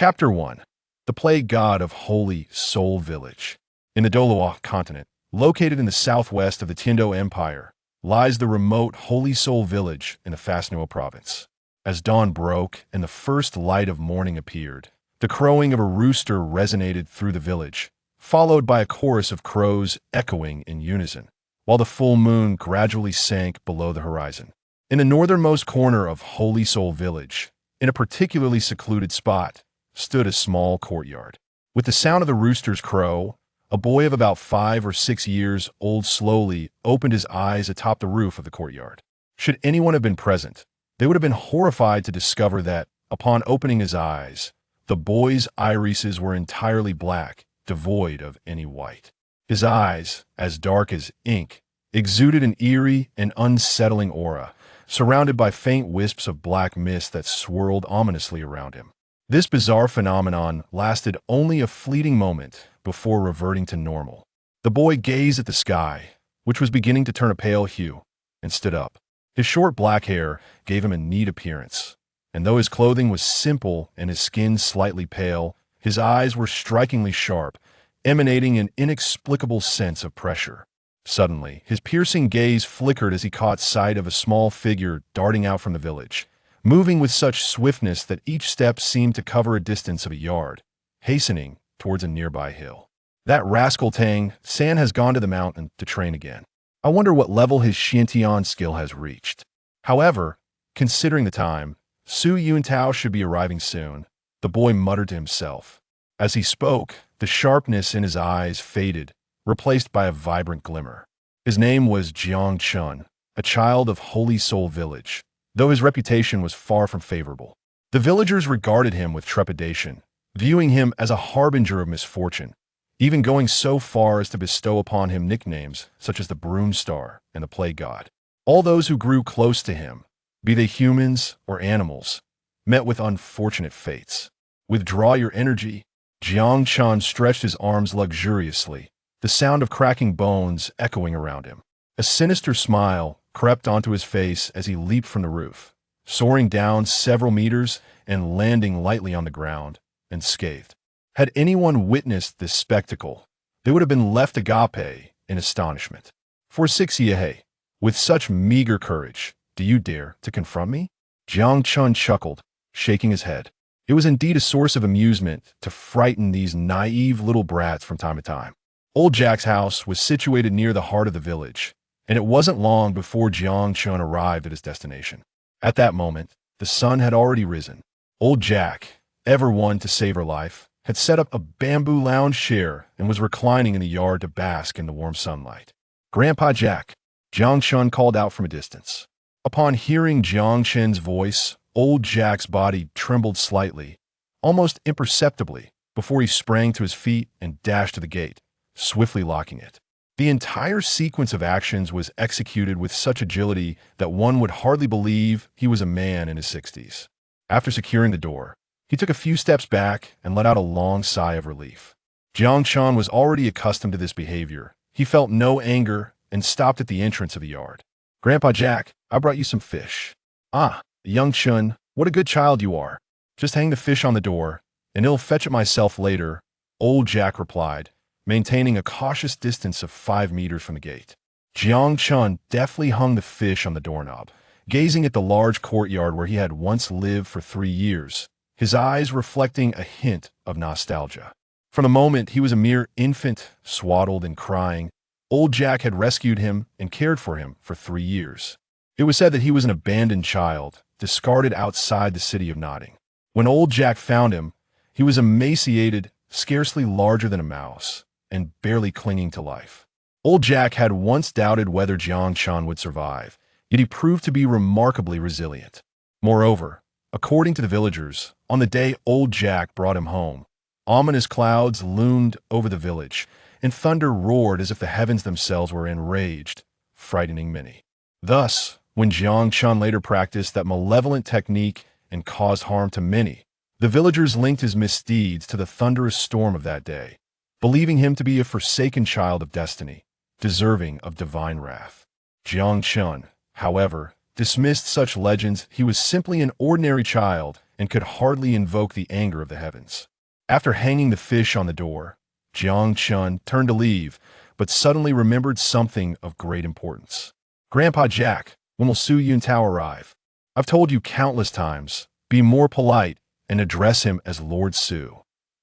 Chapter 1. The Plague God of Holy Soul Village. In the Douluo Continent, located in the southwest of the Tindo Empire, lies the remote Holy Soul Village in the Assassination province. As dawn broke and the first light of morning appeared, the crowing of a rooster resonated through the village, followed by a chorus of crows echoing in unison, while the full moon gradually sank below the horizon. In the northernmost corner of Holy Soul Village, in a particularly secluded spot, stood a small courtyard. With the sound of the rooster's crow, a boy of about 5 or 6 years old slowly opened his eyes atop the roof of the courtyard. Should anyone have been present, they would have been horrified to discover that, upon opening his eyes, the boy's irises were entirely black, devoid of any white. His eyes, as dark as ink, exuded an eerie and unsettling aura, surrounded by faint wisps of black mist that swirled ominously around him. This bizarre phenomenon lasted only a fleeting moment before reverting to normal. The boy gazed at the sky, which was beginning to turn a pale hue, and stood up. His short black hair gave him a neat appearance, and though his clothing was simple and his skin slightly pale, his eyes were strikingly sharp, emanating an inexplicable sense of pressure. Suddenly, his piercing gaze flickered as he caught sight of a small figure darting out from the village, moving with such swiftness that each step seemed to cover a distance of a yard, hastening towards a nearby hill. That rascal Tang San has gone to the mountain to train again. I wonder what level his Shian skill has reached. However, considering the time, Su Yuntao should be arriving soon, the boy muttered to himself. As he spoke, the sharpness in his eyes faded, replaced by a vibrant glimmer. His name was Jiang Chen, a child of Holy Soul Village, though his reputation was far from favorable. The villagers regarded him with trepidation, viewing him as a harbinger of misfortune, even going so far as to bestow upon him nicknames such as the Broom Star and the Plague God. All those who grew close to him, be they humans or animals, met with unfortunate fates. Withdraw your energy. Jiang Chen stretched his arms luxuriously, the sound of cracking bones echoing around him. A sinister smile crept onto his face as he leaped from the roof, soaring down several meters and landing lightly on the ground, unscathed. Had anyone witnessed this spectacle, they would have been left agape in astonishment. For 6 years, with such meager courage, do you dare to confront me? Jiang Chen chuckled, shaking his head. It was indeed a source of amusement to frighten these naive little brats from time to time. Old Jack's house was situated near the heart of the village, and it wasn't long before Jiang Chen arrived at his destination. At that moment, the sun had already risen. Old Jack, ever one to save her life, had set up a bamboo lounge chair and was reclining in the yard to bask in the warm sunlight. "Grandpa Jack," Jiang Chen called out from a distance. Upon hearing Jiang Chen's voice, Old Jack's body trembled slightly, almost imperceptibly, before he sprang to his feet and dashed to the gate, swiftly locking it. The entire sequence of actions was executed with such agility that one would hardly believe he was a man in his 60s. After securing the door, he took a few steps back and let out a long sigh of relief. Jiang Chen was already accustomed to this behavior. He felt no anger and stopped at the entrance of the yard. "Grandpa Jack, I brought you some fish." "Ah, young Chen, what a good child you are. Just hang the fish on the door, and I'll fetch it myself later," Old Jack replied, maintaining a cautious distance of 5 meters from the gate. Jiang Chen deftly hung the fish on the doorknob, gazing at the large courtyard where he had once lived for 3 years, his eyes reflecting a hint of nostalgia. From the moment he was a mere infant, swaddled and crying, Old Jack had rescued him and cared for him for 3 years. It was said that he was an abandoned child, discarded outside the city of Notting. When Old Jack found him, he was emaciated, scarcely larger than a mouse, and barely clinging to life. Old Jack had once doubted whether Jiang Chen would survive, yet he proved to be remarkably resilient. Moreover, according to the villagers, on the day Old Jack brought him home, ominous clouds loomed over the village, and thunder roared as if the heavens themselves were enraged, frightening many. Thus, when Jiang Chen later practiced that malevolent technique and caused harm to many, the villagers linked his misdeeds to the thunderous storm of that day, believing him to be a forsaken child of destiny, deserving of divine wrath. Jiang Chen, however, dismissed such legends. He was simply an ordinary child, and could hardly invoke the anger of the heavens. After hanging the fish on the door, Jiang Chen turned to leave, but suddenly remembered something of great importance. "Grandpa Jack, when will Su Yuntao arrive? I've told you countless times, be more polite and address him as Lord Su.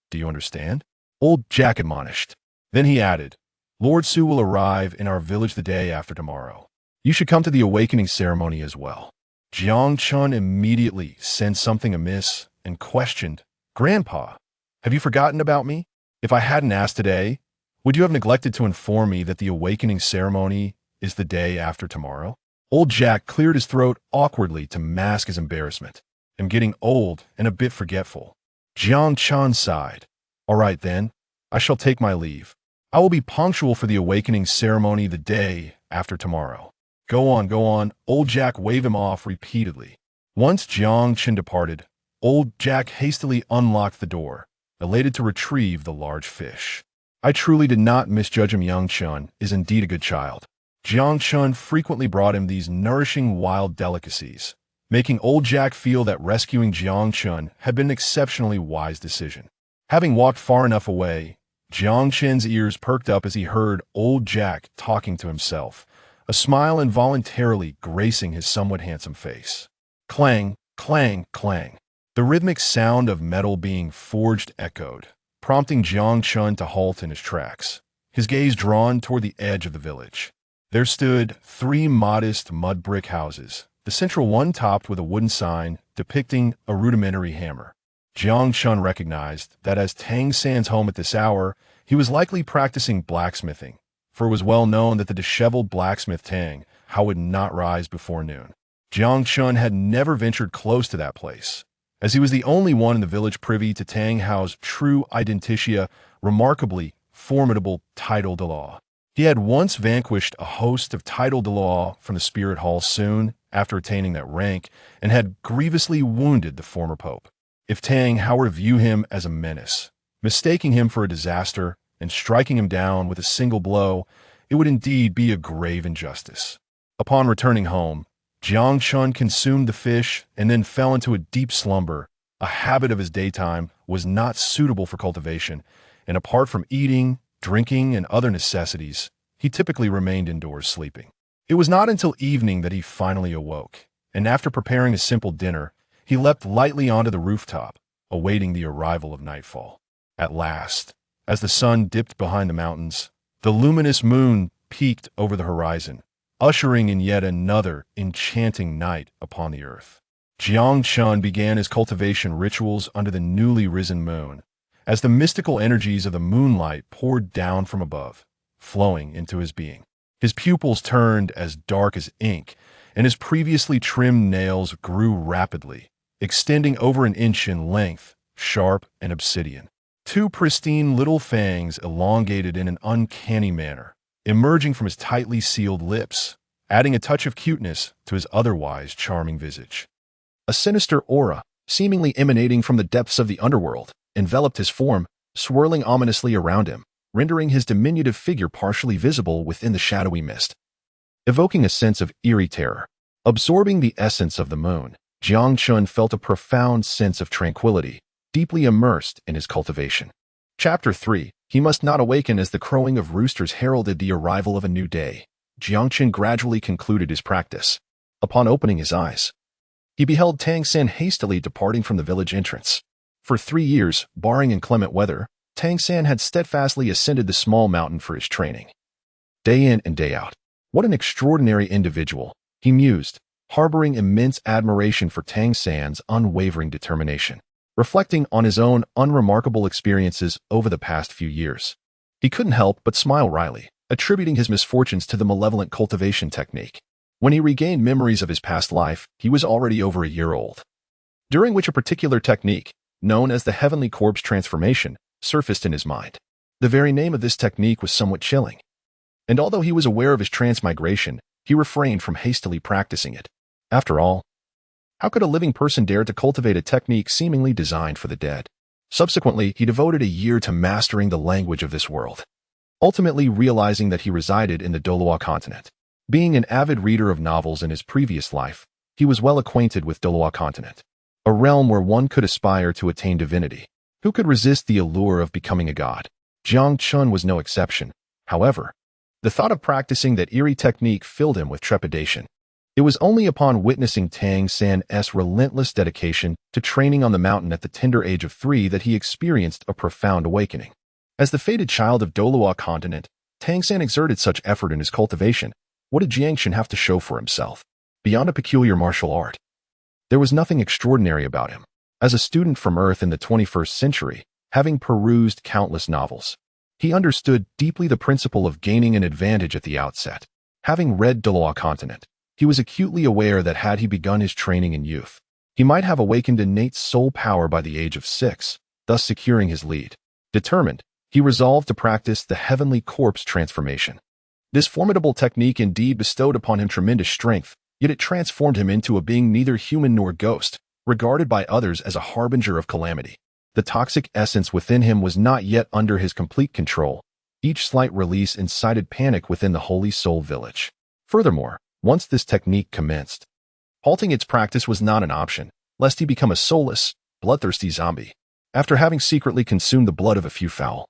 Do you understand?" Old Jack admonished. Then he added, "Lord Su will arrive in our village the day after tomorrow. You should come to the awakening ceremony as well." Jiang Chen immediately sensed something amiss and questioned, "Grandpa, have you forgotten about me? If I hadn't asked today, would you have neglected to inform me that the awakening ceremony is the day after tomorrow?" Old Jack cleared his throat awkwardly to mask his embarrassment. "I'm getting old and a bit forgetful." Jiang Chen sighed. "All right then, I shall take my leave. I will be punctual for the awakening ceremony the day after tomorrow." Go on, Old Jack waved him off repeatedly. Once Jiang Chen departed, Old Jack hastily unlocked the door, elated to retrieve the large fish. "I truly did not misjudge him. Young Chen is indeed a good child." Jiang Chen frequently brought him these nourishing wild delicacies, making Old Jack feel that rescuing Jiang Chen had been an exceptionally wise decision. Having walked far enough away, Jiang Chen's ears perked up as he heard Old Jack talking to himself, a smile involuntarily gracing his somewhat handsome face. Clang, clang, clang. The rhythmic sound of metal being forged echoed, prompting Jiang Chen to halt in his tracks, his gaze drawn toward the edge of the village. There stood 3 modest mud brick houses, the central one topped with a wooden sign depicting a rudimentary hammer. Jiang Chen recognized that as Tang San's home at this hour, he was likely practicing blacksmithing, for it was well known that the disheveled blacksmith Tang would not rise before noon. Jiang Chen had never ventured close to that place, as he was the only one in the village privy to Tang Hao's true identitia, remarkably formidable Title Douluo. He had once vanquished a host of Title Douluo from the Spirit Hall soon after attaining that rank, and had grievously wounded the former pope. If Tang Hao were to view him as a menace, mistaking him for a disaster, and striking him down with a single blow, it would indeed be a grave injustice. Upon returning home, Jiang Chen consumed the fish and then fell into a deep slumber. A habit of his daytime was not suitable for cultivation, and apart from eating, drinking, and other necessities, he typically remained indoors sleeping. It was not until evening that he finally awoke, and after preparing a simple dinner, he leapt lightly onto the rooftop, awaiting the arrival of nightfall. At last, as the sun dipped behind the mountains, the luminous moon peeked over the horizon, ushering in yet another enchanting night upon the earth. Jiang Chen began his cultivation rituals under the newly risen moon, as the mystical energies of the moonlight poured down from above, flowing into his being. His pupils turned as dark as ink, and his previously trimmed nails grew rapidly, extending over an inch in length, sharp and obsidian. 2 pristine little fangs elongated in an uncanny manner, emerging from his tightly sealed lips, adding a touch of cuteness to his otherwise charming visage. A sinister aura, seemingly emanating from the depths of the underworld, enveloped his form, swirling ominously around him, rendering his diminutive figure partially visible within the shadowy mist. Evoking a sense of eerie terror, absorbing the essence of the moon, Jiang Chen felt a profound sense of tranquility, deeply immersed in his cultivation. Chapter 3. He must not awaken. As the crowing of roosters heralded the arrival of a new day, Jiang Chen gradually concluded his practice. Upon opening his eyes, he beheld Tang San hastily departing from the village entrance. For 3 years, barring inclement weather, Tang San had steadfastly ascended the small mountain for his training. Day in and day out. What an extraordinary individual, he mused, harboring immense admiration for Tang San's unwavering determination. Reflecting on his own unremarkable experiences over the past few years, he couldn't help but smile wryly, attributing his misfortunes to the malevolent cultivation technique. When he regained memories of his past life, he was already over a year old, during which a particular technique, known as the Heavenly Corpse Transformation, surfaced in his mind. The very name of this technique was somewhat chilling, and although he was aware of his transmigration, he refrained from hastily practicing it. After all, how could a living person dare to cultivate a technique seemingly designed for the dead? Subsequently, he devoted a year to mastering the language of this world, ultimately realizing that he resided in the Douluo Continent. Being an avid reader of novels in his previous life, he was well acquainted with Douluo Continent. a realm where one could aspire to attain divinity. Who could resist the allure of becoming a god? Jiang Chen was no exception. However, the thought of practicing that eerie technique filled him with trepidation. It was only upon witnessing Tang San's relentless dedication to training on the mountain at the tender age of 3 that he experienced a profound awakening. As the fated child of Douluo Continent, Tang San exerted such effort in his cultivation. What did Jiang Chen have to show for himself? Beyond a peculiar martial art, there was nothing extraordinary about him. As a student from Earth in the 21st century, having perused countless novels, he understood deeply the principle of gaining an advantage at the outset. Having read Douluo Continent, he was acutely aware that had he begun his training in youth, he might have awakened innate soul power by the age of 6, thus securing his lead. Determined, he resolved to practice the heavenly corpse transformation. This formidable technique indeed bestowed upon him tremendous strength, yet it transformed him into a being neither human nor ghost, regarded by others as a harbinger of calamity. The toxic essence within him was not yet under his complete control. Each slight release incited panic within the Holy Soul Village. Furthermore, once this technique commenced, halting its practice was not an option, lest he become a soulless, bloodthirsty zombie. After having secretly consumed the blood of a few foul,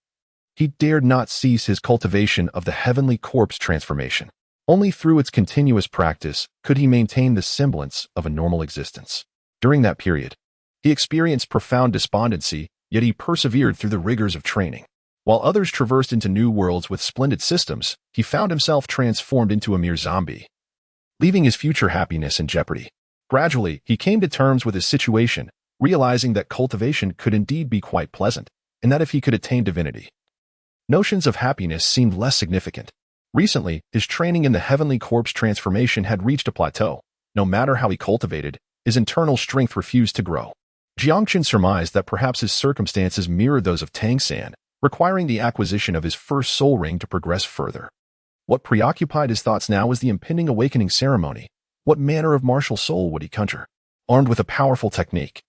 he dared not cease his cultivation of the heavenly corpse transformation. Only through its continuous practice could he maintain the semblance of a normal existence. During that period, he experienced profound despondency, yet he persevered through the rigors of training. While others traversed into new worlds with splendid systems, he found himself transformed into a mere zombie, leaving his future happiness in jeopardy. Gradually, he came to terms with his situation, realizing that cultivation could indeed be quite pleasant, and that if he could attain divinity, notions of happiness seemed less significant. Recently, his training in the heavenly corpse transformation had reached a plateau. No matter how he cultivated, his internal strength refused to grow. Jiang Chen surmised that perhaps his circumstances mirrored those of Tang San, requiring the acquisition of his first soul ring to progress further. What preoccupied his thoughts now was the impending awakening ceremony. What manner of martial soul would he conjure, armed with a powerful technique?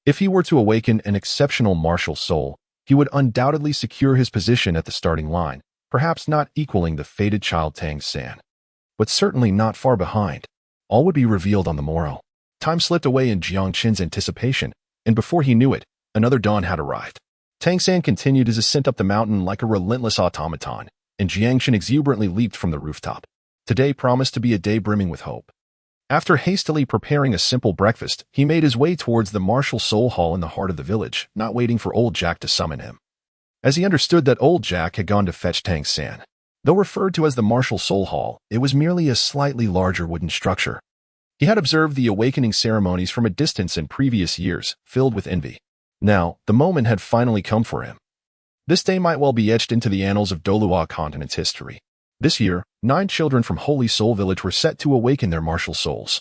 If he were to awaken an exceptional martial soul, he would undoubtedly secure his position at the starting line, perhaps not equaling the fated child Tang San, but certainly not far behind. All would be revealed on the morrow. Time slipped away in Jiang Chen's anticipation, and before he knew it, another dawn had arrived. Tang San continued his ascent up the mountain like a relentless automaton, and Jiang Chen exuberantly leaped from the rooftop. Today promised to be a day brimming with hope. After hastily preparing a simple breakfast, he made his way towards the martial soul hall in the heart of the village, not waiting for old Jack to summon him, as he understood that old Jack had gone to fetch Tang San. Though referred to as the martial soul hall, it was merely a slightly larger wooden structure. He had observed the awakening ceremonies from a distance in previous years, filled with envy. Now, the moment had finally come for him. This day might well be etched into the annals of Douluo Continent's history. This year, 9 children from Holy Soul Village were set to awaken their martial souls.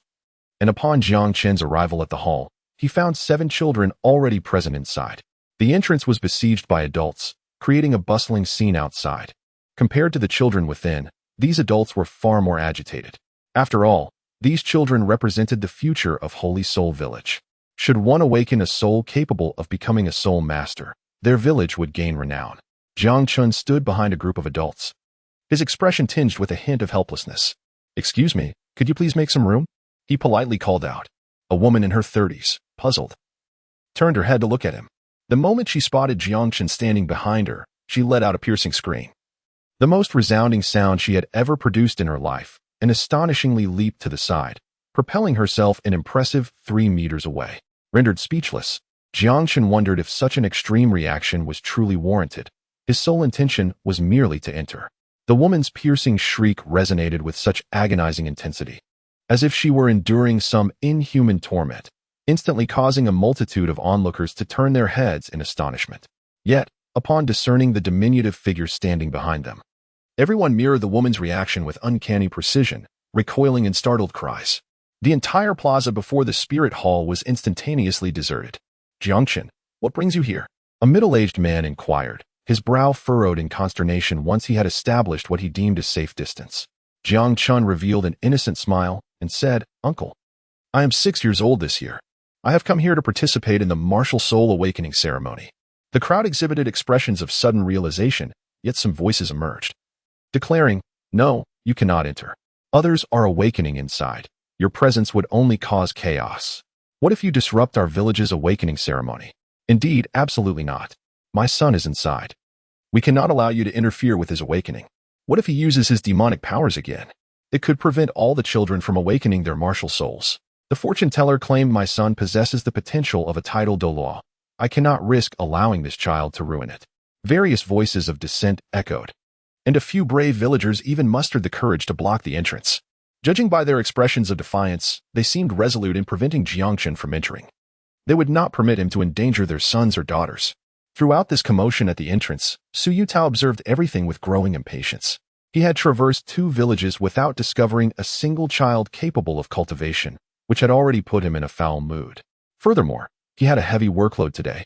And upon Jiang Chen's arrival at the hall, he found 7 children already present inside. The entrance was besieged by adults, creating a bustling scene outside. Compared to the children within, these adults were far more agitated. After all, these children represented the future of Holy Soul Village. Should one awaken a soul capable of becoming a soul master, their village would gain renown. Jiang Chen stood behind a group of adults, his expression tinged with a hint of helplessness. "Excuse me, could you please make some room?" he politely called out. A woman in her 30s, puzzled, turned her head to look at him. The moment she spotted Jiang Chen standing behind her, she let out a piercing scream, the most resounding sound she had ever produced in her life, and astonishingly leaped to the side, propelling herself an impressive 3 meters away. Rendered speechless, Jiang Chen wondered if such an extreme reaction was truly warranted. His sole intention was merely to enter. The woman's piercing shriek resonated with such agonizing intensity, as if she were enduring some inhuman torment, instantly causing a multitude of onlookers to turn their heads in astonishment. Yet, upon discerning the diminutive figure standing behind them, everyone mirrored the woman's reaction with uncanny precision, recoiling in startled cries. The entire plaza before the spirit hall was instantaneously deserted. "Jiang Chen, what brings you here?" a middle-aged man inquired, his brow furrowed in consternation once he had established what he deemed a safe distance. Jiang Chen revealed an innocent smile and said, "Uncle, I am 6 years old this year. I have come here to participate in the martial soul awakening ceremony." The crowd exhibited expressions of sudden realization, yet some voices emerged, declaring, "No, you cannot enter. Others are awakening inside. Your presence would only cause chaos." What if you disrupt our village's awakening ceremony? Indeed, absolutely not. My son is inside. We cannot allow you to interfere with his awakening. What if he uses his demonic powers again? It could prevent all the children from awakening their martial souls. The fortune teller claimed my son possesses the potential of a Title Douluo. I cannot risk allowing this child to ruin it. Various voices of dissent echoed, and a few brave villagers even mustered the courage to block the entrance. Judging by their expressions of defiance, they seemed resolute in preventing Jiang Chen from entering. They would not permit him to endanger their sons or daughters. Throughout this commotion at the entrance, Su Yutao observed everything with growing impatience. He had traversed 2 villages without discovering a single child capable of cultivation, which had already put him in a foul mood. Furthermore, he had a heavy workload today.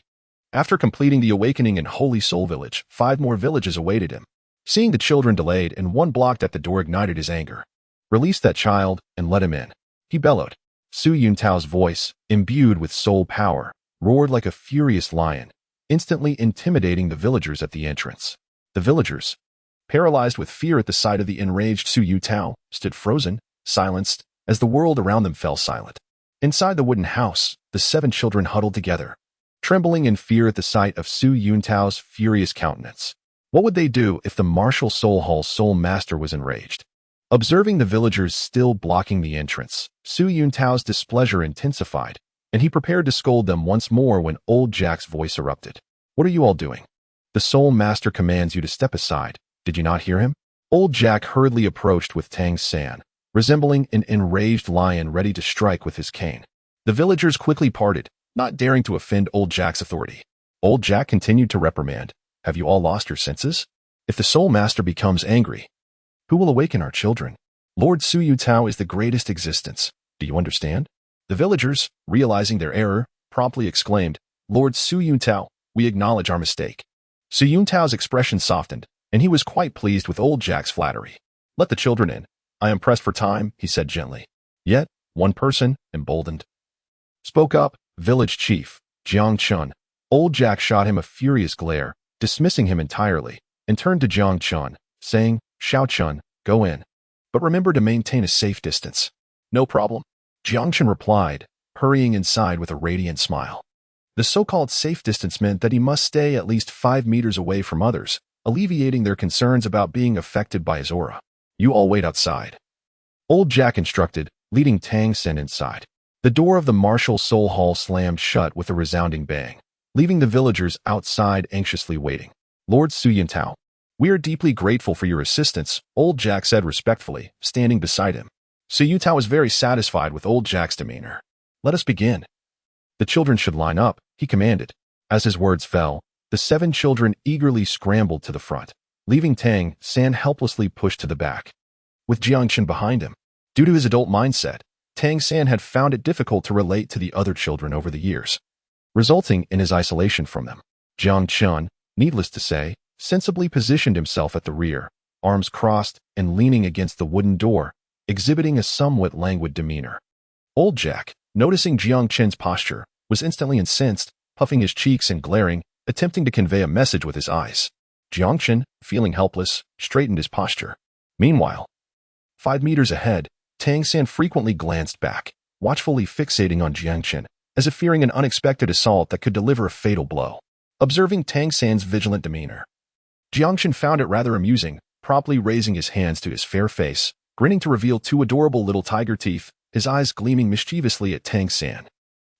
After completing the awakening in Holy Soul Village, 5 more villages awaited him. Seeing the children delayed and one blocked at the door ignited his anger. Release that child and let him in, he bellowed. Su Yuntao's voice, imbued with soul power, roared like a furious lion, instantly intimidating the villagers at the entrance. The villagers, paralyzed with fear at the sight of the enraged Su Yutao, stood frozen, silenced, as the world around them fell silent. Inside the wooden house, the 7 children huddled together, trembling in fear at the sight of Su Yuntao's furious countenance. What would they do if the martial Soul Hall's soul master was enraged? Observing the villagers still blocking the entrance, Su Yuntao's displeasure intensified, and he prepared to scold them once more when old Jack's voice erupted. What are you all doing? The soul master commands you to step aside. Did you not hear him? Old Jack hurriedly approached with Tang San, resembling an enraged lion ready to strike with his cane. The villagers quickly parted, not daring to offend Old Jack's authority. Old Jack continued to reprimand. Have you all lost your senses? If the soul master becomes angry, who will awaken our children? Lord Su Yutao is the greatest existence. Do you understand? The villagers, realizing their error, promptly exclaimed, Lord Su Yutao, we acknowledge our mistake. Su Yuntao's expression softened, and he was quite pleased with Old Jack's flattery. Let the children in. I am pressed for time, he said gently. Yet, one person, emboldened, spoke up, village chief, Jiang Chen. Old Jack shot him a furious glare, dismissing him entirely, and turned to Jiang Chen, saying, Xiao Chen, go in. But remember to maintain a safe distance. No problem. Jiang Chen replied, hurrying inside with a radiant smile. The so-called safe distance meant that he must stay at least 5 meters away from others, alleviating their concerns about being affected by his aura. You all wait outside. Old Jack instructed, leading Tang San inside. The door of the martial soul hall slammed shut with a resounding bang, leaving the villagers outside anxiously waiting. Lord Su Yutao, we are deeply grateful for your assistance, Old Jack said respectfully, standing beside him. Su Yutao was very satisfied with Old Jack's demeanor. Let us begin. The children should line up, he commanded. As his words fell, the 7 children eagerly scrambled to the front, leaving Tang San helplessly pushed to the back, with Jiang Chen behind him. Due to his adult mindset, Tang San had found it difficult to relate to the other children over the years, resulting in his isolation from them. Jiang Chen, needless to say, sensibly positioned himself at the rear, arms crossed and leaning against the wooden door, exhibiting a somewhat languid demeanor. Old Jack, noticing Jiang Chen's posture, was instantly incensed, puffing his cheeks and glaring, attempting to convey a message with his eyes. Jiang Chen, feeling helpless, straightened his posture. Meanwhile, 5 meters ahead, Tang San frequently glanced back, watchfully fixating on Jiang Chen, as if fearing an unexpected assault that could deliver a fatal blow. Observing Tang San's vigilant demeanor, Jiang Chen found it rather amusing, promptly raising his hands to his fair face, grinning to reveal 2 adorable little tiger teeth, his eyes gleaming mischievously at Tang San.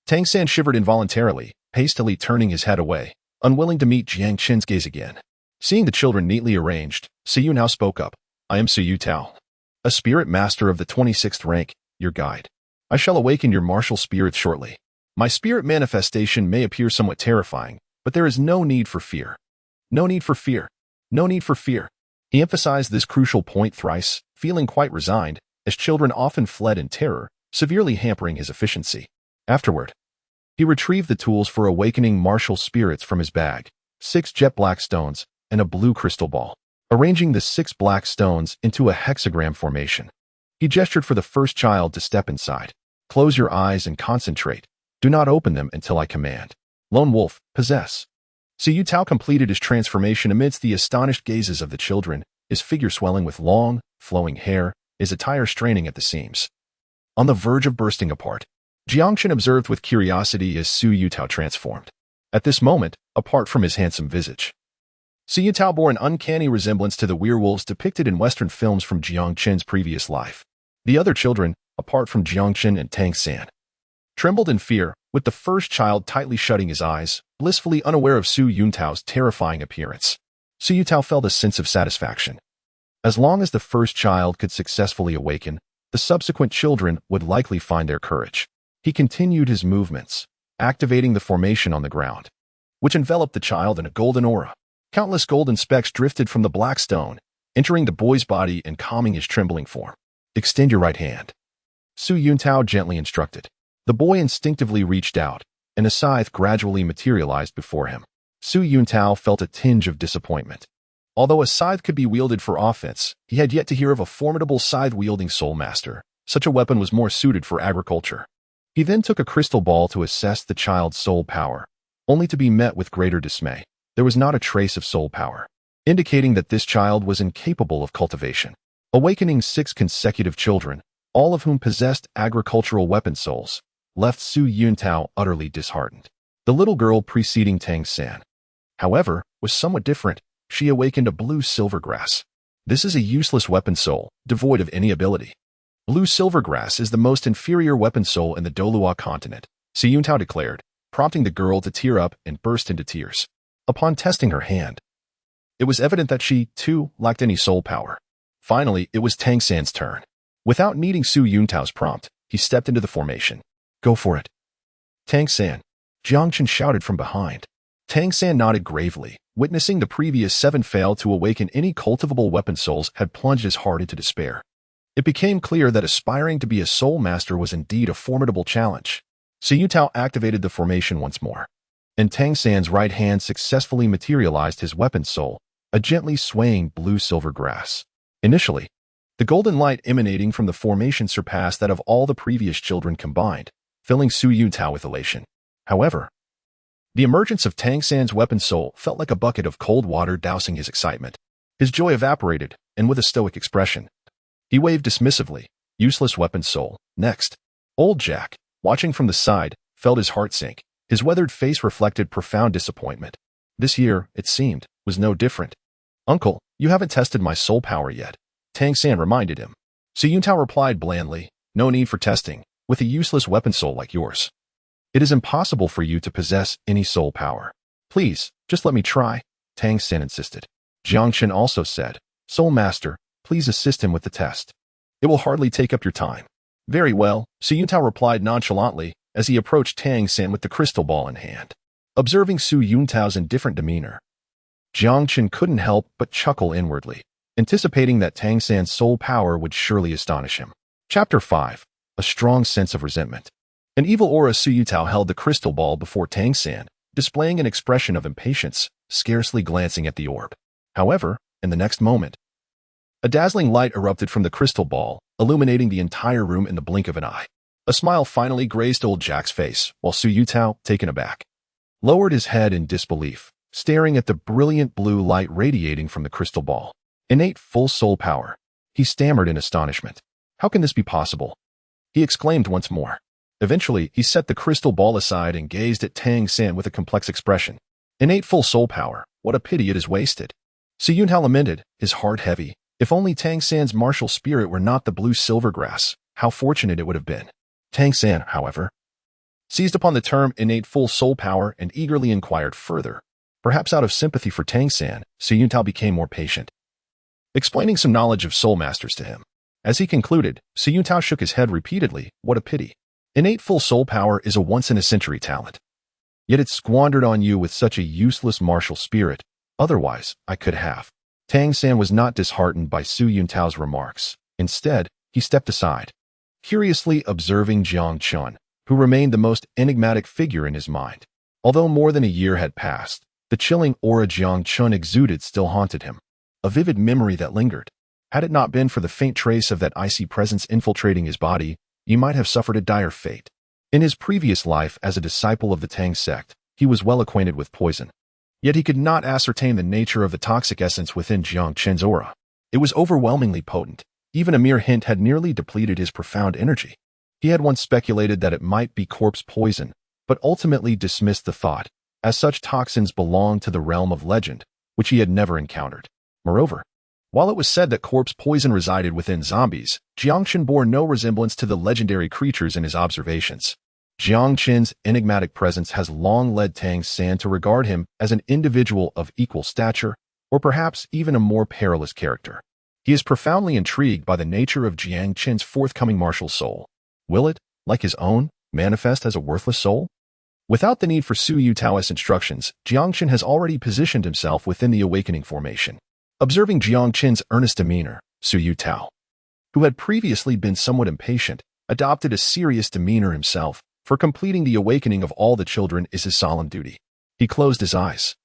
Tang San shivered involuntarily, hastily turning his head away, unwilling to meet Jiang Chen's gaze again. Seeing the children neatly arranged, Su Yu now spoke up. I am Su Yutao, a spirit master of the 26th rank, your guide. I shall awaken your martial spirits shortly. My spirit manifestation may appear somewhat terrifying, but there is no need for fear. No need for fear. No need for fear. He emphasized this crucial point thrice, feeling quite resigned, as children often fled in terror, severely hampering his efficiency. Afterward, he retrieved the tools for awakening martial spirits from his bag, 6 jet black stones, and a blue crystal ball, arranging the 6 black stones into a hexagram formation. He gestured for the first child to step inside. Close your eyes and concentrate. Do not open them until I command. Lone Wolf, possess. Su Yutao completed his transformation amidst the astonished gazes of the children, his figure swelling with long, flowing hair, his attire straining at the seams, on the verge of bursting apart. Jiang Chen observed with curiosity as Su Yutao transformed. At this moment, apart from his handsome visage, Su Yutao bore an uncanny resemblance to the werewolves depicted in Western films from Jiang Chen's previous life. The other children, apart from Jiang Chen and Tang San, trembled in fear, with the first child tightly shutting his eyes, blissfully unaware of Su Yutao's terrifying appearance. Su Yutao felt a sense of satisfaction. As long as the first child could successfully awaken, the subsequent children would likely find their courage. He continued his movements, activating the formation on the ground, which enveloped the child in a golden aura. Countless golden specks drifted from the black stone, entering the boy's body and calming his trembling form. "Extend your right hand," Su Yutao gently instructed. The boy instinctively reached out, and a scythe gradually materialized before him. Su Yutao felt a tinge of disappointment. Although a scythe could be wielded for offense, he had yet to hear of a formidable scythe-wielding soul master. Such a weapon was more suited for agriculture. He then took a crystal ball to assess the child's soul power, only to be met with greater dismay. There was not a trace of soul power, indicating that this child was incapable of cultivation. Awakening 6 consecutive children, all of whom possessed agricultural weapon souls, left Su Yutao utterly disheartened. The little girl preceding Tang San, however, was somewhat different. She awakened a blue silvergrass. This is a useless weapon soul, devoid of any ability. Blue silvergrass is the most inferior weapon soul in the Douluo Continent, Su Yutao declared, prompting the girl to tear up and burst into tears. Upon testing her hand, it was evident that she, too, lacked any soul power. Finally, it was Tang San's turn. Without needing Su Yutao's prompt, he stepped into the formation. "Go for it, Tang San," Jiang Chen shouted from behind. Tang San nodded gravely. Witnessing the previous 7 fail to awaken any cultivable weapon souls had plunged his heart into despair. It became clear that aspiring to be a soul master was indeed a formidable challenge. Su Yutao activated the formation once more, and Tang San's right hand successfully materialized his weapon soul, a gently swaying blue silver grass. Initially, the golden light emanating from the formation surpassed that of all the previous children combined, filling Su Yutao with elation. However, the emergence of Tang San's weapon soul felt like a bucket of cold water dousing his excitement. His joy evaporated, and with a stoic expression, he waved dismissively. "Useless weapon soul, next." Old Jack, watching from the side, felt his heart sink. His weathered face reflected profound disappointment. This year, it seemed, was no different. "Uncle, you haven't tested my soul power yet," Tang San reminded him. Su Yutao replied blandly, "No need for testing. With a useless weapon soul like yours, it is impossible for you to possess any soul power. Please, just let me try," Tang San insisted. Jiang Chen also said, "Soul Master, please assist him with the test. It will hardly take up your time." "Very well," Su Yutao replied nonchalantly as he approached Tang San with the crystal ball in hand. Observing Su Yutao's indifferent demeanor, Jiang Chen couldn't help but chuckle inwardly, anticipating that Tang San's soul power would surely astonish him. Chapter 5. A strong sense of resentment. An evil aura. Su Yutao held the crystal ball before Tang San, displaying an expression of impatience, scarcely glancing at the orb. However, in the next moment, a dazzling light erupted from the crystal ball, illuminating the entire room in the blink of an eye. A smile finally graced old Jack's face, while Su Yutao, taken aback, lowered his head in disbelief, staring at the brilliant blue light radiating from the crystal ball. "Innate full soul power," he stammered in astonishment. "How can this be possible?" he exclaimed once more. Eventually, he set the crystal ball aside and gazed at Tang San with a complex expression. "Innate full soul power, what a pity it is wasted." Su Yutao lamented, his heart heavy. If only Tang San's martial spirit were not the blue silvergrass, how fortunate it would have been. Tang San, however, seized upon the term innate full soul power and eagerly inquired further. Perhaps out of sympathy for Tang San, Su Yutao became more patient, explaining some knowledge of soul masters to him. As he concluded, Su Yutao shook his head repeatedly. "What a pity. Innate full soul power is a once-in-a-century talent. Yet it's squandered on you with such a useless martial spirit. Otherwise, I could have." Tang San was not disheartened by Su Yutao's remarks. Instead, he stepped aside, curiously observing Jiang Chen, who remained the most enigmatic figure in his mind. Although more than a year had passed, the chilling aura Jiang Chen exuded still haunted him, a vivid memory that lingered. Had it not been for the faint trace of that icy presence infiltrating his body, he might have suffered a dire fate. In his previous life as a disciple of the Tang sect, he was well acquainted with poison. Yet he could not ascertain the nature of the toxic essence within Jiang Chen's aura. It was overwhelmingly potent. Even a mere hint had nearly depleted his profound energy. He had once speculated that it might be corpse poison, but ultimately dismissed the thought, as such toxins belonged to the realm of legend, which he had never encountered. Moreover, while it was said that corpse poison resided within zombies, Jiang Chen bore no resemblance to the legendary creatures in his observations. Jiang Chen's enigmatic presence has long led Tang San to regard him as an individual of equal stature, or perhaps even a more perilous character. He is profoundly intrigued by the nature of Jiang Chen's forthcoming martial soul. Will it, like his own, manifest as a worthless soul? Without the need for Su Yutao's instructions, Jiang Chen has already positioned himself within the awakening formation. Observing Jiang Chen's earnest demeanor, Su Yutao, who had previously been somewhat impatient, adopted a serious demeanor himself, for completing the awakening of all the children is his solemn duty. He closed his eyes,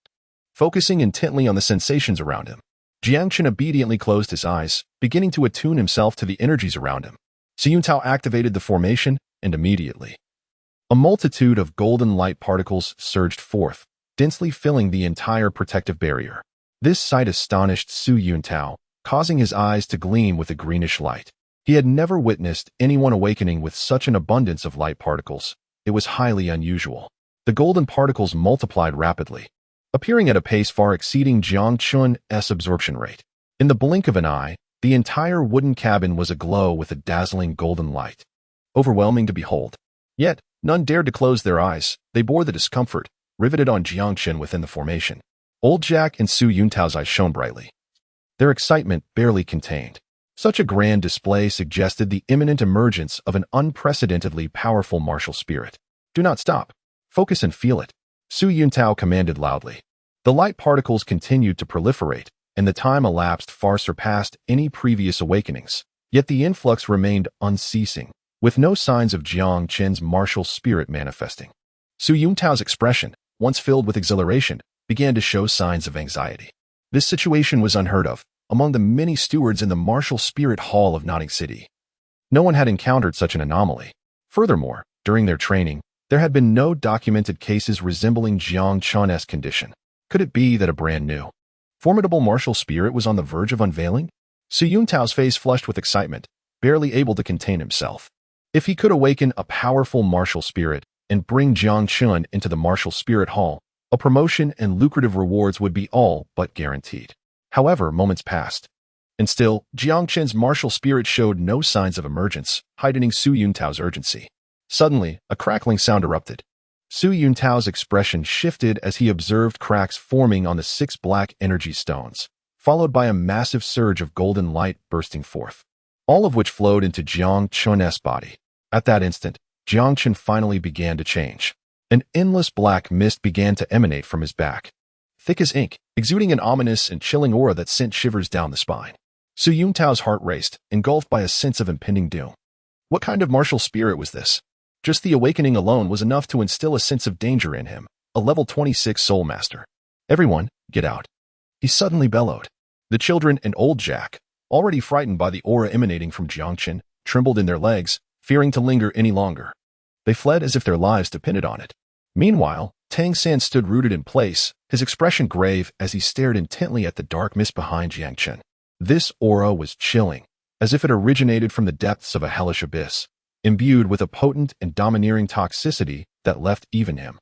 focusing intently on the sensations around him. Jiang Chen obediently closed his eyes, beginning to attune himself to the energies around him. Su Yutao activated the formation, and immediately, a multitude of golden light particles surged forth, densely filling the entire protective barrier. This sight astonished Su Yutao, causing his eyes to gleam with a greenish light. He had never witnessed anyone awakening with such an abundance of light particles. It was highly unusual. The golden particles multiplied rapidly, appearing at a pace far exceeding Jiang Chen's absorption rate. In the blink of an eye, the entire wooden cabin was aglow with a dazzling golden light, overwhelming to behold. Yet, none dared to close their eyes. They bore the discomfort, riveted on Jiang Chen within the formation. Old Jack and Su Yuntao's eyes shone brightly, their excitement barely contained. Such a grand display suggested the imminent emergence of an unprecedentedly powerful martial spirit. Do not stop. Focus and feel it, Su Yuntao commanded loudly. The light particles continued to proliferate, and the time elapsed far surpassed any previous awakenings. Yet the influx remained unceasing, with no signs of Jiang Chen's martial spirit manifesting. Su Yuntao's expression, once filled with exhilaration, began to show signs of anxiety. This situation was unheard of among the many stewards in the martial spirit hall of Nodding City. No one had encountered such an anomaly. Furthermore, during their training, there had been no documented cases resembling Jiang Chen's condition. Could it be that a brand new, formidable martial spirit was on the verge of unveiling? Su Yuntao's face flushed with excitement, barely able to contain himself. If he could awaken a powerful martial spirit and bring Jiang Chen into the martial spirit hall, a promotion and lucrative rewards would be all but guaranteed. However, moments passed, and still, Jiang Chen's martial spirit showed no signs of emergence, heightening Su Yuntao's urgency. Suddenly, a crackling sound erupted. Su Yuntao's expression shifted as he observed cracks forming on the 6 black energy stones, followed by a massive surge of golden light bursting forth, all of which flowed into Jiang Chen's body. At that instant, Jiang Chen finally began to change. An endless black mist began to emanate from his back, thick as ink, exuding an ominous and chilling aura that sent shivers down the spine. Su Yuntao's heart raced, engulfed by a sense of impending doom. What kind of martial spirit was this? Just the awakening alone was enough to instill a sense of danger in him, a level 26 soul master. Everyone, get out. He suddenly bellowed. The children and old Jack, already frightened by the aura emanating from Jiang Chen, trembled in their legs, fearing to linger any longer. They fled as if their lives depended on it. Meanwhile, Tang San stood rooted in place, his expression grave as he stared intently at the dark mist behind Jiang Chen. This aura was chilling, as if it originated from the depths of a hellish abyss, imbued with a potent and domineering toxicity that left even him,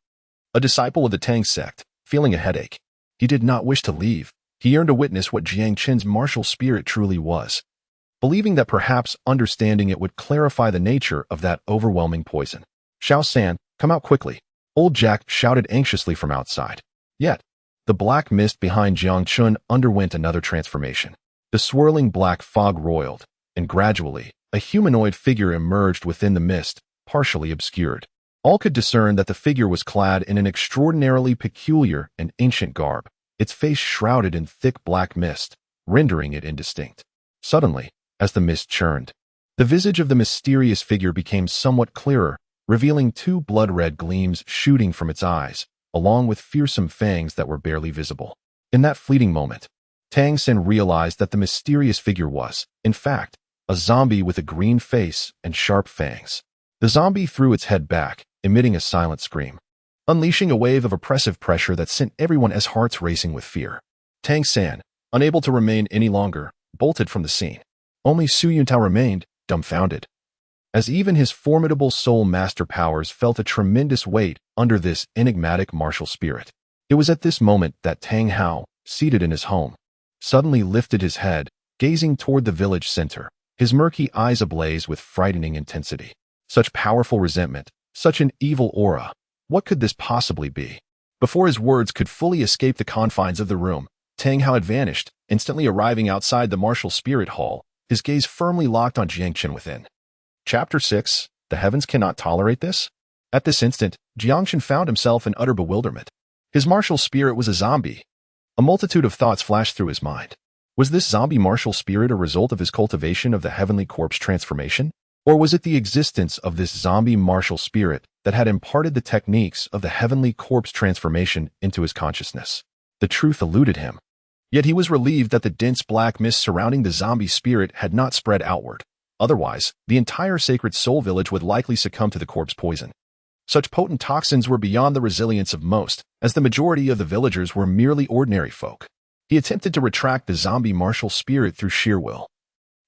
a disciple of the Tang sect, feeling a headache. He did not wish to leave. He yearned to witness what Jiang Chen's martial spirit truly was, believing that perhaps understanding it would clarify the nature of that overwhelming poison. Xiao San, come out quickly, old Jack shouted anxiously from outside. Yet, the black mist behind Jiang Chen underwent another transformation. The swirling black fog roiled, and gradually, a humanoid figure emerged within the mist, partially obscured. All could discern that the figure was clad in an extraordinarily peculiar and ancient garb, its face shrouded in thick black mist, rendering it indistinct. Suddenly, as the mist churned, the visage of the mysterious figure became somewhat clearer, revealing 2 blood-red gleams shooting from its eyes, along with fearsome fangs that were barely visible. In that fleeting moment, Tang San realized that the mysterious figure was, in fact, a zombie with a green face and sharp fangs. The zombie threw its head back, emitting a silent scream, unleashing a wave of oppressive pressure that sent everyone's hearts racing with fear. Tang San, unable to remain any longer, bolted from the scene. Only Su Yuntao remained, dumbfounded. as even his formidable soul master powers felt a tremendous weight under this enigmatic martial spirit. It was at this moment that Tang Hao, seated in his home, suddenly lifted his head, gazing toward the village center, his murky eyes ablaze with frightening intensity. Such powerful resentment, such an evil aura. What could this possibly be? Before his words could fully escape the confines of the room, Tang Hao had vanished, instantly arriving outside the martial spirit hall, his gaze firmly locked on Jiang Chen within. Chapter 6. The heavens cannot tolerate this? At this instant, Jiang Chen found himself in utter bewilderment. His martial spirit was a zombie. A multitude of thoughts flashed through his mind. Was this zombie martial spirit a result of his cultivation of the heavenly corpse transformation? Or was it the existence of this zombie martial spirit that had imparted the techniques of the heavenly corpse transformation into his consciousness? The truth eluded him. Yet he was relieved that the dense black mist surrounding the zombie spirit had not spread outward. Otherwise, the entire sacred soul village would likely succumb to the corpse poison. Such potent toxins were beyond the resilience of most, as the majority of the villagers were merely ordinary folk. He attempted to retract the zombie martial spirit through sheer will.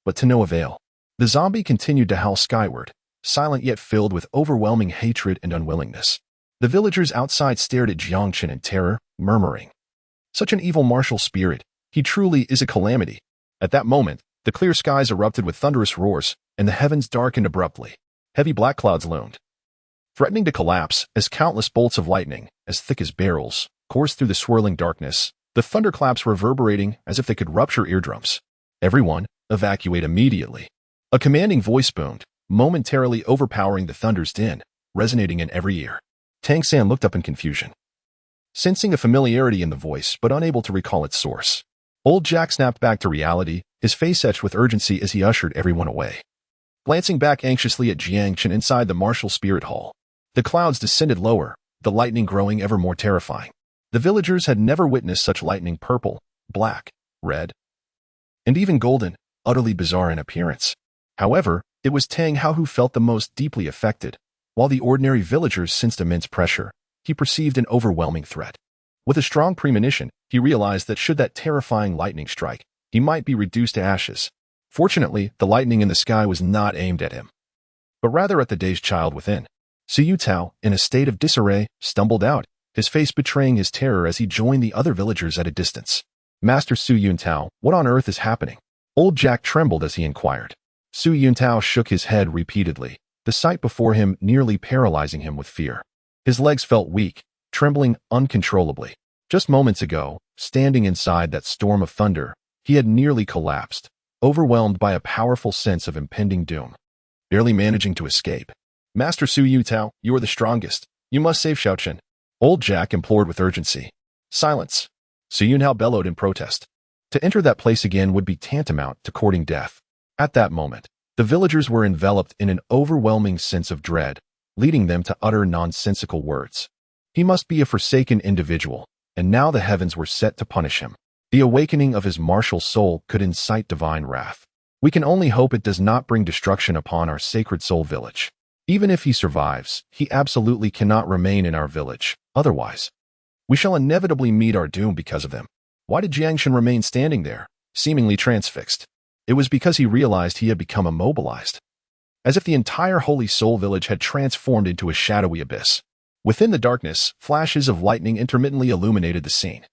But to no avail. The zombie continued to howl skyward, silent yet filled with overwhelming hatred and unwillingness. The villagers outside stared at Jiang Chen in terror, murmuring, "Such an evil martial spirit, he truly is a calamity." At that moment, the clear skies erupted with thunderous roars, and the heavens darkened abruptly. Heavy black clouds loomed, threatening to collapse as countless bolts of lightning, as thick as barrels, coursed through the swirling darkness, the thunderclaps reverberating as if they could rupture eardrums. "Everyone, evacuate immediately." A commanding voice boomed, momentarily overpowering the thunder's din, resonating in every ear. Tang San looked up in confusion, sensing a familiarity in the voice but unable to recall its source. Old Jack snapped back to reality, his face etched with urgency as he ushered everyone away. Glancing back anxiously at Jiang Chen inside the martial spirit hall, the clouds descended lower, the lightning growing ever more terrifying. The villagers had never witnessed such lightning purple, black, red, and even golden, utterly bizarre in appearance. However, it was Tang Hao who felt the most deeply affected. While the ordinary villagers sensed immense pressure, he perceived an overwhelming threat. With a strong premonition, he realized that should that terrifying lightning strike, he might be reduced to ashes. Fortunately, the lightning in the sky was not aimed at him, but rather at the dazed child within. Su Yutao, in a state of disarray, stumbled out, his face betraying his terror as he joined the other villagers at a distance. "Master Su Yutao, what on earth is happening?" Old Jack trembled as he inquired. Su Yutao shook his head repeatedly, the sight before him nearly paralyzing him with fear. His legs felt weak, trembling uncontrollably. Just moments ago, standing inside that storm of thunder, he had nearly collapsed, overwhelmed by a powerful sense of impending doom, barely managing to escape. "Master Su Yutao, you are the strongest. You must save Xiaochen." Old Jack implored with urgency. "Silence!" Su Yutao bellowed in protest. To enter that place again would be tantamount to courting death. At that moment, the villagers were enveloped in an overwhelming sense of dread, leading them to utter nonsensical words. He must be a forsaken individual, and now the heavens were set to punish him. The awakening of his martial soul could incite divine wrath. We can only hope it does not bring destruction upon our sacred soul village. Even if he survives, he absolutely cannot remain in our village. Otherwise, we shall inevitably meet our doom because of them. Why did Jiang Chen remain standing there, seemingly transfixed? It was because he realized he had become immobilized, as if the entire Holy Soul village had transformed into a shadowy abyss. Within the darkness, flashes of lightning intermittently illuminated the scene,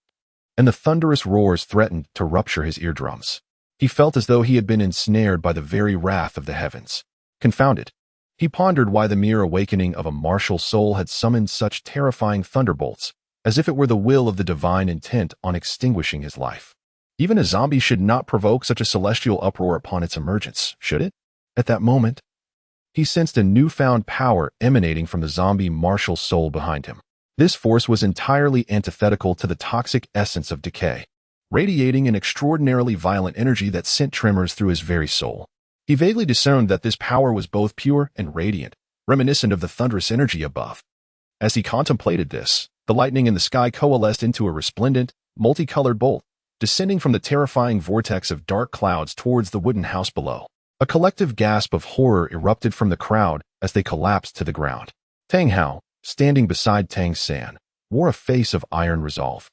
and the thunderous roars threatened to rupture his eardrums. He felt as though he had been ensnared by the very wrath of the heavens. Confounded, he pondered why the mere awakening of a martial soul had summoned such terrifying thunderbolts, as if it were the will of the divine intent on extinguishing his life. Even a zombie should not provoke such a celestial uproar upon its emergence, should it? At that moment, he sensed a newfound power emanating from the zombie martial soul behind him. This force was entirely antithetical to the toxic essence of decay, radiating an extraordinarily violent energy that sent tremors through his very soul. He vaguely discerned that this power was both pure and radiant, reminiscent of the thunderous energy above. As he contemplated this, the lightning in the sky coalesced into a resplendent, multicolored bolt, descending from the terrifying vortex of dark clouds towards the wooden house below. A collective gasp of horror erupted from the crowd as they collapsed to the ground. Tang Hao, standing beside Tang San, wore a face of iron resolve,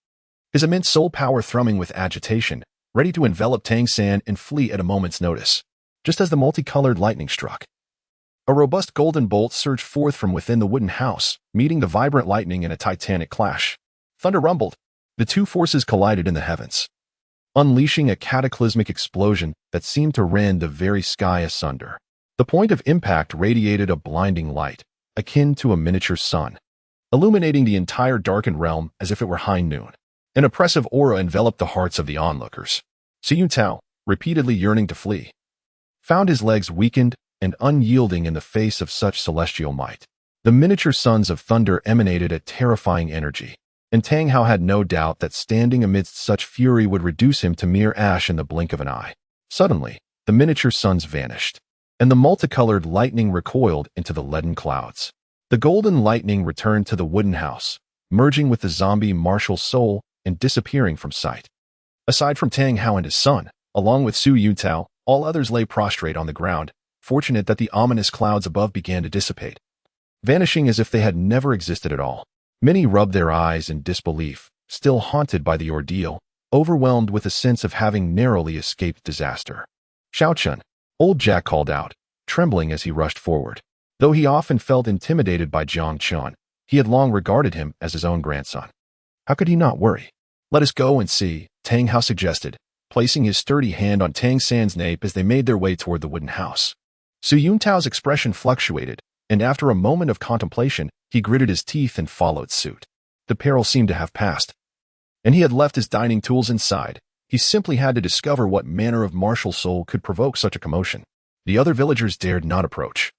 his immense soul power thrumming with agitation, ready to envelop Tang San and flee at a moment's notice. Just as the multicolored lightning struck, A robust golden bolt surged forth from within the wooden house, meeting the vibrant lightning in a titanic clash. Thunder rumbled. The two forces collided in the heavens, unleashing a cataclysmic explosion that seemed to rend the very sky asunder. The point of impact radiated a blinding light, akin to a miniature sun, illuminating the entire darkened realm as if it were high noon. An oppressive aura enveloped the hearts of the onlookers. Su Tao, repeatedly yearning to flee, found his legs weakened and unyielding in the face of such celestial might. The miniature sons of thunder emanated a terrifying energy, and Tang Hao had no doubt that standing amidst such fury would reduce him to mere ash in the blink of an eye. Suddenly, the miniature suns vanished, and the multicolored lightning recoiled into the leaden clouds. The golden lightning returned to the wooden house, merging with the zombie martial soul and disappearing from sight. Aside from Tang Hao and his son, along with Su Tao, all others lay prostrate on the ground, fortunate that the ominous clouds above began to dissipate, vanishing as if they had never existed at all. Many rubbed their eyes in disbelief, still haunted by the ordeal, overwhelmed with a sense of having narrowly escaped disaster. Jiang Chen, old Jack called out, trembling as he rushed forward. Though he often felt intimidated by Jiang Chen, he had long regarded him as his own grandson. How could he not worry? Let us go and see, Tang Hao suggested, placing his sturdy hand on Tang San's nape as they made their way toward the wooden house. Su Tao's expression fluctuated, and after a moment of contemplation, he gritted his teeth and followed suit. The peril seemed to have passed, and he had left his dining tools inside. He simply had to discover what manner of martial soul could provoke such a commotion. The other villagers dared not approach,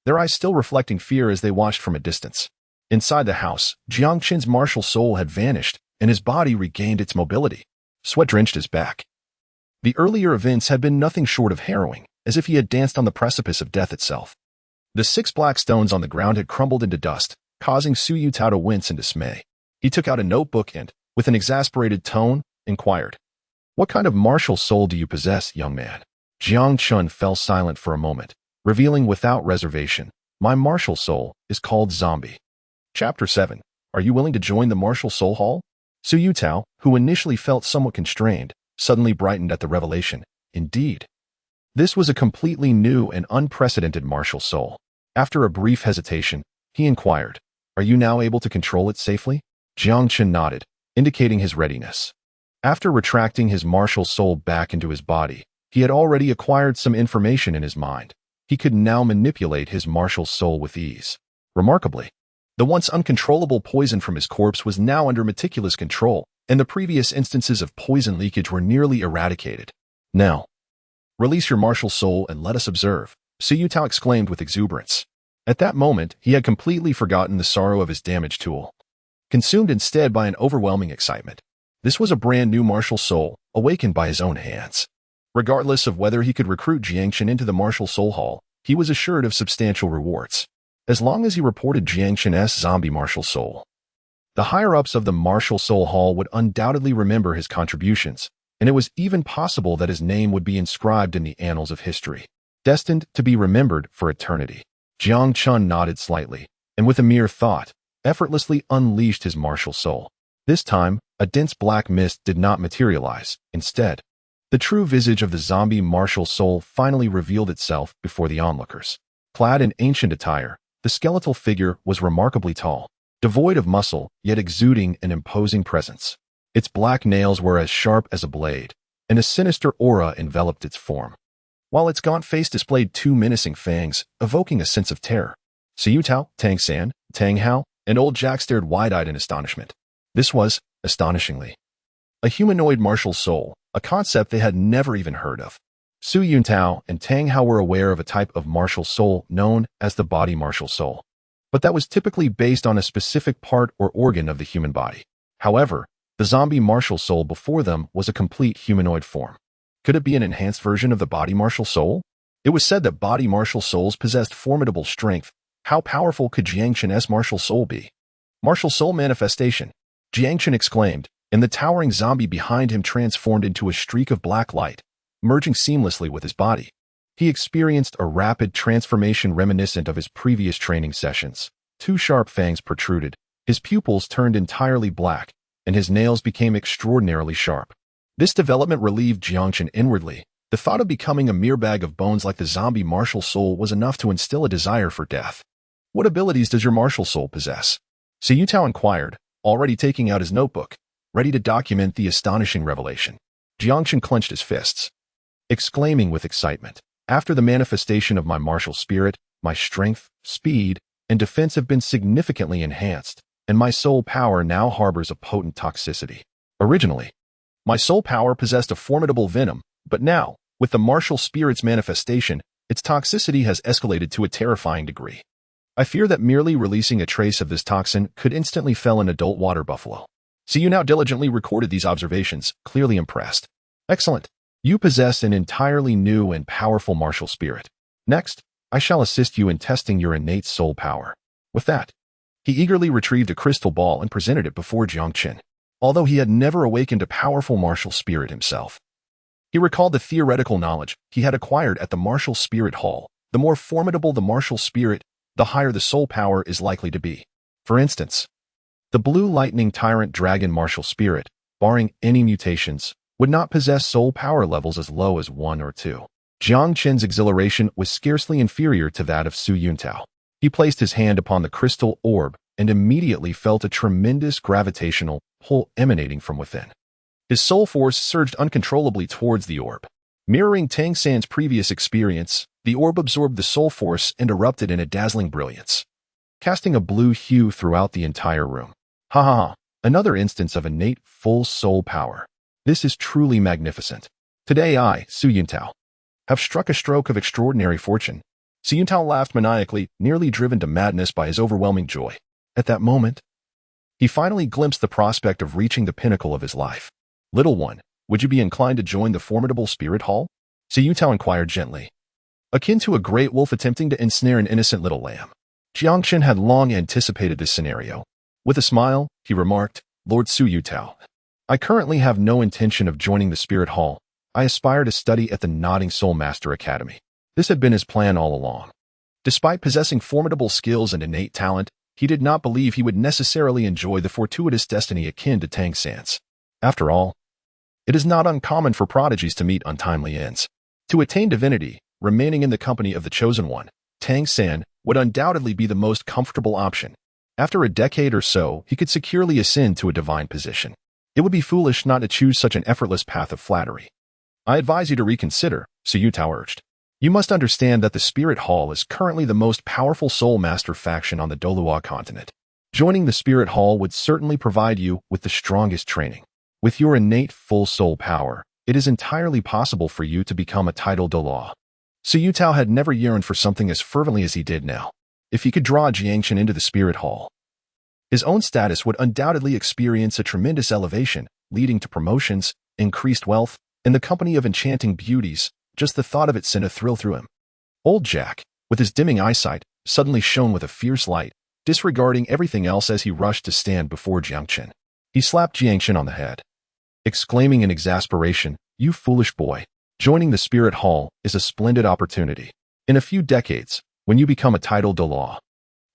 their eyes still reflecting fear as they watched from a distance. Inside the house, Jiang Chen's martial soul had vanished, and his body regained its mobility. Sweat drenched his back. The earlier events had been nothing short of harrowing, as if he had danced on the precipice of death itself. The 6 black stones on the ground had crumbled into dust, causing Su Tao to wince in dismay. He took out a notebook and, with an exasperated tone, inquired, "What kind of martial soul do you possess, young man?" Jiang Chen fell silent for a moment, revealing without reservation, "My martial soul is called Zombie." Chapter 7. Are you willing to join the Martial Soul Hall? Su Tao, who initially felt somewhat constrained, suddenly brightened at the revelation. Indeed, this was a completely new and unprecedented martial soul. After a brief hesitation, he inquired, "Are you now able to control it safely?" Jiang Chen nodded, indicating his readiness. After retracting his martial soul back into his body, he had already acquired some information in his mind. He could now manipulate his martial soul with ease. Remarkably, the once uncontrollable poison from his corpse was now under meticulous control, and the previous instances of poison leakage were nearly eradicated. "Now, release your martial soul and let us observe," Su Tao exclaimed with exuberance. At that moment, he had completely forgotten the sorrow of his damaged tool, consumed instead by an overwhelming excitement. This was a brand new martial soul, awakened by his own hands. Regardless of whether he could recruit Jiang Chen into the Martial Soul Hall, he was assured of substantial rewards, as long as he reported Jiang Chen's zombie martial soul. The higher-ups of the Martial Soul Hall would undoubtedly remember his contributions, and it was even possible that his name would be inscribed in the annals of history, destined to be remembered for eternity. Jiang Chen nodded slightly, and with a mere thought, effortlessly unleashed his martial soul. This time, a dense black mist did not materialize. Instead, the true visage of the zombie martial soul finally revealed itself before the onlookers. Clad in ancient attire, the skeletal figure was remarkably tall, devoid of muscle, yet exuding an imposing presence. Its black nails were as sharp as a blade, and a sinister aura enveloped its form, while its gaunt face displayed 2 menacing fangs, evoking a sense of terror. Su Tao, Tang San, Tang Hao, and old Jack stared wide-eyed in astonishment. This was, astonishingly, a humanoid martial soul, a concept they had never even heard of. Su Tao and Tang Hao were aware of a type of martial soul known as the body martial soul, but that was typically based on a specific part or organ of the human body. However, the zombie martial soul before them was a complete humanoid form. Could it be an enhanced version of the body martial soul? It was said that body martial souls possessed formidable strength. How powerful could Jiang Chen's martial soul be? Martial soul manifestation, Jiang Chen exclaimed, and the towering zombie behind him transformed into a streak of black light, merging seamlessly with his body. He experienced a rapid transformation reminiscent of his previous training sessions. 2 sharp fangs protruded, his pupils turned entirely black, and his nails became extraordinarily sharp. This development relieved Jiang Chen inwardly, The thought of becoming a mere bag of bones like the zombie martial soul was enough to instill a desire for death. What abilities does your martial soul possess? Su Yutao inquired, already taking out his notebook, ready to document the astonishing revelation. Jiang Chen clenched his fists, exclaiming with excitement, "After the manifestation of my martial spirit, my strength, speed, and defense have been significantly enhanced, and my soul power now harbors a potent toxicity. Originally, my soul power possessed a formidable venom, but now, with the martial spirit's manifestation, its toxicity has escalated to a terrifying degree. I fear that merely releasing a trace of this toxin could instantly fell an adult water buffalo." Su Yutao delligently recorded these observations, clearly impressed. "Excellent. You possess an entirely new and powerful martial spirit. Next, I shall assist you in testing your innate soul power." With that, he eagerly retrieved a crystal ball and presented it before Jiang Chen. Although he had never awakened a powerful martial spirit himself, he recalled the theoretical knowledge he had acquired at the Martial Spirit Hall. The more formidable the martial spirit, the higher the soul power is likely to be. For instance, the Blue Lightning Tyrant Dragon martial spirit, barring any mutations, would not possess soul power levels as low as 1 or 2. Jiang Chen's exhilaration was scarcely inferior to that of Su Yutao. He placed his hand upon the crystal orb and immediately felt a tremendous gravitational pull emanating from within. His soul force surged uncontrollably towards the orb. Mirroring Tang San's previous experience, the orb absorbed the soul force and erupted in a dazzling brilliance, casting a blue hue throughout the entire room. Ha ha ha! Another instance of innate full soul power. This is truly magnificent. Today I, Su Yutao, have struck a stroke of extraordinary fortune. Su Yutao laughed maniacally, nearly driven to madness by his overwhelming joy. At that moment, he finally glimpsed the prospect of reaching the pinnacle of his life. "Little one, would you be inclined to join the formidable spirit hall?" Su Yutao inquired gently, akin to a great wolf attempting to ensnare an innocent little lamb. Jiang Chen had long anticipated this scenario. With a smile, he remarked, "Lord Su Yutao, I currently have no intention of joining the spirit hall. I aspire to study at the Nodding Soul Master Academy." This had been his plan all along. Despite possessing formidable skills and innate talent, he did not believe he would necessarily enjoy the fortuitous destiny akin to Tang San's. After all, it is not uncommon for prodigies to meet untimely ends. To attain divinity, remaining in the company of the Chosen One, Tang San, would undoubtedly be the most comfortable option. After a decade or so, he could securely ascend to a divine position. It would be foolish not to choose such an effortless path of flattery. "I advise you to reconsider," Su Yutao urged. "You must understand that the Spirit Hall is currently the most powerful Soul Master faction on the Douluo Continent. Joining the Spirit Hall would certainly provide you with the strongest training. With your innate full soul power, it is entirely possible for you to become a Title Douluo." Su Yutao had never yearned for something as fervently as he did now. If he could draw Jiang Chen into the Spirit Hall, his own status would undoubtedly experience a tremendous elevation, leading to promotions, increased wealth, and the company of enchanting beauties. Just the thought of it sent a thrill through him. Old Jack, with his dimming eyesight, suddenly shone with a fierce light, disregarding everything else as he rushed to stand before Jiang Chen. He slapped Jiang Chen on the head, exclaiming in exasperation, "You foolish boy. Joining the Spirit Hall is a splendid opportunity. In a few decades, when you become a Title Douluo,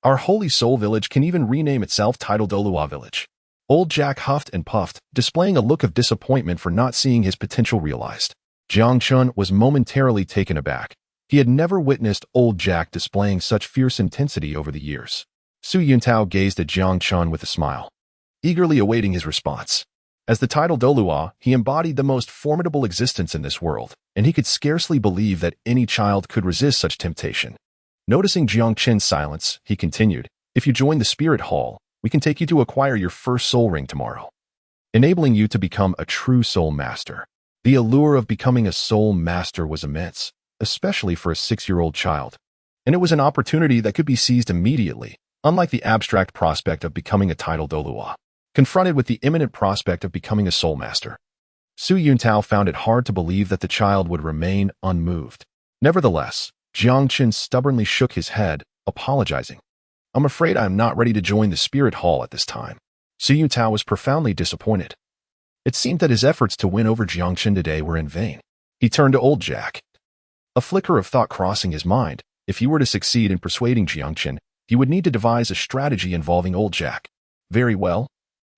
our Holy Soul Village can even rename itself Title Douluo Village." Old Jack huffed and puffed, displaying a look of disappointment for not seeing his potential realized. Jiang Chen was momentarily taken aback. He had never witnessed Old Jack displaying such fierce intensity over the years. Su Yutao gazed at Jiang Chen with a smile, eagerly awaiting his response. As the Title Douluo, he embodied the most formidable existence in this world, and he could scarcely believe that any child could resist such temptation. Noticing Jiang Chen's silence, he continued, "If you join the Spirit Hall, we can take you to acquire your first soul ring tomorrow, enabling you to become a true soul master." The allure of becoming a soul master was immense, especially for a 6-year-old child, and it was an opportunity that could be seized immediately, unlike the abstract prospect of becoming a Title Douluo. Confronted with the imminent prospect of becoming a soul master, Su Yutao found it hard to believe that the child would remain unmoved. Nevertheless, Jiang Chen stubbornly shook his head, apologizing. "I'm afraid I am not ready to join the Spirit Hall at this time." Su Yutao was profoundly disappointed. It seemed that his efforts to win over Jiang Chen today were in vain. He turned to Old Jack, a flicker of thought crossing his mind. If he were to succeed in persuading Jiang Chen, he would need to devise a strategy involving Old Jack. "Very well.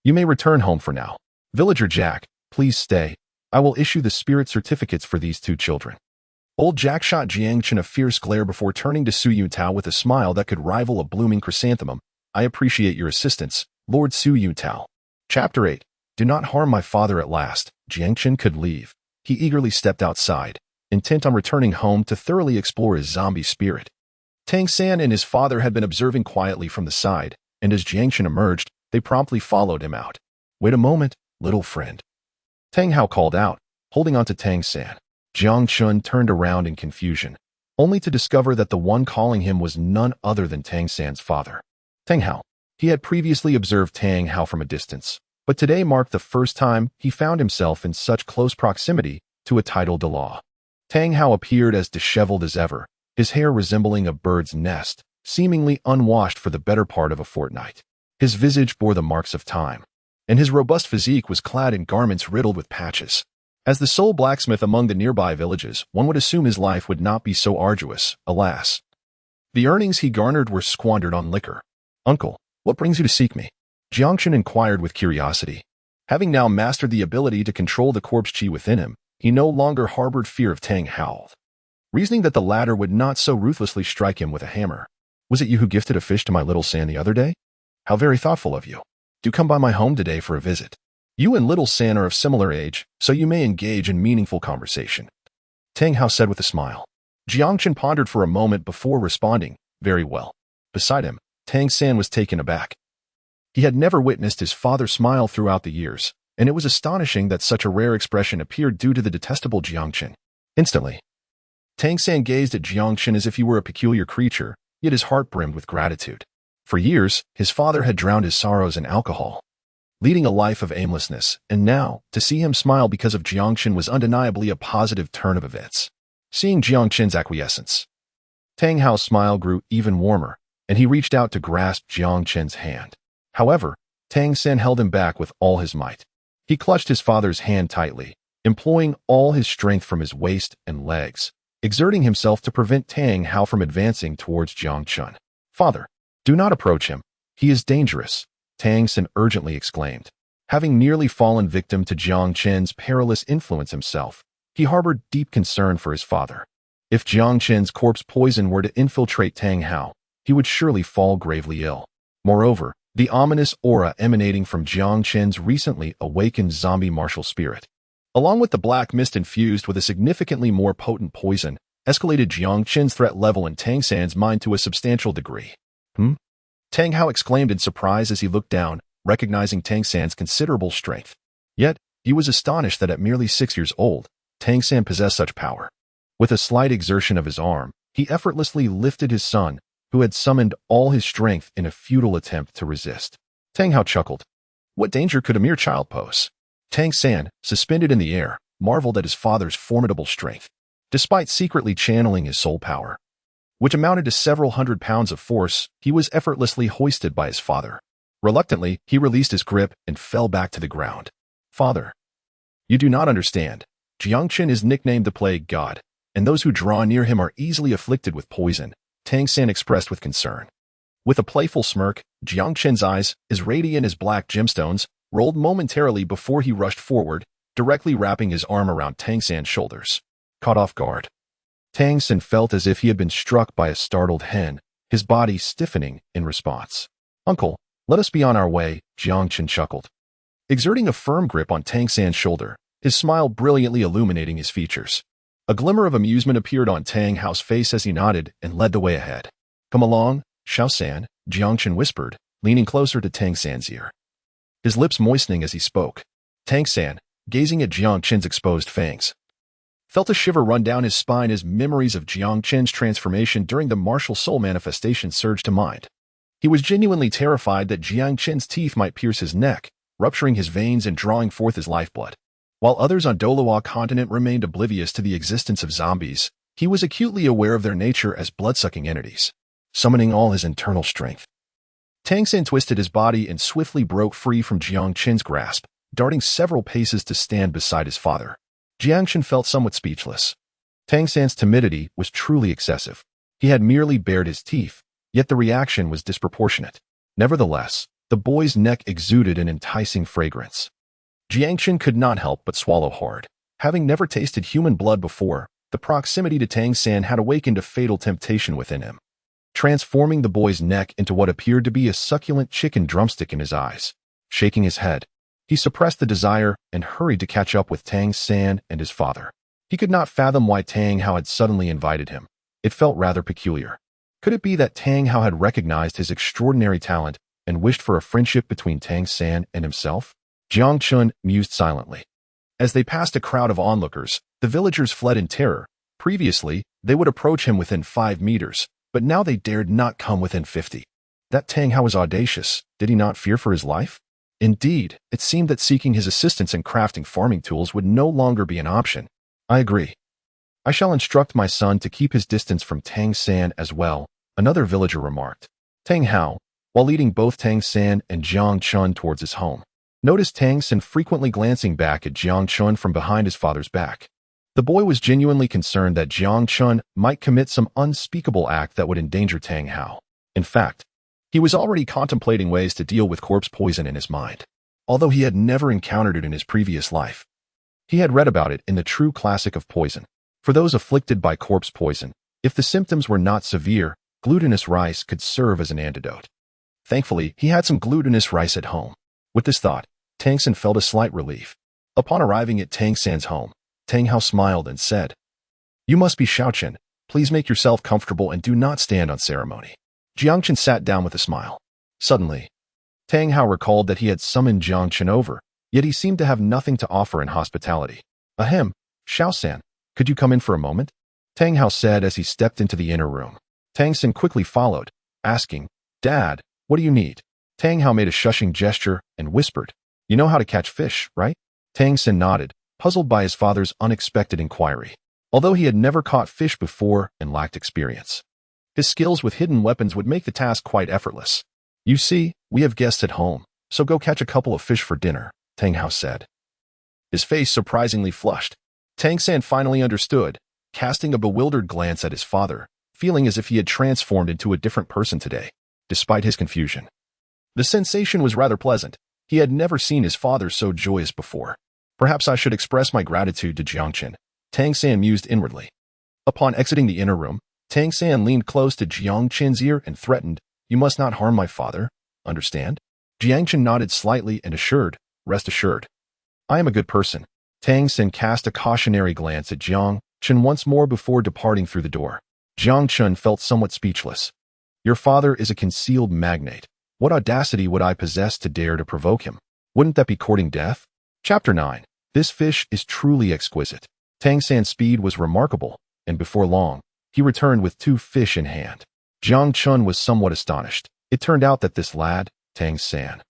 You may return home for now. Villager Jack, please stay. I will issue the spirit certificates for these two children. Old Jack shot Jiang Chen a fierce glare before turning to Su Yutao with a smile that could rival a blooming chrysanthemum. I appreciate your assistance, Lord Su Yutao. Chapter 8. Do not harm my father at last. Jiang Chen could leave. He eagerly stepped outside, intent on returning home to thoroughly explore his zombie spirit. Tang San and his father had been observing quietly from the side, and as Jiang Chen emerged, they promptly followed him out. Wait a moment, little friend. Tang Hao called out, holding on to Tang San. Jiang Chen turned around in confusion, only to discover that the one calling him was none other than Tang San's father. Tang Hao. He had previously observed Tang Hao from a distance, but today marked the first time he found himself in such close proximity to a Title Douluo. Tang Hao appeared as disheveled as ever, his hair resembling a bird's nest, seemingly unwashed for the better part of a fortnight. His visage bore the marks of time, and his robust physique was clad in garments riddled with patches. As the sole blacksmith among the nearby villages, one would assume his life would not be so arduous, alas. The earnings he garnered were squandered on liquor. Uncle, what brings you to seek me? Jiang Chen inquired with curiosity. Having now mastered the ability to control the corpse chi within him, he no longer harbored fear of Tang Hao, reasoning that the latter would not so ruthlessly strike him with a hammer. Was it you who gifted a fish to my little San the other day? How very thoughtful of you. Do come by my home today for a visit. You and little San are of similar age, so you may engage in meaningful conversation. Tang Hao said with a smile. Jiang Chen pondered for a moment before responding, very well. Beside him, Tang San was taken aback. He had never witnessed his father smile throughout the years, and it was astonishing that such a rare expression appeared due to the detestable Jiang Chen. Instantly, Tang San gazed at Jiang Chen as if he were a peculiar creature, yet his heart brimmed with gratitude. For years, his father had drowned his sorrows in alcohol, leading a life of aimlessness, and now, to see him smile because of Jiang Chen was undeniably a positive turn of events. Seeing Jiang Chen's acquiescence, Tang Hao's smile grew even warmer, and he reached out to grasp Jiang Chen's hand. However, Tang San held him back with all his might. He clutched his father's hand tightly, employing all his strength from his waist and legs, exerting himself to prevent Tang Hao from advancing towards Jiang Chen. Father, do not approach him. He is dangerous, Tang San urgently exclaimed. Having nearly fallen victim to Jiang Chen's perilous influence himself, he harbored deep concern for his father. If Jiang Chen's corpse poison were to infiltrate Tang Hao, he would surely fall gravely ill. Moreover, the ominous aura emanating from Jiang Chen's recently awakened zombie martial spirit, along with the black mist infused with a significantly more potent poison, escalated Jiang Chen's threat level in Tang San's mind to a substantial degree. Tang Hao exclaimed in surprise as he looked down, recognizing Tang San's considerable strength. Yet, he was astonished that at merely 6 years old, Tang San possessed such power. With a slight exertion of his arm, he effortlessly lifted his son, who had summoned all his strength in a futile attempt to resist. Tang Hao chuckled. What danger could a mere child pose? Tang San, suspended in the air, marveled at his father's formidable strength. Despite secretly channeling his soul power, which amounted to several hundred pounds of force, he was effortlessly hoisted by his father. Reluctantly, he released his grip and fell back to the ground. Father, you do not understand. Jiang Chen is nicknamed the Plague God, and those who draw near him are easily afflicted with poison, Tang San expressed with concern. With a playful smirk, Jiang Chen's eyes, as radiant as black gemstones, rolled momentarily before he rushed forward, directly wrapping his arm around Tang San's shoulders. Caught off guard, Tang San felt as if he had been struck by a startled hen, his body stiffening in response. Uncle, let us be on our way, Jiang Chen chuckled. Exerting a firm grip on Tang San's shoulder, his smile brilliantly illuminating his features. A glimmer of amusement appeared on Tang Hao's face as he nodded and led the way ahead. Come along, Xiao San, Jiang Chen whispered, leaning closer to Tang San's ear, his lips moistening as he spoke. Tang San, gazing at Jiang Chen's exposed fangs, felt a shiver run down his spine as memories of Jiang Chen's transformation during the martial soul manifestation surged to mind. He was genuinely terrified that Jiang Chen's teeth might pierce his neck, rupturing his veins and drawing forth his lifeblood. While others on Douluo Continent remained oblivious to the existence of zombies, he was acutely aware of their nature as blood-sucking entities, summoning all his internal strength. Tang San twisted his body and swiftly broke free from Jiang Chen's grasp, darting several paces to stand beside his father. Jiang Chen felt somewhat speechless. Tang San's timidity was truly excessive. He had merely bared his teeth, yet the reaction was disproportionate. Nevertheless, the boy's neck exuded an enticing fragrance. Jiang Chen could not help but swallow hard. Having never tasted human blood before, the proximity to Tang San had awakened a fatal temptation within him, transforming the boy's neck into what appeared to be a succulent chicken drumstick in his eyes. Shaking his head, he suppressed the desire and hurried to catch up with Tang San and his father. He could not fathom why Tang Hao had suddenly invited him. It felt rather peculiar. Could it be that Tang Hao had recognized his extraordinary talent and wished for a friendship between Tang San and himself? Jiang Chen mused silently. As they passed a crowd of onlookers, the villagers fled in terror. Previously, they would approach him within 5 meters, but now they dared not come within 50. That Tang Hao was audacious. Did he not fear for his life? Indeed, it seemed that seeking his assistance in crafting farming tools would no longer be an option. I agree. I shall instruct my son to keep his distance from Tang San as well, another villager remarked. Tang Hao, while leading both Tang San and Jiang Chen towards his home, noticed Tang San frequently glancing back at Jiang Chen from behind his father's back. The boy was genuinely concerned that Jiang Chen might commit some unspeakable act that would endanger Tang Hao. In fact, he was already contemplating ways to deal with corpse poison in his mind. Although he had never encountered it in his previous life, he had read about it in the true classic of poison. For those afflicted by corpse poison, if the symptoms were not severe, glutinous rice could serve as an antidote. Thankfully, he had some glutinous rice at home. With this thought, Tang San felt a slight relief. Upon arriving at Tang San's home, Tang Hao smiled and said, "You must be Xiao Chen. Please make yourself comfortable and do not stand on ceremony." Jiang Chen sat down with a smile. Suddenly, Tang Hao recalled that he had summoned Jiang Chen over, yet he seemed to have nothing to offer in hospitality. "Ahem, Xiao San, could you come in for a moment?" Tang Hao said as he stepped into the inner room. Tang San quickly followed, asking, "Dad, what do you need?" Tang Hao made a shushing gesture and whispered, "You know how to catch fish, right?" Tang San nodded, puzzled by his father's unexpected inquiry. Although he had never caught fish before and lacked experience, his skills with hidden weapons would make the task quite effortless. "You see, we have guests at home, so go catch a couple of fish for dinner," Tang Hao said. His face surprisingly flushed. Tang San finally understood, casting a bewildered glance at his father, feeling as if he had transformed into a different person today, despite his confusion. The sensation was rather pleasant. He had never seen his father so joyous before. Perhaps I should express my gratitude to Jiang Chen, Tang San mused inwardly. Upon exiting the inner room, Tang San leaned close to Jiang Chen's ear and threatened, "You must not harm my father, understand?" Jiang Chen nodded slightly and assured, "Rest assured. I am a good person." Tang San cast a cautionary glance at Jiang Chen once more before departing through the door. Jiang Chen felt somewhat speechless. "Your father is a concealed magnate. What audacity would I possess to dare to provoke him? Wouldn't that be courting death?" Chapter 9. This fish is truly exquisite. Tang San's speed was remarkable, and before long, he returned with 2 fish in hand. Jiang Chen was somewhat astonished. It turned out that this lad, Tang San,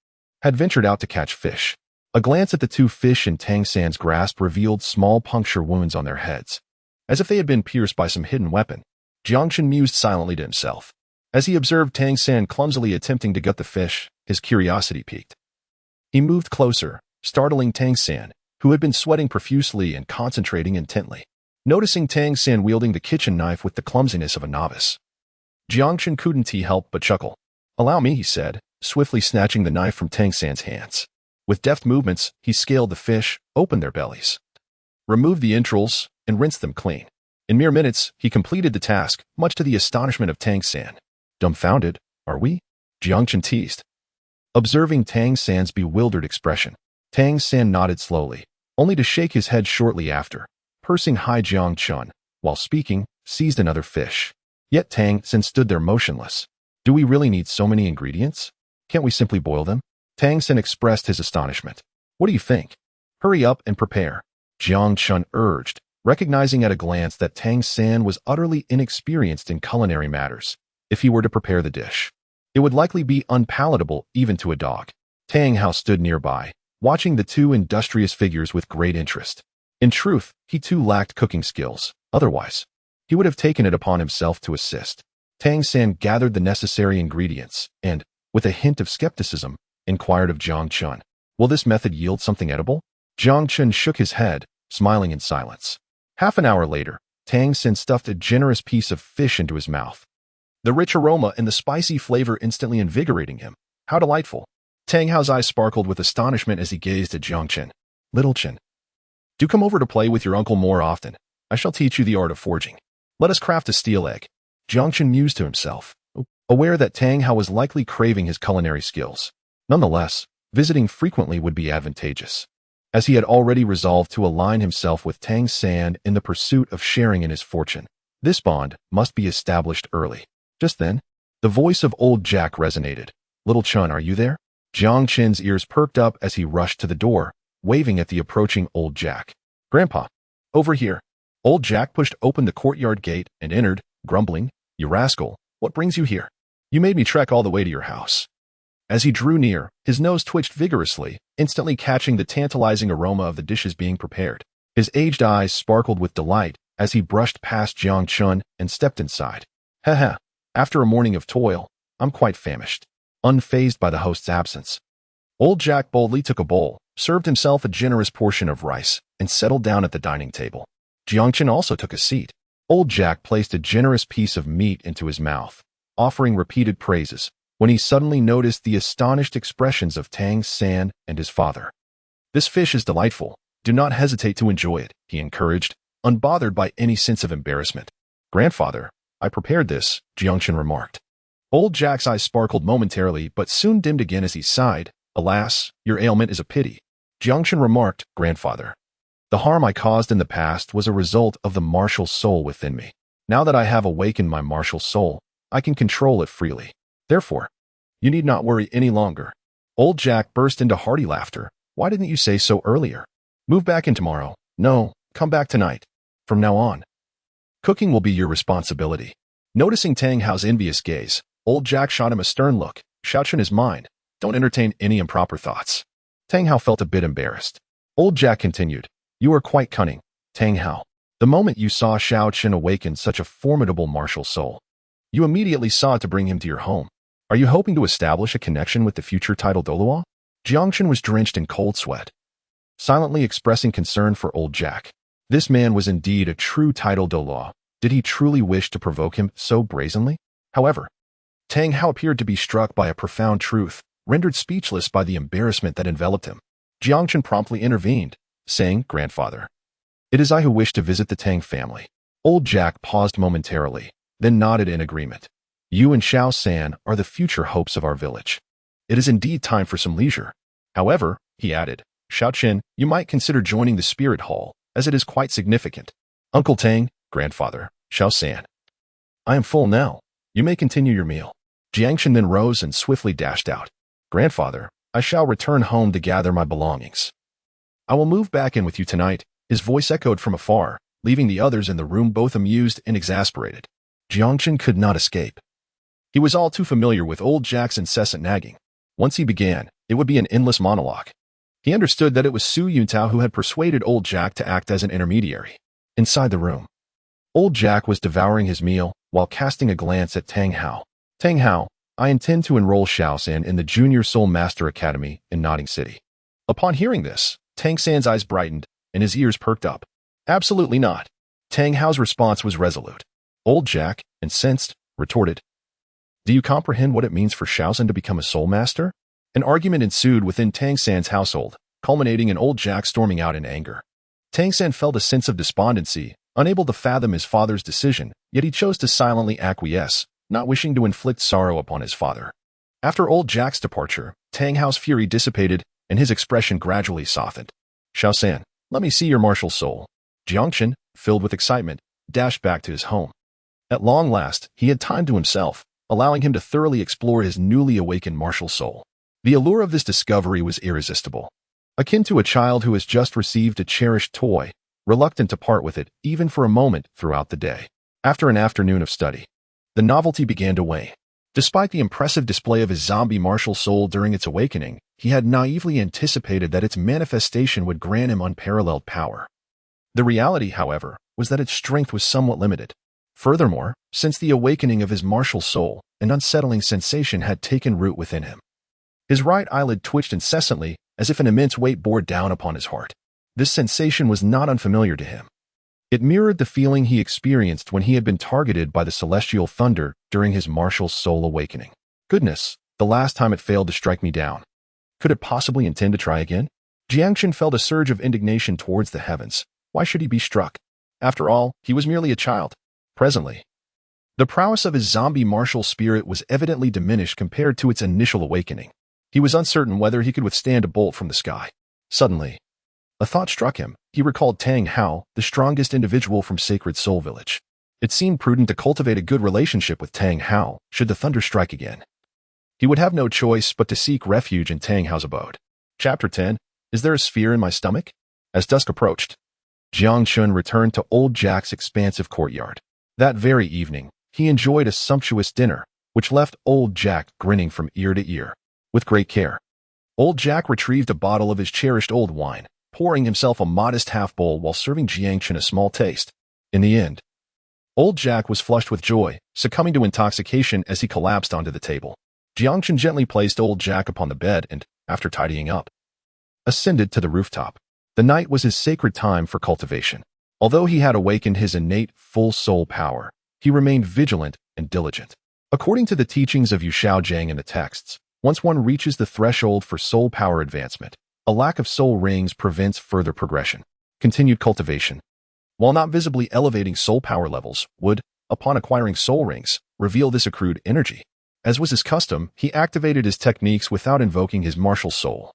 had ventured out to catch fish. A glance at the 2 fish in Tang San's grasp revealed small puncture wounds on their heads, as if they had been pierced by some hidden weapon. Jiang Chen mused silently to himself. As he observed Tang San clumsily attempting to gut the fish, his curiosity piqued. He moved closer, startling Tang San, who had been sweating profusely and concentrating intently. Noticing Tang San wielding the kitchen knife with the clumsiness of a novice, Jiang Chen couldn't help but chuckle. "Allow me," he said, swiftly snatching the knife from Tang San's hands. With deft movements, he scaled the fish, opened their bellies, removed the entrails, and rinsed them clean. In mere minutes, he completed the task, much to the astonishment of Tang San. "Dumbfounded, are we?" Jiang Chen teased. Observing Tang San's bewildered expression, Tang San nodded slowly, only to shake his head shortly after, pursing high. Jiang Chen, while speaking, seized another fish. Yet Tang San stood there motionless. "Do we really need so many ingredients? Can't we simply boil them?" Tang San expressed his astonishment. "What do you think?" "Hurry up and prepare," Jiang Chen urged, recognizing at a glance that Tang San was utterly inexperienced in culinary matters. If he were to prepare the dish, it would likely be unpalatable even to a dog. Tang Hao stood nearby, watching the 2 industrious figures with great interest. In truth, he too lacked cooking skills. Otherwise, he would have taken it upon himself to assist. Tang San gathered the necessary ingredients and, with a hint of skepticism, inquired of Jiang Chen, "Will this method yield something edible?" Jiang Chen shook his head, smiling in silence. Half an hour later, Tang San stuffed a generous piece of fish into his mouth, the rich aroma and the spicy flavor instantly invigorating him. How delightful! Tang Hao's eyes sparkled with astonishment as he gazed at Jiang Chen. "Little Chen, Do come over to play with your uncle more often. I shall teach you the art of forging. Let us craft a steel egg. Jiang Chen mused to himself, aware that Tang Hao was likely craving his culinary skills. Nonetheless, visiting frequently would be advantageous, as he had already resolved to align himself with Tang San in the pursuit of sharing in his fortune. This bond must be established early. Just then, the voice of old Jack resonated. "Little Chun, are you there?" Jiang Chen's ears perked up as he rushed to the door, waving at the approaching old Jack. "Grandpa, over here." Old Jack pushed open the courtyard gate and entered, grumbling, "You rascal, what brings you here? You made me trek all the way to your house." As he drew near, his nose twitched vigorously, instantly catching the tantalizing aroma of the dishes being prepared. His aged eyes sparkled with delight as he brushed past Jiang Chen and stepped inside. "Haha, after a morning of toil, I'm quite famished." Unfazed by the host's absence, old Jack boldly took a bowl, served himself a generous portion of rice, and settled down at the dining table. Jiang Chen also took a seat. Old Jack placed a generous piece of meat into his mouth, offering repeated praises, when he suddenly noticed the astonished expressions of Tang San and his father. "This fish is delightful. Do not hesitate to enjoy it," he encouraged, unbothered by any sense of embarrassment. "Grandfather, I prepared this," Jiang Chen remarked. Old Jack's eyes sparkled momentarily but soon dimmed again as he sighed. "Alas, your ailment is a pity," Jiang Chen remarked. "Grandfather, the harm I caused in the past was a result of the martial soul within me. Now that I have awakened my martial soul, I can control it freely. Therefore, you need not worry any longer." Old Jack burst into hearty laughter. "Why didn't you say so earlier? Move back in tomorrow. No, come back tonight. From now on, cooking will be your responsibility." Noticing Tang Hao's envious gaze, old Jack shot him a stern look. "Shouch in his mind. Don't entertain any improper thoughts." Tang Hao felt a bit embarrassed. Old Jack continued, "You are quite cunning, Tang Hao. The moment you saw Xiao Chen awaken such a formidable martial soul, you immediately sought to bring him to your home. Are you hoping to establish a connection with the future Title Douluo?" Jiang Chen was drenched in cold sweat, silently expressing concern for old Jack. This man was indeed a true Title Douluo. Did he truly wish to provoke him so brazenly? However, Tang Hao appeared to be struck by a profound truth, rendered speechless by the embarrassment that enveloped him. Jiang Chen promptly intervened, saying, "Grandfather, it is I who wish to visit the Tang family." Old Jack paused momentarily, then nodded in agreement. "You and Xiao San are the future hopes of our village. It is indeed time for some leisure. However," he added, "Xiao Chen, you might consider joining the spirit hall, as it is quite significant." "Uncle Tang, grandfather, Xiao San, I am full now. You may continue your meal." Jiang Chen then rose and swiftly dashed out. "Grandfather, I shall return home to gather my belongings. I will move back in with you tonight." His voice echoed from afar, leaving the others in the room both amused and exasperated. Jiang Chen could not escape. He was all too familiar with old Jack's incessant nagging. Once he began, it would be an endless monologue. He understood that it was Su Yuntao who had persuaded old Jack to act as an intermediary. Inside the room, old Jack was devouring his meal while casting a glance at Tang Hao. "Tang Hao, I intend to enroll Xiao San in the Junior Soul Master Academy in Notting City." Upon hearing this, Tang San's eyes brightened and his ears perked up. "Absolutely not." Tang Hao's response was resolute. Old Jack, incensed, retorted, "Do you comprehend what it means for Xiao San to become a soul master?" An argument ensued within Tang San's household, culminating in old Jack storming out in anger. Tang San felt a sense of despondency, unable to fathom his father's decision, yet he chose to silently acquiesce, not wishing to inflict sorrow upon his father. After old Jack's departure, Tang Hao's fury dissipated, and his expression gradually softened. "Xiao San, let me see your martial soul." Jiang Chen, filled with excitement, dashed back to his home. At long last, he had time to himself, allowing him to thoroughly explore his newly awakened martial soul. The allure of this discovery was irresistible. Akin to a child who has just received a cherished toy, reluctant to part with it even for a moment throughout the day. After an afternoon of study, the novelty began to wane. Despite the impressive display of his zombie martial soul during its awakening, he had naively anticipated that its manifestation would grant him unparalleled power. The reality, however, was that its strength was somewhat limited. Furthermore, since the awakening of his martial soul, an unsettling sensation had taken root within him. His right eyelid twitched incessantly, as if an immense weight bore down upon his heart. This sensation was not unfamiliar to him. It mirrored the feeling he experienced when he had been targeted by the celestial thunder during his martial soul awakening. Goodness, the last time it failed to strike me down. Could it possibly intend to try again? Jiang Chen felt a surge of indignation towards the heavens. Why should he be struck? After all, he was merely a child. Presently, the prowess of his zombie martial spirit was evidently diminished compared to its initial awakening. He was uncertain whether he could withstand a bolt from the sky. Suddenly, a thought struck him. He recalled Tang Hao, the strongest individual from Sacred Soul Village. It seemed prudent to cultivate a good relationship with Tang Hao should the thunder strike again. He would have no choice but to seek refuge in Tang Hao's abode. Chapter 10. Is there a sphere in my stomach? As dusk approached, Jiang Chen returned to Old Jack's expansive courtyard. That very evening, he enjoyed a sumptuous dinner, which left Old Jack grinning from ear to ear. With great care, Old Jack retrieved a bottle of his cherished old wine, pouring himself a modest half-bowl while serving Jiang Chen a small taste. In the end, Old Jack was flushed with joy, succumbing to intoxication as he collapsed onto the table. Jiang Chen gently placed Old Jack upon the bed and, after tidying up, ascended to the rooftop. The night was his sacred time for cultivation. Although he had awakened his innate full soul power, he remained vigilant and diligent. According to the teachings of Yu Shaojiang in the texts, once one reaches the threshold for soul power advancement, a lack of soul rings prevents further progression. Continued cultivation, while not visibly elevating soul power levels, would, upon acquiring soul rings, reveal this accrued energy. As was his custom, he activated his techniques without invoking his martial soul,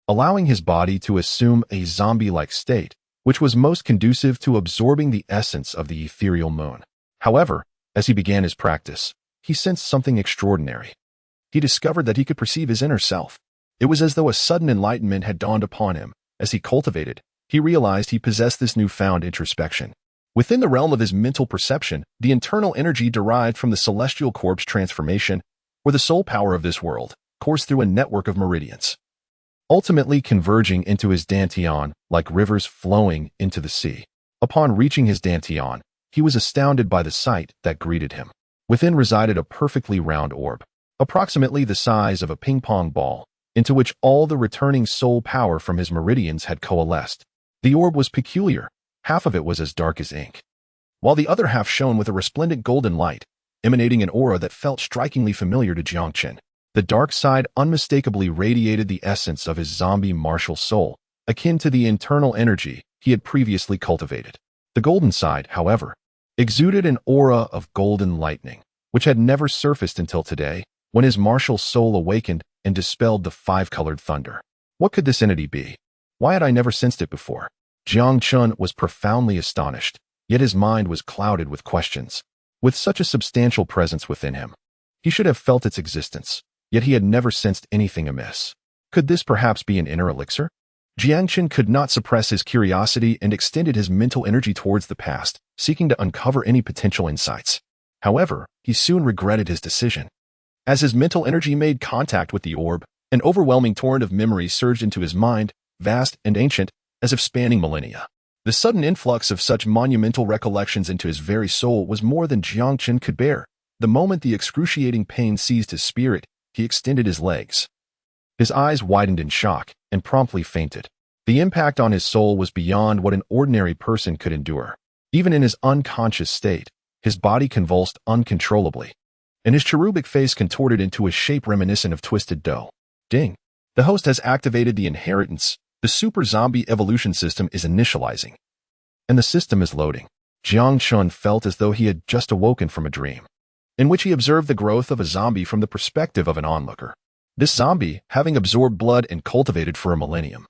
allowing his body to assume a zombie-like state, which was most conducive to absorbing the essence of the ethereal moon. However, as he began his practice, he sensed something extraordinary. He discovered that he could perceive his inner self. It was as though a sudden enlightenment had dawned upon him. As he cultivated, he realized he possessed this newfound introspection. Within the realm of his mental perception, the internal energy derived from the celestial corpse transformation, or the soul power of this world, coursed through a network of meridians, ultimately converging into his dantian like rivers flowing into the sea. Upon reaching his dantian, he was astounded by the sight that greeted him. Within resided a perfectly round orb, approximately the size of a ping-pong ball, into which all the returning soul power from his meridians had coalesced. The orb was peculiar. Half of it was as dark as ink, while the other half shone with a resplendent golden light, emanating an aura that felt strikingly familiar to Jiang Chen. The dark side unmistakably radiated the essence of his zombie martial soul, akin to the internal energy he had previously cultivated. The golden side, however, exuded an aura of golden lightning, which had never surfaced until today, when his martial soul awakened and dispelled the five-colored thunder. What could this entity be? Why had I never sensed it before? Jiang Chen was profoundly astonished, yet his mind was clouded with questions. With such a substantial presence within him, he should have felt its existence, yet he had never sensed anything amiss. Could this perhaps be an inner elixir? Jiang Chen could not suppress his curiosity and extended his mental energy towards the past, seeking to uncover any potential insights. However, he soon regretted his decision. As his mental energy made contact with the orb, an overwhelming torrent of memories surged into his mind, vast and ancient, as if spanning millennia. The sudden influx of such monumental recollections into his very soul was more than Jiang Chen could bear. The moment the excruciating pain seized his spirit, he extended his legs. His eyes widened in shock and promptly fainted. The impact on his soul was beyond what an ordinary person could endure. Even in his unconscious state, his body convulsed uncontrollably, and his cherubic face contorted into a shape reminiscent of twisted dough. Ding! The host has activated the inheritance. The super zombie evolution system is initializing, and the system is loading. Jiang Chen felt as though he had just awoken from a dream, in which he observed the growth of a zombie from the perspective of an onlooker. This zombie, having absorbed blood and cultivated for a millennium,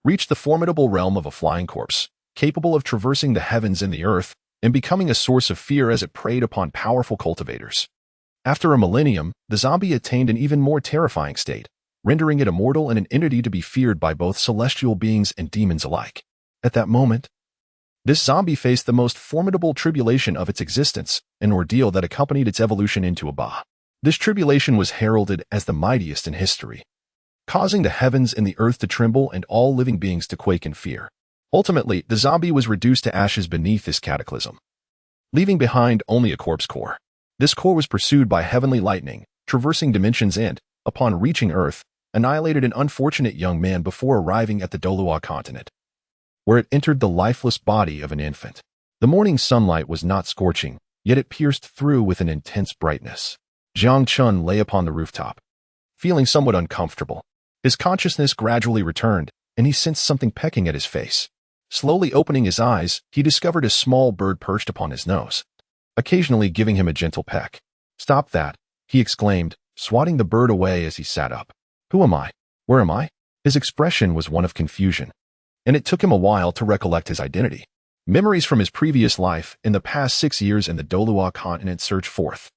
reached the formidable realm of a flying corpse, capable of traversing the heavens and the earth, and becoming a source of fear as it preyed upon powerful cultivators. After a millennium, the zombie attained an even more terrifying state, rendering it immortal and an entity to be feared by both celestial beings and demons alike. At that moment, this zombie faced the most formidable tribulation of its existence, an ordeal that accompanied its evolution into a Ba. This tribulation was heralded as the mightiest in history, causing the heavens and the earth to tremble and all living beings to quake in fear. Ultimately, the zombie was reduced to ashes beneath this cataclysm, leaving behind only a corpse core. This core was pursued by heavenly lightning, traversing dimensions and, upon reaching Earth, annihilated an unfortunate young man before arriving at the Douluo Continent, where it entered the lifeless body of an infant. The morning sunlight was not scorching, yet it pierced through with an intense brightness. Jiang Chen lay upon the rooftop, feeling somewhat uncomfortable. His consciousness gradually returned, and he sensed something pecking at his face. Slowly opening his eyes, he discovered a small bird perched upon his nose, occasionally giving him a gentle peck. "Stop that," he exclaimed, swatting the bird away as he sat up. "Who am I? Where am I?" His expression was one of confusion, and it took him a while to recollect his identity. Memories from his previous life in the past 6 years in the Douluo Continent surged forth,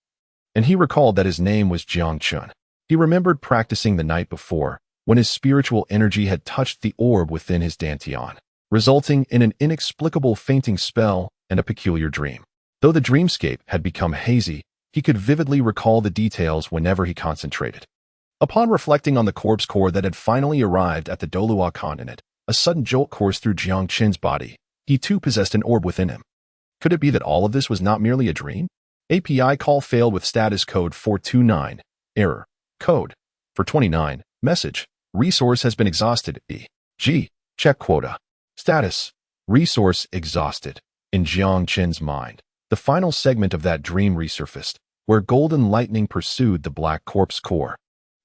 and he recalled that his name was Jiang Chen. He remembered practicing the night before, when his spiritual energy had touched the orb within his dantian, resulting in an inexplicable fainting spell and a peculiar dream. Though the dreamscape had become hazy, he could vividly recall the details whenever he concentrated. Upon reflecting on the corpse core that had finally arrived at the Douluo Continent, a sudden jolt coursed through Jiang Chen's body. He too possessed an orb within him. Could it be that all of this was not merely a dream? API call failed with status code 429. Error. Code. For 29. Message. Resource has been exhausted. E.g. Check quota. Status. Resource exhausted. In Jiang Chen's mind, the final segment of that dream resurfaced, where golden lightning pursued the black corpse core,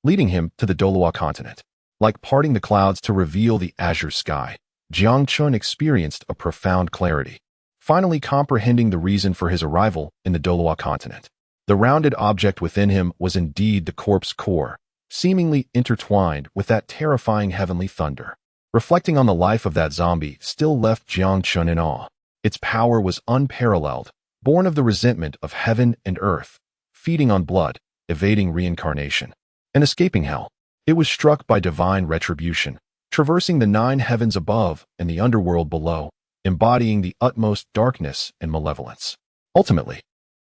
leading him to the Douluo Continent. Like parting the clouds to reveal the azure sky, Jiang Chen experienced a profound clarity, finally comprehending the reason for his arrival in the Douluo Continent. The rounded object within him was indeed the corpse core, seemingly intertwined with that terrifying heavenly thunder. Reflecting on the life of that zombie still left Jiang Chen in awe. Its power was unparalleled, born of the resentment of heaven and earth, feeding on blood, evading reincarnation, and escaping hell. It was struck by divine retribution, traversing the 9 heavens above and the underworld below, embodying the utmost darkness and malevolence. Ultimately,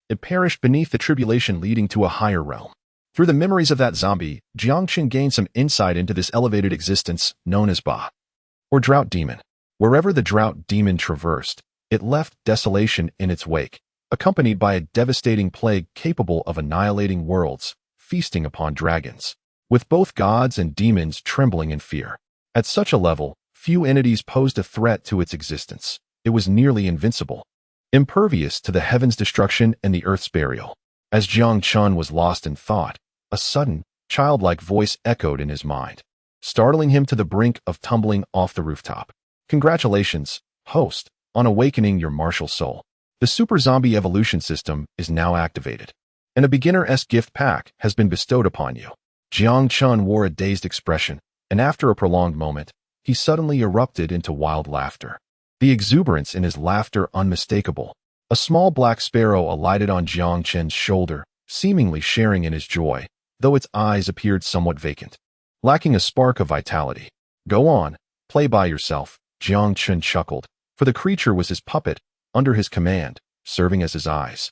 it perished beneath the tribulation leading to a higher realm. Through the memories of that zombie, Jiang Chen gained some insight into this elevated existence known as Ba, or drought demon. Wherever the drought demon traversed, it left desolation in its wake, accompanied by a devastating plague capable of annihilating worlds, feasting upon dragons, with both gods and demons trembling in fear. At such a level, few entities posed a threat to its existence. It was nearly invincible, impervious to the heaven's destruction and the earth's burial. As Jiang Chen was lost in thought, a sudden, childlike voice echoed in his mind, startling him to the brink of tumbling off the rooftop. "Congratulations, host, on awakening your martial soul. The Super Zombie Evolution System is now activated, and a beginner-esque gift pack has been bestowed upon you." Jiang Chen wore a dazed expression, and after a prolonged moment, he suddenly erupted into wild laughter. The exuberance in his laughter unmistakable. A small black sparrow alighted on Jiang Chen's shoulder, seemingly sharing in his joy, though its eyes appeared somewhat vacant, lacking a spark of vitality. "Go on, play by yourself," Jiang Chen chuckled, for the creature was his puppet, under his command, serving as his eyes,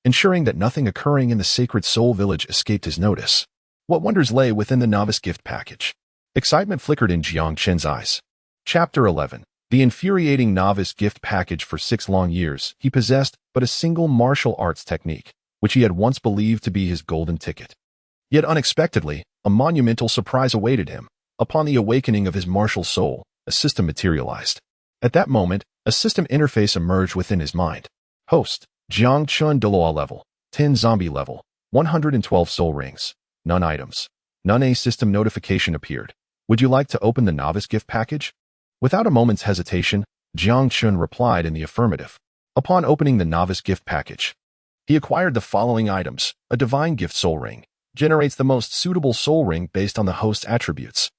ensuring that nothing occurring in the sacred soul village escaped his notice. What wonders lay within the novice gift package? Excitement flickered in Jiang Chen's eyes. Chapter 11. The infuriating novice gift package. For 6 long years, he possessed but a single martial arts technique, which he had once believed to be his golden ticket. Yet unexpectedly, a monumental surprise awaited him. Upon the awakening of his martial soul, a system materialized. At that moment, a system interface emerged within his mind. Host, Jiang Chen Douluo level, 10 zombie level, 112 soul rings, none items. None. A system notification appeared. Would you like to open the novice gift package? Without a moment's hesitation, Jiang Chen replied in the affirmative. Upon opening the novice gift package, he acquired the following items. A divine gift soul ring generates the most suitable soul ring based on the host's attributes.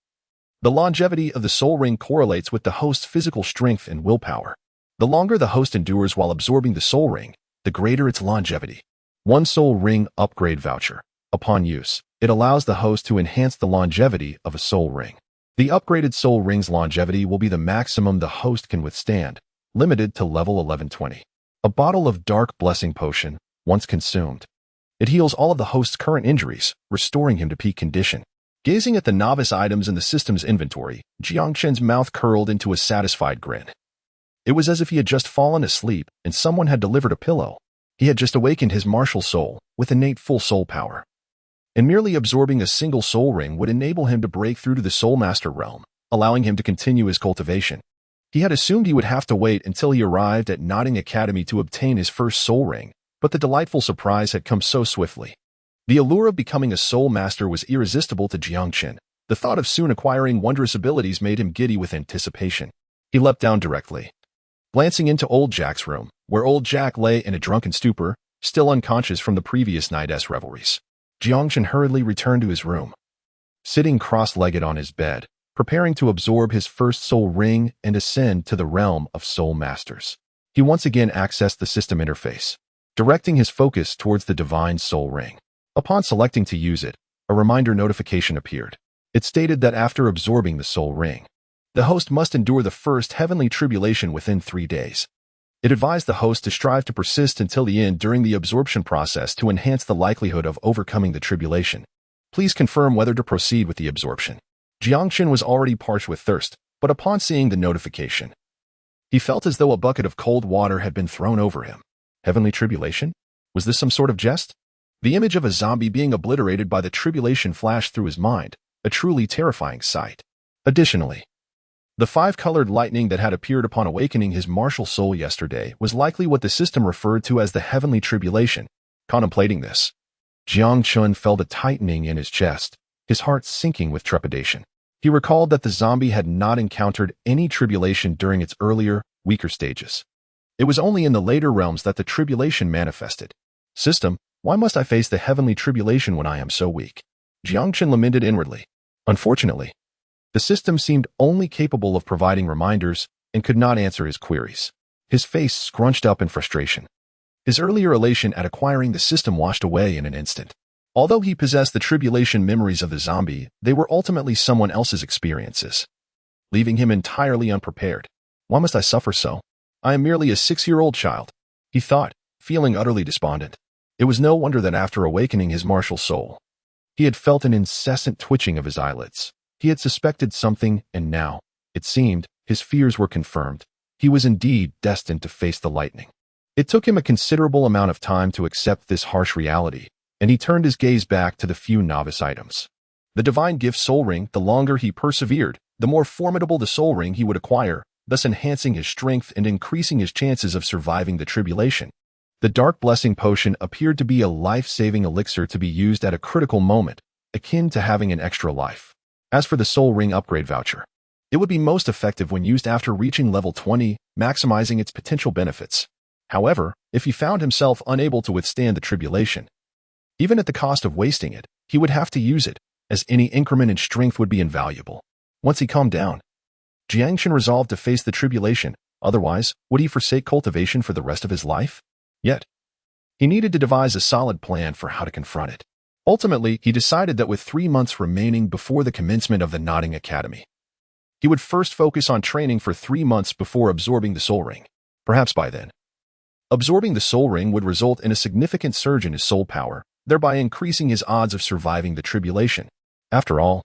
The longevity of the soul ring correlates with the host's physical strength and willpower. The longer the host endures while absorbing the soul ring, the greater its longevity. 1 soul ring upgrade voucher. Upon use, it allows the host to enhance the longevity of a soul ring. The upgraded soul ring's longevity will be the maximum the host can withstand, limited to level 1120. A bottle of dark blessing potion, once consumed. It heals all of the host's current injuries, restoring him to peak condition. Gazing at the novice items in the system's inventory, Jiang Chen's mouth curled into a satisfied grin. It was as if he had just fallen asleep and someone had delivered a pillow. He had just awakened his martial soul with innate full soul power, and merely absorbing a single soul ring would enable him to break through to the Soul Master realm, allowing him to continue his cultivation. He had assumed he would have to wait until he arrived at Notting Academy to obtain his first soul ring, but the delightful surprise had come so swiftly. The allure of becoming a Soul Master was irresistible to Jiang Chen, The thought of soon acquiring wondrous abilities made him giddy with anticipation. He leapt down directly, glancing into old Jack's room, where old Jack lay in a drunken stupor, still unconscious from the previous night's revelries. Jiang Chen hurriedly returned to his room, sitting cross-legged on his bed, preparing to absorb his first soul ring and ascend to the realm of soul masters. He once again accessed the system interface, directing his focus towards the divine soul ring. Upon selecting to use it, a reminder notification appeared. It stated that after absorbing the soul ring, the host must endure the first heavenly tribulation within 3 days. It advised the host to strive to persist until the end during the absorption process to enhance the likelihood of overcoming the tribulation. Please confirm whether to proceed with the absorption. Jiang Chen was already parched with thirst, but upon seeing the notification, he felt as though a bucket of cold water had been thrown over him. Heavenly tribulation? Was this some sort of jest? The image of a zombie being obliterated by the tribulation flashed through his mind, a truly terrifying sight. Additionally, the 5-colored lightning that had appeared upon awakening his martial soul yesterday was likely what the system referred to as the heavenly tribulation. Contemplating this, Jiang Chen felt a tightening in his chest, his heart sinking with trepidation. He recalled that the zombie had not encountered any tribulation during its earlier, weaker stages. It was only in the later realms that the tribulation manifested. System, why must I face the heavenly tribulation when I am so weak? Jiang Chen lamented inwardly. Unfortunately, the system seemed only capable of providing reminders and could not answer his queries. His face scrunched up in frustration. His earlier elation at acquiring the system washed away in an instant. Although he possessed the tribulation memories of the zombie, they were ultimately someone else's experiences, leaving him entirely unprepared. Why must I suffer so? I am merely a 6-year-old child, he thought, feeling utterly despondent. It was no wonder that after awakening his martial soul, he had felt an incessant twitching of his eyelids. He had suspected something, and now, it seemed, his fears were confirmed. He was indeed destined to face the lightning. It took him a considerable amount of time to accept this harsh reality, and he turned his gaze back to the few novice items. The divine gift soul ring, the longer he persevered, the more formidable the soul ring he would acquire, thus enhancing his strength and increasing his chances of surviving the tribulation. The dark blessing potion appeared to be a life-saving elixir to be used at a critical moment, akin to having an extra life. As for the soul ring upgrade voucher, it would be most effective when used after reaching level 20, maximizing its potential benefits. However, if he found himself unable to withstand the tribulation, even at the cost of wasting it, he would have to use it, as any increment in strength would be invaluable. Once he calmed down, Jiang Chen resolved to face the tribulation, otherwise, would he forsake cultivation for the rest of his life? Yet, he needed to devise a solid plan for how to confront it. Ultimately, he decided that with 3 months remaining before the commencement of the Nodding Academy, he would first focus on training for 3 months before absorbing the soul ring. Perhaps by then, absorbing the soul ring would result in a significant surge in his soul power, thereby increasing his odds of surviving the tribulation. After all,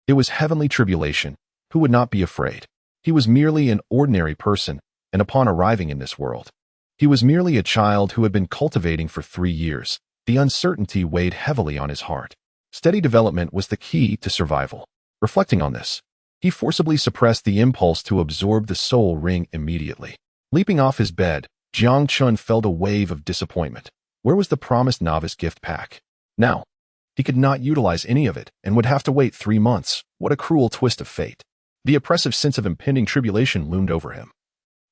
it was heavenly tribulation. Who would not be afraid? He was merely an ordinary person, and upon arriving in this world, he was merely a child who had been cultivating for 3 years. The uncertainty weighed heavily on his heart. Steady development was the key to survival. Reflecting on this, he forcibly suppressed the impulse to absorb the soul ring immediately. Leaping off his bed, Jiang Chen felt a wave of disappointment. Where was the promised novice gift pack? Now, he could not utilize any of it and would have to wait 3 months. What a cruel twist of fate. The oppressive sense of impending tribulation loomed over him,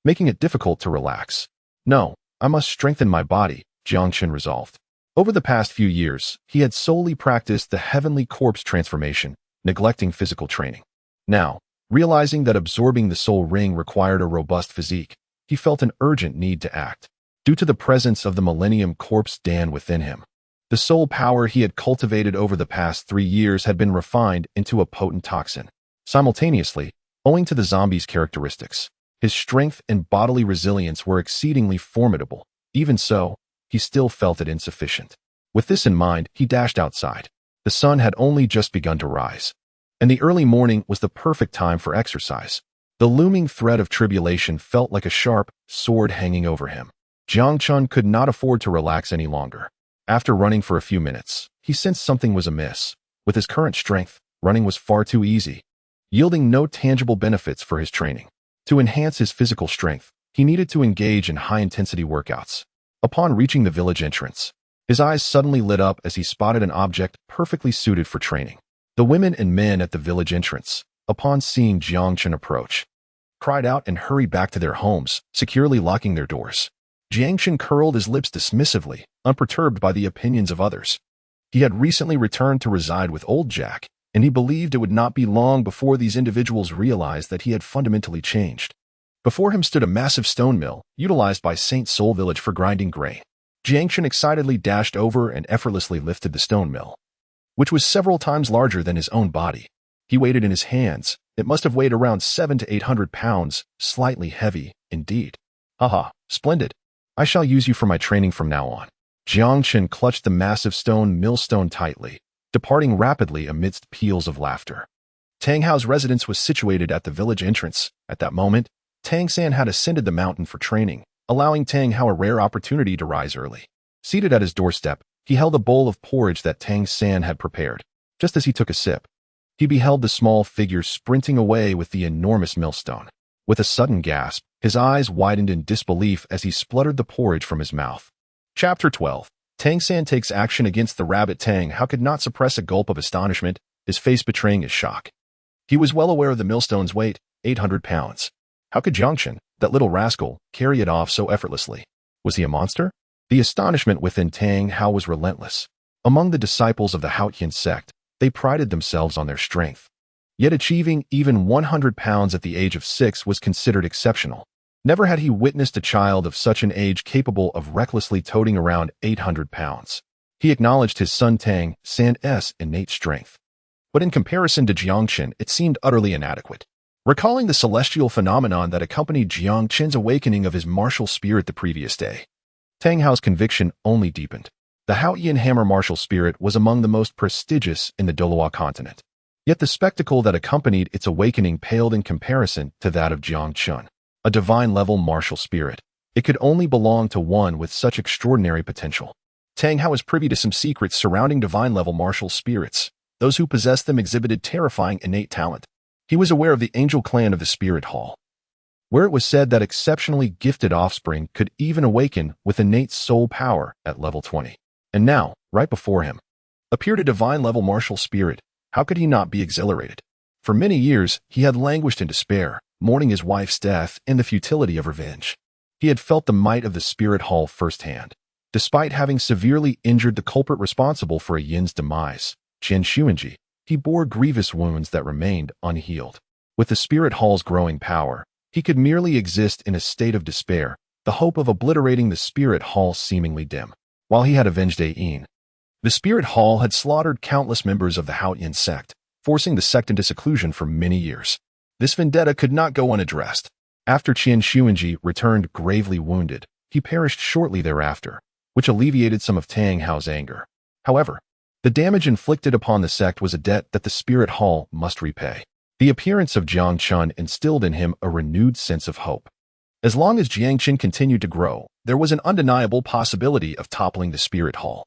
making it difficult to relax. No, I must strengthen my body, Jiang Chen resolved. Over the past few years, he had solely practiced the heavenly corpse transformation, neglecting physical training. Now, realizing that absorbing the soul ring required a robust physique, he felt an urgent need to act. Due to the presence of the Millennium Corpse Dan within him, the soul power he had cultivated over the past 3 years had been refined into a potent toxin. Simultaneously, owing to the zombie's characteristics, his strength and bodily resilience were exceedingly formidable. Even so, he still felt it insufficient. With this in mind, he dashed outside. The sun had only just begun to rise, and the early morning was the perfect time for exercise. The looming threat of tribulation felt like a sharp sword hanging over him. Jiang Chen could not afford to relax any longer. After running for a few minutes, he sensed something was amiss. With his current strength, running was far too easy, yielding no tangible benefits for his training. To enhance his physical strength, he needed to engage in high-intensity workouts. Upon reaching the village entrance, his eyes suddenly lit up as he spotted an object perfectly suited for training. The women and men at the village entrance, upon seeing Jiang Chen approach, cried out and hurried back to their homes, securely locking their doors. Jiang Chen curled his lips dismissively, unperturbed by the opinions of others. He had recently returned to reside with old Jack, and he believed it would not be long before these individuals realized that he had fundamentally changed. Before him stood a massive stone mill, utilized by St. Soul Village for grinding grain. Jiang Chen excitedly dashed over and effortlessly lifted the stone mill, which was several times larger than his own body. He weighed it in his hands. It must have weighed around 700 to 800 pounds, slightly heavy, indeed. Haha, splendid. I shall use you for my training from now on. Jiang Chen clutched the massive stone millstone tightly, departing rapidly amidst peals of laughter. Tang Hao's residence was situated at the village entrance. At that moment, Tang San had ascended the mountain for training, allowing Tang Hao a rare opportunity to rise early. Seated at his doorstep, he held a bowl of porridge that Tang San had prepared. Just as he took a sip, he beheld the small figure sprinting away with the enormous millstone. With a sudden gasp, his eyes widened in disbelief as he spluttered the porridge from his mouth. Chapter 12. Tang San takes action against the rabbit. Tang Hao could not suppress a gulp of astonishment, his face betraying his shock. He was well aware of the millstone's weight, 800 pounds. How could Jiang Chen, that little rascal, carry it off so effortlessly? Was he a monster? The astonishment within Tang Hao was relentless. Among the disciples of the Haotian sect, they prided themselves on their strength. Yet achieving even 100 pounds at the age of 6 was considered exceptional. Never had he witnessed a child of such an age capable of recklessly toting around 800 pounds. He acknowledged his son Tang San's innate strength. But in comparison to Jiang Chen, it seemed utterly inadequate. Recalling the celestial phenomenon that accompanied Jiang Chen's awakening of his martial spirit the previous day, Tang Hao's conviction only deepened. The Haotian hammer martial spirit was among the most prestigious in the Douluo Continent. Yet the spectacle that accompanied its awakening paled in comparison to that of Jiang Chen, a divine-level martial spirit. It could only belong to one with such extraordinary potential. Tang Hao was privy to some secrets surrounding divine-level martial spirits. Those who possessed them exhibited terrifying innate talent. He was aware of the angel clan of the Spirit Hall, where it was said that exceptionally gifted offspring could even awaken with innate soul power at level 20. And now, right before him, appeared a divine-level martial spirit. How could he not be exhilarated? For many years, he had languished in despair, mourning his wife's death and the futility of revenge. He had felt the might of the Spirit Hall firsthand. Despite having severely injured the culprit responsible for a Yin's demise, Chen Xuanji, he bore grievous wounds that remained unhealed. With the Spirit Hall's growing power, he could merely exist in a state of despair, the hope of obliterating the Spirit Hall seemingly dim. While he had avenged Yin, the Spirit Hall had slaughtered countless members of the Haotian sect, forcing the sect into seclusion for many years. This vendetta could not go unaddressed. After Chen Xuanji returned gravely wounded, he perished shortly thereafter, which alleviated some of Tang Hao's anger. However, the damage inflicted upon the sect was a debt that the Spirit Hall must repay. The appearance of Jiang Chen instilled in him a renewed sense of hope. As long as Jiang Chen continued to grow, there was an undeniable possibility of toppling the Spirit Hall.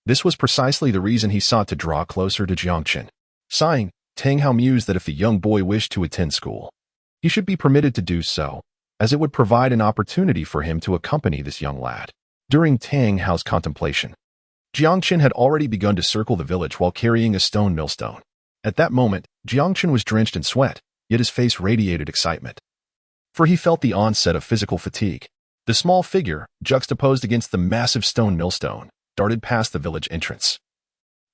This was precisely the reason he sought to draw closer to Jiang Chen. Sighing, Tang Hao mused that if the young boy wished to attend school, he should be permitted to do so, as it would provide an opportunity for him to accompany this young lad. During Tang Hao's contemplation, Jiang Chen had already begun to circle the village while carrying a stone millstone. At that moment, Jiang Chen was drenched in sweat, yet his face radiated excitement. For he felt the onset of physical fatigue. The small figure, juxtaposed against the massive stone millstone, darted past the village entrance.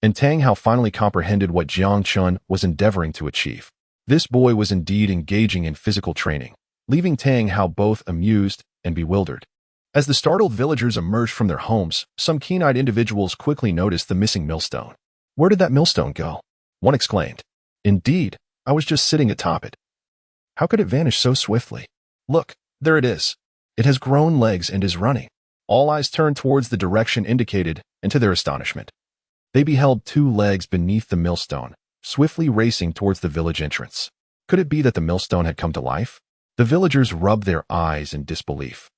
And Tang Hao finally comprehended what Jiang Chen was endeavoring to achieve. This boy was indeed engaging in physical training, leaving Tang Hao both amused and bewildered. As the startled villagers emerged from their homes, some keen-eyed individuals quickly noticed the missing millstone. "Where did that millstone go?" one exclaimed. "Indeed, I was just sitting atop it. How could it vanish so swiftly? Look, there it is. It has grown legs and is running." All eyes turned towards the direction indicated, and to their astonishment, they beheld 2 legs beneath the millstone, swiftly racing towards the village entrance. Could it be that the millstone had come to life? The villagers rubbed their eyes in disbelief,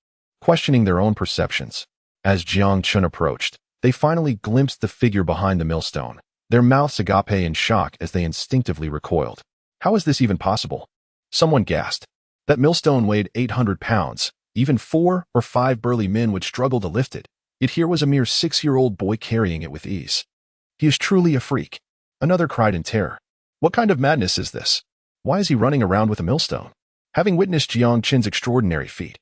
questioning their own perceptions. As Jiang Chen approached, they finally glimpsed the figure behind the millstone, their mouths agape in shock as they instinctively recoiled. How is this even possible? Someone gasped. That millstone weighed 800 pounds. Even 4 or 5 burly men would struggle to lift it. Yet here was a mere 6-year-old boy carrying it with ease. He is truly a freak. Another cried in terror. What kind of madness is this? Why is he running around with a millstone? Having witnessed Jiang Chen's extraordinary feat,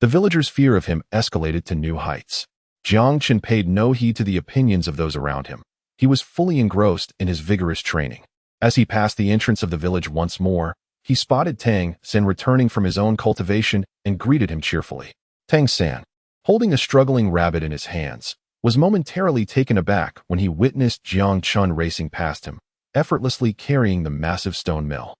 the villagers' fear of him escalated to new heights. Jiang Chen paid no heed to the opinions of those around him. He was fully engrossed in his vigorous training. As he passed the entrance of the village once more, he spotted Tang San returning from his own cultivation and greeted him cheerfully. Tang San, holding a struggling rabbit in his hands, was momentarily taken aback when he witnessed Jiang Chen racing past him, effortlessly carrying the massive stone mill.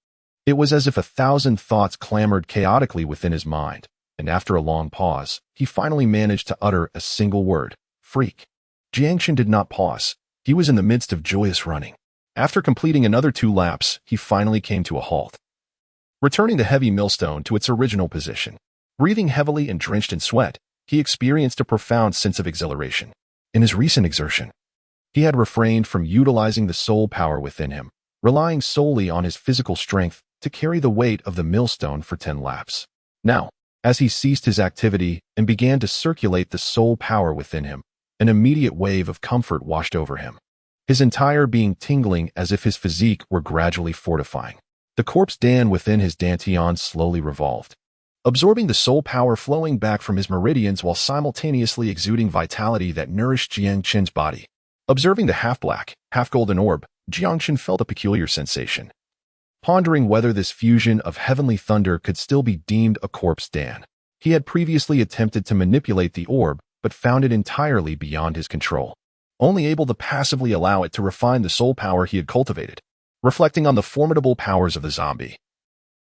It was as if 1,000 thoughts clamored chaotically within his mind, and after a long pause, he finally managed to utter a single word: freak. Jiang Chen did not pause. He was in the midst of joyous running. After completing another 2 laps, he finally came to a halt, returning the heavy millstone to its original position. Breathing heavily and drenched in sweat, he experienced a profound sense of exhilaration. In his recent exertion, he had refrained from utilizing the soul power within him, relying solely on his physical strength to carry the weight of the millstone for 10 laps. Now, as he ceased his activity and began to circulate the soul power within him, an immediate wave of comfort washed over him, his entire being tingling as if his physique were gradually fortifying. The corpse Dan within his dantian slowly revolved, absorbing the soul power flowing back from his meridians while simultaneously exuding vitality that nourished Jiang Chen's body. Observing the half-black, half-golden orb, Jiang Chen felt a peculiar sensation, pondering whether this fusion of heavenly thunder could still be deemed a corpse Dan. He had previously attempted to manipulate the orb, but found it entirely beyond his control, only able to passively allow it to refine the soul power he had cultivated. Reflecting on the formidable powers of the zombie,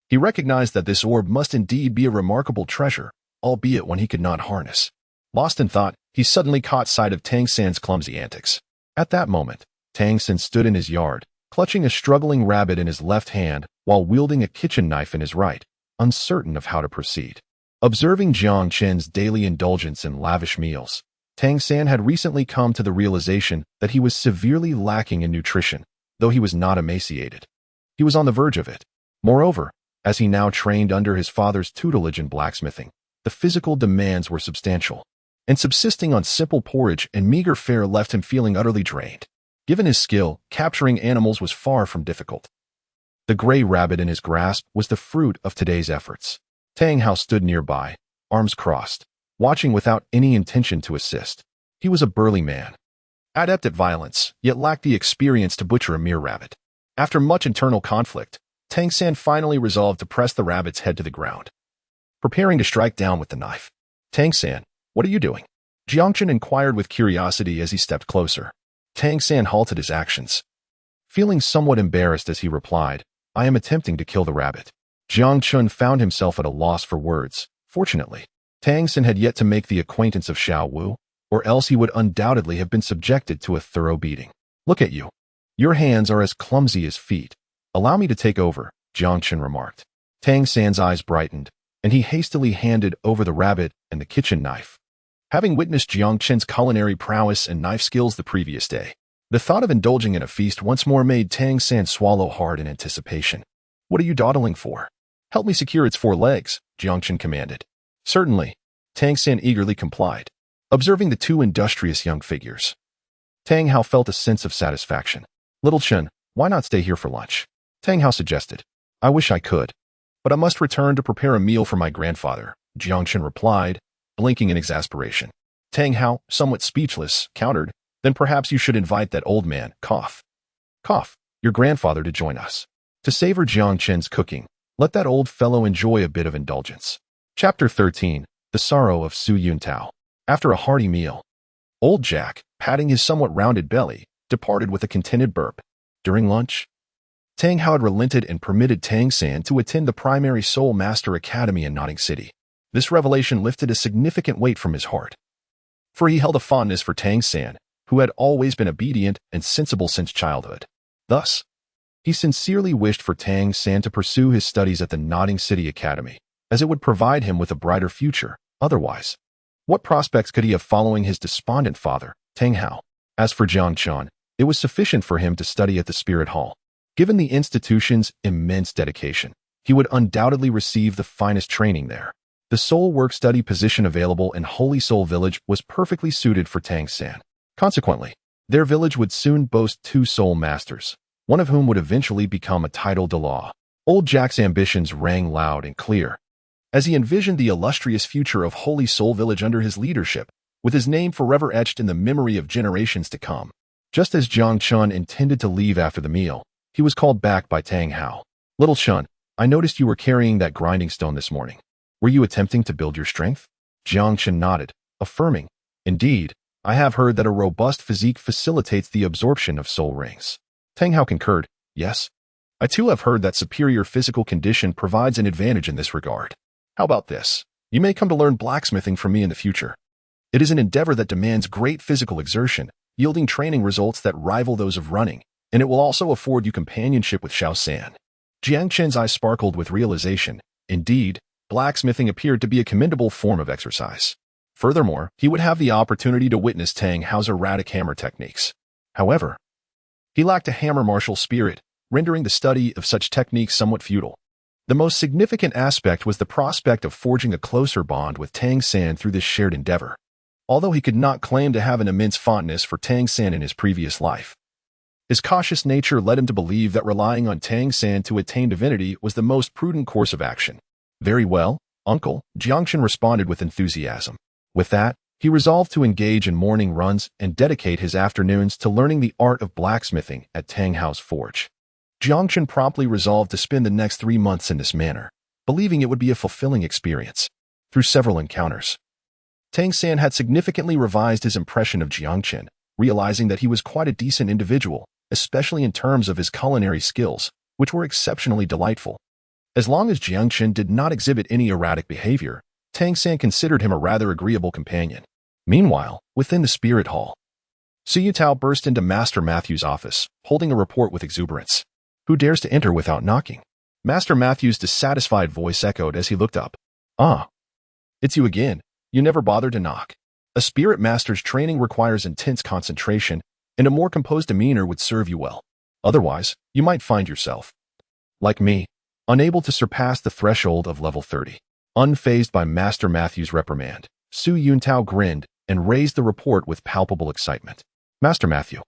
he recognized that this orb must indeed be a remarkable treasure, albeit one he could not harness. Lost in thought, he suddenly caught sight of Tang San's clumsy antics. At that moment, Tang San stood in his yard, clutching a struggling rabbit in his left hand while wielding a kitchen knife in his right, uncertain of how to proceed. Observing Jiang Chen's daily indulgence in lavish meals, Tang San had recently come to the realization that he was severely lacking in nutrition, though he was not emaciated. He was on the verge of it. Moreover, as he now trained under his father's tutelage in blacksmithing, the physical demands were substantial, and subsisting on simple porridge and meager fare left him feeling utterly drained. Given his skill, capturing animals was far from difficult. The gray rabbit in his grasp was the fruit of today's efforts. Tang Hao stood nearby, arms crossed, watching without any intention to assist. He was a burly man, adept at violence, yet lacked the experience to butcher a mere rabbit. After much internal conflict, Tang San finally resolved to press the rabbit's head to the ground, preparing to strike down with the knife. Tang San, what are you doing? Jiang Chen inquired with curiosity as he stepped closer. Tang San halted his actions, feeling somewhat embarrassed as he replied, I am attempting to kill the rabbit. Jiang Chen found himself at a loss for words. Fortunately, Tang San had yet to make the acquaintance of Xiao Wu, or else he would undoubtedly have been subjected to a thorough beating. Look at you. Your hands are as clumsy as feet. Allow me to take over, Jiang Chen remarked. Tang San's eyes brightened, and he hastily handed over the rabbit and the kitchen knife. Having witnessed Jiang Chen's culinary prowess and knife skills the previous day, the thought of indulging in a feast once more made Tang San swallow hard in anticipation. What are you dawdling for? Help me secure its 4 legs, Jiang Chen commanded. Certainly, Tang San eagerly complied, observing the 2 industrious young figures. Tang Hao felt a sense of satisfaction. Little Chen, why not stay here for lunch? Tang Hao suggested. I wish I could, but I must return to prepare a meal for my grandfather, Jiang Chen replied, blinking in exasperation. Tang Hao, somewhat speechless, countered, then perhaps you should invite that old man, your grandfather to join us. To savor Jiang Chen's cooking, let that old fellow enjoy a bit of indulgence. Chapter 13, The Sorrow of Su Yuntao. After a hearty meal, old Jack, patting his somewhat rounded belly, departed with a contented burp. During lunch, Tang Hao had relented and permitted Tang San to attend the primary Soul Master Academy in Notting City. This revelation lifted a significant weight from his heart, for he held a fondness for Tang San, who had always been obedient and sensible since childhood. Thus, he sincerely wished for Tang San to pursue his studies at the Notting City Academy, as it would provide him with a brighter future. Otherwise, what prospects could he have following his despondent father, Tang Hao? As for Jiang Chen, it was sufficient for him to study at the Spirit Hall. Given the institution's immense dedication, he would undoubtedly receive the finest training there. The Soul Work Study position available in Holy Soul Village was perfectly suited for Tang San. Consequently, Their village would soon boast 2 soul masters, one of whom would eventually become a Title Douluo. Old Jack's ambitions rang loud and clear, as he envisioned the illustrious future of Holy Soul Village under his leadership, with his name forever etched in the memory of generations to come. Just as Jiang Chen intended to leave after the meal, he was called back by Tang Hao. Little Chen, I noticed you were carrying that grinding stone this morning. Were you attempting to build your strength? Jiang Chen nodded, affirming, Indeed, I have heard that a robust physique facilitates the absorption of soul rings. Tang Hao concurred, Yes. I too have heard that superior physical condition provides an advantage in this regard. How about this? You may come to learn blacksmithing from me in the future. It is an endeavor that demands great physical exertion, yielding training results that rival those of running, and it will also afford you companionship with Xiao San. Jiang Chen's eyes sparkled with realization. Indeed, blacksmithing appeared to be a commendable form of exercise. Furthermore, he would have the opportunity to witness Tang Hao's erratic hammer techniques. However, he lacked a hammer martial spirit, rendering the study of such techniques somewhat futile. The most significant aspect was the prospect of forging a closer bond with Tang San through this shared endeavor. Although he could not claim to have an immense fondness for Tang San in his previous life, his cautious nature led him to believe that relying on Tang San to attain divinity was the most prudent course of action. Very well, uncle, Jiang Chen responded with enthusiasm. With that, he resolved to engage in morning runs and dedicate his afternoons to learning the art of blacksmithing at Tang Hao's forge. Jiang Chen promptly resolved to spend the next 3 months in this manner, believing it would be a fulfilling experience. Through several encounters, Tang San had significantly revised his impression of Jiang Chen, realizing that he was quite a decent individual, especially in terms of his culinary skills, which were exceptionally delightful. As long as Jiang Chen did not exhibit any erratic behavior, Tang San considered him a rather agreeable companion. Meanwhile, within the spirit hall, Su Yutao burst into Master Matthew's office, holding a report with exuberance. Who dares to enter without knocking? Master Matthew's dissatisfied voice echoed as he looked up. Ah, it's you again. You never bothered to knock. A spirit master's training requires intense concentration, and a more composed demeanor would serve you well. Otherwise, you might find yourself, like me, unable to surpass the threshold of level 30. Unfazed by Master Matthew's reprimand, Su Yuntao grinned and raised the report with palpable excitement. Master Matthew,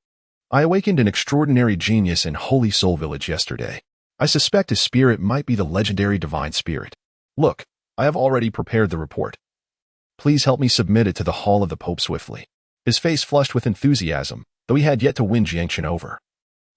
I awakened an extraordinary genius in Holy Soul Village yesterday. I suspect his spirit might be the legendary Divine Spirit. Look, I have already prepared the report. Please help me submit it to the Hall of the Pope swiftly. His face flushed with enthusiasm, though he had yet to win Jiang Chen over.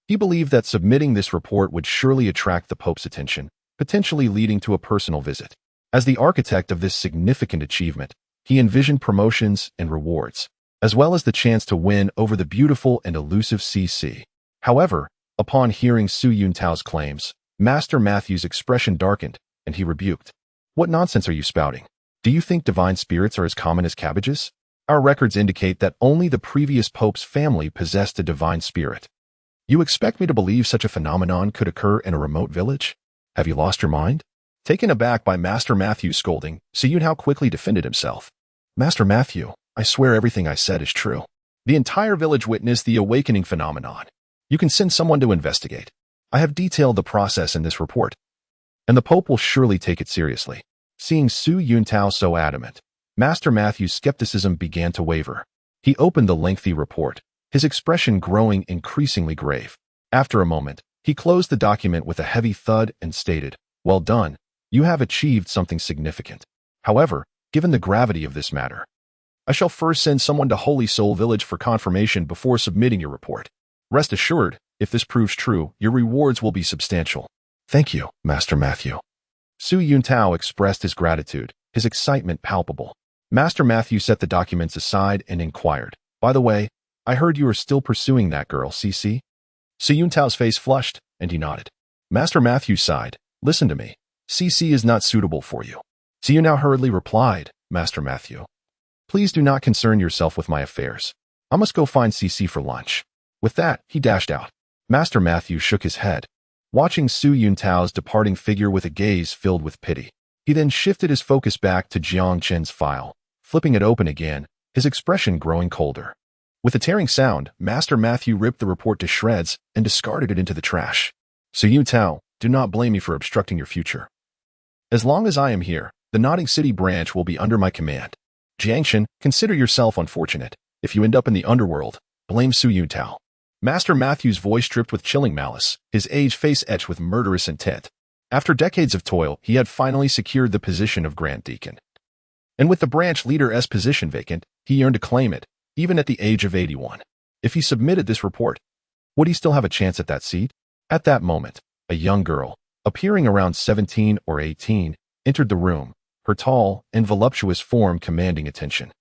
He believed that submitting this report would surely attract the Pope's attention, potentially leading to a personal visit. As the architect of this significant achievement, he envisioned promotions and rewards, as well as the chance to win over the beautiful and elusive CC. However, upon hearing Su Yuntao's claims, Master Matthew's expression darkened, and he rebuked. What nonsense are you spouting? Do you think divine spirits are as common as cabbages? Our records indicate that only the previous Pope's family possessed a divine spirit. You expect me to believe such a phenomenon could occur in a remote village? Have you lost your mind? Taken aback by Master Matthew's scolding, Su Yuntao quickly defended himself. Master Matthew, I swear everything I said is true. The entire village witnessed the awakening phenomenon. You can send someone to investigate. I have detailed the process in this report, and the Pope will surely take it seriously. Seeing Su Yuntao so adamant, Master Matthew's skepticism began to waver. He opened the lengthy report, his expression growing increasingly grave. After a moment, he closed the document with a heavy thud and stated, Well done, you have achieved something significant. However, given the gravity of this matter, I shall first send someone to Holy Soul Village for confirmation before submitting your report. Rest assured, if this proves true, your rewards will be substantial. Thank you, Master Matthew. Su Yuntao expressed his gratitude, his excitement palpable. Master Matthew set the documents aside and inquired, By the way, I heard you are still pursuing that girl, CC? Su Yuntao's face flushed, and he nodded. Master Matthew sighed. Listen to me. CC is not suitable for you. Su Yuntao hurriedly replied, Master Matthew, please do not concern yourself with my affairs. I must go find CC for lunch. With that, he dashed out. Master Matthew shook his head, watching Su Yuntao's departing figure with a gaze filled with pity. He then shifted his focus back to Jiang Chen's file, flipping it open again, his expression growing colder. With a tearing sound, Master Matthew ripped the report to shreds and discarded it into the trash. Su Yuntao, do not blame me for obstructing your future. As long as I am here, the Nodding City branch will be under my command. Jiang Chen, consider yourself unfortunate if you end up in the underworld, Blame Su Yuntao. Master Matthew's voice dripped with chilling malice, his aged face etched with murderous intent. After decades of toil, he had finally secured the position of Grand Deacon. And with the branch leader's position vacant, he yearned to claim it, even at the age of 81. If he submitted this report, would he still have a chance at that seat? At that moment, a young girl, appearing around 17 or 18, entered the room, her tall and voluptuous form commanding attention.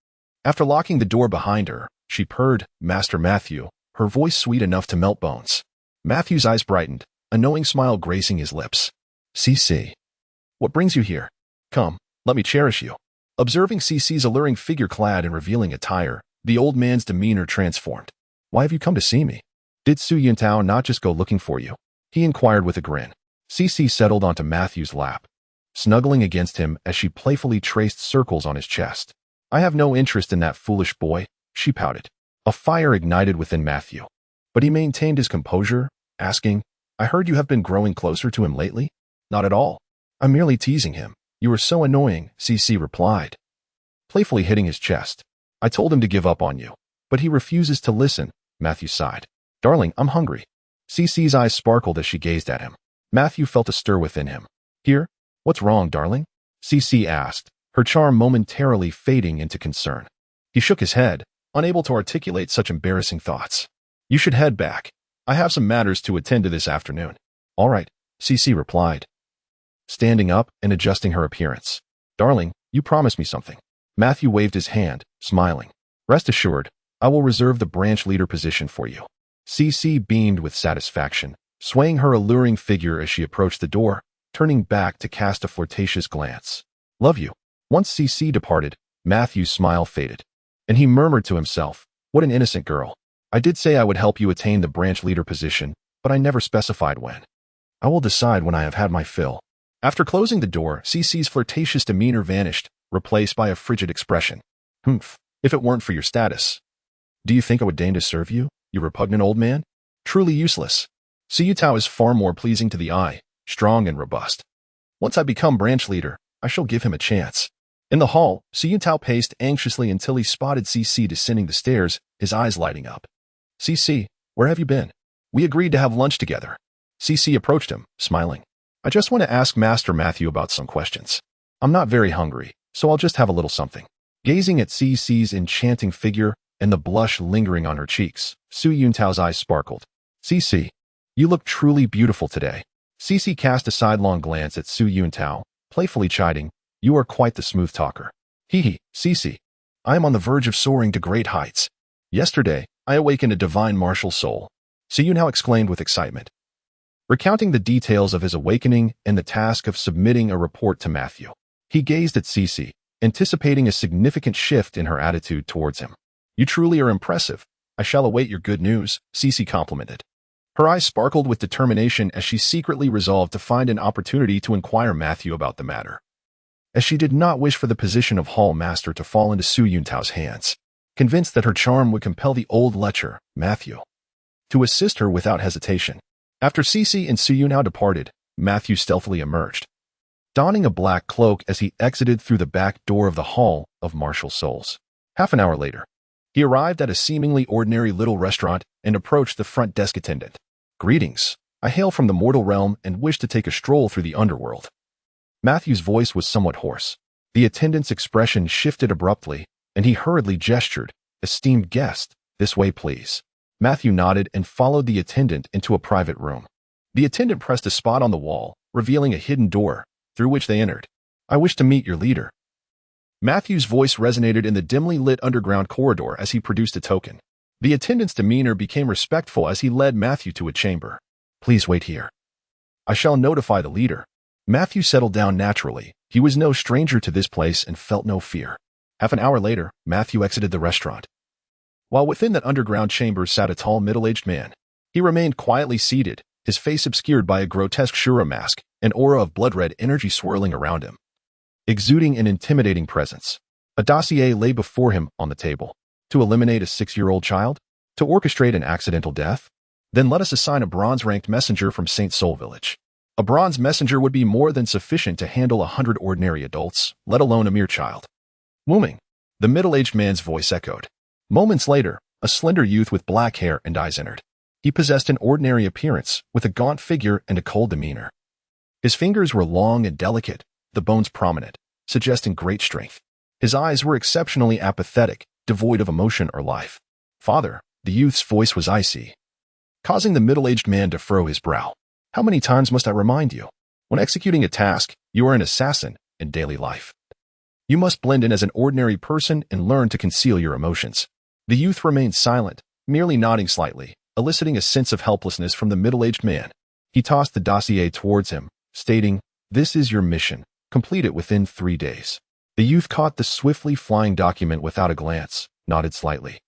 After locking the door behind her, she purred, "Master Matthew," her voice sweet enough to melt bones. Matthew's eyes brightened, a knowing smile gracing his lips. "CC, what brings you here? Come, let me cherish you." Observing CC's alluring figure clad in revealing attire, the old man's demeanor transformed. "Why have you come to see me? Did Su Yuntao not just go looking for you?" he inquired with a grin. CC settled onto Matthew's lap, snuggling against him as she playfully traced circles on his chest. "I have no interest in that foolish boy," she pouted. A fire ignited within Matthew, but he maintained his composure, asking, "I heard you have been growing closer to him lately?" "Not at all. I'm merely teasing him. You are so annoying," CC replied, playfully hitting his chest. "I told him to give up on you, but he refuses to listen," Matthew sighed. "Darling, I'm hungry." CC's eyes sparkled as she gazed at him. Matthew felt a stir within him. "Here? What's wrong, darling?" CC asked, her charm momentarily fading into concern. He shook his head, unable to articulate such embarrassing thoughts. "You should head back. I have some matters to attend to this afternoon." "All right," CC replied, standing up and adjusting her appearance. "Darling, you promised me something." Matthew waved his hand, smiling. "Rest assured, I will reserve the branch leader position for you." CC beamed with satisfaction, swaying her alluring figure as she approached the door, turning back to cast a flirtatious glance. "Love you." Once CC departed, Matthew's smile faded, and he murmured to himself, "What an innocent girl. I did say I would help you attain the branch leader position, but I never specified when. I will decide when I have had my fill." After closing the door, CC's flirtatious demeanor vanished, replaced by a frigid expression. "Humph, if it weren't for your status. Do you think I would deign to serve you, you repugnant old man? Truly useless. Su Yuntao is far more pleasing to the eye, strong and robust. Once I become branch leader, I shall give him a chance." In the hall, Su Yuntao paced anxiously until he spotted CC descending the stairs, his eyes lighting up. "CC, where have you been? We agreed to have lunch together." CC approached him, smiling. "I just want to ask Master Matthew about some questions. I'm not very hungry, so I'll just have a little something." Gazing at CC's enchanting figure and the blush lingering on her cheeks, Su Yuntao's eyes sparkled. "CC, you look truly beautiful today." CC cast a sidelong glance at Su Yuntao, playfully chiding, "You are quite the smooth talker." "Hee, CC, I am on the verge of soaring to great heights. Yesterday, I awakened a divine martial soul," Su Yuntao exclaimed with excitement, recounting the details of his awakening and the task of submitting a report to Matthew. He gazed at CC, anticipating a significant shift in her attitude towards him. "You truly are impressive. I shall await your good news," CC complimented. Her eyes sparkled with determination as she secretly resolved to find an opportunity to inquire Matthew about the matter, as she did not wish for the position of hall master to fall into Su Yuntao's hands. Convinced that her charm would compel the old lecher, Matthew, to assist her without hesitation. After CC and Su Yuntao departed, Matthew stealthily emerged, donning a black cloak as he exited through the back door of the Hall of Martial Souls. Half an hour later, he arrived at a seemingly ordinary little restaurant and approached the front desk attendant. "Greetings. I hail from the mortal realm and wish to take a stroll through the underworld." Matthew's voice was somewhat hoarse. The attendant's expression shifted abruptly, and he hurriedly gestured, "Esteemed guest, this way please." Matthew nodded and followed the attendant into a private room. The attendant pressed a spot on the wall, revealing a hidden door, through which they entered. "I wish to meet your leader." Matthew's voice resonated in the dimly lit underground corridor as he produced a token. The attendant's demeanor became respectful as he led Matthew to a chamber. "Please wait here. I shall notify the leader." Matthew settled down naturally. He was no stranger to this place and felt no fear. Half an hour later, Matthew exited the restaurant. While within that underground chamber sat a tall middle-aged man. He remained quietly seated, his face obscured by a grotesque Shura mask, an aura of blood-red energy swirling around him, exuding an intimidating presence. A dossier lay before him on the table. To eliminate a 6-year-old child? To orchestrate an accidental death? Then let us assign a bronze-ranked messenger from St. Soul Village. A bronze messenger would be more than sufficient to handle 100 ordinary adults, let alone a mere child. "Wooming," the middle-aged man's voice echoed. Moments later, A slender youth with black hair and eyes entered. He possessed an ordinary appearance, with a gaunt figure and a cold demeanor. His fingers were long and delicate, the bones prominent, suggesting great strength. His eyes were exceptionally apathetic, devoid of emotion or life. "Father," the youth's voice was icy, causing the middle-aged man to furrow his brow. "How many times must I remind you? When executing a task, you are an assassin in daily life. You must blend in as an ordinary person and learn to conceal your emotions." The youth remained silent, merely nodding slightly, eliciting a sense of helplessness from the middle-aged man. He tossed the dossier towards him, stating, "This is your mission. Complete it within 3 days." The youth caught the swiftly flying document without a glance, nodded slightly,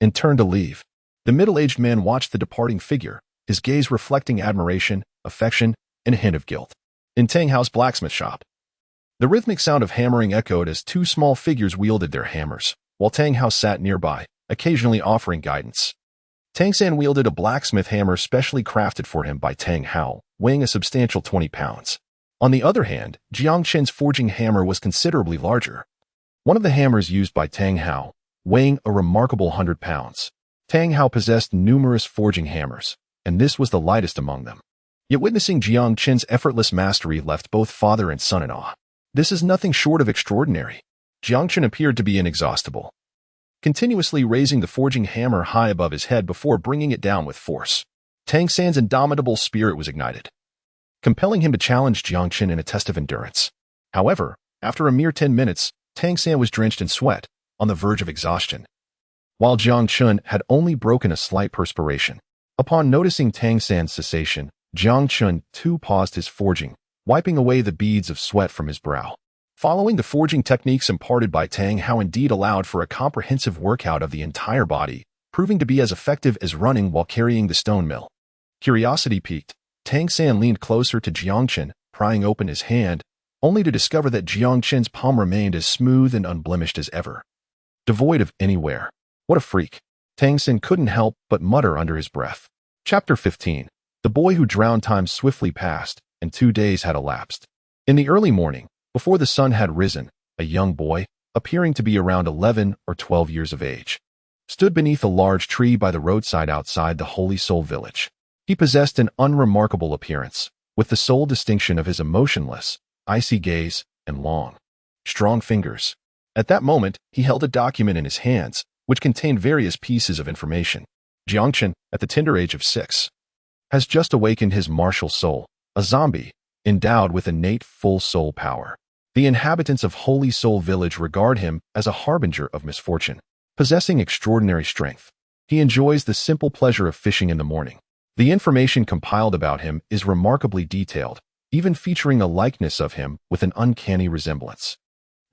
and turned to leave. The middle-aged man watched the departing figure, his gaze reflecting admiration, affection, and a hint of guilt. In Tang Hao's blacksmith shop, the rhythmic sound of hammering echoed as two small figures wielded their hammers, while Tang Hao sat nearby, occasionally offering guidance. Tang San wielded a blacksmith hammer specially crafted for him by Tang Hao, weighing a substantial 20 pounds. On the other hand, Jiang Chen's forging hammer was considerably larger. One of the hammers used by Tang Hao, weighing a remarkable 100 pounds. Tang Hao possessed numerous forging hammers, and this was the lightest among them. Yet witnessing Jiang Chen's effortless mastery left both father and son in awe. This is nothing short of extraordinary. Jiang Chen appeared to be inexhaustible, continuously raising the forging hammer high above his head before bringing it down with force. Tang San's indomitable spirit was ignited, compelling him to challenge Jiang Chen in a test of endurance. However, after a mere 10 minutes, Tang San was drenched in sweat, on the verge of exhaustion, while Jiang Chen had only broken a slight perspiration. Upon noticing Tang San's cessation, Jiang Chen too paused his forging, wiping away the beads of sweat from his brow. Following the forging techniques imparted by Tang Hao indeed allowed for a comprehensive workout of the entire body, proving to be as effective as running while carrying the stone mill. Curiosity piqued, Tang San leaned closer to Jiang Chen, prying open his hand, only to discover that Jiang Chen's palm remained as smooth and unblemished as ever, devoid of any wear. What a freak! Tang San couldn't help but mutter under his breath. Chapter 15. The boy who drowned. Time swiftly passed, and 2 days had elapsed. In the early morning, before the sun had risen, a young boy, appearing to be around 11 or 12 years of age, stood beneath a large tree by the roadside outside the Holy Soul village. He possessed an unremarkable appearance, with the sole distinction of his emotionless, icy gaze and long, strong fingers. At that moment, he held a document in his hands, which contained various pieces of information. Jiang Chen, at the tender age of 6, has just awakened his martial soul, a zombie, endowed with innate full soul power. The inhabitants of Holy Soul Village regard him as a harbinger of misfortune. Possessing extraordinary strength, he enjoys the simple pleasure of fishing in the morning. The information compiled about him is remarkably detailed, even featuring a likeness of him with an uncanny resemblance.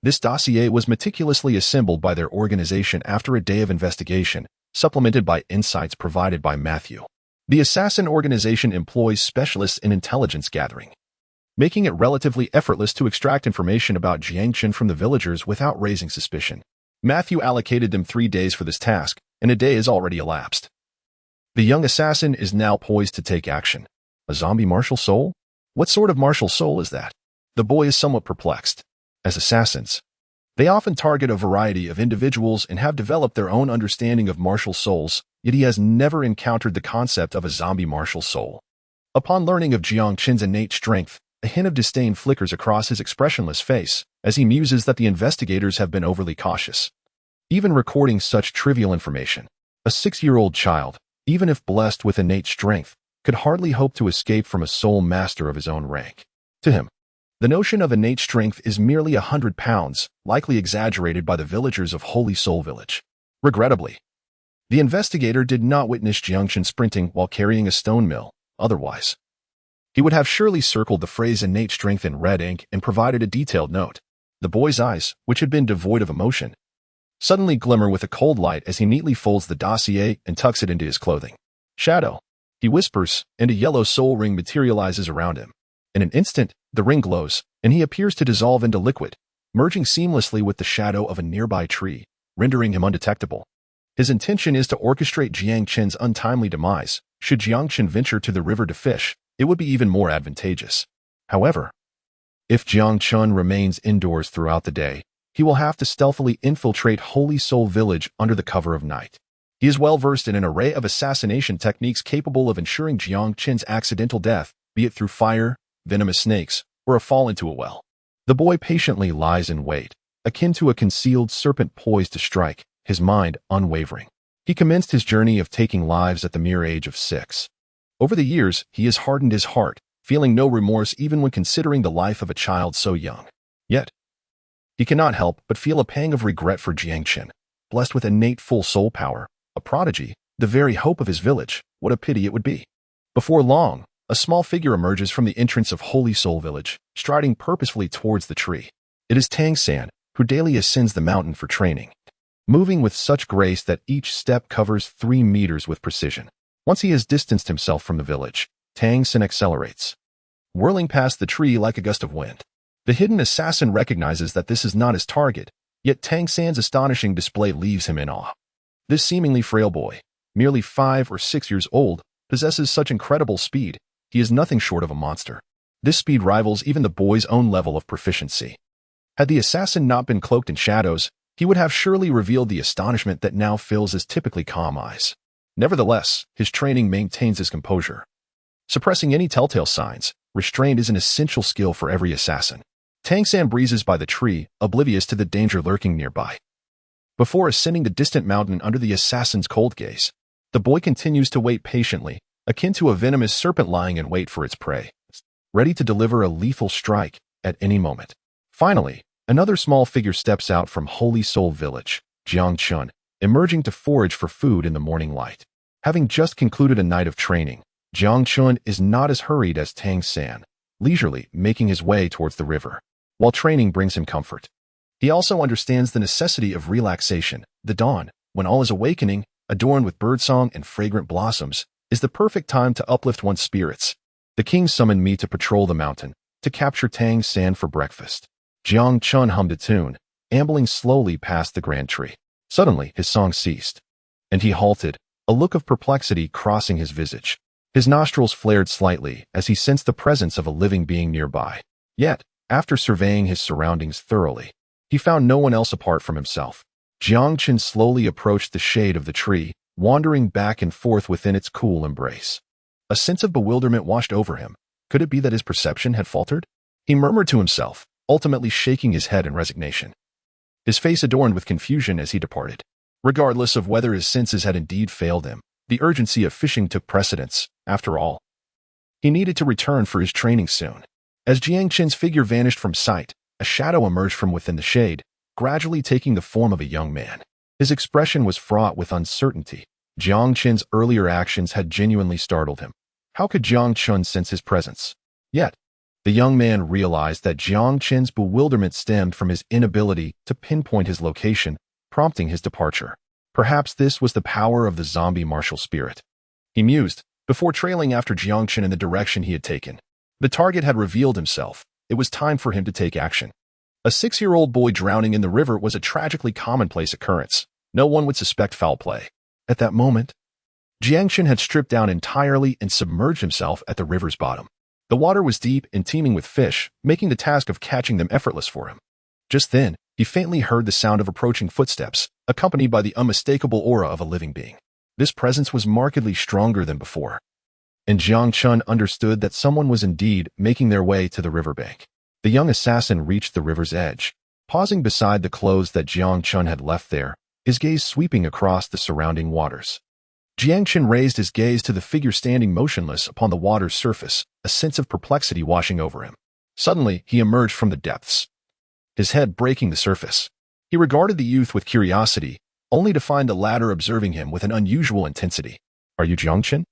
This dossier was meticulously assembled by their organization after a day of investigation, supplemented by insights provided by Matthew. The assassin organization employs specialists in intelligence gathering, making it relatively effortless to extract information about Jiang Chen from the villagers without raising suspicion. Matthew allocated them 3 days for this task, and a day has already elapsed. The young assassin is now poised to take action. A zombie martial soul? What sort of martial soul is that? The boy is somewhat perplexed. As assassins, they often target a variety of individuals and have developed their own understanding of martial souls, yet he has never encountered the concept of a zombie martial soul. Upon learning of Jiang Chen's innate strength, a hint of disdain flickers across his expressionless face as he muses that the investigators have been overly cautious, even recording such trivial information. A 6-year-old child, even if blessed with innate strength, could hardly hope to escape from a soul master of his own rank. To him, the notion of innate strength is merely 100 pounds, likely exaggerated by the villagers of Holy Soul Village. Regrettably, the investigator did not witness Jiang Chen sprinting while carrying a stone mill. Otherwise, he would have surely circled the phrase innate strength in red ink and provided a detailed note. The boy's eyes, which had been devoid of emotion, suddenly glimmer with a cold light as he neatly folds the dossier and tucks it into his clothing. "Shadow," he whispers, and a yellow soul ring materializes around him. In an instant, the ring glows, and he appears to dissolve into liquid, merging seamlessly with the shadow of a nearby tree, rendering him undetectable. His intention is to orchestrate Jiang Chen's untimely demise. Should Jiang Chen venture to the river to fish, it would be even more advantageous. However, if Jiang Chen remains indoors throughout the day, he will have to stealthily infiltrate Holy Soul Village under the cover of night. He is well versed in an array of assassination techniques capable of ensuring Jiang Chen's accidental death, be it through fire, venomous snakes, or a fall into a well. The boy patiently lies in wait, akin to a concealed serpent poised to strike, his mind unwavering. He commenced his journey of taking lives at the mere age of 6. Over the years, he has hardened his heart, feeling no remorse even when considering the life of a child so young. Yet, he cannot help but feel a pang of regret for Jiang Chen, blessed with innate full soul power, a prodigy, the very hope of his village. What a pity it would be. Before long, a small figure emerges from the entrance of Holy Soul Village, striding purposefully towards the tree. It is Tang San, who daily ascends the mountain for training, moving with such grace that each step covers 3 meters with precision. Once he has distanced himself from the village, Tang San accelerates, whirling past the tree like a gust of wind. The hidden assassin recognizes that this is not his target, yet Tang San's astonishing display leaves him in awe. This seemingly frail boy, merely 5 or 6 years old, possesses such incredible speed. He is nothing short of a monster. This speed rivals even the boy's own level of proficiency. Had the assassin not been cloaked in shadows, he would have surely revealed the astonishment that now fills his typically calm eyes. Nevertheless, his training maintains his composure. Suppressing any telltale signs, restraint is an essential skill for every assassin. Tang San breezes by the tree, oblivious to the danger lurking nearby. Before ascending the distant mountain under the assassin's cold gaze, the boy continues to wait patiently, akin to a venomous serpent lying in wait for its prey, ready to deliver a lethal strike at any moment. Finally, another small figure steps out from Holy Soul Village, Jiang Chen, emerging to forage for food in the morning light. Having just concluded a night of training, Jiang Chen is not as hurried as Tang San, leisurely making his way towards the river. While training brings him comfort, he also understands the necessity of relaxation. The dawn, when all is awakening, adorned with birdsong and fragrant blossoms, is the perfect time to uplift one's spirits. The king summoned me to patrol the mountain, to capture Tang San for breakfast. Jiang Chen hummed a tune, ambling slowly past the grand tree. Suddenly, his song ceased, and he halted, a look of perplexity crossing his visage. His nostrils flared slightly as he sensed the presence of a living being nearby. Yet, after surveying his surroundings thoroughly, he found no one else apart from himself. Jiang Chen slowly approached the shade of the tree, wandering back and forth within its cool embrace. A sense of bewilderment washed over him. Could it be that his perception had faltered? He murmured to himself, ultimately shaking his head in resignation. His face adorned with confusion as he departed. Regardless of whether his senses had indeed failed him, the urgency of fishing took precedence. After all, he needed to return for his training soon. As Jiang Chen's figure vanished from sight, a shadow emerged from within the shade, gradually taking the form of a young man. His expression was fraught with uncertainty. Jiang Chen's earlier actions had genuinely startled him. How could Jiang Chen sense his presence? Yet, the young man realized that Jiang Chen's bewilderment stemmed from his inability to pinpoint his location, prompting his departure. Perhaps this was the power of the zombie martial spirit. He mused, before trailing after Jiang Chen in the direction he had taken. The target had revealed himself. It was time for him to take action. A 6-year-old boy drowning in the river was a tragically commonplace occurrence. No one would suspect foul play. At that moment, Jiang Chen had stripped down entirely and submerged himself at the river's bottom. The water was deep and teeming with fish, making the task of catching them effortless for him. Just then, he faintly heard the sound of approaching footsteps, accompanied by the unmistakable aura of a living being. This presence was markedly stronger than before, and Jiang Chen understood that someone was indeed making their way to the riverbank. The young assassin reached the river's edge, pausing beside the clothes that Jiang Chen had left there, his gaze sweeping across the surrounding waters. Jiang Chen raised his gaze to the figure standing motionless upon the water's surface, a sense of perplexity washing over him. Suddenly, he emerged from the depths, his head breaking the surface. He regarded the youth with curiosity, only to find the latter observing him with an unusual intensity. "Are you Jiang Chen?"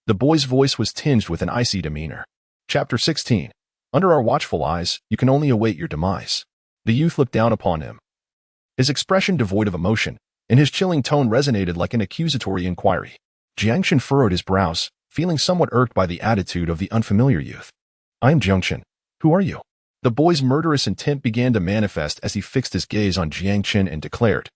The boy's voice was tinged with an icy demeanor. Chapter 16. Under our watchful eyes, you can only await your demise. The youth looked down upon him, his expression devoid of emotion, and his chilling tone resonated like an accusatory inquiry. Jiang Chen furrowed his brows, feeling somewhat irked by the attitude of the unfamiliar youth. "I am Jiang Chen. Who are you?" The boy's murderous intent began to manifest as he fixed his gaze on Jiang Chen and declared,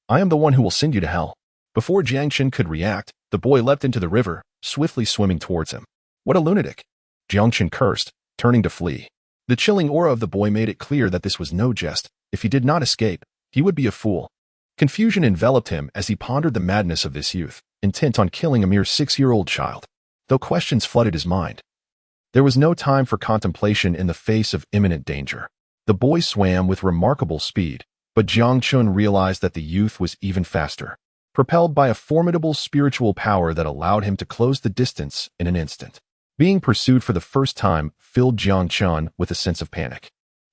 "I am the one who will send you to hell." Before Jiang Chen could react, the boy leapt into the river, swiftly swimming towards him. "What a lunatic!" Jiang Chen cursed, turning to flee. The chilling aura of the boy made it clear that this was no jest. If he did not escape, he would be a fool. Confusion enveloped him as he pondered the madness of this youth, intent on killing a mere 6-year-old child, though questions flooded his mind. There was no time for contemplation in the face of imminent danger. The boy swam with remarkable speed, but Jiang Chen realized that the youth was even faster, propelled by a formidable spiritual power that allowed him to close the distance in an instant. Being pursued for the first time filled Jiang Chen with a sense of panic,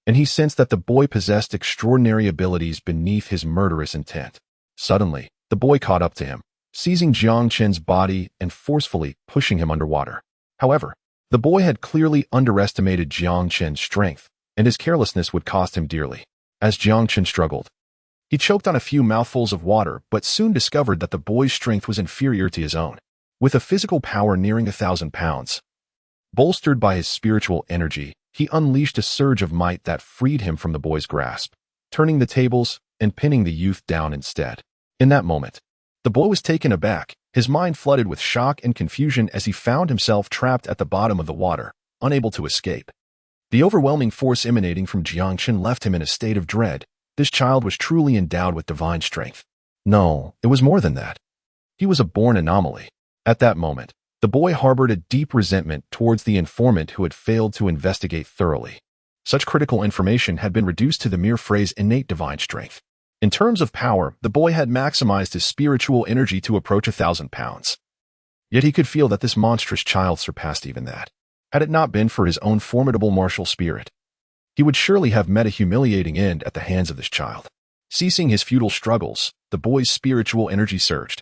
and he sensed that the boy possessed extraordinary abilities beneath his murderous intent. Suddenly, the boy caught up to him, seizing Jiang Chen's body and forcefully pushing him underwater. However, the boy had clearly underestimated Jiang Chen's strength, and his carelessness would cost him dearly. As Jiang Chen struggled, he choked on a few mouthfuls of water but soon discovered that the boy's strength was inferior to his own. With a physical power nearing 1,000 pounds, bolstered by his spiritual energy, he unleashed a surge of might that freed him from the boy's grasp, turning the tables and pinning the youth down instead. In that moment, the boy was taken aback, his mind flooded with shock and confusion as he found himself trapped at the bottom of the water, unable to escape. The overwhelming force emanating from Jiang Chen left him in a state of dread. This child was truly endowed with divine strength. No, it was more than that. He was a born anomaly. At that moment, the boy harbored a deep resentment towards the informant who had failed to investigate thoroughly. Such critical information had been reduced to the mere phrase innate divine strength. In terms of power, the boy had maximized his spiritual energy to approach 1,000 pounds. Yet he could feel that this monstrous child surpassed even that. Had it not been for his own formidable martial spirit, he would surely have met a humiliating end at the hands of this child. Ceasing his futile struggles, the boy's spiritual energy surged,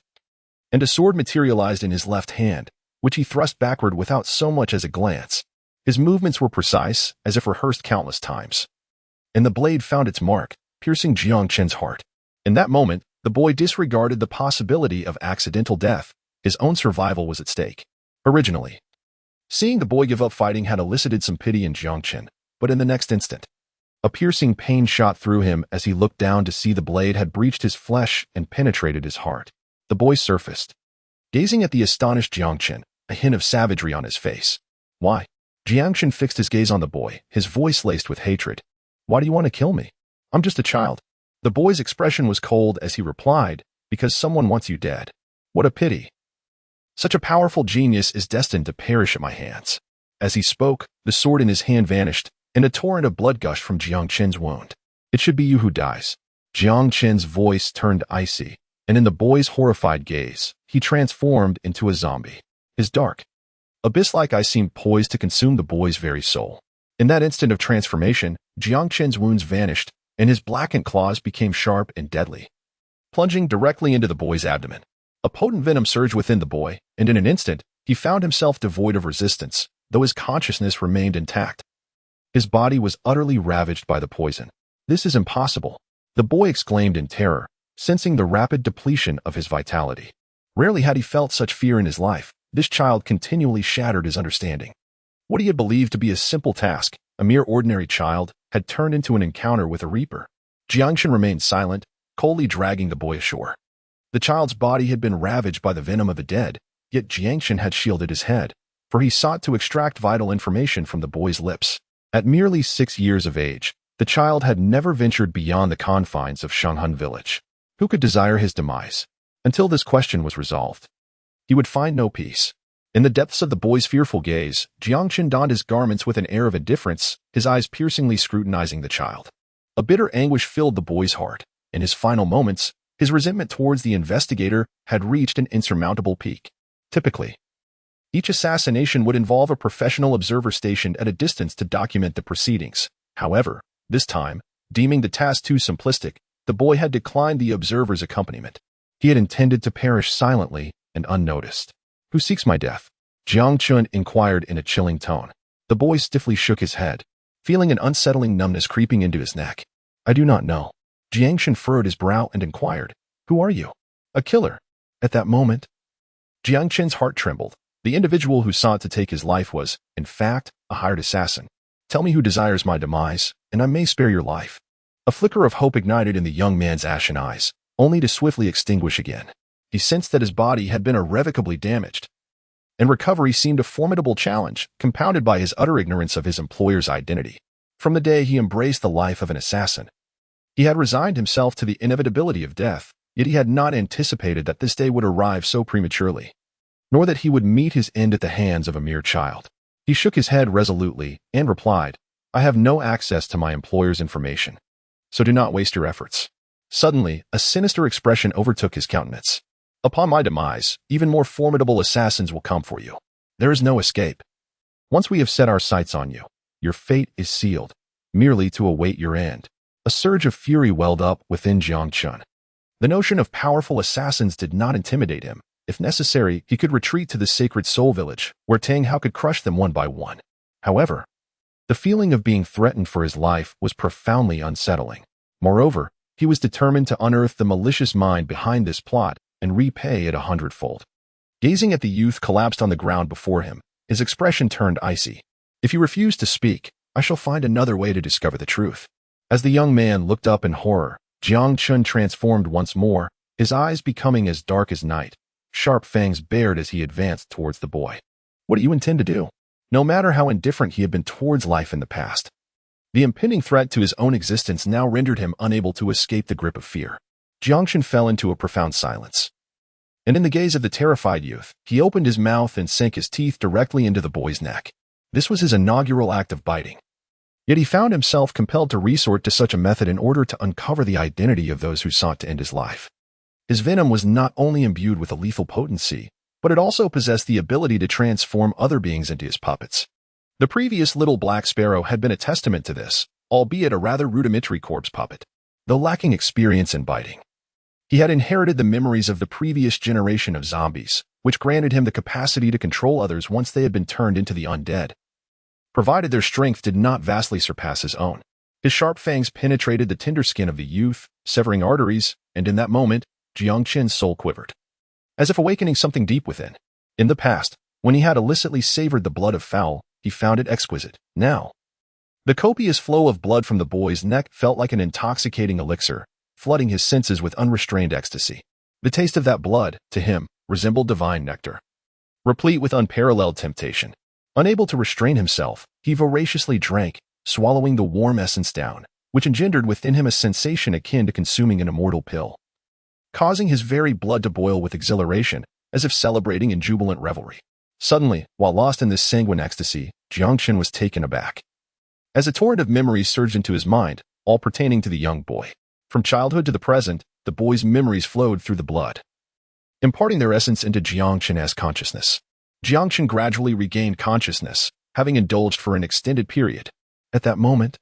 and a sword materialized in his left hand, which he thrust backward without so much as a glance. His movements were precise, as if rehearsed countless times, and the blade found its mark, piercing Jiang Chen's heart. In that moment, the boy disregarded the possibility of accidental death. His own survival was at stake. Originally, seeing the boy give up fighting had elicited some pity in Jiang Chen, but in the next instant, a piercing pain shot through him as he looked down to see the blade had breached his flesh and penetrated his heart. The boy surfaced, gazing at the astonished Jiang Chen, a hint of savagery on his face. Why? Jiang Chen fixed his gaze on the boy, his voice laced with hatred. Why do you want to kill me? I'm just a child. The boy's expression was cold as he replied, because someone wants you dead. What a pity. Such a powerful genius is destined to perish at my hands. As he spoke, the sword in his hand vanished, and a torrent of blood gushed from Jiang Chen's wound. It should be you who dies. Jiang Chen's voice turned icy, and in the boy's horrified gaze, he transformed into a zombie. His dark, abyss-like eyes seemed poised to consume the boy's very soul. In that instant of transformation, Jiang Chen's wounds vanished, and his blackened claws became sharp and deadly, plunging directly into the boy's abdomen. A potent venom surged within the boy, and in an instant, he found himself devoid of resistance, though his consciousness remained intact. His body was utterly ravaged by the poison. This is impossible, the boy exclaimed in terror, sensing the rapid depletion of his vitality. Rarely had he felt such fear in his life. This child continually shattered his understanding. What he had believed to be a simple task, a mere ordinary child, had turned into an encounter with a reaper. Jiang Chen remained silent, coldly dragging the boy ashore. The child's body had been ravaged by the venom of the dead, yet Jiang Chen had shielded his head, for he sought to extract vital information from the boy's lips. At merely 6 years of age, the child had never ventured beyond the confines of Shanghan village. Who could desire his demise? Until this question was resolved, he would find no peace. In the depths of the boy's fearful gaze, Jiang Chen donned his garments with an air of indifference, his eyes piercingly scrutinizing the child. A bitter anguish filled the boy's heart. In his final moments, his resentment towards the investigator had reached an insurmountable peak. Typically, each assassination would involve a professional observer stationed at a distance to document the proceedings. However, this time, deeming the task too simplistic, the boy had declined the observer's accompaniment. He had intended to perish silently and unnoticed. Who seeks my death? Jiang Chen inquired in a chilling tone. The boy stiffly shook his head, feeling an unsettling numbness creeping into his neck. I do not know. Jiang Chen furrowed his brow and inquired, Who are you? A killer. At that moment, Jiang Chen's heart trembled. The individual who sought to take his life was, in fact, a hired assassin. Tell me who desires my demise, and I may spare your life. A flicker of hope ignited in the young man's ashen eyes, only to swiftly extinguish again. He sensed that his body had been irrevocably damaged, and recovery seemed a formidable challenge, compounded by his utter ignorance of his employer's identity. From the day he embraced the life of an assassin, he had resigned himself to the inevitability of death, Yet he had not anticipated that this day would arrive so prematurely, nor that he would meet his end at the hands of a mere child. He shook his head resolutely and replied, "I have no access to my employer's information, so do not waste your efforts." Suddenly, a sinister expression overtook his countenance. "Upon my demise, even more formidable assassins will come for you. There is no escape. Once we have set our sights on you, your fate is sealed, merely to await your end." A surge of fury welled up within Jiang Chen. The notion of powerful assassins did not intimidate him. If necessary, he could retreat to the sacred soul village, where Tang Hao could crush them one by one. However, the feeling of being threatened for his life was profoundly unsettling. Moreover, he was determined to unearth the malicious mind behind this plot and repay it 100-fold. Gazing at the youth collapsed on the ground before him, his expression turned icy. "If you refuse to speak, I shall find another way to discover the truth." As the young man looked up in horror, Jiang Chen transformed once more, his eyes becoming as dark as night, sharp fangs bared as he advanced towards the boy. "What do you intend to do?" No matter how indifferent he had been towards life in the past, the impending threat to his own existence now rendered him unable to escape the grip of fear. Jiang Chen fell into a profound silence. And in the gaze of the terrified youth, he opened his mouth and sank his teeth directly into the boy's neck. This was his inaugural act of biting. Yet he found himself compelled to resort to such a method in order to uncover the identity of those who sought to end his life. His venom was not only imbued with a lethal potency, but it also possessed the ability to transform other beings into his puppets. The previous little black sparrow had been a testament to this, albeit a rather rudimentary corpse puppet. Though lacking experience in biting, he had inherited the memories of the previous generation of zombies, which granted him the capacity to control others once they had been turned into the undead, provided their strength did not vastly surpass his own. His sharp fangs penetrated the tender skin of the youth, severing arteries, and in that moment, Jiang Chen's soul quivered, as if awakening something deep within. In the past, when he had illicitly savored the blood of fowl, he found it exquisite. Now, the copious flow of blood from the boy's neck felt like an intoxicating elixir, flooding his senses with unrestrained ecstasy. The taste of that blood, to him, resembled divine nectar, replete with unparalleled temptation. Unable to restrain himself, he voraciously drank, swallowing the warm essence down, which engendered within him a sensation akin to consuming an immortal pill, causing his very blood to boil with exhilaration, as if celebrating in jubilant revelry. Suddenly, while lost in this sanguine ecstasy, Jiang Chen was taken aback, as a torrent of memories surged into his mind, all pertaining to the young boy. From childhood to the present, the boy's memories flowed through the blood, imparting their essence into Jiang Chen's consciousness. Jiang Chen gradually regained consciousness, having indulged for an extended period. At that moment,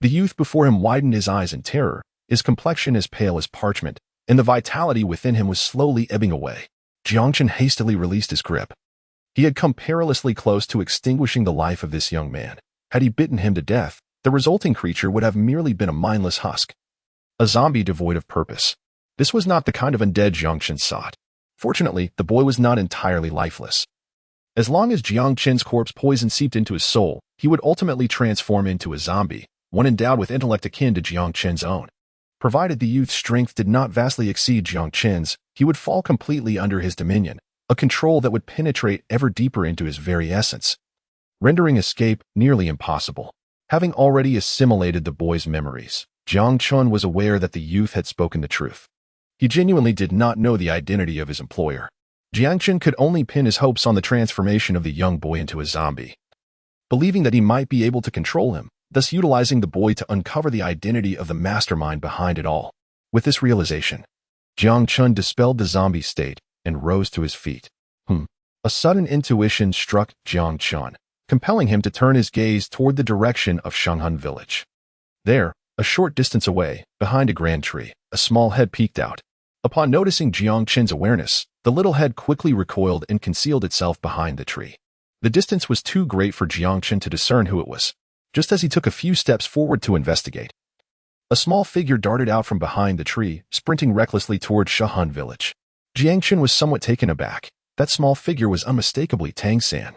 the youth before him widened his eyes in terror, his complexion as pale as parchment, and the vitality within him was slowly ebbing away. Jiang Chen hastily released his grip. He had come perilously close to extinguishing the life of this young man. Had he bitten him to death, the resulting creature would have merely been a mindless husk, a zombie devoid of purpose. This was not the kind of undead Jiang Chen sought. Fortunately, the boy was not entirely lifeless. As long as Jiang Chen's corpse poison seeped into his soul, he would ultimately transform into a zombie, one endowed with intellect akin to Jiang Chen's own. Provided the youth's strength did not vastly exceed Jiang Chen's, he would fall completely under his dominion, a control that would penetrate ever deeper into his very essence, rendering escape nearly impossible. Having already assimilated the boy's memories, Jiang Chen was aware that the youth had spoken the truth. He genuinely did not know the identity of his employer. Jiang Chen could only pin his hopes on the transformation of the young boy into a zombie, believing that he might be able to control him, thus utilizing the boy to uncover the identity of the mastermind behind it all. With this realization, Jiang Chen dispelled the zombie state and rose to his feet. A sudden intuition struck Jiang Chen, compelling him to turn his gaze toward the direction of Shanghan village. There, a short distance away, behind a grand tree, a small head peeked out. Upon noticing Jiang Chen's awareness, the little head quickly recoiled and concealed itself behind the tree. The distance was too great for Jiang Chen to discern who it was. Just as he took a few steps forward to investigate, a small figure darted out from behind the tree, sprinting recklessly toward Shanghan village. Jiang Chen was somewhat taken aback. That small figure was unmistakably Tang San.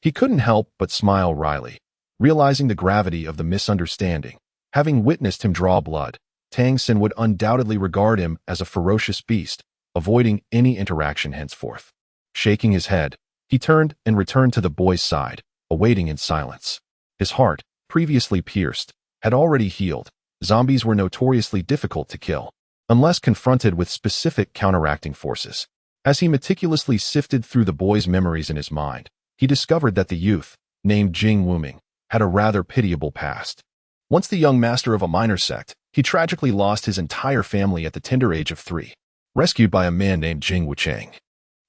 He couldn't help but smile wryly, realizing the gravity of the misunderstanding. Having witnessed him draw blood, Tang San would undoubtedly regard him as a ferocious beast, avoiding any interaction henceforth. Shaking his head, he turned and returned to the boy's side, awaiting in silence. His heart, previously pierced, had already healed. Zombies were notoriously difficult to kill. unless confronted with specific counteracting forces. As he meticulously sifted through the boy's memories in his mind, he discovered that the youth, named Jing Wuming, had a rather pitiable past. Once the young master of a minor sect, he tragically lost his entire family at the tender age of 3, rescued by a man named Jing Wucheng.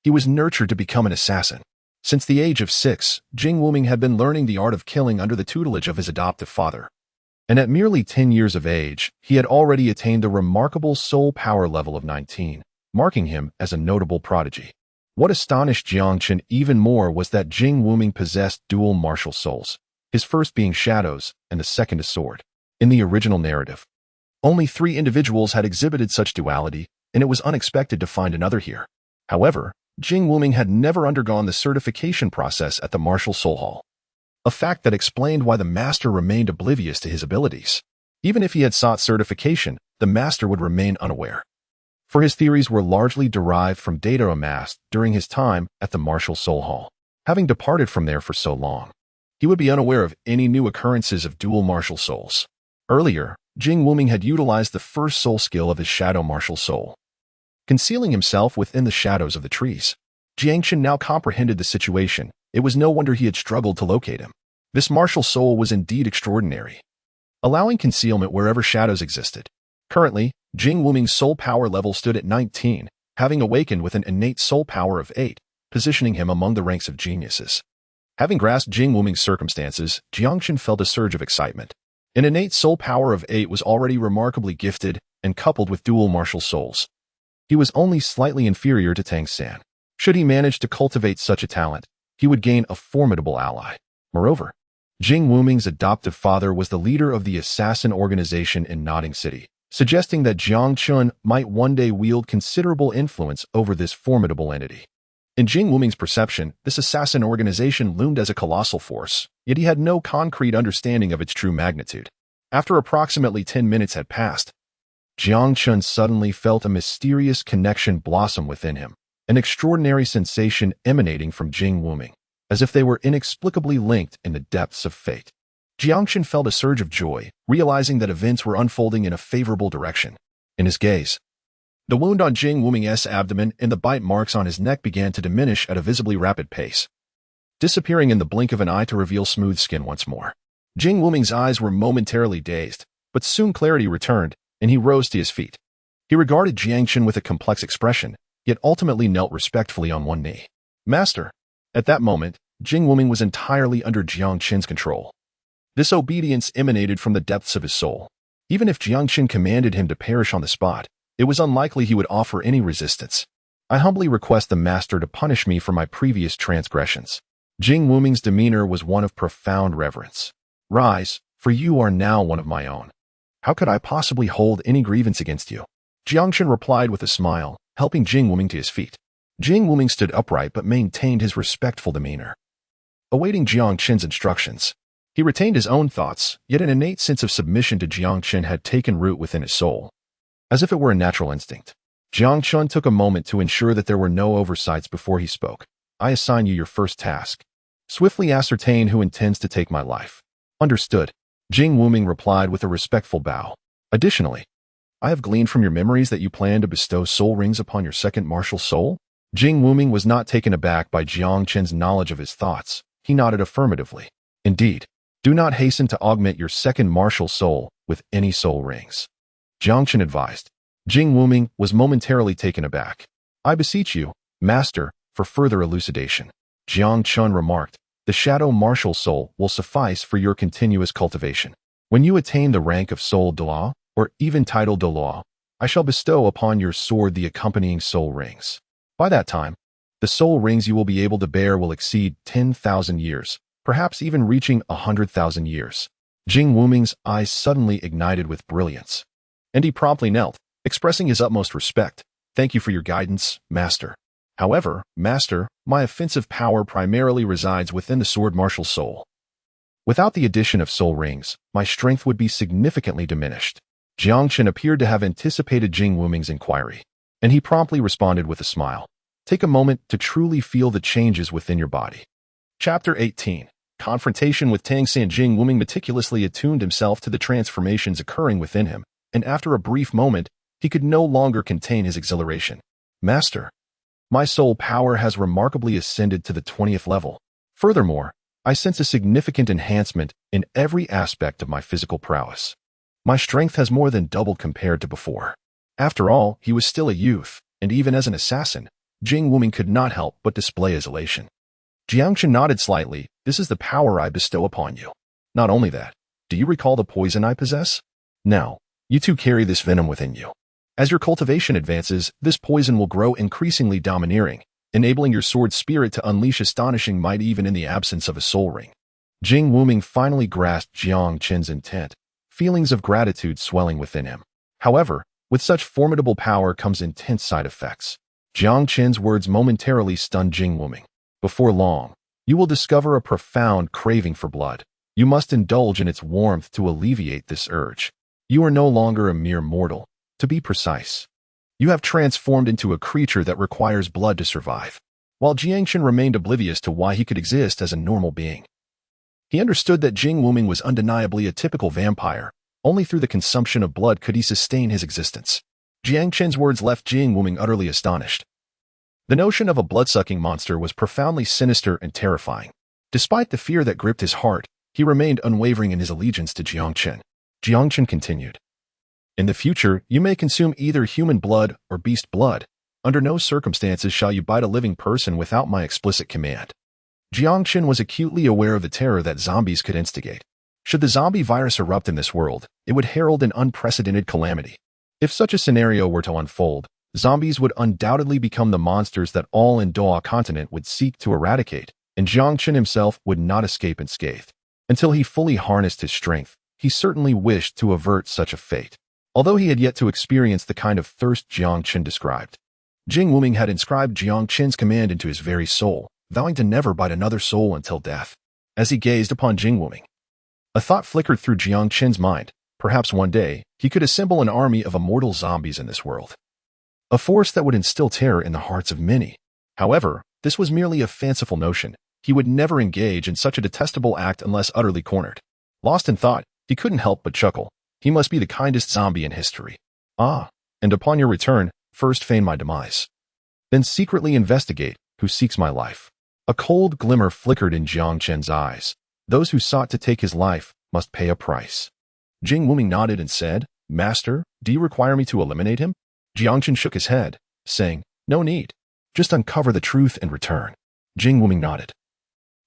He was nurtured to become an assassin. Since the age of 6, Jing Wuming had been learning the art of killing under the tutelage of his adoptive father. And at merely 10 years of age, he had already attained the remarkable soul power level of 19, marking him as a notable prodigy. What astonished Jiang Chen even more was that Jing Wuming possessed dual martial souls, his first being shadows and the second a sword. In the original narrative, only 3 individuals had exhibited such duality, and it was unexpected to find another here. However, Jing Wuming had never undergone the certification process at the Martial Soul Hall, a fact that explained why the master remained oblivious to his abilities. Even if he had sought certification, the master would remain unaware, for his theories were largely derived from data amassed during his time at the Martial Soul Hall. Having departed from there for so long, he would be unaware of any new occurrences of dual martial souls. Earlier, Jing Wuming had utilized the first soul skill of his shadow martial soul, concealing himself within the shadows of the trees. Jiang Chen now comprehended the situation. It was no wonder he had struggled to locate him. This martial soul was indeed extraordinary, allowing concealment wherever shadows existed. Currently, Jing Wuming's soul power level stood at 19, having awakened with an innate soul power of 8, positioning him among the ranks of geniuses. Having grasped Jing Wuming's circumstances, Jiang Chen felt a surge of excitement. An innate soul power of 8 was already remarkably gifted and coupled with dual martial souls. He was only slightly inferior to Tang San. Should he manage to cultivate such a talent, he would gain a formidable ally. Moreover, Jing Wuming's adoptive father was the leader of the assassin organization in Nodding City, suggesting that Jiang Chen might one day wield considerable influence over this formidable entity. In Jing Wuming's perception, this assassin organization loomed as a colossal force, yet he had no concrete understanding of its true magnitude. After approximately 10 minutes had passed, Jiang Chen suddenly felt a mysterious connection blossom within him, an extraordinary sensation emanating from Jing Wuming, as if they were inexplicably linked in the depths of fate. Jiang Chen felt a surge of joy, realizing that events were unfolding in a favorable direction. In his gaze, the wound on Jing Wuming's abdomen and the bite marks on his neck began to diminish at a visibly rapid pace, disappearing in the blink of an eye to reveal smooth skin once more. Jing Wuming's eyes were momentarily dazed, but soon clarity returned, and he rose to his feet. He regarded Jiang Chen with a complex expression, yet ultimately knelt respectfully on one knee. Master. At that moment, Jing Wuming was entirely under Jiang Chen's control. This obedience emanated from the depths of his soul. Even if Jiang Chen commanded him to perish on the spot, it was unlikely he would offer any resistance. I humbly request the master to punish me for my previous transgressions. Jing Wuming's demeanor was one of profound reverence. Rise, for you are now one of my own. How could I possibly hold any grievance against you? Jiang Chen replied with a smile, helping Jing Wuming to his feet. Jing Wuming stood upright but maintained his respectful demeanor, awaiting Jiang Chen's instructions. He retained his own thoughts, yet an innate sense of submission to Jiang Chen had taken root within his soul, as if it were a natural instinct. Jiang Chen took a moment to ensure that there were no oversights before he spoke. I assign you your first task. Swiftly ascertain who intends to take my life. Understood. Jing Wuming replied with a respectful bow. Additionally, I have gleaned from your memories that you plan to bestow soul rings upon your second martial soul? Jing Wuming was not taken aback by Jiang Chen's knowledge of his thoughts. He nodded affirmatively. Indeed. Do not hasten to augment your second martial soul with any soul rings, Jiang Chen advised. Jing Wuming was momentarily taken aback. I beseech you, master, for further elucidation. Jiang Chen remarked, the shadow martial soul will suffice for your continuous cultivation. When you attain the rank of Soul Douluo, or even Title Douluo, I shall bestow upon your sword the accompanying soul rings. By that time, the soul rings you will be able to bear will exceed 10,000 years, perhaps even reaching 100,000 years. Jing Wuming's eyes suddenly ignited with brilliance, and he promptly knelt, expressing his utmost respect. Thank you for your guidance, master. However, master, my offensive power primarily resides within the sword martial soul. Without the addition of soul rings, my strength would be significantly diminished. Jiang Chen appeared to have anticipated Jing Wuming's inquiry, and he promptly responded with a smile. Take a moment to truly feel the changes within your body. Chapter 18. Confrontation with Tang San. Jing Wuming meticulously attuned himself to the transformations occurring within him, and after a brief moment, He could no longer contain his exhilaration. Master, my soul power has remarkably ascended to the 20th level. Furthermore, I sense a significant enhancement in every aspect of my physical prowess. My strength has more than doubled compared to before. After all, he was still a youth, and even as an assassin, Jiang Wuming could not help but display his elation. Jiang Chen nodded slightly. This is the power I bestow upon you. Not only that, do you recall the poison I possess? Now, you too carry this venom within you. As your cultivation advances, this poison will grow increasingly domineering, enabling your sword spirit to unleash astonishing might even in the absence of a soul ring. Jiang Wuming finally grasped Jiang Chen's intent, feelings of gratitude swelling within him. However, with such formidable power comes intense side effects. Jiang Chen's words momentarily stunned Jiang Wuming. Before long, you will discover a profound craving for blood. You must indulge in its warmth to alleviate this urge. You are no longer a mere mortal. To be precise, you have transformed into a creature that requires blood to survive. While Jiang Chen remained oblivious to why he could exist as a normal being, he understood that Jiang Wuming was undeniably a typical vampire. Only through the consumption of blood could he sustain his existence. Jiang Chen's words left Jiang Wuming utterly astonished. The notion of a blood-sucking monster was profoundly sinister and terrifying. Despite the fear that gripped his heart, he remained unwavering in his allegiance to Jiang Chen. Jiang Chen continued. In the future, you may consume either human blood or beast blood. Under no circumstances shall you bite a living person without my explicit command. Jiang Chen was acutely aware of the terror that zombies could instigate. Should the zombie virus erupt in this world, it would herald an unprecedented calamity. If such a scenario were to unfold, zombies would undoubtedly become the monsters that all in Douluo Continent would seek to eradicate, and Jiang Chen himself would not escape unscathed. Until he fully harnessed his strength, he certainly wished to avert such a fate. Although he had yet to experience the kind of thirst Jiang Chen described, Jiang Wuming had inscribed Jiang Chen's command into his very soul, vowing to never bite another soul until death. As he gazed upon Jiang Wuming, a thought flickered through Jiang Chen's mind. Perhaps one day, he could assemble an army of immortal zombies in this world. A force that would instill terror in the hearts of many. However, this was merely a fanciful notion. He would never engage in such a detestable act unless utterly cornered. Lost in thought, he couldn't help but chuckle. He must be the kindest zombie in history. Ah, and upon your return, first feign my demise. Then secretly investigate who seeks my life. A cold glimmer flickered in Jiang Chen's eyes. Those who sought to take his life must pay a price. Jiang Wuming nodded and said, Master, do you require me to eliminate him? Jiang Chen shook his head, saying, No need. Just uncover the truth and return. Jiang Wuming nodded.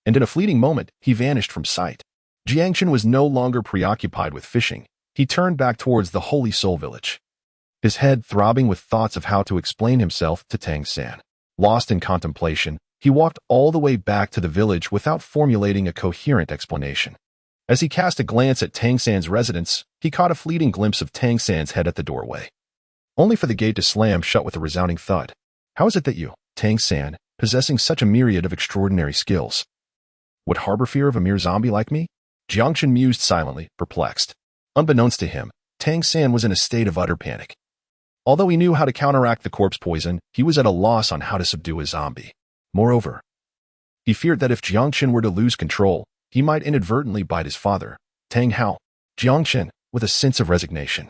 And in a fleeting moment, he vanished from sight. Jiang Chen was no longer preoccupied with fishing. He turned back towards the Holy Soul Village, his head throbbing with thoughts of how to explain himself to Tang San. Lost in contemplation, he walked all the way back to the village without formulating a coherent explanation. As he cast a glance at Tang San's residence, he caught a fleeting glimpse of Tang San's head at the doorway, only for the gate to slam shut with a resounding thud. How is it that you, Tang San, possessing such a myriad of extraordinary skills, would harbor fear of a mere zombie like me? Jiang Chen mused silently, perplexed. Unbeknownst to him, Tang San was in a state of utter panic. Although he knew how to counteract the corpse poison, he was at a loss on how to subdue a zombie. Moreover, he feared that if Jiang Chen were to lose control, he might inadvertently bite his father, Tang Hao. Jiang Chen, with a sense of resignation,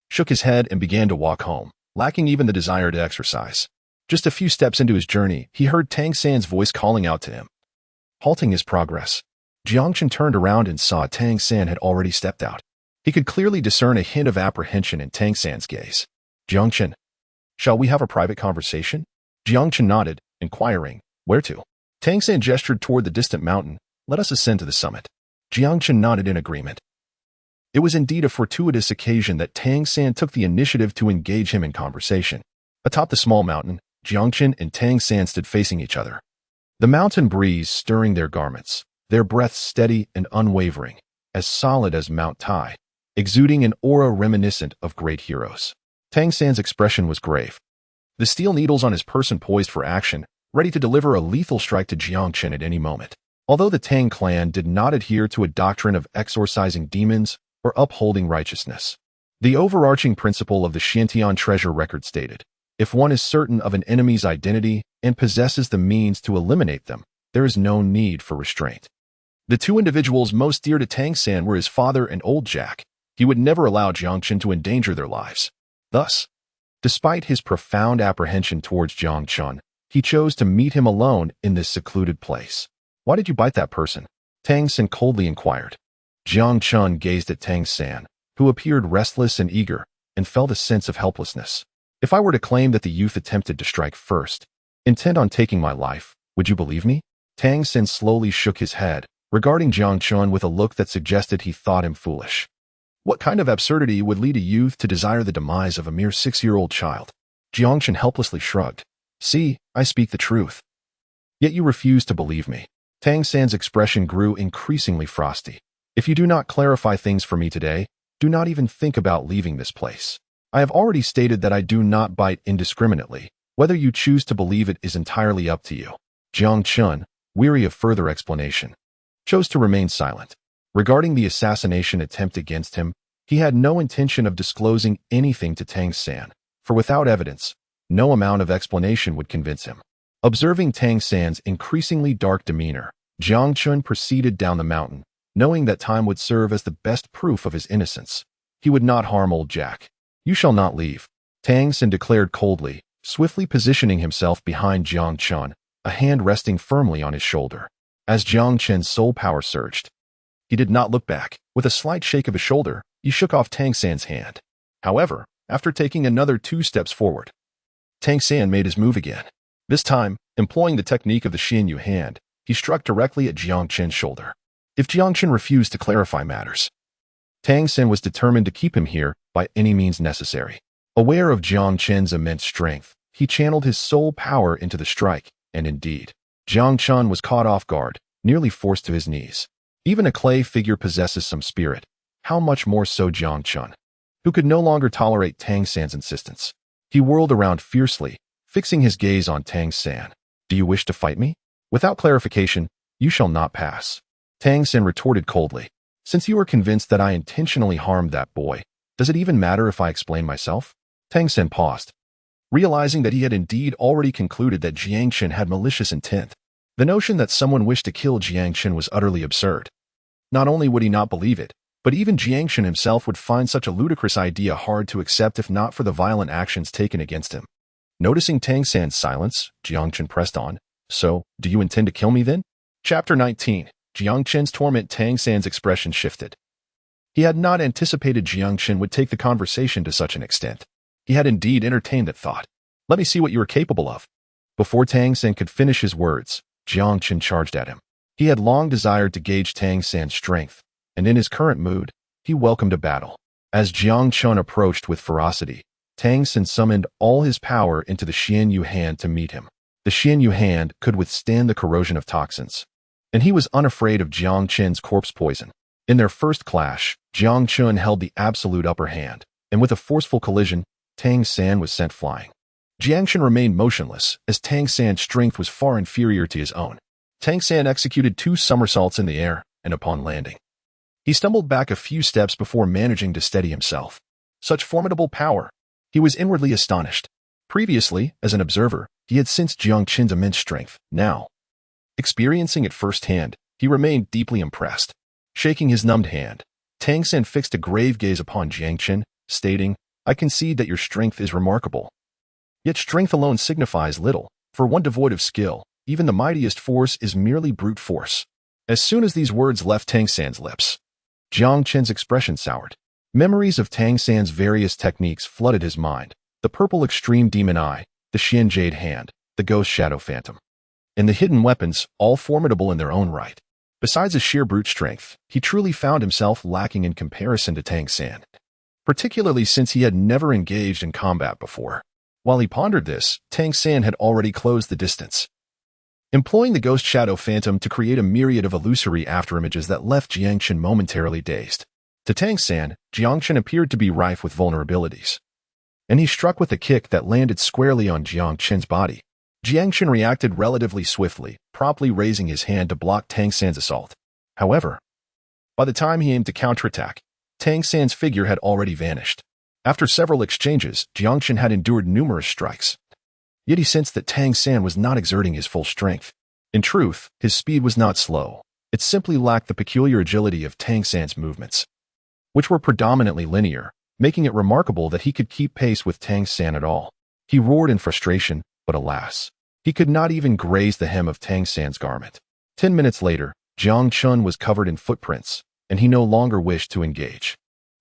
shook his head and began to walk home, lacking even the desire to exercise. Just a few steps into his journey, he heard Tang San's voice calling out to him, halting his progress. Jiang Chen turned around and saw Tang San had already stepped out. He could clearly discern a hint of apprehension in Tang San's gaze. Jiang Chen, shall we have a private conversation? Jiang Chen nodded, inquiring, where to? Tang San gestured toward the distant mountain. Let us ascend to the summit. Jiang Chen nodded in agreement. It was indeed a fortuitous occasion that Tang San took the initiative to engage him in conversation. Atop the small mountain, Jiang Chen and Tang San stood facing each other, the mountain breeze stirring their garments, their breaths steady and unwavering, as solid as Mount Tai, exuding an aura reminiscent of great heroes. Tang San's expression was grave, the steel needles on his person poised for action, ready to deliver a lethal strike to Jiang Chen at any moment. Although the Tang clan did not adhere to a doctrine of exorcising demons or upholding righteousness, the overarching principle of the Shantian treasure record stated, if one is certain of an enemy's identity and possesses the means to eliminate them, there is no need for restraint. The two individuals most dear to Tang San were his father and old Jack. He would never allow Jiang Chen to endanger their lives. Thus, Despite his profound apprehension towards Jiang Chen, he chose to meet him alone in this secluded place. "Why did you bite that person?" Tang San coldly inquired. Jiang Chen gazed at Tang San, who appeared restless and eager, and felt a sense of helplessness. "If I were to claim that the youth attempted to strike first, intent on taking my life, would you believe me?" Tang San slowly shook his head, regarding Jiang Chen with a look that suggested he thought him foolish. What kind of absurdity would lead a youth to desire the demise of a mere 6-year-old child? Jiang Chen helplessly shrugged. "See, I speak the truth. Yet you refuse to believe me." Tang San's expression grew increasingly frosty. "If you do not clarify things for me today, do not even think about leaving this place. I have already stated that I do not bite indiscriminately. Whether you choose to believe it is entirely up to you." Jiang Chen, weary of further explanation, chose to remain silent. Regarding the assassination attempt against him, he had no intention of disclosing anything to Tang San, for without evidence, no amount of explanation would convince him. Observing Tang San's increasingly dark demeanor, Jiang Chen proceeded down the mountain, knowing that time would serve as the best proof of his innocence. He would not harm old Jack. "You shall not leave," Tang San declared coldly, swiftly positioning himself behind Jiang Chen, a hand resting firmly on his shoulder. As Jiang Chen's soul power surged, he did not look back. With a slight shake of his shoulder, he shook off Tang San's hand. However, after taking another 2 steps forward, Tang San made his move again. This time, employing the technique of the Shian Renua hand, he struck directly at Jiang Chen's shoulder. If Jiang Chen refused to clarify matters, Tang San was determined to keep him here by any means necessary. Aware of Jiang Chen's immense strength, he channeled his soul power into the strike, and indeed, Jiang Chen was caught off guard, nearly forced to his knees. Even a clay figure possesses some spirit, how much more so Jiang Chen, who could no longer tolerate Tang San's insistence. He whirled around fiercely, fixing his gaze on Tang San. "Do you wish to fight me? Without clarification, you shall not pass." Tang San retorted coldly. "Since you are convinced that I intentionally harmed that boy, does it even matter if I explain myself?" Tang San paused, realizing that he had indeed already concluded that Jiang Chen had malicious intent. The notion that someone wished to kill Jiang Chen was utterly absurd. Not only would he not believe it, but even Jiang Chen himself would find such a ludicrous idea hard to accept if not for the violent actions taken against him. Noticing Tang San's silence, Jiang Chen pressed on. "So, do you intend to kill me then?" Chapter 19. Jiang Chen's torment. Tang San's expression shifted. He had not anticipated Jiang Chen would take the conversation to such an extent. He had indeed entertained that thought. "Let me see what you are capable of." Before Tang San could finish his words, Jiang Chen charged at him. He had long desired to gauge Tang San's strength, and in his current mood, he welcomed a battle. As Jiang Chen approached with ferocity, Tang San summoned all his power into the Shian Renua hand to meet him. The Shian Renua hand could withstand the corrosion of toxins, and he was unafraid of Jiang Chen's corpse poison. In their first clash, Jiang Chen held the absolute upper hand, and with a forceful collision, Tang San was sent flying. Jiang Chen remained motionless, as Tang San's strength was far inferior to his own. Tang San executed 2 somersaults in the air, and upon landing, he stumbled back a few steps before managing to steady himself. Such formidable power! He was inwardly astonished. Previously, as an observer, he had sensed Jiang Chen's immense strength. Now, experiencing it firsthand, he remained deeply impressed. Shaking his numbed hand, Tang San fixed a grave gaze upon Jiang Chen, stating, "I concede that your strength is remarkable. Yet strength alone signifies little. For one devoid of skill, even the mightiest force is merely brute force." As soon as these words left Tang San's lips, Jiang Chen's expression soured. Memories of Tang San's various techniques flooded his mind: the purple extreme demon eye, the Shian Jade hand, the ghost shadow phantom, and the hidden weapons, all formidable in their own right. Besides his sheer brute strength, he truly found himself lacking in comparison to Tang San, particularly since he had never engaged in combat before. While he pondered this, Tang San had already closed the distance, employing the ghost shadow phantom to create a myriad of illusory afterimages that left Jiang Chen momentarily dazed. To Tang San, Jiang Chen appeared to be rife with vulnerabilities, and he struck with a kick that landed squarely on Jiang Chen's body. Jiang Chen reacted relatively swiftly, promptly raising his hand to block Tang San's assault. However, by the time he aimed to counterattack, Tang San's figure had already vanished. After several exchanges, Jiang Chen had endured numerous strikes. Yet he sensed that Tang San was not exerting his full strength. In truth, his speed was not slow. It simply lacked the peculiar agility of Tang San's movements, which were predominantly linear, making it remarkable that he could keep pace with Tang San at all. He roared in frustration, but alas, he could not even graze the hem of Tang San's garment. 10 minutes later, Jiang Chen was covered in footprints, and he no longer wished to engage.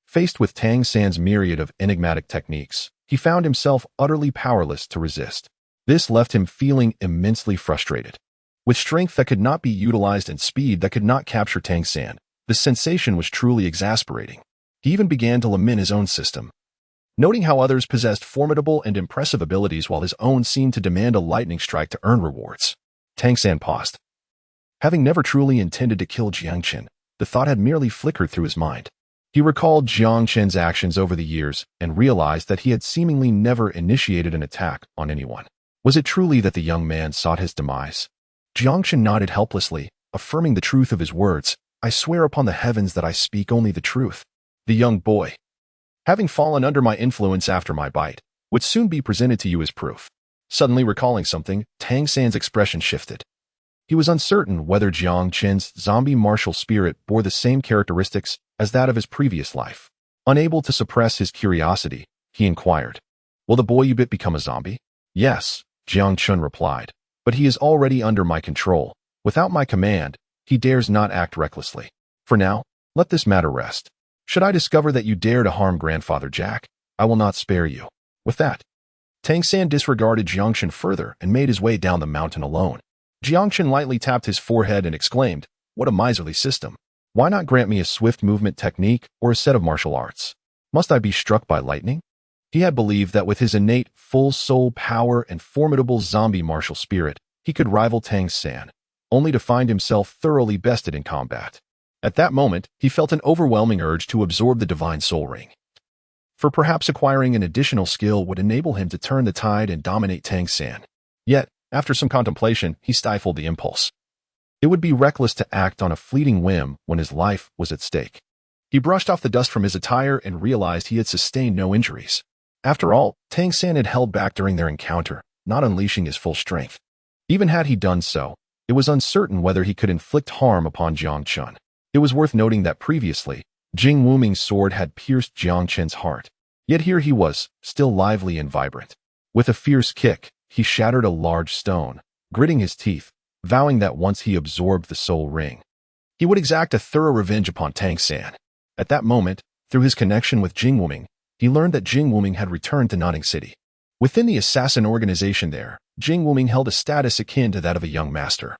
Faced with Tang San's myriad of enigmatic techniques, he found himself utterly powerless to resist. This left him feeling immensely frustrated. With strength that could not be utilized and speed that could not capture Tang San, the sensation was truly exasperating. He even began to lament his own system. Noting how others possessed formidable and impressive abilities while his own seemed to demand a lightning strike to earn rewards, Tang San paused. Having never truly intended to kill Jiang Chen, the thought had merely flickered through his mind. He recalled Jiang Chen's actions over the years and realized that he had seemingly never initiated an attack on anyone. Was it truly that the young man sought his demise? Jiang Chen nodded helplessly, affirming the truth of his words. I swear upon the heavens that I speak only the truth. The young boy, having fallen under my influence after my bite, would soon be presented to you as proof. Suddenly recalling something, Tang San's expression shifted. He was uncertain whether Jiang Chen's zombie martial spirit bore the same characteristics as that of his previous life. Unable to suppress his curiosity, he inquired, Will the boy you bit become a zombie? Yes, Jiang Chen replied, but he is already under my control. Without my command, he dares not act recklessly. For now, let this matter rest. Should I discover that you dare to harm Grandfather Jack, I will not spare you. With that, Tang San disregarded Jiang Chen further and made his way down the mountain alone. Jiang Chen lightly tapped his forehead and exclaimed, What a miserly system. Why not grant me a swift movement technique or a set of martial arts? Must I be struck by lightning? He had believed that with his innate, full-soul power and formidable zombie martial spirit, he could rival Tang San, only to find himself thoroughly bested in combat. At that moment, he felt an overwhelming urge to absorb the divine soul ring. For perhaps acquiring an additional skill would enable him to turn the tide and dominate Tang San. Yet, after some contemplation, he stifled the impulse. It would be reckless to act on a fleeting whim when his life was at stake. He brushed off the dust from his attire and realized he had sustained no injuries. After all, Tang San had held back during their encounter, not unleashing his full strength. Even had he done so, it was uncertain whether he could inflict harm upon Jiang Chen. It was worth noting that previously, Jing Wuming's sword had pierced Jiang Chen's heart. Yet here he was, still lively and vibrant. With a fierce kick, he shattered a large stone, gritting his teeth, vowing that once he absorbed the soul ring, he would exact a thorough revenge upon Tang San. At that moment, through his connection with Jing Wuming, he learned that Jing Wuming had returned to Notting City. Within the assassin organization there, Jing Wuming held a status akin to that of a young master.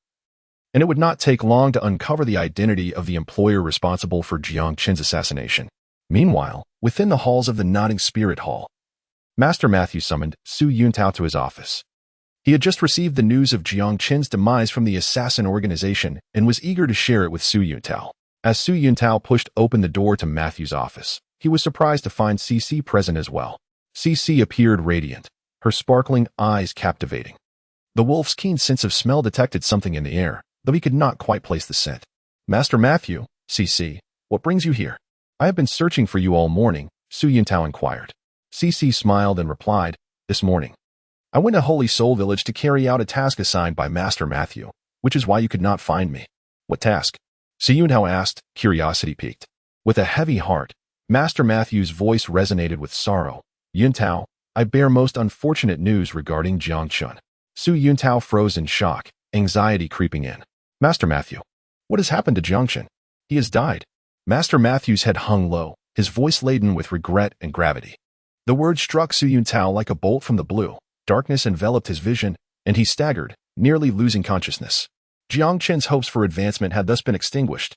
And it would not take long to uncover the identity of the employer responsible for Jiang Chen's assassination. Meanwhile, within the halls of the Nodding Spirit Hall, Master Matthew summoned Su Yuntao to his office. He had just received the news of Jiang Chen's demise from the assassin organization and was eager to share it with Su Yuntao. As Su Yuntao pushed open the door to Matthew's office, he was surprised to find CC present as well. CC appeared radiant, her sparkling eyes captivating. The wolf's keen sense of smell detected something in the air, though he could not quite place the scent. Master Matthew, CC, what brings you here? I have been searching for you all morning, Su Yuntao inquired. CC smiled and replied, This morning, I went to Holy Soul Village to carry out a task assigned by Master Matthew, which is why you could not find me. What task? Su Yuntao asked, curiosity piqued. With a heavy heart, Master Matthew's voice resonated with sorrow. Yuntao, I bear most unfortunate news regarding Jiang Chen. Su Yuntao froze in shock, anxiety creeping in. Master Matthew, what has happened to Jiang Chen? He has died. Master Matthew's head hung low, his voice laden with regret and gravity. The word struck Su Yuntao like a bolt from the blue. Darkness enveloped his vision, and he staggered, nearly losing consciousness. Jiang Chen's hopes for advancement had thus been extinguished.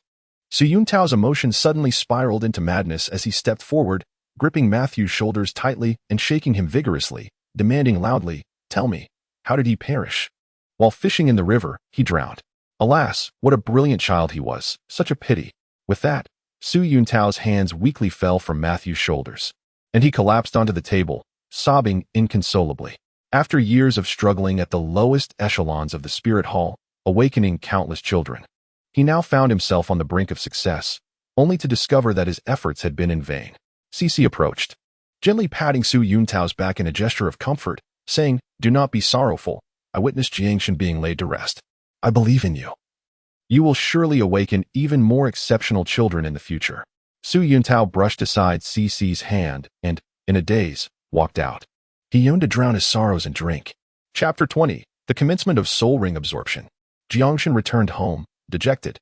Su Yuntao's emotions suddenly spiraled into madness as he stepped forward, gripping Matthew's shoulders tightly and shaking him vigorously, demanding loudly, Tell me, how did he perish? While fishing in the river, he drowned. Alas, what a brilliant child he was, such a pity. With that, Su Yuntao's hands weakly fell from Matthew's shoulders, and he collapsed onto the table, sobbing inconsolably. After years of struggling at the lowest echelons of the spirit hall, awakening countless children, he now found himself on the brink of success, only to discover that his efforts had been in vain. CC approached, gently patting Su Yuntao's back in a gesture of comfort, saying, Do not be sorrowful. I witnessed Jiang Chen being laid to rest. I believe in you. You will surely awaken even more exceptional children in the future. Su Yuntao brushed aside CC's hand and, in a daze, walked out. He yearned to drown his sorrows in drink. Chapter 20. The Commencement of Soul Ring Absorption. Jiang Chen returned home, dejected,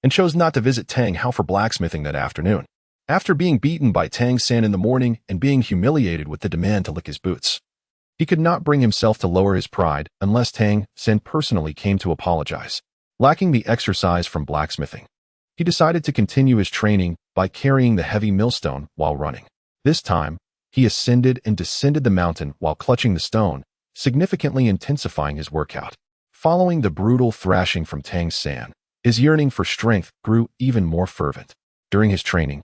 and chose not to visit Tang Hao for blacksmithing that afternoon. After being beaten by Tang San in the morning and being humiliated with the demand to lick his boots, he could not bring himself to lower his pride unless Tang San personally came to apologize. Lacking the exercise from blacksmithing, he decided to continue his training by carrying the heavy millstone while running. This time, he ascended and descended the mountain while clutching the stone, significantly intensifying his workout. Following the brutal thrashing from Tang San, his yearning for strength grew even more fervent. During his training,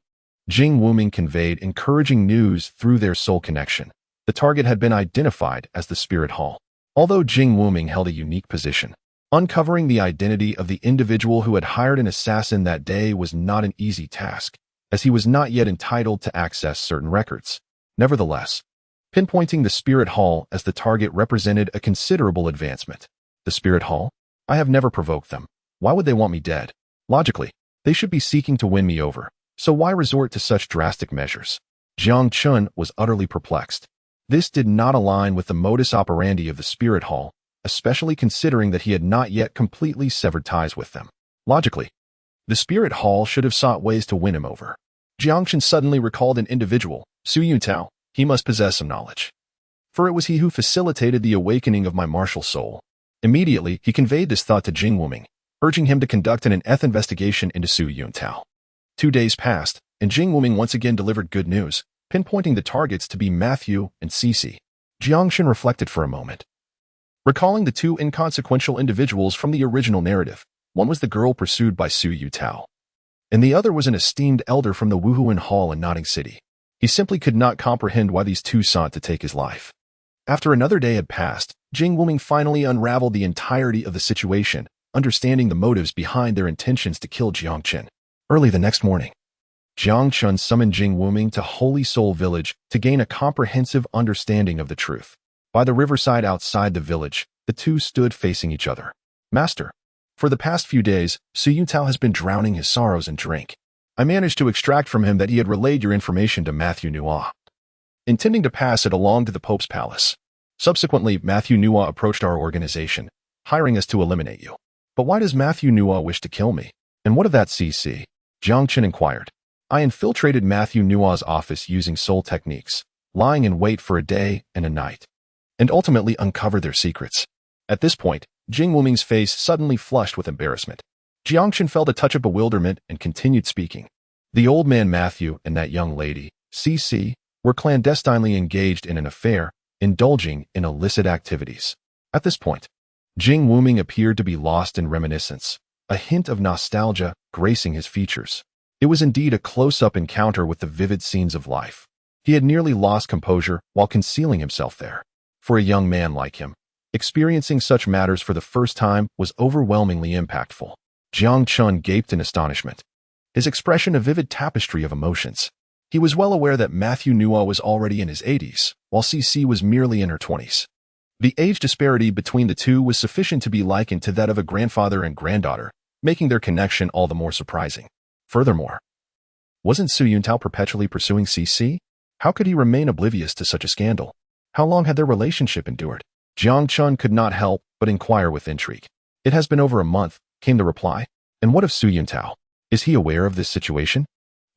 Jing Wuming conveyed encouraging news through their soul connection. The target had been identified as the Spirit Hall. Although Jing Wuming held a unique position, uncovering the identity of the individual who had hired an assassin that day was not an easy task, as he was not yet entitled to access certain records. Nevertheless, pinpointing the Spirit Hall as the target represented a considerable advancement. The Spirit Hall? I have never provoked them. Why would they want me dead? Logically, they should be seeking to win me over, so why resort to such drastic measures? Jiang Chen was utterly perplexed. This did not align with the modus operandi of the Spirit Hall, especially considering that he had not yet completely severed ties with them. Logically, the Spirit Hall should have sought ways to win him over. Jiang Chen suddenly recalled an individual, Su Yuntao. He must possess some knowledge, for it was he who facilitated the awakening of my martial soul. Immediately, he conveyed this thought to Jing Wuming, urging him to conduct an in-depth investigation into Su Yuntao. 2 days passed, and Jing Wuming once again delivered good news, pinpointing the targets to be Matthew and Cici. Jiang Chen reflected for a moment, recalling the two inconsequential individuals from the original narrative. One was the girl pursued by Su Yuntao, and the other was an esteemed elder from the Wuhuan Hall in Notting City. He simply could not comprehend why these two sought to take his life. After another day had passed, Jing Wuming finally unraveled the entirety of the situation, understanding the motives behind their intentions to kill Jiang Chen. Early the next morning, Jiang Chen summoned Jing Wuming to Holy Soul Village to gain a comprehensive understanding of the truth. By the riverside outside the village, the two stood facing each other. Master, for the past few days, Su Yuntao has been drowning his sorrows in drink. I managed to extract from him that he had relayed your information to Matthew Renua, intending to pass it along to the Pope's palace. Subsequently, Matthew Renua approached our organization, hiring us to eliminate you. But why does Matthew Renua wish to kill me? And what of that CC? Jiang Chen inquired. I infiltrated Matthew Renua's office using soul techniques, lying in wait for a day and a night, and ultimately uncovered their secrets. At this point, Jing Wuming's face suddenly flushed with embarrassment. Jiang Chen felt a touch of bewilderment and continued speaking. The old man Matthew and that young lady, CC, were clandestinely engaged in an affair, indulging in illicit activities. At this point, Jing Wuming appeared to be lost in reminiscence, a hint of nostalgia gracing his features. It was indeed a close-up encounter with the vivid scenes of life. He had nearly lost composure while concealing himself there. For a young man like him, experiencing such matters for the first time was overwhelmingly impactful. Jiang Chen gaped in astonishment, his expression a vivid tapestry of emotions. He was well aware that Matthew Renua was already in his 80s, while CC was merely in her 20s. The age disparity between the two was sufficient to be likened to that of a grandfather and granddaughter, making their connection all the more surprising. Furthermore, wasn't Su Yuntao perpetually pursuing CC? How could he remain oblivious to such a scandal? How long had their relationship endured? Jiang Chen could not help but inquire with intrigue. It has been over a month, came the reply. And what of Su Yuntao? Is he aware of this situation?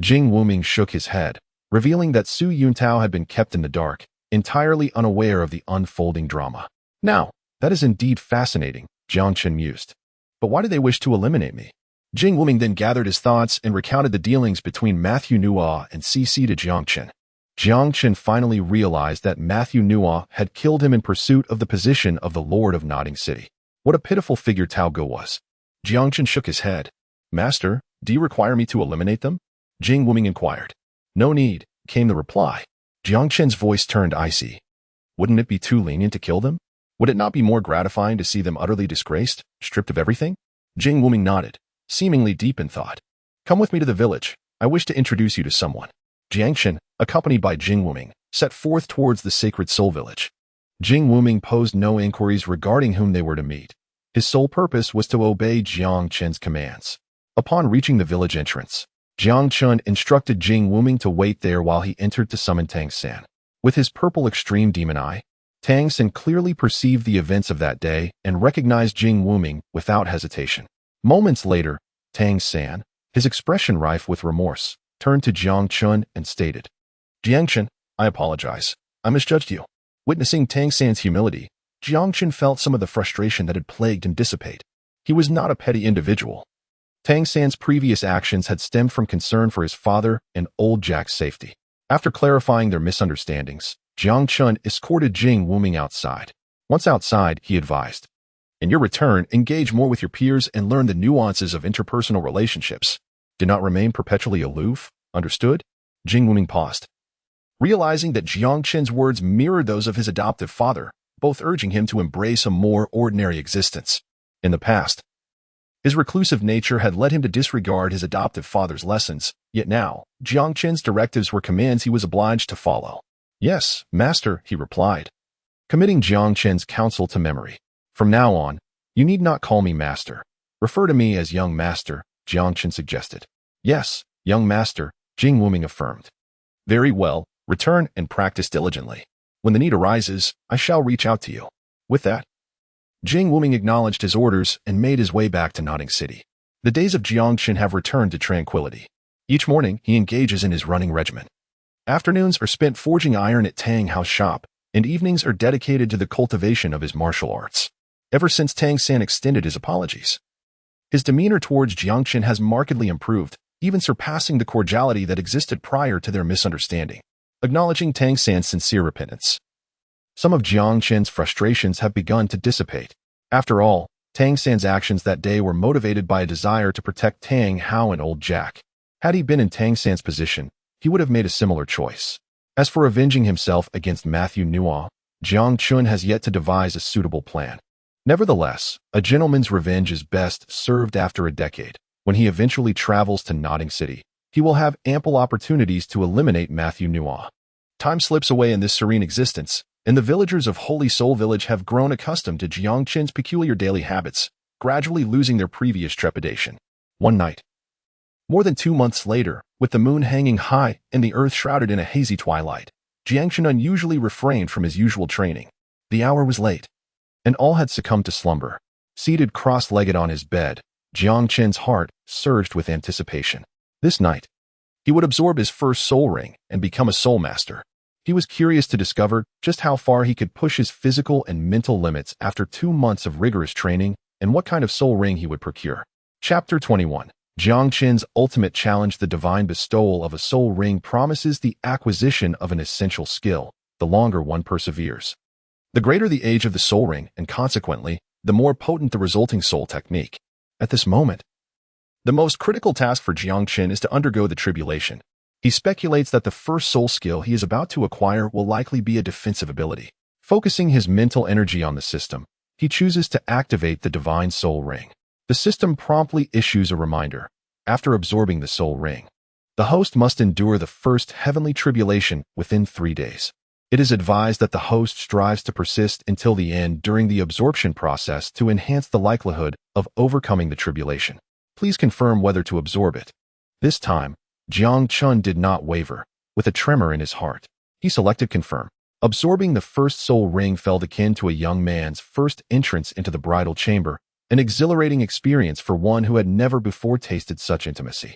Jing Wuming shook his head, revealing that Su Yuntao had been kept in the dark, entirely unaware of the unfolding drama. Now, that is indeed fascinating, Jiang Chen mused. But why do they wish to eliminate me? Jing Wuming then gathered his thoughts and recounted the dealings between Matthew Renua and CC to Jiang Chen. Jiang Chen finally realized that Matthew Renua had killed him in pursuit of the position of the Lord of Notting City. What a pitiful figure Tao Go was. Jiang Chen shook his head. Master, do you require me to eliminate them? Jing Wuming inquired. No need, came the reply. Jiang Chen's voice turned icy. Wouldn't it be too lenient to kill them? Would it not be more gratifying to see them utterly disgraced, stripped of everything? Jing Wuming nodded, seemingly deep in thought. Come with me to the village. I wish to introduce you to someone. Jiang Chen, accompanied by Jing Wuming, set forth towards the sacred soul village. Jing Wuming posed no inquiries regarding whom they were to meet. His sole purpose was to obey Jiang Chen's commands. Upon reaching the village entrance, Jiang Chen instructed Jing Wuming to wait there while he entered to summon Tang San. With his purple extreme demon eye, Tang San clearly perceived the events of that day and recognized Jing Wuming without hesitation. Moments later, Tang San, his expression rife with remorse, turned to Jiang Chen and stated, "Jiang Chen, I apologize. I misjudged you." Witnessing Tang San's humility, Jiang Chen felt some of the frustration that had plagued him dissipate. He was not a petty individual. Tang San's previous actions had stemmed from concern for his father and old Jack's safety. After clarifying their misunderstandings, Jiang Chen escorted Jing Wuming outside. Once outside, he advised, "In your return, engage more with your peers and learn the nuances of interpersonal relationships. Do not remain perpetually aloof. Understood?" Jing Wuming paused, realizing that Jiang Chen's words mirrored those of his adoptive father, both urging him to embrace a more ordinary existence. In the past, his reclusive nature had led him to disregard his adoptive father's lessons, yet now, Jiang Chen's directives were commands he was obliged to follow. "Yes, master," he replied, committing Jiang Chen's counsel to memory. "From now on, you need not call me master. Refer to me as young master," Jiang Chen suggested. "Yes, young master," Jing Wuming affirmed. "Very well, return and practice diligently. When the need arises, I shall reach out to you." With that, Jing Wuming acknowledged his orders and made his way back to Nodding City. The days of Jiang Chen have returned to tranquility. Each morning, he engages in his running regimen. Afternoons are spent forging iron at Tang House shop, and evenings are dedicated to the cultivation of his martial arts. Ever since Tang San extended his apologies, his demeanor towards Jiang Chen has markedly improved, even surpassing the cordiality that existed prior to their misunderstanding. Acknowledging Tang San's sincere repentance, some of Jiang Chen's frustrations have begun to dissipate. After all, Tang San's actions that day were motivated by a desire to protect Tang Hao and old Jack. Had he been in Tang San's position, he would have made a similar choice. As for avenging himself against Matthew Nua, Jiang Chen has yet to devise a suitable plan. Nevertheless, a gentleman's revenge is best served after a decade. When he eventually travels to Nodding City, he will have ample opportunities to eliminate Matthew Nua. Time slips away in this serene existence, and the villagers of Holy Soul Village have grown accustomed to Jiang Chen's peculiar daily habits, gradually losing their previous trepidation. One night, more than 2 months later, with the moon hanging high and the earth shrouded in a hazy twilight, Jiang Chen unusually refrained from his usual training. The hour was late, and all had succumbed to slumber. Seated cross-legged on his bed, Jiang Chen's heart surged with anticipation. This night, he would absorb his first soul ring and become a soul master. He was curious to discover just how far he could push his physical and mental limits after 2 months of rigorous training and what kind of soul ring he would procure. Chapter 21. Jiang Chen's ultimate challenge. The divine bestowal of a soul ring promises the acquisition of an essential skill, the longer one perseveres. The greater the age of the soul ring, and consequently, the more potent the resulting soul technique. At this moment, the most critical task for Jiang Chen is to undergo the tribulation. He speculates that the first soul skill he is about to acquire will likely be a defensive ability. Focusing his mental energy on the system, he chooses to activate the divine soul ring. The system promptly issues a reminder. After absorbing the soul ring, the host must endure the first heavenly tribulation within 3 days. It is advised that the host strives to persist until the end during the absorption process to enhance the likelihood of overcoming the tribulation. Please confirm whether to absorb it. This time, Jiang Chen did not waver. With a tremor in his heart, he selected confirm. Absorbing the first soul ring felt akin to a young man's first entrance into the bridal chamber, an exhilarating experience for one who had never before tasted such intimacy.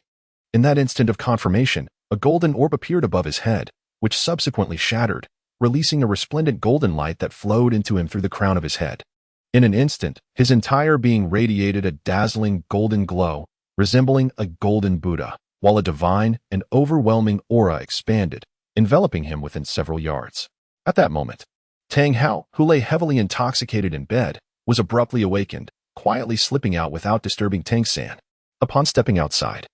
In that instant of confirmation, a golden orb appeared above his head, which subsequently shattered, releasing a resplendent golden light that flowed into him through the crown of his head. In an instant, his entire being radiated a dazzling golden glow, resembling a golden Buddha, while a divine and overwhelming aura expanded, enveloping him within several yards. At that moment, Tang Hao, who lay heavily intoxicated in bed, was abruptly awakened, quietly slipping out without disturbing Tang San. Upon stepping outside,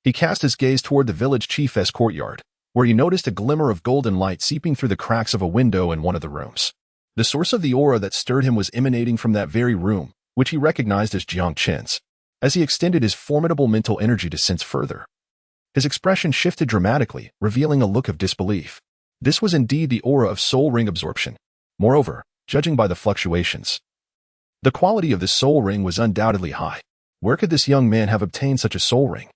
he cast his gaze toward the village chief's courtyard, where he noticed a glimmer of golden light seeping through the cracks of a window in one of the rooms. The source of the aura that stirred him was emanating from that very room, which he recognized as Jiang Chen's. As he extended his formidable mental energy to sense further, his expression shifted dramatically, revealing a look of disbelief. This was indeed the aura of soul ring absorption. Moreover, judging by the fluctuations, the quality of the soul ring was undoubtedly high. Where could this young man have obtained such a soul ring?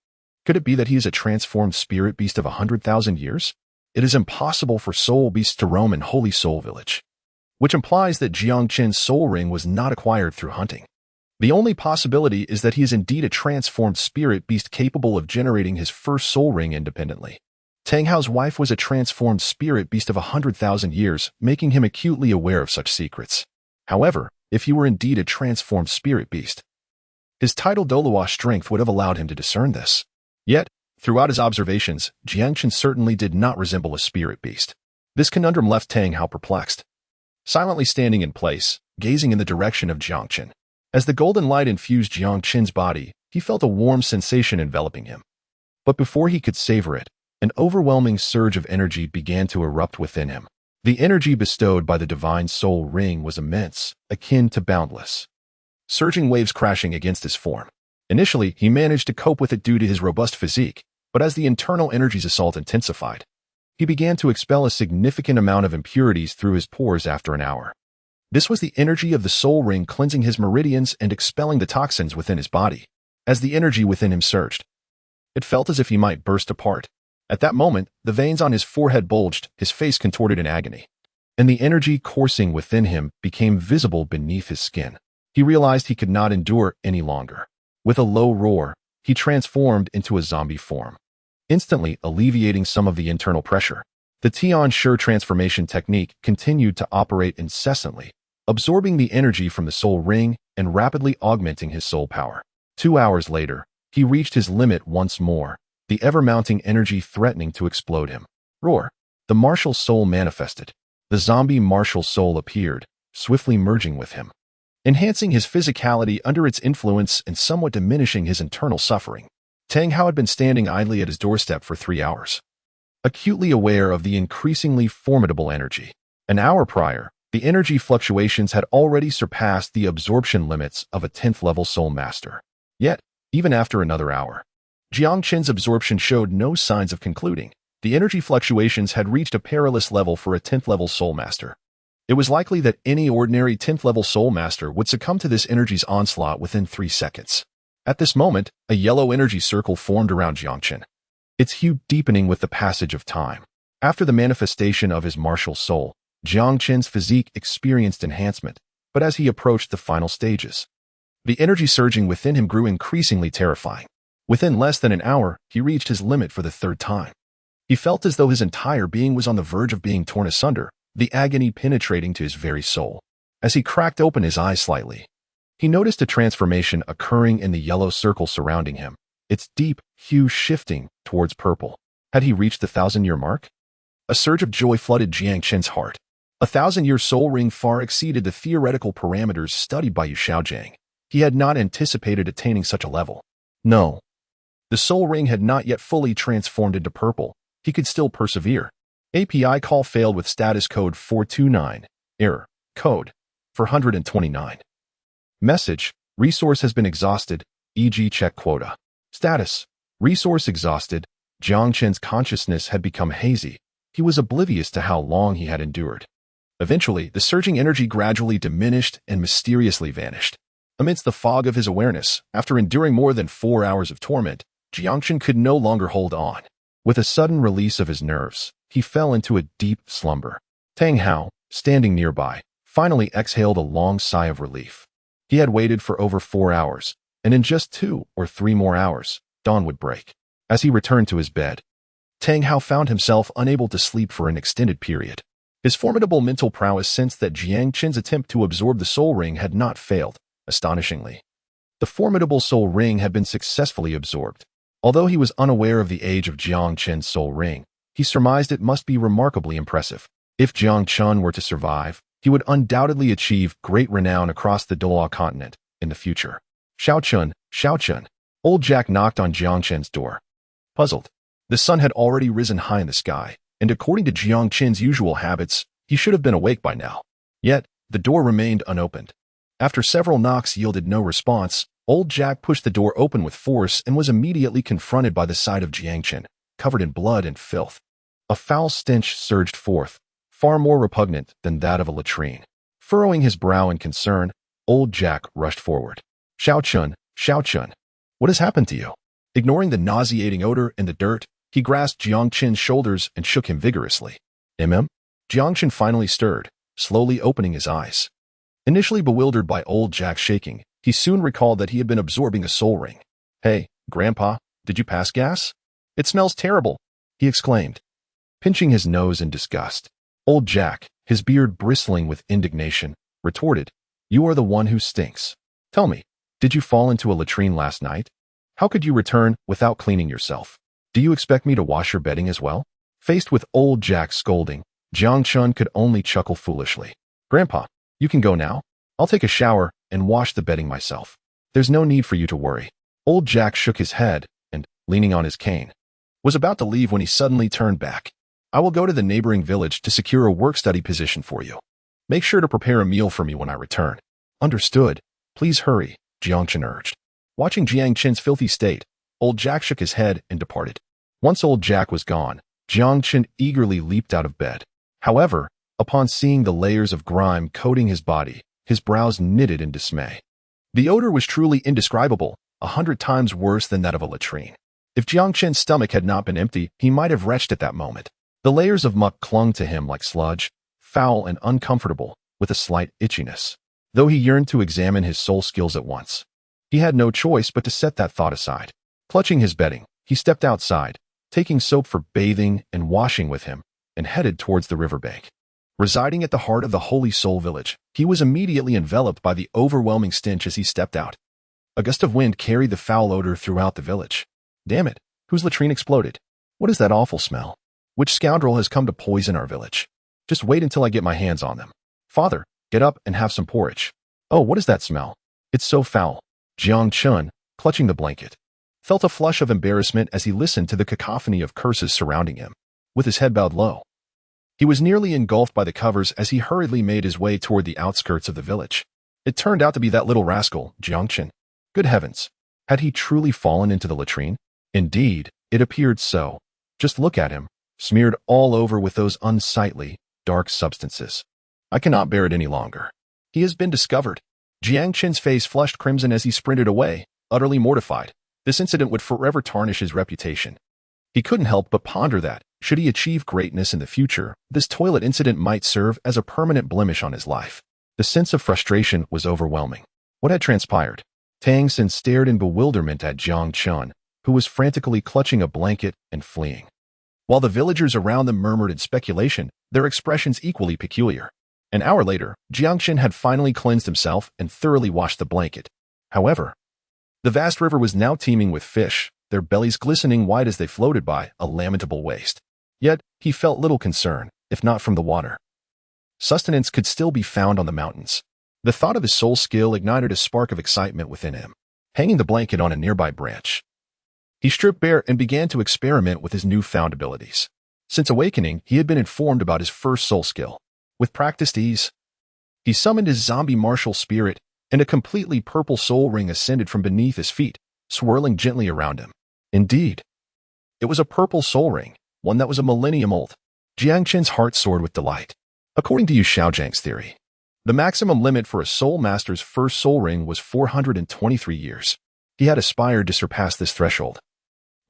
Could it be that he is a transformed spirit beast of 100,000 years? It is impossible for soul beasts to roam in Holy Soul Village, which implies that Jiang Chen's soul ring was not acquired through hunting. The only possibility is that he is indeed a transformed spirit beast capable of generating his first soul ring independently. Tang Hao's wife was a transformed spirit beast of 100,000 years, making him acutely aware of such secrets. However, if he were indeed a transformed spirit beast, his Title Douluo strength would have allowed him to discern this. Yet, throughout his observations, Jiang Chen certainly did not resemble a spirit beast. This conundrum left Tang Hao perplexed, silently standing in place, gazing in the direction of Jiang Chen. As the golden light infused Jiang Chen's body, he felt a warm sensation enveloping him. But before he could savor it, an overwhelming surge of energy began to erupt within him. The energy bestowed by the divine soul ring was immense, akin to boundless, surging waves crashing against his form. Initially, he managed to cope with it due to his robust physique, but as the internal energy's assault intensified, he began to expel a significant amount of impurities through his pores after an hour. This was the energy of the soul ring cleansing his meridians and expelling the toxins within his body. As the energy within him surged, it felt as if he might burst apart. At that moment, the veins on his forehead bulged, his face contorted in agony, and the energy coursing within him became visible beneath his skin. He realized he could not endure any longer. With a low roar, he transformed into a zombie form, instantly alleviating some of the internal pressure. The tinge transformation technique continued to operate incessantly, absorbing the energy from the soul ring and rapidly augmenting his soul power. 2 hours later, he reached his limit once more, the ever-mounting energy threatening to explode him. Roar! The martial soul manifested. The zombie martial soul appeared, swiftly merging with him, enhancing his physicality under its influence and somewhat diminishing his internal suffering. Tang Hao had been standing idly at his doorstep for 3 hours, acutely aware of the increasingly formidable energy. An hour prior, the energy fluctuations had already surpassed the absorption limits of a 10th-level soul master. Yet, even after another hour, Jiang Chen's absorption showed no signs of concluding. The energy fluctuations had reached a perilous level for a 10th-level soul master. It was likely that any ordinary 10th-level soul master would succumb to this energy's onslaught within 3 seconds. At this moment, a yellow energy circle formed around Jiang Chen, its hue deepening with the passage of time. After the manifestation of his martial soul, Jiang Chen's physique experienced enhancement, but as he approached the final stages, the energy surging within him grew increasingly terrifying. Within less than an hour, he reached his limit for the 3rd time. He felt as though his entire being was on the verge of being torn asunder, the agony penetrating to his very soul. As he cracked open his eyes slightly, he noticed a transformation occurring in the yellow circle surrounding him, its deep hue shifting towards purple. Had he reached the 1,000-year mark? A surge of joy flooded Jiang Chen's heart. A 1,000-year soul ring far exceeded the theoretical parameters studied by Yu Shaojiang. He had not anticipated attaining such a level. No. The soul ring had not yet fully transformed into purple. He could still persevere. API call failed with status code 429. Error. Code 429. Message. Resource has been exhausted, e.g. check quota. Status. Resource exhausted. Jiang Chen's consciousness had become hazy. He was oblivious to how long he had endured. Eventually, the surging energy gradually diminished and mysteriously vanished. Amidst the fog of his awareness, after enduring more than 4 hours of torment, Jiang Chen could no longer hold on. With a sudden release of his nerves, he fell into a deep slumber. Tang Hao, standing nearby, finally exhaled a long sigh of relief. He had waited for over 4 hours, and in just 2 or 3 more hours, dawn would break. As he returned to his bed, Tang Hao found himself unable to sleep for an extended period. His formidable mental prowess sensed that Jiang Chen's attempt to absorb the soul ring had not failed. Astonishingly, the formidable soul ring had been successfully absorbed. Although he was unaware of the age of Jiang Chen's soul ring, he surmised it must be remarkably impressive. If Jiang Chen were to survive, he would undoubtedly achieve great renown across the Douluo Continent in the future. Xiao Chen. Old Jack knocked on Jiang Chen's door. Puzzled. The sun had already risen high in the sky, and according to Jiang Chen's usual habits, he should have been awake by now. Yet, the door remained unopened. After several knocks yielded no response, Old Jack pushed the door open with force and was immediately confronted by the sight of Jiang Chen, covered in blood and filth. A foul stench surged forth, far more repugnant than that of a latrine. Furrowing his brow in concern, Old Jack rushed forward. Xiao Chen, what has happened to you? Ignoring the nauseating odor and the dirt, he grasped Jiang Chen's shoulders and shook him vigorously. Jiang Chen finally stirred, slowly opening his eyes. Initially bewildered by old Jack's shaking, he soon recalled that he had been absorbing a soul ring. "Hey, Grandpa, did you pass gas? It smells terrible," he exclaimed, pinching his nose in disgust. Old Jack, his beard bristling with indignation, retorted, "You are the one who stinks. Tell me, did you fall into a latrine last night? How could you return without cleaning yourself? Do you expect me to wash your bedding as well?" Faced with old Jack's scolding, Jiang Chen could only chuckle foolishly. "Grandpa, you can go now. I'll take a shower and wash the bedding myself. There's no need for you to worry." Old Jack shook his head and, leaning on his cane, was about to leave when he suddenly turned back. "I will go to the neighboring village to secure a work-study position for you. Make sure to prepare a meal for me when I return." "Understood. Please hurry," Jiang Chen urged. Watching Jiang Chen's filthy state, old Jack shook his head and departed. Once old Jack was gone, Jiang Chen eagerly leaped out of bed. However, upon seeing the layers of grime coating his body, his brows knitted in dismay. The odor was truly indescribable, 100 times worse than that of a latrine. If Jiang Chen's stomach had not been empty, he might have retched at that moment. The layers of muck clung to him like sludge, foul and uncomfortable, with a slight itchiness. Though he yearned to examine his soul skills at once, he had no choice but to set that thought aside. Clutching his bedding, he stepped outside, taking soap for bathing and washing with him, and headed towards the riverbank. Residing at the heart of the Holy Soul Village, he was immediately enveloped by the overwhelming stench as he stepped out. A gust of wind carried the foul odor throughout the village. "Damn it, whose latrine exploded? What is that awful smell? Which scoundrel has come to poison our village? Just wait until I get my hands on them. Father, get up and have some porridge. Oh, what is that smell? It's so foul." Jiang Chen, clutching the blanket, felt a flush of embarrassment as he listened to the cacophony of curses surrounding him. With his head bowed low, he was nearly engulfed by the covers as he hurriedly made his way toward the outskirts of the village. It turned out to be that little rascal, Jiang Chen. Good heavens! Had he truly fallen into the latrine? Indeed, it appeared so. Just look at him, smeared all over with those unsightly, dark substances. "I cannot bear it any longer. He has been discovered." Jiang Chen's face flushed crimson as he sprinted away, utterly mortified. This incident would forever tarnish his reputation. He couldn't help but ponder that, should he achieve greatness in the future, this toilet incident might serve as a permanent blemish on his life. The sense of frustration was overwhelming. What had transpired? Tang San stared in bewilderment at Jiang Chen, who was frantically clutching a blanket and fleeing. While the villagers around them murmured in speculation, their expressions equally peculiar. An hour later, Jiang Chen had finally cleansed himself and thoroughly washed the blanket. However, the vast river was now teeming with fish, their bellies glistening white as they floated by, a lamentable waste. Yet, he felt little concern, if not from the water. Sustenance could still be found on the mountains. The thought of his soul skill ignited a spark of excitement within him. Hanging the blanket on a nearby branch, he stripped bare and began to experiment with his newfound abilities. Since awakening, he had been informed about his first soul skill. With practiced ease, he summoned his zombie martial spirit, and a completely purple soul ring ascended from beneath his feet, swirling gently around him. Indeed, it was a purple soul ring, one that was a millennium old. Jiang Chen's heart soared with delight. According to Yu Xiaozhang's theory, the maximum limit for a soul master's first soul ring was 423 years. He had aspired to surpass this threshold.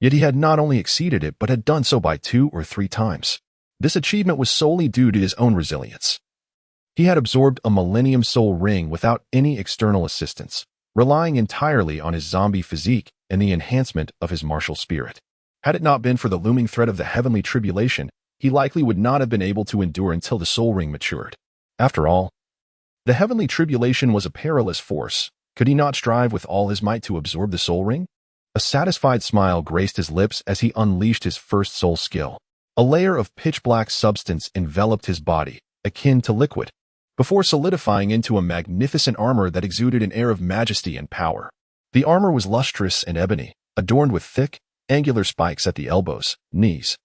Yet he had not only exceeded it, but had done so by 2 or 3 times. This achievement was solely due to his own resilience. He had absorbed a millennium soul ring without any external assistance, relying entirely on his zombie physique and the enhancement of his martial spirit. Had it not been for the looming threat of the heavenly tribulation, he likely would not have been able to endure until the soul ring matured. After all, the heavenly tribulation was a perilous force. Could he not strive with all his might to absorb the soul ring? A satisfied smile graced his lips as he unleashed his first soul skill. A layer of pitch-black substance enveloped his body, akin to liquid, before solidifying into a magnificent armor that exuded an air of majesty and power. The armor was lustrous and ebony, adorned with thick, angular spikes at the elbows, knees,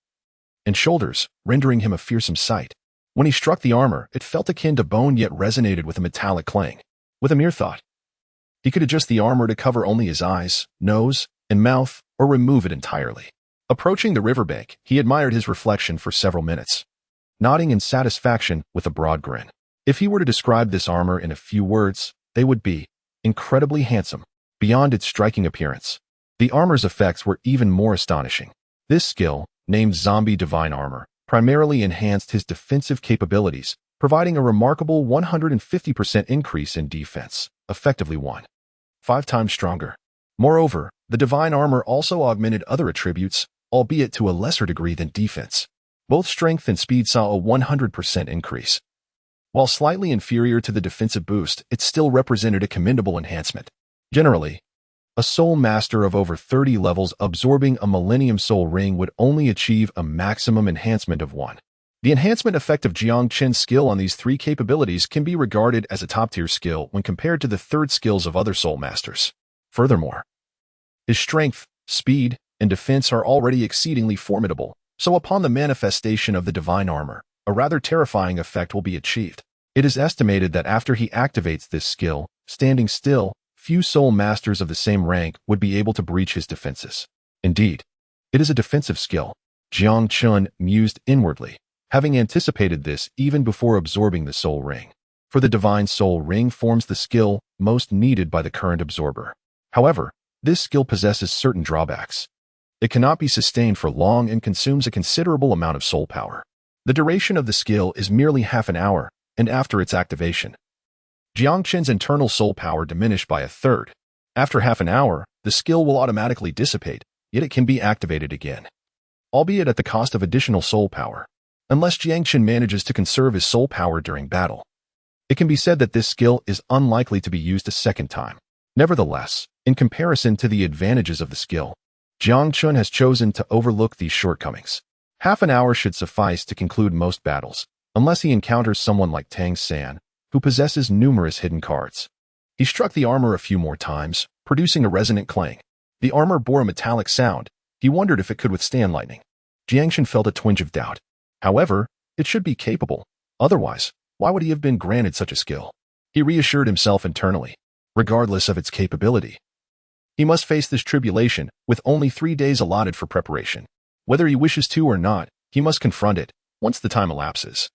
and shoulders, rendering him a fearsome sight. When he struck the armor, it felt akin to bone yet resonated with a metallic clang. With a mere thought, he could adjust the armor to cover only his eyes, nose, and mouth, or remove it entirely. Approaching the riverbank, he admired his reflection for several minutes, nodding in satisfaction with a broad grin. If he were to describe this armor in a few words, they would be incredibly handsome. Beyond its striking appearance, The armor's effects were even more astonishing. This skill, named Zombie Divine Armor, primarily enhanced his defensive capabilities, providing a remarkable 150% increase in defense, effectively 5 times stronger. Moreover, the divine armor also augmented other attributes, albeit to a lesser degree than defense. Both strength and speed saw a 100% increase. While slightly inferior to the defensive boost, it still represented a commendable enhancement. Generally, a soul master of over 30 levels absorbing a Millennium Soul Ring would only achieve a maximum enhancement of 1. The enhancement effect of Jiang Chen's skill on these 3 capabilities can be regarded as a top-tier skill when compared to the third skills of other soul masters. Furthermore, his strength, speed, and defense are already exceedingly formidable, so upon the manifestation of the divine armor, a rather terrifying effect will be achieved. It is estimated that after he activates this skill, standing still, few soul masters of the same rank would be able to breach his defenses. Indeed, it is a defensive skill. Jiang Chen mused inwardly, having anticipated this even before absorbing the soul ring. For the divine soul ring forms the skill most needed by the current absorber. However, this skill possesses certain drawbacks. It cannot be sustained for long and consumes a considerable amount of soul power. The duration of the skill is merely half an hour, and after its activation, Jiang Chen's internal soul power diminished by a third. After half an hour, the skill will automatically dissipate, yet it can be activated again, albeit at the cost of additional soul power. Unless Jiang Chen manages to conserve his soul power during battle, it can be said that this skill is unlikely to be used a second time. Nevertheless, in comparison to the advantages of the skill, Jiang Chen has chosen to overlook these shortcomings. Half an hour should suffice to conclude most battles, unless he encounters someone like Tang San, who possesses numerous hidden cards. He struck the armor a few more times, producing a resonant clang. The armor bore a metallic sound. He wondered if it could withstand lightning. Jiang Chen felt a twinge of doubt. However, it should be capable. Otherwise, why would he have been granted such a skill? He reassured himself internally. Regardless of its capability, he must face this tribulation with only 3 days allotted for preparation. Whether he wishes to or not, he must confront it once the time elapses.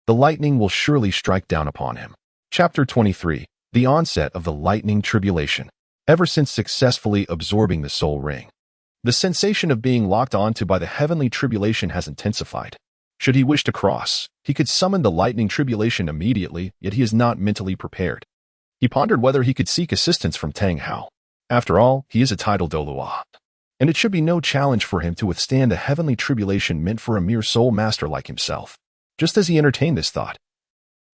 The lightning will surely strike down upon him. Chapter 23. The onset of the lightning tribulation. Ever since successfully absorbing the soul ring, the sensation of being locked onto by the heavenly tribulation has intensified. Should he wish to cross, he could summon the lightning tribulation immediately, yet he is not mentally prepared. He pondered whether he could seek assistance from Tang Hao. After all, he is a Title Douluo, and it should be no challenge for him to withstand the heavenly tribulation meant for a mere soul master like himself. Just as he entertained this thought,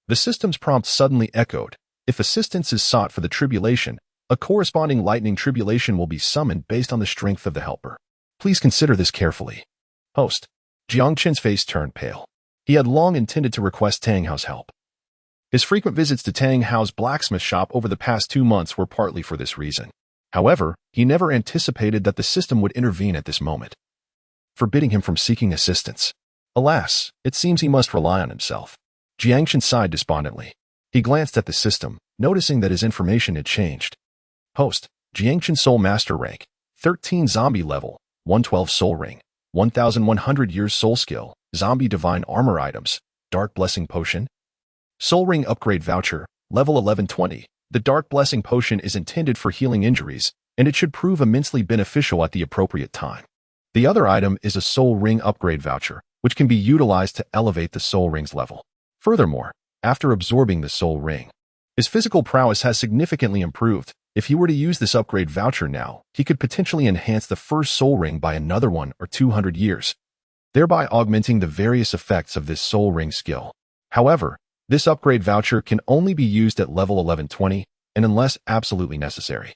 the system's prompt suddenly echoed. If assistance is sought for the tribulation, a corresponding lightning tribulation will be summoned based on the strength of the helper. Please consider this carefully. Host. Jiang Chen's face turned pale. He had long intended to request Tang Hao's help. His frequent visits to Tang Hao's blacksmith shop over the past 2 months were partly for this reason. However, he never anticipated that the system would intervene at this moment, forbidding him from seeking assistance. Alas, it seems he must rely on himself. Jiang Chen sighed despondently. He glanced at the system, noticing that his information had changed. Host. Jiang Chen Soul Master Rank. 13 Zombie Level. 112 Soul Ring. 1100 Years Soul Skill. Zombie Divine Armor Items. Dark Blessing Potion. Soul Ring Upgrade Voucher. Level 1120. The Dark Blessing Potion is intended for healing injuries, and it should prove immensely beneficial at the appropriate time. The other item is a Soul Ring Upgrade Voucher, which can be utilized to elevate the Soul Ring's level. Furthermore, after absorbing the Soul Ring, his physical prowess has significantly improved. If he were to use this upgrade voucher now, he could potentially enhance the first Soul Ring by another 1 or 200 years, thereby augmenting the various effects of this Soul Ring skill. However, this upgrade voucher can only be used at level 1120, and unless absolutely necessary.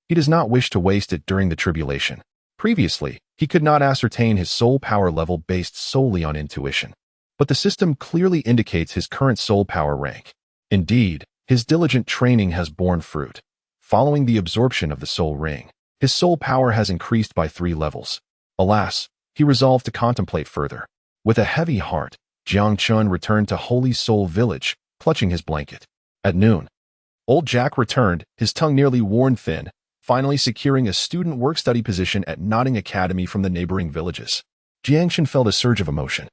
He does not wish to waste it during the tribulation. Previously, he could not ascertain his soul power level based solely on intuition, but the system clearly indicates his current soul power rank. Indeed, his diligent training has borne fruit. Following the absorption of the soul ring, his soul power has increased by 3 levels. Alas, he resolved to contemplate further. With a heavy heart, Jiang Chen returned to Holy Soul Village, clutching his blanket. At noon, old Jack returned, his tongue nearly worn thin, finally securing a student work-study position at Notting Academy from the neighboring villages. Jiang Chen felt a surge of emotion.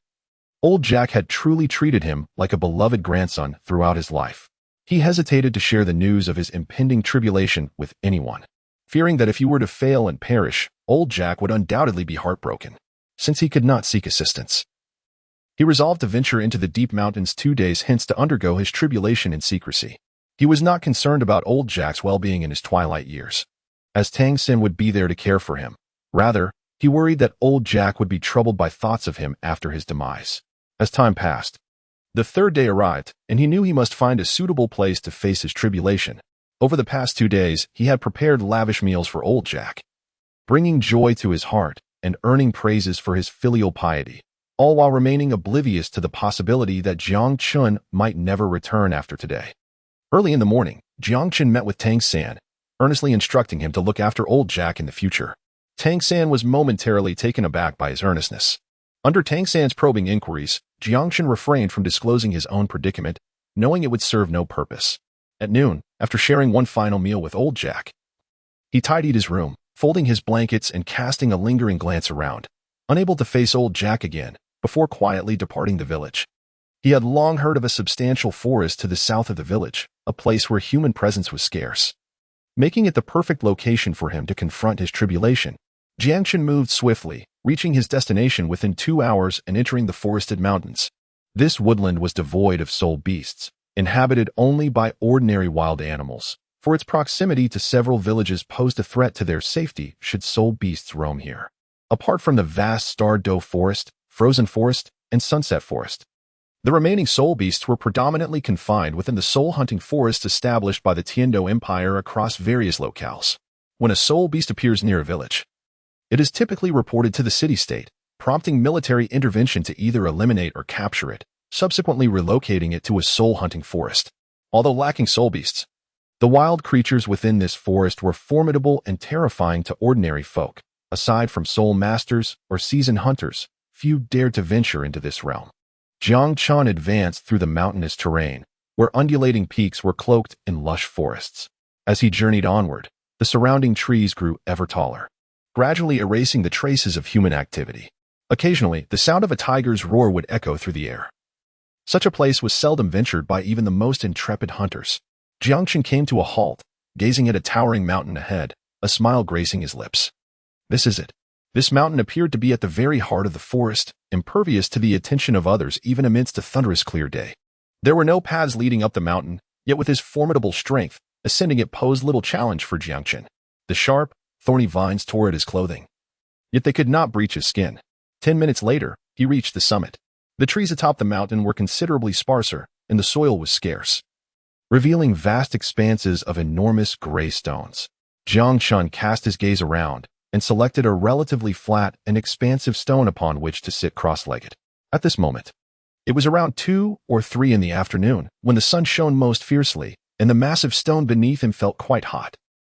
Old Jack had truly treated him like a beloved grandson throughout his life. He hesitated to share the news of his impending tribulation with anyone, fearing that if he were to fail and perish, old Jack would undoubtedly be heartbroken, since he could not seek assistance. He resolved to venture into the deep mountains 2 days hence to undergo his tribulation in secrecy. He was not concerned about old Jack's well-being in his twilight years, as Tang San would be there to care for him. Rather, he worried that old Jack would be troubled by thoughts of him after his demise. As time passed, the 3rd day arrived, and he knew he must find a suitable place to face his tribulation. Over the past 2 days, he had prepared lavish meals for old Jack, bringing joy to his heart and earning praises for his filial piety, all while remaining oblivious to the possibility that Jiang Chen might never return after today. Early in the morning, Jiang Chen met with Tang San, earnestly instructing him to look after old Jack in the future. Tang San was momentarily taken aback by his earnestness. Under Tang San's probing inquiries, Jiang Chen refrained from disclosing his own predicament, knowing it would serve no purpose. At noon, after sharing one final meal with old Jack, he tidied his room, folding his blankets and casting a lingering glance around, unable to face old Jack again, before quietly departing the village. He had long heard of a substantial forest to the south of the village, a place where human presence was scarce, making it the perfect location for him to confront his tribulation. Jiang Chen moved swiftly, reaching his destination within 2 hours and entering the forested mountains. This woodland was devoid of soul beasts, inhabited only by ordinary wild animals, for its proximity to several villages posed a threat to their safety should soul beasts roam here. Apart from the vast Star Doe Forest, Frozen Forest, and Sunset Forest, the remaining soul beasts were predominantly confined within the soul-hunting forests established by the Tiando Empire across various locales. When a soul beast appears near a village, it is typically reported to the city-state, prompting military intervention to either eliminate or capture it, subsequently relocating it to a soul-hunting forest. Although lacking soul beasts, the wild creatures within this forest were formidable and terrifying to ordinary folk. Aside from soul masters or seasoned hunters, few dared to venture into this realm. Jiang Chen advanced through the mountainous terrain, where undulating peaks were cloaked in lush forests. As he journeyed onward, the surrounding trees grew ever taller, gradually erasing the traces of human activity. Occasionally, the sound of a tiger's roar would echo through the air. Such a place was seldom ventured by even the most intrepid hunters. Jiang Chen came to a halt, gazing at a towering mountain ahead, a smile gracing his lips. This is it. This mountain appeared to be at the very heart of the forest, impervious to the attention of others even amidst a thunderous clear day. There were no paths leading up the mountain, yet with his formidable strength, ascending it posed little challenge for Jiang Chen. The sharp, thorny vines tore at his clothing, yet they could not breach his skin. 10 minutes later, he reached the summit. The trees atop the mountain were considerably sparser, and the soil was scarce, revealing vast expanses of enormous gray stones. Jiang Chen cast his gaze around and selected a relatively flat and expansive stone upon which to sit cross-legged. At this moment, it was around 2 or 3 in the afternoon when the sun shone most fiercely, and the massive stone beneath him felt quite hot.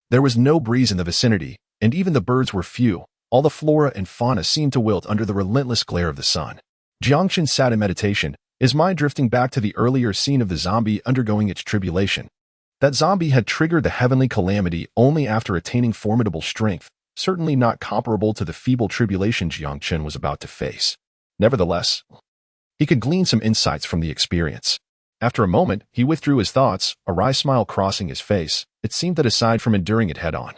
There was no breeze in the vicinity, and even the birds were few. All the flora and fauna seemed to wilt under the relentless glare of the sun. Jiang Chen sat in meditation, his mind drifting back to the earlier scene of the zombie undergoing its tribulation. That zombie had triggered the heavenly calamity only after attaining formidable strength, certainly not comparable to the feeble tribulation Jiang Chen was about to face. Nevertheless, he could glean some insights from the experience. After a moment, he withdrew his thoughts, a wry smile crossing his face. It seemed that aside from enduring it head-on,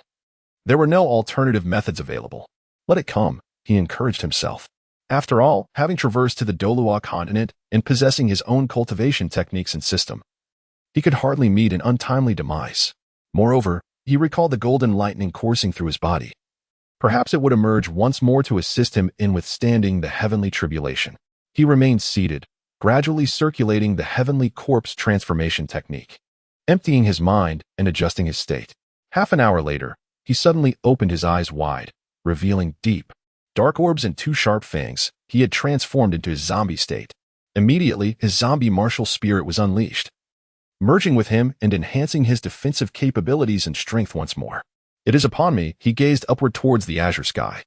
there were no alternative methods available. Let it come, he encouraged himself. After all, having traversed to the Douluo Continent and possessing his own cultivation techniques and system, he could hardly meet an untimely demise. Moreover, he recalled the golden lightning coursing through his body. Perhaps it would emerge once more to assist him in withstanding the heavenly tribulation. He remained seated, gradually circulating the heavenly corpse transformation technique, emptying his mind and adjusting his state. Half an hour later, he suddenly opened his eyes wide, revealing deep, dark orbs and 2 sharp fangs. He had transformed into his zombie state. Immediately, his zombie martial spirit was unleashed, merging with him and enhancing his defensive capabilities and strength once more. It is upon me, he gazed upward towards the azure sky,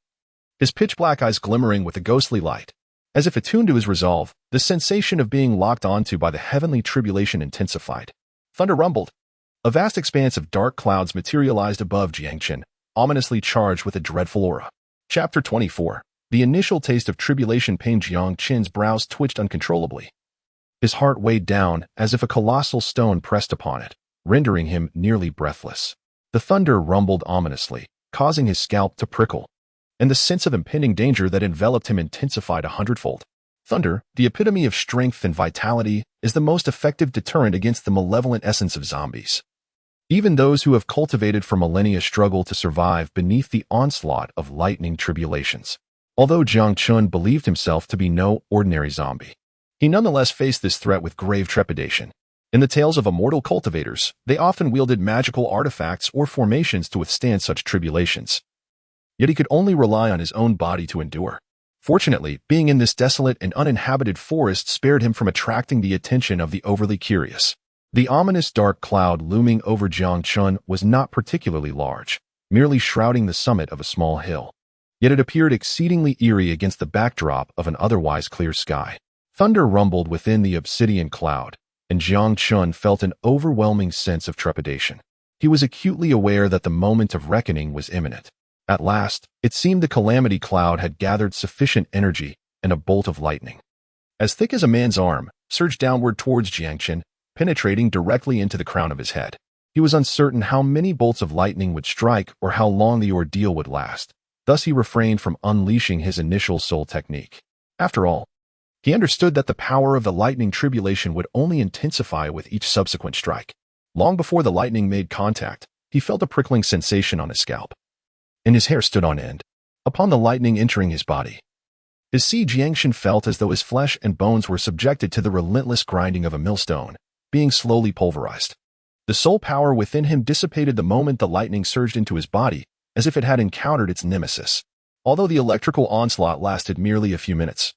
his pitch-black eyes glimmering with a ghostly light. As if attuned to his resolve, the sensation of being locked onto by the heavenly tribulation intensified. Thunder rumbled. A vast expanse of dark clouds materialized above Jiang Chen, ominously charged with a dreadful aura. Chapter 24. The initial taste of tribulation pained Jiang Chen's brows twitched uncontrollably. His heart weighed down as if a colossal stone pressed upon it, rendering him nearly breathless. The thunder rumbled ominously, causing his scalp to prickle. and the sense of impending danger that enveloped him intensified 100-fold. Thunder, the epitome of strength and vitality, is the most effective deterrent against the malevolent essence of zombies. Even those who have cultivated for millennia struggle to survive beneath the onslaught of lightning tribulations. Although Jiang Chen believed himself to be no ordinary zombie, he nonetheless faced this threat with grave trepidation. In the tales of immortal cultivators, they often wielded magical artifacts or formations to withstand such tribulations. Yet he could only rely on his own body to endure. Fortunately, being in this desolate and uninhabited forest spared him from attracting the attention of the overly curious. The ominous dark cloud looming over Jiang Chen was not particularly large, merely shrouding the summit of a small hill. Yet it appeared exceedingly eerie against the backdrop of an otherwise clear sky. Thunder rumbled within the obsidian cloud, and Jiang Chen felt an overwhelming sense of trepidation. He was acutely aware that the moment of reckoning was imminent. At last, it seemed the calamity cloud had gathered sufficient energy, and a bolt of lightning, as thick as a man's arm, surged downward towards Jiang Chen, penetrating directly into the crown of his head. He was uncertain how many bolts of lightning would strike or how long the ordeal would last. Thus he refrained from unleashing his initial soul technique. After all, he understood that the power of the lightning tribulation would only intensify with each subsequent strike. Long before the lightning made contact, he felt a prickling sensation on his scalp, and his hair stood on end. Upon the lightning entering his body, his Jiang Chen felt as though his flesh and bones were subjected to the relentless grinding of a millstone, being slowly pulverized. The soul power within him dissipated the moment the lightning surged into his body, as if it had encountered its nemesis. Although the electrical onslaught lasted merely a few minutes,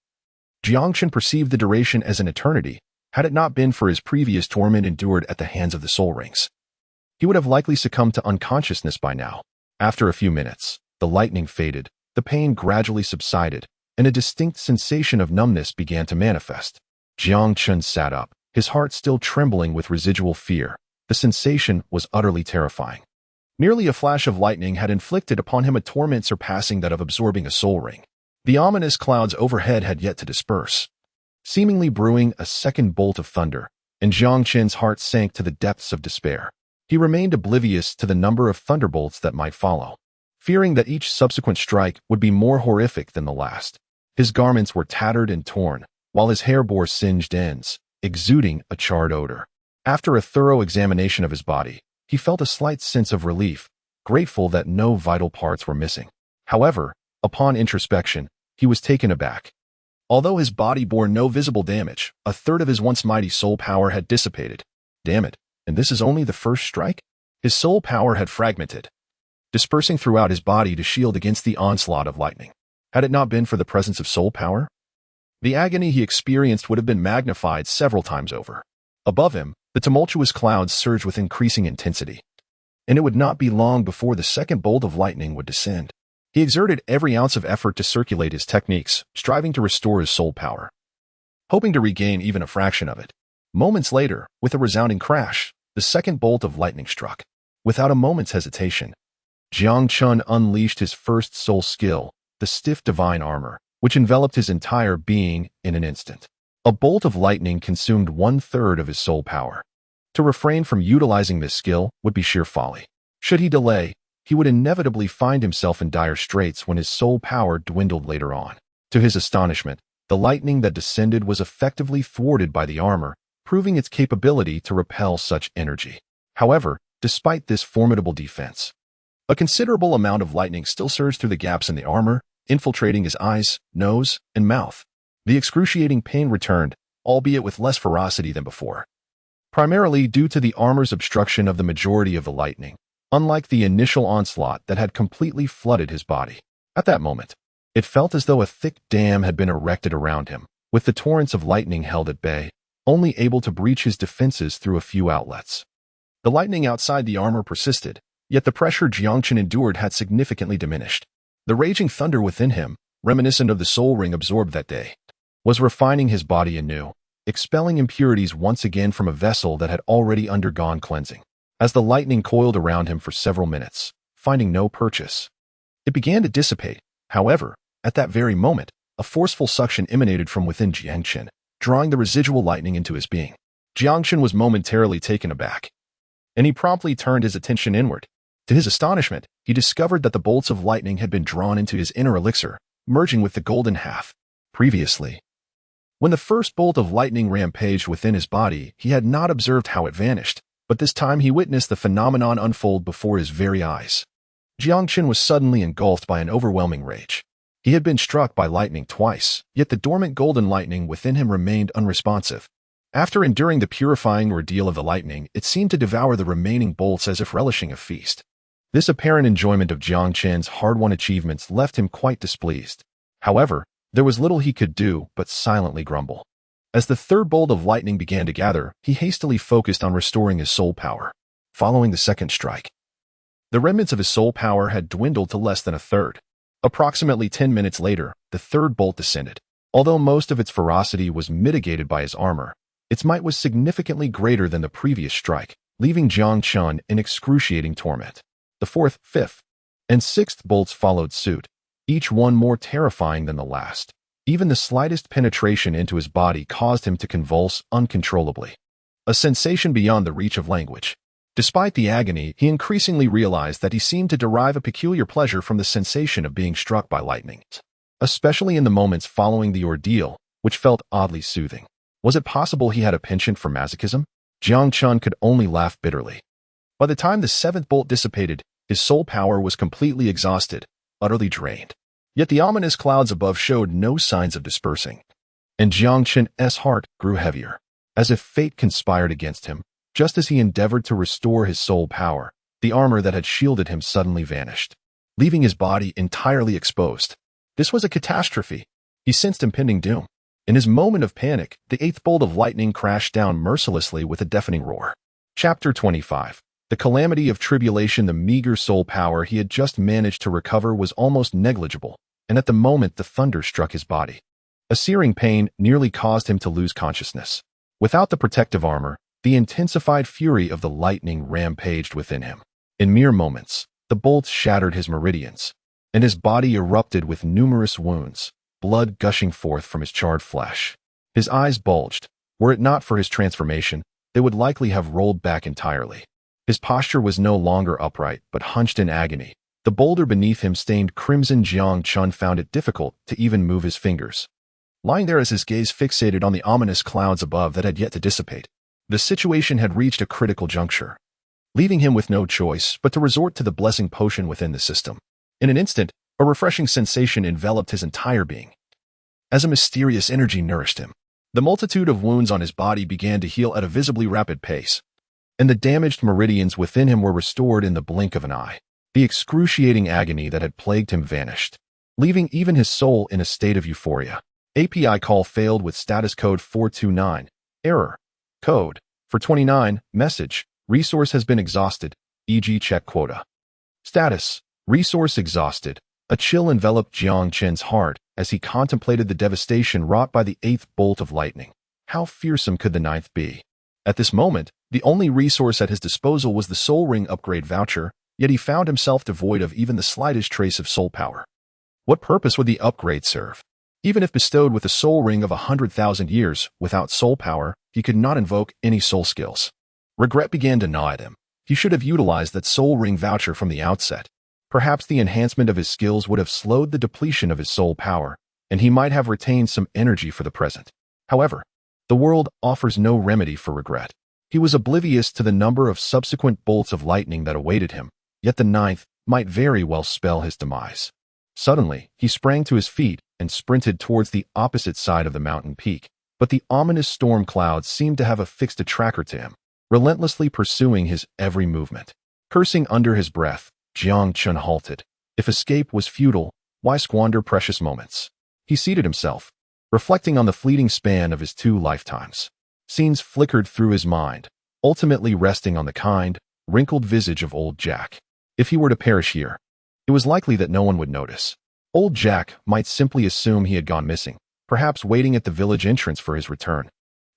Jiang Chen perceived the duration as an eternity. Had it not been for his previous torment endured at the hands of the soul rings, he would have likely succumbed to unconsciousness by now. After a few minutes, the lightning faded, the pain gradually subsided, and a distinct sensation of numbness began to manifest. Jiang Chen sat up, his heart still trembling with residual fear. The sensation was utterly terrifying. Merely a flash of lightning had inflicted upon him a torment surpassing that of absorbing a soul ring. The ominous clouds overhead had yet to disperse, seemingly brewing a second bolt of thunder, and Jiang Chen's heart sank to the depths of despair. He remained oblivious to the number of thunderbolts that might follow, fearing that each subsequent strike would be more horrific than the last. His garments were tattered and torn, while his hair bore singed ends, exuding a charred odor. After a thorough examination of his body, he felt a slight sense of relief, grateful that no vital parts were missing. However, upon introspection, he was taken aback. Although his body bore no visible damage, a third of his once mighty soul power had dissipated. Damn it, and this is only the first strike? His soul power had fragmented, dispersing throughout his body to shield against the onslaught of lightning. Had it not been for the presence of soul power, the agony he experienced would have been magnified several times over. Above him, the tumultuous clouds surged with increasing intensity, and it would not be long before the second bolt of lightning would descend. He exerted every ounce of effort to circulate his techniques, striving to restore his soul power, hoping to regain even a fraction of it. Moments later, with a resounding crash, the second bolt of lightning struck. Without a moment's hesitation, Jiang Chen unleashed his first soul skill, the stiff divine armor, which enveloped his entire being in an instant. A bolt of lightning consumed 1/3 of his soul power. To refrain from utilizing this skill would be sheer folly. Should he delay, he would inevitably find himself in dire straits when his soul power dwindled later on. To his astonishment, the lightning that descended was effectively thwarted by the armor, proving its capability to repel such energy. However, despite this formidable defense, a considerable amount of lightning still surged through the gaps in the armor, infiltrating his eyes, nose, and mouth. The excruciating pain returned, albeit with less ferocity than before, primarily due to the armor's obstruction of the majority of the lightning, unlike the initial onslaught that had completely flooded his body. At that moment, it felt as though a thick dam had been erected around him, with the torrents of lightning held at bay, only able to breach his defenses through a few outlets. The lightning outside the armor persisted, yet the pressure Jiang Chen endured had significantly diminished. The raging thunder within him, reminiscent of the soul ring absorbed that day, was refining his body anew, expelling impurities once again from a vessel that had already undergone cleansing. As the lightning coiled around him for several minutes, finding no purchase, it began to dissipate. However, at that very moment, a forceful suction emanated from within Jiang Chen, drawing the residual lightning into his being. Jiang Chen was momentarily taken aback, and he promptly turned his attention inward. To To his astonishment, he discovered that the bolts of lightning had been drawn into his inner elixir, merging with the golden half. Previously, when the first bolt of lightning rampaged within his body, he had not observed how it vanished, but this time he witnessed the phenomenon unfold before his very eyes. Jiang Chen was suddenly engulfed by an overwhelming rage. He had been struck by lightning twice, yet the dormant golden lightning within him remained unresponsive. After enduring the purifying ordeal of the lightning, it seemed to devour the remaining bolts as if relishing a feast. This apparent enjoyment of Jiang Chen's hard-won achievements left him quite displeased. However, there was little he could do but silently grumble. As the third bolt of lightning began to gather, he hastily focused on restoring his soul power. Following the second strike, the remnants of his soul power had dwindled to less than a third. Approximately 10 minutes later, the third bolt descended. Although most of its ferocity was mitigated by his armor, its might was significantly greater than the previous strike, leaving Jiang Chen in excruciating torment. The fourth, fifth, and sixth bolts followed suit, each one more terrifying than the last. Even the slightest penetration into his body caused him to convulse uncontrollably, a sensation beyond the reach of language. Despite the agony, he increasingly realized that he seemed to derive a peculiar pleasure from the sensation of being struck by lightning, especially in the moments following the ordeal, which felt oddly soothing. Was it possible he had a penchant for masochism? Jiang Chen could only laugh bitterly. By the time the seventh bolt dissipated, his soul power was completely exhausted, utterly drained. Yet the ominous clouds above showed no signs of dispersing, and Jiang Chen's heart grew heavier, as if fate conspired against him. Just as he endeavored to restore his soul power, the armor that had shielded him suddenly vanished, leaving his body entirely exposed. This was a catastrophe. He sensed impending doom. In his moment of panic, the eighth bolt of lightning crashed down mercilessly with a deafening roar. Chapter 25. The calamity of tribulation. The meager soul power he had just managed to recover was almost negligible, and at the moment the thunder struck his body. A searing pain nearly caused him to lose consciousness. Without the protective armor, the intensified fury of the lightning rampaged within him. In mere moments, the bolts shattered his meridians, and his body erupted with numerous wounds, blood gushing forth from his charred flesh. His eyes bulged. Were it not for his transformation, they would likely have rolled back entirely. His posture was no longer upright, but hunched in agony. The boulder beneath him stained crimson. Jiang Chen found it difficult to even move his fingers, lying there as his gaze fixated on the ominous clouds above that had yet to dissipate. The situation had reached a critical juncture, leaving him with no choice but to resort to the blessing potion within the system. In an instant, a refreshing sensation enveloped his entire being, as a mysterious energy nourished him. The multitude of wounds on his body began to heal at a visibly rapid pace, and the damaged meridians within him were restored in the blink of an eye. The excruciating agony that had plagued him vanished, leaving even his soul in a state of euphoria. API call failed with status code 429. Error. Code. For 29. Message. Resource has been exhausted, e.g. check quota. Status. Resource exhausted. A chill enveloped Jiang Chen's heart as he contemplated the devastation wrought by the eighth bolt of lightning. How fearsome could the ninth be? At this moment, the only resource at his disposal was the soul ring upgrade voucher, yet he found himself devoid of even the slightest trace of soul power. What purpose would the upgrade serve? Even if bestowed with a soul ring of 100,000 years, without soul power, he could not invoke any soul skills. Regret began to gnaw at him. He should have utilized that soul ring voucher from the outset. Perhaps the enhancement of his skills would have slowed the depletion of his soul power, and he might have retained some energy for the present. However, the world offers no remedy for regret. He was oblivious to the number of subsequent bolts of lightning that awaited him, yet the ninth might very well spell his demise. Suddenly, he sprang to his feet and sprinted towards the opposite side of the mountain peak, but the ominous storm clouds seemed to have affixed a tracker to him, relentlessly pursuing his every movement. Cursing under his breath, Jiang Chen halted. If escape was futile, why squander precious moments? He seated himself, reflecting on the fleeting span of his 2 lifetimes. Scenes flickered through his mind, ultimately resting on the kind, wrinkled visage of old Jack. If he were to perish here, it was likely that no one would notice. Old Jack might simply assume he had gone missing, perhaps waiting at the village entrance for his return.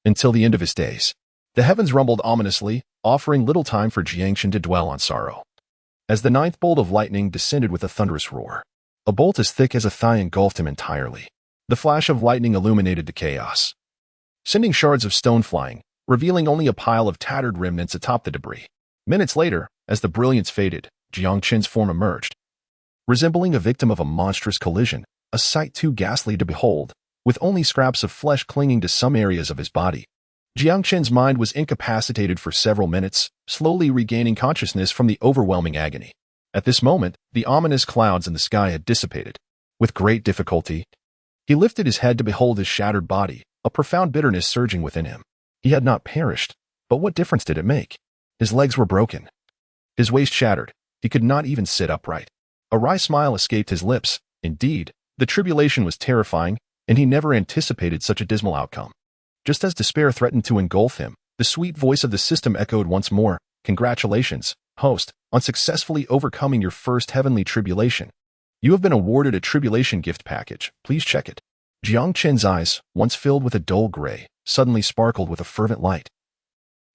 Until the end of his days. The heavens rumbled ominously, offering little time for Jiang Chen to dwell on sorrow. As the ninth bolt of lightning descended with a thunderous roar, a bolt as thick as a thigh engulfed him entirely. The flash of lightning illuminated the chaos, sending shards of stone flying, revealing only a pile of tattered remnants atop the debris. Minutes later, as the brilliance faded, Jiang Chen's form emerged, resembling a victim of a monstrous collision, a sight too ghastly to behold, with only scraps of flesh clinging to some areas of his body. Jiang Chen's mind was incapacitated for several minutes, slowly regaining consciousness from the overwhelming agony. At this moment, the ominous clouds in the sky had dissipated. With great difficulty, he lifted his head to behold his shattered body, a profound bitterness surging within him. He had not perished, but what difference did it make? His legs were broken, his waist shattered. He could not even sit upright. A wry smile escaped his lips. Indeed, the tribulation was terrifying, and he never anticipated such a dismal outcome. Just as despair threatened to engulf him, the sweet voice of the system echoed once more, "Congratulations, host, on successfully overcoming your first heavenly tribulation. You have been awarded a tribulation gift package. Please check it." Jiang Chen's eyes, once filled with a dull gray, suddenly sparkled with a fervent light,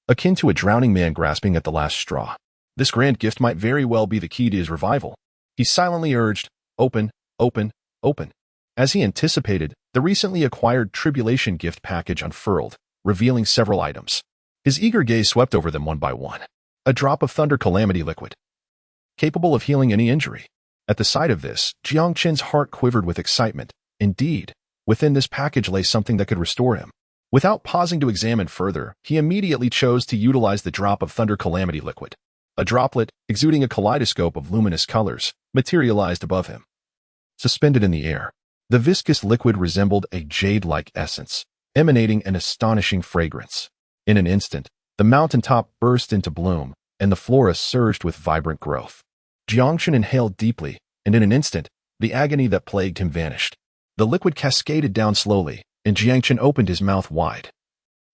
akin to a drowning man grasping at the last straw. This grand gift might very well be the key to his revival. He silently urged, "Open, open, open." As he anticipated, the recently acquired tribulation gift package unfurled, revealing several items. His eager gaze swept over them one by one. A drop of thunder calamity liquid, capable of healing any injury. At the sight of this, Jiang Chen's heart quivered with excitement. Indeed, within this package lay something that could restore him. Without pausing to examine further, he immediately chose to utilize the drop of thunder calamity liquid. A droplet, exuding a kaleidoscope of luminous colors, materialized above him. Suspended in the air, the viscous liquid resembled a jade-like essence, emanating an astonishing fragrance. In an instant, the mountaintop burst into bloom, and the flora surged with vibrant growth. Jiang Chen inhaled deeply, and in an instant, the agony that plagued him vanished. The liquid cascaded down slowly, and Jiang Chen opened his mouth wide,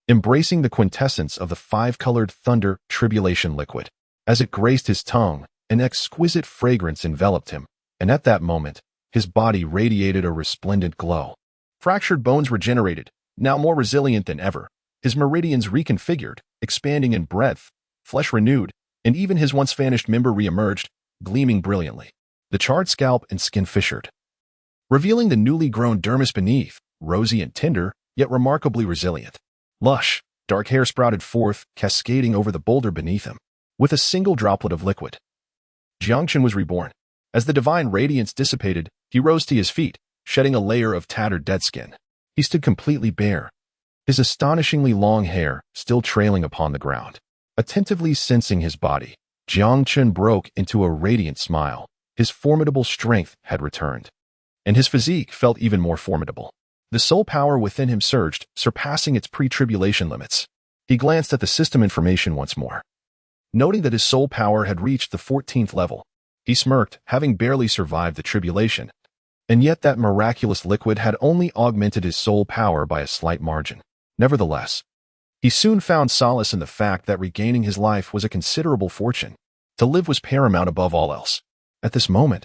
embracing the quintessence of the five-colored thunder tribulation liquid. As it graced his tongue, an exquisite fragrance enveloped him, and at that moment, his body radiated a resplendent glow. Fractured bones regenerated, now more resilient than ever, his meridians reconfigured, expanding in breadth, flesh renewed, and even his once vanished member re-emerged, gleaming brilliantly. The charred scalp and skin fissured, revealing the newly grown dermis beneath, rosy and tender, yet remarkably resilient. Lush, dark hair sprouted forth, cascading over the boulder beneath him. With a single droplet of liquid, Jiang Chen was reborn. As the divine radiance dissipated, he rose to his feet, shedding a layer of tattered dead skin. He stood completely bare, his astonishingly long hair still trailing upon the ground. Attentively sensing his body, Jiang Chen broke into a radiant smile. His formidable strength had returned, and his physique felt even more formidable. The soul power within him surged, surpassing its pre-tribulation limits. He glanced at the system information once more, noting that his soul power had reached the 14th level. He smirked, having barely survived the tribulation. And yet that miraculous liquid had only augmented his soul power by a slight margin. Nevertheless, he soon found solace in the fact that regaining his life was a considerable fortune. To live was paramount above all else. At this moment,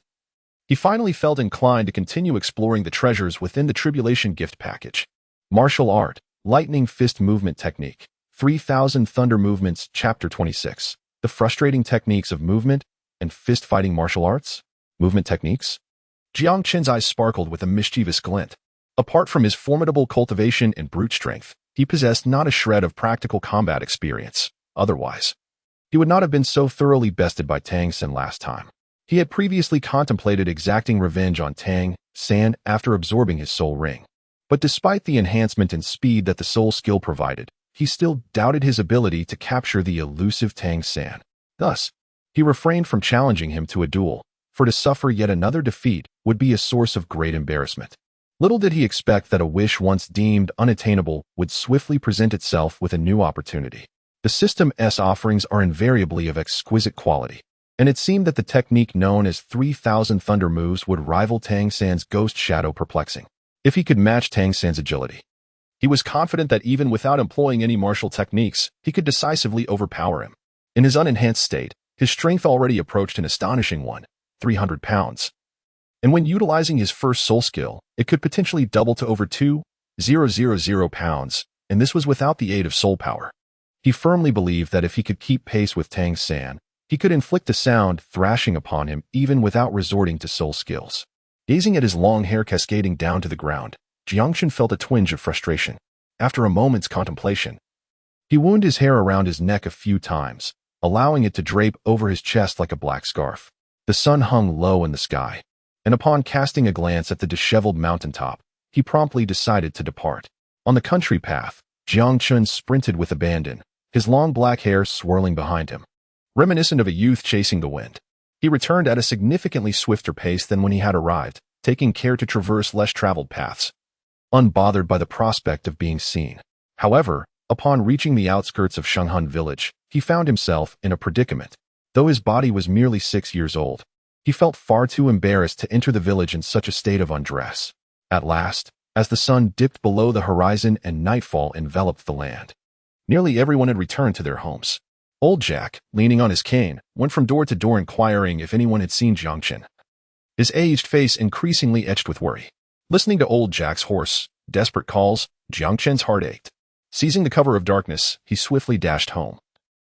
he finally felt inclined to continue exploring the treasures within the tribulation gift package. Martial art, lightning fist movement technique. 3000 Thunder Movements, Chapter 26. The frustrating techniques of movement and fist-fighting martial arts? Movement techniques? Jiang Chen's eyes sparkled with a mischievous glint. Apart from his formidable cultivation and brute strength, he possessed not a shred of practical combat experience. Otherwise, he would not have been so thoroughly bested by Tang San last time. He had previously contemplated exacting revenge on Tang San after absorbing his soul ring. But despite the enhancement in speed that the soul skill provided, he still doubted his ability to capture the elusive Tang San. Thus, he refrained from challenging him to a duel, for to suffer yet another defeat would be a source of great embarrassment. Little did he expect that a wish once deemed unattainable would swiftly present itself with a new opportunity. The system's offerings are invariably of exquisite quality, and it seemed that the technique known as 3000 Thunder Moves would rival Tang San's Ghost Shadow Perplexing. If he could match Tang San's agility, he was confident that even without employing any martial techniques, he could decisively overpower him. In his unenhanced state, his strength already approached an astonishing 300 pounds. And when utilizing his first soul skill, it could potentially double to over 2,000 pounds, and this was without the aid of soul power. He firmly believed that if he could keep pace with Tang San, he could inflict a sound thrashing upon him even without resorting to soul skills. Gazing at his long hair cascading down to the ground, Jiang Chen felt a twinge of frustration. After a moment's contemplation, he wound his hair around his neck a few times, allowing it to drape over his chest like a black scarf. The sun hung low in the sky, and upon casting a glance at the disheveled mountaintop, he promptly decided to depart. On the country path, Jiang Chen sprinted with abandon, his long black hair swirling behind him. Reminiscent of a youth chasing the wind, he returned at a significantly swifter pace than when he had arrived, taking care to traverse less traveled paths, unbothered by the prospect of being seen. However, upon reaching the outskirts of Shenghan village, he found himself in a predicament. Though his body was merely 6 years old, he felt far too embarrassed to enter the village in such a state of undress. At last, as the sun dipped below the horizon and nightfall enveloped the land, nearly everyone had returned to their homes. Old Jack, leaning on his cane, went from door to door inquiring if anyone had seen Jiang Chen, his aged face increasingly etched with worry. Listening to Old Jack's hoarse, desperate calls, Jiang Chen's heart ached. Seizing the cover of darkness, he swiftly dashed home,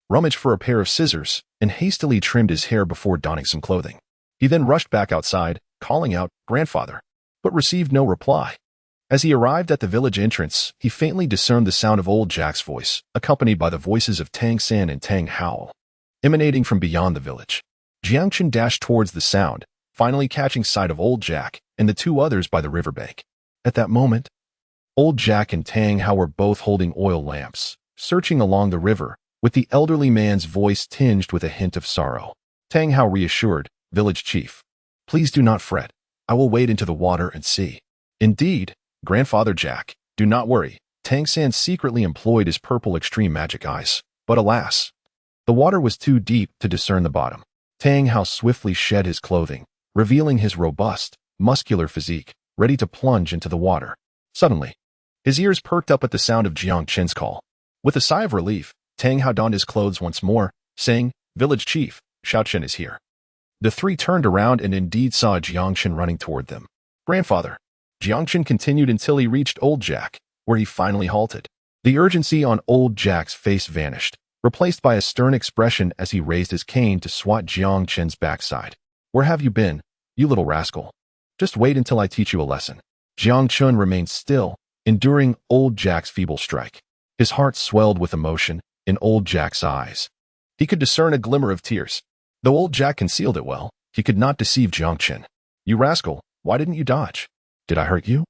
rummaged for a pair of scissors, and hastily trimmed his hair before donning some clothing. He then rushed back outside, calling out, "Grandfather," but received no reply. As he arrived at the village entrance, he faintly discerned the sound of Old Jack's voice, accompanied by the voices of Tang San and Tang Hao, emanating from beyond the village. Jiang Chen dashed towards the sound, finally catching sight of Old Jack and the two others by the riverbank. At that moment, Old Jack and Tang Hao were both holding oil lamps, searching along the river, with the elderly man's voice tinged with a hint of sorrow. Tang Hao reassured, "Village chief, please do not fret. I will wade into the water and see." "Indeed, Grandfather Jack, do not worry." Tang San secretly employed his purple extreme magic eyes, but alas, the water was too deep to discern the bottom. Tang Hao swiftly shed his clothing, revealing his robust, muscular physique, ready to plunge into the water. Suddenly, his ears perked up at the sound of Jiang Chen's call. With a sigh of relief, Tang Hao donned his clothes once more, saying, "Village chief, Xiao Chen is here." The three turned around and indeed saw Jiang Chen running toward them. "Grandfather." Jiang Chen continued until he reached Old Jack, where he finally halted. The urgency on Old Jack's face vanished, replaced by a stern expression as he raised his cane to swat Jiang Chen's backside. "Where have you been, you little rascal? Just wait until I teach you a lesson." Jiang Chen remained still, enduring Old Jack's feeble strike. His heart swelled with emotion in Old Jack's eyes. He could discern a glimmer of tears. Though Old Jack concealed it well, he could not deceive Jiang Chen. "You rascal, why didn't you dodge? Did I hurt you,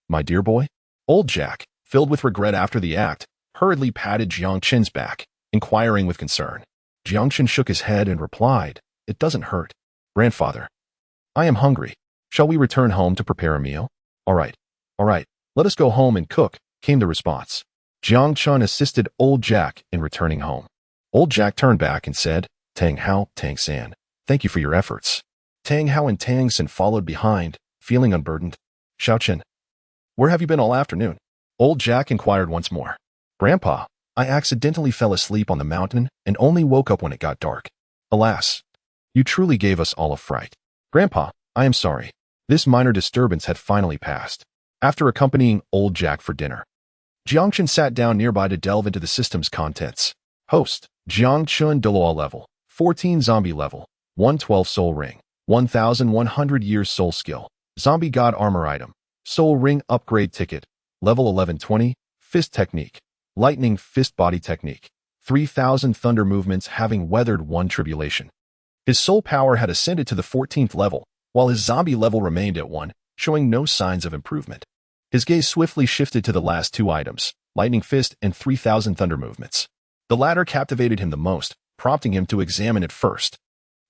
my dear boy?" Old Jack, filled with regret after the act, hurriedly patted Jiang Chen's back, inquiring with concern. Jiang Chen shook his head and replied, "It doesn't hurt. Grandfather, I am hungry. Shall we return home to prepare a meal?" All right, let us go home and cook," came the response. Jiang Chen assisted Old Jack in returning home. Old Jack turned back and said, "Tang Hao, Tang San, thank you for your efforts." Tang Hao and Tang San followed behind, feeling unburdened. "Xiao Chen, where have you been all afternoon?" Old Jack inquired once more. "Grandpa, I accidentally fell asleep on the mountain and only woke up when it got dark. Alas, you truly gave us all a fright." "Grandpa, I am sorry." This minor disturbance had finally passed. After accompanying Old Jack for dinner, Jiang Chen sat down nearby to delve into the system's contents. Host, Jiang Chen Douluo level, 14 zombie level, 112 soul ring, 1100 years soul skill, zombie god armor item, soul ring upgrade ticket, level 1120, fist technique, lightning fist body technique, 3000 thunder movements having weathered 1 tribulation. His soul power had ascended to the 14th level, while his zombie level remained at 1, showing no signs of improvement. His gaze swiftly shifted to the last 2 items, lightning fist and 3000 thunder movements. The latter captivated him the most, prompting him to examine it first.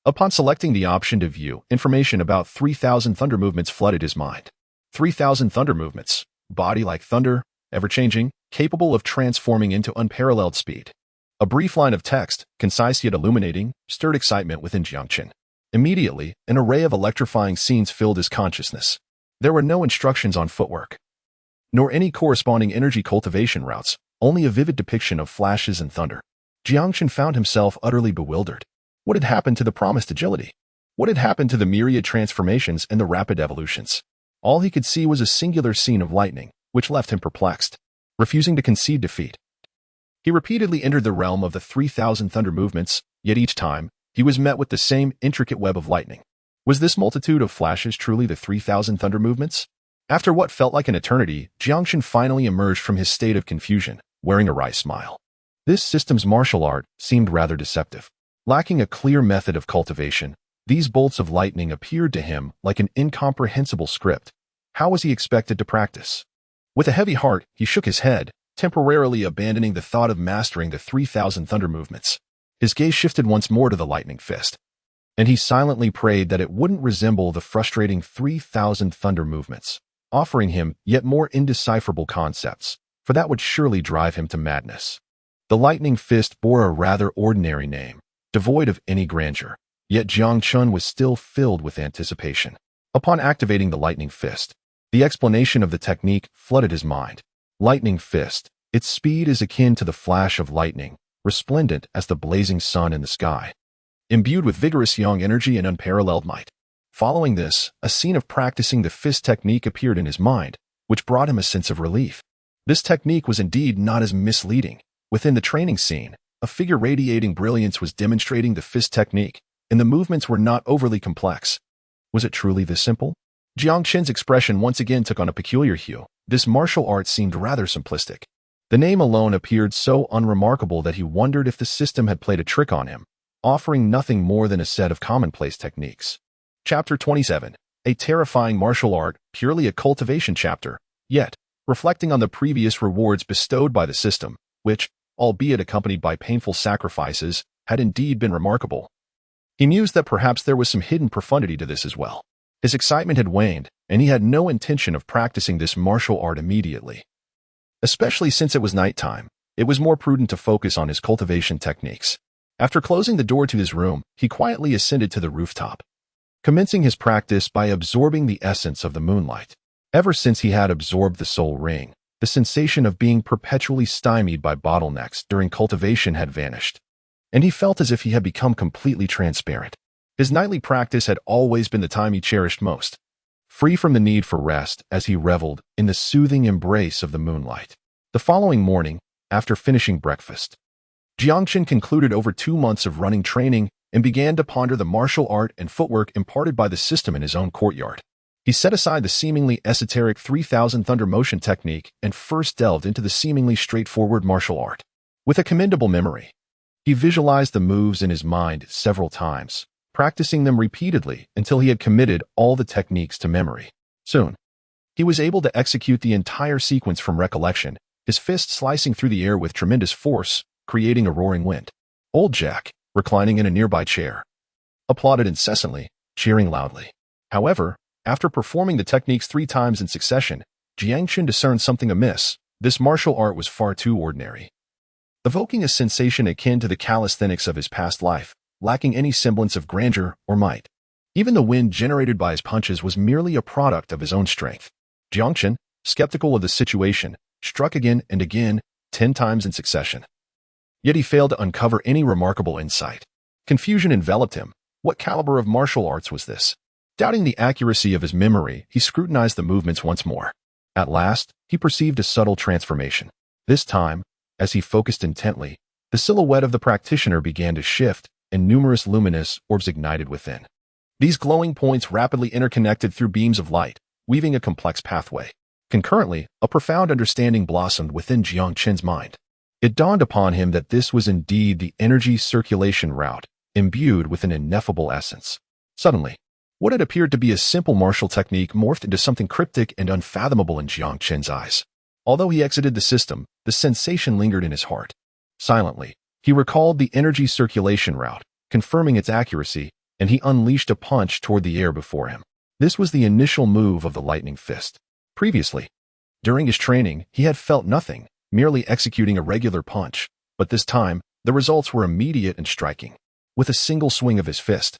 Upon selecting the option to view, information about 3000 thunder movements flooded his mind. 3000 thunder movements, body like thunder, ever-changing, capable of transforming into unparalleled speed. A brief line of text, concise yet illuminating, stirred excitement within Jiang Chen. Immediately, an array of electrifying scenes filled his consciousness. There were no instructions on footwork, nor any corresponding energy cultivation routes, only a vivid depiction of flashes and thunder. Jiang Chen found himself utterly bewildered. What had happened to the promised agility? What had happened to the myriad transformations and the rapid evolutions? All he could see was a singular scene of lightning, which left him perplexed. Refusing to concede defeat, he repeatedly entered the realm of the 3000 thunder movements, yet each time, he was met with the same intricate web of lightning. Was this multitude of flashes truly the 3000 thunder movements? After what felt like an eternity, Jiang Chen finally emerged from his state of confusion, wearing a wry smile. This system's martial art seemed rather deceptive. Lacking a clear method of cultivation, these bolts of lightning appeared to him like an incomprehensible script. How was he expected to practice? With a heavy heart, he shook his head, temporarily abandoning the thought of mastering the 3,000 thunder movements. His gaze shifted once more to the lightning fist, and he silently prayed that it wouldn't resemble the frustrating 3,000 thunder movements, offering him yet more indecipherable concepts, for that would surely drive him to madness. The lightning fist bore a rather ordinary name, devoid of any grandeur, yet Jiang Chen was still filled with anticipation. Upon activating the lightning fist, the explanation of the technique flooded his mind. Lightning fist, its speed is akin to the flash of lightning, resplendent as the blazing sun in the sky, imbued with vigorous yang energy and unparalleled might. Following this, a scene of practicing the fist technique appeared in his mind, which brought him a sense of relief. This technique was indeed not as misleading. Within the training scene, a figure radiating brilliance was demonstrating the fist technique, and the movements were not overly complex. Was it truly this simple? Jiang Chen's expression once again took on a peculiar hue. This martial art seemed rather simplistic. The name alone appeared so unremarkable that he wondered if the system had played a trick on him, offering nothing more than a set of commonplace techniques. Chapter 27. A terrifying martial art, purely a cultivation chapter, yet, reflecting on the previous rewards bestowed by the system, which, albeit accompanied by painful sacrifices, had indeed been remarkable. He mused that perhaps there was some hidden profundity to this as well. His excitement had waned, and he had no intention of practicing this martial art immediately. Especially since it was nighttime, it was more prudent to focus on his cultivation techniques. After closing the door to his room, he quietly ascended to the rooftop, commencing his practice by absorbing the essence of the moonlight. Ever since he had absorbed the soul ring, the sensation of being perpetually stymied by bottlenecks during cultivation had vanished, and he felt as if he had become completely transparent. His nightly practice had always been the time he cherished most, free from the need for rest as he reveled in the soothing embrace of the moonlight. The following morning, after finishing breakfast, Jiang Chen concluded over 2 months of running training and began to ponder the martial art and footwork imparted by the system in his own courtyard. He set aside the seemingly esoteric 3,000 thunder motion technique and first delved into the seemingly straightforward martial art. With a commendable memory, he visualized the moves in his mind several times, practicing them repeatedly until he had committed all the techniques to memory. Soon, he was able to execute the entire sequence from recollection, his fist slicing through the air with tremendous force, creating a roaring wind. Old Jack, reclining in a nearby chair, applauded incessantly, cheering loudly. However, after performing the techniques 3 times in succession, Jiang Chen discerned something amiss. This martial art was far too ordinary, evoking a sensation akin to the calisthenics of his past life, lacking any semblance of grandeur or might. Even the wind generated by his punches was merely a product of his own strength. Jiang Chen, skeptical of the situation, struck again and again, 10 times in succession. Yet he failed to uncover any remarkable insight. Confusion enveloped him. What caliber of martial arts was this? Doubting the accuracy of his memory, he scrutinized the movements once more. At last, he perceived a subtle transformation. This time, as he focused intently, the silhouette of the practitioner began to shift, and numerous luminous orbs ignited within. These glowing points rapidly interconnected through beams of light, weaving a complex pathway. Concurrently, a profound understanding blossomed within Jiang Chen's mind. It dawned upon him that this was indeed the energy circulation route, imbued with an ineffable essence. Suddenly, what had appeared to be a simple martial technique morphed into something cryptic and unfathomable in Jiang Chen's eyes. Although he exited the system, the sensation lingered in his heart. Silently, he recalled the energy circulation route, confirming its accuracy, and he unleashed a punch toward the air before him. This was the initial move of the lightning fist. Previously, during his training, he had felt nothing, merely executing a regular punch, but this time, the results were immediate and striking. With a single swing of his fist,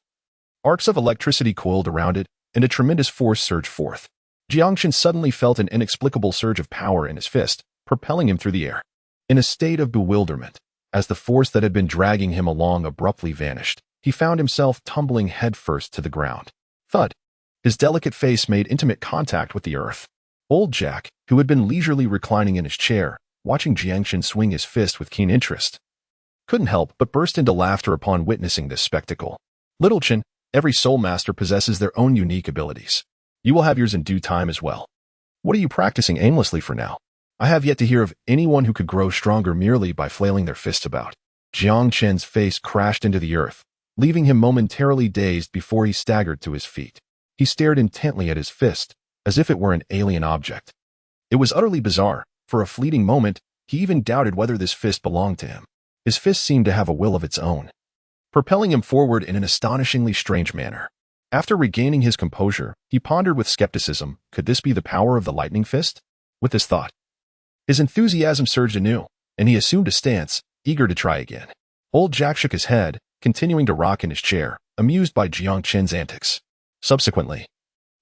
arcs of electricity coiled around it, and a tremendous force surged forth. Jiang Chen suddenly felt an inexplicable surge of power in his fist, propelling him through the air. In a state of bewilderment, as the force that had been dragging him along abruptly vanished, he found himself tumbling headfirst to the ground. Thud! His delicate face made intimate contact with the earth. Old Jack, who had been leisurely reclining in his chair, watching Jiang Chen swing his fist with keen interest, couldn't help but burst into laughter upon witnessing this spectacle. Little Chen, every soul master possesses their own unique abilities. You will have yours in due time as well. What are you practicing aimlessly for now? I have yet to hear of anyone who could grow stronger merely by flailing their fists about. Jiang Chen's face crashed into the earth, leaving him momentarily dazed before he staggered to his feet. He stared intently at his fist, as if it were an alien object. It was utterly bizarre. For a fleeting moment, he even doubted whether this fist belonged to him. His fist seemed to have a will of its own, propelling him forward in an astonishingly strange manner. After regaining his composure, he pondered with skepticism, could this be the power of the lightning fist? With this thought, his enthusiasm surged anew, and he assumed a stance, eager to try again. Old Jack shook his head, continuing to rock in his chair, amused by Jiang Chen's antics. Subsequently,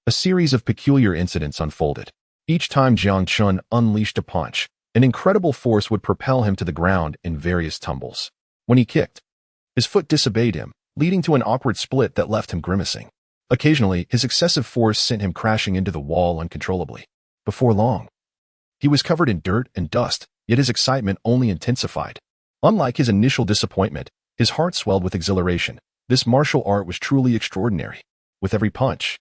a series of peculiar incidents unfolded. Each time Jiang Chen unleashed a punch, an incredible force would propel him to the ground in various tumbles. When he kicked, his foot disobeyed him, leading to an awkward split that left him grimacing. Occasionally, his excessive force sent him crashing into the wall uncontrollably. Before long, he was covered in dirt and dust, yet his excitement only intensified. Unlike his initial disappointment, his heart swelled with exhilaration. This martial art was truly extraordinary. With every punch,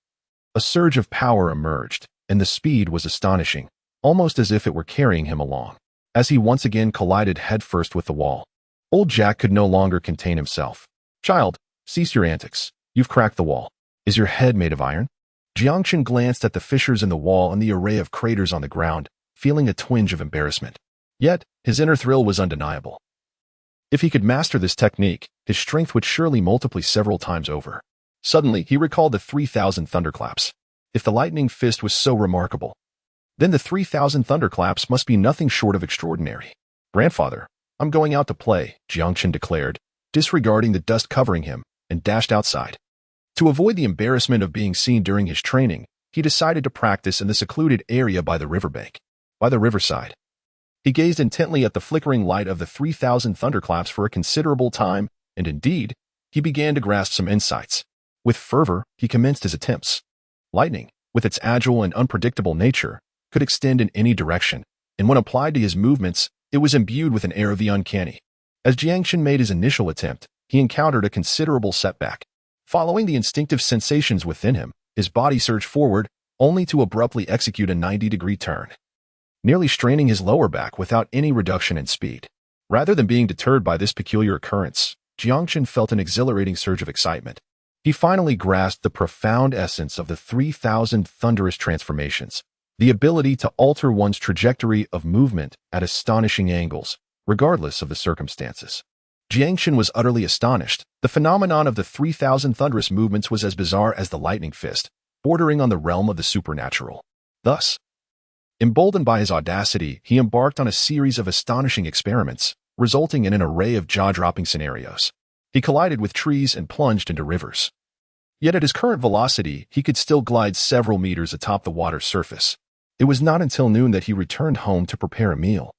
a surge of power emerged, and the speed was astonishing, almost as if it were carrying him along. As he once again collided headfirst with the wall, old Jack could no longer contain himself. "Child, cease your antics. You've cracked the wall. Is your head made of iron?" Jiang Chen glanced at the fissures in the wall and the array of craters on the ground, feeling a twinge of embarrassment. Yet, his inner thrill was undeniable. If he could master this technique, his strength would surely multiply several times over. Suddenly, he recalled the 3,000 thunderclaps. If the lightning fist was so remarkable, then the 3,000 thunderclaps must be nothing short of extraordinary. "Grandfather, I'm going out to play," Jiang Chen declared, disregarding the dust covering him, and dashed outside. To avoid the embarrassment of being seen during his training, he decided to practice in the secluded area by the riverbank. By the riverside, he gazed intently at the flickering light of the 3,000 thunderclaps for a considerable time, and indeed, he began to grasp some insights. With fervor, he commenced his attempts. Lightning, with its agile and unpredictable nature, could extend in any direction, and when applied to his movements, it was imbued with an air of the uncanny. As Jiang Chen made his initial attempt, he encountered a considerable setback. Following the instinctive sensations within him, his body surged forward, only to abruptly execute a 90-degree turn, nearly straining his lower back without any reduction in speed. Rather than being deterred by this peculiar occurrence, Jiang Chen felt an exhilarating surge of excitement. He finally grasped the profound essence of the 3,000 thunderous transformations, the ability to alter one's trajectory of movement at astonishing angles, regardless of the circumstances. Jiang Chen was utterly astonished. The phenomenon of the 3,000 thunderous movements was as bizarre as the lightning fist, bordering on the realm of the supernatural. Thus, emboldened by his audacity, he embarked on a series of astonishing experiments, resulting in an array of jaw-dropping scenarios. He collided with trees and plunged into rivers. Yet at his current velocity, he could still glide several meters atop the water's surface. It was not until noon that he returned home to prepare a meal.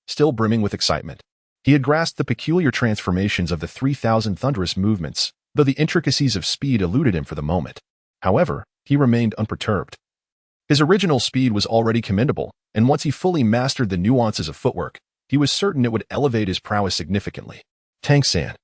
Still brimming with excitement, he had grasped the peculiar transformations of the 3,000 thunderous movements, though the intricacies of speed eluded him for the moment. However, he remained unperturbed. His original speed was already commendable, and once he fully mastered the nuances of footwork, he was certain it would elevate his prowess significantly. Tang San.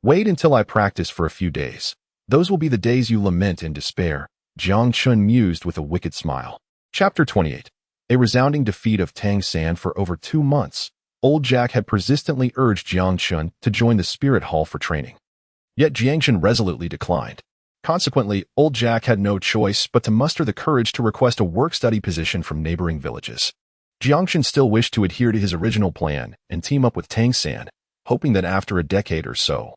"Wait until I practice for a few days. Those will be the days you lament in despair," Jiang Chen mused with a wicked smile. Chapter 28. A resounding defeat of Tang San. For over 2 months, old Jack had persistently urged Jiang Chen to join the spirit hall for training. Yet Jiang Chen resolutely declined. Consequently, old Jack had no choice but to muster the courage to request a work-study position from neighboring villages. Jiang Chen still wished to adhere to his original plan and team up with Tang San, hoping that after a decade or so,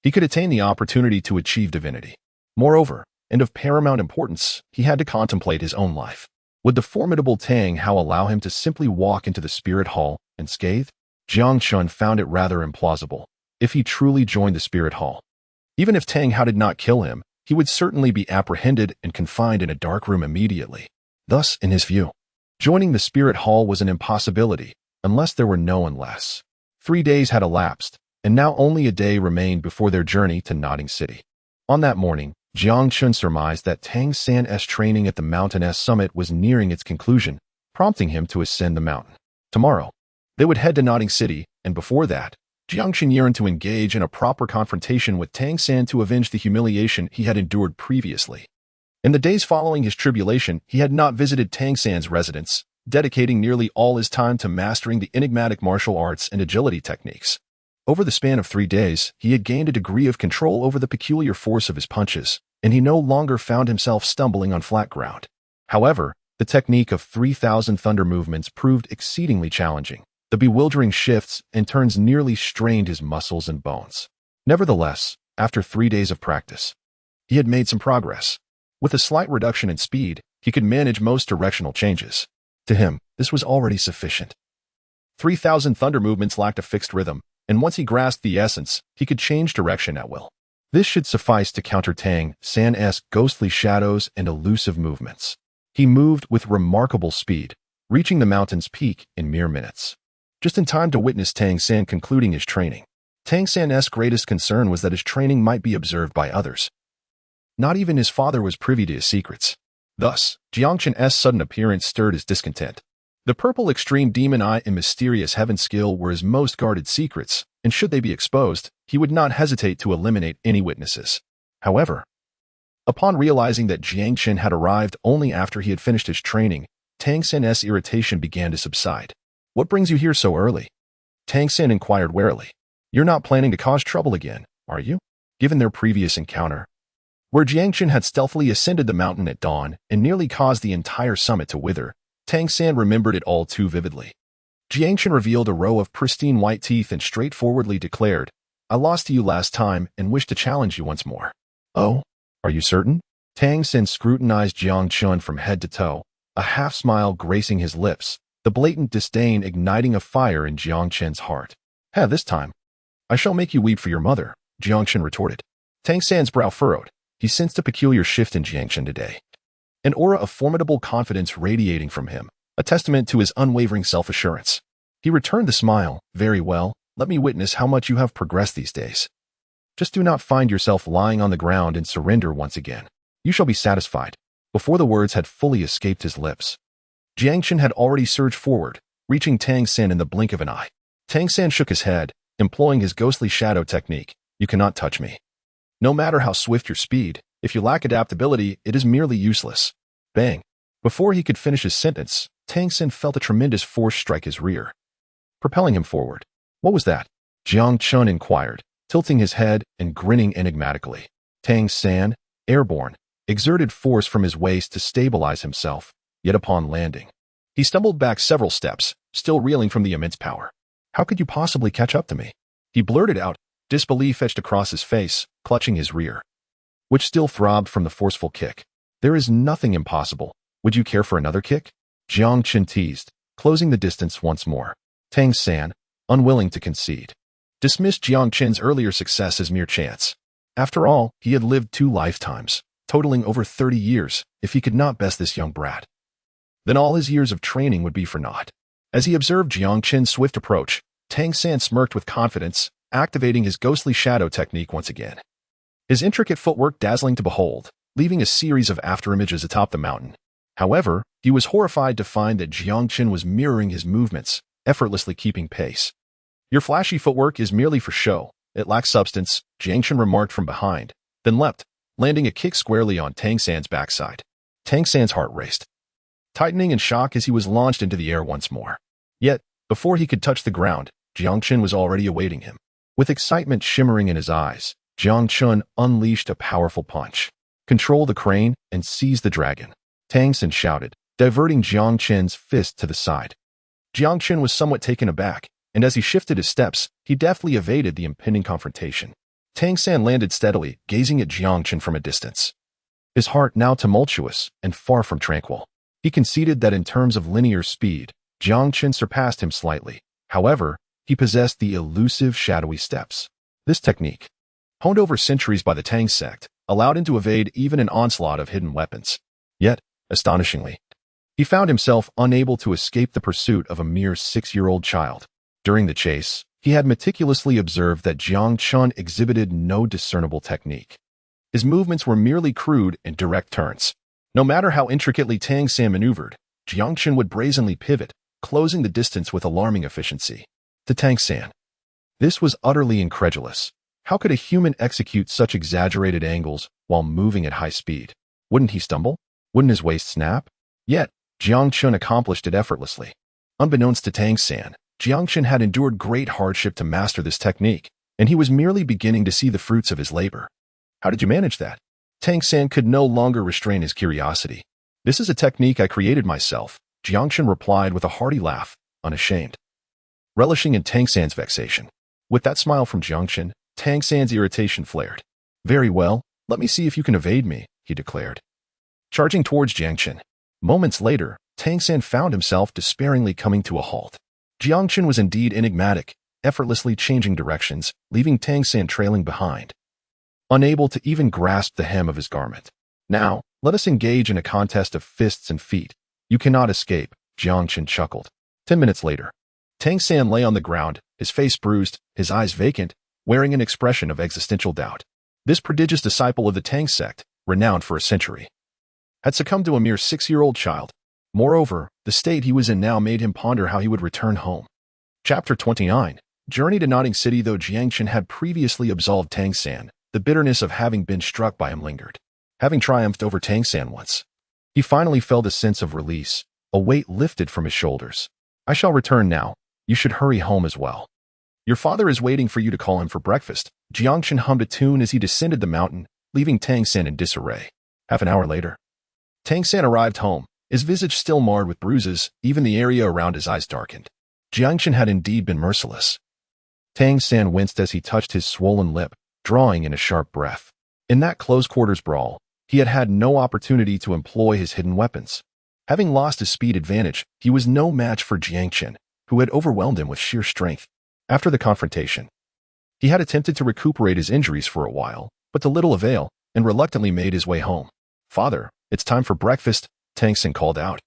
he could attain the opportunity to achieve divinity. Moreover, and of paramount importance, he had to contemplate his own life. Would the formidable Tang Hao allow him to simply walk into the spirit hall unscathed? Jiang Chen found it rather implausible. If he truly joined the spirit hall, even if Tang Hao did not kill him, he would certainly be apprehended and confined in a dark room immediately. Thus, in his view, joining the spirit hall was an impossibility, unless there were no unless. 3 days had elapsed, and now only a day remained before their journey to Nodding City. On that morning, Jiang Chen surmised that Tang San's training at the mountain's summit was nearing its conclusion, prompting him to ascend the mountain. Tomorrow, they would head to Nodding City, and before that, Jiang Chen yearned to engage in a proper confrontation with Tang San to avenge the humiliation he had endured previously. In the days following his tribulation, he had not visited Tang San's residence, dedicating nearly all his time to mastering the enigmatic martial arts and agility techniques. Over the span of 3 days, he had gained a degree of control over the peculiar force of his punches, and he no longer found himself stumbling on flat ground. However, the technique of 3,000 thunder movements proved exceedingly challenging. The bewildering shifts and turns nearly strained his muscles and bones. Nevertheless, after 3 days of practice, he had made some progress. With a slight reduction in speed, he could manage most directional changes. To him, this was already sufficient. 3,000 thunder movements lacked a fixed rhythm, and once he grasped the essence, he could change direction at will. This should suffice to counter Tang San's ghostly shadows and elusive movements. He moved with remarkable speed, reaching the mountain's peak in mere minutes. Just in time to witness Tang San concluding his training. Tang San's greatest concern was that his training might be observed by others. Not even his father was privy to his secrets. Thus, Jiang Chen's sudden appearance stirred his discontent. The purple extreme demon eye and mysterious heaven skill were his most guarded secrets, and should they be exposed, he would not hesitate to eliminate any witnesses. However, upon realizing that Jiang Chen had arrived only after he had finished his training, Tang San's irritation began to subside. "What brings you here so early?" Tang San inquired warily. "You're not planning to cause trouble again, are you?" Given their previous encounter, where Jiang Chen had stealthily ascended the mountain at dawn and nearly caused the entire summit to wither, Tang San remembered it all too vividly. Jiang Chen revealed a row of pristine white teeth and straightforwardly declared, "I lost to you last time and wish to challenge you once more." "Oh, are you certain?" Tang San scrutinized Jiang Chen from head to toe, a half-smile gracing his lips, the blatant disdain igniting a fire in Jiang Chen's heart. This time, I shall make you weep for your mother," Jiang Chen retorted. Tang San's brow furrowed. He sensed a peculiar shift in Jiang Chen today. An aura of formidable confidence radiating from him, a testament to his unwavering self-assurance. He returned the smile. "Very well, let me witness how much you have progressed these days. Just do not find yourself lying on the ground and surrender once again. You shall be satisfied." Before the words had fully escaped his lips, Jiang Chen had already surged forward, reaching Tang San in the blink of an eye. Tang San shook his head, employing his ghostly shadow technique. "You cannot touch me. No matter how swift your speed, if you lack adaptability, it is merely useless." Bang! Before he could finish his sentence, Tang San felt a tremendous force strike his rear, propelling him forward. "What was that?" Jiang Chen inquired, tilting his head and grinning enigmatically. Tang San, airborne, exerted force from his waist to stabilize himself, yet upon landing, he stumbled back several steps, still reeling from the immense power. "How could you possibly catch up to me?" he blurted out, disbelief etched across his face, clutching his rear, which still throbbed from the forceful kick. "There is nothing impossible. Would you care for another kick?" Jiang Chen teased, closing the distance once more. Tang San, unwilling to concede, dismissed Jiang Chen's earlier success as mere chance. After all, he had lived 2 lifetimes, totaling over 30 years. If he could not best this young brat, then all his years of training would be for naught. As he observed Jiang Chen's swift approach, Tang San smirked with confidence, activating his ghostly shadow technique once again. His intricate footwork dazzling to behold, leaving a series of afterimages atop the mountain. However, he was horrified to find that Jiang Chen was mirroring his movements, effortlessly keeping pace. "Your flashy footwork is merely for show. It lacks substance," Jiang Chen remarked from behind, then leapt, landing a kick squarely on Tang San's backside. Tang San's heart raced, tightening in shock as he was launched into the air once more. Yet, before he could touch the ground, Jiang Chen was already awaiting him. With excitement shimmering in his eyes, Jiang Chen unleashed a powerful punch. "Control the crane and seize the dragon," Tang San shouted, diverting Jiang Chen's fist to the side. Jiang Chen was somewhat taken aback, and as he shifted his steps, he deftly evaded the impending confrontation. Tang San landed steadily, gazing at Jiang Chen from a distance. His heart now tumultuous and far from tranquil. He conceded that in terms of linear speed, Jiang Chen surpassed him slightly. However, he possessed the elusive shadowy steps. This technique, honed over centuries by the Tang sect, allowed him to evade even an onslaught of hidden weapons. Yet, astonishingly, he found himself unable to escape the pursuit of a mere 6-year-old child. During the chase, he had meticulously observed that Jiang Chen exhibited no discernible technique. His movements were merely crude and direct turns. No matter how intricately Tang San maneuvered, Jiang Chen would brazenly pivot, closing the distance with alarming efficiency. To Tang San, this was utterly incredulous. How could a human execute such exaggerated angles while moving at high speed? Wouldn't he stumble? Wouldn't his waist snap? Yet, Jiang Chen accomplished it effortlessly. Unbeknownst to Tang San, Jiang Chen had endured great hardship to master this technique, and he was merely beginning to see the fruits of his labor. How did you manage that? Tang San could no longer restrain his curiosity. This is a technique I created myself, Jiang Chen replied with a hearty laugh, unashamed. Relishing in Tang San's vexation. With that smile from Jiang Chen, Tang San's irritation flared. Very well, let me see if you can evade me, he declared. Charging towards Jiang Chen. Moments later, Tang San found himself despairingly coming to a halt. Jiang Chen was indeed enigmatic, effortlessly changing directions, leaving Tang San trailing behind, unable to even grasp the hem of his garment. Now, let us engage in a contest of fists and feet. You cannot escape, Jiang Chen chuckled. 10 minutes later, Tang San lay on the ground, his face bruised, his eyes vacant, wearing an expression of existential doubt. This prodigious disciple of the Tang sect, renowned for a century, had succumbed to a mere 6-year-old child. Moreover, the state he was in now made him ponder how he would return home. Chapter 29. Journey to Notting City. Though Jiang Chen had previously absolved Tang San, the bitterness of having been struck by him lingered. Having triumphed over Tang San once, he finally felt a sense of release, a weight lifted from his shoulders. I shall return now. You should hurry home as well. Your father is waiting for you to call him for breakfast. Jiang Chen hummed a tune as he descended the mountain, leaving Tang San in disarray. Half an hour later, Tang San arrived home, his visage still marred with bruises, even the area around his eyes darkened. Jiang Chen had indeed been merciless. Tang San winced as he touched his swollen lip, drawing in a sharp breath. In that close-quarters brawl, he had had no opportunity to employ his hidden weapons. Having lost his speed advantage, he was no match for Jiang Chen, who had overwhelmed him with sheer strength. After the confrontation, he had attempted to recuperate his injuries for a while, but to little avail, and reluctantly made his way home. Father, it's time for breakfast, Tang San called out,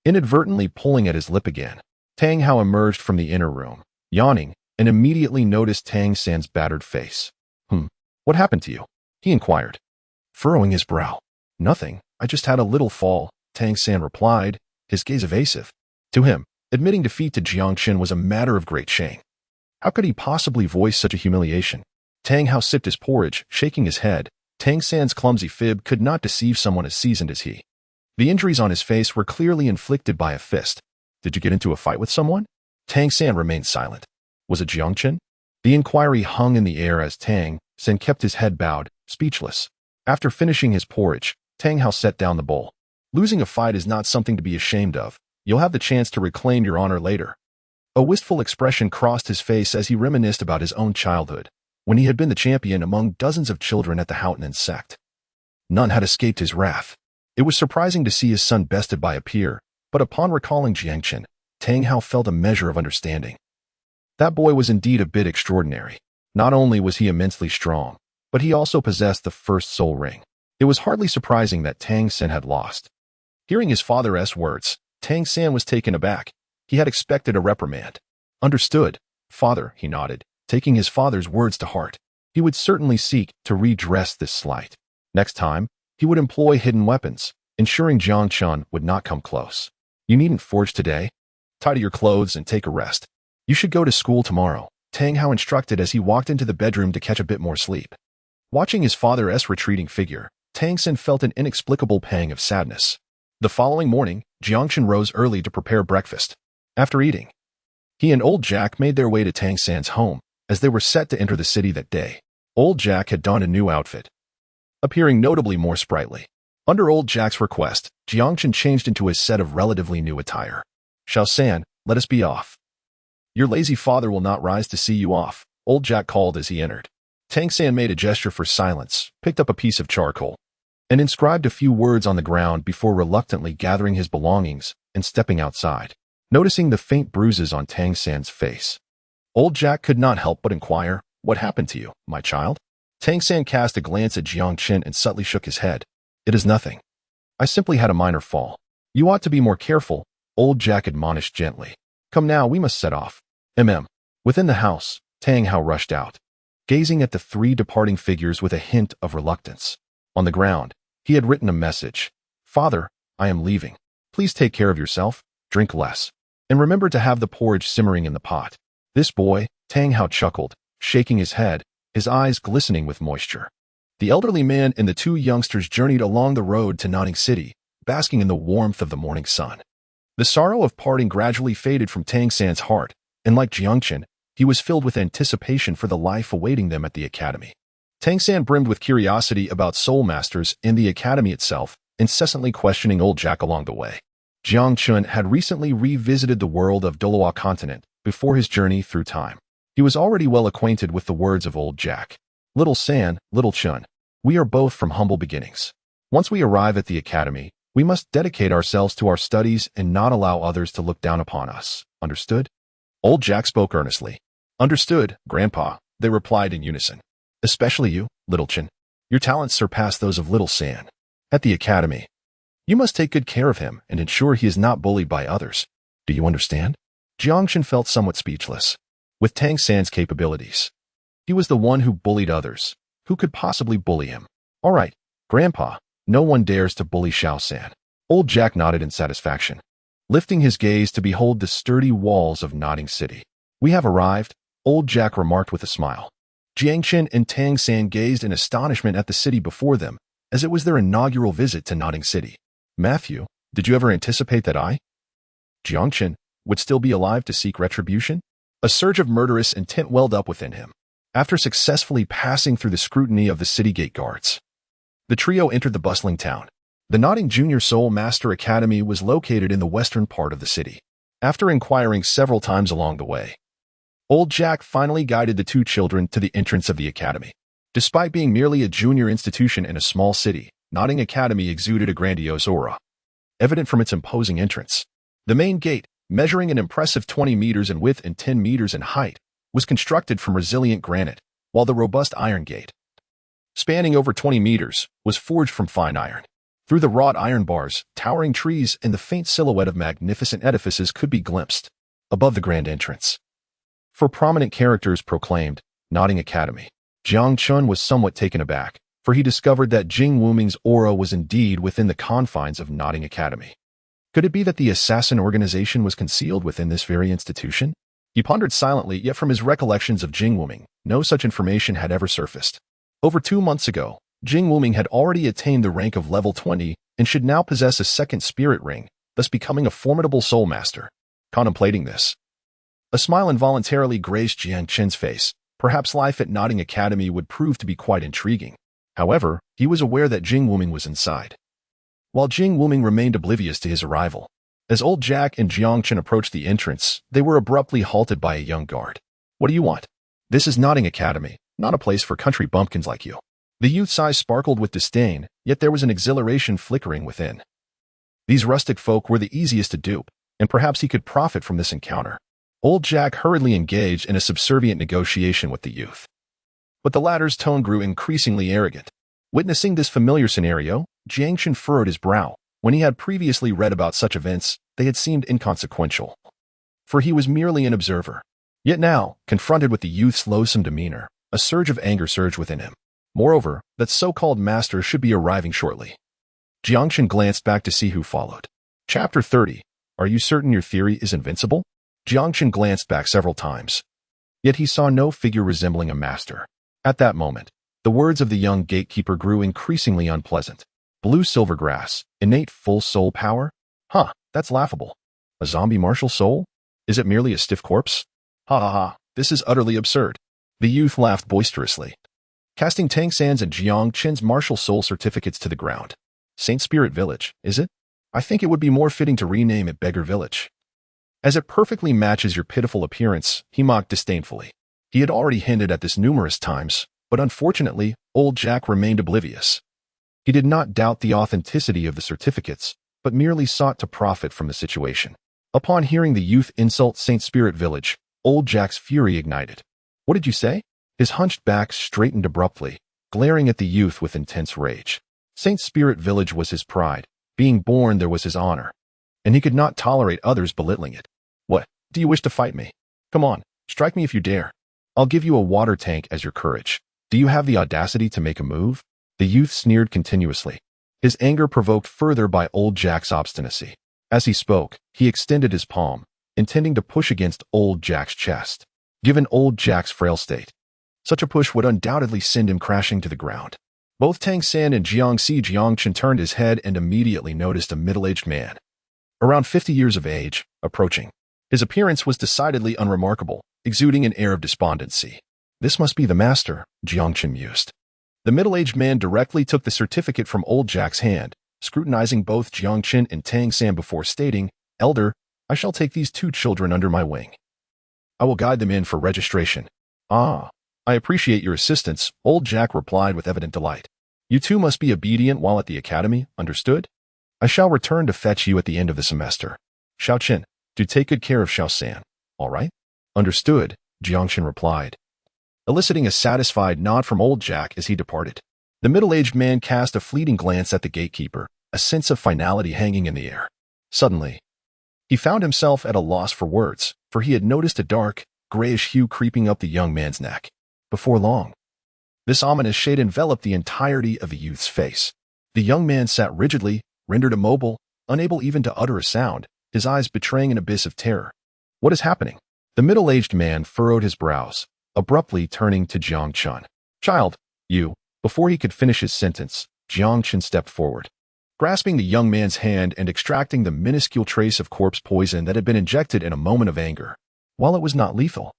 inadvertently pulling at his lip again. Tang Hao emerged from the inner room, yawning, and immediately noticed Tang San's battered face. What happened to you? He inquired, furrowing his brow. Nothing, I just had a little fall, Tang San replied, his gaze evasive. To him, admitting defeat to Jiang Chen was a matter of great shame. How could he possibly voice such a humiliation? Tang Hao sipped his porridge, shaking his head. Tang San's clumsy fib could not deceive someone as seasoned as he. The injuries on his face were clearly inflicted by a fist. Did you get into a fight with someone? Tang San remained silent. Was it Jiang Chen? The inquiry hung in the air as Tang San kept his head bowed, speechless. After finishing his porridge, Tang Hao set down the bowl. Losing a fight is not something to be ashamed of. You'll have the chance to reclaim your honor later. A wistful expression crossed his face as he reminisced about his own childhood, when he had been the champion among dozens of children at the Houghton sect. None had escaped his wrath. It was surprising to see his son bested by a peer, but upon recalling Jiang Chen, Tang Hao felt a measure of understanding. That boy was indeed a bit extraordinary. Not only was he immensely strong, but he also possessed the first soul ring. It was hardly surprising that Tang San had lost. Hearing his father's words, Tang San was taken aback. He had expected a reprimand. Understood, father, he nodded, taking his father's words to heart. He would certainly seek to redress this slight. Next time, he would employ hidden weapons, ensuring Jiang Chen would not come close. You needn't forge today. Tidy your clothes and take a rest. You should go to school tomorrow, Tang Hao instructed as he walked into the bedroom to catch a bit more sleep. Watching his father's retreating figure, Tang San felt an inexplicable pang of sadness. The following morning, Jiang Chen rose early to prepare breakfast. After eating, he and Old Jack made their way to Tang San's home, as they were set to enter the city that day. Old Jack had donned a new outfit, appearing notably more sprightly. Under Old Jack's request, Jiang Chen changed into his set of relatively new attire. Xiao San, let us be off. Your lazy father will not rise to see you off, Old Jack called as he entered. Tang San made a gesture for silence, picked up a piece of charcoal, and inscribed a few words on the ground before reluctantly gathering his belongings and stepping outside. Noticing the faint bruises on Tang San's face, Old Jack could not help but inquire, what happened to you, my child? Tang San cast a glance at Jiang Chen and subtly shook his head. It is nothing. I simply had a minor fall. You ought to be more careful, Old Jack admonished gently. Come now, we must set off. Within the house, Tang Hao rushed out, gazing at the three departing figures with a hint of reluctance. On the ground, he had written a message. Father, I am leaving. Please take care of yourself, drink less, and remember to have the porridge simmering in the pot. This boy, Tang Hao chuckled, shaking his head, his eyes glistening with moisture. The elderly man and the two youngsters journeyed along the road to Notting City, basking in the warmth of the morning sun. The sorrow of parting gradually faded from Tang San's heart, and like Jiang Chen, he was filled with anticipation for the life awaiting them at the academy. Tang San brimmed with curiosity about soul masters and the academy itself, incessantly questioning old Jack along the way. Jiang Chen had recently revisited the world of Douluo Continent before his journey through time. He was already well acquainted with the words of old Jack. Little San, little Chun, we are both from humble beginnings. Once we arrive at the academy, we must dedicate ourselves to our studies and not allow others to look down upon us. Understood? Old Jack spoke earnestly. Understood, Grandpa, they replied in unison. Especially you, little Chun. Your talents surpass those of little San. At the academy, you must take good care of him and ensure he is not bullied by others. Do you understand? Jiang Chen felt somewhat speechless. With Tang San's capabilities, he was the one who bullied others. Who could possibly bully him? All right, Grandpa, no one dares to bully Xiao San. Old Jack nodded in satisfaction, lifting his gaze to behold the sturdy walls of Nodding City. We have arrived, old Jack remarked with a smile. Jiang Chen and Tang San gazed in astonishment at the city before them, as it was their inaugural visit to Nodding City. Matthew, did you ever anticipate that Jiang Chen, would still be alive to seek retribution? A surge of murderous intent welled up within him. After successfully passing through the scrutiny of the city gate guards, the trio entered the bustling town. The Nodding Junior Soul Master Academy was located in the western part of the city. After inquiring several times along the way, old Jack finally guided the two children to the entrance of the academy. Despite being merely a junior institution in a small city, Nodding Academy exuded a grandiose aura, evident from its imposing entrance. The main gate, measuring an impressive 20 meters in width and 10 meters in height, was constructed from resilient granite, while the robust iron gate, spanning over 20 meters, was forged from fine iron. Through the wrought iron bars, towering trees and the faint silhouette of magnificent edifices could be glimpsed above the grand entrance. For prominent characters proclaimed, Nodding Academy, Jiang Chen was somewhat taken aback, for he discovered that Jing Wuming's aura was indeed within the confines of Nodding Academy. Could it be that the assassin organization was concealed within this very institution? He pondered silently, yet from his recollections of Jing Wuming, no such information had ever surfaced. Over 2 months ago, Jing Wuming had already attained the rank of level 20 and should now possess a second spirit ring, thus becoming a formidable soul master. Contemplating this, a smile involuntarily graced Jiang Chen's face. Perhaps life at Nodding Academy would prove to be quite intriguing. However, he was aware that Jing Wuming was inside. While Jing Wuming remained oblivious to his arrival, as old Jack and Jiang Chen approached the entrance, they were abruptly halted by a young guard. What do you want? This is Nodding Academy, not a place for country bumpkins like you. The youth's eyes sparkled with disdain, yet there was an exhilaration flickering within. These rustic folk were the easiest to dupe, and perhaps he could profit from this encounter. Old Jack hurriedly engaged in a subservient negotiation with the youth. But the latter's tone grew increasingly arrogant. Witnessing this familiar scenario, Jiang Chen furrowed his brow. When he had previously read about such events, they had seemed inconsequential, for he was merely an observer. Yet now, confronted with the youth's loathsome demeanor, a surge of anger surged within him. Moreover, that so-called master should be arriving shortly. Jiang Chen glanced back to see who followed. Chapter 30. Are you certain your theory is invincible? Jiang Chen glanced back several times. Yet he saw no figure resembling a master. At that moment, the words of the young gatekeeper grew increasingly unpleasant. Blue silver grass, innate full soul power? Huh, that's laughable. A zombie martial soul? Is it merely a stiff corpse? Ha ha ha, this is utterly absurd. The youth laughed boisterously, casting Tang San's and Jiang Chen's martial soul certificates to the ground. Saint Spirit Village, is it? I think it would be more fitting to rename it Beggar Village, as it perfectly matches your pitiful appearance, he mocked disdainfully. He had already hinted at this numerous times, but unfortunately, old Jack remained oblivious. He did not doubt the authenticity of the certificates, but merely sought to profit from the situation. Upon hearing the youth insult Saint Spirit Village, old Jack's fury ignited. What did you say? His hunched back straightened abruptly, glaring at the youth with intense rage. Saint Spirit Village was his pride. Being born there was his honor, and he could not tolerate others belittling it. What, do you wish to fight me? Come on, strike me if you dare. I'll give you a water tank as your courage. Do you have the audacity to make a move? The youth sneered continuously, his anger provoked further by old Jack's obstinacy. As he spoke, he extended his palm, intending to push against old Jack's chest. Given old Jack's frail state, such a push would undoubtedly send him crashing to the ground. Both Tang San and Jiang Chen turned his head and immediately noticed a middle-aged man, around 50 years of age, approaching. His appearance was decidedly unremarkable, exuding an air of despondency. This must be the master, Jiang Chen mused. The middle-aged man directly took the certificate from old Jack's hand, scrutinizing both Jiang Chen and Tang San before stating, "Elder, I shall take these two children under my wing. I will guide them in for registration." "Ah, I appreciate your assistance," old Jack replied with evident delight. "You two must be obedient while at the academy, understood? I shall return to fetch you at the end of the semester. Xiao Chen, do take good care of Xiao San, all right?" "Understood," Jiang Chen replied, eliciting a satisfied nod from old Jack as he departed. The middle-aged man cast a fleeting glance at the gatekeeper, a sense of finality hanging in the air. Suddenly, he found himself at a loss for words, for he had noticed a dark, grayish hue creeping up the young man's neck. Before long, this ominous shade enveloped the entirety of the youth's face. The young man sat rigidly, rendered immobile, unable even to utter a sound, his eyes betraying an abyss of terror. "What is happening?" The middle-aged man furrowed his brows, abruptly turning to Jiang Chen. "Child, you..." Before he could finish his sentence, Jiang Chen stepped forward, grasping the young man's hand and extracting the minuscule trace of corpse poison that had been injected in a moment of anger. While it was not lethal,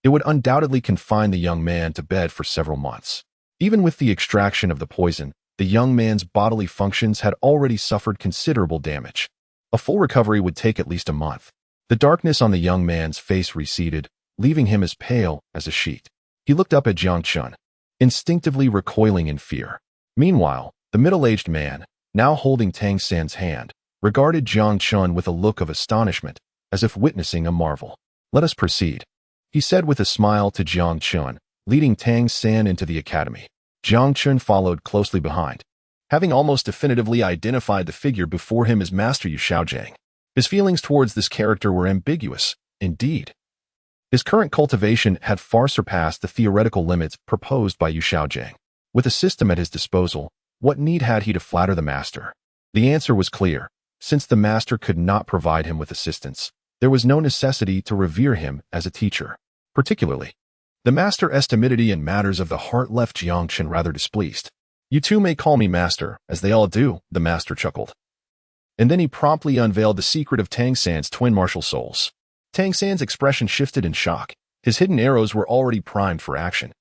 it would undoubtedly confine the young man to bed for several months. Even with the extraction of the poison, the young man's bodily functions had already suffered considerable damage. A full recovery would take at least a month. The darkness on the young man's face receded, leaving him as pale as a sheet. He looked up at Jiang Chen, instinctively recoiling in fear. Meanwhile, the middle-aged man, now holding Tang San's hand, regarded Jiang Chen with a look of astonishment, as if witnessing a marvel. "Let us proceed," he said with a smile to Jiang Chen, leading Tang San into the academy. Jiang Chen followed closely behind, having almost definitively identified the figure before him as Master Yu Xiaojiang. His feelings towards this character were ambiguous, indeed. His current cultivation had far surpassed the theoretical limits proposed by Yu Xiaojiang. With a system at his disposal, what need had he to flatter the master? The answer was clear. Since the master could not provide him with assistance, there was no necessity to revere him as a teacher. Particularly, the master's timidity in matters of the heart left Jiang Chen rather displeased. "You two may call me master, as they all do," the master chuckled. And then he promptly unveiled the secret of Tang San's twin martial souls. Tang San's expression shifted in shock. His hidden arrows were already primed for action.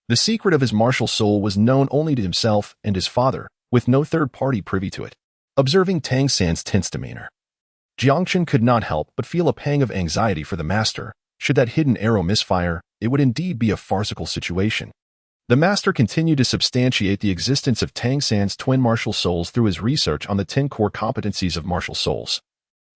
The secret of his martial soul was known only to himself and his father, with no third party privy to it. Observing Tang San's tense demeanor, Jiang Chen could not help but feel a pang of anxiety for the master. Should that hidden arrow misfire, it would indeed be a farcical situation. The master continued to substantiate the existence of Tang San's twin martial souls through his research on the 10 core competencies of martial souls,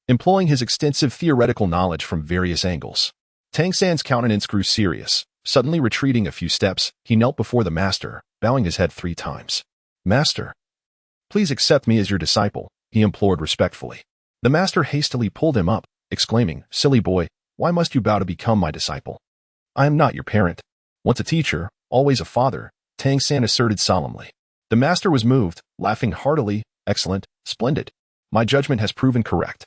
employing his extensive theoretical knowledge from various angles. Tang San's countenance grew serious. Suddenly retreating a few steps, he knelt before the master, bowing his head 3 times. "Master, please accept me as your disciple," he implored respectfully. The master hastily pulled him up, exclaiming, "Silly boy, why must you bow to become my disciple? I am not your parent. Once a teacher, always a father," Tang San asserted solemnly. The master was moved, laughing heartily. "Excellent, splendid. My judgment has proven correct."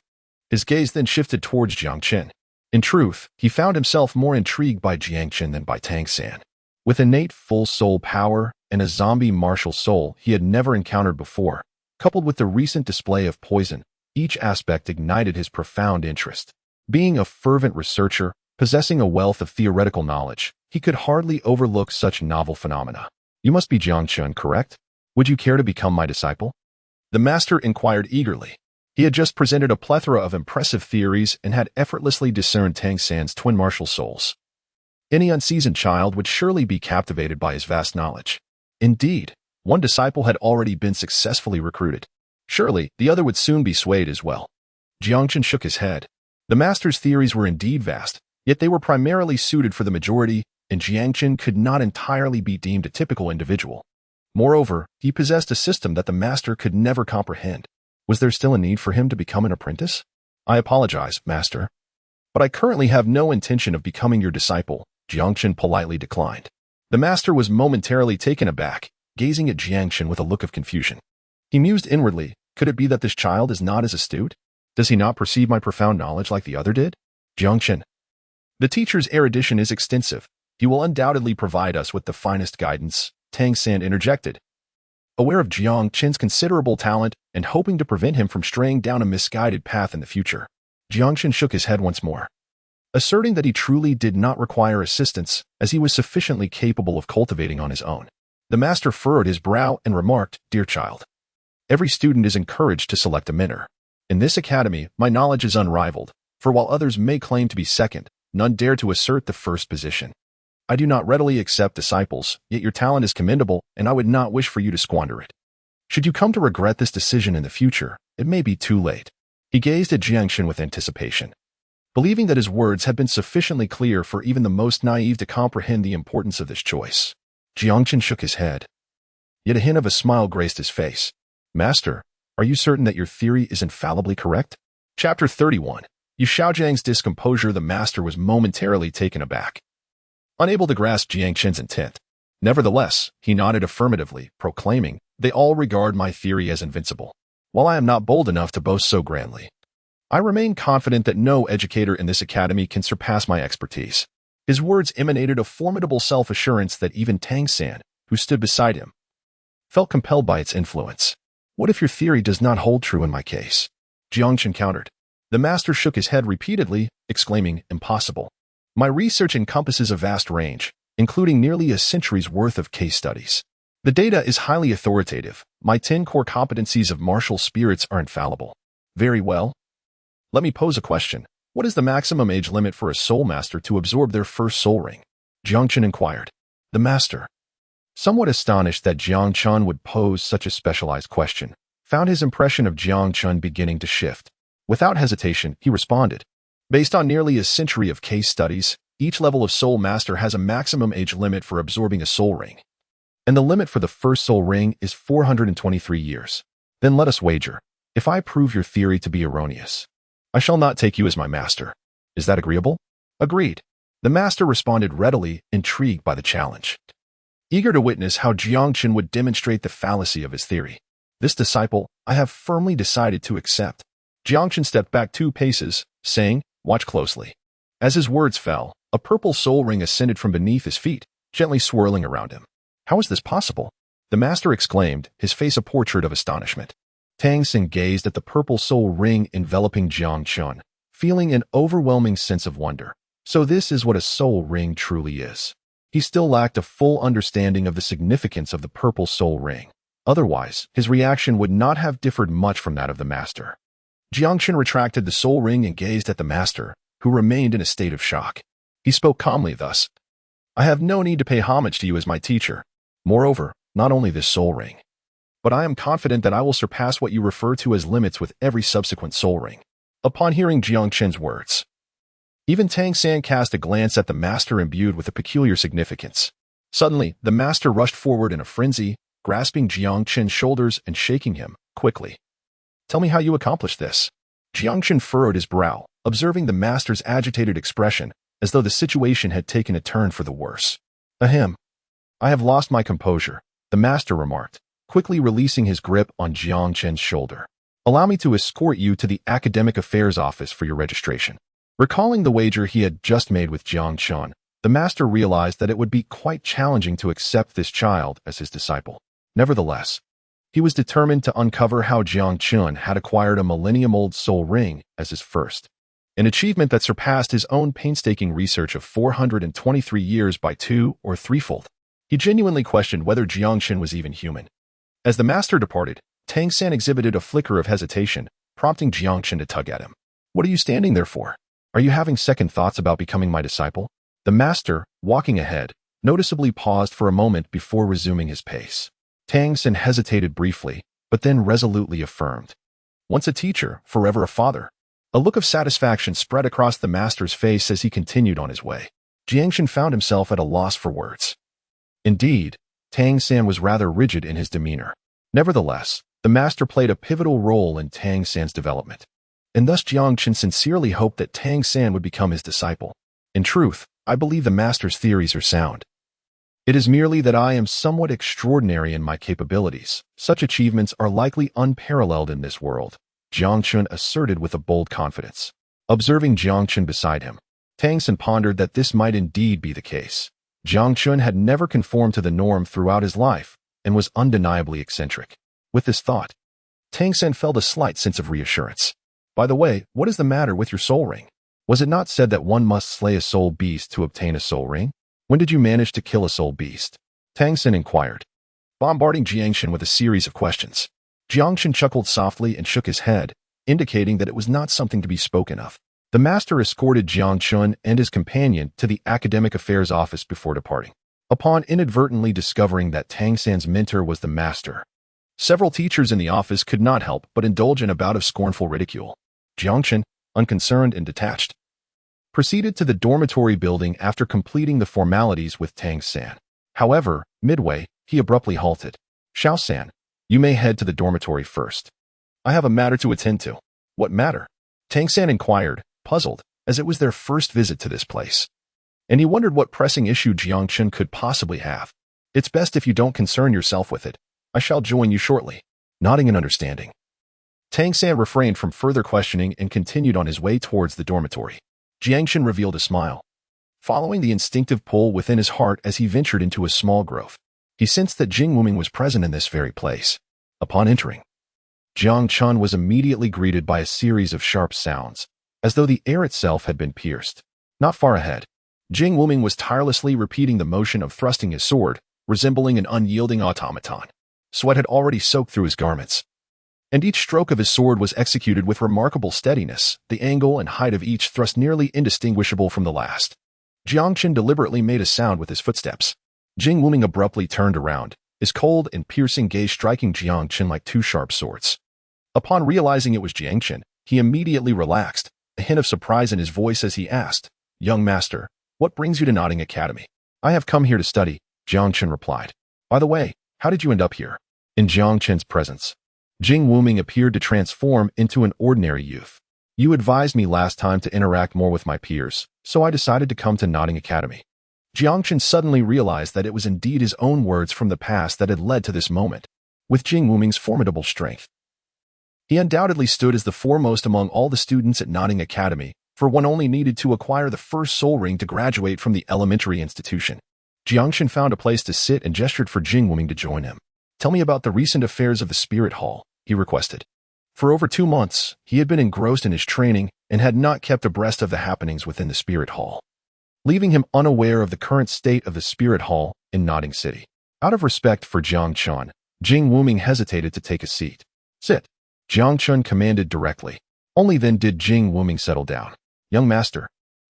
His gaze then shifted towards Jiang Chen. In truth, he found himself more intrigued by Jiang Chen than by Tang San. With innate full soul power and a zombie martial soul he had never encountered before, coupled with the recent display of poison, each aspect ignited his profound interest. Being a fervent researcher, possessing a wealth of theoretical knowledge, he could hardly overlook such novel phenomena. "You must be Jiang Chen, correct? Would you care to become my disciple?" The master inquired eagerly. He had just presented a plethora of impressive theories and had effortlessly discerned Tang San's twin martial souls. Any unseasoned child would surely be captivated by his vast knowledge. Indeed, one disciple had already been successfully recruited. Surely, the other would soon be swayed as well. Jiang Chen shook his head. The master's theories were indeed vast, yet they were primarily suited for the majority, and Jiang Chen could not entirely be deemed a typical individual. Moreover, he possessed a system that the master could never comprehend. Was there still a need for him to become an apprentice? "I apologize, master, but I currently have no intention of becoming your disciple," Jiang Chen politely declined. The master was momentarily taken aback, gazing at Jiang Chen with a look of confusion. He mused inwardly, could it be that this child is not as astute? Does he not perceive my profound knowledge like the other did? "Jiang Chen, the teacher's erudition is extensive. He will undoubtedly provide us with the finest guidance," Tang San interjected. aware of Jiang Chen's considerable talent and hoping to prevent him from straying down a misguided path in the future. Jiang Chen shook his head once more, asserting that he truly did not require assistance as he was sufficiently capable of cultivating on his own. The master furrowed his brow and remarked, "Dear child, every student is encouraged to select a mentor. In this academy, my knowledge is unrivaled, for while others may claim to be second, none dare to assert the first position. I do not readily accept disciples, yet your talent is commendable, and I would not wish for you to squander it. Should you come to regret this decision in the future, it may be too late." He gazed at Jiang Chen with anticipation, believing that his words had been sufficiently clear for even the most naive to comprehend the importance of this choice. Jiang Chen shook his head, yet a hint of a smile graced his face. "Master, are you certain that your theory is infallibly correct?" Chapter 31. Yu Xiaojiang's discomposure. The master was momentarily taken aback, unable to grasp Jiang Chen's intent. Nevertheless, he nodded affirmatively, proclaiming, "They all regard my theory as invincible. While I am not bold enough to boast so grandly, I remain confident that no educator in this academy can surpass my expertise." His words emanated a formidable self-assurance that even Tang San, who stood beside him, felt compelled by its influence. "What if your theory does not hold true in my case?" Jiang Chen countered. The master shook his head repeatedly, exclaiming, "Impossible. My research encompasses a vast range, including nearly a century's worth of case studies. The data is highly authoritative. My 10 core competencies of martial spirits are infallible." "Very well. Let me pose a question. What is the maximum age limit for a soul master to absorb their first soul ring?" Jiang Chen inquired. The master, somewhat astonished that Jiang Chen would pose such a specialized question, found his impression of Jiang Chen beginning to shift. Without hesitation, he responded, "Based on nearly a century of case studies, each level of soul master has a maximum age limit for absorbing a soul ring, and the limit for the first soul ring is 423 years. Then let us wager. If I prove your theory to be erroneous, I shall not take you as my master. Is that agreeable?" "Agreed." The master responded readily, intrigued by the challenge, eager to witness how Jiang Chen would demonstrate the fallacy of his theory. "This disciple, I have firmly decided to accept." Jiang Chen stepped back 2 paces, saying, "Watch closely." As his words fell, a purple soul ring ascended from beneath his feet, gently swirling around him. "How is this possible?" the master exclaimed, his face a portrait of astonishment. Tang San gazed at the purple soul ring enveloping Jiang Chen, feeling an overwhelming sense of wonder. So this is what a soul ring truly is. He still lacked a full understanding of the significance of the purple soul ring. Otherwise, his reaction would not have differed much from that of the master. Jiang Chen retracted the soul ring and gazed at the master, who remained in a state of shock. He spoke calmly thus, "I have no need to pay homage to you as my teacher. Moreover, not only this soul ring, but I am confident that I will surpass what you refer to as limits with every subsequent soul ring." Upon hearing Jiang Chen's words, even Tang San cast a glance at the master imbued with a peculiar significance. Suddenly, the master rushed forward in a frenzy, grasping Jiang Chen's shoulders and shaking him, quickly. "Tell me how you accomplished this." Jiang Chen furrowed his brow, observing the master's agitated expression, as though the situation had taken a turn for the worse. "Ahem. I have lost my composure," the master remarked, quickly releasing his grip on Jiang Chen's shoulder. "Allow me to escort you to the Academic Affairs Office for your registration." Recalling the wager he had just made with Jiang Chen, the master realized that it would be quite challenging to accept this child as his disciple. Nevertheless, he was determined to uncover how Jiang Chen had acquired a millennium-old soul ring as his first, an achievement that surpassed his own painstaking research of 423 years by 2 or 3-fold. He genuinely questioned whether Jiang Chen was even human. As the master departed, Tang San exhibited a flicker of hesitation, prompting Jiang Chen to tug at him. "What are you standing there for? Are you having second thoughts about becoming my disciple?" The master, walking ahead, noticeably paused for a moment before resuming his pace. Tang San hesitated briefly, but then resolutely affirmed, "Once a teacher, forever a father." A look of satisfaction spread across the master's face as he continued on his way. Jiang Chen found himself at a loss for words. Indeed, Tang San was rather rigid in his demeanor. Nevertheless, the master played a pivotal role in Tang San's development, and thus Jiang Chen sincerely hoped that Tang San would become his disciple. "In truth, I believe the master's theories are sound. It is merely that I am somewhat extraordinary in my capabilities. Such achievements are likely unparalleled in this world," Jiang Chen asserted with a bold confidence. Observing Jiang Chen beside him, Tang San pondered that this might indeed be the case. Jiang Chen had never conformed to the norm throughout his life, and was undeniably eccentric. With this thought, Tang San felt a slight sense of reassurance. By the way, what is the matter with your soul ring? Was it not said that one must slay a soul beast to obtain a soul ring? When did you manage to kill a soul beast? Tang San inquired, bombarding Jiang Chen with a series of questions. Jiang Chen chuckled softly and shook his head, indicating that it was not something to be spoken of. The master escorted Jiang Chen and his companion to the academic affairs office before departing. Upon inadvertently discovering that Tang San's mentor was the master, several teachers in the office could not help but indulge in a bout of scornful ridicule. Jiang Chen, unconcerned and detached, proceeded to the dormitory building after completing the formalities with Tang San. However, midway, he abruptly halted. Xiao San, you may head to the dormitory first. I have a matter to attend to. What matter? Tang San inquired, puzzled, as it was their first visit to this place. And he wondered what pressing issue Jiang Chen could possibly have. It's best if you don't concern yourself with it. I shall join you shortly. Nodding in understanding, Tang San refrained from further questioning and continued on his way towards the dormitory. Jiang Chen revealed a smile, following the instinctive pull within his heart as he ventured into a small grove. He sensed that Jing Wuming was present in this very place. Upon entering, Jiang Chen was immediately greeted by a series of sharp sounds, as though the air itself had been pierced. Not far ahead, Jing Wuming was tirelessly repeating the motion of thrusting his sword, resembling an unyielding automaton. Sweat had already soaked through his garments, and each stroke of his sword was executed with remarkable steadiness, the angle and height of each thrust nearly indistinguishable from the last. Jiang Chen deliberately made a sound with his footsteps. Jing Wuming abruptly turned around, his cold and piercing gaze striking Jiang Chen like two sharp swords. Upon realizing it was Jiang Chen, he immediately relaxed, a hint of surprise in his voice as he asked, "Young master, what brings you to Notting Academy?" "I have come here to study," Jiang Chen replied. "By the way, how did you end up here?" In Jiang Chen's presence, Jing Wuming appeared to transform into an ordinary youth. "You advised me last time to interact more with my peers, so I decided to come to Notting Academy." Jiang Chen suddenly realized that it was indeed his own words from the past that had led to this moment. With Jing Wuming's formidable strength, he undoubtedly stood as the foremost among all the students at Notting Academy, for one only needed to acquire the first soul ring to graduate from the elementary institution. Jiang Chen found a place to sit and gestured for Jing Wuming to join him. "Tell me about the recent affairs of the Spirit Hall," he requested. For over 2 months, he had been engrossed in his training and had not kept abreast of the happenings within the Spirit Hall, leaving him unaware of the current state of the Spirit Hall in Notting City. Out of respect for Jiang Chen, Jing Wuming hesitated to take a seat. "Sit," Jiang Chen commanded directly. Only then did Jing Wuming settle down. "Young master,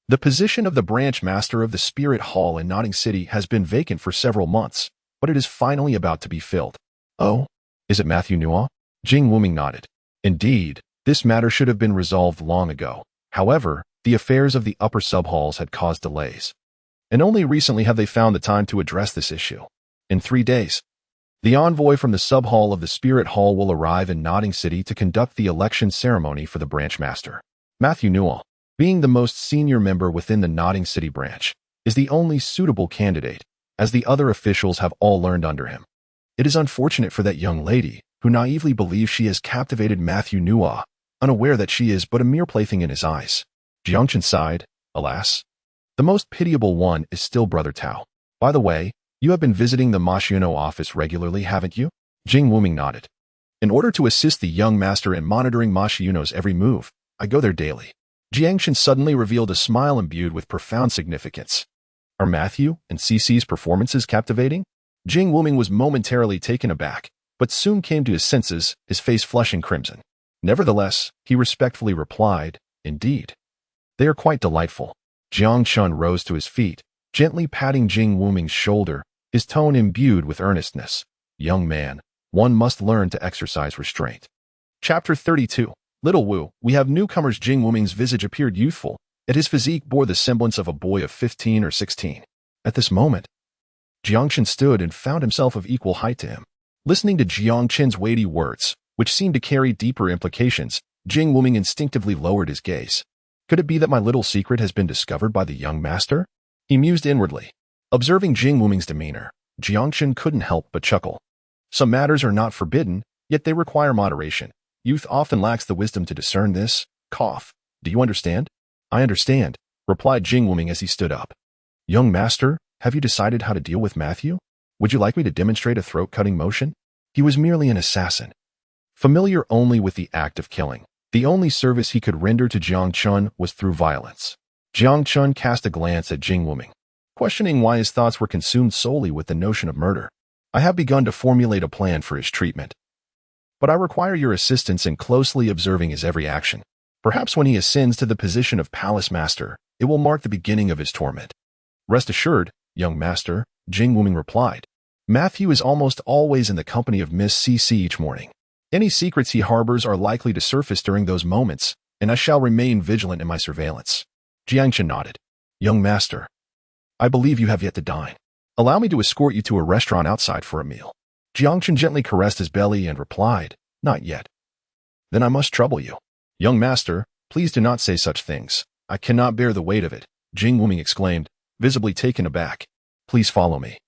the position of the branch master of the Spirit Hall in Notting City has been vacant for several months, but it is finally about to be filled." "Oh, is it Matthew Nua?" Jing Wuming nodded. "Indeed, this matter should have been resolved long ago. However, the affairs of the upper subhalls had caused delays, and only recently have they found the time to address this issue. In 3 days, the envoy from the subhall of the Spirit Hall will arrive in Notting City to conduct the election ceremony for the branch master. Matthew Nua, being the most senior member within the Notting City branch, is the only suitable candidate, as the other officials have all learned under him. It is unfortunate for that young lady, who naively believes she has captivated Matthew Nua, unaware that she is but a mere plaything in his eyes." Jiang Chen sighed. "Alas, the most pitiable one is still Brother Tao. By the way, you have been visiting the Mashino office regularly, haven't you?" Jing Wuming nodded. "In order to assist the young master in monitoring Mashino's every move, I go there daily." Jiang Chen suddenly revealed a smile imbued with profound significance. "Are Matthew and CC's performances captivating?" Jing Wuming was momentarily taken aback, but soon came to his senses, his face flushing crimson. Nevertheless, he respectfully replied, "Indeed, they are quite delightful." Jiang Chen rose to his feet, gently patting Jing Wuming's shoulder, his tone imbued with earnestness. "Young man, one must learn to exercise restraint." Chapter 32. Little Wu. We have newcomers. Jing Wuming's visage appeared youthful, yet his physique bore the semblance of a boy of 15 or 16. At this moment, Jiang Chen stood and found himself of equal height to him. Listening to Jiang Chen's weighty words, which seemed to carry deeper implications, Jing Wuming instinctively lowered his gaze. Could it be that my little secret has been discovered by the young master? He mused inwardly. Observing Jing Wuming's demeanor, Jiang Chen couldn't help but chuckle. Some matters are not forbidden, yet they require moderation. Youth often lacks the wisdom to discern this. Cough. "Do you understand?" "I understand," replied Jing Wuming as he stood up. "Young master, have you decided how to deal with Matthew?" Would you like me to demonstrate a throat-cutting motion? He was merely an assassin, familiar only with the act of killing. The only service he could render to Jiang Chen was through violence. Jiang Chen cast a glance at Jing Wuming, questioning why his thoughts were consumed solely with the notion of murder. I have begun to formulate a plan for his treatment, but I require your assistance in closely observing his every action. Perhaps when he ascends to the position of palace master, it will mark the beginning of his torment. Rest assured, young master, Jing Wuming replied. Matthew is almost always in the company of Miss CC each morning. Any secrets he harbors are likely to surface during those moments, and I shall remain vigilant in my surveillance. Jiang Chen nodded. Young master, I believe you have yet to dine. Allow me to escort you to a restaurant outside for a meal. Jiang Chen gently caressed his belly and replied, Not yet. Then I must trouble you. Young master, please do not say such things. I cannot bear the weight of it, Jing Wuming exclaimed, visibly taken aback. Please follow me.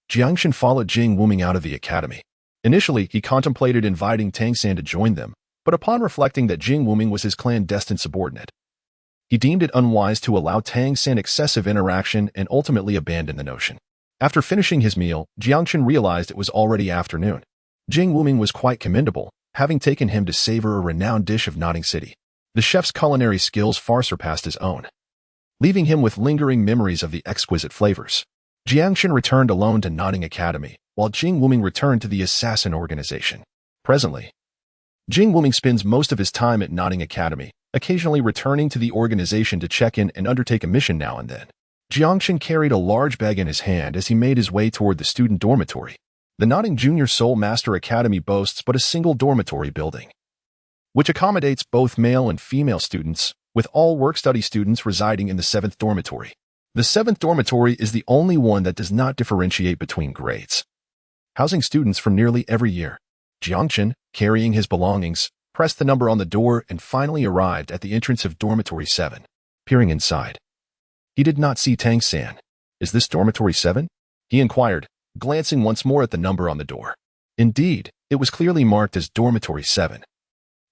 Jiang Chen followed Jing Wuming out of the academy. Initially, he contemplated inviting Tang San to join them, but upon reflecting that Jing Wuming was his clandestine subordinate, he deemed it unwise to allow Tang San excessive interaction and ultimately abandoned the notion. After finishing his meal, Jiang Chen realized it was already afternoon. Jing Wuming was quite commendable, having taken him to savor a renowned dish of Notting City. The chef's culinary skills far surpassed his own, leaving him with lingering memories of the exquisite flavors. Jiang Chen returned alone to Notting Academy, while Jing Wuming returned to the Assassin organization. Presently, Jing Wuming spends most of his time at Notting Academy, occasionally returning to the organization to check in and undertake a mission now and then. Jiang Chen carried a large bag in his hand as he made his way toward the student dormitory. The Notting Junior Soul Master Academy boasts but a single dormitory building, which accommodates both male and female students, with all work-study students residing in the 7th dormitory. The 7th dormitory is the only one that does not differentiate between grades, housing students from nearly every year. Jiang Chen, carrying his belongings, pressed the number on the door and finally arrived at the entrance of Dormitory 7. Peering inside, he did not see Tang San. Is this Dormitory 7? He inquired, glancing once more at the number on the door. Indeed, it was clearly marked as Dormitory 7.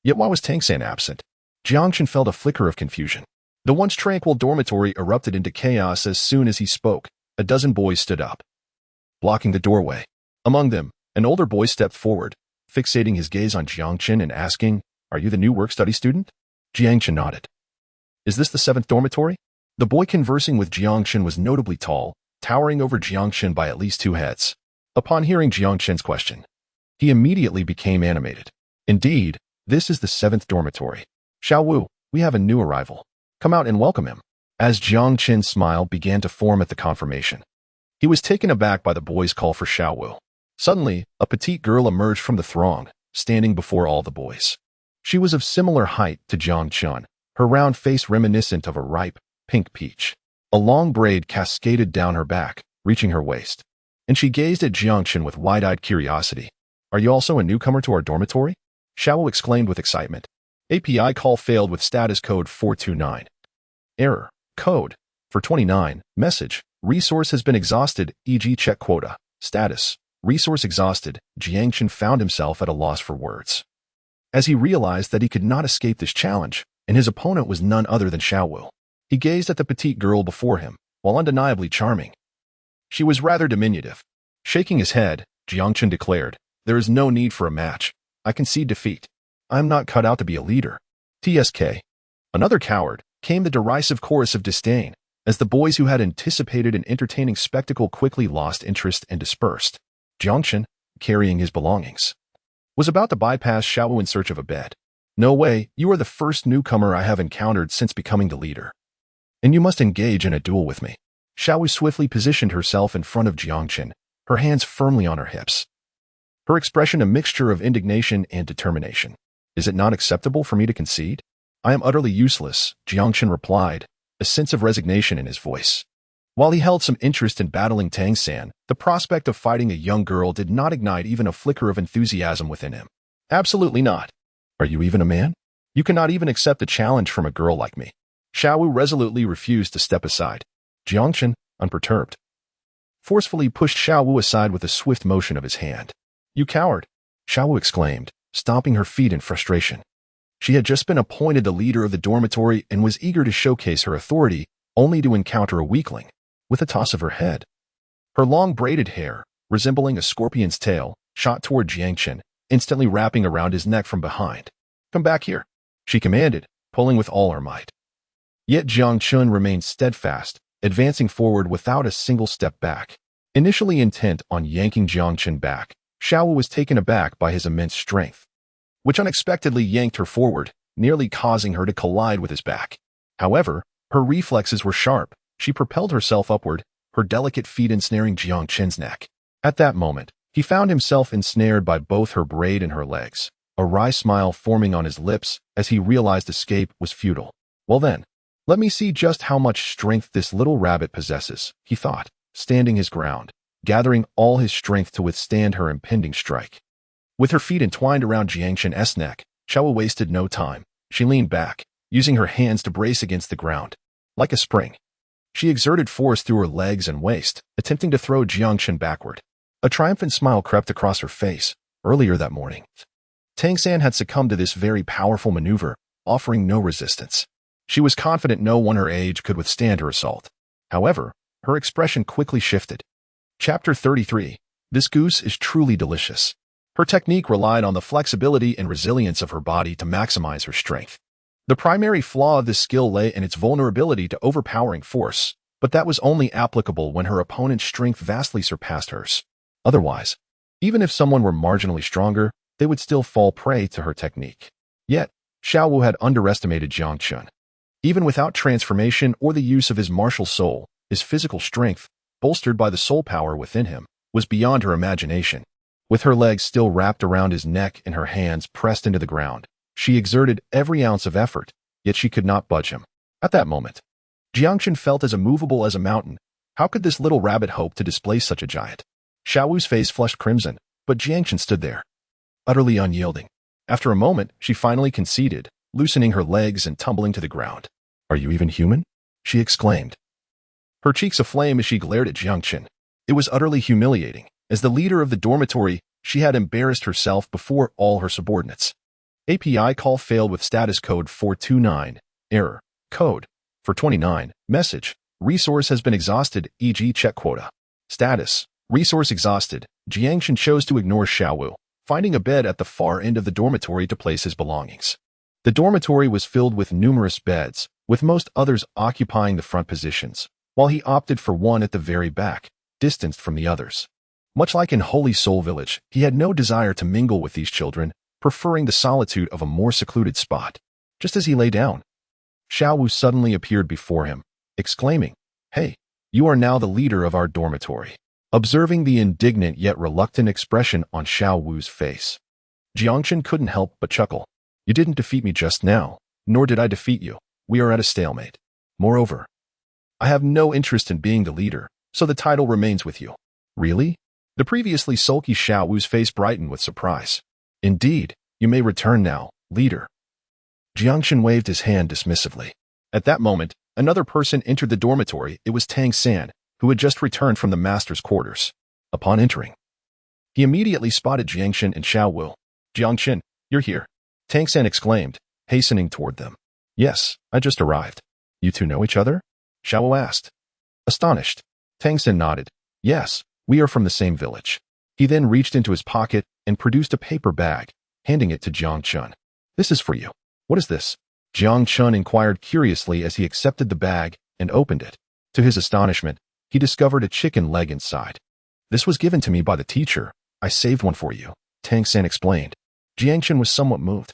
Yet why was Tang San absent? Jiang Chen felt a flicker of confusion. The once tranquil dormitory erupted into chaos as soon as he spoke. A dozen boys stood up, blocking the doorway. Among them, an older boy stepped forward, fixating his gaze on Jiang Chen and asking, Are you the new work-study student? Jiang Chen nodded. Is this the 7th dormitory? The boy conversing with Jiang Chen was notably tall, towering over Jiang Chen by at least 2 heads. Upon hearing Jiang Chen's question, he immediately became animated. Indeed, this is the 7th dormitory. Xiao Wu, we have a new arrival. Come out and welcome him. As Jiang Chen's smile began to form at the confirmation, he was taken aback by the boy's call for Xiao Wu. Suddenly, a petite girl emerged from the throng, standing before all the boys. She was of similar height to Jiang Chen, her round face reminiscent of a ripe, pink peach. A long braid cascaded down her back, reaching her waist, and she gazed at Jiang Chen with wide-eyed curiosity. Are you also a newcomer to our dormitory? Xiao Wu exclaimed with excitement. API call failed with status code 429. Error. Code. 429. Message. Resource has been exhausted, e.g. check quota. Status. Resource exhausted. Jiang Chen found himself at a loss for words, as he realized that he could not escape this challenge, and his opponent was none other than Xiao Wu. He gazed at the petite girl before him, while undeniably charming, she was rather diminutive. Shaking his head, Jiang Chen declared, There is no need for a match. I concede defeat. I am not cut out to be a leader. TSK. Another coward, came the derisive chorus of disdain, as the boys who had anticipated an entertaining spectacle quickly lost interest and dispersed. Jiang Chen, carrying his belongings, was about to bypass Xiao Wu in search of a bed. No way, you are the first newcomer I have encountered since becoming the leader, and you must engage in a duel with me. Xiao Wu swiftly positioned herself in front of Jiang Chen, her hands firmly on her hips, her expression a mixture of indignation and determination. Is it not acceptable for me to concede? I am utterly useless, Jiang Chen replied, a sense of resignation in his voice. While he held some interest in battling Tang San, the prospect of fighting a young girl did not ignite even a flicker of enthusiasm within him. Absolutely not. Are you even a man? You cannot even accept a challenge from a girl like me. Xiao Wu resolutely refused to step aside. Jiang Chen, unperturbed, forcefully pushed Xiao Wu aside with a swift motion of his hand. You coward! Xiao Wu exclaimed, stomping her feet in frustration. She had just been appointed the leader of the dormitory and was eager to showcase her authority, only to encounter a weakling. With a toss of her head, her long braided hair, resembling a scorpion's tail, shot toward Jiang Chen, instantly wrapping around his neck from behind. "Come back here," she commanded, pulling with all her might. Yet Jiang Chen remained steadfast, advancing forward without a single step back. Initially intent on yanking Jiang Chen back, Xiaowu was taken aback by his immense strength, which unexpectedly yanked her forward, nearly causing her to collide with his back. However, her reflexes were sharp. She propelled herself upward, her delicate feet ensnaring Jiang Chen's neck. At that moment, he found himself ensnared by both her braid and her legs, a wry smile forming on his lips as he realized escape was futile. "Well then, let me see just how much strength this little rabbit possesses," he thought, standing his ground, gathering all his strength to withstand her impending strike. With her feet entwined around Jiang Chen's neck, Xiaowu wasted no time. She leaned back, using her hands to brace against the ground. Like a spring, she exerted force through her legs and waist, attempting to throw Jiang Chen backward. A triumphant smile crept across her face. Earlier that morning, Tang San had succumbed to this very powerful maneuver, offering no resistance. She was confident no one her age could withstand her assault. However, her expression quickly shifted. Chapter 33. This goose is truly delicious. Her technique relied on the flexibility and resilience of her body to maximize her strength. The primary flaw of this skill lay in its vulnerability to overpowering force, but that was only applicable when her opponent's strength vastly surpassed hers. Otherwise, even if someone were marginally stronger, they would still fall prey to her technique. Yet, Xiaowu had underestimated Jiang Chen. Even without transformation or the use of his martial soul, his physical strength, bolstered by the soul power within him, was beyond her imagination. With her legs still wrapped around his neck and her hands pressed into the ground, she exerted every ounce of effort, yet she could not budge him. At that moment, Jiang Chen felt as immovable as a mountain. How could this little rabbit hope to displace such a giant? Xiaowu's face flushed crimson, but Jiang Chen stood there, utterly unyielding. After a moment, she finally conceded, loosening her legs and tumbling to the ground. "Are you even human?" she exclaimed, her cheeks aflame as she glared at Jiang Chen. It was utterly humiliating. As the leader of the dormitory, she had embarrassed herself before all her subordinates. API call failed with status code 429. Error. Code 429. Message. Resource has been exhausted, e.g. check quota. Status. Resource exhausted. Jiang Chen chose to ignore Xiaowu, finding a bed at the far end of the dormitory to place his belongings. The dormitory was filled with numerous beds, with most others occupying the front positions, while he opted for one at the very back, distanced from the others. Much like in Holy Soul Village, he had no desire to mingle with these children, preferring the solitude of a more secluded spot. Just as he lay down, Xiaowu suddenly appeared before him, exclaiming, "Hey, you are now the leader of our dormitory." Observing the indignant yet reluctant expression on Xiaowu's face, Jiang Chen couldn't help but chuckle. "You didn't defeat me just now, nor did I defeat you. We are at a stalemate. Moreover, I have no interest in being the leader, so the title remains with you." "Really?" The previously sulky Xiaowu's face brightened with surprise. "Indeed, you may return now, leader." Jiang Chen waved his hand dismissively. At that moment, another person entered the dormitory. It was Tang San, who had just returned from the master's quarters. Upon entering, he immediately spotted Jiang Chen and Xiaowu. "Jiang Chen, you're here," Tang San exclaimed, hastening toward them. "Yes, I just arrived." "You two know each other?" Xiaowu asked. Astonished, Tang San nodded. "Yes, we are from the same village." He then reached into his pocket and produced a paper bag, handing it to Jiang Chen. "This is for you." "What is this?" Jiang Chen inquired curiously as he accepted the bag and opened it. To his astonishment, he discovered a chicken leg inside. "This was given to me by the teacher. I saved one for you," Tang San explained. Jiang Chen was somewhat moved.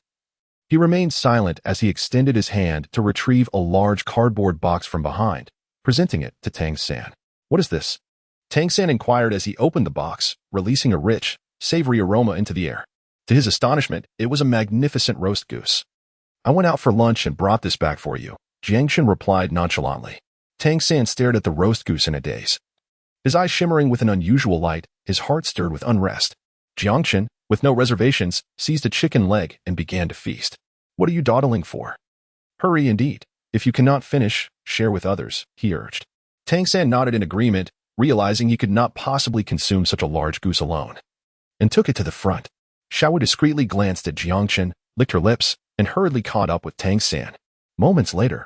He remained silent as he extended his hand to retrieve a large cardboard box from behind, presenting it to Tang San. "What is this?" Tang San inquired as he opened the box, releasing a rich, savory aroma into the air. To his astonishment, it was a magnificent roast goose. "I went out for lunch and brought this back for you," Jiang Chen replied nonchalantly. Tang San stared at the roast goose in a daze. His eyes shimmering with an unusual light, his heart stirred with unrest. Jiang Chen, with no reservations, seized a chicken leg and began to feast. "What are you dawdling for?" "Hurry indeed. If you cannot finish, share with others," he urged. Tang San nodded in agreement, realizing he could not possibly consume such a large goose alone, and took it to the front. Xiaowu discreetly glanced at Jiang Chen, licked her lips, and hurriedly caught up with Tang San. Moments later,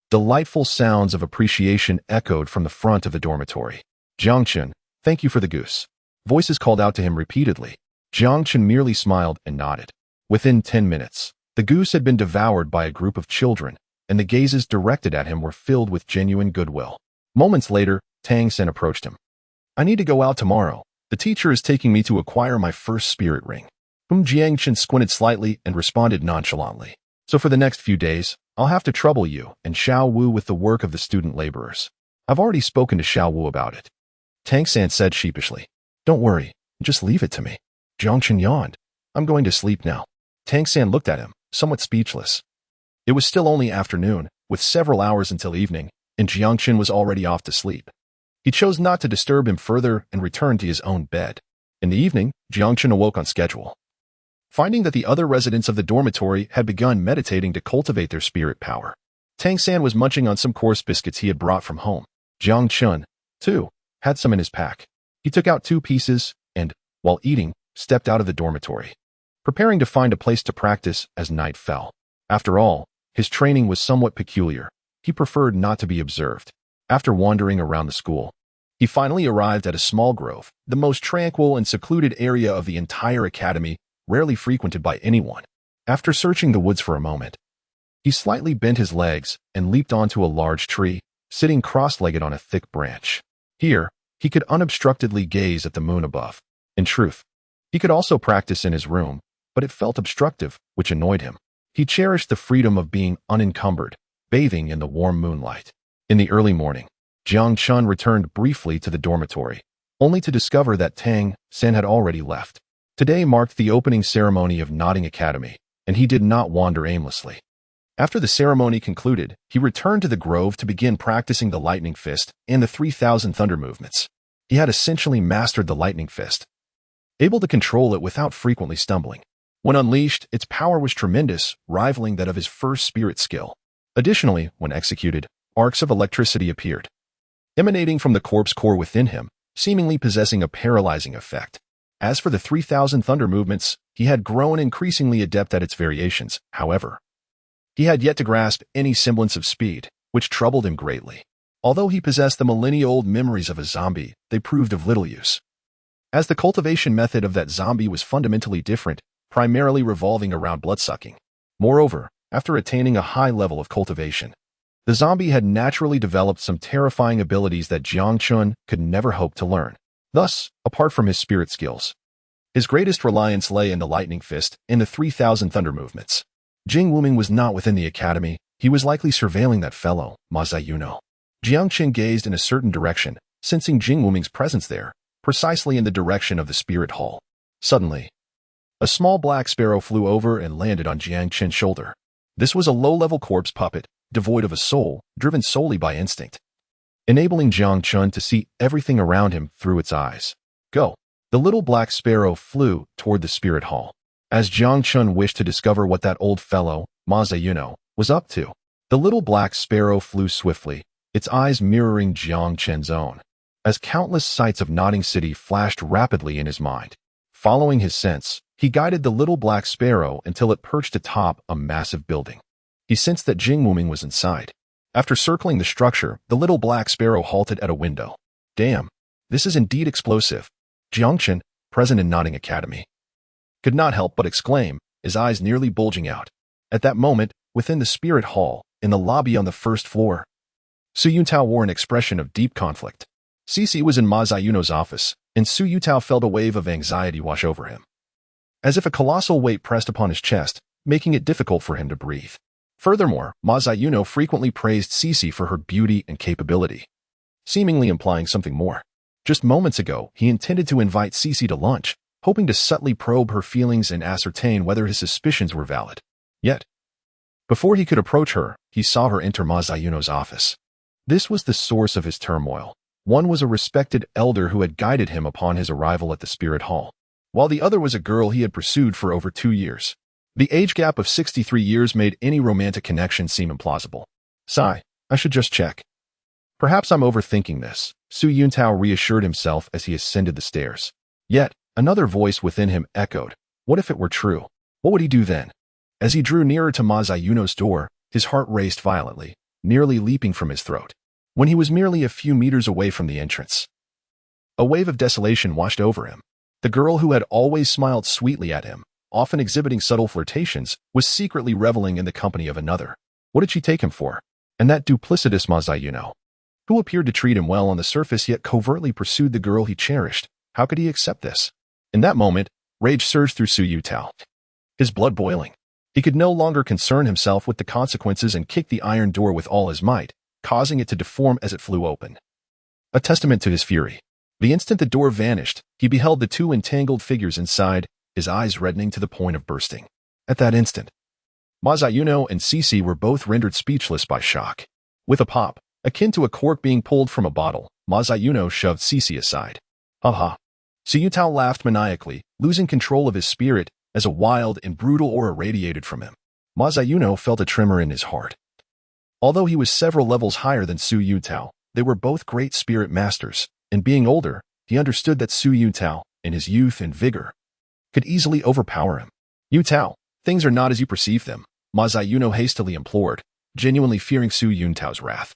delightful sounds of appreciation echoed from the front of the dormitory. "Jiang Chen, thank you for the goose." Voices called out to him repeatedly. Jiang Chen merely smiled and nodded. Within 10 minutes, the goose had been devoured by a group of children, and the gazes directed at him were filled with genuine goodwill. Moments later, Tang San approached him. I need to go out tomorrow. The teacher is taking me to acquire my first spirit ring. Jiang Chen squinted slightly and responded nonchalantly. So for the next few days, I'll have to trouble you and Xiao Wu with the work of the student laborers. I've already spoken to Xiao Wu about it. Tang San said sheepishly. Don't worry, just leave it to me. Jiang Chen yawned. I'm going to sleep now. Tang San looked at him, somewhat speechless. It was still only afternoon, with several hours until evening, and Jiang Chen was already off to sleep. He chose not to disturb him further and returned to his own bed. In the evening, Jiang Chen awoke on schedule. Finding that the other residents of the dormitory had begun meditating to cultivate their spirit power, Tang San was munching on some coarse biscuits he had brought from home. Jiang Chen, too, had some in his pack. He took out 2 pieces and, while eating, stepped out of the dormitory, preparing to find a place to practice as night fell. After all, his training was somewhat peculiar. He preferred not to be observed. After wandering around the school, he finally arrived at a small grove, the most tranquil and secluded area of the entire academy, rarely frequented by anyone. After searching the woods for a moment, he slightly bent his legs and leaped onto a large tree, sitting cross-legged on a thick branch. Here, he could unobstructedly gaze at the moon above. In truth, he could also practice in his room, but it felt obstructive, which annoyed him. He cherished the freedom of being unencumbered, bathing in the warm moonlight. In the early morning, Jiang Chen returned briefly to the dormitory, only to discover that Tang San had already left. Today marked the opening ceremony of Nodding Academy, and he did not wander aimlessly. After the ceremony concluded, he returned to the grove to begin practicing the Lightning Fist and the 3,000 Thunder movements. He had essentially mastered the Lightning Fist, able to control it without frequently stumbling. When unleashed, its power was tremendous, rivaling that of his first spirit skill. Additionally, when executed, arcs of electricity appeared, emanating from the corpse core within him, seemingly possessing a paralyzing effect. As for the 3,000 Thunder movements, he had grown increasingly adept at its variations. However, he had yet to grasp any semblance of speed, which troubled him greatly. Although he possessed the millennia-old memories of a zombie, they proved of little use, as the cultivation method of that zombie was fundamentally different, primarily revolving around bloodsucking. Moreover, after attaining a high level of cultivation, the zombie had naturally developed some terrifying abilities that Jiang Chen could never hope to learn. Thus, apart from his spirit skills, his greatest reliance lay in the Lightning Fist and the 3,000 Thunder movements. Jing Wuming was not within the academy. He was likely surveilling that fellow, Ma Zayuno. Jiang Chen gazed in a certain direction, sensing Jing Wuming's presence there, precisely in the direction of the spirit hall. Suddenly, a small black sparrow flew over and landed on Jiang Chen's shoulder. This was a low-level corpse puppet, devoid of a soul, driven solely by instinct, enabling Jiang Chen to see everything around him through its eyes. Go. The little black sparrow flew toward the spirit hall. As Jiang Chen wished to discover what that old fellow, Ma Zayuno, was up to, the little black sparrow flew swiftly, its eyes mirroring Jiang Chen's own, as countless sights of Nodding City flashed rapidly in his mind. Following his sense, he guided the little black sparrow until it perched atop a massive building. He sensed that Jing Wuming was inside. After circling the structure, the little black sparrow halted at a window. Damn, this is indeed explosive. Jiang Chen, present in Nodding Academy, could not help but exclaim, his eyes nearly bulging out. At that moment, within the spirit hall, in the lobby on the first floor, Su Yuntao wore an expression of deep conflict. Cici was in Ma Zayuno's office, and Su Yutao felt a wave of anxiety wash over him, as if a colossal weight pressed upon his chest, making it difficult for him to breathe. Furthermore, Ma Zayuno frequently praised Cici for her beauty and capability, seemingly implying something more. Just moments ago, he intended to invite Cici to lunch, hoping to subtly probe her feelings and ascertain whether his suspicions were valid. Yet, before he could approach her, he saw her enter Ma Zayuno's office. This was the source of his turmoil. One was a respected elder who had guided him upon his arrival at the spirit hall, while the other was a girl he had pursued for over 2 years. The age gap of 63 years made any romantic connection seem implausible. Sigh, I should just check. Perhaps I'm overthinking this, Su Yuntao reassured himself as he ascended the stairs. Yet, another voice within him echoed, what if it were true? What would he do then? As he drew nearer to Ma Zayuno's door, his heart raced violently, nearly leaping from his throat. When he was merely a few meters away from the entrance, A wave of desolation washed over him. The girl who had always smiled sweetly at him, often exhibiting subtle flirtations, was secretly reveling in the company of another. What did she take him for? And that duplicitous Ma Ziyuno, who appeared to treat him well on the surface yet covertly pursued the girl he cherished. How could he accept this? In that moment, rage surged through Su Yutao, his blood boiling. He could no longer concern himself with the consequences and kicked the iron door with all his might, causing it to deform as it flew open. A testament to his fury. The instant the door vanished, he beheld the two entangled figures inside, his eyes reddening to the point of bursting. At that instant, Ma Ziyuno and Cici were both rendered speechless by shock. With a pop, akin to a cork being pulled from a bottle, Ma Ziyuno shoved Cici aside. Ha ha. Su Yutao laughed maniacally, losing control of his spirit as a wild and brutal aura radiated from him. Ma Ziyuno felt a tremor in his heart. Although he was several levels higher than Su Yutao, they were both great spirit masters, and being older, he understood that Su Yutao, in his youth and vigor, could easily overpower him. Yutao, things are not as you perceive them, Ma Ziyuno hastily implored, genuinely fearing Su Yuntao's wrath.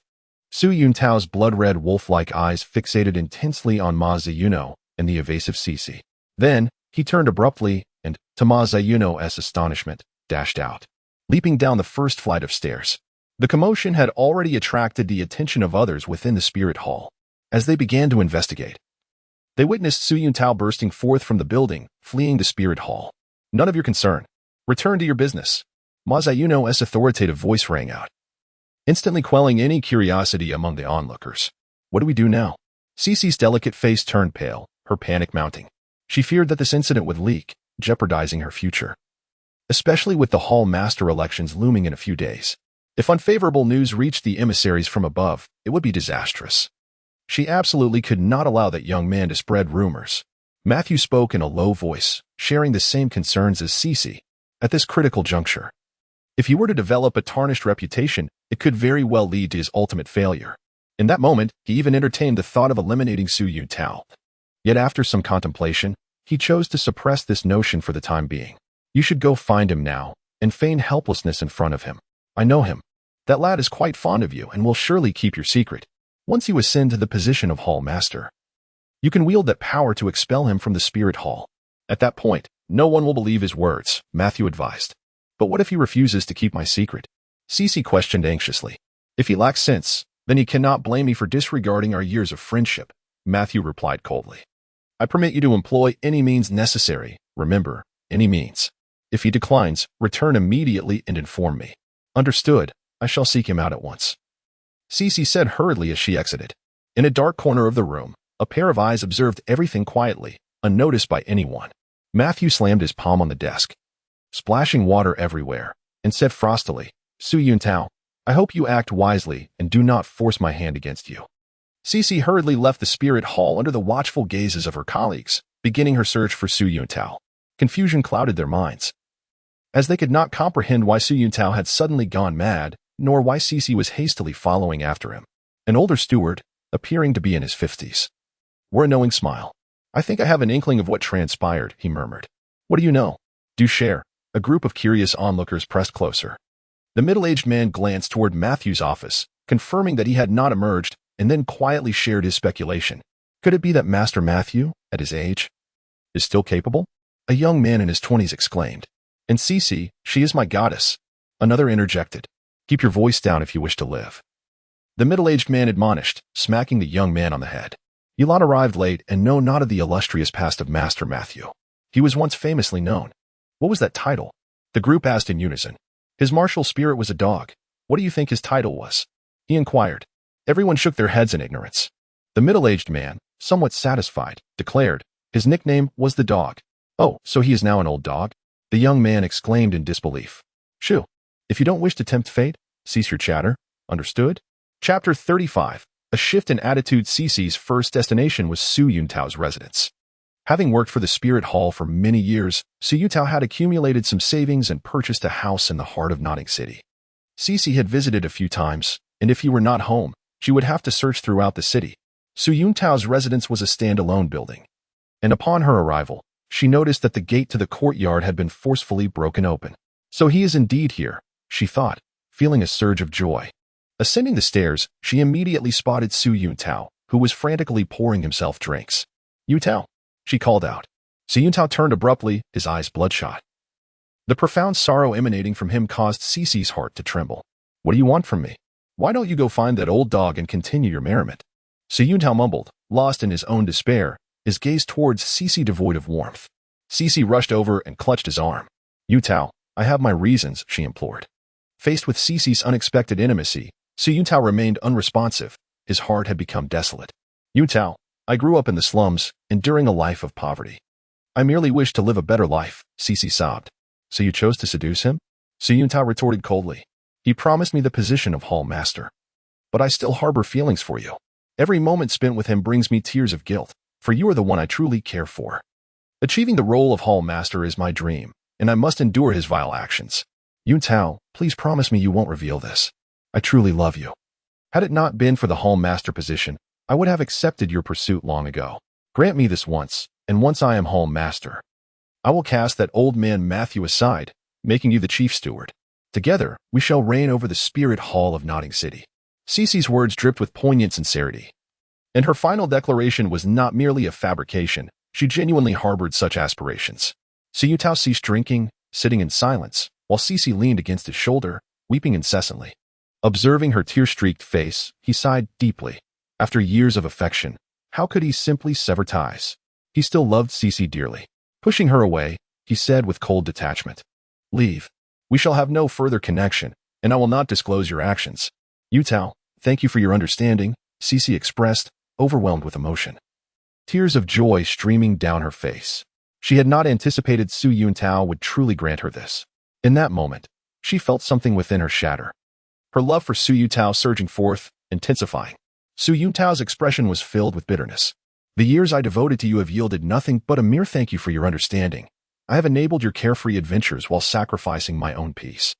Su Yuntao's blood-red wolf-like eyes fixated intensely on Ma Ziyuno and the evasive Cici. Then, he turned abruptly and, to Ma Ziyuno's astonishment, dashed out, leaping down the first flight of stairs. The commotion had already attracted the attention of others within the spirit hall. As they began to investigate, they witnessed Su Yutao bursting forth from the building, fleeing the spirit hall. None of your concern. Return to your business. Ma Ziyuno's authoritative voice rang out, instantly quelling any curiosity among the onlookers. What do we do now? Cici's delicate face turned pale, her panic mounting. She feared that this incident would leak, jeopardizing her future, especially with the hall master elections looming in a few days. If unfavorable news reached the emissaries from above, it would be disastrous. She absolutely could not allow that young man to spread rumors. Matthew spoke in a low voice, sharing the same concerns as Cici. At this critical juncture, if he were to develop a tarnished reputation, it could very well lead to his ultimate failure. In that moment, he even entertained the thought of eliminating Su Yutao. Yet after some contemplation, he chose to suppress this notion for the time being. You should go find him now, and feign helplessness in front of him. I know him. That lad is quite fond of you and will surely keep your secret. Once you ascend to the position of hall master, you can wield that power to expel him from the spirit hall. At that point, no one will believe his words, Matthew advised. But what if he refuses to keep my secret? Cici questioned anxiously. If he lacks sense, then he cannot blame me for disregarding our years of friendship, Matthew replied coldly. I permit you to employ any means necessary. Remember, any means. If he declines, return immediately and inform me. Understood. I shall seek him out at once. Cici said hurriedly as she exited. In a dark corner of the room, a pair of eyes observed everything quietly, unnoticed by anyone. Matthew slammed his palm on the desk, splashing water everywhere, and said frostily, Su Yutao, I hope you act wisely and do not force my hand against you. Cici hurriedly left the spirit hall under the watchful gazes of her colleagues, beginning her search for Su Yutao. Confusion clouded their minds, as they could not comprehend why Su Yutao had suddenly gone mad, nor why Cici was hastily following after him. An older steward, appearing to be in his 50s, wore a knowing smile. I think I have an inkling of what transpired, he murmured. What do you know? Do share. A group of curious onlookers pressed closer. The middle-aged man glanced toward Matthew's office, confirming that he had not emerged, and then quietly shared his speculation. Could it be that Master Matthew, at his age, is still capable? A young man in his 20s exclaimed. And Cici, she is my goddess. Another interjected. Keep your voice down if you wish to live. The middle-aged man admonished, smacking the young man on the head. You lot arrived late and know not of the illustrious past of Master Matthew. He was once famously known. What was that title? The group asked in unison. His martial spirit was a dog. What do you think his title was? He inquired. Everyone shook their heads in ignorance. The middle-aged man, somewhat satisfied, declared. His nickname was the dog. Oh, so he is now an old dog? The young man exclaimed in disbelief. Shoo. If you don't wish to tempt fate, cease your chatter. Understood? Chapter 35. A shift in attitude. Cici's first destination was Su Yutao's residence. Having worked for the Spirit Hall for many years, Su Yutao had accumulated some savings and purchased a house in the heart of Notting City. Cici had visited a few times, and if he were not home, she would have to search throughout the city. Su Yutao's residence was a standalone building, and upon her arrival, she noticed that the gate to the courtyard had been forcefully broken open. So he is indeed here, she thought, feeling a surge of joy. Ascending the stairs, she immediately spotted Su Yutao, who was frantically pouring himself drinks. "Yutao," she called out. So Yutao turned abruptly, his eyes bloodshot. The profound sorrow emanating from him caused Cece's heart to tremble. "What do you want from me? Why don't you go find that old dog and continue your merriment?" So Yutao mumbled, lost in his own despair, his gaze towards Cece devoid of warmth. Cece rushed over and clutched his arm. "Yutao, I have my reasons," she implored. Faced with Cece's unexpected intimacy, Su Yutao remained unresponsive. His heart had become desolate. "Yutao, I grew up in the slums, enduring a life of poverty. I merely wished to live a better life," Cece sobbed. "So you chose to seduce him?" Su Yutao retorted coldly. "He promised me the position of hall master. But I still harbor feelings for you. Every moment spent with him brings me tears of guilt, for you are the one I truly care for. Achieving the role of hall master is my dream, and I must endure his vile actions. Yutao, please promise me you won't reveal this. I truly love you. Had it not been for the hall master position, I would have accepted your pursuit long ago. Grant me this once, and once I am hall master, I will cast that old man Matthew aside, making you the chief steward. Together, we shall reign over the spirit hall of Notting City." Cece's words dripped with poignant sincerity. And her final declaration was not merely a fabrication. She genuinely harbored such aspirations. Su Yutao ceased drinking, sitting in silence, while Cece leaned against his shoulder, weeping incessantly. Observing her tear-streaked face, he sighed deeply. After years of affection, how could he simply sever ties? He still loved Cece dearly. Pushing her away, he said with cold detachment, "Leave. We shall have no further connection, and I will not disclose your actions." "Yutao, thank you for your understanding," Cece expressed, overwhelmed with emotion. Tears of joy streaming down her face. She had not anticipated Su Yutao would truly grant her this. In that moment, she felt something within her shatter. Her love for Su Yutao surging forth, intensifying. Su Yutao's expression was filled with bitterness. "The years I devoted to you have yielded nothing but a mere thank you for your understanding. I have enabled your carefree adventures while sacrificing my own peace.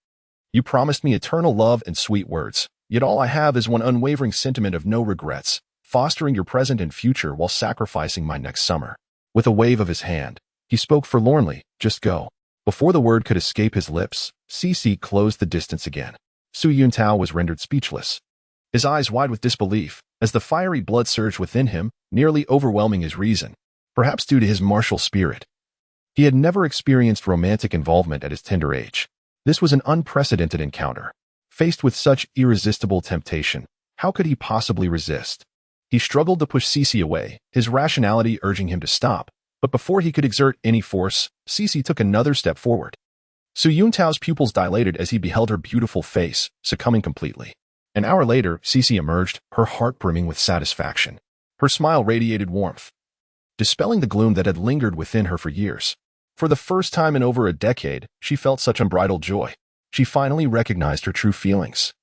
You promised me eternal love and sweet words, yet all I have is one unwavering sentiment of no regrets, fostering your present and future while sacrificing my next summer." With a wave of his hand, he spoke forlornly, "Just go." Before the word could escape his lips, Cece closed the distance again. Su Yutao was rendered speechless, his eyes wide with disbelief, as the fiery blood surged within him, nearly overwhelming his reason, perhaps due to his martial spirit. He had never experienced romantic involvement at his tender age. This was an unprecedented encounter. Faced with such irresistible temptation, how could he possibly resist? He struggled to push Cece away, his rationality urging him to stop, but before he could exert any force, Cece took another step forward. Su Yuntao's pupils dilated as he beheld her beautiful face, succumbing completely. An hour later, Cece emerged, her heart brimming with satisfaction. Her smile radiated warmth, dispelling the gloom that had lingered within her for years. For the first time in over a decade, she felt such unbridled joy. She finally recognized her true feelings.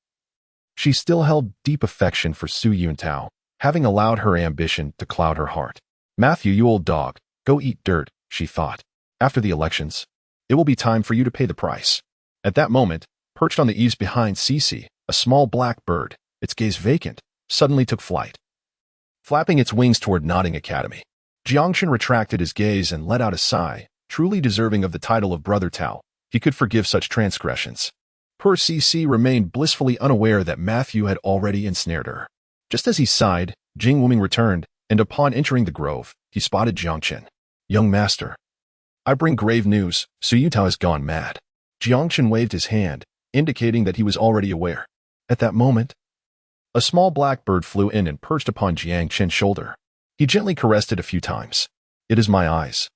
She still held deep affection for Su Yuntao, having allowed her ambition to cloud her heart. "Matthew, you old dog, go eat dirt," she thought. "After the elections, it will be time for you to pay the price." At that moment, perched on the eaves behind Cece, a small black bird, its gaze vacant, suddenly took flight, flapping its wings toward Notting Academy. Jiang Chen retracted his gaze and let out a sigh. Truly deserving of the title of Brother Tao, he could forgive such transgressions. Poor Cece remained blissfully unaware that Matthew had already ensnared her. Just as he sighed, Jing Wuming returned, and upon entering the grove, he spotted Jiang Chen. "Young master, I bring grave news. Su Yutao has gone mad." Jiang Chen waved his hand, indicating that he was already aware. At that moment, a small black bird flew in and perched upon Jiang Chen's shoulder. He gently caressed it a few times. "It is my eyes.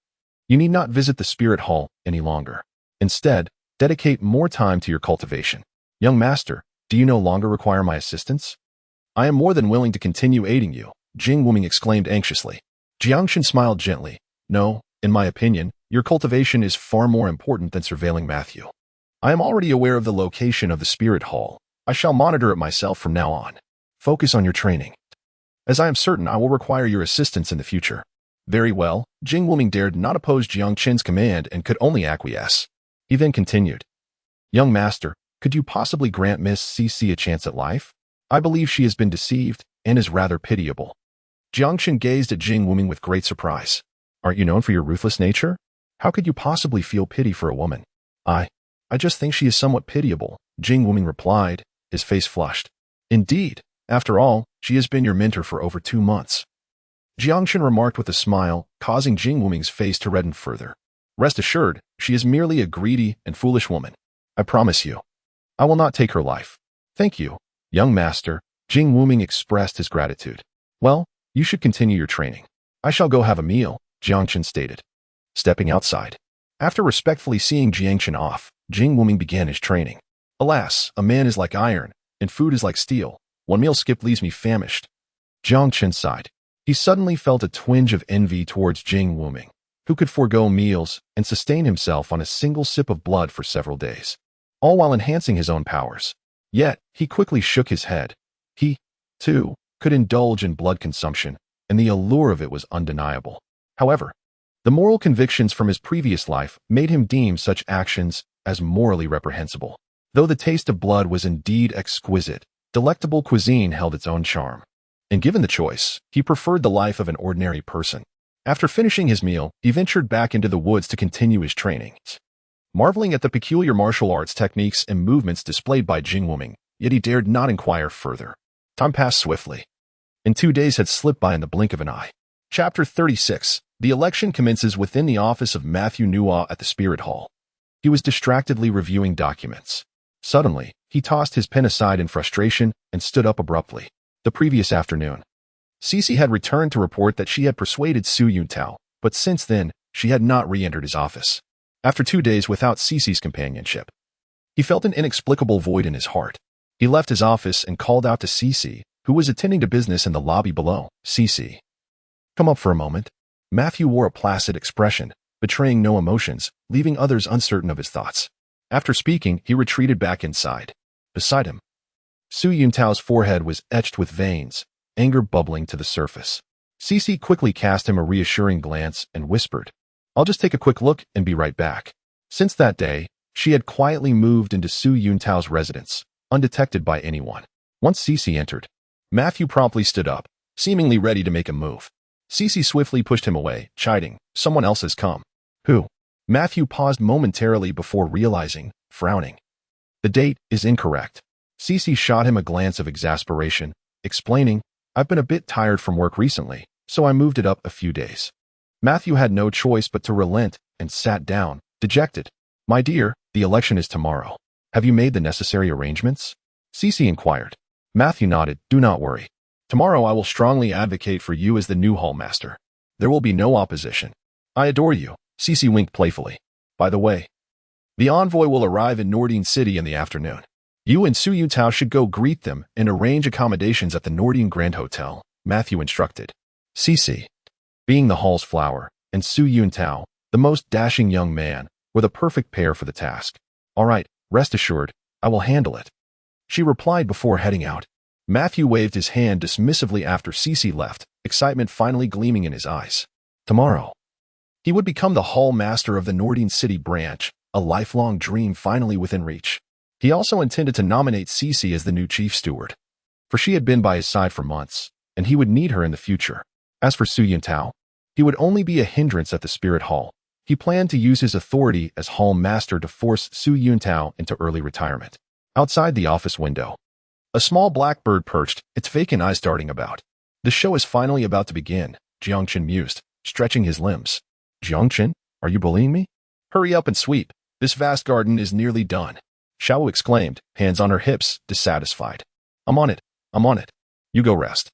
You need not visit the spirit hall any longer. Instead, dedicate more time to your cultivation. Young master, do you no longer require my assistance?" "I am more than willing to continue aiding you," Jing Wuming exclaimed anxiously. Jiang Chen smiled gently. "No, in my opinion, your cultivation is far more important than surveilling Matthew. I am already aware of the location of the spirit hall. I shall monitor it myself from now on. Focus on your training, as I am certain I will require your assistance in the future." "Very well." Jing Wuming dared not oppose Jiang Chen's command and could only acquiesce. He then continued, "Young master, could you possibly grant Miss Cece a chance at life? I believe she has been deceived and is rather pitiable." Jiang Chen gazed at Jing Wuming with great surprise. "Aren't you known for your ruthless nature? How could you possibly feel pity for a woman?" I just think she is somewhat pitiable," Jing Wuming replied, his face flushed. "Indeed, After all, she has been your mentor for over 2 months. Jiang Chen remarked with a smile, causing Jing Wuming's face to redden further. Rest assured, she is merely a greedy and foolish woman. I promise you. I will not take her life. Thank you, young master. Jing Wuming expressed his gratitude. Well, you should continue your training. I shall go have a meal, Jiang Chen stated. Stepping outside. After respectfully seeing Jiang Chen off, Jing Wuming began his training. Alas, a man is like iron, and food is like steel. One meal skip leaves me famished. Jiang Chen sighed. He suddenly felt a twinge of envy towards Jing Wuming, who could forego meals and sustain himself on a single sip of blood for several days, all while enhancing his own powers. Yet, he quickly shook his head. He, too, could indulge in blood consumption, and the allure of it was undeniable. However, the moral convictions from his previous life made him deem such actions as morally reprehensible. Though the taste of blood was indeed exquisite, delectable cuisine held its own charm. And given the choice, he preferred the life of an ordinary person. After finishing his meal, he ventured back into the woods to continue his training. Marveling at the peculiar martial arts techniques and movements displayed by Jing Wuming, yet he dared not inquire further. Time passed swiftly, and 2 days had slipped by in the blink of an eye. Chapter 36. The election commences within the office of Matthew Renua at the Spirit Hall. He was distractedly reviewing documents. Suddenly, he tossed his pen aside in frustration and stood up abruptly. The previous afternoon, Cece had returned to report that she had persuaded Su Yuntao, but since then, she had not re-entered his office. After 2 days without Cece's companionship, he felt an inexplicable void in his heart. He left his office and called out to Cece, who was attending to business in the lobby below. Cece, come up for a moment. Matthew wore a placid expression, betraying no emotions, leaving others uncertain of his thoughts. After speaking, he retreated back inside. Beside him, Su Yuntao's forehead was etched with veins, anger bubbling to the surface. Cece quickly cast him a reassuring glance and whispered, I'll just take a quick look and be right back. Since that day, she had quietly moved into Su Yuntao's residence, undetected by anyone. Once Cece entered, Matthew promptly stood up, seemingly ready to make a move. Cece swiftly pushed him away, chiding, Someone else has come. Who? Matthew paused momentarily before realizing, frowning. The date is incorrect. Cece shot him a glance of exasperation, explaining, I've been a bit tired from work recently, so I moved it up a few days. Matthew had no choice but to relent and sat down, dejected. My dear, the election is tomorrow. Have you made the necessary arrangements? Cece inquired. Matthew nodded. Do not worry. Tomorrow I will strongly advocate for you as the new hallmaster. There will be no opposition. I adore you. Cece winked playfully. By the way, the envoy will arrive in Nordine City in the afternoon. You and Su Yuntao should go greet them and arrange accommodations at the Nordine Grand Hotel, Matthew instructed. Cece, being the hall's flower, and Su Yuntao, the most dashing young man, were the perfect pair for the task. All right, rest assured, I will handle it. She replied before heading out. Matthew waved his hand dismissively after Cece left, excitement finally gleaming in his eyes. Tomorrow, he would become the hall master of the Nordine City branch, a lifelong dream finally within reach. He also intended to nominate Cece as the new chief steward, for she had been by his side for months, and he would need her in the future. As for Su Yuntao, he would only be a hindrance at the Spirit Hall. He planned to use his authority as hall master to force Su Yuntao into early retirement. Outside the office window, a small black bird perched, its vacant eyes darting about. The show is finally about to begin, Jiang Chen mused, stretching his limbs. Jiang Chen, are you bullying me? Hurry up and sweep. This vast garden is nearly done. Xiao exclaimed, hands on her hips, dissatisfied. I'm on it. You go rest.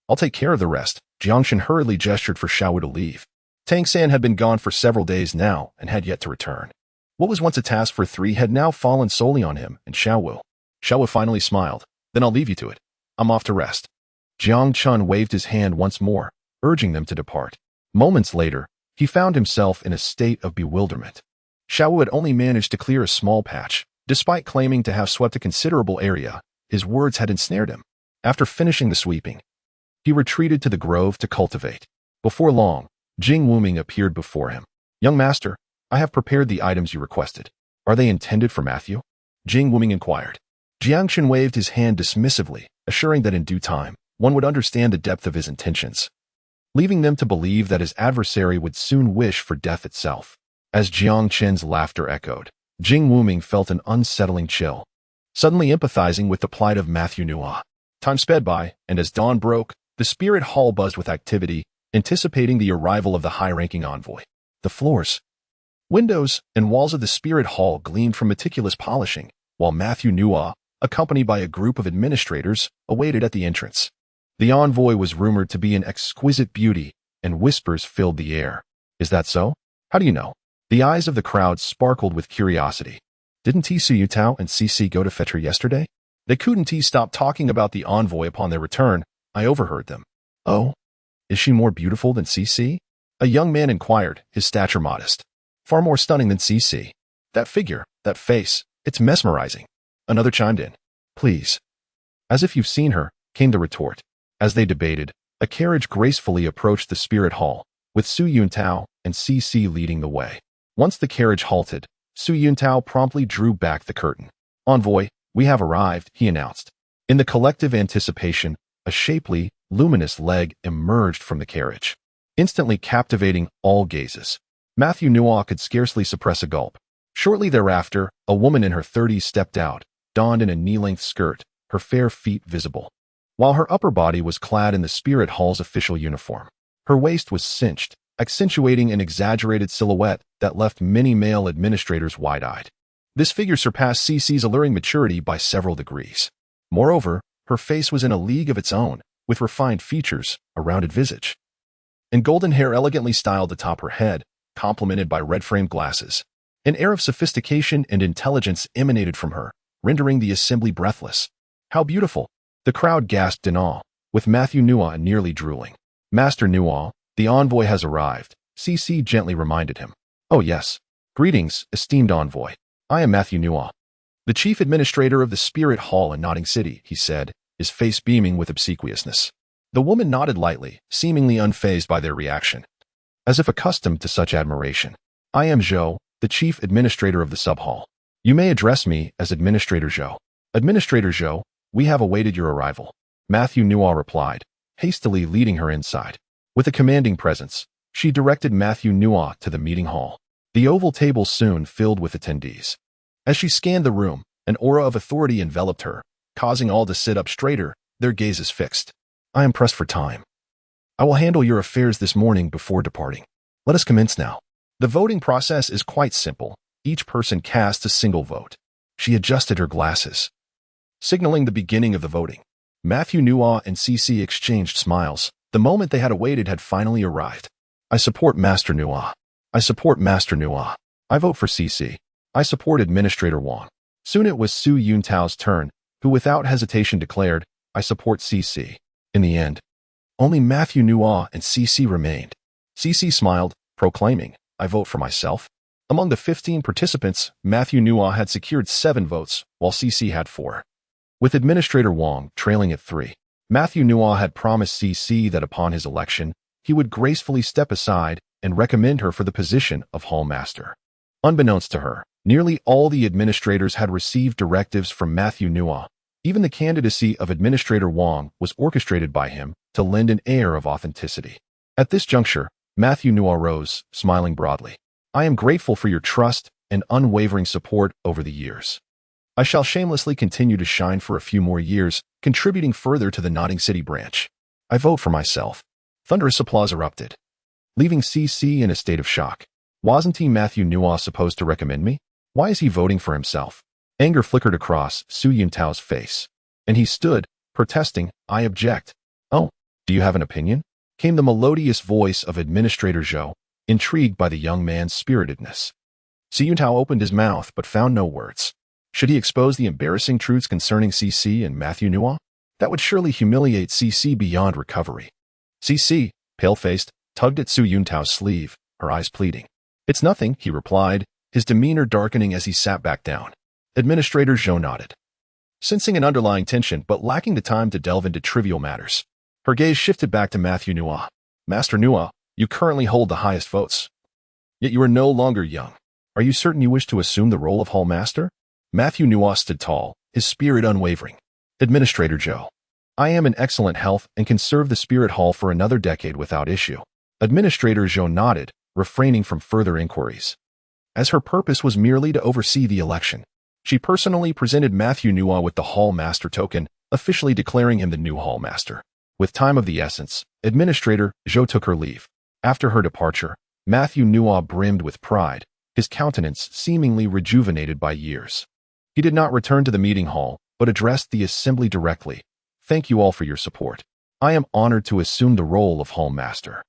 I'll take care of the rest. Jiang Chen hurriedly gestured for Xiao to leave. Tang San had been gone for several days now and had yet to return. What was once a task for 3 had now fallen solely on him and Xiao. Xiao finally smiled. Then I'll leave you to it. I'm off to rest. Jiang Chen waved his hand once more, urging them to depart. Moments later, he found himself in a state of bewilderment. Xiao had only managed to clear a small patch. Despite claiming to have swept a considerable area, his words had ensnared him. After finishing the sweeping, he retreated to the grove to cultivate. Before long, Jing Wuming appeared before him. Young master, I have prepared the items you requested. Are they intended for Matthew? Jing Wuming inquired. Jiang Chen waved his hand dismissively, assuring that in due time, one would understand the depth of his intentions, leaving them to believe that his adversary would soon wish for death itself. As Jiang Chen's laughter echoed, Jing Wuming felt an unsettling chill, suddenly empathizing with the plight of Matthew Renua. Time sped by, and as dawn broke, the spirit hall buzzed with activity, anticipating the arrival of the high-ranking envoy. The floors, windows, and walls of the spirit hall gleamed from meticulous polishing, while Matthew Renua, accompanied by a group of administrators, awaited at the entrance. The envoy was rumored to be an exquisite beauty, and whispers filled the air. Is that so? How do you know? The eyes of the crowd sparkled with curiosity. Didn't Su Yuntao and CC go to fetch her yesterday? They couldn't stop talking about the envoy upon their return. I overheard them. Oh, is she more beautiful than CC? A young man inquired, his stature modest. Far more stunning than CC. That figure, that face, it's mesmerizing. Another chimed in. Please. As if you've seen her, came the retort. As they debated, a carriage gracefully approached the spirit hall, with Su Yuntao and CC leading the way. Once the carriage halted, Su Yuntao promptly drew back the curtain. Envoy, we have arrived, he announced. In the collective anticipation, a shapely, luminous leg emerged from the carriage, instantly captivating all gazes. Matthew Renua could scarcely suppress a gulp. Shortly thereafter, a woman in her 30s stepped out, donned in a knee-length skirt, her fair feet visible, while her upper body was clad in the spirit hall's official uniform. Her waist was cinched, accentuating an exaggerated silhouette that left many male administrators wide-eyed. This figure surpassed CC's alluring maturity by several degrees. Moreover, her face was in a league of its own, with refined features, a rounded visage, and golden hair elegantly styled atop her head, complemented by red-framed glasses. An air of sophistication and intelligence emanated from her, rendering the assembly breathless. How beautiful! The crowd gasped in awe, with Matthew Renua nearly drooling. Master Renua, the envoy has arrived, CC gently reminded him. Oh yes. Greetings, esteemed envoy. I am Matthew Renua, the chief administrator of the spirit hall in Notting City, he said, his face beaming with obsequiousness. The woman nodded lightly, seemingly unfazed by their reaction, as if accustomed to such admiration. I am Zhou, the chief administrator of the sub-hall. You may address me as Administrator Zhou. Administrator Zhou, we have awaited your arrival, Matthew Renua replied, hastily leading her inside. With a commanding presence, she directed Matthew Renua to the meeting hall. The oval table soon filled with attendees. As she scanned the room, an aura of authority enveloped her, causing all to sit up straighter, their gazes fixed. I am pressed for time. I will handle your affairs this morning before departing. Let us commence now. The voting process is quite simple. Each person casts a single vote. She adjusted her glasses, signaling the beginning of the voting. Matthew Renua and CC exchanged smiles. The moment they had awaited had finally arrived. I support Master Renua. I support Master Renua. I vote for CC. I support Administrator Wang. Soon it was Su Yuntao's turn, who without hesitation declared, I support CC. In the end, only Matthew Renua and CC remained. CC smiled, proclaiming, I vote for myself. Among the 15 participants, Matthew Renua had secured 7 votes, while CC had 4. With Administrator Wang trailing at 3. Matthew Renua had promised CC that upon his election, he would gracefully step aside and recommend her for the position of Hall Master. Unbeknownst to her, nearly all the administrators had received directives from Matthew Renua. Even the candidacy of Administrator Wang was orchestrated by him to lend an air of authenticity. At this juncture, Matthew Renua rose, smiling broadly. I am grateful for your trust and unwavering support over the years. I shall shamelessly continue to shine for a few more years, contributing further to the Notting City branch. I vote for myself. Thunderous applause erupted, leaving CC in a state of shock. Wasn't he Matthew Renua supposed to recommend me? Why is he voting for himself? Anger flickered across Su Yuntao's face, and he stood, protesting, I object. Oh, do you have an opinion? Came the melodious voice of Administrator Zhou, intrigued by the young man's spiritedness. Su Yuntao opened his mouth but found no words. Should he expose the embarrassing truths concerning CC and Matthew Renua? That would surely humiliate CC beyond recovery. CC, pale-faced, tugged at Su Yuntao's sleeve, her eyes pleading. It's nothing, he replied, his demeanor darkening as he sat back down. Administrator Zhou nodded, sensing an underlying tension but lacking the time to delve into trivial matters. Her gaze shifted back to Matthew Renua. Master Renua, you currently hold the highest votes. Yet you are no longer young. Are you certain you wish to assume the role of Hall Master? Matthew Renua stood tall, his spirit unwavering. Administrator Zhou, I am in excellent health and can serve the spirit hall for another decade without issue. Administrator Zhou nodded, refraining from further inquiries, as her purpose was merely to oversee the election. She personally presented Matthew Renua with the Hall Master token, officially declaring him the new hall master. With time of the essence, Administrator Zhou took her leave. After her departure, Matthew Nua brimmed with pride, his countenance seemingly rejuvenated by years. He did not return to the meeting hall, but addressed the assembly directly. Thank you all for your support. I am honored to assume the role of hall master.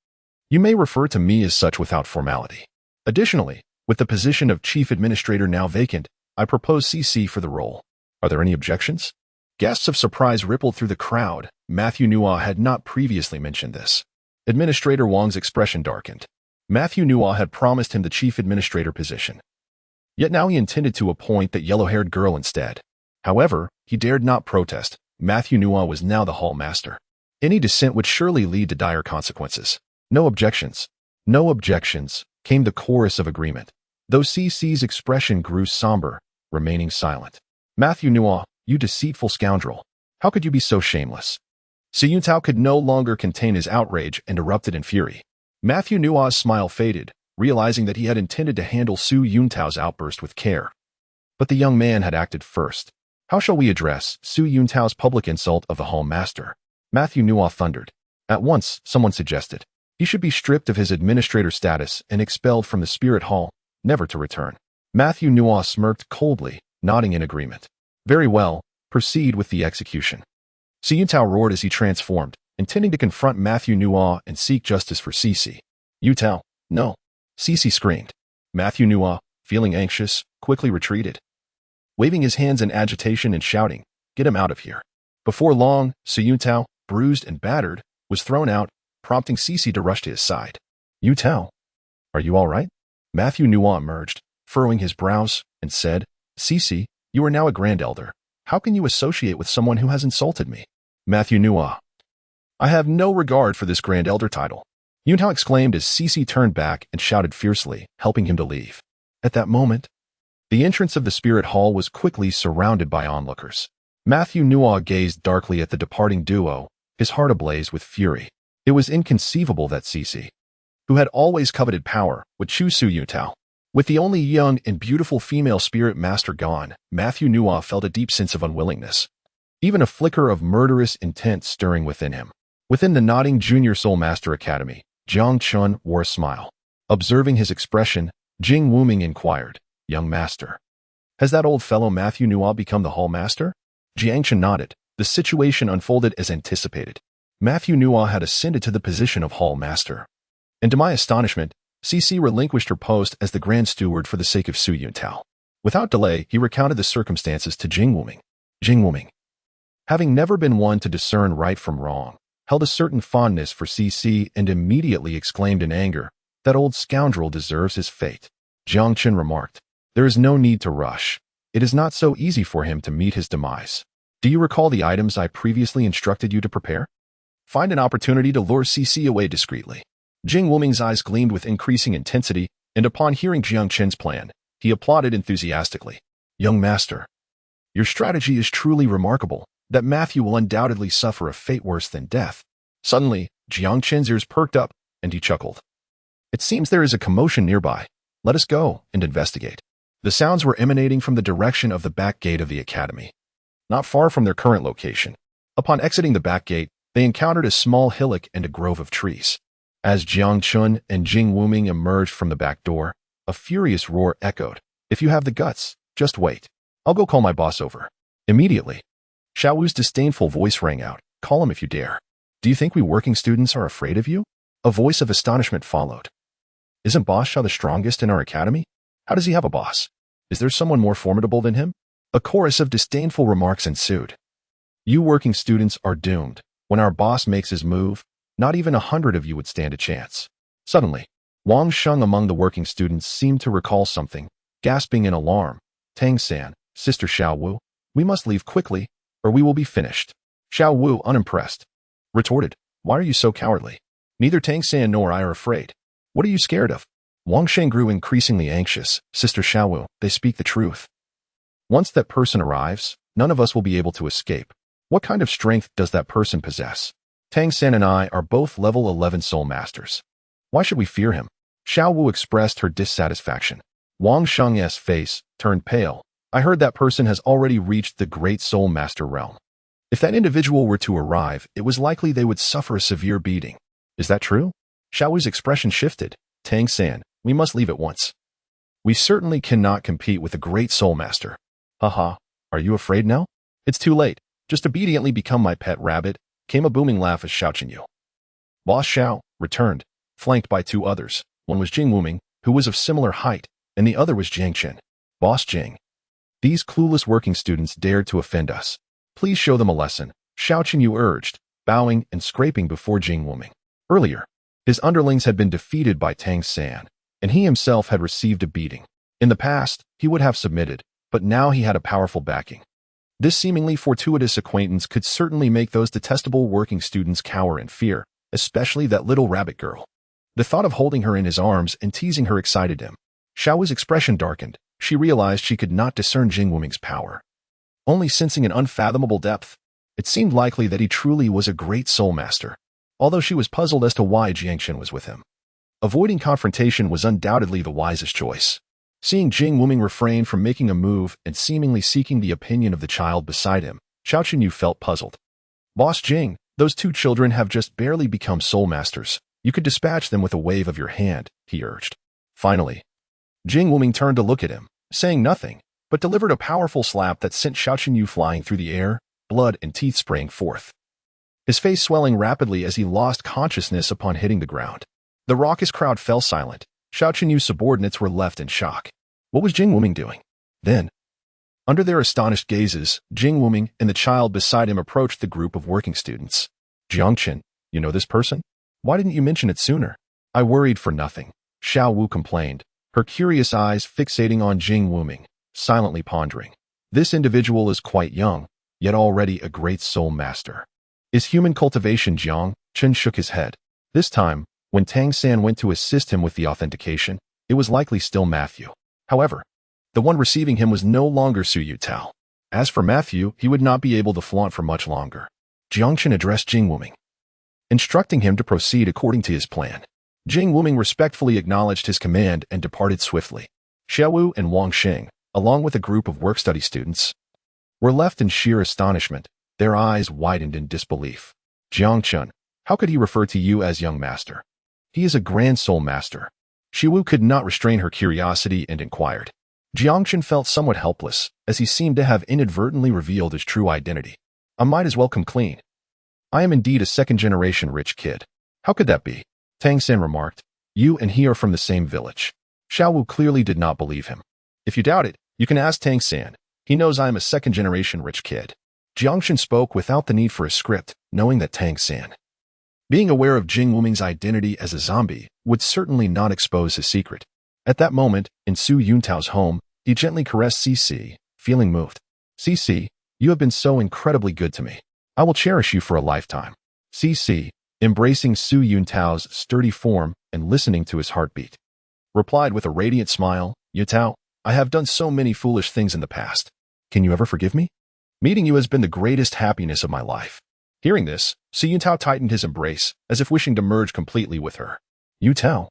You may refer to me as such without formality. Additionally, with the position of chief administrator now vacant, I propose CC for the role. Are there any objections? Gasps of surprise rippled through the crowd. Matthew Nua had not previously mentioned this. Administrator Wang's expression darkened. Matthew Nua had promised him the chief administrator position. Yet now he intended to appoint that yellow-haired girl instead. However, he dared not protest. Matthew Nua was now the hall master. Any dissent would surely lead to dire consequences. No objections. No objections, came the chorus of agreement. Though CC's expression grew somber, remaining silent. Matthew Nua, you deceitful scoundrel. How could you be so shameless? Su Yuntao could no longer contain his outrage and erupted in fury. Matthew Nua's smile faded, realizing that he had intended to handle Su Yuntao's outburst with care. But the young man had acted first. How shall we address Su Yuntao's public insult of the hall master? Matthew Nua thundered. At once, someone suggested. He should be stripped of his administrator status and expelled from the spirit hall, never to return. Matthew Nua smirked coldly, nodding in agreement. Very well, proceed with the execution. Su Yuntao roared as he transformed, intending to confront Matthew Nua and seek justice for CC. Yutao, no. CC screamed. Matthew Nua, feeling anxious, quickly retreated, waving his hands in agitation and shouting, get him out of here. Before long, Su Yuntao, bruised and battered, was thrown out, prompting CC to rush to his side. Yutao, are you all right? Matthew Nua emerged, furrowing his brows, and said, CC, you are now a grand elder. How can you associate with someone who has insulted me? Matthew Nua, I have no regard for this grand elder title. Yuntao exclaimed as CC turned back and shouted fiercely, helping him to leave. At that moment, the entrance of the spirit hall was quickly surrounded by onlookers. Matthew Nua gazed darkly at the departing duo, his heart ablaze with fury. It was inconceivable that CC, who had always coveted power, would choose Su Yuntao. With the only young and beautiful female spirit master gone, Matthew Nua felt a deep sense of unwillingness, even a flicker of murderous intent stirring within him. Within the nodding Junior Soul Master Academy, Jiang Chen wore a smile. Observing his expression, Jing Wuming inquired, Young Master, has that old fellow Matthew Nua become the hall master? Jiang Chen nodded. The situation unfolded as anticipated. Matthew Nua had ascended to the position of hall master. And to my astonishment, CC relinquished her post as the grand steward for the sake of Su Yuntao. Without delay, he recounted the circumstances to Jing Wuming. Jing Wuming, having never been one to discern right from wrong, held a certain fondness for CC and immediately exclaimed in anger, that old scoundrel deserves his fate. Jiang Chen remarked, there is no need to rush. It is not so easy for him to meet his demise. Do you recall the items I previously instructed you to prepare? Find an opportunity to lure CC away discreetly. Jing Wuming's eyes gleamed with increasing intensity, and upon hearing Jiang Chen's plan, he applauded enthusiastically. Young Master, your strategy is truly remarkable. That Matthew will undoubtedly suffer a fate worse than death. Suddenly, Jiang Chen's ears perked up, and he chuckled. It seems there is a commotion nearby. Let us go and investigate. The sounds were emanating from the direction of the back gate of the academy, not far from their current location. Upon exiting the back gate, they encountered a small hillock and a grove of trees. As Jiang Chen and Jing Wuming emerged from the back door, a furious roar echoed. If you have the guts, just wait. I'll go call my boss over. Immediately, Xiao Wu's disdainful voice rang out. Call him if you dare. Do you think we working students are afraid of you? A voice of astonishment followed. Isn't Boss Xiao the strongest in our academy? How does he have a boss? Is there someone more formidable than him? A chorus of disdainful remarks ensued. You working students are doomed. When our boss makes his move, not even 100 of you would stand a chance. Suddenly, Wang Sheng among the working students seemed to recall something, gasping in alarm. Tang San, Sister Xiao Wu, we must leave quickly, or we will be finished. Xiao Wu, unimpressed, retorted, why are you so cowardly? Neither Tang San nor I are afraid. What are you scared of? Wang Sheng grew increasingly anxious. Sister Xiao Wu, they speak the truth. Once that person arrives, none of us will be able to escape. What kind of strength does that person possess? Tang San and I are both level 11 soul masters. Why should we fear him? Xiao Wu expressed her dissatisfaction. Wang Sheng's face turned pale. I heard that person has already reached the great soul master realm. If that individual were to arrive, it was likely they would suffer a severe beating. Is that true? Xiaowu's expression shifted. Tang San, we must leave at once. We certainly cannot compete with the great soul master. Haha, are you afraid now? It's too late. Just obediently become my pet rabbit, came a booming laugh as Xiao Chenyu. Boss Xiao returned, flanked by two others. One was Jing Wuming, who was of similar height, and the other was Jiang Chen. Boss Jing. These clueless working students dared to offend us. Please show them a lesson, Xiao Chenyu urged, bowing and scraping before Jing Wuming. Earlier, his underlings had been defeated by Tang San, and he himself had received a beating. In the past, he would have submitted, but now he had a powerful backing. This seemingly fortuitous acquaintance could certainly make those detestable working students cower in fear, especially that little rabbit girl. The thought of holding her in his arms and teasing her excited him. Xiao's expression darkened. She realized she could not discern Jing Wuming's power. Only sensing an unfathomable depth, it seemed likely that he truly was a great soul master, although she was puzzled as to why Jiang Chen was with him. Avoiding confrontation was undoubtedly the wisest choice. Seeing Jing Wuming refrain from making a move and seemingly seeking the opinion of the child beside him, Xiao Chenyu felt puzzled. Boss Jing, those two children have just barely become soul masters. You could dispatch them with a wave of your hand, he urged. Finally, Jing Wuming turned to look at him, saying nothing, but delivered a powerful slap that sent Xiao Chenyu flying through the air, blood and teeth spraying forth. His face swelling rapidly as he lost consciousness upon hitting the ground. The raucous crowd fell silent. Xiao Chenyu's subordinates were left in shock. What was Jing Wuming doing? Then, under their astonished gazes, Jing Wuming and the child beside him approached the group of working students. Jiang Chen, you know this person? Why didn't you mention it sooner? I worried for nothing, Xiao Wu complained, her curious eyes fixating on Jing Wuming, silently pondering. This individual is quite young, yet already a great soul master. Is human cultivation Jiang? Chen shook his head. This time, when Tang San went to assist him with the authentication, it was likely still Matthew. However, the one receiving him was no longer Su Yutao. As for Matthew, he would not be able to flaunt for much longer. Jiang Chen addressed Jing Wuming, instructing him to proceed according to his plan. Jing Wuming respectfully acknowledged his command and departed swiftly. Xiaowu and Wang Xing, along with a group of work-study students, were left in sheer astonishment, their eyes widened in disbelief. Jiang Chen, how could he refer to you as young master? He is a grand soul master. Xiaowu could not restrain her curiosity and inquired. Jiang Chen felt somewhat helpless, as he seemed to have inadvertently revealed his true identity. I might as well come clean. I am indeed a second-generation rich kid. How could that be? Tang San remarked. You and he are from the same village. Xiaowu clearly did not believe him. If you doubt it, you can ask Tang San. He knows I am a second-generation rich kid. Jiang Chen spoke without the need for a script, knowing that Tang San, being aware of Jing Wuming's identity as a zombie, would certainly not expose his secret. At that moment, in Su Yuntao's home, he gently caressed Cici, feeling moved. Cici, you have been so incredibly good to me. I will cherish you for a lifetime. Cici, embracing Su Yuntao's sturdy form and listening to his heartbeat, replied with a radiant smile, Yutao, I have done so many foolish things in the past. Can you ever forgive me? Meeting you has been the greatest happiness of my life. Hearing this, Su Yutao tightened his embrace, as if wishing to merge completely with her. Yutao,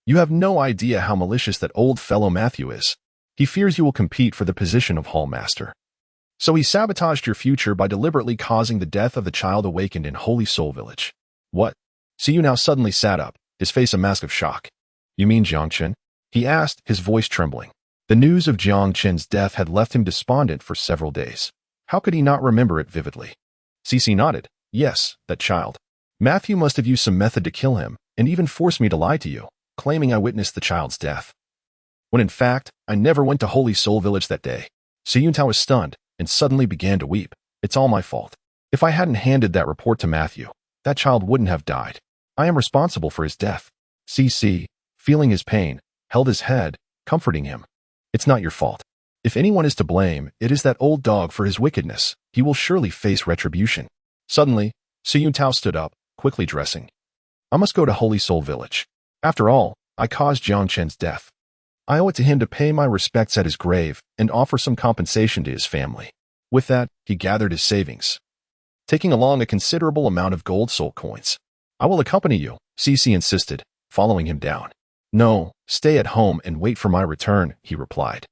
you have no idea how malicious that old fellow Matthew is. He fears you will compete for the position of Hall Master. So he sabotaged your future by deliberately causing the death of the child awakened in Holy Soul Village. What? Su Yu now suddenly sat up, his face a mask of shock. You mean Jiang Chen? He asked, his voice trembling. The news of Jiang Chen's death had left him despondent for several days. How could he not remember it vividly? Cici nodded. Yes, that child. Matthew must have used some method to kill him, and even forced me to lie to you, claiming I witnessed the child's death. When in fact, I never went to Holy Soul Village that day. Su Yuntao was stunned, and suddenly began to weep. It's all my fault. If I hadn't handed that report to Matthew, that child wouldn't have died. I am responsible for his death. Cici, feeling his pain, held his head, comforting him. It's not your fault. If anyone is to blame, it is that old dog for his wickedness. He will surely face retribution. Suddenly, Su Yuntao stood up, quickly dressing. I must go to Holy Soul Village. After all, I caused Jiang Chen's death. I owe it to him to pay my respects at his grave and offer some compensation to his family. With that, he gathered his savings, taking along a considerable amount of gold soul coins. I will accompany you, Cici insisted, following him down. No, stay at home and wait for my return, he replied.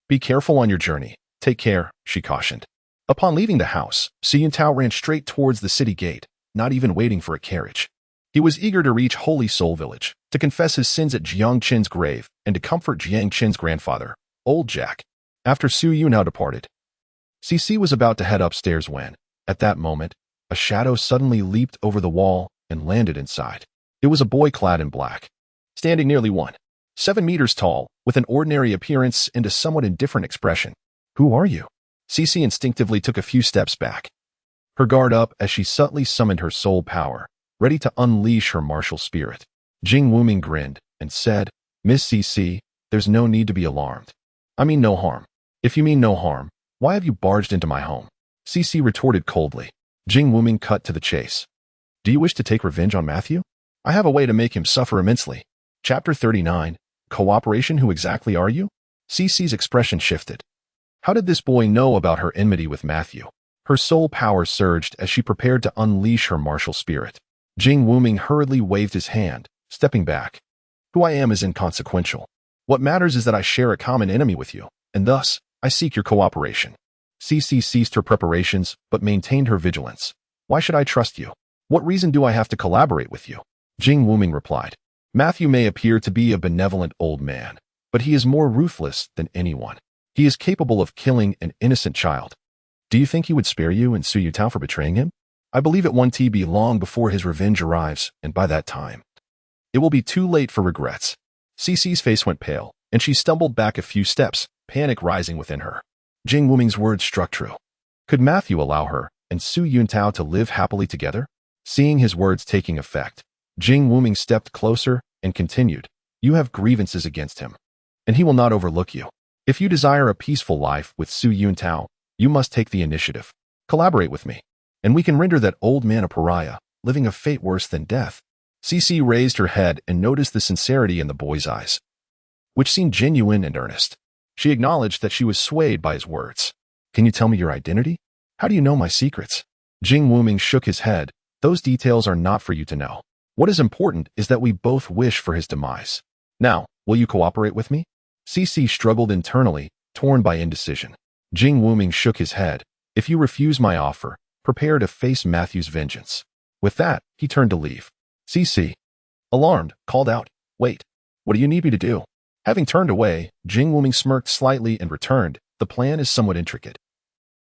Be careful on your journey. Take care, she cautioned. Upon leaving the house, Su Yuntao ran straight towards the city gate, not even waiting for a carriage. He was eager to reach Holy Soul Village, to confess his sins at Jiang Chen's grave, and to comfort Jiang Chen's grandfather, Old Jack. After Su Yuntao departed, CC was about to head upstairs when, at that moment, a shadow suddenly leaped over the wall and landed inside. It was a boy clad in black, standing nearly 1.7 meters tall, with an ordinary appearance and a somewhat indifferent expression. "Who are you?" CC instinctively took a few steps back, her guard up as she subtly summoned her soul power, ready to unleash her martial spirit. Jing Wuming grinned and said, "Miss CC, there's no need to be alarmed. I mean no harm. If you mean no harm, why have you barged into my home?" CC retorted coldly. Jing Wuming cut to the chase. "Do you wish to take revenge on Matthew? I have a way to make him suffer immensely." Chapter 39, Cooperation. Who exactly are you? CC's expression shifted. How did this boy know about her enmity with Matthew? Her soul power surged as she prepared to unleash her martial spirit. Jing Wuming hurriedly waved his hand, stepping back. "Who I am is inconsequential. What matters is that I share a common enemy with you, and thus, I seek your cooperation." CC ceased her preparations, but maintained her vigilance. "Why should I trust you? What reason do I have to collaborate with you?" Jing Wuming replied. "Matthew may appear to be a benevolent old man, but he is more ruthless than anyone. He is capable of killing an innocent child. Do you think he would spare you and Su Yuntao for betraying him? I believe it won't be long before his revenge arrives, and by that time, it will be too late for regrets." CC's face went pale, and she stumbled back a few steps, panic rising within her. Jing Wuming's words struck true. Could Matthew allow her and Su Yuntao to live happily together? Seeing his words taking effect, Jing Wuming stepped closer and continued, "You have grievances against him, and he will not overlook you. If you desire a peaceful life with Su Yuntao, you must take the initiative. Collaborate with me, and we can render that old man a pariah, living a fate worse than death." CC raised her head and noticed the sincerity in the boy's eyes, which seemed genuine and earnest. She acknowledged that she was swayed by his words. "Can you tell me your identity? How do you know my secrets?" Jing Wuming shook his head. "Those details are not for you to know. What is important is that we both wish for his demise. Now, will you cooperate with me?" CC struggled internally, torn by indecision. Jing Wuming shook his head. "If you refuse my offer, prepare to face Matthew's vengeance." With that, he turned to leave. CC, alarmed, called out, "Wait, what do you need me to do?" Having turned away, Jing Wuming smirked slightly and returned. "The plan is somewhat intricate.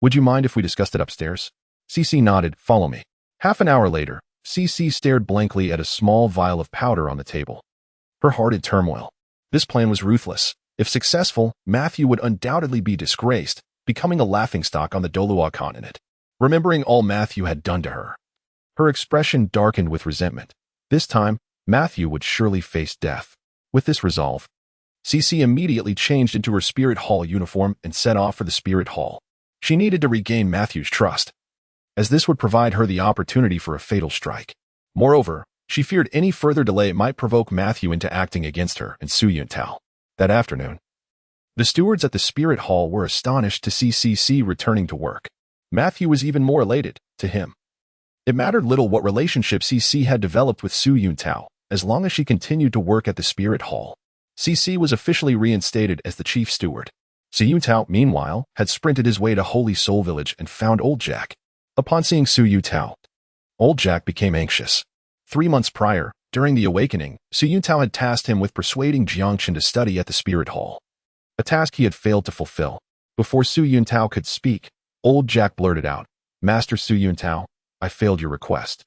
Would you mind if we discussed it upstairs?" CC nodded. "Follow me." Half an hour later, CC stared blankly at a small vial of powder on the table. Her heart in turmoil. This plan was ruthless. If successful, Matthew would undoubtedly be disgraced, becoming a laughingstock on the Douluo Continent. Remembering all Matthew had done to her, her expression darkened with resentment. This time, Matthew would surely face death. With this resolve, CC immediately changed into her Spirit Hall uniform and set off for the Spirit Hall. She needed to regain Matthew's trust, as this would provide her the opportunity for a fatal strike. Moreover, she feared any further delay might provoke Matthew into acting against her and Su Yuntao. That afternoon, the stewards at the Spirit Hall were astonished to see CC returning to work. Matthew was even more elated. To him, it mattered little what relationship CC had developed with Su Yuntao, as long as she continued to work at the Spirit Hall. CC was officially reinstated as the chief steward. Su Yuntao, meanwhile, had sprinted his way to Holy Soul Village and found Old Jack. Upon seeing Su Yuntao, Old Jack became anxious. 3 months prior, during the awakening, Su Yuntao had tasked him with persuading Jiang Chen to study at the Spirit Hall, a task he had failed to fulfill. Before Su Yuntao could speak, Old Jack blurted out, "Master Su Yuntao, I failed your request."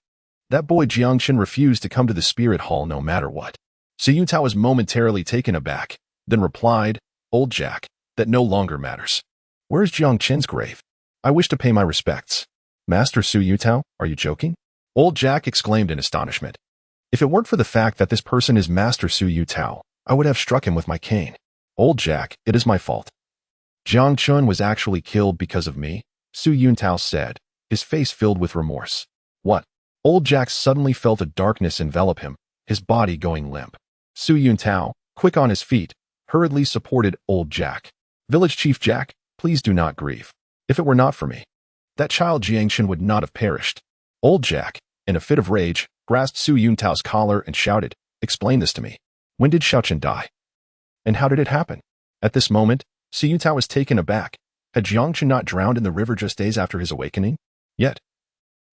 That boy Jiang Chen refused to come to the Spirit Hall no matter what. Su Yuntao was momentarily taken aback, then replied, "Old Jack, that no longer matters. Where is Jiang Chen's grave? I wish to pay my respects." "Master Su Yuntao, are you joking?" Old Jack exclaimed in astonishment. "If it weren't for the fact that this person is Master Su Yuntao, I would have struck him with my cane." "Old Jack, it is my fault. Jiang Chen was actually killed because of me," Su Yuntao said, his face filled with remorse. "What?" Old Jack suddenly felt a darkness envelop him, his body going limp. Su Yuntao, quick on his feet, hurriedly supported Old Jack. "Village Chief Jack, please do not grieve. If it were not for me, that child Jiang Chen would not have perished." Old Jack, in a fit of rage, grasped Su Yuntao's collar and shouted, "Explain this to me. When did Xiao Chen die? And how did it happen?" At this moment, Su Yuntao was taken aback. Had Jiang Chen not drowned in the river just days after his awakening? Yet,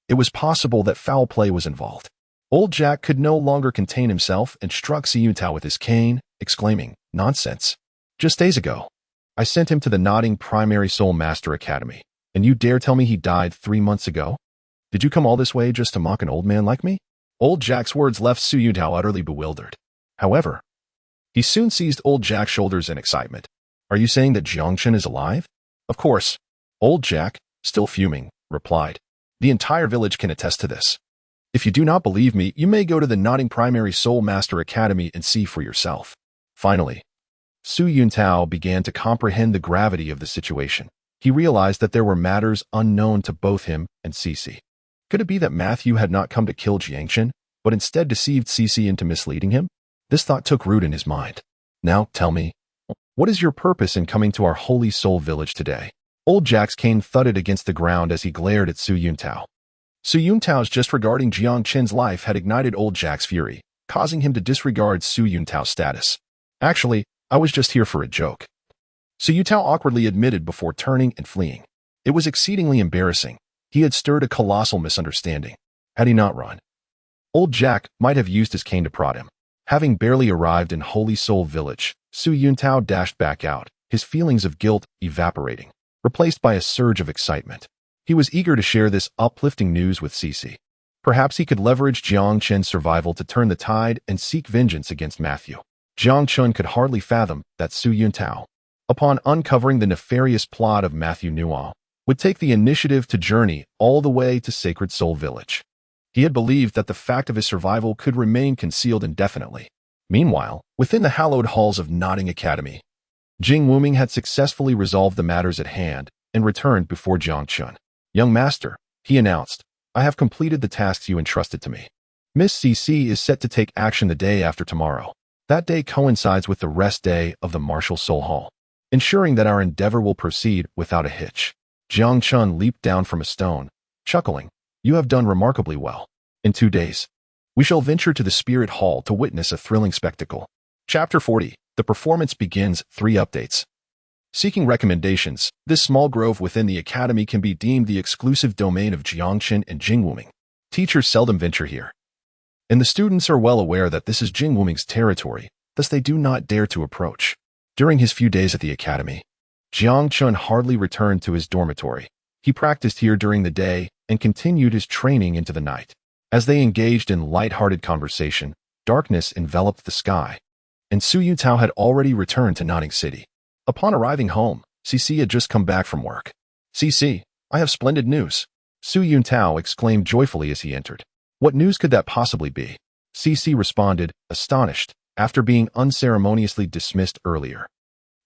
it was possible that foul play was involved. Old Jack could no longer contain himself and struck Si Yuntao with his cane, exclaiming, "Nonsense! Just days ago, I sent him to the Nodding Primary Soul Master Academy, and you dare tell me he died 3 months ago? Did you come all this way just to mock an old man like me?" Old Jack's words left Si Yuntao utterly bewildered. However, he soon seized Old Jack's shoulders in excitement. "Are you saying that Jiang Chen is alive?" "Of course." Old Jack, still fuming, replied. "The entire village can attest to this. If you do not believe me, you may go to the Nodding Primary Soul Master Academy and see for yourself." Finally, Si Yuntao began to comprehend the gravity of the situation. He realized that there were matters unknown to both him and Cici. Could it be that Matthew had not come to kill Jiang Chen, but instead deceived Cici into misleading him? This thought took root in his mind. "Now, tell me, what is your purpose in coming to our Holy Soul Village today?" Old Jack's cane thudded against the ground as he glared at Si Yuntao. Si Yuntao's just regarding Jiang Chen's life had ignited Old Jack's fury, causing him to disregard Si Yuntao's status. "Actually, I was just here for a joke," Si Yuntao awkwardly admitted before turning and fleeing. It was exceedingly embarrassing. He had stirred a colossal misunderstanding. Had he not run, Old Jack might have used his cane to prod him. Having barely arrived in Holy Soul Village, Si Yuntao dashed back out, his feelings of guilt evaporating, replaced by a surge of excitement. He was eager to share this uplifting news with Cici. Perhaps he could leverage Jiang Chen's survival to turn the tide and seek vengeance against Matthew. Jiang Chen could hardly fathom that Si Yuntao, upon uncovering the nefarious plot of Matthew Nua, would take the initiative to journey all the way to Sacred Soul Village. He had believed that the fact of his survival could remain concealed indefinitely. Meanwhile, within the hallowed halls of Nodding Academy, Jing Wuming had successfully resolved the matters at hand and returned before Jiang Chen. "Young master," he announced, "I have completed the tasks you entrusted to me. Miss CC is set to take action the day after tomorrow. That day coincides with the rest day of the Martial Soul Hall, ensuring that our endeavor will proceed without a hitch." Jiang Chen leaped down from a stone, chuckling. "You have done remarkably well. In 2 days, we shall venture to the Spirit Hall to witness a thrilling spectacle." Chapter 40. The performance begins. 3 updates. Seeking recommendations, this small grove within the academy can be deemed the exclusive domain of Jiang Chen and Jing Wuming. Teachers seldom venture here, and the students are well aware that this is Jing Wuming's territory, thus they do not dare to approach. During his few days at the academy, Jiang Chen hardly returned to his dormitory. He practiced here during the day and continued his training into the night. As they engaged in light-hearted conversation, darkness enveloped the sky, and Si Yuntao had already returned to Nodding City. Upon arriving home, Cici had just come back from work. "Cici, I have splendid news," Si Yuntao exclaimed joyfully as he entered. "What news could that possibly be?" Cici responded, astonished, after being unceremoniously dismissed earlier.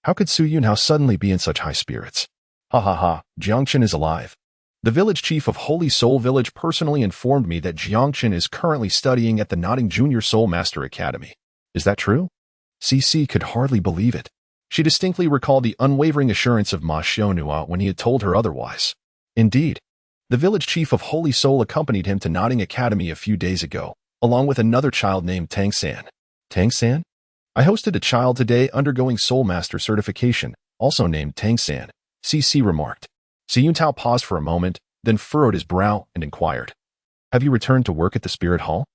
How could Si Yuntao suddenly be in such high spirits? "Ha ha ha, Jiang Chen is alive. The village chief of Holy Soul Village personally informed me that Jiang Chen is currently studying at the Nodding Junior Soul Master Academy. Is that true?" Cici could hardly believe it. She distinctly recalled the unwavering assurance of Ma Xiaonua when he had told her otherwise. Indeed, the village chief of Holy Soul accompanied him to Nodding Academy a few days ago, along with another child named Tang San. "Tang San? I hosted a child today undergoing Soul Master certification, also named Tang San," Cici remarked. Si Yuntao paused for a moment, then furrowed his brow and inquired, "Have you returned to work at the Spirit Hall?"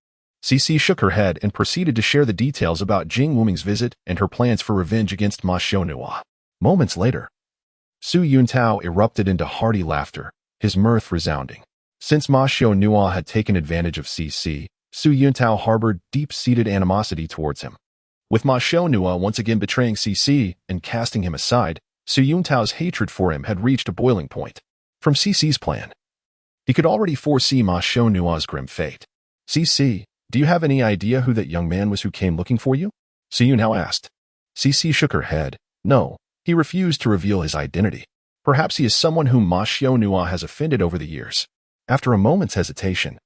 Cici shook her head and proceeded to share the details about Jing Wuming's visit and her plans for revenge against Ma Xiaonua. Moments later, Si Yuntao erupted into hearty laughter, his mirth resounding. Since Ma Xiaonua had taken advantage of Cici, Si Yuntao harbored deep-seated animosity towards him. With Ma Xiaonua once again betraying Cici and casting him aside, Si Yuntao's hatred for him had reached a boiling point. From Cici's plan, he could already foresee Ma Xiaonua's grim fate. "Cici, do you have any idea who that young man was who came looking for you?" Si Yuntao asked. Cici shook her head. No, he refused to reveal his identity. Perhaps he is someone whom Ma Xiaonua has offended over the years. After a moment's hesitation,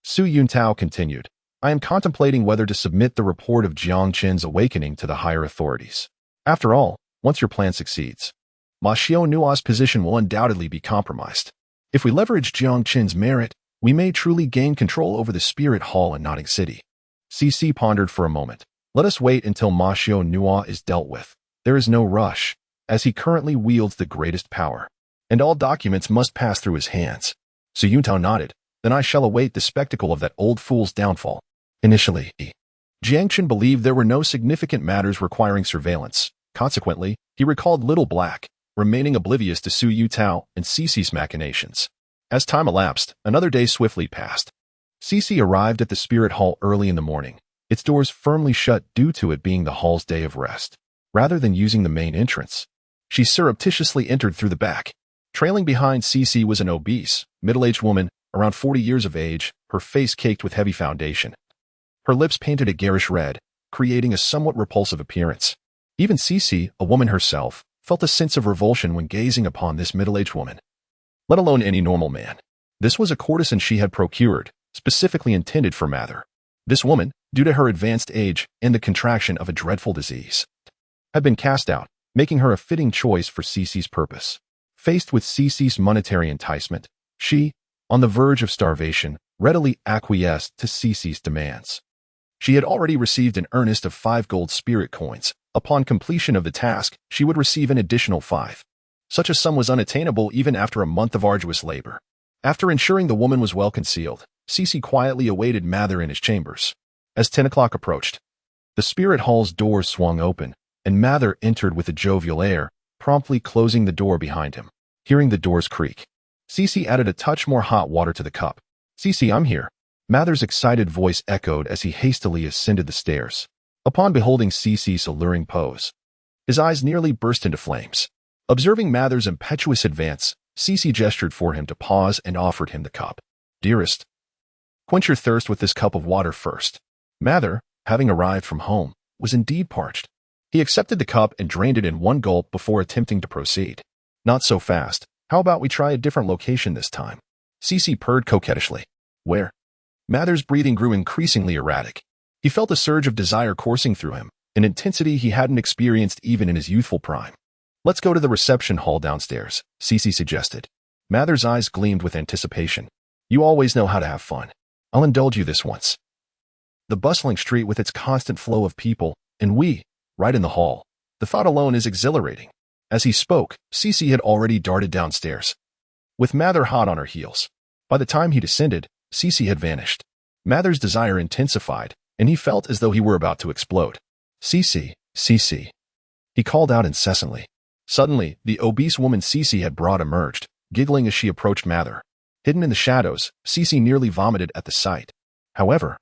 Si Yuntao continued, "I am contemplating whether to submit the report of Jiang Chen's awakening to the higher authorities. After all, once your plan succeeds, Ma Xiaonua's position will undoubtedly be compromised. If we leverage Jiang Chen's merit, we may truly gain control over the Spirit Hall in Nodding City." Cici pondered for a moment. "Let us wait until Ma Xiaonua is dealt with. There is no rush." as he currently wields the greatest power, and all documents must pass through his hands. Su Yuntao nodded. Then I shall await the spectacle of that old fool's downfall. Initially, Jiang Chen believed there were no significant matters requiring surveillance. Consequently, he recalled Little Black, remaining oblivious to Su Yuntao and Cece's machinations. As time elapsed, another day swiftly passed. Cece arrived at the spirit hall early in the morning, its doors firmly shut due to it being the hall's day of rest. Rather than using the main entrance, she surreptitiously entered through the back. Trailing behind Cece was an obese, middle-aged woman, around 40 years of age, her face caked with heavy foundation. Her lips painted a garish red, creating a somewhat repulsive appearance. Even Cece, a woman herself, felt a sense of revulsion when gazing upon this middle-aged woman. Let alone any normal man. This was a courtesan she had procured, specifically intended for Mather. This woman, due to her advanced age and the contraction of a dreadful disease, had been cast out, making her a fitting choice for Cece's purpose. Faced with Cece's monetary enticement, she, on the verge of starvation, readily acquiesced to Cece's demands. She had already received an earnest of 5 gold spirit coins. Upon completion of the task, she would receive an additional 5. Such a sum was unattainable even after a month of arduous labor. After ensuring the woman was well concealed, Cece quietly awaited Mather in his chambers. As 10 o'clock approached, the spirit hall's doors swung open, and Mather entered with a jovial air, promptly closing the door behind him. Hearing the doors creak, Cece added a touch more hot water to the cup. "Cece, I'm here." Mather's excited voice echoed as he hastily ascended the stairs. Upon beholding Cece's alluring pose, his eyes nearly burst into flames. Observing Mather's impetuous advance, Cece gestured for him to pause and offered him the cup. "Dearest, quench your thirst with this cup of water first." Mather, having arrived from home, was indeed parched. He accepted the cup and drained it in one gulp before attempting to proceed. "Not so fast. How about we try a different location this time?" Cece purred coquettishly. "Where?" Mather's breathing grew increasingly erratic. He felt a surge of desire coursing through him, an intensity he hadn't experienced even in his youthful prime. "Let's go to the reception hall downstairs," Cece suggested. Mather's eyes gleamed with anticipation. "You always know how to have fun. I'll indulge you this once." The bustling street with its constant flow of people, and we, right in the hall. The thought alone is exhilarating. As he spoke, Cece had already darted downstairs, with Mather hot on her heels. By the time he descended, Cece had vanished. Mather's desire intensified, and he felt as though he were about to explode. "Cece, Cece." He called out incessantly. Suddenly, the obese woman Cece had brought emerged, giggling as she approached Mather. Hidden in the shadows, Cece nearly vomited at the sight. However,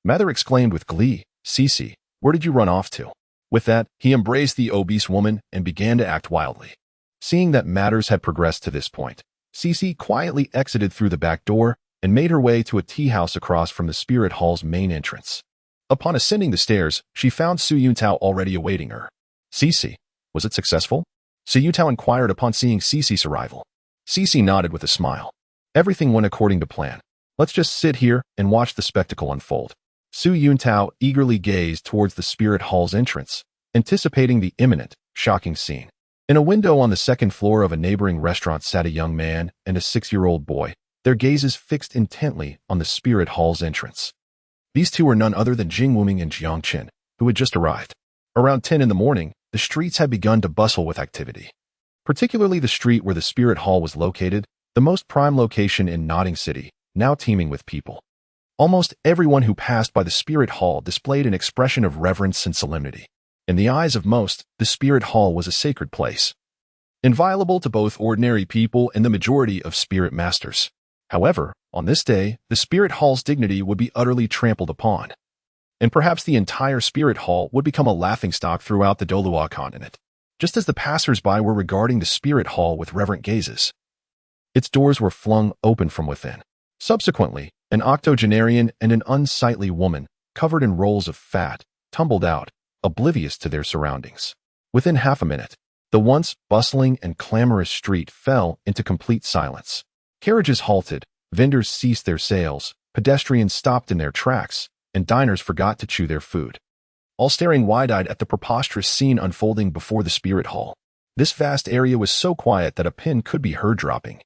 Mather exclaimed with glee, "Cece, where did you run off to?" With that, he embraced the obese woman and began to act wildly. Seeing that matters had progressed to this point, Cece quietly exited through the back door and made her way to a tea house across from the spirit hall's main entrance. Upon ascending the stairs, she found Su Yuntao already awaiting her. "Cece, was it successful?" Su Yuntao inquired upon seeing Cece's arrival. Cece nodded with a smile. "Everything went according to plan. Let's just sit here and watch the spectacle unfold." Su Yuntao eagerly gazed towards the spirit hall's entrance, anticipating the imminent, shocking scene. In a window on the second floor of a neighboring restaurant sat a young man and a 6-year-old boy, their gazes fixed intently on the spirit hall's entrance. These two were none other than Jing Wuming and Jiang Chen, who had just arrived. Around 10 in the morning, the streets had begun to bustle with activity. Particularly the street where the spirit hall was located, the most prime location in Nodding City, now teeming with people. Almost everyone who passed by the spirit hall displayed an expression of reverence and solemnity. In the eyes of most, the spirit hall was a sacred place, inviolable to both ordinary people and the majority of spirit masters. However, on this day, the spirit hall's dignity would be utterly trampled upon, and perhaps the entire spirit hall would become a laughingstock throughout the Douluo Continent. Just as the passers-by were regarding the spirit hall with reverent gazes, its doors were flung open from within. Subsequently, an octogenarian and an unsightly woman, covered in rolls of fat, tumbled out, oblivious to their surroundings. Within half a minute, the once bustling and clamorous street fell into complete silence. Carriages halted, vendors ceased their sales, pedestrians stopped in their tracks, and diners forgot to chew their food, all staring wide-eyed at the preposterous scene unfolding before the spirit hall. This vast area was so quiet that a pin could be heard dropping,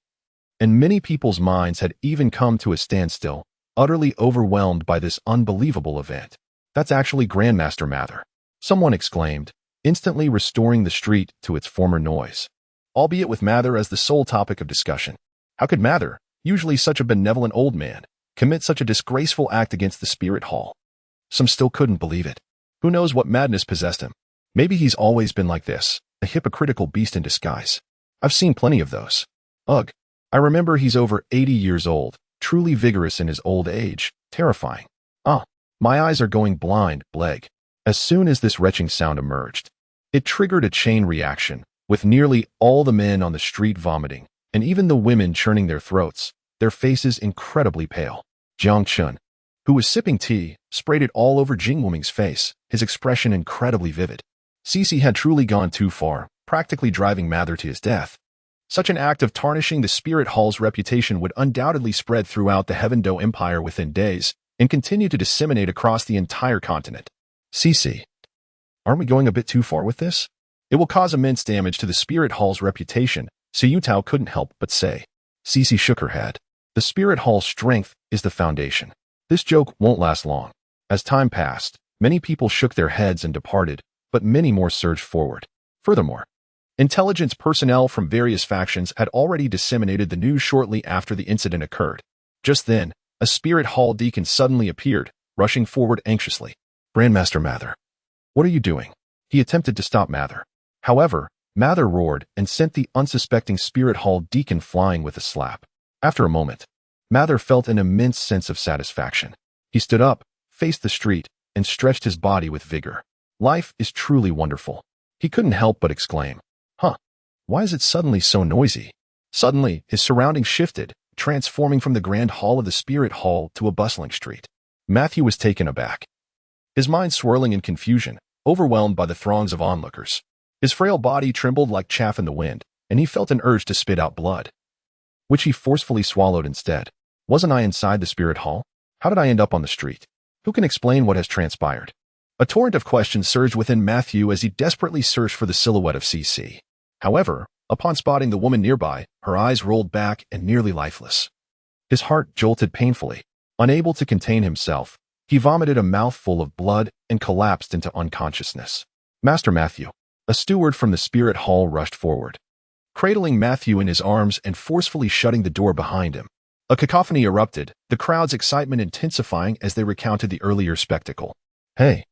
and many people's minds had even come to a standstill, utterly overwhelmed by this unbelievable event. "That's actually Grandmaster Mather," someone exclaimed, instantly restoring the street to its former noise, albeit with Mather as the sole topic of discussion. How could Mather, usually such a benevolent old man, commit such a disgraceful act against the spirit hall? Some still couldn't believe it. Who knows what madness possessed him? Maybe he's always been like this, a hypocritical beast in disguise. I've seen plenty of those. Ugh. I remember he's over 80 years old, truly vigorous in his old age, terrifying. My eyes are going blind, Bleg. As soon as this retching sound emerged, it triggered a chain reaction, with nearly all the men on the street vomiting, and even the women churning their throats, their faces incredibly pale. Jiang Chen, who was sipping tea, sprayed it all over Jing Wuming's face, his expression incredibly vivid. Cece had truly gone too far, practically driving Mather to his death. Such an act of tarnishing the spirit hall's reputation would undoubtedly spread throughout the Heaven Do Empire within days, and continue to disseminate across the entire continent. Cece, aren't we going a bit too far with this? It will cause immense damage to the spirit hall's reputation, Su Yuntao couldn't help but say. Cece shook her head. The spirit hall's strength is the foundation. This joke won't last long. As time passed, many people shook their heads and departed, but many more surged forward. Furthermore, intelligence personnel from various factions had already disseminated the news shortly after the incident occurred. Just then, a spirit hall deacon suddenly appeared, rushing forward anxiously. Grandmaster Mather, what are you doing? He attempted to stop Mather. However, Mather roared and sent the unsuspecting spirit hall deacon flying with a slap. After a moment, Mather felt an immense sense of satisfaction. He stood up, faced the street, and stretched his body with vigor. Life is truly wonderful. He couldn't help but exclaim. Why is it suddenly so noisy? Suddenly, his surroundings shifted, transforming from the grand hall of the spirit hall to a bustling street. Matthew was taken aback, his mind swirling in confusion, overwhelmed by the throngs of onlookers. His frail body trembled like chaff in the wind, and he felt an urge to spit out blood, which he forcefully swallowed instead. Wasn't I inside the spirit hall? How did I end up on the street? Who can explain what has transpired? A torrent of questions surged within Matthew as he desperately searched for the silhouette of CC. However, upon spotting the woman nearby, her eyes rolled back and nearly lifeless. His heart jolted painfully. Unable to contain himself, he vomited a mouthful of blood and collapsed into unconsciousness. Master Matthew, a steward from the spirit hall, rushed forward, cradling Matthew in his arms and forcefully shutting the door behind him. A cacophony erupted, the crowd's excitement intensifying as they recounted the earlier spectacle. Hey,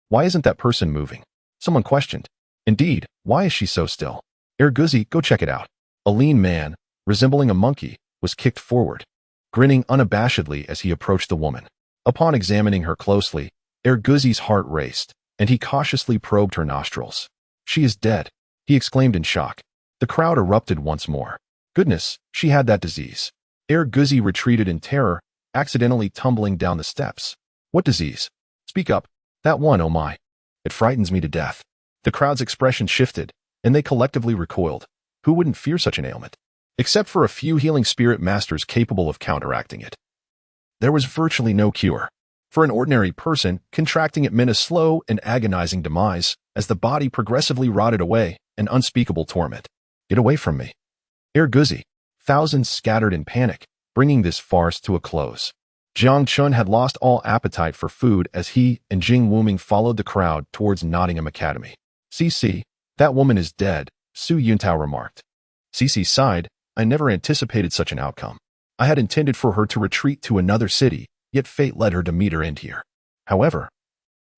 why isn't that person moving? Someone questioned. Indeed, why is she so still? Erguzi, go check it out. A lean man, resembling a monkey, was kicked forward, grinning unabashedly as he approached the woman. Upon examining her closely, Erguzi's heart raced, and he cautiously probed her nostrils. She is dead, he exclaimed in shock. The crowd erupted once more. Goodness, she had that disease. Erguzi retreated in terror, accidentally tumbling down the steps. What disease? Speak up. That one, oh my. It frightens me to death. The crowd's expression shifted, and they collectively recoiled. Who wouldn't fear such an ailment? Except for a few healing spirit masters capable of counteracting it. There was virtually no cure. For an ordinary person, contracting it meant a slow and agonizing demise, as the body progressively rotted away, an unspeakable torment. Get away from me. Erguzi. Thousands scattered in panic, bringing this farce to a close. Jiang Chen had lost all appetite for food as he and Jing Wuming followed the crowd towards Nottingham Academy. CC, that woman is dead, Su Yuntao remarked. CC sighed. I never anticipated such an outcome. I had intended for her to retreat to another city, yet fate led her to meet her end here. However,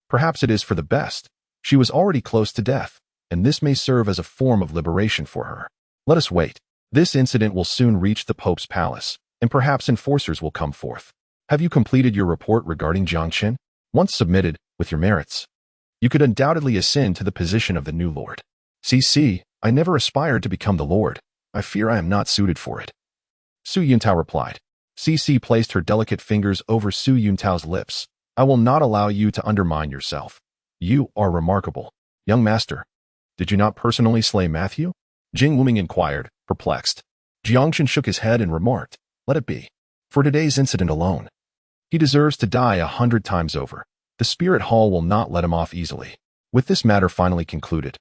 perhaps it is for the best. She was already close to death, and this may serve as a form of liberation for her. Let us wait. This incident will soon reach the Pope's palace, and perhaps enforcers will come forth. Have you completed your report regarding Jiang Chen? Once submitted, with your merits, you could undoubtedly ascend to the position of the new lord. CC, I never aspired to become the lord. I fear I am not suited for it. Su Yuntao replied. CC placed her delicate fingers over Su Yuntao's lips. I will not allow you to undermine yourself. You are remarkable. Young master, did you not personally slay Matthew? Jing Wuming inquired, perplexed. Jiang Chen shook his head and remarked, let it be. For today's incident alone, he deserves to die 100 times over. The spirit hall will not let him off easily. With this matter finally concluded,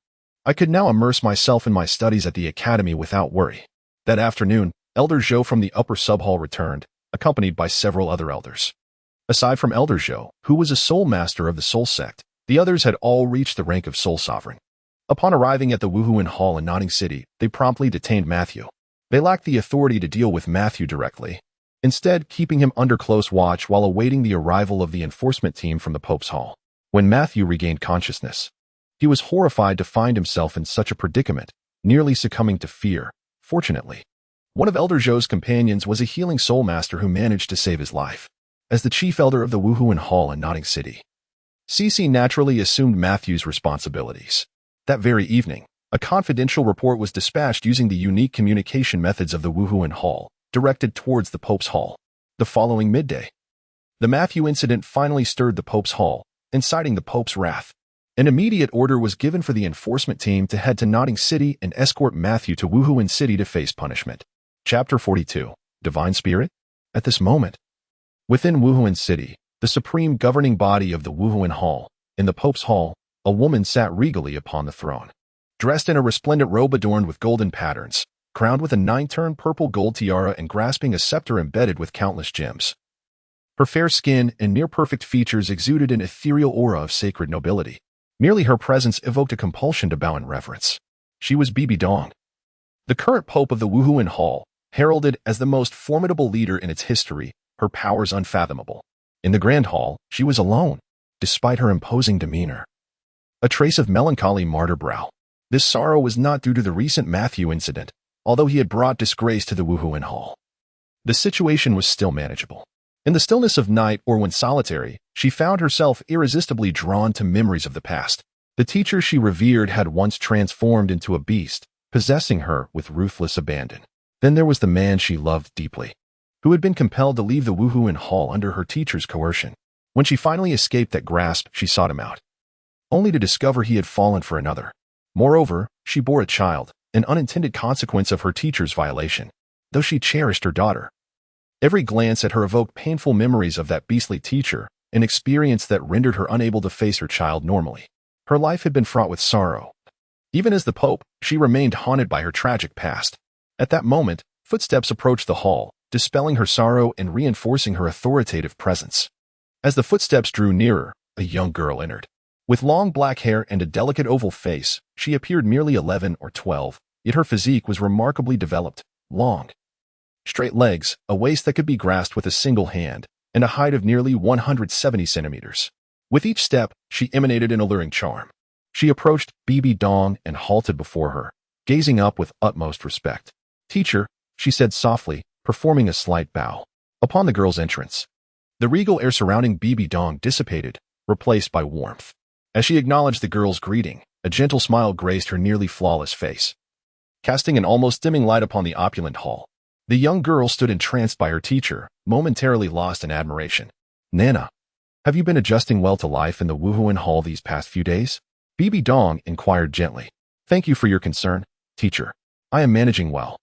I could now immerse myself in my studies at the academy without worry. That afternoon, Elder Zhou from the upper sub-hall returned, accompanied by several other elders. Aside from Elder Zhou, who was a soul master of the soul sect, the others had all reached the rank of soul sovereign. Upon arriving at the Wuhuan Hall in Notting City, they promptly detained Matthew. They lacked the authority to deal with Matthew directly, instead keeping him under close watch while awaiting the arrival of the enforcement team from the Pope's Hall. When Matthew regained consciousness, he was horrified to find himself in such a predicament, nearly succumbing to fear. Fortunately, one of Elder Zhou's companions was a healing soul master who managed to save his life. As the chief elder of the Wuhuan Hall in Notting City, CC naturally assumed Matthew's responsibilities. That very evening, a confidential report was dispatched using the unique communication methods of the Wuhuan Hall, directed towards the Pope's Hall. The following midday, the Matthew incident finally stirred the Pope's Hall, inciting the Pope's wrath. An immediate order was given for the enforcement team to head to Notting City and escort Matthew to Wuhuan City to face punishment. Chapter 42. Divine Spirit? At this moment, within Wuhuan City, the supreme governing body of the Wuhuan Hall, in the Pope's Hall, a woman sat regally upon the throne. Dressed in a resplendent robe adorned with golden patterns, crowned with a 9-turn purple gold tiara and grasping a scepter embedded with countless gems. Her fair skin and near-perfect features exuded an ethereal aura of sacred nobility. Merely her presence evoked a compulsion to bow in reverence. She was Bibi Dong, the current Pope of the Wuhuan Hall, heralded as the most formidable leader in its history, her powers unfathomable. In the Grand Hall, she was alone, despite her imposing demeanor. A trace of melancholy marred her brow. This sorrow was not due to the recent Matthew incident, although he had brought disgrace to the Wuhuan Hall. The situation was still manageable. In the stillness of night or when solitary, she found herself irresistibly drawn to memories of the past. The teacher she revered had once transformed into a beast, possessing her with ruthless abandon. Then there was the man she loved deeply, who had been compelled to leave the Wuhuan Hall under her teacher's coercion. When she finally escaped that grasp, she sought him out, only to discover he had fallen for another. Moreover, she bore a child, an unintended consequence of her teacher's violation, though she cherished her daughter. Every glance at her evoked painful memories of that beastly teacher, an experience that rendered her unable to face her child normally. Her life had been fraught with sorrow. Even as the Pope, she remained haunted by her tragic past. At that moment, footsteps approached the hall, dispelling her sorrow and reinforcing her authoritative presence. As the footsteps drew nearer, a young girl entered. With long black hair and a delicate oval face, she appeared merely 11 or 12, yet her physique was remarkably developed, long, straight legs, a waist that could be grasped with a single hand, and a height of nearly 170 centimeters. With each step, she emanated an alluring charm. She approached Bibi Dong and halted before her, gazing up with utmost respect. "Teacher," she said softly, performing a slight bow. Upon the girl's entrance, the regal air surrounding Bibi Dong dissipated, replaced by warmth. As she acknowledged the girl's greeting, a gentle smile graced her nearly flawless face, casting an almost dimming light upon the opulent hall. The young girl stood entranced by her teacher, momentarily lost in admiration. "Nana, have you been adjusting well to life in the Wuhuan Hall these past few days?" Bibi Dong inquired gently. "Thank you for your concern, teacher. I am managing well,"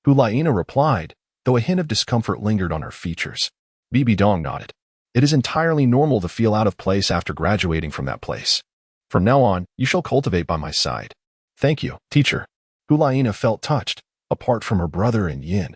Hulaina replied, though a hint of discomfort lingered on her features. Bibi Dong nodded. "It is entirely normal to feel out of place after graduating from that place. From now on, you shall cultivate by my side." "Thank you, teacher." Hulaina felt touched, apart from her brother and Yin.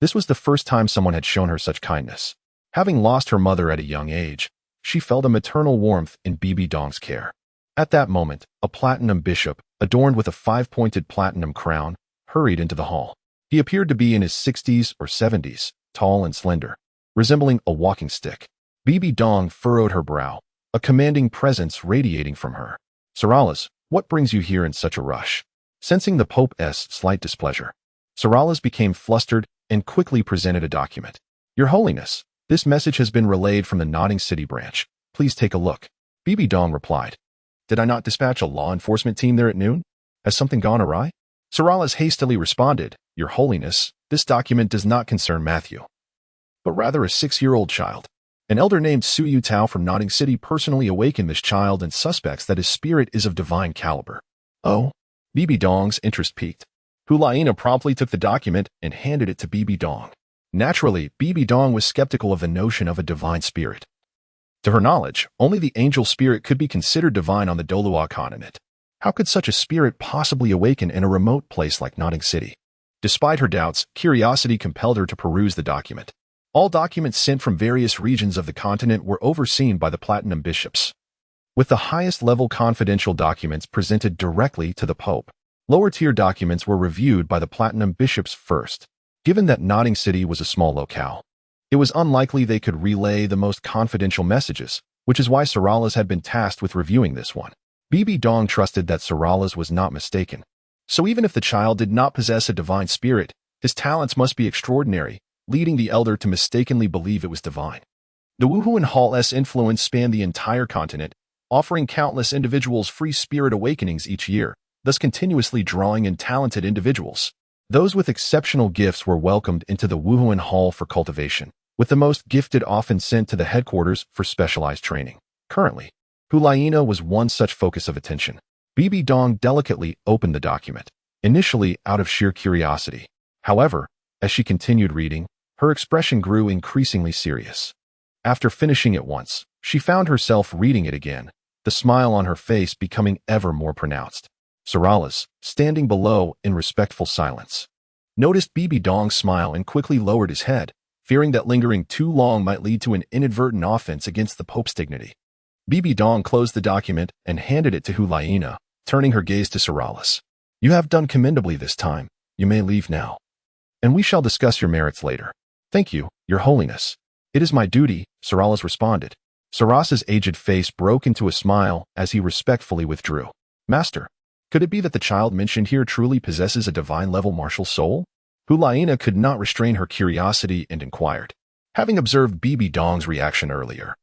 This was the first time someone had shown her such kindness. Having lost her mother at a young age, she felt a maternal warmth in Bibi Dong's care. At that moment, a platinum bishop, adorned with a 5-pointed platinum crown, hurried into the hall. He appeared to be in his 60s or 70s, tall and slender, resembling a walking stick. Bibi Dong furrowed her brow, a commanding presence radiating from her. "Saralas, what brings you here in such a rush?" Sensing the Pope's slight displeasure, Saralas became flustered and quickly presented a document. "Your Holiness, this message has been relayed from the Notting City branch. Please take a look." Bibi Dong replied. "Did I not dispatch a law enforcement team there at noon? Has something gone awry?" Saralas hastily responded, "Your Holiness, this document does not concern Matthew, but rather a 6-year-old child. An elder named Suyu Tao from Notting City personally awakened this child and suspects that his spirit is of divine caliber." "Oh?" Bibi Dong's interest piqued. Hulaina promptly took the document and handed it to Bibi Dong. Naturally, Bibi Dong was skeptical of the notion of a divine spirit. To her knowledge, only the angel spirit could be considered divine on the Douluo Continent. How could such a spirit possibly awaken in a remote place like Notting City? Despite her doubts, curiosity compelled her to peruse the document. All documents sent from various regions of the continent were overseen by the Platinum Bishops. with the highest level confidential documents presented directly to the Pope. Lower-tier documents were reviewed by the Platinum Bishops first. Given that Notting City was a small locale, it was unlikely they could relay the most confidential messages, which is why Sarala's had been tasked with reviewing this one. Bibi Dong trusted that Sarala's was not mistaken. So even if the child did not possess a divine spirit, his talents must be extraordinary, leading the elder to mistakenly believe it was divine. The Wuhuan Hall's influence spanned the entire continent, offering countless individuals free spirit awakenings each year, thus continuously drawing in talented individuals. Those with exceptional gifts were welcomed into the Wuhuan Hall for cultivation, with the most gifted often sent to the headquarters for specialized training. Currently, Hulaina was one such focus of attention. Bibi Dong delicately opened the document, initially out of sheer curiosity. However, as she continued reading, her expression grew increasingly serious. After finishing it once, she found herself reading it again, the smile on her face becoming ever more pronounced. Sarala's, standing below in respectful silence, noticed Bibi Dong's smile and quickly lowered his head, fearing that lingering too long might lead to an inadvertent offense against the Pope's dignity. Bibi Dong closed the document and handed it to Hulaina, turning her gaze to Sarala's. You have done commendably this time. You may leave now, and we shall discuss your merits later. Thank you, Your Holiness. It is my duty, Sarala's responded. Saras's aged face broke into a smile as he respectfully withdrew. Master, could it be that the child mentioned here truly possesses a divine-level martial soul? Hulaina could not restrain her curiosity and inquired, having observed Bibi Dong's reaction earlier.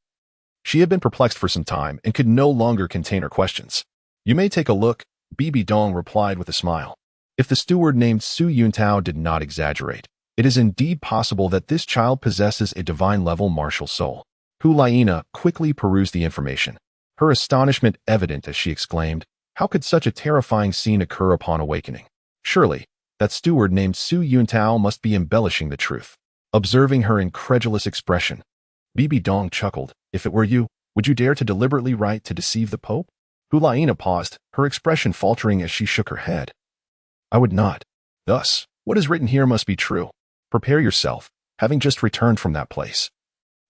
She had been perplexed for some time and could no longer contain her questions. You may take a look, Bibi Dong replied with a smile. If the steward named Su Yuntao did not exaggerate, it is indeed possible that this child possesses a divine-level martial soul. Hulaina quickly perused the information, her astonishment evident as she exclaimed, how could such a terrifying scene occur upon awakening? Surely, that steward named Su Yuntao must be embellishing the truth. Observing her incredulous expression, Bibi Dong chuckled. If it were you, would you dare to deliberately write to deceive the Pope? Hulaina paused, her expression faltering as she shook her head. I would not. Thus, what is written here must be true. Prepare yourself, having just returned from that place.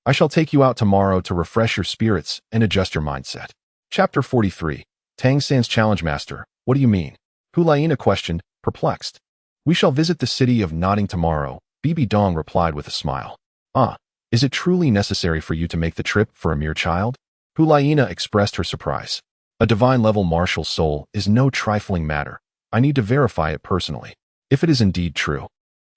I shall take you out tomorrow to refresh your spirits and adjust your mindset. Chapter 43. Tang San's Challenge Master. What do you mean? Hulaina questioned, perplexed. We shall visit the city of Notting tomorrow, Bibi Dong replied with a smile. Is it truly necessary for you to make the trip for a mere child? Hulaina expressed her surprise. A divine-level martial soul is no trifling matter. I need to verify it personally. If it is indeed true,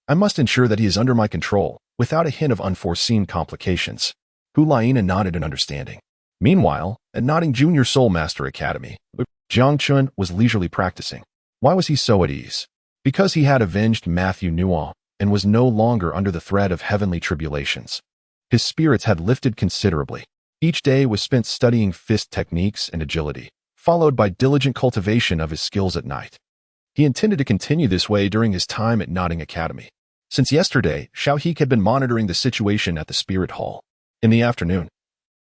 I must ensure that he is under my control, without a hint of unforeseen complications. Hulaina nodded in understanding. Meanwhile, at Notting Junior Soul Master Academy, Jiang Chen was leisurely practicing. Why was he so at ease? Because he had avenged Matthew Nuo and was no longer under the threat of heavenly tribulations. His spirits had lifted considerably. Each day was spent studying fist techniques and agility, followed by diligent cultivation of his skills at night. He intended to continue this way during his time at Notting Academy. Since yesterday, Xiaohik had been monitoring the situation at the Spirit Hall. In the afternoon,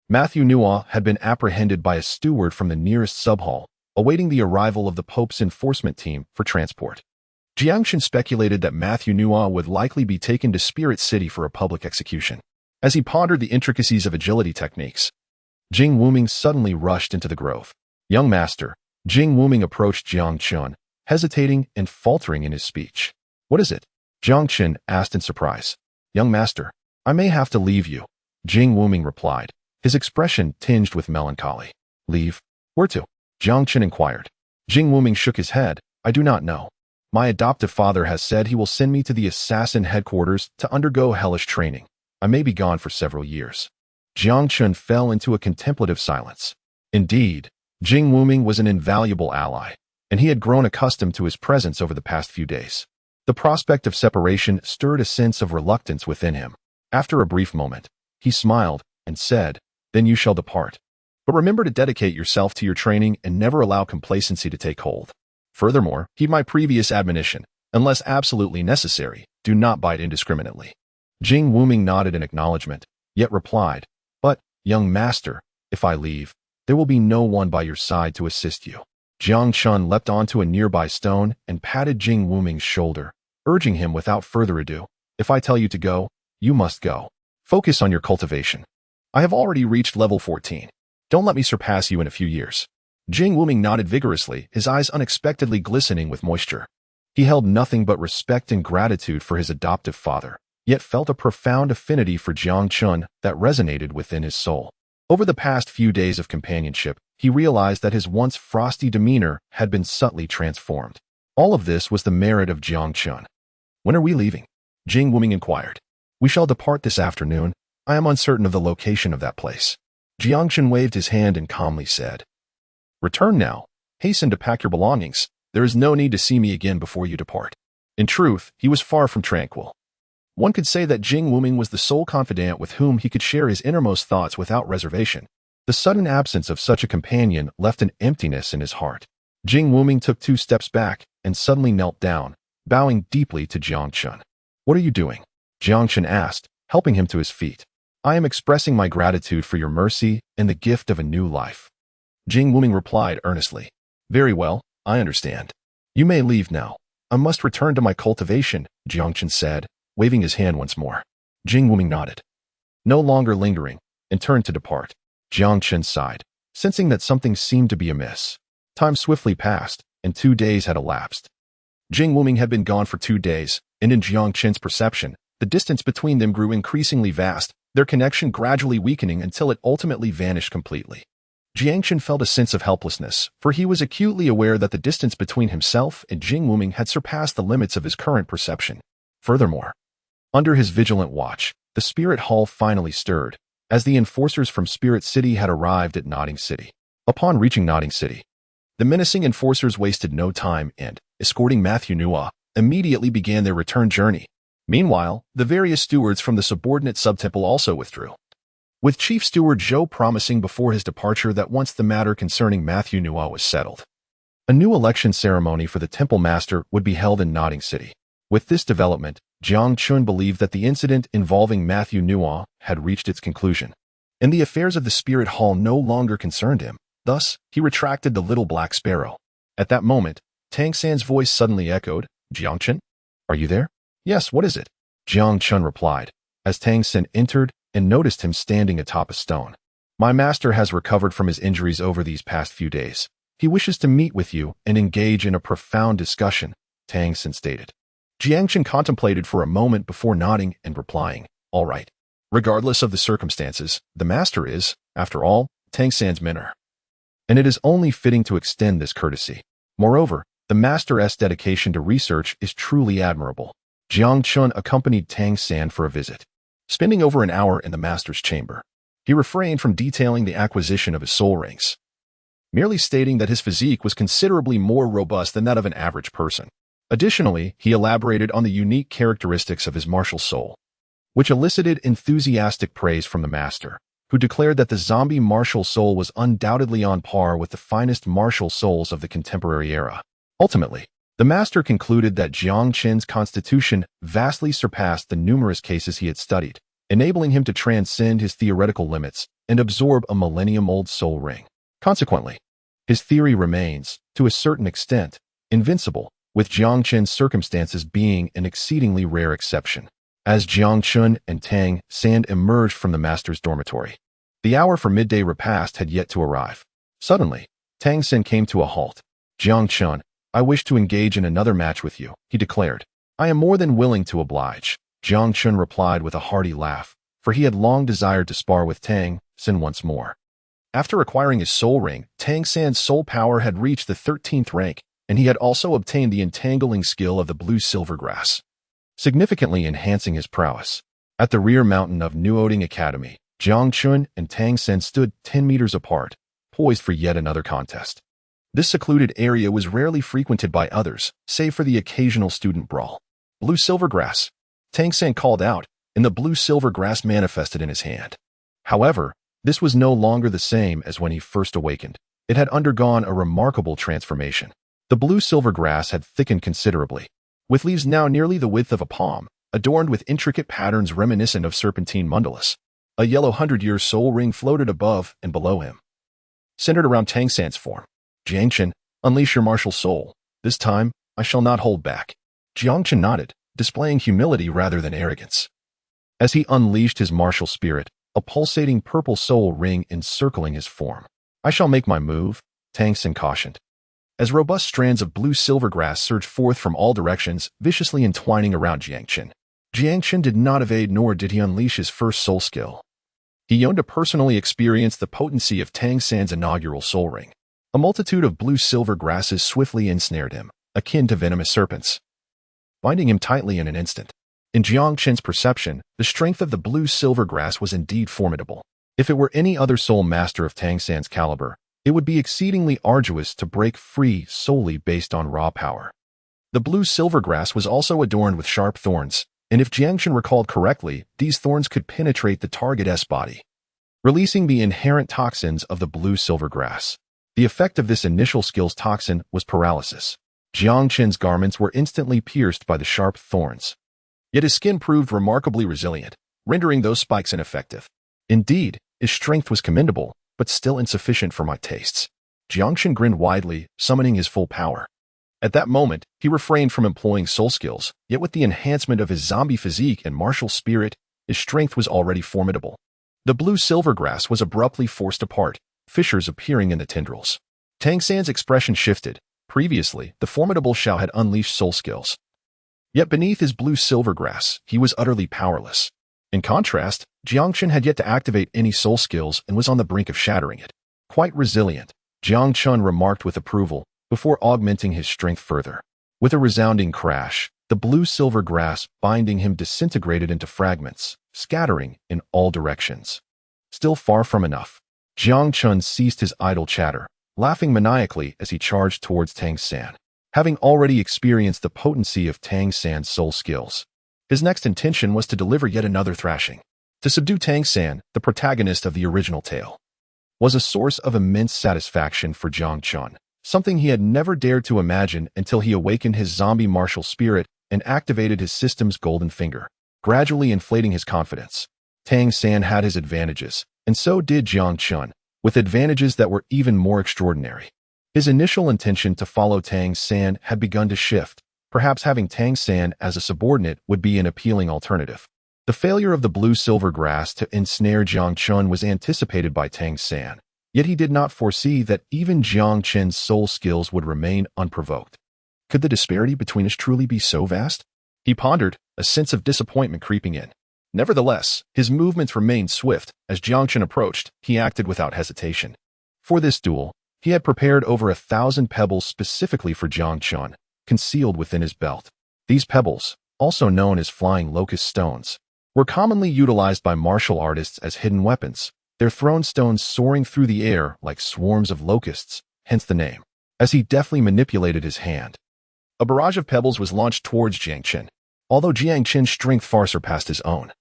Matthew Nuo had been apprehended by a steward from the nearest sub-hall, awaiting the arrival of the Pope's enforcement team for transport. Jiang Chen speculated that Matthew Nuo would likely be taken to Spirit City for a public execution. As he pondered the intricacies of agility techniques, Jing Wuming suddenly rushed into the grove. Young master, Jing Wuming approached Jiang Chen, hesitating and faltering in his speech. What is it? Jiang Chen asked in surprise. Young master, I may have to leave you, Jing Wuming replied, his expression tinged with melancholy. Leave? Where to? Jiang Chen inquired. Jing Wuming shook his head. I do not know. My adoptive father has said he will send me to the assassin headquarters to undergo hellish training. I may be gone for several years. Jiang Chen fell into a contemplative silence. Indeed, Jing Wuming was an invaluable ally, and he had grown accustomed to his presence over the past few days. The prospect of separation stirred a sense of reluctance within him. After a brief moment, he smiled and said, Then you shall depart. But remember to dedicate yourself to your training and never allow complacency to take hold. Furthermore, heed my previous admonition. Unless absolutely necessary, do not bite indiscriminately. Jing Wuming nodded in acknowledgement, yet replied, But, young master, if I leave, there will be no one by your side to assist you. Jiang Chen leapt onto a nearby stone and patted Jing Wuming's shoulder, urging him without further ado, If I tell you to go, you must go. Focus on your cultivation. I have already reached level 14. Don't let me surpass you in a few years. Jing Wuming nodded vigorously, his eyes unexpectedly glistening with moisture. He held nothing but respect and gratitude for his adoptive father, yet felt a profound affinity for Jiang Chen that resonated within his soul. Over the past few days of companionship, he realized that his once frosty demeanor had been subtly transformed. All of this was the merit of Jiang Chen. When are we leaving? Jing Wuming inquired. We shall depart this afternoon. I am uncertain of the location of that place. Jiang Chen waved his hand and calmly said, Return now. Hasten to pack your belongings. There is no need to see me again before you depart. In truth, he was far from tranquil. One could say that Jing Wuming was the sole confidant with whom he could share his innermost thoughts without reservation. The sudden absence of such a companion left an emptiness in his heart. Jing Wuming took 2 steps back and suddenly knelt down, bowing deeply to Jiang Chen. What are you doing? Jiang Chen asked, helping him to his feet. I am expressing my gratitude for your mercy and the gift of a new life. Jing Wuming replied earnestly. Very well, I understand. You may leave now. I must return to my cultivation, Jiang Chen said, waving his hand once more. Jing Wuming nodded, no longer lingering, and turned to depart. Jiang Chen sighed, sensing that something seemed to be amiss. Time swiftly passed, and 2 days had elapsed. Jing Wuming had been gone for 2 days, and in Jiang Chen's perception, the distance between them grew increasingly vast, their connection gradually weakening until it ultimately vanished completely. Jiang Chen felt a sense of helplessness, for he was acutely aware that the distance between himself and Jing Wuming had surpassed the limits of his current perception. Furthermore, under his vigilant watch, the Spirit Hall finally stirred, as the enforcers from Spirit City had arrived at Nodding City. Upon reaching Nodding City, the menacing enforcers wasted no time and, escorting Matthew Nua, immediately began their return journey. Meanwhile, the various stewards from the subordinate subtemple also withdrew, with Chief Steward Zhou promising before his departure that once the matter concerning Matthew Nua was settled, a new election ceremony for the temple master would be held in Nodding City. With this development, Jiang Chen believed that the incident involving Matthew Nua had reached its conclusion, and the affairs of the Spirit Hall no longer concerned him. Thus, he retracted the little black sparrow. At that moment, Tang San's voice suddenly echoed, Jiang Chen? Are you there? Yes, what is it? Jiang Chen replied, as Tang San entered and noticed him standing atop a stone. My master has recovered from his injuries over these past few days. He wishes to meet with you and engage in a profound discussion, Tang San stated. Jiang Chen contemplated for a moment before nodding and replying, all right. Regardless of the circumstances, the master is, after all, Tang San's mentor, and it is only fitting to extend this courtesy. Moreover, the master's dedication to research is truly admirable. Jiang Chen accompanied Tang San for a visit. Spending over an hour in the master's chamber, he refrained from detailing the acquisition of his soul rings, merely stating that his physique was considerably more robust than that of an average person. Additionally, he elaborated on the unique characteristics of his martial soul, which elicited enthusiastic praise from the master, who declared that the zombie martial soul was undoubtedly on par with the finest martial souls of the contemporary era. Ultimately, the master concluded that Jiang Chen's constitution vastly surpassed the numerous cases he had studied, enabling him to transcend his theoretical limits and absorb a millennium-old soul ring. Consequently, his theory remains, to a certain extent, invincible, with Jiang Chen's circumstances being an exceedingly rare exception. As Jiang Chen and Tang San emerged from the master's dormitory, the hour for midday repast had yet to arrive. Suddenly, Tang San came to a halt. Jiang Chen, I wish to engage in another match with you, he declared. I am more than willing to oblige, Jiang Chen replied with a hearty laugh, for he had long desired to spar with Tang San once more. After acquiring his soul ring, Tang San's soul power had reached the 13th rank, and he had also obtained the entangling skill of the blue silver grass, significantly enhancing his prowess. At the rear mountain of Nuoding Academy, Jiang Chen and Tang San stood 10 meters apart, poised for yet another contest. This secluded area was rarely frequented by others, save for the occasional student brawl. Blue silver grass, Tang San called out, and the blue silver grass manifested in his hand. However, this was no longer the same as when he first awakened. It had undergone a remarkable transformation. The blue silver grass had thickened considerably, with leaves now nearly the width of a palm, adorned with intricate patterns reminiscent of serpentine mandalas. A yellow 100-year soul ring floated above and below him, centered around Tang San's form. Jiang Chen, unleash your martial soul. This time, I shall not hold back. Jiang Chen nodded, displaying humility rather than arrogance. As he unleashed his martial spirit, a pulsating purple soul ring encircling his form. "I shall make my move," Tang San cautioned. As robust strands of blue-silver grass surged forth from all directions, viciously entwining around Jiang Chen. Jiang Chen did not evade, nor did he unleash his first soul skill. He yearned to personally experience the potency of Tang San's inaugural soul ring. A multitude of blue-silver grasses swiftly ensnared him, akin to venomous serpents, binding him tightly in an instant. In Jiang Chen's perception, the strength of the blue-silver grass was indeed formidable. If it were any other soul master of Tang San's caliber, it would be exceedingly arduous to break free solely based on raw power. The blue-silver grass was also adorned with sharp thorns, and if Jiang Chen recalled correctly, these thorns could penetrate the target's body, releasing the inherent toxins of the blue-silver grass. The effect of this initial skill's toxin was paralysis. Jiang Chen's garments were instantly pierced by the sharp thorns. Yet his skin proved remarkably resilient, rendering those spikes ineffective. Indeed, his strength was commendable, but still insufficient for my tastes. Jiang Chen grinned widely, summoning his full power. At that moment, he refrained from employing soul skills, yet with the enhancement of his zombie physique and martial spirit, his strength was already formidable. The blue-silver grass was abruptly forced apart, fissures appearing in the tendrils. Tang San's expression shifted. Previously, the formidable Shao had unleashed soul skills. Yet beneath his blue-silver grass, he was utterly powerless. In contrast, Jiang Chen had yet to activate any soul skills and was on the brink of shattering it. "Quite resilient," Jiang Chen remarked with approval, before augmenting his strength further. With a resounding crash, the blue-silver grass binding him disintegrated into fragments, scattering in all directions. Still far from enough. Jiang Chen ceased his idle chatter, laughing maniacally as he charged towards Tang San. Having already experienced the potency of Tang San's soul skills, his next intention was to deliver yet another thrashing. To subdue Tang San, the protagonist of the original tale, was a source of immense satisfaction for Jiang Chen, something he had never dared to imagine until he awakened his zombie martial spirit and activated his system's golden finger, gradually inflating his confidence. Tang San had his advantages, and so did Jiang Chen, with advantages that were even more extraordinary. His initial intention to follow Tang San had begun to shift. Perhaps having Tang San as a subordinate would be an appealing alternative. The failure of the blue-silver grass to ensnare Jiang Chen was anticipated by Tang San, yet he did not foresee that even Jiang Chen's soul skills would remain unprovoked. Could the disparity between us truly be so vast? He pondered, a sense of disappointment creeping in. Nevertheless, his movements remained swift. As Jiang Chen approached, he acted without hesitation. For this duel, he had prepared over 1,000 pebbles specifically for Jiang Chen, concealed within his belt. These pebbles, also known as flying locust stones, were commonly utilized by martial artists as hidden weapons, their thrown stones soaring through the air like swarms of locusts, hence the name. As he deftly manipulated his hand, a barrage of pebbles was launched towards Jiang Chen. Although Jiang Chen's strength far surpassed his own,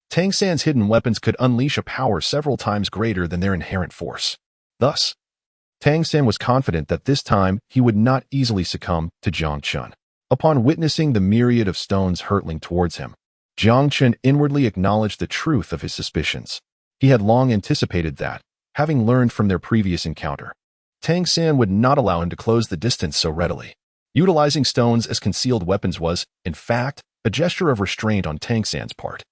Tang San's hidden weapons could unleash a power several times greater than their inherent force. Thus, Tang San was confident that this time he would not easily succumb to Jiang Chen. Upon witnessing the myriad of stones hurtling towards him, Jiang Chen inwardly acknowledged the truth of his suspicions. He had long anticipated that, having learned from their previous encounter, Tang San would not allow him to close the distance so readily. Utilizing stones as concealed weapons was, in fact, a gesture of restraint on Tang San's part.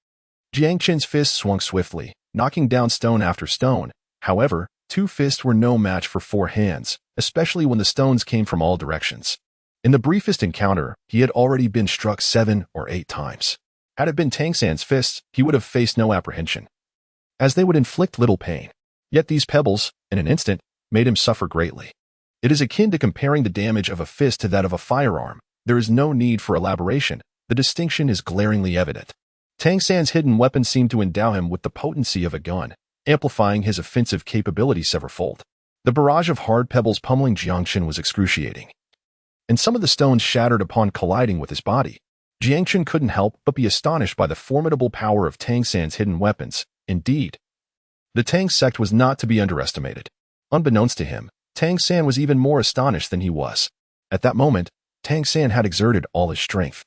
Jiang Chen's fists swung swiftly, knocking down stone after stone. However, 2 fists were no match for 4 hands, especially when the stones came from all directions. In the briefest encounter, he had already been struck 7 or 8 times. Had it been Tang San's fists, he would have faced no apprehension, as they would inflict little pain. Yet these pebbles, in an instant, made him suffer greatly. It is akin to comparing the damage of a fist to that of a firearm. There is no need for elaboration. The distinction is glaringly evident. Tang San's hidden weapon seemed to endow him with the potency of a gun, amplifying his offensive capability severalfold. The barrage of hard pebbles pummeling Jiang Chen was excruciating, and some of the stones shattered upon colliding with his body. Jiang Chen couldn't help but be astonished by the formidable power of Tang San's hidden weapons. Indeed, the Tang sect was not to be underestimated. Unbeknownst to him, Tang San was even more astonished than he was. At that moment, Tang San had exerted all his strength.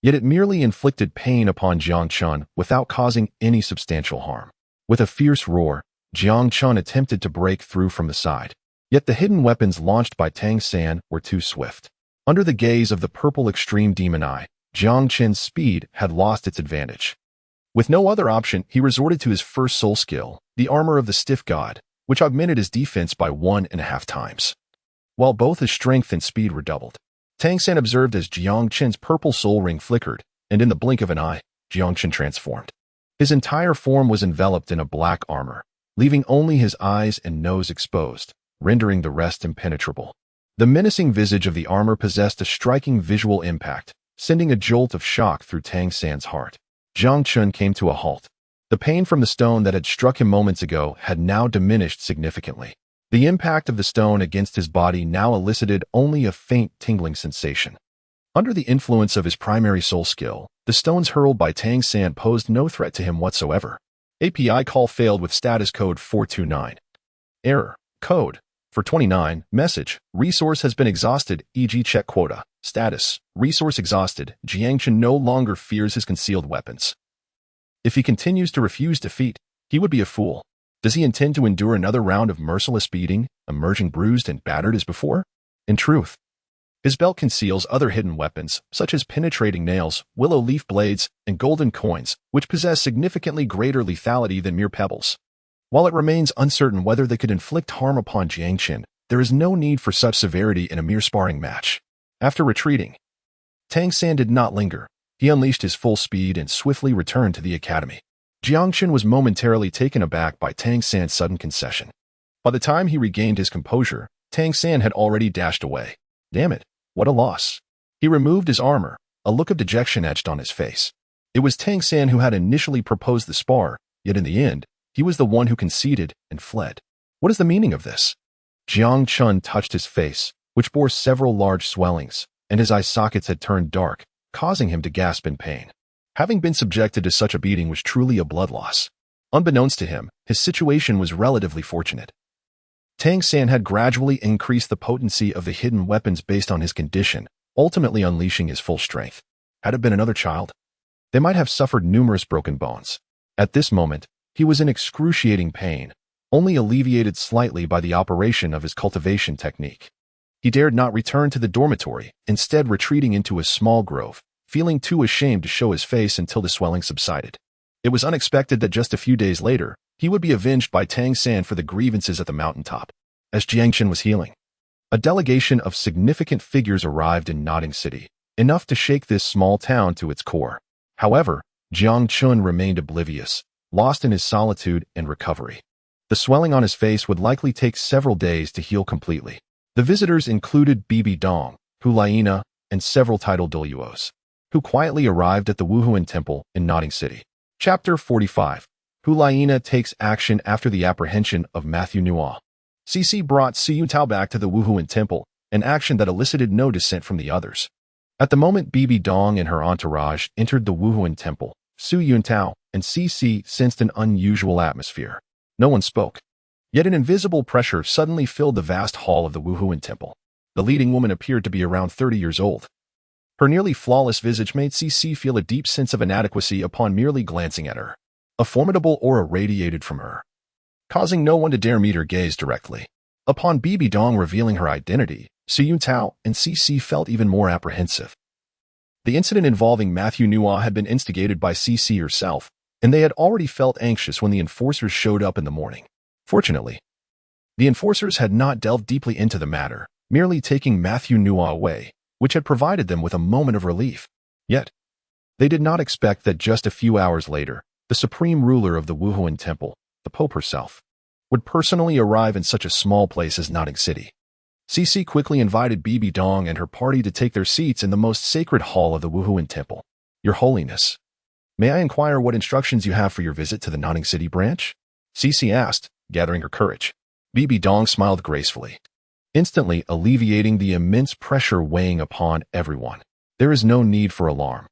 Yet it merely inflicted pain upon Jiang Chen without causing any substantial harm. With a fierce roar, Jiang Chen attempted to break through from the side. Yet the hidden weapons launched by Tang San were too swift. Under the gaze of the purple extreme demon eye, Jiang Chen's speed had lost its advantage. With no other option, he resorted to his first soul skill, the armor of the stiff god, which augmented his defense by 1.5 times. While both his strength and speed were doubled, Tang San observed as Jiang Chen's purple soul ring flickered, and in the blink of an eye, Jiang Chen transformed. His entire form was enveloped in a black armor, leaving only his eyes and nose exposed, rendering the rest impenetrable. The menacing visage of the armor possessed a striking visual impact, sending a jolt of shock through Tang San's heart. Jiang Chen came to a halt. The pain from the stone that had struck him moments ago had now diminished significantly. The impact of the stone against his body now elicited only a faint tingling sensation. Under the influence of his primary soul skill, the stones hurled by Tang San posed no threat to him whatsoever. API call failed with status code 429. Error. Code. For 29, message, resource has been exhausted, e.g. check quota. Status, resource exhausted. Jiang Chen no longer fears his concealed weapons. If he continues to refuse defeat, he would be a fool. Does he intend to endure another round of merciless beating, emerging bruised and battered as before? In truth, his belt conceals other hidden weapons, such as penetrating nails, willow leaf blades, and golden coins, which possess significantly greater lethality than mere pebbles. While it remains uncertain whether they could inflict harm upon Jiang Chen, there is no need for such severity in a mere sparring match. After retreating, Tang San did not linger. He unleashed his full speed and swiftly returned to the academy. Jiang Chen was momentarily taken aback by Tang San's sudden concession. By the time he regained his composure, Tang San had already dashed away. Damn it, what a loss. He removed his armor, a look of dejection etched on his face. It was Tang San who had initially proposed the spar, yet in the end, he was the one who conceded and fled. What is the meaning of this? Jiang Chen touched his face, which bore several large swellings, and his eye sockets had turned dark, causing him to gasp in pain. Having been subjected to such a beating was truly a blood loss. Unbeknownst to him, his situation was relatively fortunate. Tang San had gradually increased the potency of the hidden weapons based on his condition, ultimately unleashing his full strength. Had it been another child, they might have suffered numerous broken bones. At this moment, he was in excruciating pain, only alleviated slightly by the operation of his cultivation technique. He dared not return to the dormitory, instead retreating into a small grove, feeling too ashamed to show his face until the swelling subsided. It was unexpected that just a few days later, he would be avenged by Tang San for the grievances at the mountaintop. As Jiang Chen was healing, a delegation of significant figures arrived in Nodding City, enough to shake this small town to its core. However, Jiang Chen remained oblivious, lost in his solitude and recovery. The swelling on his face would likely take several days to heal completely. The visitors included Bibi Dong, Hulaina, and several Title Douluos, who quietly arrived at the Wuhuan Temple in Nodding City. Chapter 45. Hulaina takes action after the apprehension of Matthew Nua. CC brought Su Yuntao back to the Wuhuan Temple, an action that elicited no dissent from the others. At the moment Bibi Dong and her entourage entered the Wuhuan Temple, Su Yuntao and CC sensed an unusual atmosphere. No one spoke. Yet an invisible pressure suddenly filled the vast hall of the Wuhuan Temple. The leading woman appeared to be around 30 years old. Her nearly flawless visage made CC feel a deep sense of inadequacy upon merely glancing at her. A formidable aura radiated from her, causing no one to dare meet her gaze directly. Upon Bibi Dong revealing her identity, Su Yuntao and CC felt even more apprehensive. The incident involving Matthew Nua had been instigated by CC herself, and they had already felt anxious when the enforcers showed up in the morning. Fortunately, the enforcers had not delved deeply into the matter, merely taking Matthew Nua away, which had provided them with a moment of relief. Yet, they did not expect that just a few hours later, the supreme ruler of the Wuhuan Temple, the Pope herself, would personally arrive in such a small place as Nodding City. CC quickly invited Bibi Dong and her party to take their seats in the most sacred hall of the Wuhuan Temple. Your Holiness, may I inquire what instructions you have for your visit to the Nodding City branch? CC asked, gathering her courage. Bibi Dong smiled gracefully, instantly alleviating the immense pressure weighing upon everyone. There is no need for alarm.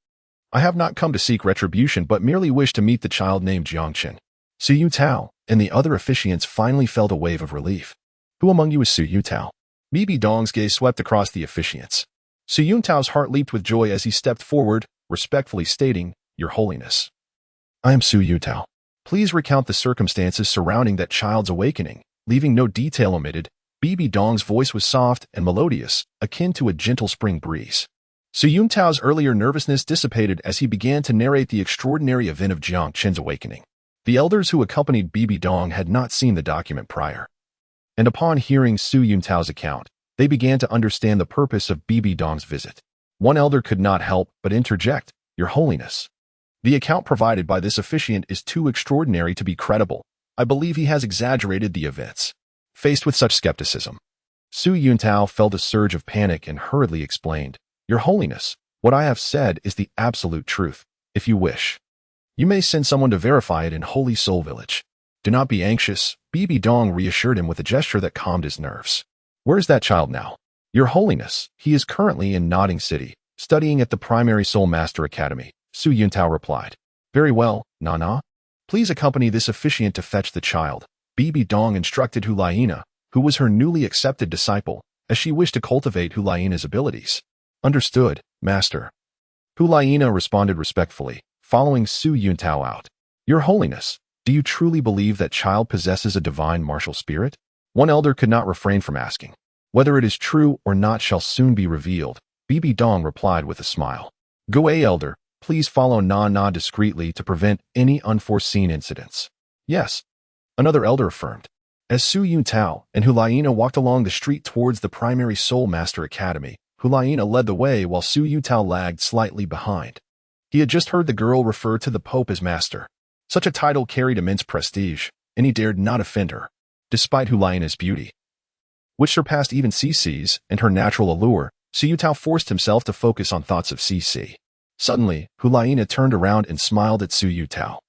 I have not come to seek retribution but merely wish to meet the child named Jiang Chen. Su Yuntao and the other officiants finally felt a wave of relief. Who among you is Su Yuntao? Bibi Dong's gaze swept across the officiants. Su Yuntao's heart leaped with joy as he stepped forward, respectfully stating, Your Holiness, I am Su Yuntao. Please recount the circumstances surrounding that child's awakening. Leaving no detail omitted, Bibi Dong's voice was soft and melodious, akin to a gentle spring breeze. Su Yuntao's earlier nervousness dissipated as he began to narrate the extraordinary event of Jiang Chen's awakening. The elders who accompanied Bibi Dong had not seen the document prior, and upon hearing Su Yuntao's account, they began to understand the purpose of Bibi Dong's visit. One elder could not help but interject, "Your Holiness, the account provided by this officiant is too extraordinary to be credible. I believe he has exaggerated the events." Faced with such skepticism, Su Yuntao felt a surge of panic and hurriedly explained, "Your Holiness, what I have said is the absolute truth. If you wish, you may send someone to verify it in Holy Soul Village. Do not be anxious." Bibi Dong reassured him with a gesture that calmed his nerves. "Where is that child now?" "Your Holiness, he is currently in Nodding City, studying at the Primary Soul Master Academy," Su Yuntao replied. "Very well, Nana. Please accompany this officiant to fetch the child." Bibi Dong instructed Hulaina, who was her newly accepted disciple, as she wished to cultivate Hulaina's abilities. "Understood, Master." Hulaina responded respectfully, following Su Yuntao out. "Your Holiness, do you truly believe that child possesses a divine martial spirit?" One elder could not refrain from asking. "Whether it is true or not shall soon be revealed," Bibi Dong replied with a smile. "Goe elder, please follow Na discreetly to prevent any unforeseen incidents." "Yes," another elder affirmed. As Su Yuntao and Hulaina walked along the street towards the Primary Soul Master Academy, Hulaina led the way while Su Yuntao lagged slightly behind. He had just heard the girl refer to the Pope as Master. Such a title carried immense prestige, and he dared not offend her, despite Hulaina's beauty, which surpassed even Cici's and her natural allure. Su Yuntao forced himself to focus on thoughts of Cici. Suddenly, Hulaina turned around and smiled at Su Yuntao,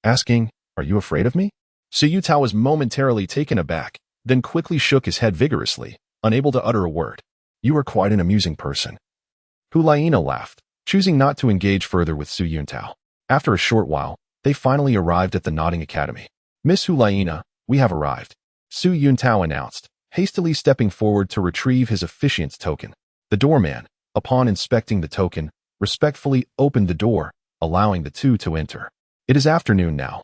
asking, "Are you afraid of me?" Su Yuntao was momentarily taken aback, then quickly shook his head vigorously, unable to utter a word. "You are quite an amusing person." Hulaina laughed, choosing not to engage further with Su Yuntao. After a short while, they finally arrived at the Nodding Academy. "Miss Hulaina, we have arrived," Su Yuntao announced, hastily stepping forward to retrieve his officiant's token. The doorman, upon inspecting the token, respectfully opened the door, allowing the two to enter. "It is afternoon now.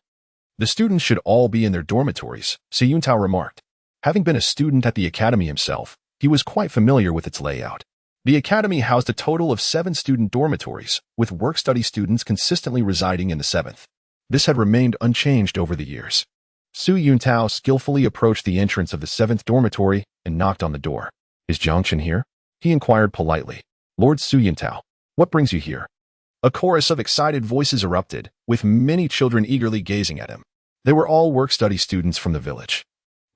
The students should all be in their dormitories," Su Yuntao remarked. Having been a student at the academy himself, he was quite familiar with its layout. The academy housed a total of 7 student dormitories, with work-study students consistently residing in the 7th. This had remained unchanged over the years. Su Yuntao skillfully approached the entrance of the 7th dormitory and knocked on the door. "Is Jiang Chen here?" he inquired politely. "Lord Su Yuntao, what brings you here?" A chorus of excited voices erupted, with many children eagerly gazing at him. They were all work-study students from the village,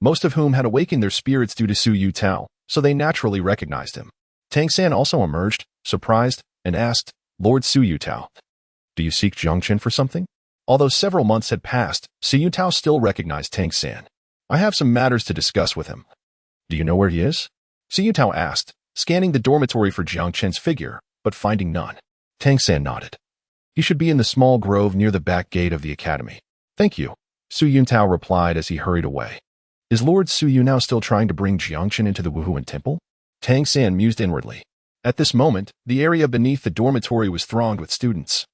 most of whom had awakened their spirits due to Su Yuntao, so they naturally recognized him. Tang San also emerged, surprised, and asked, "Lord Su Yuntao, do you seek Jiang Chen for something?" Although several months had passed, Su Yuntao still recognized Tang San. "I have some matters to discuss with him." "Do you know where he is?" Su Yuntao asked, scanning the dormitory for Jiang Chen's figure, but finding none. Tang San nodded. "He should be in the small grove near the back gate of the academy." "Thank you," Su Yuntao replied as he hurried away. "Is Lord Su Yuntao still trying to bring Jiang Chen into the Wuhuan Temple?" Tang San mused inwardly. At this moment, the area beneath the dormitory was thronged with students,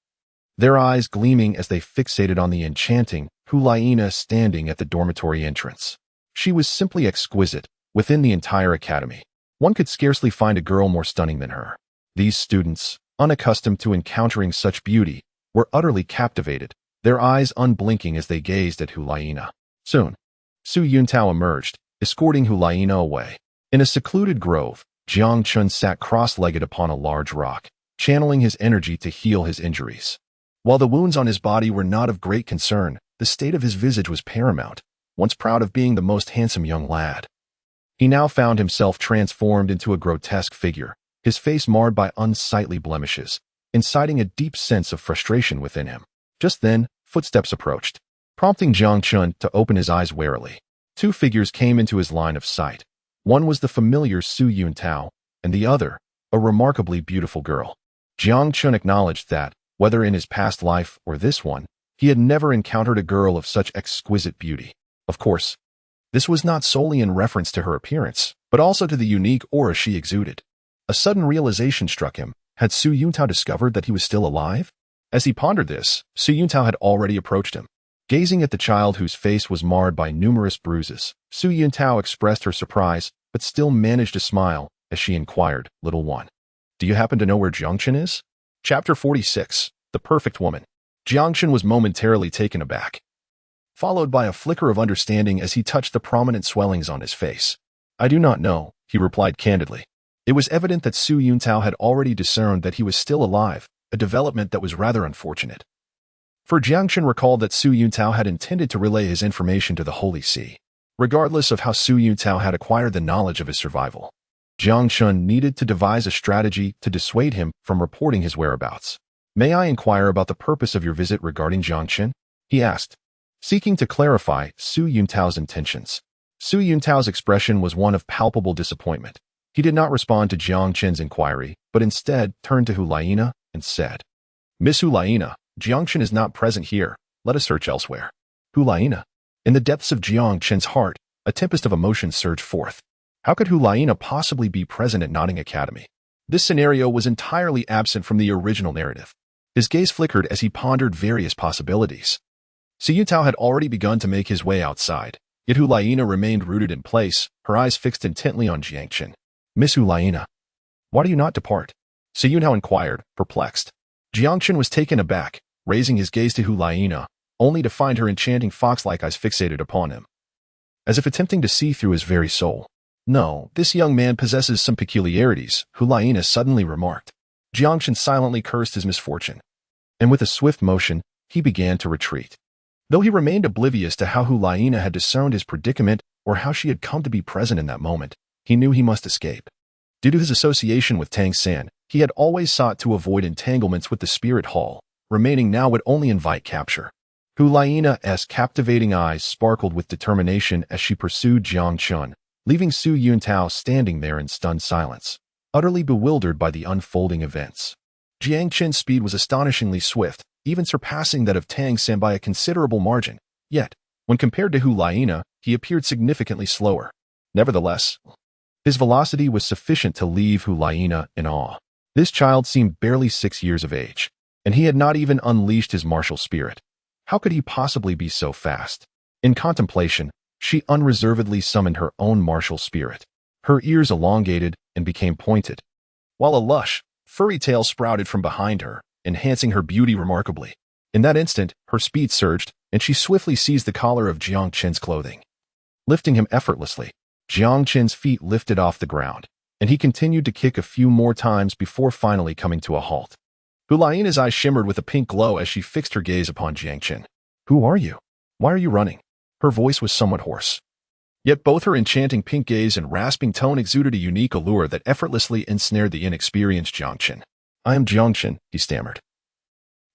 their eyes gleaming as they fixated on the enchanting Hulaina standing at the dormitory entrance. She was simply exquisite. Within the entire academy, one could scarcely find a girl more stunning than her. These students, unaccustomed to encountering such beauty, were utterly captivated, their eyes unblinking as they gazed at Hulaina. Soon, Su Yuntao emerged, escorting Hulaina away. In a secluded grove, Jiang Chen sat cross-legged upon a large rock, channeling his energy to heal his injuries. While the wounds on his body were not of great concern, the state of his visage was paramount. Once proud of being the most handsome young lad, he now found himself transformed into a grotesque figure, his face marred by unsightly blemishes, inciting a deep sense of frustration within him. Just then, footsteps approached, prompting Jiang Chen to open his eyes warily. 2 figures came into his line of sight. One was the familiar Su Yuntao, and the other, a remarkably beautiful girl. Jiang Chen acknowledged that, whether in his past life or this one, he had never encountered a girl of such exquisite beauty. Of course, this was not solely in reference to her appearance, but also to the unique aura she exuded. A sudden realization struck him. Had Su Yuntao discovered that he was still alive? As he pondered this, Su Yuntao had already approached him. Gazing at the child whose face was marred by numerous bruises, Su Yuntao expressed her surprise, but still managed to smile as she inquired, "Little one, Do you happen to know where Jiang Chen is? Chapter 46. The Perfect Woman. Jiang Chen was momentarily taken aback, followed by a flicker of understanding as he touched the prominent swellings on his face. I do not know, he replied candidly. It was evident that Su Yuntao had already discerned that he was still alive, a development that was rather unfortunate. For Jiang Chen recalled that Su Yuntao had intended to relay his information to the Holy See, regardless of how Su Yuntao had acquired the knowledge of his survival. Jiang Chen needed to devise a strategy to dissuade him from reporting his whereabouts. May I inquire about the purpose of your visit regarding Jiang Chen? He asked, seeking to clarify Su Yuntao's intentions. Su Yuntao's expression was one of palpable disappointment. He did not respond to Jiang Chen's inquiry, but instead turned to Hulaina and said, Miss Hulaina, Jiang Chen is not present here. Let us search elsewhere. Hulaina. In the depths of Jiang Chen's heart, a tempest of emotion surged forth. How could Hulaina possibly be present at Notting Academy? This scenario was entirely absent from the original narrative. His gaze flickered as he pondered various possibilities. Su Yuntao had already begun to make his way outside, yet Hulaina remained rooted in place, her eyes fixed intently on Jiang Chen. Miss Hulaina, why do you not depart? Su Yuntao inquired, perplexed. Jiang Chen was taken aback, raising his gaze to Hulaina, only to find her enchanting fox-like eyes fixated upon him, as if attempting to see through his very soul. No, this young man possesses some peculiarities, Hulaina suddenly remarked. Jiang Chen silently cursed his misfortune, and with a swift motion, he began to retreat. Though he remained oblivious to how Hulaina had discerned his predicament or how she had come to be present in that moment, he knew he must escape. Due to his association with Tang San, he had always sought to avoid entanglements with the spirit hall. Remaining now would only invite capture. Hulaina's captivating eyes sparkled with determination as she pursued Jiang Chen, leaving Su Yuntao standing there in stunned silence, utterly bewildered by the unfolding events. Jiang Chen's speed was astonishingly swift, even surpassing that of Tang San by a considerable margin. Yet, when compared to Hulaina, he appeared significantly slower. Nevertheless, his velocity was sufficient to leave Hulaina in awe. This child seemed barely 6 years of age, and he had not even unleashed his martial spirit. How could he possibly be so fast? In contemplation, she unreservedly summoned her own martial spirit. Her ears elongated and became pointed, while a lush, furry tail sprouted from behind her, enhancing her beauty remarkably. In that instant, her speed surged, and she swiftly seized the collar of Jiang Chen's clothing, lifting him effortlessly. Jiang Chen's feet lifted off the ground, and he continued to kick a few more times before finally coming to a halt. Hulaina's eyes shimmered with a pink glow as she fixed her gaze upon Jiang Chen. Who are you? Why are you running? Her voice was somewhat hoarse. Yet both her enchanting pink gaze and rasping tone exuded a unique allure that effortlessly ensnared the inexperienced Jiang Chen. I am Jiang Chen, he stammered,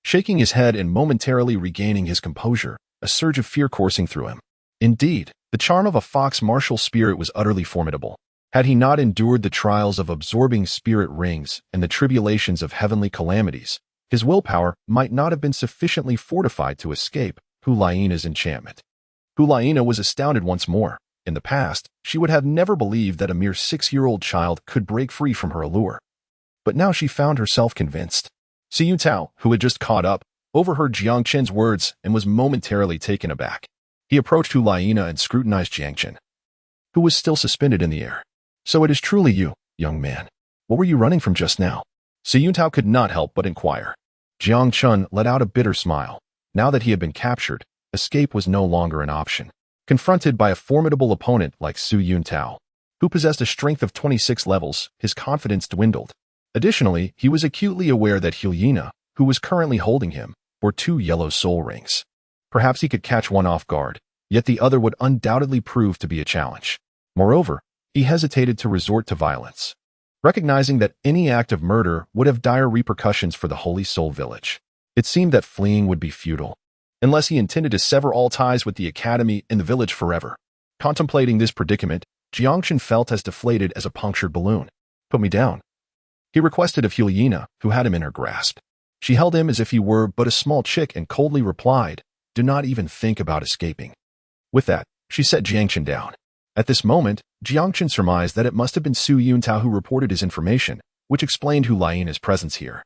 shaking his head and momentarily regaining his composure, a surge of fear coursing through him. Indeed, the charm of a fox martial spirit was utterly formidable. Had he not endured the trials of absorbing spirit rings and the tribulations of heavenly calamities, his willpower might not have been sufficiently fortified to escape Hulaina's enchantment. Hulaina was astounded once more. In the past, she would have never believed that a mere 6-year-old child could break free from her allure. But now she found herself convinced. Su Yuntao, who had just caught up, overheard Jiang Chen's words and was momentarily taken aback. He approached Hulaina and scrutinized Jiang Chen, who was still suspended in the air. So it is truly you, young man. What were you running from just now? Su Yuntao could not help but inquire. Jiang Chen let out a bitter smile. Now that he had been captured, escape was no longer an option. Confronted by a formidable opponent like Su Yuntao, who possessed a strength of 26 levels, his confidence dwindled. Additionally, he was acutely aware that Hulaina, who was currently holding him, bore 2 yellow soul rings. Perhaps he could catch one off guard, yet the other would undoubtedly prove to be a challenge. Moreover, he hesitated to resort to violence, recognizing that any act of murder would have dire repercussions for the Holy Soul Village. It seemed that fleeing would be futile, unless he intended to sever all ties with the academy and the village forever. Contemplating this predicament, Jiang Chen felt as deflated as a punctured balloon. Put me down, he requested of Hulaina, who had him in her grasp. She held him as if he were but a small chick and coldly replied, do not even think about escaping. With that, she set Jiang Chen down. At this moment, Jiang Chen surmised that it must have been Su Yuntao who reported his information, which explained Hulaina's presence here.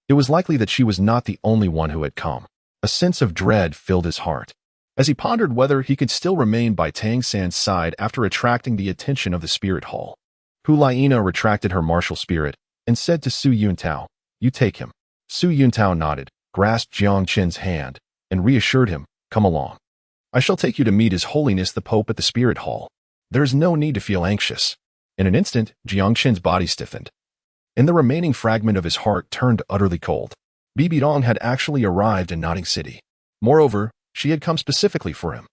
It was likely that she was not the only one who had come. A sense of dread filled his heart, as he pondered whether he could still remain by Tang San's side after attracting the attention of the spirit hall. Hulaina retracted her martial spirit, and said to Su Yuntao, "You take him." Su Yuntao nodded, grasped Jiang Chen's hand, and reassured him, "Come along. I shall take you to meet His Holiness the Pope at the Spirit Hall. There is no need to feel anxious." In an instant, Jiang Chen's body stiffened, and the remaining fragment of his heart turned utterly cold. Bibi Dong had actually arrived in Nodding City. Moreover, she had come specifically for him.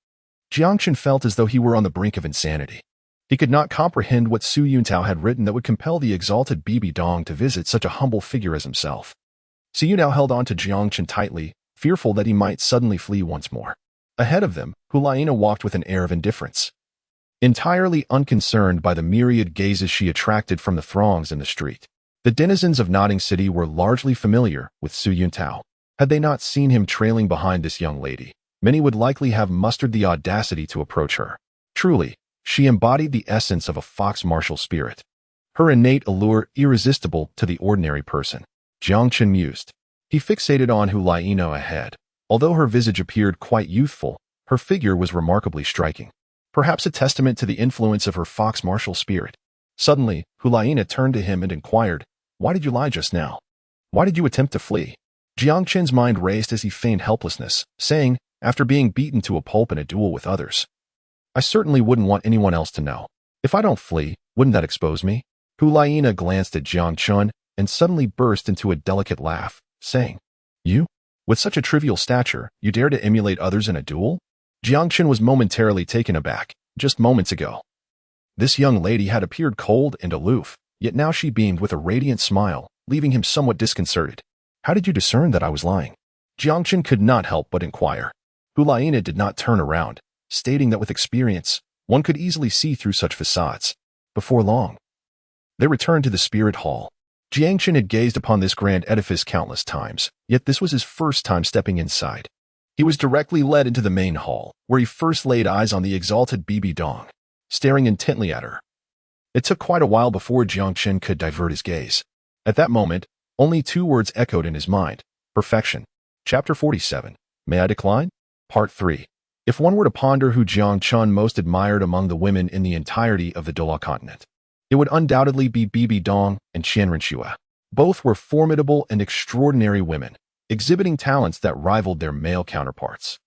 Jiang Chen felt as though he were on the brink of insanity. He could not comprehend what Su Yuntao had written that would compel the exalted Bibi Dong to visit such a humble figure as himself. Su Yuntao held on to Jiang Chen tightly, fearful that he might suddenly flee once more. Ahead of them, Hulaina walked with an air of indifference, entirely unconcerned by the myriad gazes she attracted from the throngs in the street. The denizens of Nodding City were largely familiar with Su Yuntao. Had they not seen him trailing behind this young lady, many would likely have mustered the audacity to approach her. Truly, she embodied the essence of a fox martial spirit. Her innate allure irresistible to the ordinary person. Jiang Chen mused. He fixated on Hulaina ahead. Although her visage appeared quite youthful, her figure was remarkably striking. Perhaps a testament to the influence of her fox martial spirit. Suddenly, Hulaina turned to him and inquired, "Why did you lie just now? Why did you attempt to flee?" Jiang Chen's mind raced as he feigned helplessness, saying, after being beaten to a pulp in a duel with others, "I certainly wouldn't want anyone else to know. If I don't flee, wouldn't that expose me?" Hulaina glanced at Jiang Chen and suddenly burst into a delicate laugh, saying, "You? With such a trivial stature, you dare to emulate others in a duel?" Jiang Chen was momentarily taken aback. Just moments ago, this young lady had appeared cold and aloof, yet now she beamed with a radiant smile, leaving him somewhat disconcerted. "How did you discern that I was lying?" Jiang Chen could not help but inquire. Hulaina did not turn around, stating that with experience, one could easily see through such facades. Before long, they returned to the Spirit Hall. Jiang Chen had gazed upon this grand edifice countless times, yet this was his first time stepping inside. He was directly led into the main hall, where he first laid eyes on the exalted Bibi Dong, staring intently at her. It took quite a while before Jiang Chen could divert his gaze. At that moment, only two words echoed in his mind: perfection. Chapter 47. May I decline? Part 3. If one were to ponder who Jiang Chen most admired among the women in the entirety of the Douluo Continent, it would undoubtedly be Bibi Dong and Shian Renua. Both were formidable and extraordinary women, exhibiting talents that rivaled their male counterparts.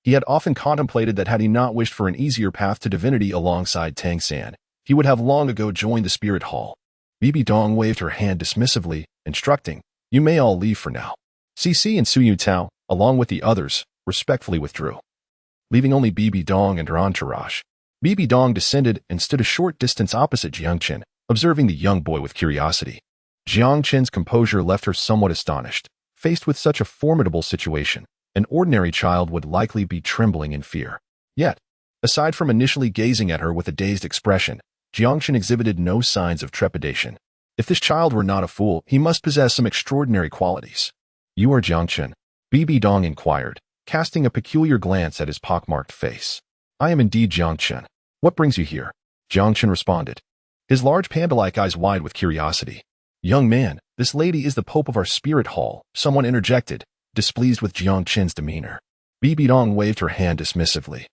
He had often contemplated that had he not wished for an easier path to divinity alongside Tang San, he would have long ago joined the Spirit Hall. Bibi Dong waved her hand dismissively, instructing, "You may all leave for now." CC and Su Yuntao, along with the others, respectfully withdrew, leaving only Bibi Dong and her entourage. Bibi Dong descended and stood a short distance opposite Jiang Chen, observing the young boy with curiosity. Jiang Chen's composure left her somewhat astonished. Faced with such a formidable situation, an ordinary child would likely be trembling in fear. Yet, aside from initially gazing at her with a dazed expression, Jiang Chen exhibited no signs of trepidation. If this child were not a fool, he must possess some extraordinary qualities. "You are Jiang Chen?" Bibi Dong inquired, casting a peculiar glance at his pockmarked face. "I am indeed Jiang Chen. What brings you here?" Jiang Chen responded, his large panda-like eyes wide with curiosity. "Young man, this lady is the Pope of our Spirit Hall," someone interjected, displeased with Jiang Chen's demeanor. Bibi Dong waved her hand dismissively,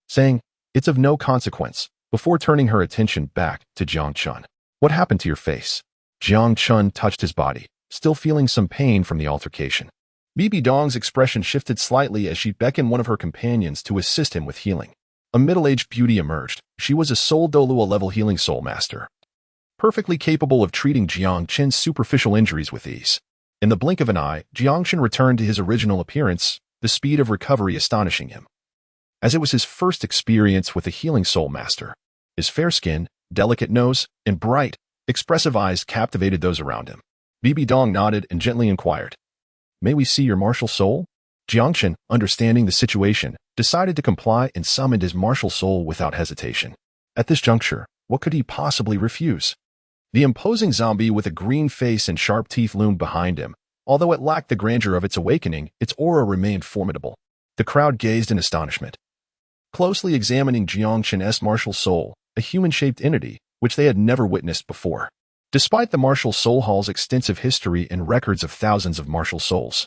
saying, "It's of no consequence," before turning her attention back to Jiang Chen. "What happened to your face?" Jiang Chen touched his body, still feeling some pain from the altercation. Bibi Dong's expression shifted slightly as she beckoned one of her companions to assist him with healing. A middle-aged beauty emerged. She was a Soul Douluo level healing soul master, perfectly capable of treating Jiang Chen's superficial injuries with ease. In the blink of an eye, Jiang Chen returned to his original appearance, the speed of recovery astonishing him, as it was his first experience with a healing soul master. His fair skin, delicate nose, and bright, expressive eyes captivated those around him. Bibi Dong nodded and gently inquired, "May we see your martial soul?" Jiang Chen, understanding the situation, decided to comply and summoned his martial soul without hesitation. At this juncture, what could he possibly refuse? The imposing zombie with a green face and sharp teeth loomed behind him. Although it lacked the grandeur of its awakening, its aura remained formidable. The crowd gazed in astonishment, closely examining Jiang Chen's martial soul, a human-shaped entity, which they had never witnessed before. Despite the martial soul hall's extensive history and records of thousands of martial souls,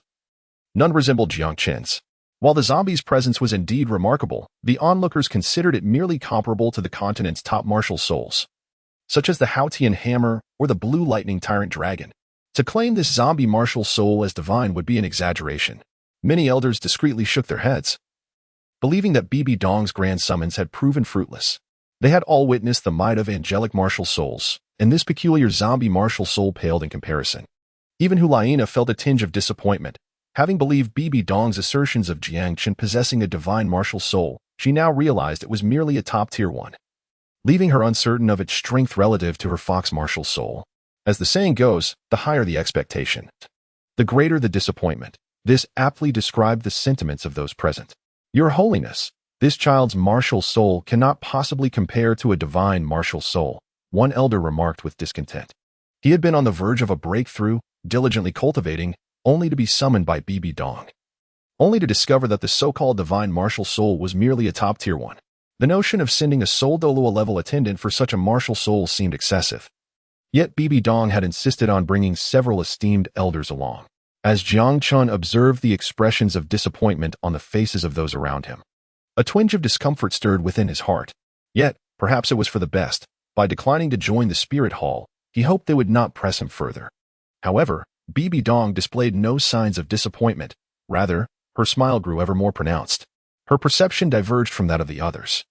none resembled Jiang Chen's. While the zombie's presence was indeed remarkable, the onlookers considered it merely comparable to the continent's top martial souls. such as the Haotian hammer or the blue lightning tyrant dragon. To claim this zombie martial soul as divine would be an exaggeration. Many elders discreetly shook their heads, believing that Bibi Dong's grand summons had proven fruitless. They had all witnessed the might of angelic martial souls, and this peculiar zombie martial soul paled in comparison. Even Hulaina felt a tinge of disappointment. Having believed Bibi Dong's assertions of Jiang Chen possessing a divine martial soul, she now realized it was merely a top-tier one, leaving her uncertain of its strength relative to her fox martial soul. As the saying goes, the higher the expectation, the greater the disappointment. This aptly described the sentiments of those present. Your Holiness, this child's martial soul cannot possibly compare to a divine martial soul, one elder remarked with discontent. He had been on the verge of a breakthrough, diligently cultivating, only to be summoned by Bibi Dong, only to discover that the so-called divine martial soul was merely a top-tier one. The notion of sending a Soul Douluo-level attendant for such a martial soul seemed excessive. Yet Bibi Dong had insisted on bringing several esteemed elders along. As Jiang Chen observed the expressions of disappointment on the faces of those around him, a twinge of discomfort stirred within his heart. Yet, perhaps it was for the best. By declining to join the spirit hall, he hoped they would not press him further. However, Bibi Dong displayed no signs of disappointment. Rather, her smile grew ever more pronounced. Her perception diverged from that of the others.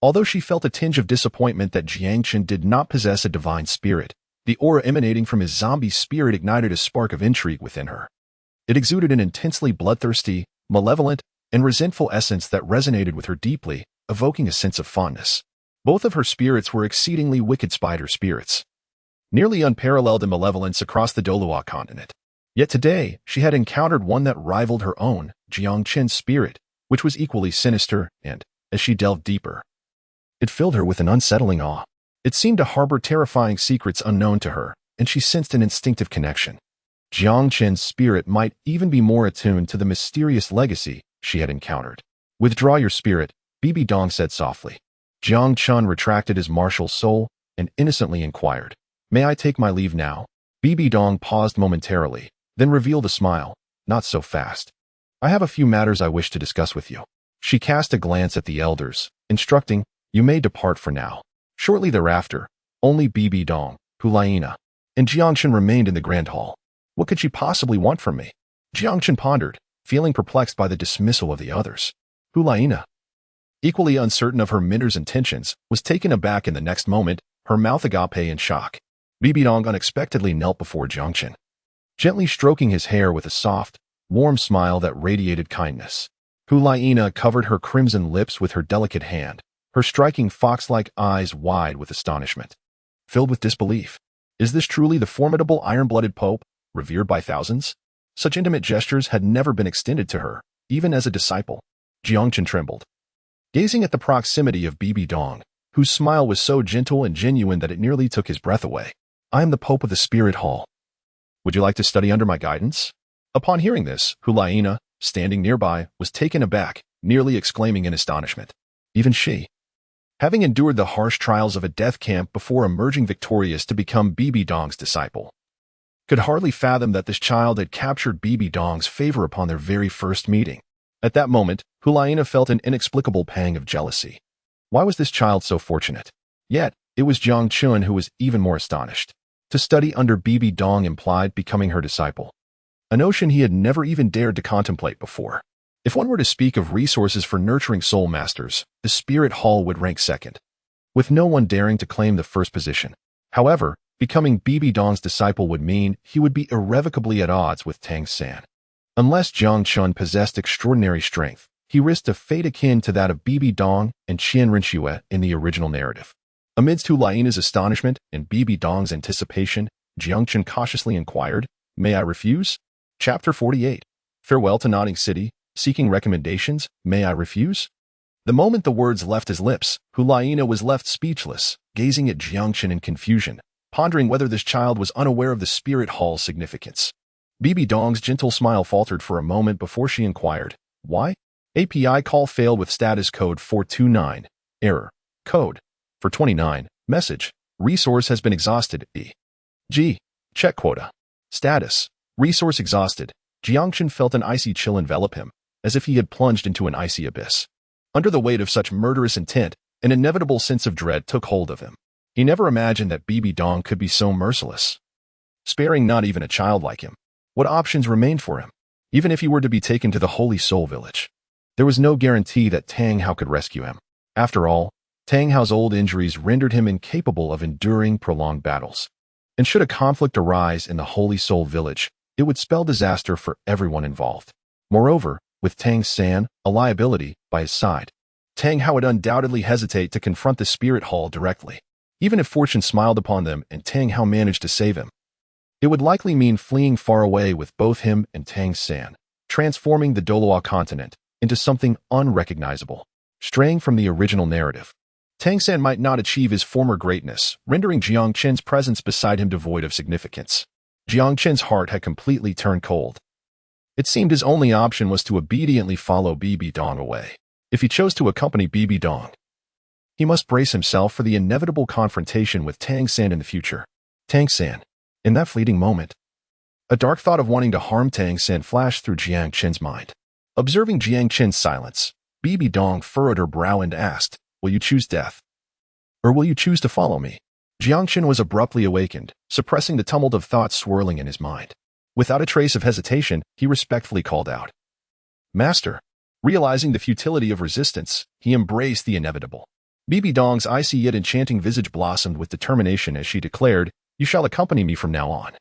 Although she felt a tinge of disappointment that Jiang Chen did not possess a divine spirit, the aura emanating from his zombie spirit ignited a spark of intrigue within her. It exuded an intensely bloodthirsty, malevolent, and resentful essence that resonated with her deeply, evoking a sense of fondness. Both of her spirits were exceedingly wicked spider spirits, nearly unparalleled in malevolence across the Douluo Continent. Yet today, she had encountered one that rivaled her own, Jiang Chen's spirit, which was equally sinister, and, as she delved deeper, it filled her with an unsettling awe. It seemed to harbor terrifying secrets unknown to her, and she sensed an instinctive connection. Jiang Chen's spirit might even be more attuned to the mysterious legacy she had encountered. Withdraw your spirit, Bibi Dong said softly. Jiang Chen retracted his martial soul and innocently inquired, "May I take my leave now?" Bibi Dong paused momentarily, then revealed a smile. "Not so fast. I have a few matters I wish to discuss with you." She cast a glance at the elders, instructing, "You may depart for now." Shortly thereafter, only Bibi Dong, Hulaina, and Jiang Chen remained in the grand hall. What could she possibly want from me? Jiang Chen pondered, feeling perplexed by the dismissal of the others. Hulaina, equally uncertain of her mentor's intentions, was taken aback in the next moment, her mouth agape in shock. Bibi Dong unexpectedly knelt before Jiang Chen, gently stroking his hair with a soft, warm smile that radiated kindness. Hulaina covered her crimson lips with her delicate hand, her striking fox-like eyes wide with astonishment, filled with disbelief. Is this truly the formidable iron-blooded Pope, revered by thousands? Such intimate gestures had never been extended to her, even as a disciple. Jiang Chen trembled, gazing at the proximity of Bibi Dong, whose smile was so gentle and genuine that it nearly took his breath away. "I am the Pope of the Spirit Hall. Would you like to study under my guidance?" Upon hearing this, Hulaina, standing nearby, was taken aback, nearly exclaiming in astonishment. Even she, having endured the harsh trials of a death camp before emerging victorious to become Bibi Dong's disciple, could hardly fathom that this child had captured Bibi Dong's favor upon their very first meeting. At that moment, Hulaina felt an inexplicable pang of jealousy. Why was this child so fortunate? Yet, it was Jiang Chen who was even more astonished. To study under Bibi Dong implied becoming her disciple, a notion he had never even dared to contemplate before. If one were to speak of resources for nurturing soul masters, the Spirit Hall would rank second, with no one daring to claim the first position. However, becoming Bibi Dong's disciple would mean he would be irrevocably at odds with Tang San. Unless Jiang Chen possessed extraordinary strength, he risked a fate akin to that of Bibi Dong and Shian Renua in the original narrative. Amidst Hulaina's astonishment and Bibi Dong's anticipation, Jiang Chen cautiously inquired, "May I refuse?" Chapter 48. Farewell to Nodding City, seeking recommendations, may I refuse? The moment the words left his lips, Hulaina was left speechless, gazing at Jiang Chen in confusion, pondering whether this child was unaware of the Spirit Hall's significance. Bibi Dong's gentle smile faltered for a moment before she inquired, "Why?" API call failed with status code 429. Error. Code. 429. Message. Resource has been exhausted. E.g. Check quota. Status. Resource exhausted. Jiang Chen felt an icy chill envelop him, as if he had plunged into an icy abyss. Under the weight of such murderous intent, an inevitable sense of dread took hold of him. He never imagined that Bibi Dong could be so merciless, sparing not even a child like him. What options remained for him? Even if he were to be taken to the Holy Soul Village, there was no guarantee that Tang Hao could rescue him. After all, Tang Hao's old injuries rendered him incapable of enduring prolonged battles. And should a conflict arise in the Holy Soul Village, it would spell disaster for everyone involved. Moreover, with Tang San, a liability, by his side, Tang Hao would undoubtedly hesitate to confront the Spirit Hall directly. Even if fortune smiled upon them and Tang Hao managed to save him, it would likely mean fleeing far away with both him and Tang San, transforming the Douluo Continent into something unrecognizable, straying from the original narrative. Tang San might not achieve his former greatness, rendering Jiang Chen's presence beside him devoid of significance. Jiang Chen's heart had completely turned cold. It seemed his only option was to obediently follow Bibi Dong away. If he chose to accompany Bibi Dong, he must brace himself for the inevitable confrontation with Tang San in the future. Tang San. In that fleeting moment, a dark thought of wanting to harm Tang San flashed through Jiang Chen's mind. Observing Jiang Chen's silence, Bibi Dong furrowed her brow and asked, "Will you choose death? Or will you choose to follow me?" Jiang Chen was abruptly awakened, suppressing the tumult of thoughts swirling in his mind. Without a trace of hesitation, he respectfully called out, "Master." Realizing the futility of resistance, he embraced the inevitable. Bibi Dong's icy yet enchanting visage blossomed with determination as she declared, "You shall accompany me from now on."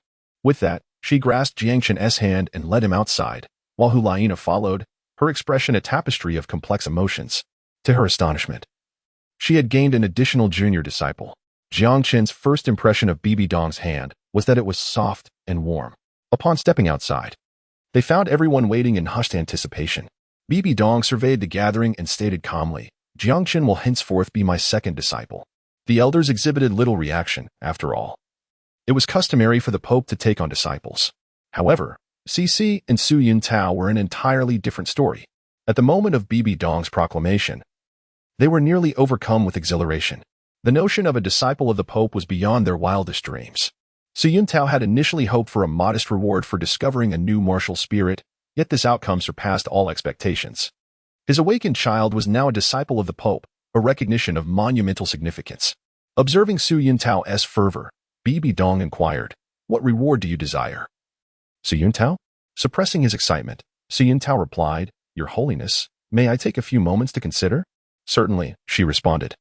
With that, she grasped Jiang Chen's hand and led him outside, while Hulaina followed, her expression a tapestry of complex emotions. To her astonishment, she had gained an additional junior disciple. Jiang Chen's first impression of Bibi Dong's hand was that it was soft and warm. Upon stepping outside, they found everyone waiting in hushed anticipation. Bibi Dong surveyed the gathering and stated calmly, "Jiang Chen will henceforth be my second disciple." The elders exhibited little reaction, after all. It was customary for the Pope to take on disciples. However, Cici and Su Yuntao were an entirely different story. At the moment of Bibi Dong's proclamation, they were nearly overcome with exhilaration. The notion of a disciple of the Pope was beyond their wildest dreams. Su Yuntao had initially hoped for a modest reward for discovering a new martial spirit, yet this outcome surpassed all expectations. His awakened child was now a disciple of the Pope, a recognition of monumental significance. Observing Su Yuntao's fervor, Bibi Dong inquired, "What reward do you desire?" Su Yuntao? Suppressing his excitement, Su Yuntao replied, "Your Holiness, may I take a few moments to consider?" "Certainly," she responded.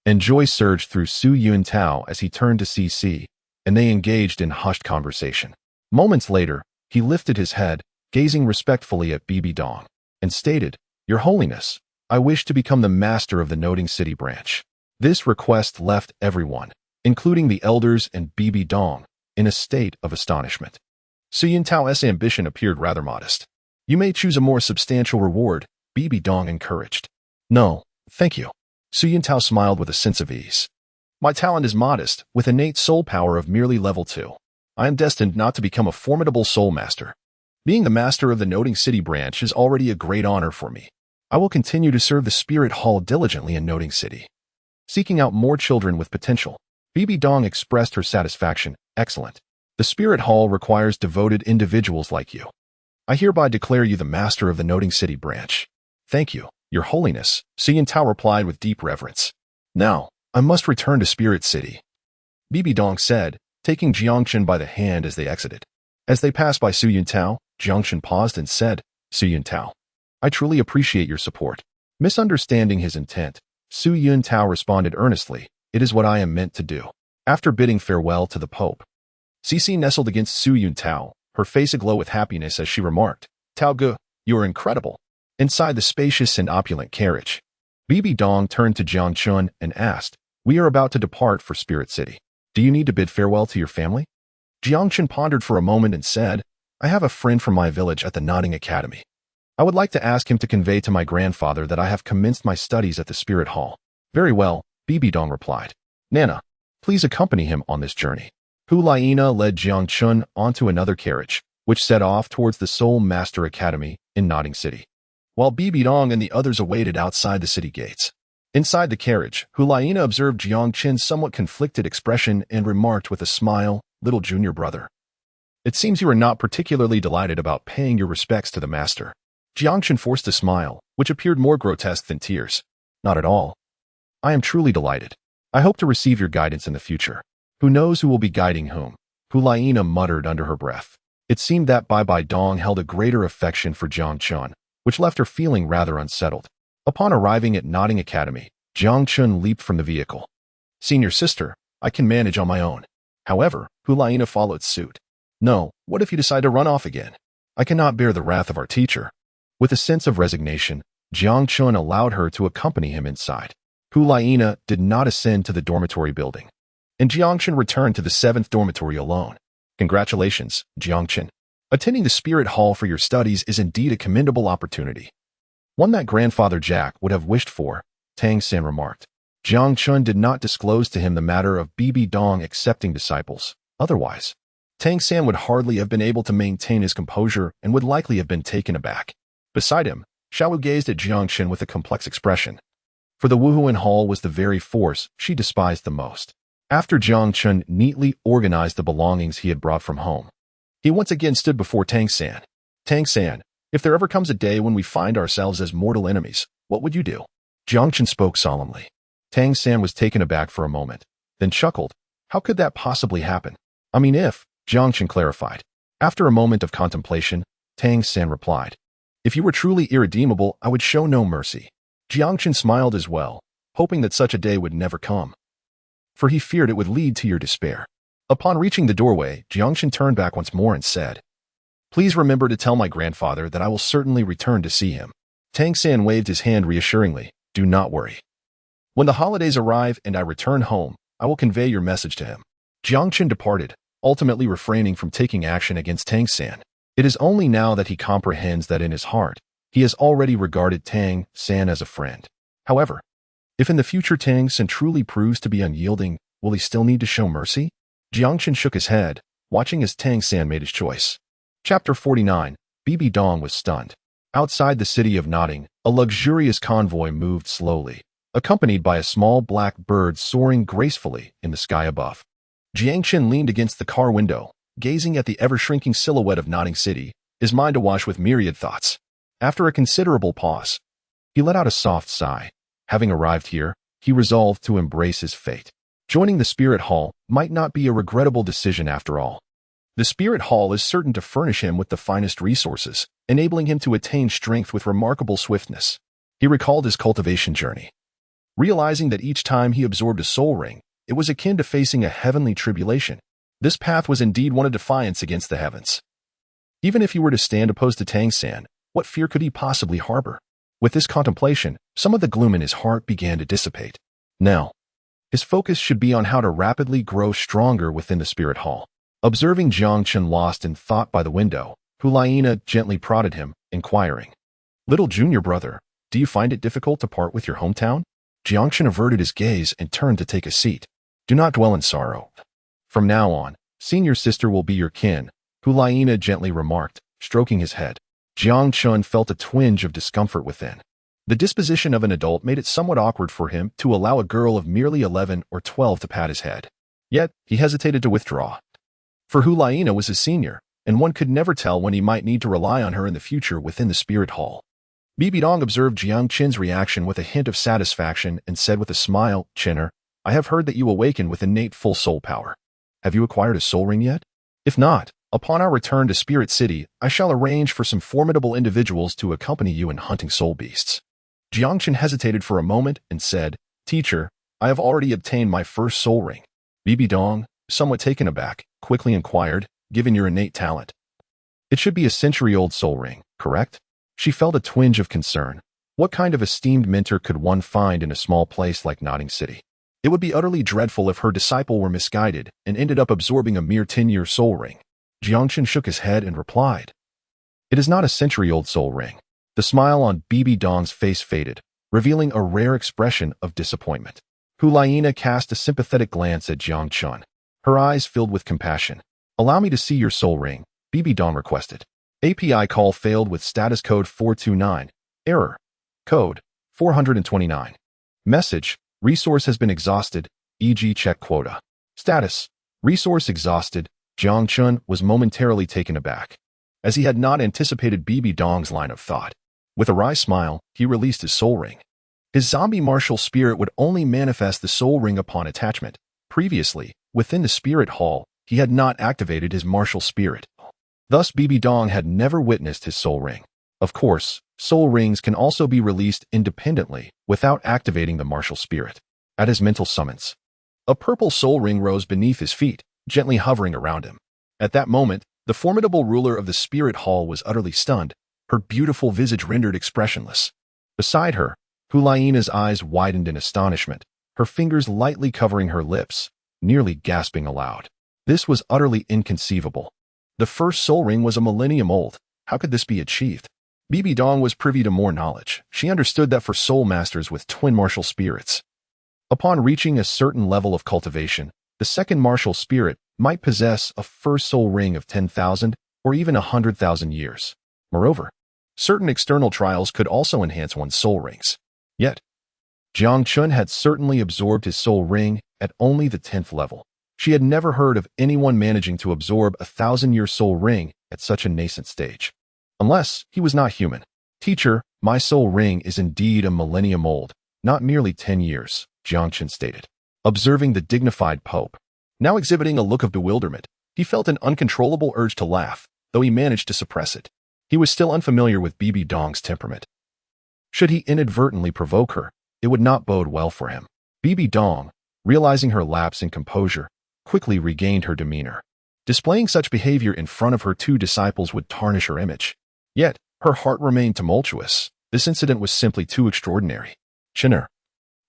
And joy surged through Su Yuntao as he turned to Cici, and they engaged in hushed conversation. Moments later, he lifted his head, gazing respectfully at Bibi Dong, and stated, "Your Holiness, I wish to become the master of the Noting City branch." This request left everyone, including the elders and Bibi Dong, in a state of astonishment. Su Yuntao's ambition appeared rather modest. "You may choose a more substantial reward," Bibi Dong encouraged. "No, thank you." Su Yuntao smiled with a sense of ease. "My talent is modest, with innate soul power of merely level 2. I am destined not to become a formidable soul master. Being the master of the Noting City branch is already a great honor for me. I will continue to serve the Spirit Hall diligently in Noting City, seeking out more children with potential." Bibi Dong expressed her satisfaction. "Excellent. The Spirit Hall requires devoted individuals like you. I hereby declare you the master of the Noting City branch." "Thank you, Your Holiness," Su Yuntao replied with deep reverence. "Now, I must return to Spirit City," Bibi Dong said, taking Jiang Chen by the hand as they exited. As they passed by Su Yuntao, Jiang Chen paused and said, "Su Yuntao, I truly appreciate your support." Misunderstanding his intent, Su Yuntao responded earnestly, "It is what I am meant to do." After bidding farewell to the Pope, Cici nestled against Su Yuntao, her face aglow with happiness as she remarked, "Tao Ge, you are incredible." Inside the spacious and opulent carriage, Bibi Dong turned to Jiang Chen and asked, "We are about to depart for Spirit City. Do you need to bid farewell to your family?" Jiang Chen pondered for a moment and said, "I have a friend from my village at the Nodding Academy. I would like to ask him to convey to my grandfather that I have commenced my studies at the Spirit Hall." "Very well," Bibi Dong replied. "Nana, please accompany him on this journey." Hulaina led Jiang Chen onto another carriage, which set off towards the Soul Master Academy in Nodding City, while Bibi Dong and the others awaited outside the city gates. Inside the carriage, Hulaina observed Jiang Chen's somewhat conflicted expression and remarked with a smile, "Little junior brother, it seems you are not particularly delighted about paying your respects to the master." Jiang Chen forced a smile, which appeared more grotesque than tears. "Not at all. I am truly delighted." I hope to receive your guidance in the future. Who knows who will be guiding whom? Hulaina muttered under her breath. It seemed that Bai Dong held a greater affection for Jiang Chen, which left her feeling rather unsettled. Upon arriving at Notting Academy, Jiang Chen leaped from the vehicle. Senior sister, I can manage on my own. However, Hulaina followed suit. No, what if you decide to run off again? I cannot bear the wrath of our teacher. With a sense of resignation, Jiang Chen allowed her to accompany him inside. Hulaina did not ascend to the dormitory building, and Jiang Chen returned to the 7th dormitory alone. Congratulations, Jiang Chen. Attending the Spirit Hall for your studies is indeed a commendable opportunity. One that Grandfather Jack would have wished for, Tang San remarked. Jiang Chen did not disclose to him the matter of Bibi Dong accepting disciples. Otherwise, Tang San would hardly have been able to maintain his composure and would likely have been taken aback. Beside him, Xiaowu gazed at Jiang Chen with a complex expression. For the Wuhuan Hall was the very force she despised the most. After Jiang Chen neatly organized the belongings he had brought from home, he once again stood before Tang San. Tang San, if there ever comes a day when we find ourselves as mortal enemies, what would you do? Jiang Chen spoke solemnly. Tang San was taken aback for a moment, then chuckled. How could that possibly happen? I mean if, Jiang Chen clarified. After a moment of contemplation, Tang San replied. If you were truly irredeemable, I would show no mercy. Jiang Chen smiled as well, hoping that such a day would never come, for he feared it would lead to your despair. Upon reaching the doorway, Jiang Chen turned back once more and said, Please remember to tell my grandfather that I will certainly return to see him. Tang San waved his hand reassuringly. Do not worry. When the holidays arrive and I return home, I will convey your message to him. Jiang Chen departed, ultimately refraining from taking action against Tang San. It is only now that he comprehends that in his heart, he has already regarded Tang San as a friend. However, if in the future Tang San truly proves to be unyielding, will he still need to show mercy? Jiang Chen shook his head, watching as Tang San made his choice. Chapter 49. Bibi Dong was stunned. Outside the city of Notting, a luxurious convoy moved slowly, accompanied by a small black bird soaring gracefully in the sky above. Jiang Chen leaned against the car window, gazing at the ever-shrinking silhouette of Notting City, his mind awash with myriad thoughts. After a considerable pause, he let out a soft sigh. Having arrived here, he resolved to embrace his fate. Joining the Spirit Hall might not be a regrettable decision after all. The Spirit Hall is certain to furnish him with the finest resources, enabling him to attain strength with remarkable swiftness. He recalled his cultivation journey, realizing that each time he absorbed a soul ring, it was akin to facing a heavenly tribulation. This path was indeed one of defiance against the heavens. Even if he were to stand opposed to Tang San, what fear could he possibly harbor? With this contemplation, some of the gloom in his heart began to dissipate. Now, his focus should be on how to rapidly grow stronger within the Spirit Hall. Observing Jiang Chen lost in thought by the window, Hulaina gently prodded him, inquiring, Little junior brother, do you find it difficult to part with your hometown? Jiang Chen averted his gaze and turned to take a seat. Do not dwell in sorrow. From now on, senior sister will be your kin, Hulaina gently remarked, stroking his head. Jiang Chen felt a twinge of discomfort within. The disposition of an adult made it somewhat awkward for him to allow a girl of merely 11 or 12 to pat his head. Yet, he hesitated to withdraw. For Hulaina was his senior, and one could never tell when he might need to rely on her in the future within the Spirit Hall. Bibi Dong observed Jiang Chen's reaction with a hint of satisfaction and said with a smile, Chenner, I have heard that you awaken with innate full soul power. Have you acquired a soul ring yet? If not, upon our return to Spirit City, I shall arrange for some formidable individuals to accompany you in hunting soul beasts. Jiang Chen hesitated for a moment and said, Teacher, I have already obtained my first soul ring. Bibi Dong, somewhat taken aback, quickly inquired, given your innate talent. It should be a century-old soul ring, correct? She felt a twinge of concern. What kind of esteemed mentor could one find in a small place like Notting City? It would be utterly dreadful if her disciple were misguided and ended up absorbing a mere 10-year soul ring. Jiang Chen shook his head and replied, It is not a century-old soul ring. The smile on Bibi Dong's face faded, revealing a rare expression of disappointment. Hulaina cast a sympathetic glance at Jiang Chen. Her eyes filled with compassion. Allow me to see your soul ring, Bibi Dong requested. API call failed with status code 429. Error. Code 429. Message. Resource has been exhausted, e.g. check quota. Status. Resource exhausted. Jiang Chen was momentarily taken aback, as he had not anticipated Bibi Dong's line of thought. With a wry smile, he released his soul ring. His zombie martial spirit would only manifest the soul ring upon attachment. Previously, within the spirit hall, he had not activated his martial spirit. Thus, Bibi Dong had never witnessed his soul ring. Of course, soul rings can also be released independently without activating the martial spirit. At his mental summons, a purple soul ring rose beneath his feet, gently hovering around him. At that moment, the formidable ruler of the spirit hall was utterly stunned, her beautiful visage rendered expressionless. Beside her, Hulaina's eyes widened in astonishment, her fingers lightly covering her lips, nearly gasping aloud. This was utterly inconceivable. The first soul ring was a millennium old. How could this be achieved? Bibi Dong was privy to more knowledge. She understood that for soul masters with twin martial spirits, upon reaching a certain level of cultivation, the second martial spirit might possess a first soul ring of 10,000 or even 100,000 years. Moreover, certain external trials could also enhance one's soul rings. Yet, Jiang Chen had certainly absorbed his soul ring at only the 10th level. She had never heard of anyone managing to absorb a 1,000-year soul ring at such a nascent stage. Unless he was not human. Teacher, my soul ring is indeed a millennium old, not merely 10 years, Jiang Chen stated. Observing the dignified Pope, now exhibiting a look of bewilderment, he felt an uncontrollable urge to laugh, though he managed to suppress it. He was still unfamiliar with Bibi Dong's temperament. Should he inadvertently provoke her, it would not bode well for him. Bibi Dong, realizing her lapse in composure, quickly regained her demeanor. Displaying such behavior in front of her two disciples would tarnish her image. Yet, her heart remained tumultuous. This incident was simply too extraordinary. Chinner,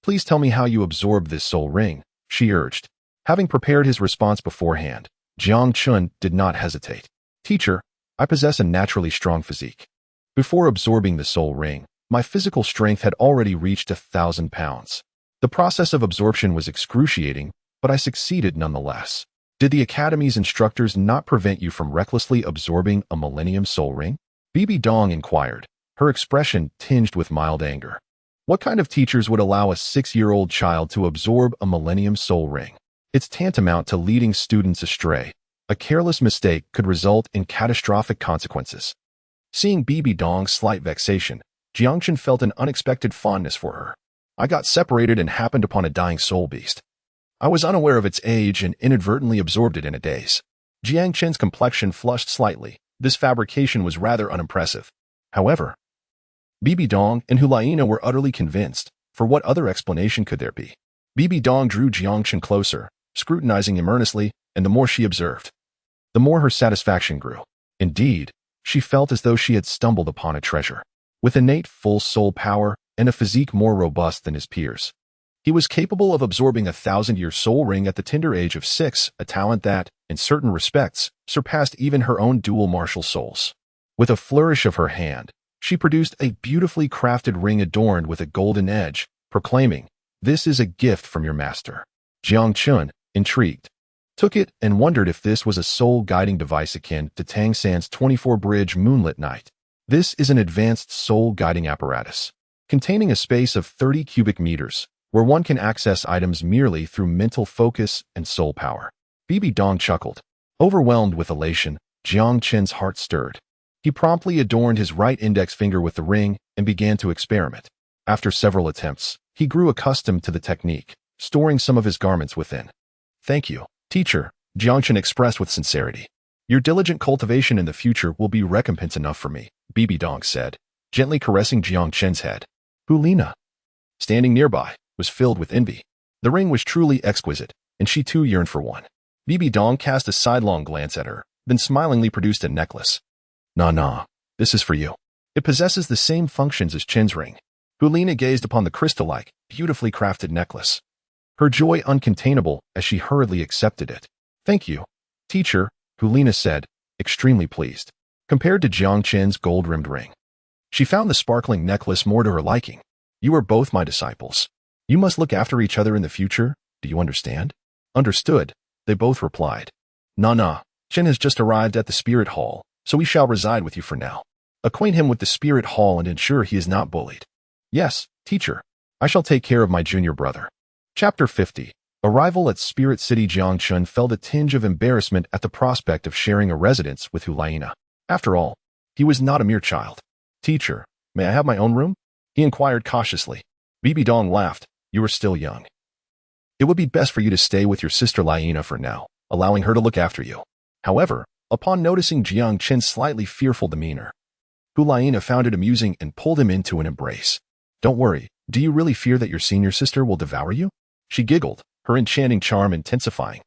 please tell me how you absorbed this soul ring, she urged. Having prepared his response beforehand, Jiang Chen did not hesitate. Teacher, I possess a naturally strong physique. Before absorbing the soul ring, my physical strength had already reached 1,000 pounds. The process of absorption was excruciating, but I succeeded nonetheless. Did the Academy's instructors not prevent you from recklessly absorbing a millennium soul ring? Bibi Dong inquired, her expression tinged with mild anger. What kind of teachers would allow a 6-year-old child to absorb a millennium soul ring? It's tantamount to leading students astray. A careless mistake could result in catastrophic consequences. Seeing Bibi Dong's slight vexation, Jiang Chen felt an unexpected fondness for her. I got separated and happened upon a dying soul beast. I was unaware of its age and inadvertently absorbed it in a daze. Jiang Chen's complexion flushed slightly. This fabrication was rather unimpressive. However, Bibi Dong and Hulaina were utterly convinced. For what other explanation could there be? Bibi Dong drew Jiang Chen closer, scrutinizing him earnestly, and the more she observed, the more her satisfaction grew. Indeed, she felt as though she had stumbled upon a treasure. With innate full soul power and a physique more robust than his peers, he was capable of absorbing a 1,000-year soul ring at the tender age of 6, a talent that, in certain respects, surpassed even her own dual martial souls. With a flourish of her hand, she produced a beautifully crafted ring adorned with a golden edge, proclaiming, "This is a gift from your master." Jiang Chen, intrigued, took it and wondered if this was a soul-guiding device akin to Tang San's 24-bridge moonlit night. This is an advanced soul-guiding apparatus, containing a space of 30 cubic meters, where one can access items merely through mental focus and soul power. Bibi Dong chuckled. Overwhelmed with elation, Jiang Chen's heart stirred. He promptly adorned his right index finger with the ring and began to experiment. After several attempts, he grew accustomed to the technique, storing some of his garments within. "Thank you, teacher," Jiang Chen expressed with sincerity. "Your diligent cultivation in the future will be recompense enough for me," Bibi Dong said, gently caressing Jiang Chen's head. Hulina, standing nearby, was filled with envy. The ring was truly exquisite, and she too yearned for one. Bibi Dong cast a sidelong glance at her, then smilingly produced a necklace. Nah, this is for you. It possesses the same functions as Chen's ring." Hulina gazed upon the crystal-like, beautifully crafted necklace, her joy uncontainable as she hurriedly accepted it. "Thank you, teacher," Hulina said, extremely pleased. Compared to Jiang Chen's gold-rimmed ring, she found the sparkling necklace more to her liking. "You are both my disciples. You must look after each other in the future. Do you understand?" "Understood," they both replied. Nah, Chen has just arrived at the spirit hall, so he shall reside with you for now. Acquaint him with the spirit hall and ensure he is not bullied." "Yes, teacher. I shall take care of my junior brother." Chapter 50. Arrival at Spirit City. Jiang Chen felt a tinge of embarrassment at the prospect of sharing a residence with Hulaina. After all, he was not a mere child. "Teacher, may I have my own room?" he inquired cautiously. Bibi Dong laughed. You are still young. It would be best for you to stay with your sister Laina for now, allowing her to look after you. However, upon noticing Jiang Chen's slightly fearful demeanor, Hu Laina found it amusing and pulled him into an embrace. Don't worry, do you really fear that your senior sister will devour you? She giggled, her enchanting charm intensifying,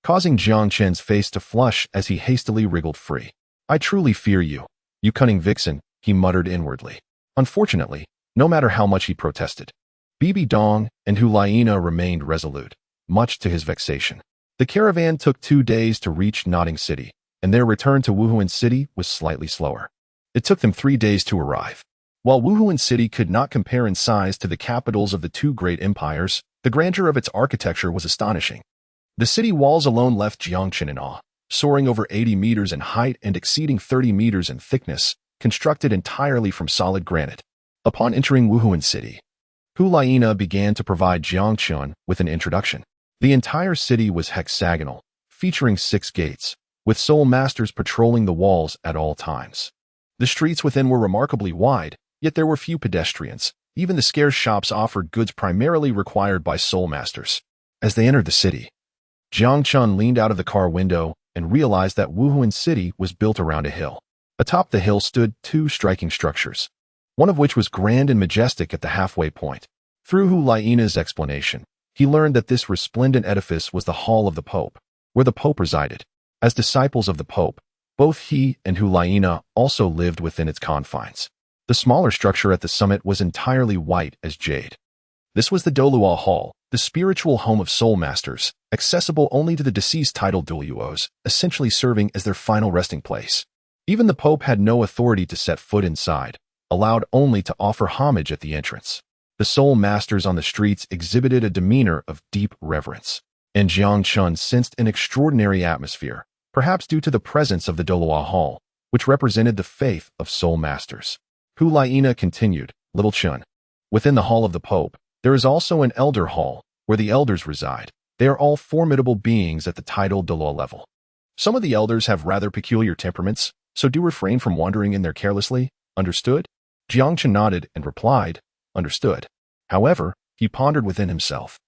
causing Jiang Chen's face to flush as he hastily wriggled free. I truly fear you, you cunning vixen, he muttered inwardly. Unfortunately, no matter how much he protested, Bibi Dong and Hu Laina remained resolute, much to his vexation. The caravan took 2 days to reach Nodding City, and their return to Wuhuan City was slightly slower. It took them 3 days to arrive. While Wuhuan City could not compare in size to the capitals of the 2 great empires, the grandeur of its architecture was astonishing. The city walls alone left Jiang Chen in awe, soaring over 80 meters in height and exceeding 30 meters in thickness, constructed entirely from solid granite. Upon entering Wuhuan City, Hu Laina began to provide Jiang Chen with an introduction. The entire city was hexagonal, featuring 6 gates, with soul masters patrolling the walls at all times. The streets within were remarkably wide, yet there were few pedestrians. Even the scarce shops offered goods primarily required by soul masters. As they entered the city, Jiang Chen leaned out of the car window and realized that Wuhuan City was built around a hill. Atop the hill stood 2 striking structures, one of which was grand and majestic at the halfway point. Through Hu Laina's explanation, he learned that this resplendent edifice was the Hall of the Pope, where the Pope resided. As disciples of the Pope, both he and Hu Laina also lived within its confines. The smaller structure at the summit was entirely white as jade. This was the Douluo Hall, the spiritual home of soul masters, accessible only to the deceased Title Douluos, essentially serving as their final resting place. Even the Pope had no authority to set foot inside, allowed only to offer homage at the entrance. The soul masters on the streets exhibited a demeanor of deep reverence, and Jiang Chen sensed an extraordinary atmosphere, perhaps due to the presence of the Douluo Hall, which represented the faith of soul masters. Hu Laina continued, Little Chen. Within the Hall of the Pope, there is also an Elder Hall, where the elders reside. They are all formidable beings at the Title Douluo level. Some of the elders have rather peculiar temperaments, so do refrain from wandering in there carelessly. Understood? Jiang Chen nodded and replied, Understood. However, he pondered within himself.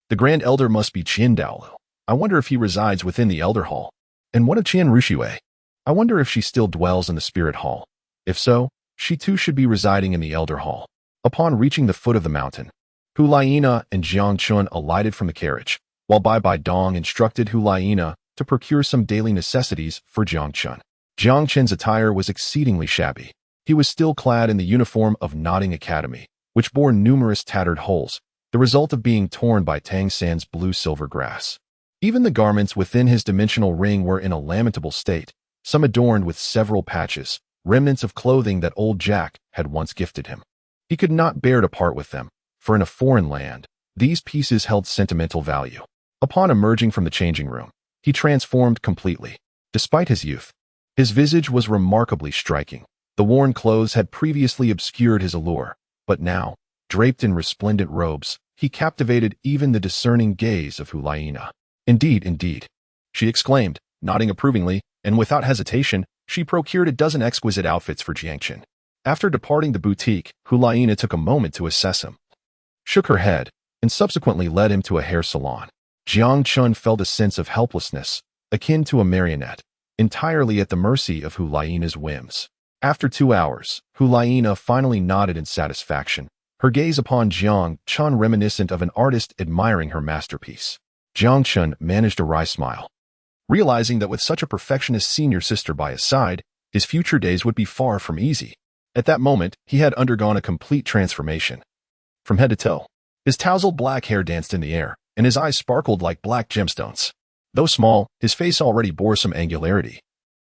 The Grand Elder must be Title Douluo. I wonder if he resides within the Elder Hall. And what of Shian Renua? I wonder if she still dwells in the Spirit Hall. If so, she too should be residing in the Elder Hall. Upon reaching the foot of the mountain, Hu Laina and Jiang Chen alighted from the carriage, while Bibi Dong instructed Hu Laina to procure some daily necessities for Jiang Chen. Jiang Chen's attire was exceedingly shabby. He was still clad in the uniform of Nodding Academy, which bore numerous tattered holes, the result of being torn by Tang San's blue-silver grass. Even the garments within his dimensional ring were in a lamentable state, some adorned with several patches, remnants of clothing that old Jack had once gifted him. He could not bear to part with them, for in a foreign land, these pieces held sentimental value. Upon emerging from the changing room, he transformed completely. Despite his youth, his visage was remarkably striking. The worn clothes had previously obscured his allure, but now, draped in resplendent robes, he captivated even the discerning gaze of Hu Laina. Indeed, she exclaimed, nodding approvingly, and without hesitation, she procured a dozen exquisite outfits for Jiang Chen. After departing the boutique, Hu Laina took a moment to assess him, shook her head, and subsequently led him to a hair salon. Jiang Chen felt a sense of helplessness, akin to a marionette, entirely at the mercy of Hu Laina's whims. After 2 hours, Hu Laina finally nodded in satisfaction, her gaze upon Jiang Chen reminiscent of an artist admiring her masterpiece. Jiang Chen managed a wry smile, realizing that with such a perfectionist senior sister by his side, his future days would be far from easy. At that moment, he had undergone a complete transformation. From head to toe, his tousled black hair danced in the air, and his eyes sparkled like black gemstones. Though small, his face already bore some angularity,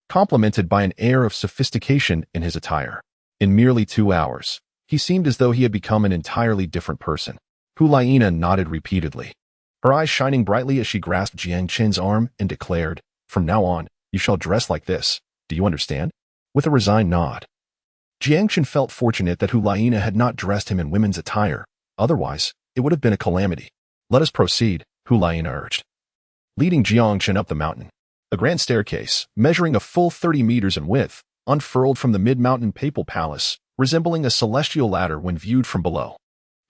complemented by an air of sophistication in his attire. In merely 2 hours, he seemed as though he had become an entirely different person. Hu Laina nodded repeatedly, her eyes shining brightly as she grasped Jiang Chen's arm and declared, From now on, you shall dress like this. Do you understand? With a resigned nod. Jiang Chen felt fortunate that Hu Laina had not dressed him in women's attire. Otherwise, it would have been a calamity. Let us proceed, Hu Laina urged, leading Jiang Chen up the mountain. A grand staircase, measuring a full 30 meters in width, unfurled from the mid-mountain papal palace, resembling a celestial ladder when viewed from below.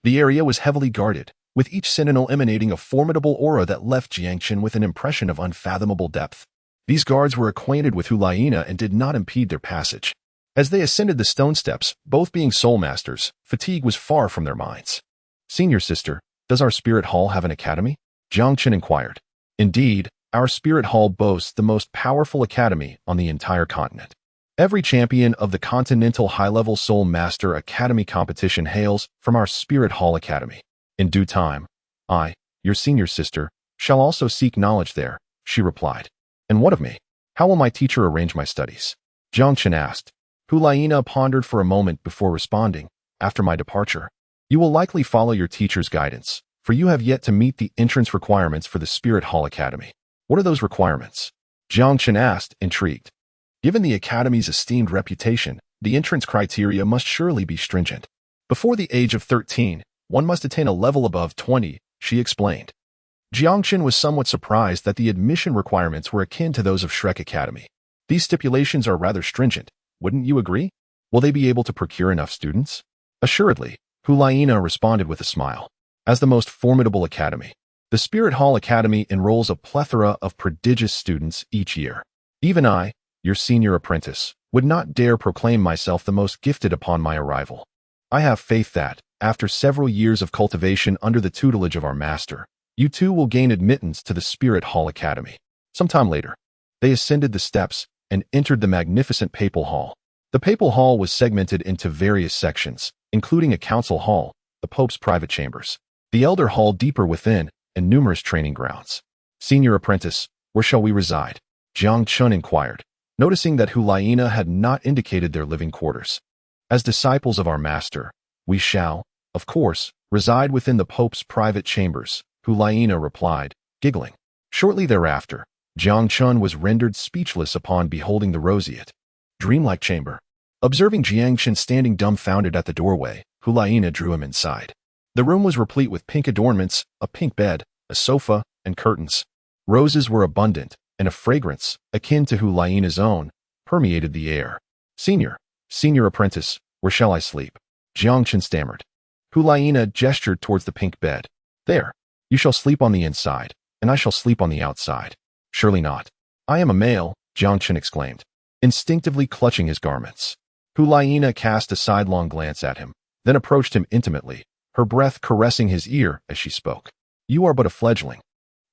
The area was heavily guarded, with each sentinel emanating a formidable aura that left Jiang Chen with an impression of unfathomable depth. These guards were acquainted with Hulaina and did not impede their passage. As they ascended the stone steps, both being soul masters, fatigue was far from their minds. "Senior sister, does our spirit hall have an academy?" Jiang Chen inquired. "Indeed, our spirit hall boasts the most powerful academy on the entire continent. Every champion of the Continental High-Level Soul Master Academy competition hails from our Spirit Hall Academy. In due time, I, your senior sister, shall also seek knowledge there," she replied. "And what of me? How will my teacher arrange my studies?" Jiang Chen asked. Hulaina pondered for a moment before responding. "After my departure, you will likely follow your teacher's guidance, for you have yet to meet the entrance requirements for the Spirit Hall Academy." "What are those requirements?" Jiang Chen asked, intrigued. Given the Academy's esteemed reputation, the entrance criteria must surely be stringent. "Before the age of 13, one must attain a level above 20, she explained. Jiang Chen was somewhat surprised that the admission requirements were akin to those of Shrek Academy. "These stipulations are rather stringent, wouldn't you agree? Will they be able to procure enough students?" "Assuredly," Hulaina responded with a smile. "As the most formidable academy, the Spirit Hall Academy enrolls a plethora of prodigious students each year. Even I, your senior apprentice, would not dare proclaim myself the most gifted upon my arrival. I have faith that, after several years of cultivation under the tutelage of our master, you too will gain admittance to the Spirit Hall Academy." Sometime later, they ascended the steps and entered the magnificent Papal Hall. The Papal Hall was segmented into various sections, including a council hall, the Pope's private chambers, the Elder Hall deeper within, and numerous training grounds. "Senior apprentice, where shall we reside?" Jiang Chen inquired, noticing that Hulaina had not indicated their living quarters. "As disciples of our master, we shall, of course, reside within the Pope's private chambers," Hulaina replied, giggling. Shortly thereafter, Jiang Chen was rendered speechless upon beholding the roseate, dreamlike chamber. Observing Jiang Chen standing dumbfounded at the doorway, Hulaina drew him inside. The room was replete with pink adornments, a pink bed, a sofa, and curtains. Roses were abundant, and a fragrance, akin to Hulaina's own, permeated the air. Senior apprentice, where shall I sleep?" Jiang Chen stammered. Hulaina gestured towards the pink bed. "There, you shall sleep on the inside, and I shall sleep on the outside." "Surely not. I am a male," Jiang Chen exclaimed, instinctively clutching his garments. Hulaina cast a sidelong glance at him, then approached him intimately, her breath caressing his ear as she spoke. "You are but a fledgling.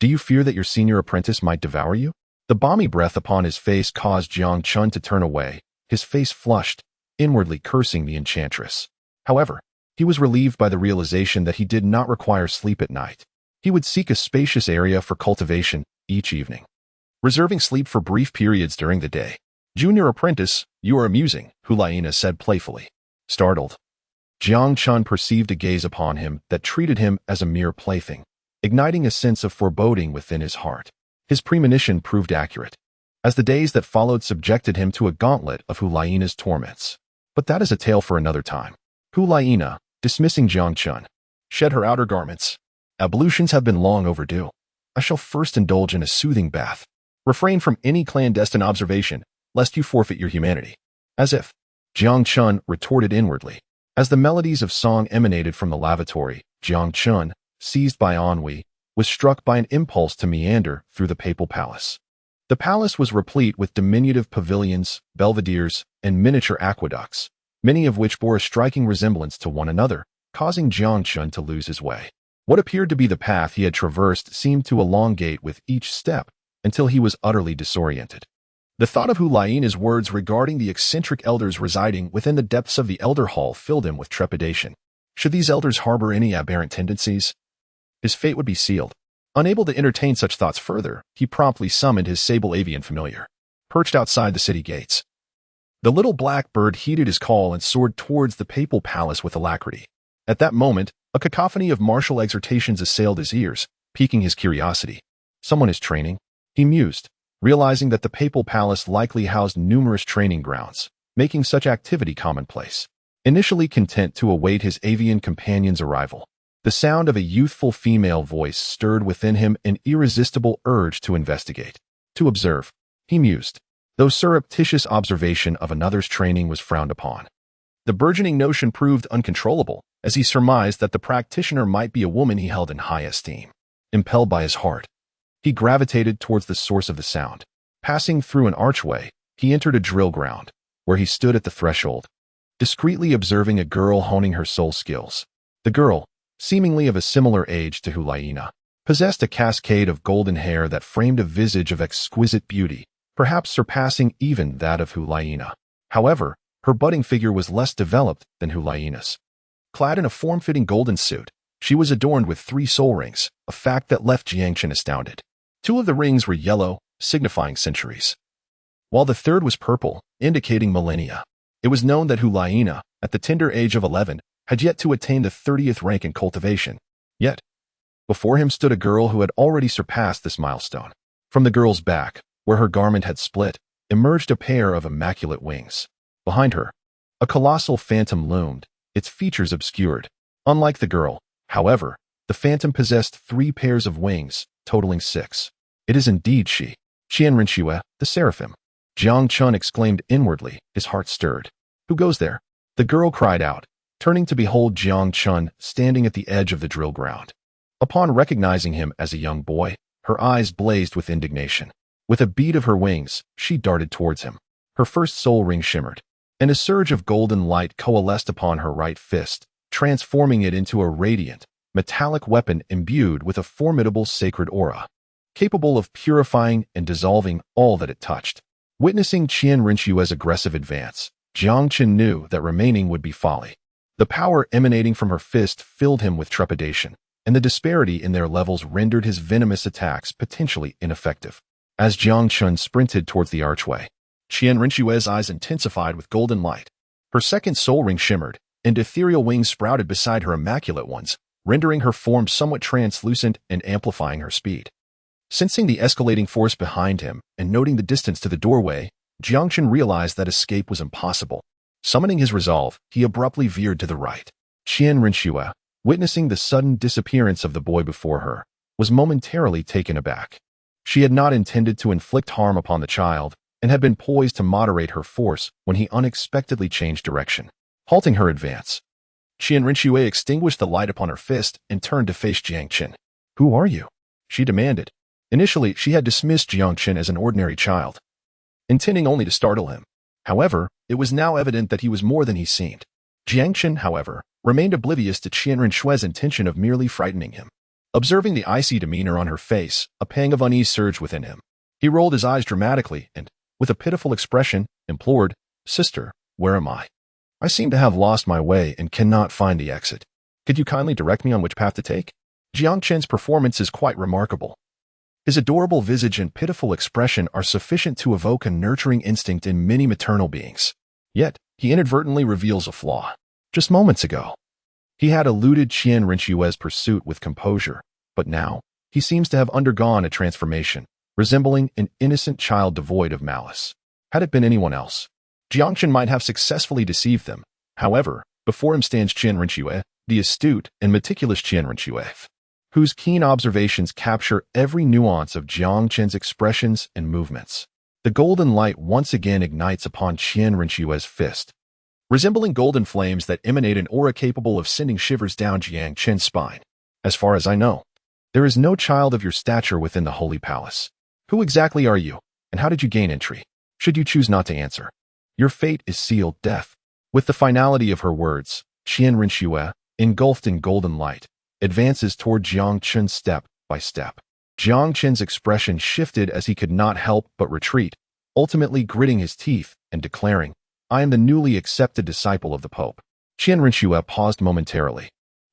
Do you fear that your senior apprentice might devour you?" The balmy breath upon his face caused Jiang Chen to turn away, his face flushed, inwardly cursing the enchantress. However, he was relieved by the realization that he did not require sleep at night. He would seek a spacious area for cultivation each evening, reserving sleep for brief periods during the day. "Junior apprentice, you are amusing," Hulaina said playfully. Startled, Jiang Chen perceived a gaze upon him that treated him as a mere plaything, igniting a sense of foreboding within his heart. His premonition proved accurate, as the days that followed subjected him to a gauntlet of Hulaina's torments. But that is a tale for another time. Hulaina, dismissing Jiang Chen, shed her outer garments. "Ablutions have been long overdue. I shall first indulge in a soothing bath. Refrain from any clandestine observation, lest you forfeit your humanity." "As if," Jiang Chen retorted inwardly. As the melodies of song emanated from the lavatory, Jiang Chen, seized by ennui, was struck by an impulse to meander through the papal palace. The palace was replete with diminutive pavilions, belvederes, and miniature aqueducts, many of which bore a striking resemblance to one another, causing Jiang Chen to lose his way. What appeared to be the path he had traversed seemed to elongate with each step until he was utterly disoriented. The thought of Hulaina's words regarding the eccentric elders residing within the depths of the Elder Hall filled him with trepidation. Should these elders harbor any aberrant tendencies, his fate would be sealed. Unable to entertain such thoughts further, he promptly summoned his sable avian familiar, perched outside the city gates. The little black bird heeded his call and soared towards the papal palace with alacrity. At that moment, a cacophony of martial exhortations assailed his ears, piquing his curiosity. "Someone is training," he mused, realizing that the papal palace likely housed numerous training grounds, making such activity commonplace. Initially content to await his avian companion's arrival, the sound of a youthful female voice stirred within him an irresistible urge to investigate, to observe, he mused, though surreptitious observation of another's training was frowned upon. The burgeoning notion proved uncontrollable, as he surmised that the practitioner might be a woman he held in high esteem. Impelled by his heart, he gravitated towards the source of the sound. Passing through an archway, he entered a drill ground, where he stood at the threshold, discreetly observing a girl honing her soul skills. The girl, seemingly of a similar age to Hulaina, possessed a cascade of golden hair that framed a visage of exquisite beauty, perhaps surpassing even that of Hulaina. However, her budding figure was less developed than Hulaina's. Clad in a form-fitting golden suit, she was adorned with 3 soul rings, a fact that left Jiang Chen astounded. 2 of the rings were yellow, signifying centuries, while the third was purple, indicating millennia. It was known that Hulaina, at the tender age of 11, had yet to attain the 30th rank in cultivation. Yet, before him stood a girl who had already surpassed this milestone. From the girl's back, where her garment had split, emerged a pair of immaculate wings. Behind her, a colossal phantom loomed, its features obscured. Unlike the girl, however, the phantom possessed 3 pairs of wings, totaling 6. It is indeed she, Shian Renua, the seraphim. Jiang Chen exclaimed inwardly, his heart stirred. Who goes there? The girl cried out, turning to behold Jiang Chen standing at the edge of the drill ground. Upon recognizing him as a young boy, her eyes blazed with indignation. With a beat of her wings, she darted towards him. Her first soul ring shimmered, and a surge of golden light coalesced upon her right fist, transforming it into a radiant, metallic weapon imbued with a formidable sacred aura, capable of purifying and dissolving all that it touched. Witnessing Shian Renua's aggressive advance, Jiang Chen knew that remaining would be folly. The power emanating from her fist filled him with trepidation, and the disparity in their levels rendered his venomous attacks potentially ineffective. As Jiang Chen sprinted towards the archway, Shian Renua's eyes intensified with golden light. Her second soul ring shimmered, and ethereal wings sprouted beside her immaculate ones, rendering her form somewhat translucent and amplifying her speed. Sensing the escalating force behind him and noting the distance to the doorway, Jiang Chen realized that escape was impossible. Summoning his resolve, he abruptly veered to the right. Shian Renua, witnessing the sudden disappearance of the boy before her, was momentarily taken aback. She had not intended to inflict harm upon the child and had been poised to moderate her force when he unexpectedly changed direction. Halting her advance, Shian Renua extinguished the light upon her fist and turned to face Jiang Chen. "Who are you?" she demanded. Initially, she had dismissed Jiang Chen as an ordinary child, intending only to startle him. However, it was now evident that he was more than he seemed. Jiang Chen, however, remained oblivious to Shian Renua's intention of merely frightening him. Observing the icy demeanor on her face, a pang of unease surged within him. He rolled his eyes dramatically and, with a pitiful expression, implored, "Sister, where am I? I seem to have lost my way and cannot find the exit. Could you kindly direct me on which path to take?" Jiang Chen's performance is quite remarkable. His adorable visage and pitiful expression are sufficient to evoke a nurturing instinct in many maternal beings. Yet, he inadvertently reveals a flaw. Just moments ago, he had eluded Shian Renua's pursuit with composure, but now, he seems to have undergone a transformation, resembling an innocent child devoid of malice. Had it been anyone else, Jiang Chen might have successfully deceived them. However, before him stands Shian Renua, the astute and meticulous Shian Renua, whose keen observations capture every nuance of Jiang Chen's expressions and movements. The golden light once again ignites upon Shian Renua's fist, resembling golden flames that emanate an aura capable of sending shivers down Jiang Chen's spine. "As far as I know, there is no child of your stature within the Holy Palace. Who exactly are you, and how did you gain entry? Should you choose not to answer, your fate is sealed death." With the finality of her words, Shian Renua, engulfed in golden light, advances toward Jiang Chen step by step. Jiang Chen's expression shifted as he could not help but retreat, ultimately gritting his teeth and declaring, "I am the newly accepted disciple of the Pope." Shian Renua paused momentarily,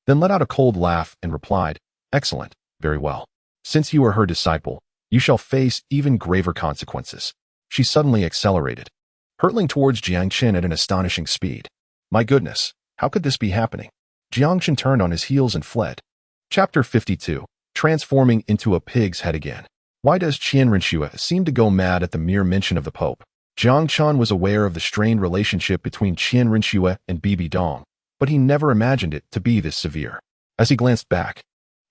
then let out a cold laugh and replied, "Excellent, very well. Since you are her disciple, you shall face even graver consequences." She suddenly accelerated, hurtling towards Jiang Chen at an astonishing speed. My goodness, how could this be happening? Jiang Chen turned on his heels and fled. Chapter 52. Transforming into a pig's head again. Why does Shian Renua seem to go mad at the mere mention of the Pope? Jiang Chen was aware of the strained relationship between Shian Renua and Bibi Dong, but he never imagined it to be this severe. As he glanced back,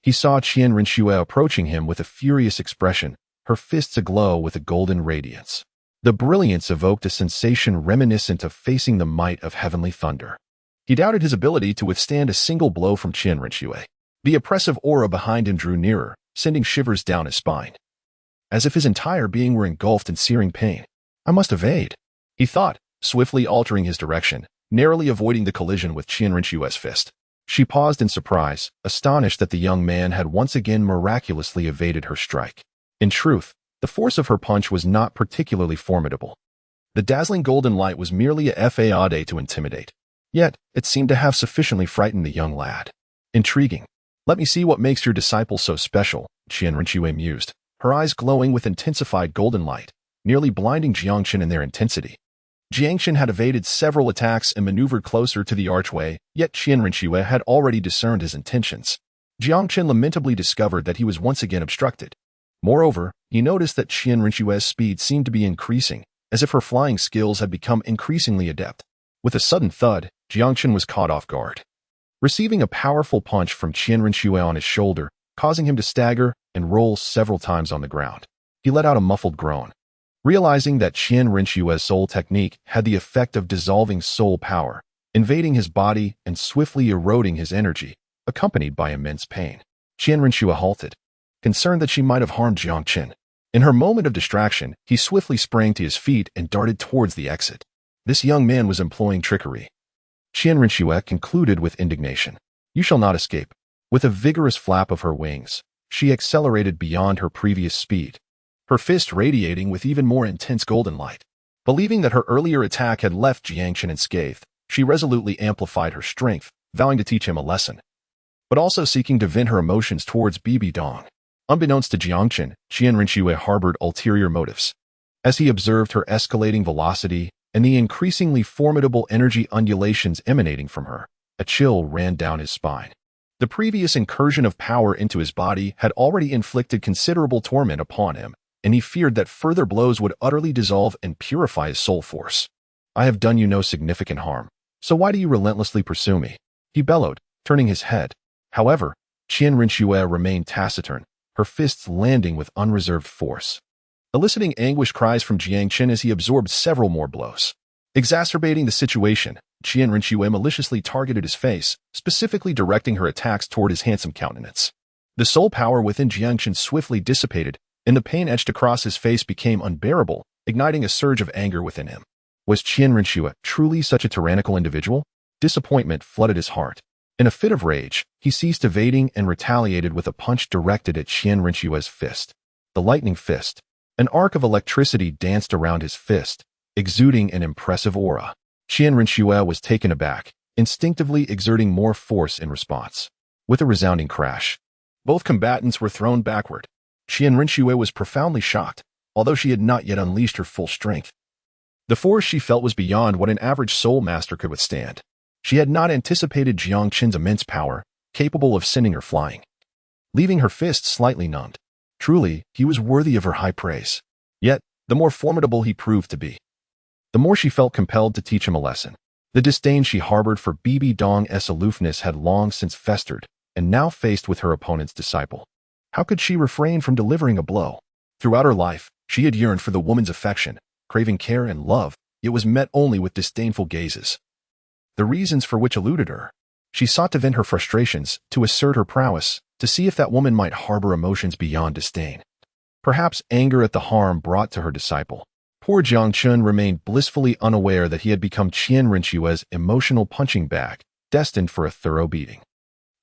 he saw Shian Renua approaching him with a furious expression, her fists aglow with a golden radiance. The brilliance evoked a sensation reminiscent of facing the might of heavenly thunder. He doubted his ability to withstand a single blow from Shian Renua. The oppressive aura behind him drew nearer, sending shivers down his spine. As if his entire being were engulfed in searing pain. I must evade, he thought, swiftly altering his direction, narrowly avoiding the collision with Shian Renua's fist. She paused in surprise, astonished that the young man had once again miraculously evaded her strike. In truth, the force of her punch was not particularly formidable. The dazzling golden light was merely a fade to intimidate. Yet, it seemed to have sufficiently frightened the young lad. Intriguing. Let me see what makes your disciple so special, Shian Renua mused, her eyes glowing with intensified golden light, nearly blinding Jiang Chen in their intensity. Jiang Chen had evaded several attacks and maneuvered closer to the archway, yet Shian Renua had already discerned his intentions. Jiang Chen lamentably discovered that he was once again obstructed. Moreover, he noticed that Shian Renua's speed seemed to be increasing, as if her flying skills had become increasingly adept. With a sudden thud, Jiang Chen was caught off guard. Receiving a powerful punch from Shian Renua on his shoulder, causing him to stagger and roll several times on the ground. He let out a muffled groan. Realizing that Shian Renua's soul technique had the effect of dissolving soul power, invading his body and swiftly eroding his energy, accompanied by immense pain. Shian Renua halted, concerned that she might have harmed Jiang Chen. In her moment of distraction, he swiftly sprang to his feet and darted towards the exit. This young man was employing trickery. Shian Renua concluded with indignation. You shall not escape. With a vigorous flap of her wings, she accelerated beyond her previous speed, her fist radiating with even more intense golden light. Believing that her earlier attack had left Jiang Chen unscathed, she resolutely amplified her strength, vowing to teach him a lesson, but also seeking to vent her emotions towards Bibi Dong. Unbeknownst to Jiang Chen, Shian Renua harbored ulterior motives. As he observed her escalating velocity and the increasingly formidable energy undulations emanating from her, a chill ran down his spine. The previous incursion of power into his body had already inflicted considerable torment upon him, and he feared that further blows would utterly dissolve and purify his soul force. I have done you no significant harm, so why do you relentlessly pursue me? He bellowed, turning his head. However, Shian Renua remained taciturn, her fists landing with unreserved force, eliciting anguished cries from Jiang Chen as he absorbed several more blows. Exacerbating the situation, Shian Renua maliciously targeted his face, specifically directing her attacks toward his handsome countenance. The soul power within Jiang Chen swiftly dissipated, and the pain etched across his face became unbearable, igniting a surge of anger within him. Was Shian Renua truly such a tyrannical individual? Disappointment flooded his heart. In a fit of rage, he ceased evading and retaliated with a punch directed at Shian Renua's fist. The lightning fist. An arc of electricity danced around his fist, exuding an impressive aura. Shian Renua was taken aback, instinctively exerting more force in response. With a resounding crash, both combatants were thrown backward. Shian Renua was profoundly shocked, although she had not yet unleashed her full strength. The force she felt was beyond what an average soul master could withstand. She had not anticipated Jiang Chen's immense power, capable of sending her flying, leaving her fist slightly numbed. Truly, he was worthy of her high praise. Yet, the more formidable he proved to be, the more she felt compelled to teach him a lesson. The disdain she harbored for Bibi Dong's aloofness had long since festered, and now faced with her opponent's disciple, how could she refrain from delivering a blow? Throughout her life, she had yearned for the woman's affection, craving care and love, yet was met only with disdainful gazes, the reasons for which eluded her. She sought to vent her frustrations, to assert her prowess, to see if that woman might harbor emotions beyond disdain. Perhaps anger at the harm brought to her disciple. Poor Jiang Chen remained blissfully unaware that he had become Shian Renua's emotional punching bag, destined for a thorough beating.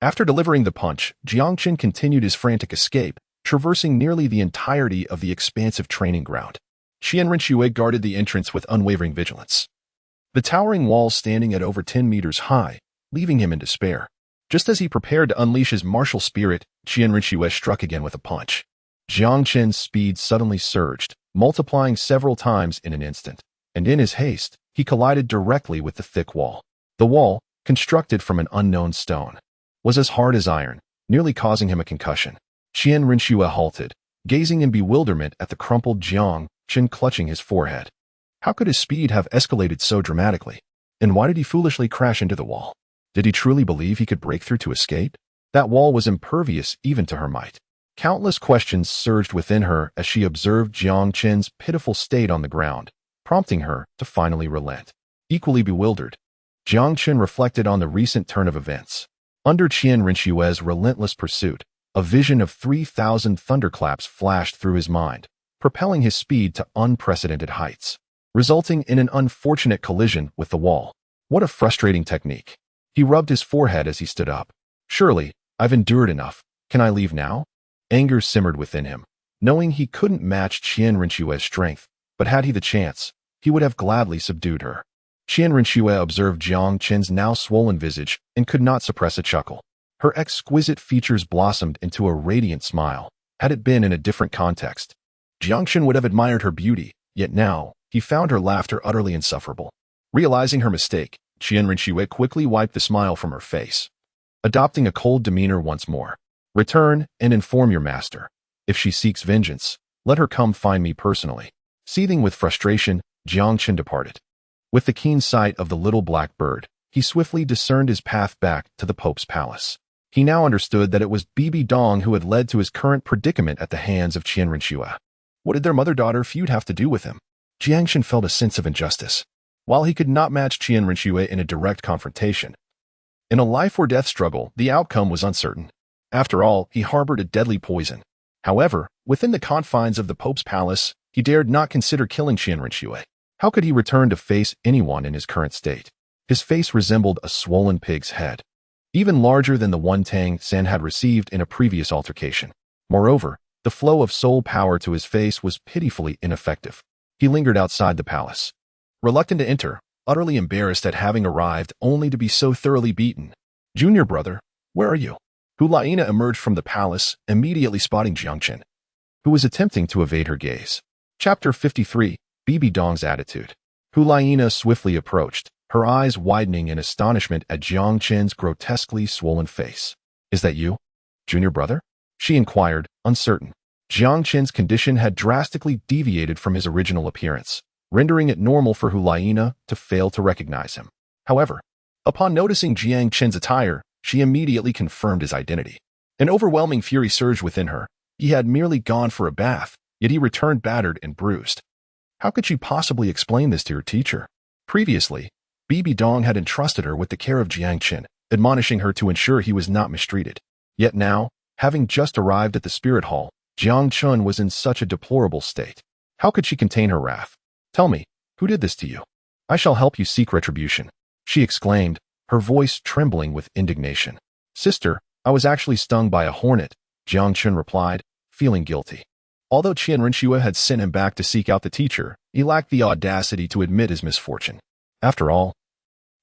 After delivering the punch, Jiang Chen continued his frantic escape, traversing nearly the entirety of the expansive training ground. Shian Renua guarded the entrance with unwavering vigilance, the towering walls standing at over 10 meters high, leaving him in despair. Just as he prepared to unleash his martial spirit, Shian Renua struck again with a punch. Jiang Chen's speed suddenly surged, multiplying several times in an instant, and in his haste, he collided directly with the thick wall. The wall, constructed from an unknown stone, was as hard as iron, nearly causing him a concussion. Shian Renua halted, gazing in bewilderment at the crumpled Jiang Chen clutching his forehead. How could his speed have escalated so dramatically? And why did he foolishly crash into the wall? Did he truly believe he could break through to escape? That wall was impervious even to her might. Countless questions surged within her as she observed Jiang Chen's pitiful state on the ground, prompting her to finally relent. Equally bewildered, Jiang Chen reflected on the recent turn of events. Under Shian Renua's relentless pursuit, a vision of 3,000 thunderclaps flashed through his mind, propelling his speed to unprecedented heights, resulting in an unfortunate collision with the wall. What a frustrating technique. He rubbed his forehead as he stood up. Surely, I've endured enough. Can I leave now? Anger simmered within him, knowing he couldn't match Shian Renua's strength, but had he the chance, he would have gladly subdued her. Shian Renua observed Jiang Chen's now swollen visage and could not suppress a chuckle. Her exquisite features blossomed into a radiant smile. Had it been in a different context, Jiang Chen would have admired her beauty, yet now, he found her laughter utterly insufferable. Realizing her mistake, Shian Renua quickly wiped the smile from her face, adopting a cold demeanor once more. Return and inform your master. If she seeks vengeance, let her come find me personally. Seething with frustration, Jiang Chen departed. With the keen sight of the little black bird, he swiftly discerned his path back to the Pope's palace. He now understood that it was Bibi Dong who had led to his current predicament at the hands of Shian Renua. What did their mother-daughter feud have to do with him? Jiang Chen felt a sense of injustice. While he could not match Shian Renua in a direct confrontation, in a life-or-death struggle, the outcome was uncertain. After all, he harbored a deadly poison. However, within the confines of the Pope's palace, he dared not consider killing Shian Renua. How could he return to face anyone in his current state? His face resembled a swollen pig's head, even larger than the one Tang San had received in a previous altercation. Moreover, the flow of soul power to his face was pitifully ineffective. He lingered outside the palace, reluctant to enter, utterly embarrassed at having arrived only to be so thoroughly beaten. Junior brother, where are you? Hulaina emerged from the palace, immediately spotting Jiang Chen, who was attempting to evade her gaze. Chapter 53, Bibi Dong's Attitude. Hulaina swiftly approached, her eyes widening in astonishment at Jiang Chen's grotesquely swollen face. Is that you, junior brother? She inquired, uncertain. Jiang Chen's condition had drastically deviated from his original appearance, rendering it normal for Hulaina to fail to recognize him. However, upon noticing Jiang Chen's attire, she immediately confirmed his identity. An overwhelming fury surged within her. He had merely gone for a bath, yet he returned battered and bruised. How could she possibly explain this to her teacher? Previously, Bibi Dong had entrusted her with the care of Jiang Chen, admonishing her to ensure he was not mistreated. Yet now, having just arrived at the spirit hall, Jiang Chen was in such a deplorable state. How could she contain her wrath? Tell me, who did this to you? I shall help you seek retribution, she exclaimed, her voice trembling with indignation. Sister, I was actually stung by a hornet, Jiang Chen replied, feeling guilty. Although Shian Renua had sent him back to seek out the teacher, he lacked the audacity to admit his misfortune. After all,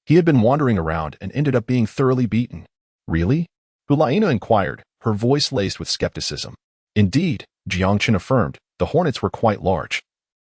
he had been wandering around and ended up being thoroughly beaten. Really? Hulaina inquired, her voice laced with skepticism. Indeed, Jiang Chen affirmed, the hornets were quite large,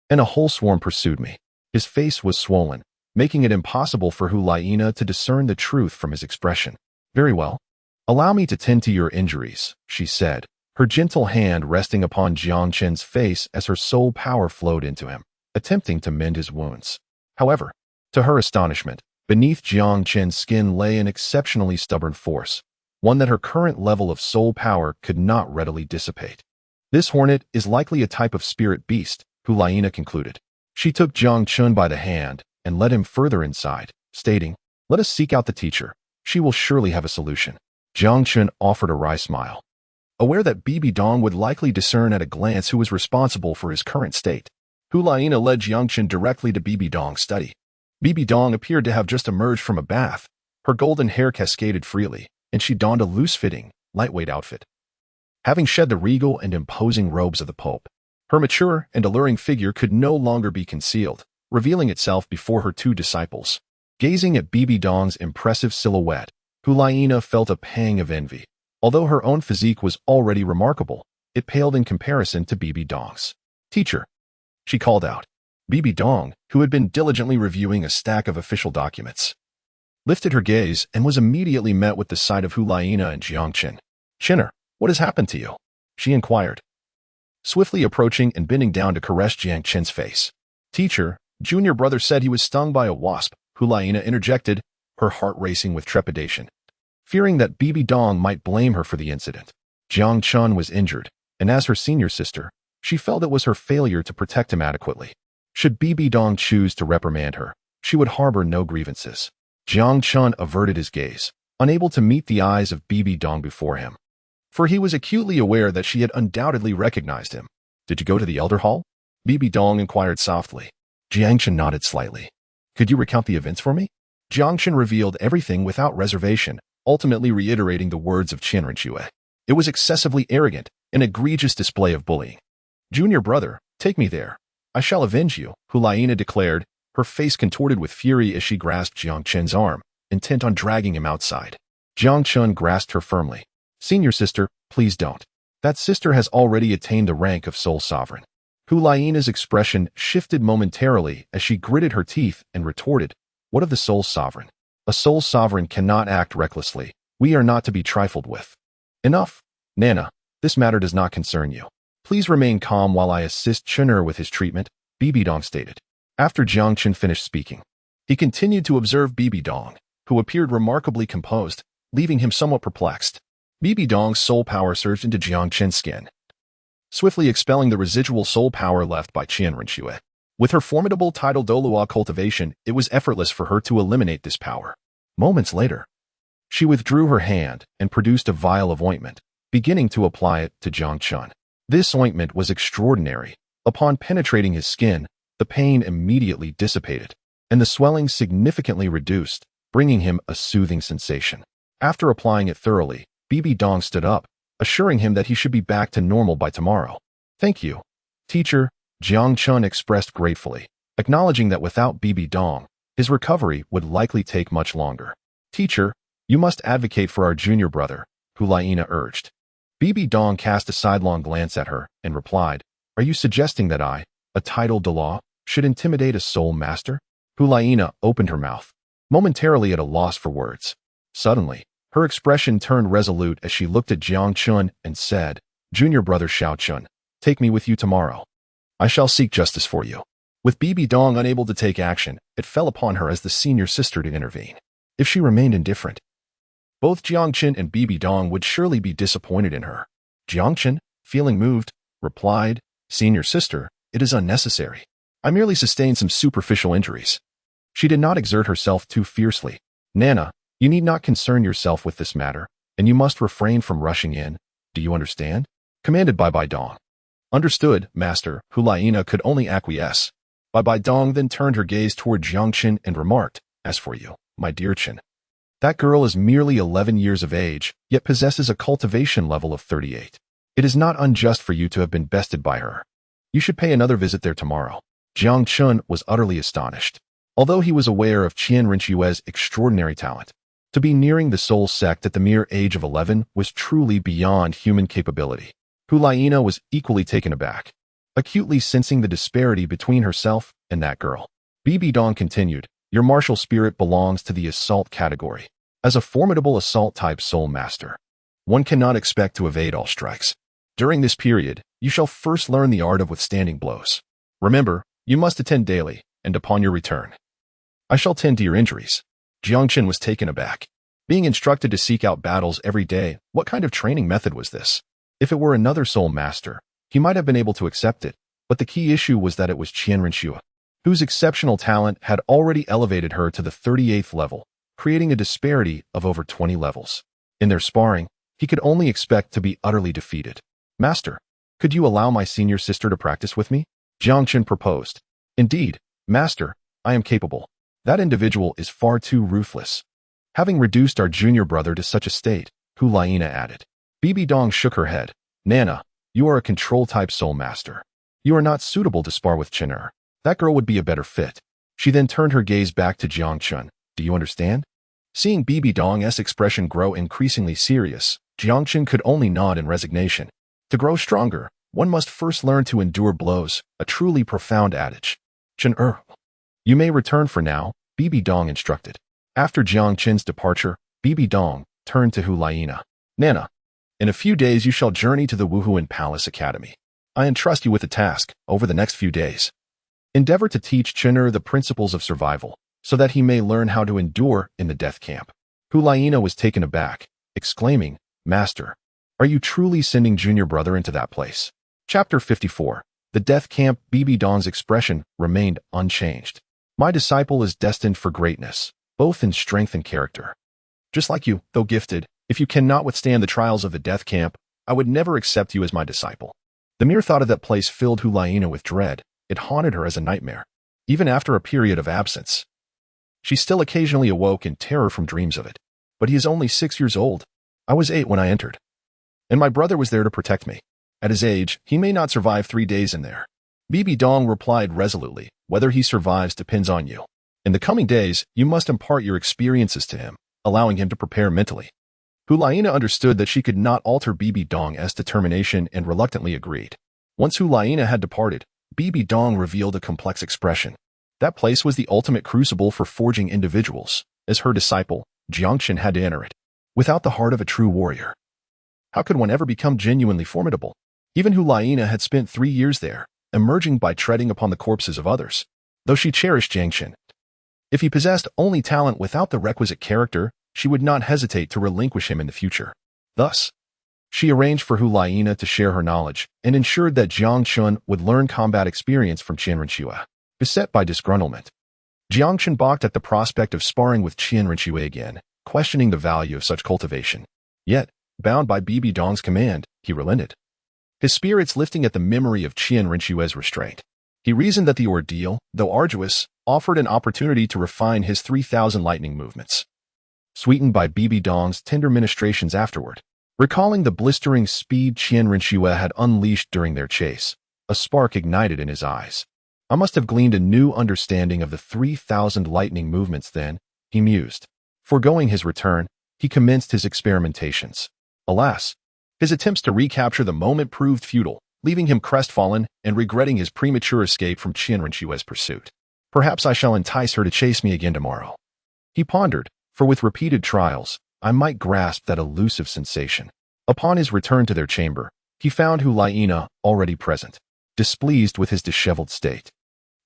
and a whole swarm pursued me. His face was swollen, making it impossible for Hulaina to discern the truth from his expression. Very well. Allow me to tend to your injuries, she said, her gentle hand resting upon Jiang Chen's face as her soul power flowed into him, attempting to mend his wounds. However, to her astonishment, beneath Jiang Chen's skin lay an exceptionally stubborn force, one that her current level of soul power could not readily dissipate. This hornet is likely a type of spirit beast, Hulaina concluded. She took Jiang Chen by the hand and led him further inside, stating, let us seek out the teacher. She will surely have a solution. Jiang Chen offered a wry smile, aware that Bibi Dong would likely discern at a glance who was responsible for his current state. Hulaina led Jiang Chen directly to Bibi Dong's study. Bibi Dong appeared to have just emerged from a bath. Her golden hair cascaded freely, and she donned a loose-fitting, lightweight outfit. Having shed the regal and imposing robes of the Pope, her mature and alluring figure could no longer be concealed, revealing itself before her two disciples. Gazing at Bibi Dong's impressive silhouette, Hulaina felt a pang of envy. Although her own physique was already remarkable, it paled in comparison to Bibi Dong's. Teacher, she called out. Bibi Dong, who had been diligently reviewing a stack of official documents, lifted her gaze and was immediately met with the sight of Hulaina and Jiang Chen. Chinner, what has happened to you? She inquired, swiftly approaching and bending down to caress Jiang Chen's face. Teacher, junior brother said he was stung by a wasp, Hulaina interjected, her heart racing with trepidation, fearing that Bibi Dong might blame her for the incident. Jiang Chen was injured, and as her senior sister, she felt it was her failure to protect him adequately. Should Bibi Dong choose to reprimand her, she would harbor no grievances. Jiang Chen averted his gaze, unable to meet the eyes of Bibi Dong before him, for he was acutely aware that she had undoubtedly recognized him. Did you go to the Elder Hall? Bibi Dong inquired softly. Jiang Chen nodded slightly. Could you recount the events for me? Jiang Chen revealed everything without reservation, ultimately reiterating the words of Shian Renua. It was excessively arrogant, an egregious display of bullying. Junior brother, take me there. I shall avenge you, Hulaina declared, her face contorted with fury as she grasped Jiang Chen's arm, intent on dragging him outside. Jiang Chen grasped her firmly. Senior sister, please don't. That sister has already attained the rank of sole sovereign. Hulaina's expression shifted momentarily as she gritted her teeth and retorted, what of the sole sovereign? A sole sovereign cannot act recklessly. We are not to be trifled with. Enough. Nana, this matter does not concern you. Please remain calm while I assist Chener with his treatment, Bibi Dong stated. After Jiang Chen finished speaking, he continued to observe Bibi Dong, who appeared remarkably composed, leaving him somewhat perplexed. Bibi Dong's soul power surged into Jiang Chen's skin, swiftly expelling the residual soul power left by Shian Renua. With her formidable Title Douluo cultivation, it was effortless for her to eliminate this power. Moments later, she withdrew her hand and produced a vial of ointment, beginning to apply it to Jiang Chen. This ointment was extraordinary. Upon penetrating his skin, the pain immediately dissipated, and the swelling significantly reduced, bringing him a soothing sensation. After applying it thoroughly, Bibi Dong stood up, assuring him that he should be back to normal by tomorrow. Thank you, teacher, Jiang Chen expressed gratefully, acknowledging that without Bibi Dong, his recovery would likely take much longer. Teacher, you must advocate for our junior brother, Hulaina urged. Bibi Dong cast a sidelong glance at her and replied, Are you suggesting that I, a Title Douluo, should intimidate a soul master? Hulaina opened her mouth, momentarily at a loss for words. Suddenly, her expression turned resolute as she looked at Jiang Chen and said, Junior brother Xiao Chun, take me with you tomorrow. I shall seek justice for you. With Bibi Dong unable to take action, it fell upon her as the senior sister to intervene. If she remained indifferent, both Jiang Chen and Bibi Dong would surely be disappointed in her. Jiang Chen, feeling moved, replied, Senior sister, it is unnecessary. I merely sustained some superficial injuries. She did not exert herself too fiercely. Nana, you need not concern yourself with this matter, and you must refrain from rushing in. Do you understand? Commanded Bibi Dong. Understood, master, Hulaina could only acquiesce. Bibi Dong then turned her gaze toward Jiang Chen and remarked, As for you, my dear Chen, that girl is merely 11 years of age, yet possesses a cultivation level of 38. It is not unjust for you to have been bested by her. You should pay another visit there tomorrow. Jiang Chen was utterly astonished. Although he was aware of Shian Renua's extraordinary talent, to be nearing the soul sect at the mere age of 11 was truly beyond human capability. Hulaina was equally taken aback, acutely sensing the disparity between herself and that girl. Bibi Dong continued, Your martial spirit belongs to the assault category. As a formidable assault-type soul master, one cannot expect to evade all strikes. During this period, you shall first learn the art of withstanding blows. Remember, you must attend daily, and upon your return, I shall tend to your injuries. Jiang Chen was taken aback. Being instructed to seek out battles every day, what kind of training method was this? If it were another soul master, he might have been able to accept it, but the key issue was that it was Shian Renua, whose exceptional talent had already elevated her to the 38th level, creating a disparity of over 20 levels. In their sparring, he could only expect to be utterly defeated. Master, could you allow my senior sister to practice with me? Jiang Chen proposed. Indeed, master, I am capable. That individual is far too ruthless. Having reduced our junior brother to such a state, Hulaina added. Bibi Dong shook her head. Nana, you are a control-type soul master. You are not suitable to spar with Chener. That girl would be a better fit. She then turned her gaze back to Jiang Chen. Do you understand? Seeing Bibi Dong's expression grow increasingly serious, Jiang Chen could only nod in resignation. To grow stronger, one must first learn to endure blows, a truly profound adage. Chen you may return for now, Bibi Dong instructed. After Jiang Chen's departure, Bibi Dong turned to Hulaina. Nana, in a few days you shall journey to the Wuhuan Palace Academy. I entrust you with a task over the next few days. Endeavor to teach Chener the principles of survival, so that he may learn how to endure in the death camp. Hulaina was taken aback, exclaiming, Master, are you truly sending junior brother into that place? Chapter 54. The death camp. Bibi Dong's expression remained unchanged. My disciple is destined for greatness. both in strength and character. Just like you, though gifted, if you cannot withstand the trials of the death camp, I would never accept you as my disciple. The mere thought of that place filled Hulaina with dread. It haunted her as a nightmare. Even after a period of absence, she still occasionally awoke in terror from dreams of it. But he is only 6 years old. I was 8 when I entered. And my brother was there to protect me. At his age, he may not survive 3 days in there. Bibi Dong replied resolutely, whether he survives depends on you. In the coming days, you must impart your experiences to him, allowing him to prepare mentally. Hulaina understood that she could not alter Bibi Dong's determination and reluctantly agreed. Once Hulaina had departed, Bibi Dong revealed a complex expression. That place was the ultimate crucible for forging individuals. As her disciple, Jiang Chen had to enter it. Without the heart of a true warrior, how could one ever become genuinely formidable? Even Hulaina had spent 3 years there, emerging by treading upon the corpses of others. Though she cherished Jiang Chen, if he possessed only talent without the requisite character, she would not hesitate to relinquish him in the future. Thus, she arranged for Hulaina to share her knowledge and ensured that Jiang Chen would learn combat experience from Shian Renua. Beset by disgruntlement, Jiang Chen balked at the prospect of sparring with Shian Renua again, questioning the value of such cultivation. Yet, bound by Bibi Dong's command, he relented. His spirits lifting at the memory of Shian Renua's restraint. He reasoned that the ordeal, though arduous, offered an opportunity to refine his 3,000 lightning movements. Sweetened by Bibi Dong's tender ministrations afterward, recalling the blistering speed Shian Renua had unleashed during their chase, a spark ignited in his eyes. I must have gleaned a new understanding of the 3,000 lightning movements then, he mused. Foregoing his return, he commenced his experimentations. Alas, his attempts to recapture the moment proved futile, leaving him crestfallen and regretting his premature escape from Shian Renua's pursuit. Perhaps I shall entice her to chase me again tomorrow. He pondered, for with repeated trials, I might grasp that elusive sensation. Upon his return to their chamber, he found Hulaina already present, displeased with his disheveled state.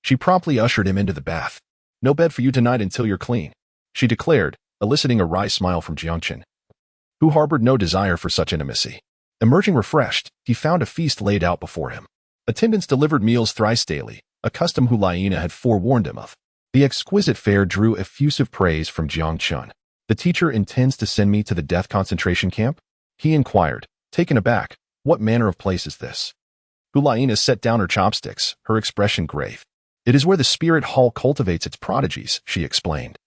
She promptly ushered him into the bath. No bed for you tonight until you're clean, she declared, eliciting a wry smile from Jiang Chen, who harbored no desire for such intimacy. Emerging refreshed, he found a feast laid out before him. Attendants delivered meals thrice daily, a custom Hulaina had forewarned him of. The exquisite fare drew effusive praise from Jiang Chen. The teacher intends to send me to the death concentration camp? He inquired, taken aback. What manner of place is this? Hulaina set down her chopsticks, her expression grave. It is where the spirit hall cultivates its prodigies, she explained.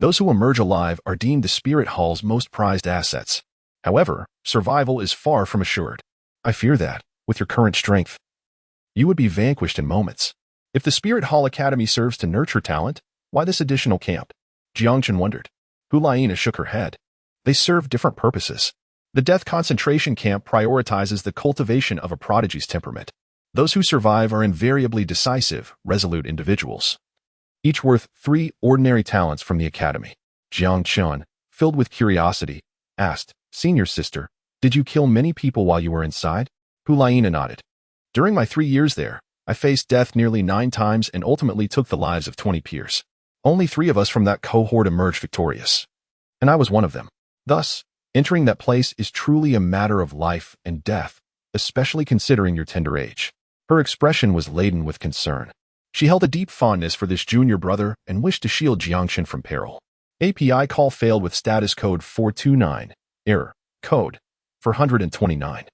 Those who emerge alive are deemed the spirit hall's most prized assets. However, survival is far from assured. I fear that, with your current strength, you would be vanquished in moments. If the Spirit Hall Academy serves to nurture talent, why this additional camp? Jiang Chen wondered. Hulaina shook her head. They serve different purposes. The death concentration camp prioritizes the cultivation of a prodigy's temperament. Those who survive are invariably decisive, resolute individuals, each worth 3 ordinary talents from the academy. Jiang Chen, filled with curiosity, asked, Senior sister, did you kill many people while you were inside? Hulaina nodded. During my 3 years there, I faced death nearly 9 times and ultimately took the lives of 20 peers. Only 3 of us from that cohort emerged victorious. And I was one of them. Thus, entering that place is truly a matter of life and death, especially considering your tender age. Her expression was laden with concern. She held a deep fondness for this junior brother and wished to shield Jiang Chen from peril. API call failed with status code 429. Error. Code 429.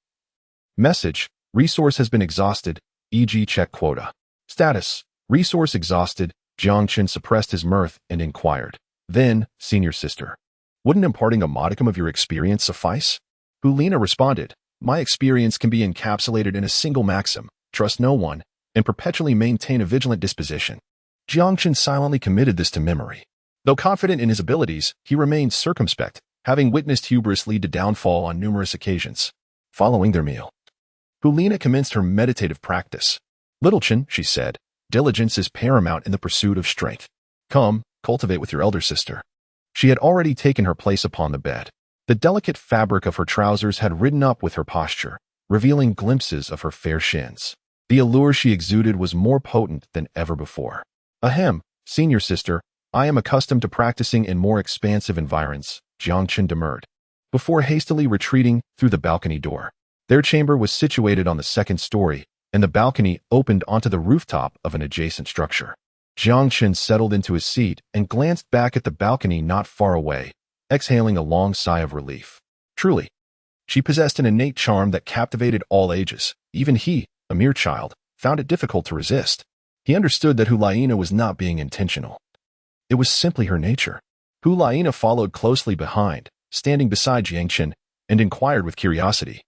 Message. Resource has been exhausted, e.g. check quota. Status. Resource exhausted. Jiang Chen suppressed his mirth and inquired. Then, senior sister, wouldn't imparting a modicum of your experience suffice? Hulaina responded, my experience can be encapsulated in a single maxim, trust no one, and perpetually maintain a vigilant disposition. Jiang Chen silently committed this to memory. Though confident in his abilities, he remained circumspect, having witnessed hubris lead to downfall on numerous occasions. Following their meal, Hulaina commenced her meditative practice. Little Chen, she said, diligence is paramount in the pursuit of strength. Come, cultivate with your elder sister. She had already taken her place upon the bed. The delicate fabric of her trousers had ridden up with her posture, revealing glimpses of her fair shins. The allure she exuded was more potent than ever before. Ahem, senior sister, I am accustomed to practicing in more expansive environs, Jiang Chen demurred, before hastily retreating through the balcony door. Their chamber was situated on the 2nd story, and the balcony opened onto the rooftop of an adjacent structure. Jiang Chen settled into his seat and glanced back at the balcony not far away, exhaling a long sigh of relief. Truly, she possessed an innate charm that captivated all ages. Even he, a mere child, found it difficult to resist. He understood that Hulaina was not being intentional. It was simply her nature. Hulaina followed closely behind, standing beside Jiang Chen, and inquired with curiosity.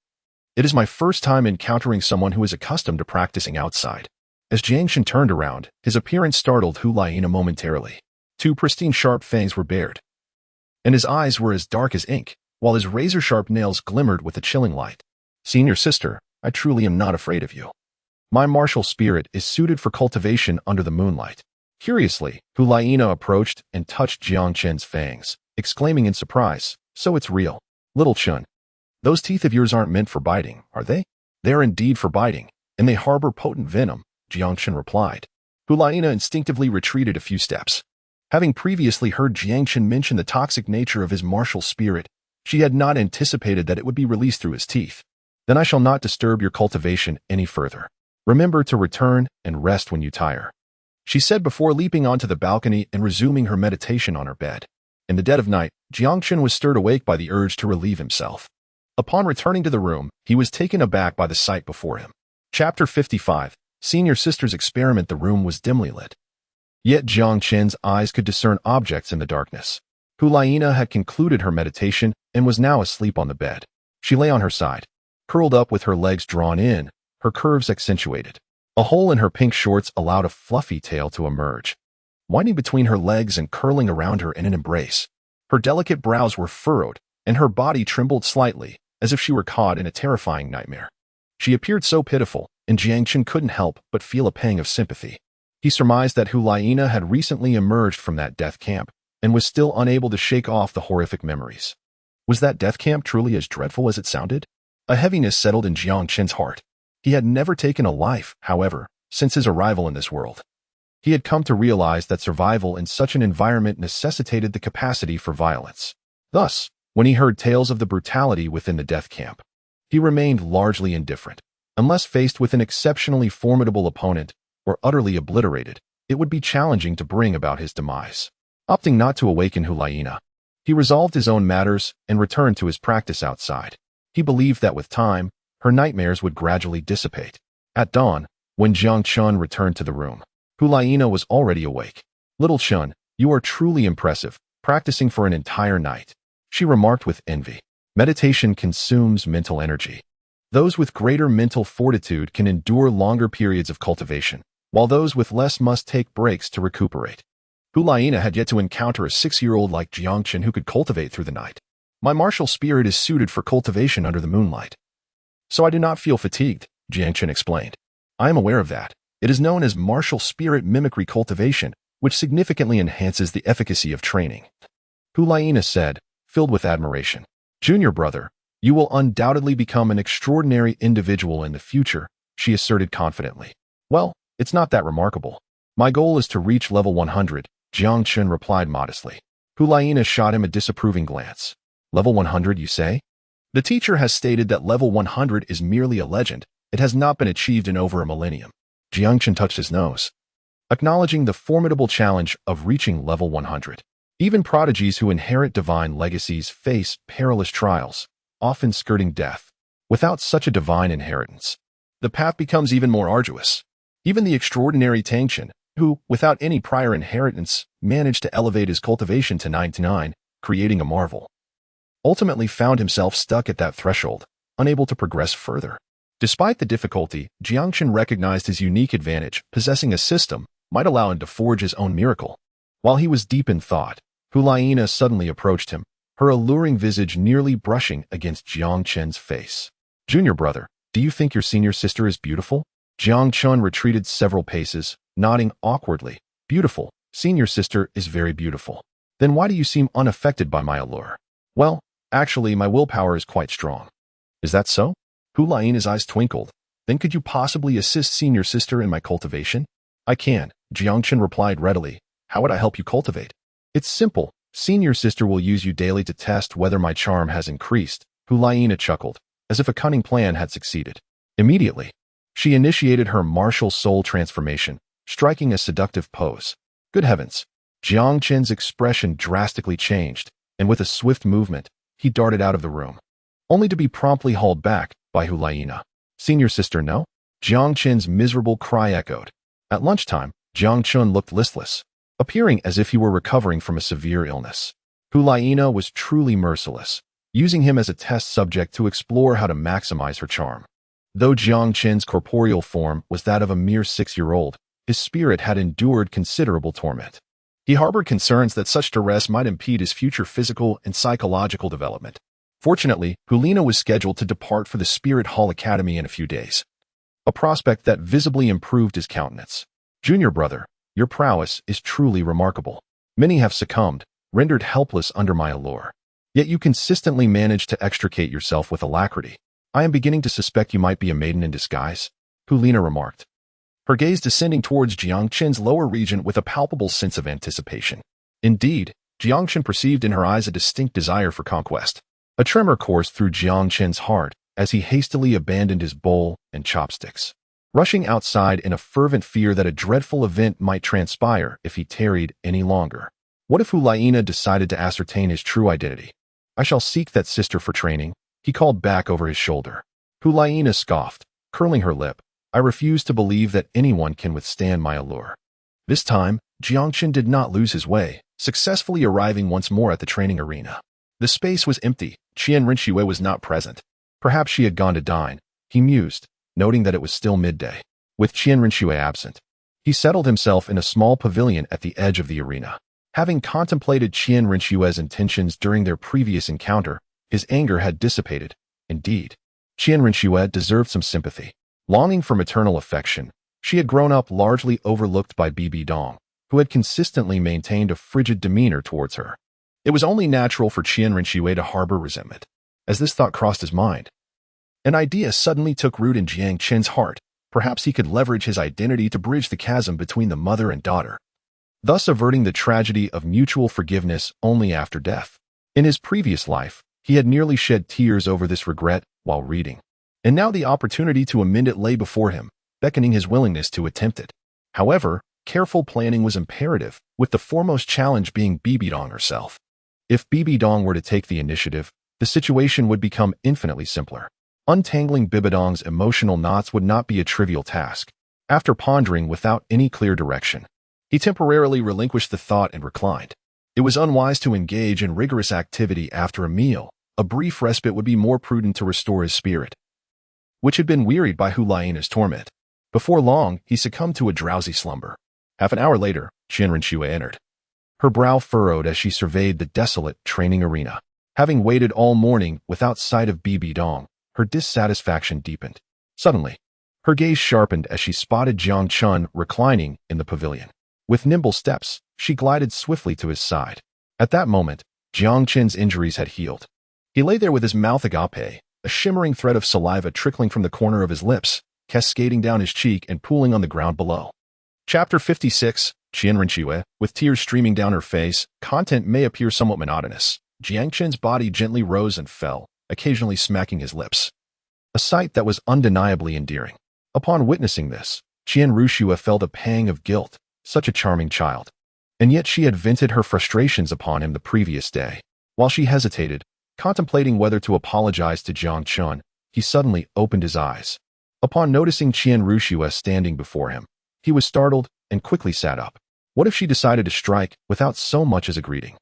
It is my first time encountering someone who is accustomed to practicing outside. As Jiang Chen turned around, his appearance startled Hulaina momentarily. Two pristine sharp fangs were bared, and his eyes were as dark as ink, while his razor-sharp nails glimmered with a chilling light. Senior sister, I truly am not afraid of you. My martial spirit is suited for cultivation under the moonlight. Curiously, Hulaina approached and touched Jiang Chen's fangs, exclaiming in surprise, so it's real. Little Chen, those teeth of yours aren't meant for biting, are they? They are indeed for biting, and they harbor potent venom, Jiang Chen replied. Hulaina instinctively retreated a few steps. Having previously heard Jiang Chen mention the toxic nature of his martial spirit, she had not anticipated that it would be released through his teeth. Then I shall not disturb your cultivation any further. Remember to return and rest when you tire, she said before leaping onto the balcony and resuming her meditation on her bed. In the dead of night, Jiang Chen was stirred awake by the urge to relieve himself. Upon returning to the room, he was taken aback by the sight before him. Chapter 55. Senior Sister's Experiment. The room was dimly lit. Yet Jiang Chen's eyes could discern objects in the darkness. Hulaina had concluded her meditation and was now asleep on the bed. She lay on her side, curled up with her legs drawn in, her curves accentuated. A hole in her pink shorts allowed a fluffy tail to emerge, winding between her legs and curling around her in an embrace. Her delicate brows were furrowed, and her body trembled slightly, as if she were caught in a terrifying nightmare. She appeared so pitiful, and Jiang Chen couldn't help but feel a pang of sympathy. He surmised that Hulaina had recently emerged from that death camp, and was still unable to shake off the horrific memories. Was that death camp truly as dreadful as it sounded? A heaviness settled in Jiang Chen's heart. He had never taken a life, however, since his arrival in this world. He had come to realize that survival in such an environment necessitated the capacity for violence. Thus, when he heard tales of the brutality within the death camp, he remained largely indifferent. Unless faced with an exceptionally formidable opponent, or utterly obliterated, it would be challenging to bring about his demise. Opting not to awaken Hulaina, he resolved his own matters and returned to his practice outside. He believed that with time, her nightmares would gradually dissipate. At dawn, when Jiang Chen returned to the room, Hulaina was already awake. Little Chen, you are truly impressive, practicing for an entire night, she remarked with envy. Meditation consumes mental energy. Those with greater mental fortitude can endure longer periods of cultivation, while those with less must take breaks to recuperate. Hulaina had yet to encounter a 6-year-old like Jiang Chen who could cultivate through the night. My martial spirit is suited for cultivation under the moonlight, so I do not feel fatigued, Jiang Chen explained. I am aware of that. It is known as martial spirit mimicry cultivation, which significantly enhances the efficacy of training. Hulaina said, filled with admiration. Junior brother, you will undoubtedly become an extraordinary individual in the future, she asserted confidently. Well, it's not that remarkable. My goal is to reach level 100, Jiang Chen replied modestly. Hulaina shot him a disapproving glance. Level 100, you say? The teacher has stated that level 100 is merely a legend. It has not been achieved in over a millennium. Jiang Chen touched his nose, acknowledging the formidable challenge of reaching level 100. Even prodigies who inherit divine legacies face perilous trials, often skirting death. Without such a divine inheritance, the path becomes even more arduous. Even the extraordinary Tang Chen, who, without any prior inheritance, managed to elevate his cultivation to 99, creating a marvel, ultimately found himself stuck at that threshold, unable to progress further. Despite the difficulty, Jiang Chen recognized his unique advantage. Possessing a system might allow him to forge his own miracle. While he was deep in thought, Hulaina suddenly approached him, her alluring visage nearly brushing against Jiang Chen's face. Junior brother, do you think your senior sister is beautiful? Jiang Chen retreated several paces, nodding awkwardly. Beautiful. Senior sister is very beautiful. Then why do you seem unaffected by my allure? Well, actually, my willpower is quite strong. Is that so? Hulaina's eyes twinkled. Then could you possibly assist senior sister in my cultivation? I can, Jiang Chen replied readily. How would I help you cultivate? It's simple. Senior sister will use you daily to test whether my charm has increased. Hulaina chuckled, as if a cunning plan had succeeded. Immediately, she initiated her martial soul transformation, striking a seductive pose. Good heavens! Jiang Chen's expression drastically changed, and with a swift movement, he darted out of the room, only to be promptly hauled back by Hulayina. Senior sister, no? Jiang Chen's miserable cry echoed. At lunchtime, Jiang Chen looked listless, appearing as if he were recovering from a severe illness. Hulayina was truly merciless, using him as a test subject to explore how to maximize her charm. Though Jiang Chen's corporeal form was that of a mere 6-year-old, his spirit had endured considerable torment. He harbored concerns that such duress might impede his future physical and psychological development. Fortunately, Hulayina was scheduled to depart for the Spirit Hall Academy in a few days, a prospect that visibly improved his countenance. Junior brother, your prowess is truly remarkable. Many have succumbed, rendered helpless under my allure. Yet you consistently manage to extricate yourself with alacrity. I am beginning to suspect you might be a maiden in disguise, Hulayina remarked, her gaze descending towards Jiang Chen's lower region with a palpable sense of anticipation. Indeed, Jiang Chen perceived in her eyes a distinct desire for conquest. A tremor coursed through Jiang Chen's heart as he hastily abandoned his bowl and chopsticks, rushing outside in a fervent fear that a dreadful event might transpire if he tarried any longer. What if Hulayina decided to ascertain his true identity? I shall seek that sister for training, he called back over his shoulder. Hulayina scoffed, curling her lip. I refuse to believe that anyone can withstand my allure. This time, Jiang Chen did not lose his way, successfully arriving once more at the training arena. The space was empty. Shian Renua was not present. Perhaps she had gone to dine, he mused, noting that it was still midday. With Shian Renua absent, he settled himself in a small pavilion at the edge of the arena. Having contemplated Shian Renua's intentions during their previous encounter, his anger had dissipated. Indeed, Shian Renua deserved some sympathy. Longing for maternal affection, she had grown up largely overlooked by Bibi Dong, who had consistently maintained a frigid demeanor towards her. It was only natural for Shian Renua to harbor resentment. As this thought crossed his mind, an idea suddenly took root in Jiang Chen's heart. Perhaps he could leverage his identity to bridge the chasm between the mother and daughter, thus averting the tragedy of mutual forgiveness only after death. In his previous life, he had nearly shed tears over this regret while reading, and now the opportunity to amend it lay before him, beckoning his willingness to attempt it. However, careful planning was imperative, with the foremost challenge being Bibi Dong herself. If Bibi Dong were to take the initiative, the situation would become infinitely simpler. Untangling Bibi Dong's emotional knots would not be a trivial task. After pondering without any clear direction, he temporarily relinquished the thought and reclined. It was unwise to engage in rigorous activity after a meal. A brief respite would be more prudent to restore his spirit, which had been wearied by Hulayina's torment. Before long, he succumbed to a drowsy slumber. Half an hour later, Shian Renua entered, her brow furrowed as she surveyed the desolate training arena. Having waited all morning without sight of Bibi Dong, her dissatisfaction deepened. Suddenly, her gaze sharpened as she spotted Jiang Chen reclining in the pavilion. With nimble steps, she glided swiftly to his side. At that moment, Jiang Chen's injuries had healed. He lay there with his mouth agape, a shimmering thread of saliva trickling from the corner of his lips, cascading down his cheek and pooling on the ground below. Chapter 56, Shian Renua, with tears streaming down her face. Content may appear somewhat monotonous. Jiang Chen's body gently rose and fell, occasionally smacking his lips, a sight that was undeniably endearing. Upon witnessing this, Shian Renua felt a pang of guilt. Such a charming child. And yet she had vented her frustrations upon him the previous day. While she hesitated, contemplating whether to apologize to Jiang Chen, he suddenly opened his eyes. Upon noticing Shian Renua standing before him, he was startled and quickly sat up. What if she decided to strike without so much as a greeting?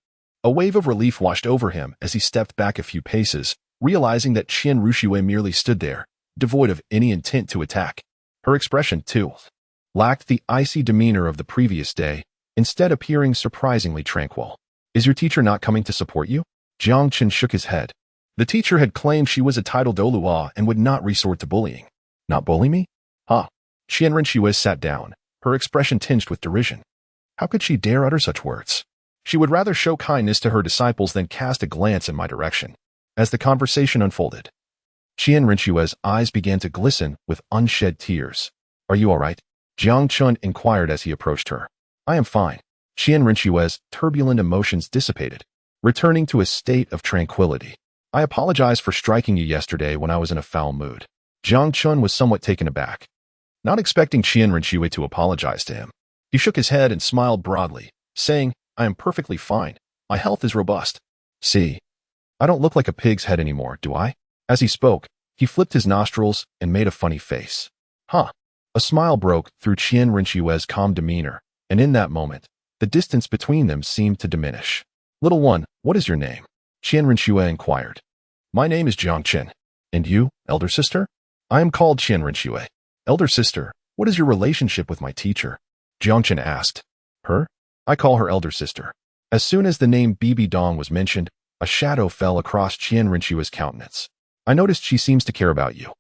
A wave of relief washed over him as he stepped back a few paces, realizing that Shian Renua merely stood there, devoid of any intent to attack. Her expression, too, lacked the icy demeanor of the previous day, instead appearing surprisingly tranquil. Is your teacher not coming to support you? Jiang Chen shook his head. The teacher had claimed she was a Title Douluo and would not resort to bullying. Not bully me? Huh. Shian Renua sat down, her expression tinged with derision. How could she dare utter such words? She would rather show kindness to her disciples than cast a glance in my direction. As the conversation unfolded, Shian Renua's eyes began to glisten with unshed tears. Are you all right? Jiang Chen inquired as he approached her. I am fine. Shian Renua's turbulent emotions dissipated, returning to a state of tranquility. I apologize for striking you yesterday when I was in a foul mood. Jiang Chen was somewhat taken aback, not expecting Shian Renua to apologize to him. He shook his head and smiled broadly, saying, I am perfectly fine. My health is robust. See, I don't look like a pig's head anymore, do I? As he spoke, he flipped his nostrils and made a funny face. Huh. A smile broke through Shian Renua's calm demeanor, and in that moment, the distance between them seemed to diminish. Little one, what is your name? Shian Renua inquired. My name is Jiang Chen. And you, elder sister? I am called Shian Renua. Elder sister, what is your relationship with my teacher? Jiang Chen asked. Her? I call her elder sister. As soon as the name Bibi Dong was mentioned, a shadow fell across Shian Renua's countenance. I noticed she seems to care about you.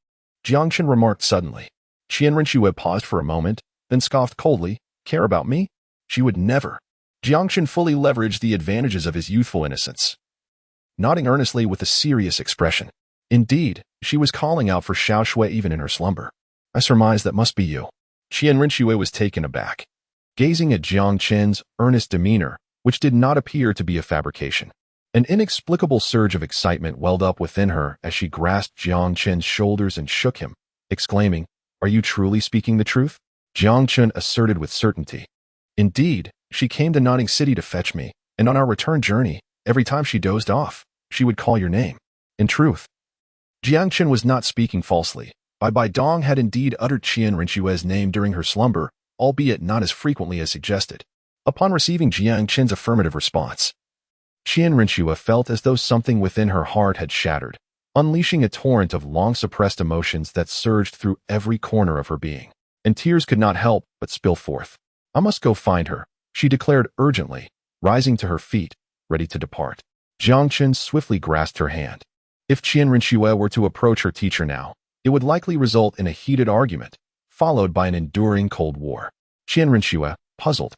Jiang Chen remarked suddenly. Shian Renua paused for a moment, then scoffed coldly, care about me? She would never. Jiang Chen fully leveraged the advantages of his youthful innocence, nodding earnestly with a serious expression. Indeed, she was calling out for Xiao Shui even in her slumber. I surmise that must be you. Shian Renua was taken aback, gazing at Jiang Chen's earnest demeanor, which did not appear to be a fabrication. An inexplicable surge of excitement welled up within her as she grasped Jiang Chen's shoulders and shook him, exclaiming, Are you truly speaking the truth? Jiang Chen asserted with certainty. Indeed, she came to Nodding City to fetch me, and on our return journey, every time she dozed off, she would call your name. In truth, Jiang Chen was not speaking falsely. Bai Dong had indeed uttered Shian Renua's name during her slumber, albeit not as frequently as suggested. Upon receiving Jiang Chen's affirmative response, Shian Renua felt as though something within her heart had shattered, unleashing a torrent of long-suppressed emotions that surged through every corner of her being, and tears could not help but spill forth. I must go find her, she declared urgently, rising to her feet, ready to depart. Jiang Chen swiftly grasped her hand. If Shian Renua were to approach her teacher now, it would likely result in a heated argument, followed by an enduring Cold War. Shian Renua, puzzled,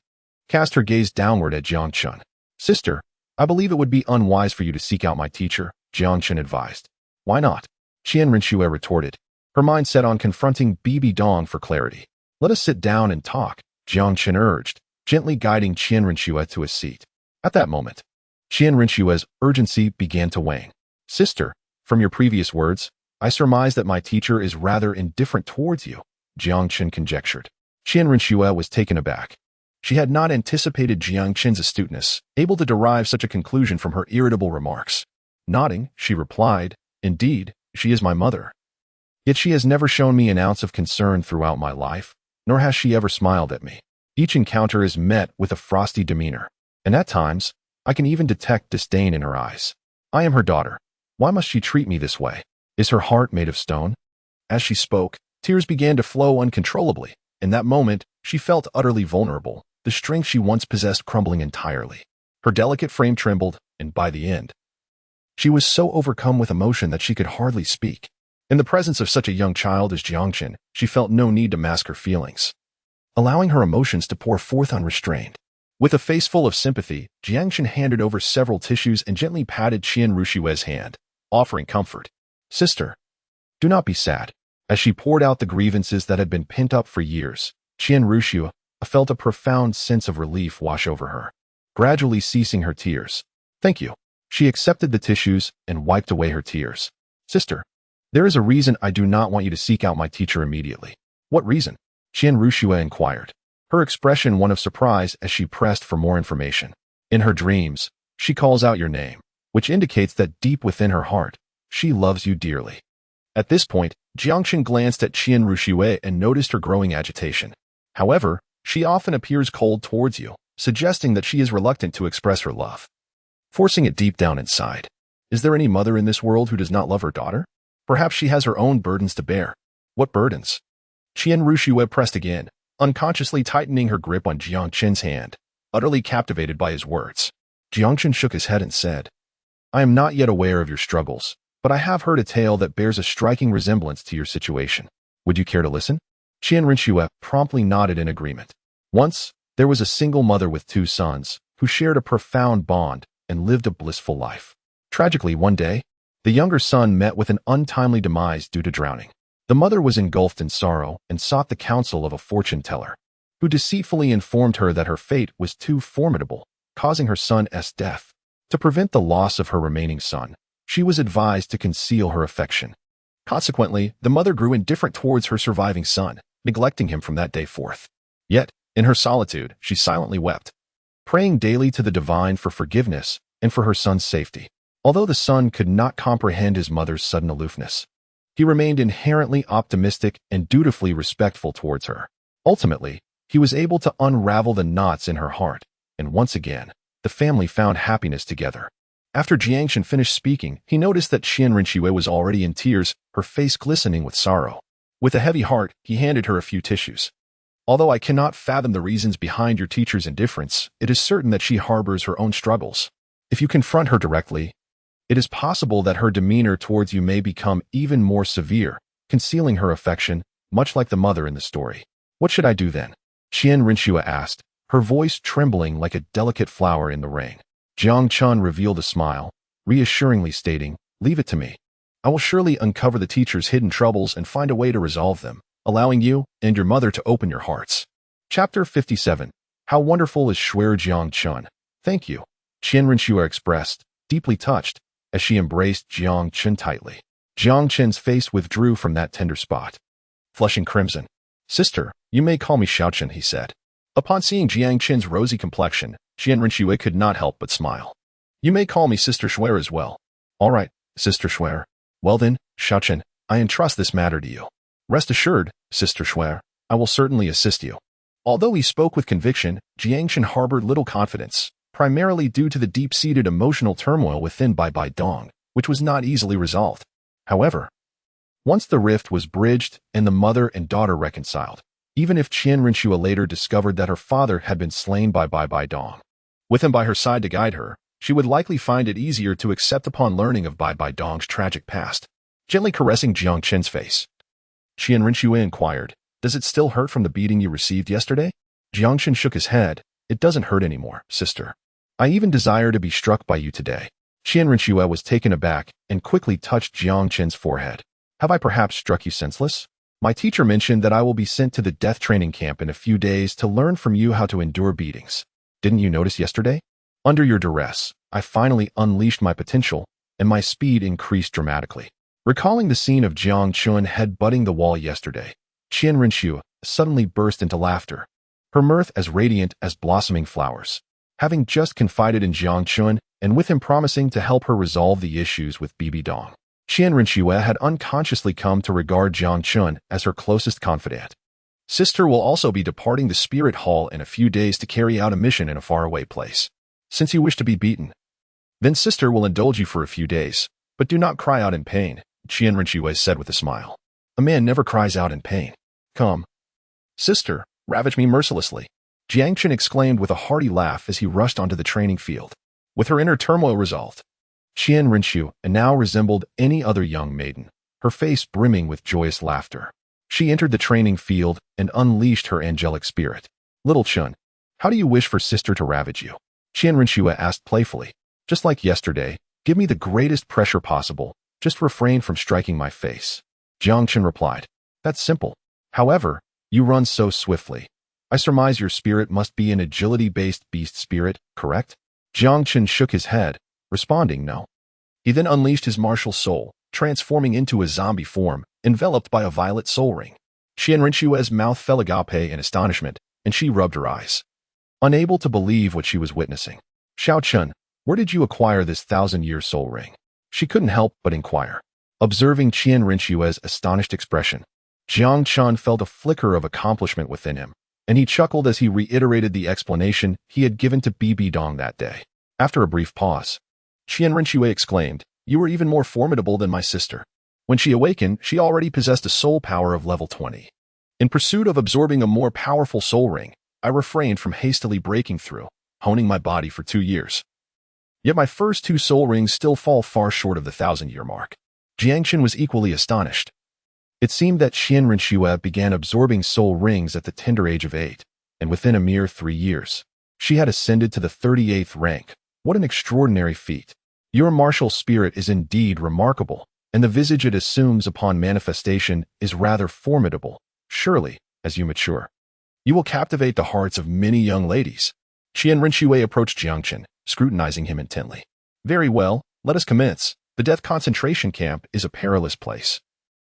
cast her gaze downward at Jiang Chen. Sister, I believe it would be unwise for you to seek out my teacher, Jiang Chen advised. Why not? Shian Renua retorted, her mind set on confronting Bibi Dong for clarity. Let us sit down and talk, Jiang Chen urged, gently guiding Shian Renua to a seat. At that moment, Shian Renua's urgency began to wane. Sister, from your previous words, I surmise that my teacher is rather indifferent towards you, Jiang Chen conjectured. Shian Renua was taken aback. She had not anticipated Jiang Chen's astuteness, able to derive such a conclusion from her irritable remarks. Nodding, she replied, Indeed, she is my mother. Yet she has never shown me an ounce of concern throughout my life, nor has she ever smiled at me. Each encounter is met with a frosty demeanor, and at times, I can even detect disdain in her eyes. I am her daughter. Why must she treat me this way? Is her heart made of stone? As she spoke, tears began to flow uncontrollably. In that moment, she felt utterly vulnerable, the strength she once possessed crumbling entirely. Her delicate frame trembled, and by the end, she was so overcome with emotion that she could hardly speak. In the presence of such a young child as Jiang Chen, she felt no need to mask her feelings, allowing her emotions to pour forth unrestrained. With a face full of sympathy, Jiang Chen handed over several tissues and gently patted Shian Renua's hand, offering comfort. Sister, do not be sad. As she poured out the grievances that had been pent up for years, Shian Renua felt a profound sense of relief wash over her, gradually ceasing her tears. Thank you. She accepted the tissues and wiped away her tears. Sister, there is a reason I do not want you to seek out my teacher immediately. What reason? Shian Renua inquired, her expression one of surprise as she pressed for more information. In her dreams, she calls out your name, which indicates that deep within her heart, she loves you dearly. At this point, Jiang Chen glanced at Shian Renua and noticed her growing agitation. However, she often appears cold towards you, suggesting that she is reluctant to express her love, forcing it deep down inside. Is there any mother in this world who does not love her daughter? Perhaps she has her own burdens to bear. What burdens? Shian Renua pressed again, unconsciously tightening her grip on Jiang Chen's hand, utterly captivated by his words. Jiang Chen shook his head and said, I am not yet aware of your struggles, but I have heard a tale that bears a striking resemblance to your situation. Would you care to listen? Shian Renua promptly nodded in agreement. Once, there was a single mother with two sons, who shared a profound bond and lived a blissful life. Tragically, one day, the younger son met with an untimely demise due to drowning. The mother was engulfed in sorrow and sought the counsel of a fortune-teller, who deceitfully informed her that her fate was too formidable, causing her son's death. To prevent the loss of her remaining son, she was advised to conceal her affection. Consequently, the mother grew indifferent towards her surviving son, neglecting him from that day forth. Yet, In her solitude, she silently wept, praying daily to the divine for forgiveness and for her son's safety. Although the son could not comprehend his mother's sudden aloofness, he remained inherently optimistic and dutifully respectful towards her. Ultimately, he was able to unravel the knots in her heart, and once again, the family found happiness together. After Jiang Chen finished speaking, he noticed that Shian Renua was already in tears, her face glistening with sorrow. With a heavy heart, he handed her a few tissues. Although I cannot fathom the reasons behind your teacher's indifference, it is certain that she harbors her own struggles. If you confront her directly, it is possible that her demeanor towards you may become even more severe, concealing her affection, much like the mother in the story. What should I do then? Shian Renua asked, her voice trembling like a delicate flower in the rain. Jiang Chen revealed a smile, reassuringly stating, "Leave it to me. I will surely uncover the teacher's hidden troubles and find a way to resolve them, allowing you and your mother to open your hearts." Chapter 57. How wonderful is Shuer Jiang Chen. Thank you, Shian Renua expressed, deeply touched, as she embraced Jiang Chen tightly. Jiang Chen's face withdrew from that tender spot, flushing crimson. "Sister, you may call me Xiao Chen," he said. Upon seeing Jiang Chen's rosy complexion, Shian Renua could not help but smile. "You may call me Sister Shuer as well." "All right, Sister Shuer. Well then, Xiao Chen, I entrust this matter to you. Rest assured, Sister Shuer, I will certainly assist you." Although he spoke with conviction, Jiang Chen harbored little confidence, primarily due to the deep-seated emotional turmoil within Bai Bai Dong, which was not easily resolved. However, once the rift was bridged and the mother and daughter reconciled, even if Shian Renua later discovered that her father had been slain by Bai Bai Dong, with him by her side to guide her, she would likely find it easier to accept upon learning of Bai Bai Dong's tragic past. Gently caressing Jiang Chen's face, Shian Renua inquired, "Does it still hurt from the beating you received yesterday?" Jiang Chen shook his head. "It doesn't hurt anymore, sister. I even desire to be struck by you today." Shian Renua was taken aback and quickly touched Jiang Chen's forehead. "Have I perhaps struck you senseless? My teacher mentioned that I will be sent to the death training camp in a few days to learn from you how to endure beatings. Didn't you notice yesterday? Under your duress, I finally unleashed my potential, and my speed increased dramatically." Recalling the scene of Jiang Chen head-butting the wall yesterday, Shian Renua suddenly burst into laughter, her mirth as radiant as blossoming flowers. Having just confided in Jiang Chen, and with him promising to help her resolve the issues with Bibi Dong, Shian Renua had unconsciously come to regard Jiang Chen as her closest confidant. Sister will also be departing the Spirit Hall in a few days to carry out a mission in a faraway place. Since you wish to be beaten, then sister will indulge you for a few days, but do not cry out in pain, Shian Renua said with a smile. "A man never cries out in pain. Come, sister, ravage me mercilessly." Jiang Chen exclaimed with a hearty laugh as he rushed onto the training field. With her inner turmoil resolved, Shian Renua now resembled any other young maiden, her face brimming with joyous laughter. She entered the training field and unleashed her angelic spirit. "Little Chen, how do you wish for sister to ravage you?" Shian Renua asked playfully. "Just like yesterday, give me the greatest pressure possible. Just refrain from striking my face." Jiang Chen replied, "That's simple. However, you run so swiftly. I surmise your spirit must be an agility-based beast spirit, correct?" Jiang Chen shook his head, responding no. He then unleashed his martial soul, transforming into a zombie form, enveloped by a violet soul ring. Shian Renua's mouth fell agape in astonishment, and she rubbed her eyes, unable to believe what she was witnessing. "Xiao Chen, where did you acquire this 1,000-year soul ring?" She couldn't help but inquire. Observing Shian Renua's astonished expression, Jiang Chen felt a flicker of accomplishment within him, and he chuckled as he reiterated the explanation he had given to Bibi Dong that day. After a brief pause, Shian Renua exclaimed, "You were even more formidable than my sister." When she awakened, she already possessed a soul power of level 20. In pursuit of absorbing a more powerful soul ring, I refrained from hastily breaking through, honing my body for 2 years. Yet my first 2 soul rings still fall far short of the 1,000-year mark. Jiang Chen was equally astonished. It seemed that Shian Renua began absorbing soul rings at the tender age of 8, and within a mere 3 years, she had ascended to the 38th rank. What an extraordinary feat. Your martial spirit is indeed remarkable, and the visage it assumes upon manifestation is rather formidable. Surely, as you mature, you will captivate the hearts of many young ladies. Shian Renua approached Jiang Chen, scrutinizing him intently. "Very well, let us commence. The death concentration camp is a perilous place.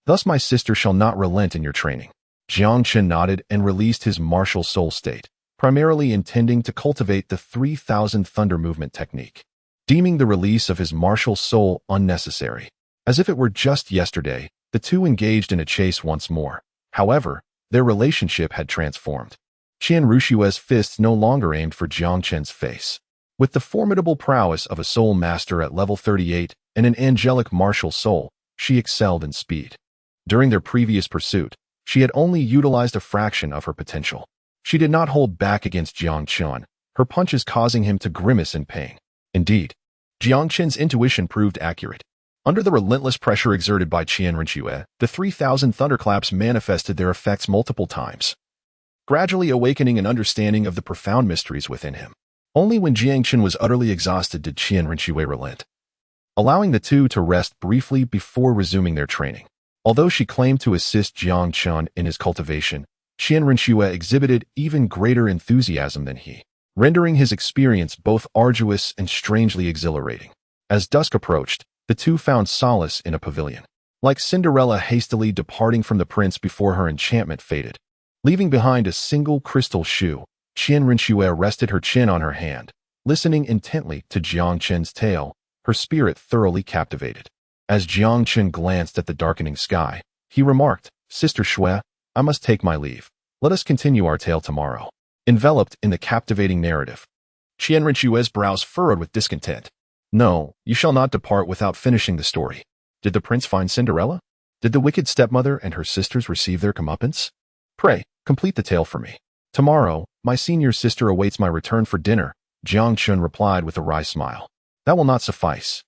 Thus my sister shall not relent in your training." Jiang Chen nodded and released his martial soul state, primarily intending to cultivate the 3,000 thunder movement technique, deeming the release of his martial soul unnecessary. As if it were just yesterday, the two engaged in a chase once more. However, their relationship had transformed. Shian Renua's fists no longer aimed for Jiang Chen's face. With the formidable prowess of a soul master at level 38 and an angelic martial soul, she excelled in speed. During their previous pursuit, she had only utilized a fraction of her potential. She did not hold back against Jiang Chen, her punches causing him to grimace in pain. Indeed, Jiang Chen's intuition proved accurate. Under the relentless pressure exerted by Shian Renua, the 3,000 thunderclaps manifested their effects multiple times, gradually awakening an understanding of the profound mysteries within him. Only when Jiang Chen was utterly exhausted did Shian Renua relent, allowing the two to rest briefly before resuming their training. Although she claimed to assist Jiang Chen in his cultivation, Shian Renua exhibited even greater enthusiasm than he, rendering his experience both arduous and strangely exhilarating. As dusk approached, the two found solace in a pavilion. Like Cinderella hastily departing from the prince before her enchantment faded, leaving behind a single crystal shoe, Shian Renua rested her chin on her hand, listening intently to Jiang Chen's tale, her spirit thoroughly captivated. As Jiang Chen glanced at the darkening sky, he remarked, "Sister Shui, I must take my leave. Let us continue our tale tomorrow." Enveloped in the captivating narrative, Shian Renua's brows furrowed with discontent. "No, you shall not depart without finishing the story. Did the prince find Cinderella? Did the wicked stepmother and her sisters receive their comeuppance? Pray, complete the tale for me." "Tomorrow, my senior sister awaits my return for dinner," Jiang Chen replied with a wry smile. "That will not suffice.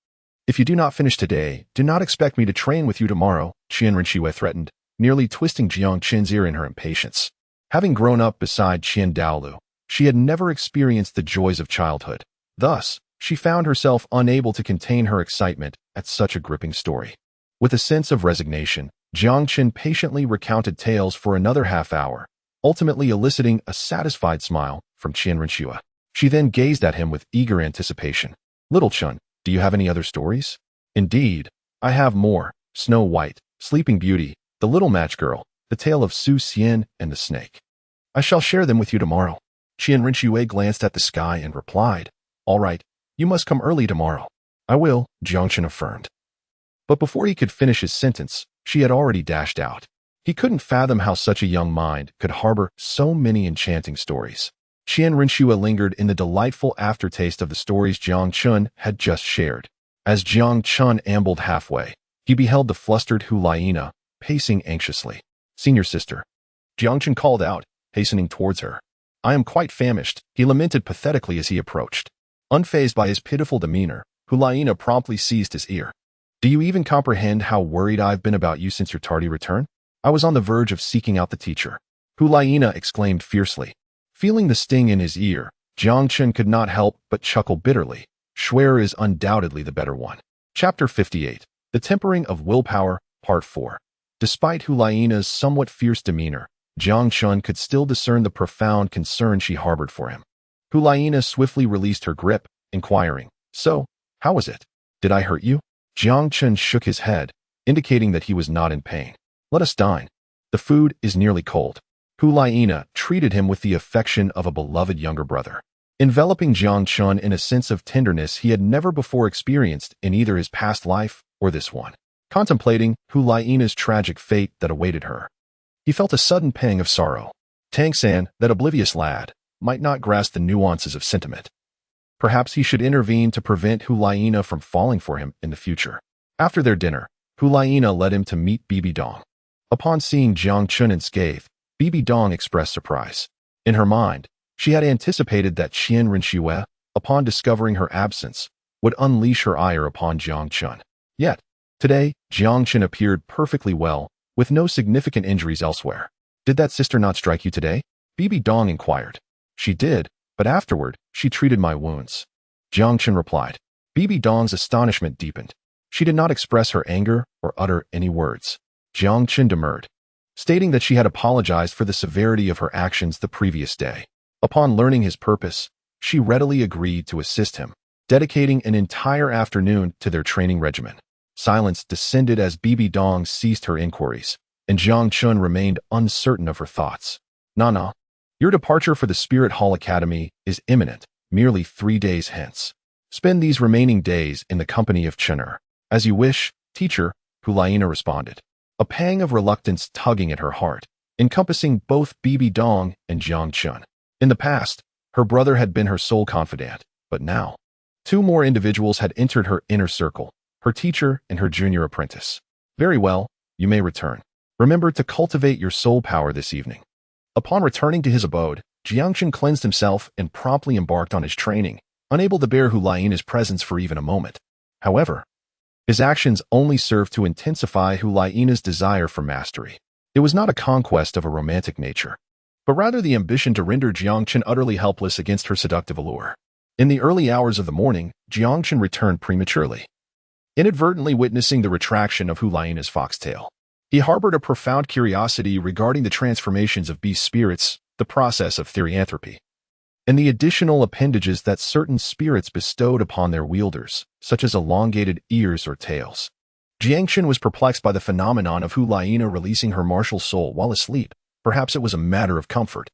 If you do not finish today, do not expect me to train with you tomorrow," Shian Renua threatened, nearly twisting Jiang Chen's ear in her impatience. Having grown up beside Title Douluo, she had never experienced the joys of childhood. Thus, she found herself unable to contain her excitement at such a gripping story. With a sense of resignation, Jiang Chen patiently recounted tales for another half hour, ultimately eliciting a satisfied smile from Shian Renua. She then gazed at him with eager anticipation. "Little Chen, do you have any other stories?" "Indeed, I have more. Snow White, Sleeping Beauty, The Little Match Girl, the tale of Su Xian and the snake. I shall share them with you tomorrow." Shian Renua glanced at the sky and replied, "All right, you must come early tomorrow." "I will," Jiang Chen affirmed. But before he could finish his sentence, she had already dashed out. He couldn't fathom how such a young mind could harbor so many enchanting stories. Shian Renua lingered in the delightful aftertaste of the stories Jiang Chen had just shared. As Jiang Chen ambled halfway, he beheld the flustered Hulayina pacing anxiously. "Senior sister," Jiang Chen called out, hastening towards her. "I am quite famished," he lamented pathetically as he approached. Unfazed by his pitiful demeanor, Hulayina promptly seized his ear. "Do you even comprehend how worried I've been about you since your tardy return? I was on the verge of seeking out the teacher," Hulayina exclaimed fiercely. Feeling the sting in his ear, Jiang Chen could not help but chuckle bitterly. Schwer is undoubtedly the better one. Chapter 58. The Tempering of Willpower, Part 4. Despite Hulayina's somewhat fierce demeanor, Jiang Chen could still discern the profound concern she harbored for him. Hulayina swiftly released her grip, inquiring, "So, how was it? Did I hurt you?" Jiang Chen shook his head, indicating that he was not in pain. "Let us dine. The food is nearly cold." Hulayina treated him with the affection of a beloved younger brother, enveloping Jiang Chen in a sense of tenderness he had never before experienced in either his past life or this one. Contemplating Hulayina's tragic fate that awaited her, he felt a sudden pang of sorrow. Tang San, that oblivious lad, might not grasp the nuances of sentiment. Perhaps he should intervene to prevent Hulayina from falling for him in the future. After their dinner, Hulayina led him to meet Bibi Dong. Upon seeing Jiang Chen unscathed, Bibi Dong expressed surprise. In her mind, she had anticipated that Shian Renua, upon discovering her absence, would unleash her ire upon Jiang Chen. Yet, today, Jiang Chen appeared perfectly well, with no significant injuries elsewhere. "Did that sister not strike you today?" Bibi Dong inquired. "She did, but afterward, she treated my wounds," Jiang Chen replied. Bibi Dong's astonishment deepened. She did not express her anger or utter any words. Jiang Chen demurred, stating that she had apologized for the severity of her actions the previous day. Upon learning his purpose, she readily agreed to assist him, dedicating an entire afternoon to their training regimen. Silence descended as Bibi Dong ceased her inquiries, and Jiang Chen remained uncertain of her thoughts. "Nana, Your departure for the Spirit Hall Academy is imminent, merely 3 days hence. Spend these remaining days in the company of Chen'er. As you wish, teacher, Hulaina responded, a pang of reluctance tugging at her heart, encompassing both Bibi Dong and Jiang Chen. In the past, her brother had been her sole confidant, but now, 2 more individuals had entered her inner circle, her teacher and her junior apprentice. Very well, you may return. Remember to cultivate your soul power this evening. Upon returning to his abode, Jiang Chen cleansed himself and promptly embarked on his training, unable to bear Hulaina's presence for even a moment. However, his actions only served to intensify Hulaina's desire for mastery. It was not a conquest of a romantic nature, but rather the ambition to render Jiang Chen utterly helpless against her seductive allure. In the early hours of the morning, Jiang Chen returned prematurely, inadvertently witnessing the retraction of Hulaina's foxtail. He harbored a profound curiosity regarding the transformations of beast spirits, the process of therianthropy, and the additional appendages that certain spirits bestowed upon their wielders, such as elongated ears or tails. Jiang Chen was perplexed by the phenomenon of Hulaina releasing her martial soul while asleep. Perhaps it was a matter of comfort,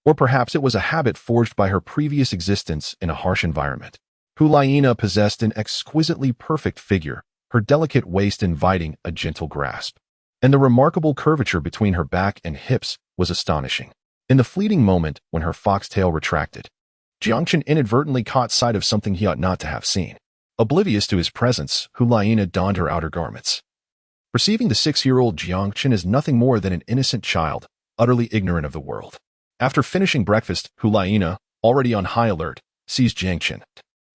or perhaps it was a habit forged by her previous existence in a harsh environment. Hulaina possessed an exquisitely perfect figure, her delicate waist inviting a gentle grasp, and the remarkable curvature between her back and hips was astonishing. In the fleeting moment when her foxtail retracted, Jiang Chen inadvertently caught sight of something he ought not to have seen. Oblivious to his presence, Hulaina donned her outer garments. Perceiving the 6-year-old Jiang Chen as nothing more than an innocent child, utterly ignorant of the world. After finishing breakfast, Hulaina, already on high alert, seized Jiang Chen,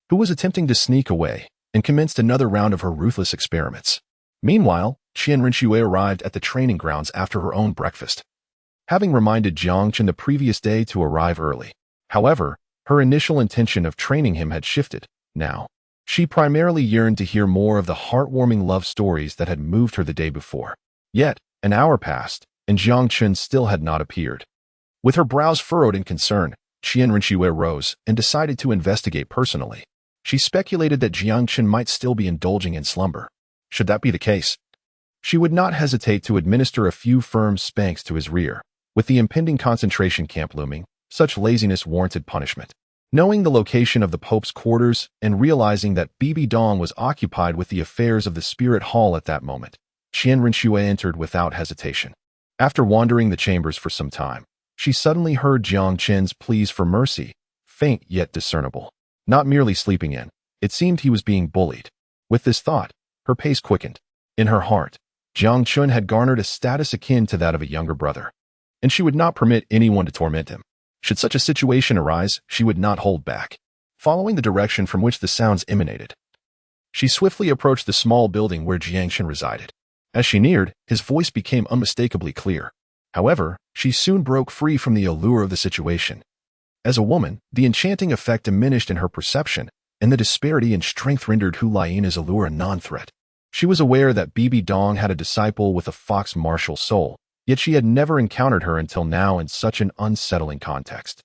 who was attempting to sneak away, and commenced another round of her ruthless experiments. Meanwhile, Shian Renua arrived at the training grounds after her own breakfast, having reminded Jiang Chen the previous day to arrive early. However, her initial intention of training him had shifted. Now, she primarily yearned to hear more of the heartwarming love stories that had moved her the day before. Yet, an hour passed, and Jiang Chen still had not appeared. With her brows furrowed in concern, Shian Renua rose and decided to investigate personally. She speculated that Jiang Chen might still be indulging in slumber. Should that be the case, she would not hesitate to administer a few firm spanks to his rear. With the impending concentration camp looming, such laziness warranted punishment. Knowing the location of the Pope's quarters and realizing that Bibi Dong was occupied with the affairs of the Spirit Hall at that moment, Shian Renua entered without hesitation. After wandering the chambers for some time, she suddenly heard Jiang Chen's pleas for mercy, faint yet discernible. Not merely sleeping in, it seemed he was being bullied. With this thought, her pace quickened. In her heart, Jiang Chen had garnered a status akin to that of a younger brother, and she would not permit anyone to torment him. Should such a situation arise, she would not hold back. Following the direction from which the sounds emanated, she swiftly approached the small building where Jiang Chen resided. As she neared, his voice became unmistakably clear. However, she soon broke free from the allure of the situation. As a woman, the enchanting effect diminished in her perception, and the disparity in strength rendered Hulaina's allure a non-threat. She was aware that Bibi Dong had a disciple with a fox martial soul, yet she had never encountered her until now in such an unsettling context.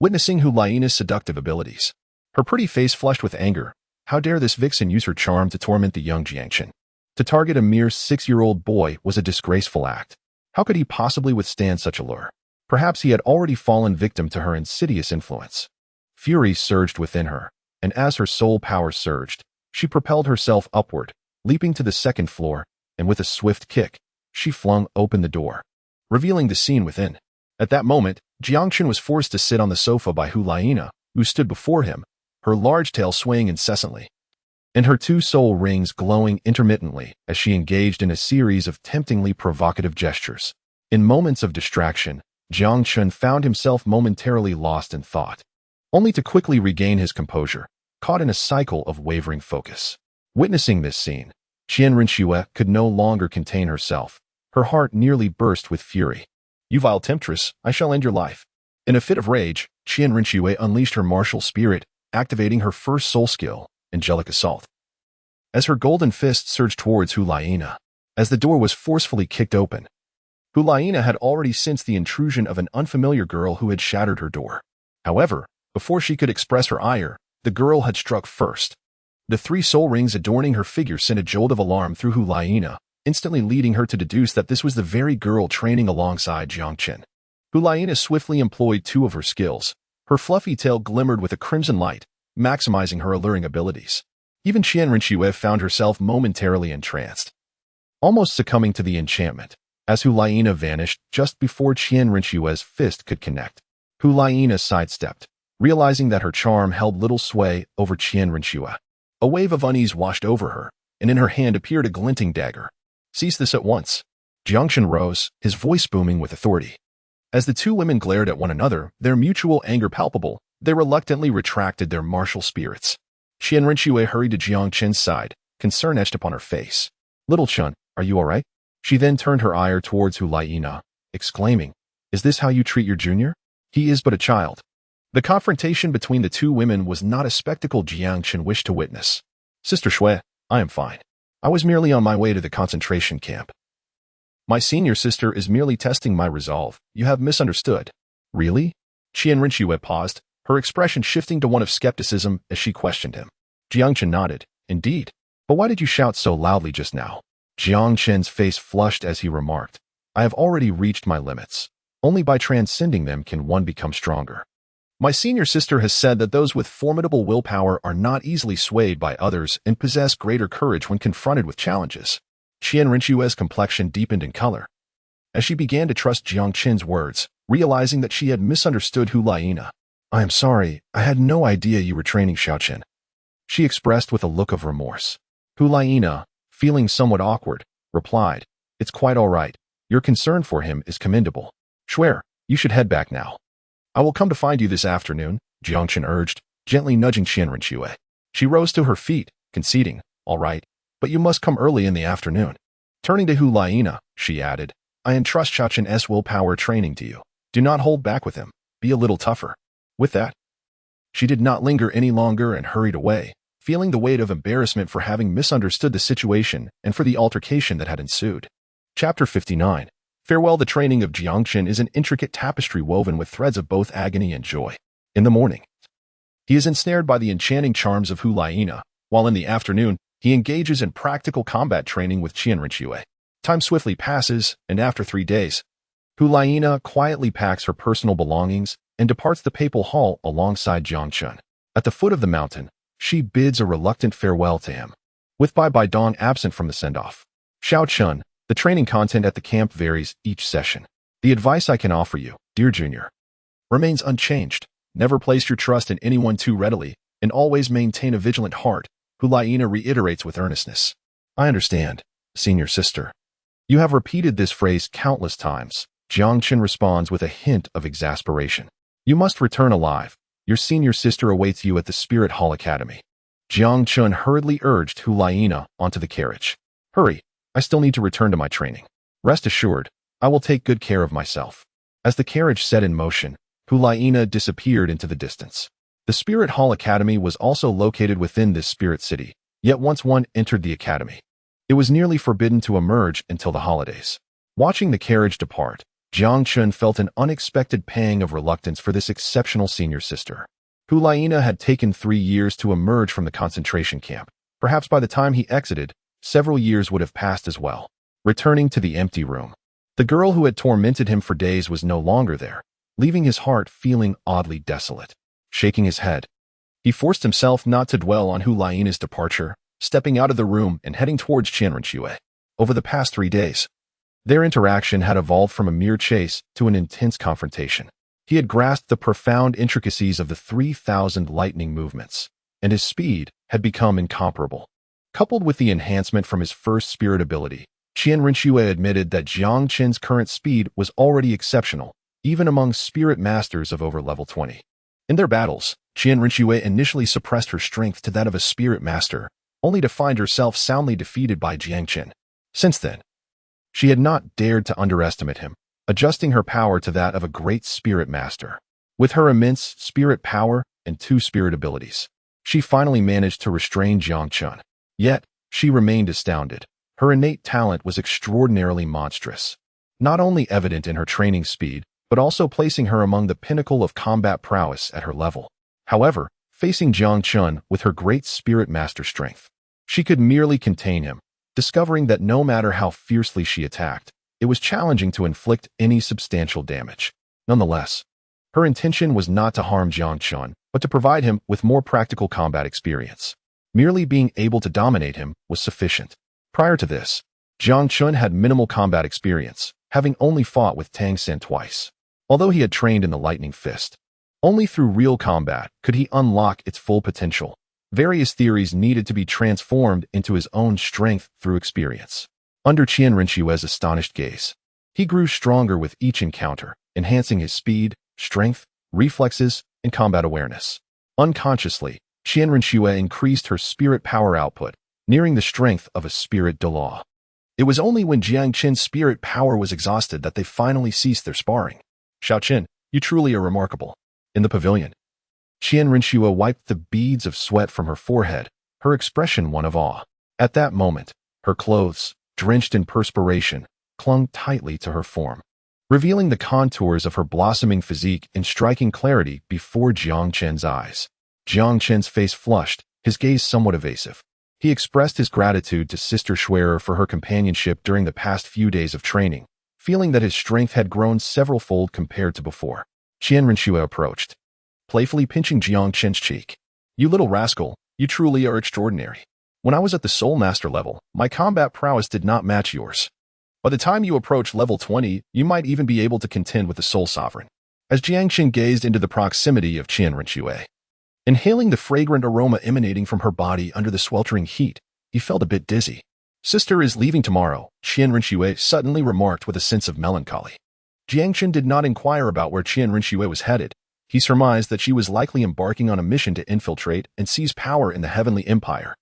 Witnessing Hulaina's seductive abilities, her pretty face flushed with anger. How dare this vixen use her charm to torment the young Jiang Chen? To target a mere 6-year-old boy was a disgraceful act. How could he possibly withstand such allure? Perhaps he had already fallen victim to her insidious influence. Fury surged within her, and as her soul power surged, she propelled herself upward, leaping to the 2nd floor, and with a swift kick, she flung open the door, revealing the scene within. At that moment, Jiang Chen was forced to sit on the sofa by Hulaina, who stood before him, her large tail swaying incessantly, and her 2 soul rings glowing intermittently as she engaged in a series of temptingly provocative gestures. In moments of distraction, Jiang Chen found himself momentarily lost in thought, only to quickly regain his composure, caught in a cycle of wavering focus. Witnessing this scene, Shian Renua could no longer contain herself. Her heart nearly burst with fury. You vile temptress, I shall end your life. In a fit of rage, Shian Renua unleashed her martial spirit, activating her first soul skill, Angelic Assault. As her golden fist surged towards Hulaina, as the door was forcefully kicked open, Hulaina had already sensed the intrusion of an unfamiliar girl who had shattered her door. However, before she could express her ire, the girl had struck first. The 3 soul rings adorning her figure sent a jolt of alarm through Hulaina, instantly leading her to deduce that this was the very girl training alongside Jiang Chen. Hulaina swiftly employed two of her skills. Her fluffy tail glimmered with a crimson light, maximizing her alluring abilities. Even Shian Renua found herself momentarily entranced, almost succumbing to the enchantment, as Hulaina vanished just before Shian Renua's fist could connect. Hulaina sidestepped, realizing that her charm held little sway over Shian Renua. A wave of unease washed over her, and in her hand appeared a glinting dagger. "Cease this at once." Jiang Chen rose, his voice booming with authority. As the two women glared at one another, their mutual anger palpable, they reluctantly retracted their martial spirits. Shian Renua hurried to Jiang Chen's side, concern etched upon her face. "Little Chen, are you all right?" She then turned her ire towards Hulaina, exclaiming, "Is this how you treat your junior? He is but a child." The confrontation between the two women was not a spectacle Jiang Chen wished to witness. "Sister Shui, I am fine. I was merely on my way to the concentration camp. My senior sister is merely testing my resolve. You have misunderstood." "Really?" Shian Renua paused, her expression shifting to one of skepticism as she questioned him. Jiang Chen nodded. "Indeed. But why did you shout so loudly just now?" Jiang Chen's face flushed as he remarked, "I have already reached my limits. Only by transcending them can one become stronger. My senior sister has said that those with formidable willpower are not easily swayed by others and possess greater courage when confronted with challenges." Shian Renua's complexion deepened in color as she began to trust Jiang Chen's words, realizing that she had misunderstood Hulaina. "I am sorry, I had no idea you were training Xiao Chen," she expressed with a look of remorse. Hulaina, feeling somewhat awkward, replied, "It's quite all right. Your concern for him is commendable. Swear, you should head back now." "I will come to find you this afternoon," Jiang Chen urged, gently nudging Shian Renua. She rose to her feet, conceding, "All right, but you must come early in the afternoon." Turning to Hulaina, she added, "I entrust Xiao Chen's willpower training to you. Do not hold back with him. Be a little tougher." With that, she did not linger any longer and hurried away, feeling the weight of embarrassment for having misunderstood the situation and for the altercation that had ensued. Chapter 59. Farewell. The training of Jiang Chen is an intricate tapestry woven with threads of both agony and joy. In the morning, he is ensnared by the enchanting charms of Hulaina, while in the afternoon, he engages in practical combat training with Shian Renua. Time swiftly passes, and after 3 days, Hulaina quietly packs her personal belongings and departs the papal hall alongside Jiang Chen. At the foot of the mountain, she bids a reluctant farewell to him, with Bai Dong absent from the send-off. "Xiao Chen, the training content at the camp varies each session. The advice I can offer you, dear junior, remains unchanged. Never place your trust in anyone too readily, and always maintain a vigilant heart," Hulaina reiterates with earnestness. "I understand, senior sister. You have repeated this phrase countless times," Jiang Chen responds with a hint of exasperation. "You must return alive. Your senior sister awaits you at the Spirit Hall Academy." Jiang Chen hurriedly urged Hulaina onto the carriage. "Hurry, I still need to return to my training. Rest assured, I will take good care of myself." As the carriage set in motion, Hulaina disappeared into the distance. The Spirit Hall Academy was also located within this spirit city, yet once one entered the academy, it was nearly forbidden to emerge until the holidays. Watching the carriage depart, Jiang Chen felt an unexpected pang of reluctance for this exceptional senior sister. Hulaina had taken 3 years to emerge from the concentration camp. Perhaps by the time he exited, several years would have passed as well. Returning to the empty room, the girl who had tormented him for days was no longer there, leaving his heart feeling oddly desolate. Shaking his head, he forced himself not to dwell on Hulaina's departure, stepping out of the room and heading towards Shian Renua. Over the past 3 days, their interaction had evolved from a mere chase to an intense confrontation. He had grasped the profound intricacies of the 3,000 lightning movements, and his speed had become incomparable. Coupled with the enhancement from his first spirit ability, Shian Renua admitted that Jiang Chen's current speed was already exceptional, even among spirit masters of over level 20. In their battles, Shian Renua initially suppressed her strength to that of a spirit master, only to find herself soundly defeated by Jiang Chen. Since then, she had not dared to underestimate him, adjusting her power to that of a great spirit master. With her immense spirit power and 2 spirit abilities, she finally managed to restrain Jiang Chen. Yet, she remained astounded. Her innate talent was extraordinarily monstrous, not only evident in her training speed, but also placing her among the pinnacle of combat prowess at her level. However, facing Jiang Chen with her great spirit master strength, she could merely contain him, discovering that no matter how fiercely she attacked, it was challenging to inflict any substantial damage. Nonetheless, her intention was not to harm Jiang Chen, but to provide him with more practical combat experience. Merely being able to dominate him was sufficient. Prior to this, Jiang Chen had minimal combat experience, having only fought with Tang San twice. Although he had trained in the Lightning Fist, only through real combat could he unlock its full potential. Various theories needed to be transformed into his own strength through experience. Under Shian Renua's astonished gaze, he grew stronger with each encounter, enhancing his speed, strength, reflexes, and combat awareness. Unconsciously, Shian Renua increased her spirit power output, nearing the strength of a spirit Douluo. It was only when Jiang Chen's spirit power was exhausted that they finally ceased their sparring. "Xiao Chen, you truly are remarkable." In the pavilion, Shian Renua wiped the beads of sweat from her forehead, her expression one of awe. At that moment, her clothes, drenched in perspiration, clung tightly to her form, revealing the contours of her blossoming physique in striking clarity before Jiang Chen's eyes. Jiang Chen's face flushed, his gaze somewhat evasive. He expressed his gratitude to Sister Schwerer for her companionship during the past few days of training, feeling that his strength had grown several-fold compared to before. Shian Renua approached, playfully pinching Jiang Chen's cheek. "You little rascal, you truly are extraordinary. When I was at the Soul Master level, my combat prowess did not match yours. By the time you approach level 20, you might even be able to contend with the Soul Sovereign." As Jiang Chen gazed into the proximity of Shian Renua, inhaling the fragrant aroma emanating from her body under the sweltering heat, he felt a bit dizzy. "Sister is leaving tomorrow," Shian Renua suddenly remarked with a sense of melancholy. Jiang Chen did not inquire about where Shian Renua was headed. He surmised that she was likely embarking on a mission to infiltrate and seize power in the Heavenly Empire.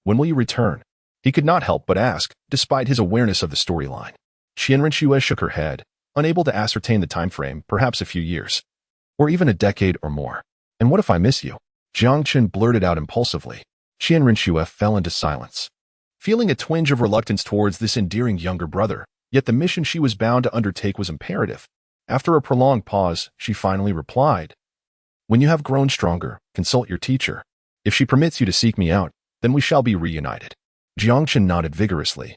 "When will you return?" He could not help but ask, despite his awareness of the storyline. Shian Renua shook her head, unable to ascertain the time frame, perhaps a few years, or even a decade or more. "And what if I miss you?" Jiang Chen blurted out impulsively. Shian Renua fell into silence, feeling a twinge of reluctance towards this endearing younger brother, yet the mission she was bound to undertake was imperative. After a prolonged pause, she finally replied, "When you have grown stronger, consult your teacher. If she permits you to seek me out, then we shall be reunited." Jiang Chen nodded vigorously,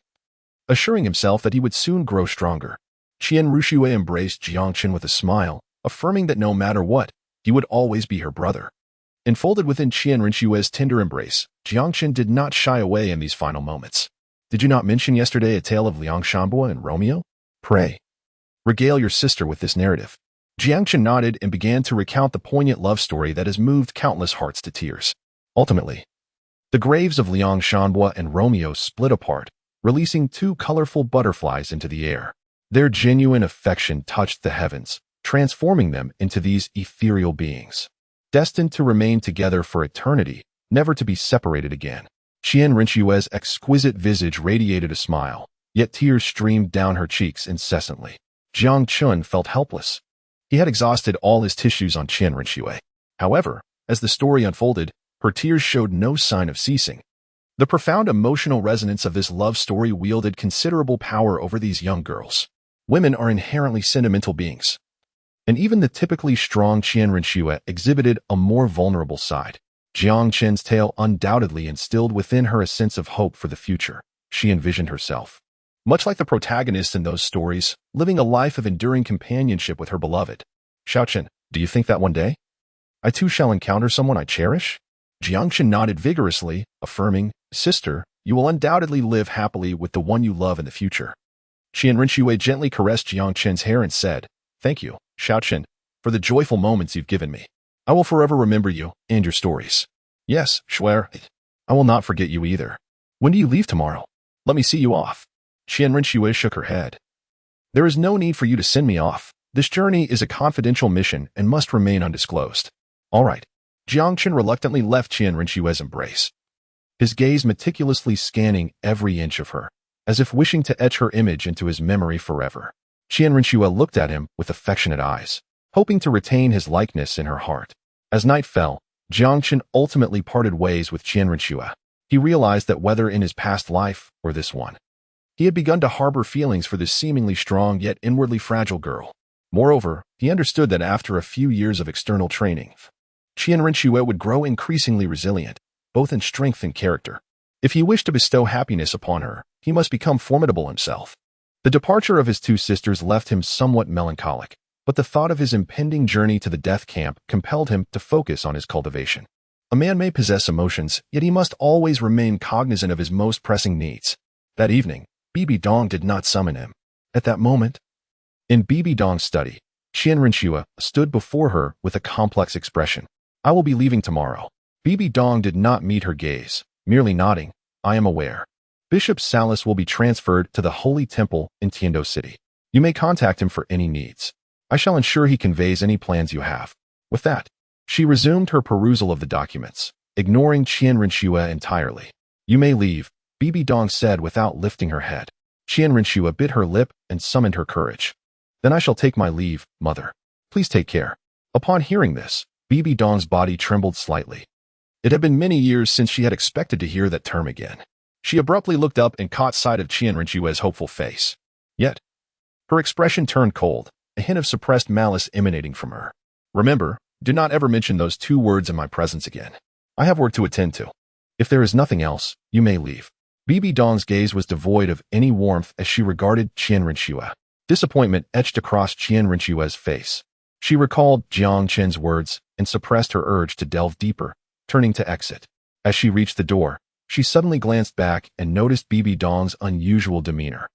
assuring himself that he would soon grow stronger. Shian Renua embraced Jiang Chen with a smile, affirming that no matter what, he would always be her brother. Enfolded within Shian Renua's tender embrace, Jiang Chen did not shy away in these final moments. "Did you not mention yesterday a tale of Liang Shanbo and Romeo? Pray, regale your sister with this narrative." Jiang Chen nodded and began to recount the poignant love story that has moved countless hearts to tears. Ultimately, the graves of Liang Shanbo and Romeo split apart, releasing two colorful butterflies into the air. Their genuine affection touched the heavens, transforming them into these ethereal beings, destined to remain together for eternity, never to be separated again. Shian Renua's exquisite visage radiated a smile, yet tears streamed down her cheeks incessantly. Jiang Chen felt helpless. He had exhausted all his tissues on Shian Renua. However, as the story unfolded, her tears showed no sign of ceasing. The profound emotional resonance of this love story wielded considerable power over these young girls. Women are inherently sentimental beings, and even the typically strong Shian Renua exhibited a more vulnerable side. Jiang Chen's tale undoubtedly instilled within her a sense of hope for the future. She envisioned herself, much like the protagonists in those stories, living a life of enduring companionship with her beloved. "Xiao Chen, do you think that one day I too shall encounter someone I cherish?" Jiang Chen nodded vigorously, affirming, "Sister, you will undoubtedly live happily with the one you love in the future." Shian Renua gently caressed Jiang Chen's hair and said, "Thank you, Xiao Chen, for the joyful moments you've given me. I will forever remember you and your stories." "Yes, Schwer, I will not forget you either. When do you leave tomorrow? Let me see you off." Shian Renua shook her head. "There is no need for you to send me off. This journey is a confidential mission and must remain undisclosed." "All right." Jiang Chen reluctantly left Shian Renua's embrace, his gaze meticulously scanning every inch of her, as if wishing to etch her image into his memory forever. Shian Renua looked at him with affectionate eyes, hoping to retain his likeness in her heart. As night fell, Jiang Chen ultimately parted ways with Shian Renua. He realized that whether in his past life or this one, he had begun to harbor feelings for this seemingly strong yet inwardly fragile girl. Moreover, he understood that after a few years of external training, Shian Renua would grow increasingly resilient, both in strength and character. If he wished to bestow happiness upon her, he must become formidable himself. The departure of his two sisters left him somewhat melancholic. but the thought of his impending journey to the death camp compelled him to focus on his cultivation. A man may possess emotions, yet he must always remain cognizant of his most pressing needs. That evening, Bibi Dong did not summon him. At that moment, in Bibi Dong's study, Shian Renua stood before her with a complex expression. I will be leaving tomorrow. Bibi Dong did not meet her gaze, merely nodding. I am aware. Bishop Salas will be transferred to the Holy Temple in Tiando City. You may contact him for any needs. I shall ensure he conveys any plans you have. With that, she resumed her perusal of the documents, ignoring Shian Renua entirely. You may leave, Bibi Dong said without lifting her head. Shian Renua bit her lip and summoned her courage. Then I shall take my leave, mother. Please take care. Upon hearing this, Bibi Dong's body trembled slightly. It had been many years since she had expected to hear that term again. She abruptly looked up and caught sight of Shian Renua's hopeful face. Yet, her expression turned cold, a hint of suppressed malice emanating from her. Remember, do not ever mention those two words in my presence again. I have work to attend to. If there is nothing else, you may leave. Bibi Dong's gaze was devoid of any warmth as she regarded Shian Renua. Disappointment etched across Shian Renua's face. She recalled Jiang Chen's words and suppressed her urge to delve deeper, turning to exit. As she reached the door, she suddenly glanced back and noticed Bibi Dong's unusual demeanor.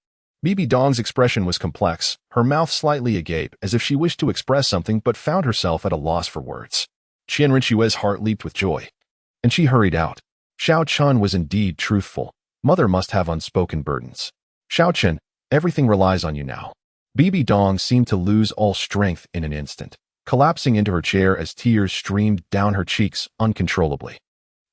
Bibi Dong's expression was complex, her mouth slightly agape as if she wished to express something but found herself at a loss for words. Shian Renua's heart leaped with joy, and she hurried out. Xiao Chun was indeed truthful. Mother must have unspoken burdens. Xiao Chen, everything relies on you now. Bibi Dong seemed to lose all strength in an instant, collapsing into her chair as tears streamed down her cheeks uncontrollably.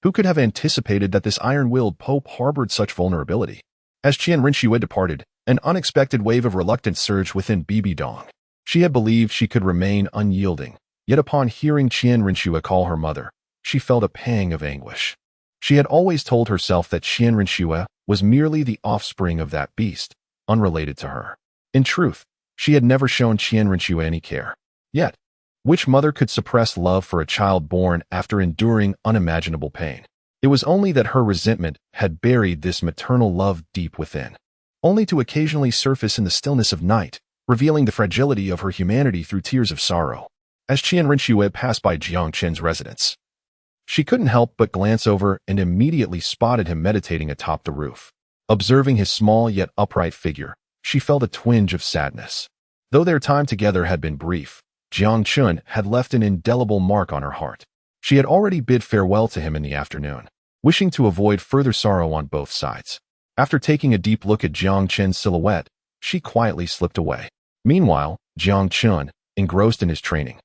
Who could have anticipated that this iron-willed Pope harbored such vulnerability? As Shian Renua departed, an unexpected wave of reluctance surged within Bibi Dong. She had believed she could remain unyielding, yet upon hearing Shian Renua call her mother, she felt a pang of anguish. She had always told herself that Shian Renua was merely the offspring of that beast, unrelated to her. In truth, she had never shown Shian Renua any care. Yet, which mother could suppress love for a child born after enduring unimaginable pain? It was only that her resentment had buried this maternal love deep within, only to occasionally surface in the stillness of night, revealing the fragility of her humanity through tears of sorrow. As Shian Renua passed by Jiang Chen's residence, she couldn't help but glance over and immediately spotted him meditating atop the roof. Observing his small yet upright figure, she felt a twinge of sadness. Though their time together had been brief, Jiang Chen had left an indelible mark on her heart. She had already bid farewell to him in the afternoon, wishing to avoid further sorrow on both sides. After taking a deep look at Jiang Chen's silhouette, she quietly slipped away. Meanwhile, Jiang Chen, engrossed in his training,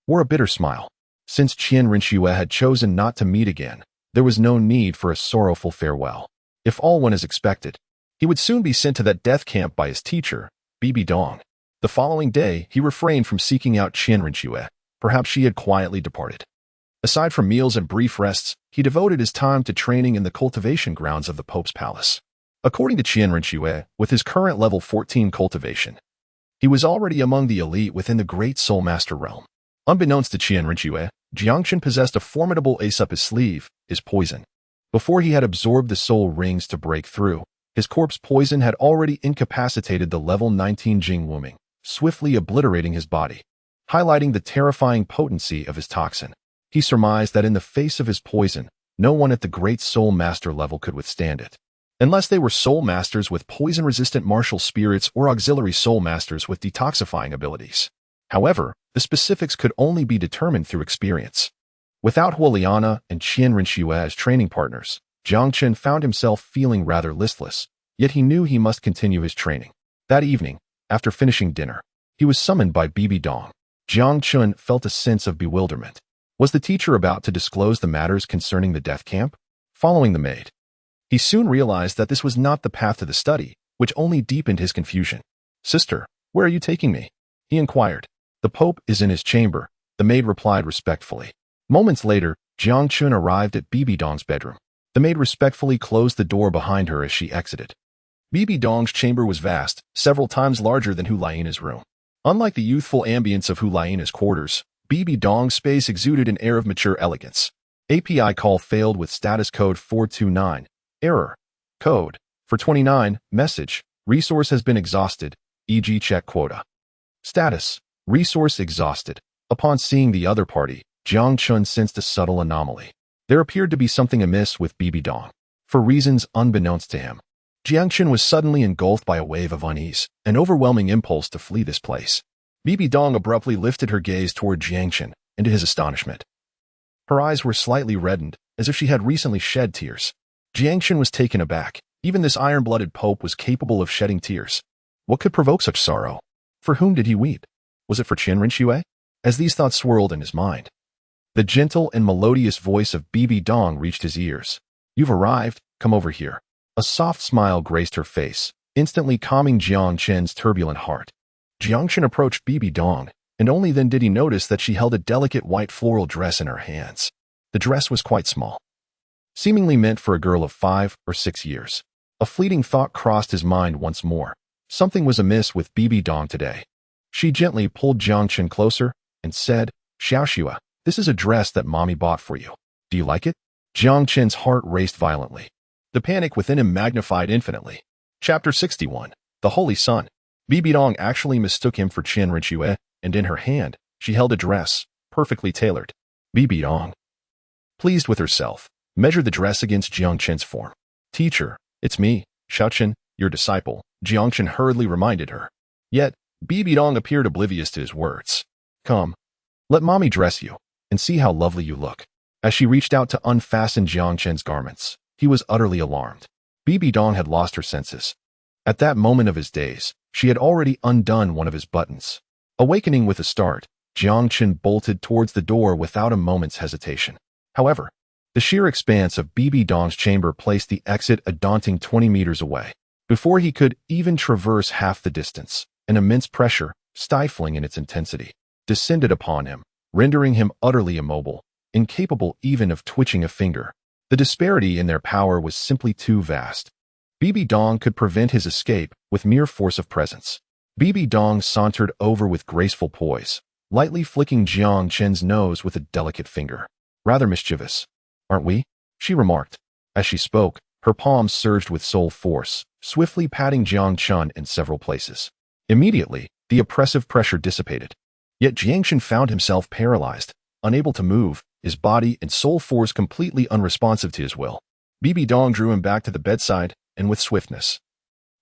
wore a bitter smile. Since Shian Renua had chosen not to meet again, there was no need for a sorrowful farewell. If all went as expected, he would soon be sent to that death camp by his teacher, Bibi Dong. The following day, he refrained from seeking out Shian Renua. Perhaps she had quietly departed. Aside from meals and brief rests, he devoted his time to training in the cultivation grounds of the Pope's palace. According to Shian Renua, with his current level 14 cultivation, he was already among the elite within the great Soul Master realm. Unbeknownst to Shian Renua, Jiang Chen possessed a formidable ace up his sleeve, his poison. Before he had absorbed the soul rings to break through, his corpse poison had already incapacitated the level 19 Jing Wuming, swiftly obliterating his body, highlighting the terrifying potency of his toxin. He surmised that in the face of his poison, no one at the great Soul Master level could withstand it, unless they were Soul Masters with poison-resistant martial spirits or auxiliary Soul Masters with detoxifying abilities. However, the specifics could only be determined through experience. Without Huoliana and Shian Renua as training partners, Jiang Chen found himself feeling rather listless, yet he knew he must continue his training. That evening, after finishing dinner, he was summoned by Bibi Dong. Jiang Chen felt a sense of bewilderment. Was the teacher about to disclose the matters concerning the death camp? Following the maid, he soon realized that this was not the path to the study, which only deepened his confusion. "Sister, where are you taking me?" he inquired. "The Pope is in his chamber," the maid replied respectfully. Moments later, Jiang Chen arrived at Bibi Dong's bedroom. The maid respectfully closed the door behind her as she exited. Bibi Dong's chamber was vast, several times larger than Huolaina's room. Unlike the youthful ambience of Huolaina's quarters, Bibi Dong's space exuded an air of mature elegance. API call failed with status code 429. Error. Code 429. Message. Resource has been exhausted, e.g. check quota. Status. Resource exhausted. Upon seeing the other party, Jiang Chen sensed a subtle anomaly. There appeared to be something amiss with Bibi Dong. For reasons unbeknownst to him, Jiang Chen was suddenly engulfed by a wave of unease, an overwhelming impulse to flee this place. Bibi Dong abruptly lifted her gaze toward Jiang Chen, and to his astonishment, her eyes were slightly reddened, as if she had recently shed tears. Jiang Chen was taken aback. Even this iron-blooded pope was capable of shedding tears. What could provoke such sorrow? For whom did he weep? Was it for Shian Renua? As these thoughts swirled in his mind, the gentle and melodious voice of Bibi Dong reached his ears. You've arrived, come over here. A soft smile graced her face, instantly calming Jiang Chen's turbulent heart. Jiang Chen approached Bibi Dong, and only then did he notice that she held a delicate white floral dress in her hands. The dress was quite small, seemingly meant for a girl of 5 or 6 years. A fleeting thought crossed his mind once more. Something was amiss with Bibi Dong today. She gently pulled Jiang Chen closer and said, Xiaoxua, this is a dress that mommy bought for you. Do you like it? Jiang Chen's heart raced violently. The panic within him magnified infinitely. Chapter 61. The Holy Sun. Bibi Dong actually mistook him for Shian Renua, and in her hand, she held a dress, perfectly tailored. Bibi Dong, pleased with herself, measured the dress against Jiang Chen's form. Teacher, it's me, Xiao Chen, your disciple, Jiang Chen hurriedly reminded her. Yet, Bibi Dong appeared oblivious to his words. Come, let mommy dress you, and see how lovely you look. As she reached out to unfasten Jiang Chen's garments, he was utterly alarmed. Bibi Dong had lost her senses. At that moment of his days, she had already undone one of his buttons. Awakening with a start, Jiang Chen bolted towards the door without a moment's hesitation. However, the sheer expanse of Bibi Dong's chamber placed the exit a daunting 20 meters away. Before he could even traverse half the distance, an immense pressure, stifling in its intensity, descended upon him, rendering him utterly immobile, incapable even of twitching a finger. The disparity in their power was simply too vast. Bibi Dong could prevent his escape with mere force of presence. Bibi Dong sauntered over with graceful poise, lightly flicking Jiang Chen's nose with a delicate finger. Rather mischievous, aren't we? She remarked. As she spoke, her palms surged with soul force, swiftly patting Jiang Chen in several places. Immediately, the oppressive pressure dissipated. Yet Jiang Chen found himself paralyzed, unable to move, his body and soul force completely unresponsive to his will. Bibi Dong drew him back to the bedside, and with swiftness,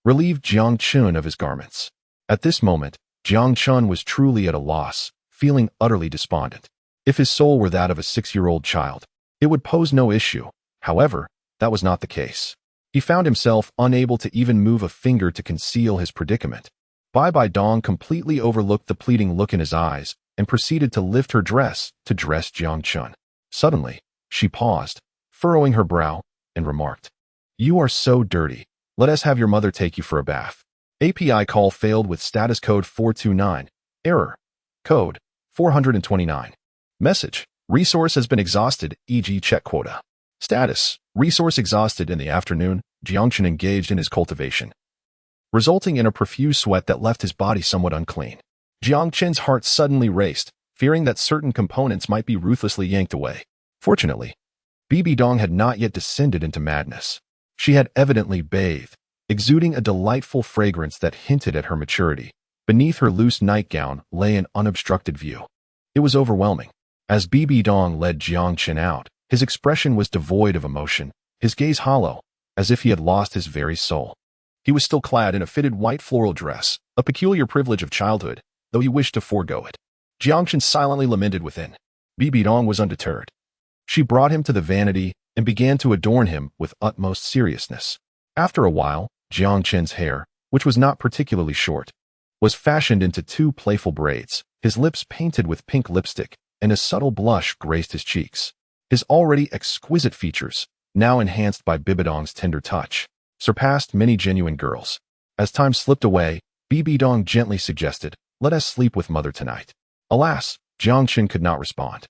relieved Jiang Chen of his garments. At this moment, Jiang Chen was truly at a loss, feeling utterly despondent. If his soul were that of a 6-year-old child, it would pose no issue. However, that was not the case. He found himself unable to even move a finger to conceal his predicament. Bibi Dong completely overlooked the pleading look in his eyes and proceeded to lift her dress to dress Jiang Chen. Suddenly, she paused, furrowing her brow, and remarked, You are so dirty. Let us have your mother take you for a bath. API call failed with status code 429. Error. Code 429. Message. Resource has been exhausted, e.g. check quota. Status. Resource exhausted in the afternoon. Jiang Chen engaged in his cultivation, resulting in a profuse sweat that left his body somewhat unclean. Jiang Chen's heart suddenly raced, fearing that certain components might be ruthlessly yanked away. Fortunately, Bibi Dong had not yet descended into madness. She had evidently bathed, exuding a delightful fragrance that hinted at her maturity. Beneath her loose nightgown lay an unobstructed view. It was overwhelming. As Bibi Dong led Jiang Chen out, his expression was devoid of emotion, his gaze hollow, as if he had lost his very soul. He was still clad in a fitted white floral dress, a peculiar privilege of childhood, though he wished to forego it. Jiang Chen silently lamented within. Bibi Dong was undeterred. She brought him to the vanity and began to adorn him with utmost seriousness. After a while, Jiang Chen's hair, which was not particularly short, was fashioned into 2 playful braids, his lips painted with pink lipstick, and a subtle blush graced his cheeks. His already exquisite features, now enhanced by Bibi Dong's tender touch, surpassed many genuine girls. As time slipped away, Bibi Dong gently suggested, Let us sleep with mother tonight. Alas, Jiang Chen could not respond.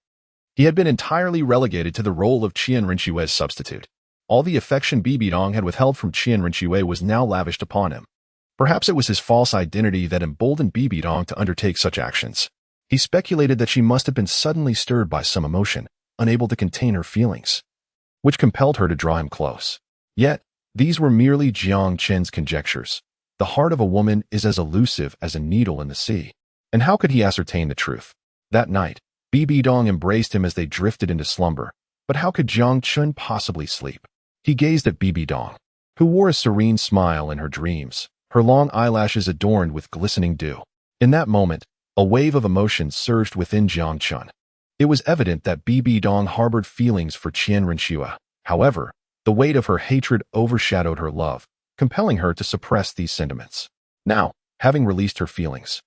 He had been entirely relegated to the role of Shian Renua's substitute. All the affection Bibi Dong had withheld from Shian Renua was now lavished upon him. Perhaps it was his false identity that emboldened Bibi Dong to undertake such actions. He speculated that she must have been suddenly stirred by some emotion, unable to contain her feelings, which compelled her to draw him close. Yet, these were merely Jiang Chen's conjectures. The heart of a woman is as elusive as a needle in the sea. And how could he ascertain the truth? That night, Bibi Dong embraced him as they drifted into slumber. But how could Jiang Chen possibly sleep? He gazed at Bibi Dong, who wore a serene smile in her dreams, her long eyelashes adorned with glistening dew. In that moment, a wave of emotion surged within Jiang Chen. It was evident that Bibi Dong harbored feelings for Shian Renua. However, the weight of her hatred overshadowed her love, compelling her to suppress these sentiments. Now, having released her feelings,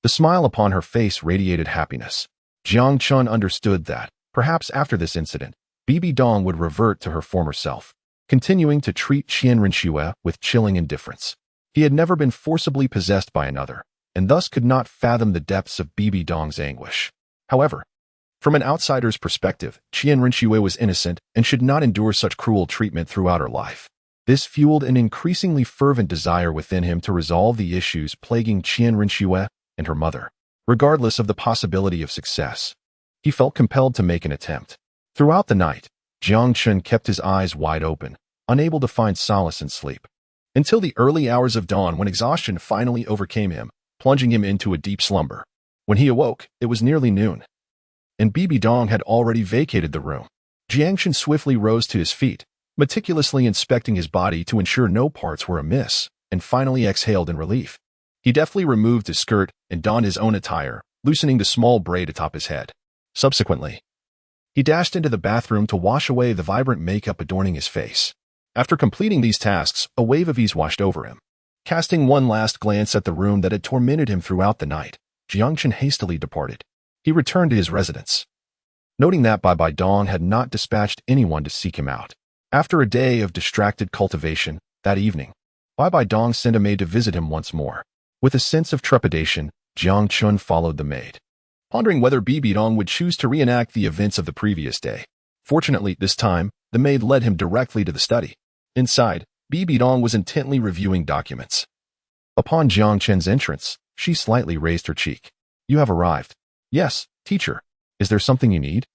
the smile upon her face radiated happiness. Jiang Chen understood that, perhaps after this incident, Bibi Dong would revert to her former self, continuing to treat Shian Renua with chilling indifference. He had never been forcibly possessed by another, and thus could not fathom the depths of Bibi Dong's anguish. However, from an outsider's perspective, Shian Renua was innocent and should not endure such cruel treatment throughout her life. This fueled an increasingly fervent desire within him to resolve the issues plaguing Shian Renua and her mother. Regardless of the possibility of success, he felt compelled to make an attempt. Throughout the night, Jiang Chen kept his eyes wide open, unable to find solace in sleep. Until the early hours of dawn when exhaustion finally overcame him, plunging him into a deep slumber. When he awoke, it was nearly noon, and Bibi Dong had already vacated the room. Jiang Chen swiftly rose to his feet, meticulously inspecting his body to ensure no parts were amiss, and finally exhaled in relief. He deftly removed his skirt and donned his own attire, loosening the small braid atop his head. Subsequently, he dashed into the bathroom to wash away the vibrant makeup adorning his face. After completing these tasks, a wave of ease washed over him. Casting one last glance at the room that had tormented him throughout the night, Jiang Chen hastily departed. He returned to his residence, noting that Bibi Dong had not dispatched anyone to seek him out. After a day of distracted cultivation, that evening, Bibi Dong sent a maid to visit him once more. With a sense of trepidation, Jiang Chen followed the maid, pondering whether Bibi Dong would choose to reenact the events of the previous day. Fortunately, this time, the maid led him directly to the study. Inside, Bibi Dong was intently reviewing documents. Upon Jiang Chen's entrance, she slightly raised her cheek. "You have arrived." "Yes, teacher. Is there something you need?"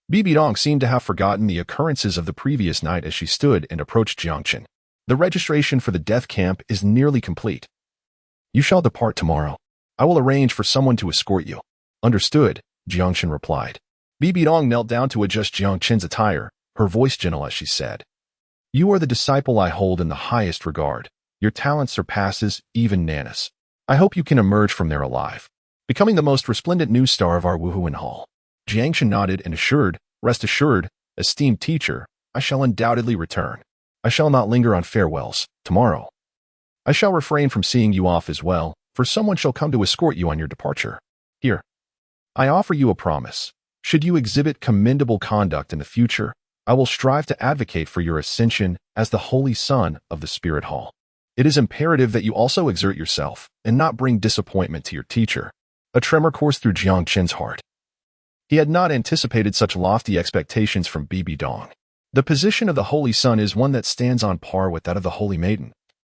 Bibi Dong seemed to have forgotten the occurrences of the previous night as she stood and approached Jiang Chen. "The registration for the death camp is nearly complete. You shall depart tomorrow. I will arrange for someone to escort you." "Understood," Jiang Chen replied. Bibi Dong knelt down to adjust Jiang Chen's attire, her voice gentle as she said, "You are the disciple I hold in the highest regard. Your talent surpasses even Nana's. I hope you can emerge from there alive, becoming the most resplendent new star of our Wuhuan Hall." Jiang Chen nodded and assured, "Rest assured, esteemed teacher, I shall undoubtedly return. I shall not linger on farewells. Tomorrow, I shall refrain from seeing you off as well, for someone shall come to escort you on your departure. Here, I offer you a promise. Should you exhibit commendable conduct in the future, I will strive to advocate for your ascension as the holy son of the Spirit Hall. It is imperative that you also exert yourself and not bring disappointment to your teacher." A tremor coursed through Jiang Chen's heart. He had not anticipated such lofty expectations from Bibi Dong. The position of the Holy Son is one that stands on par with that of the Holy Maiden.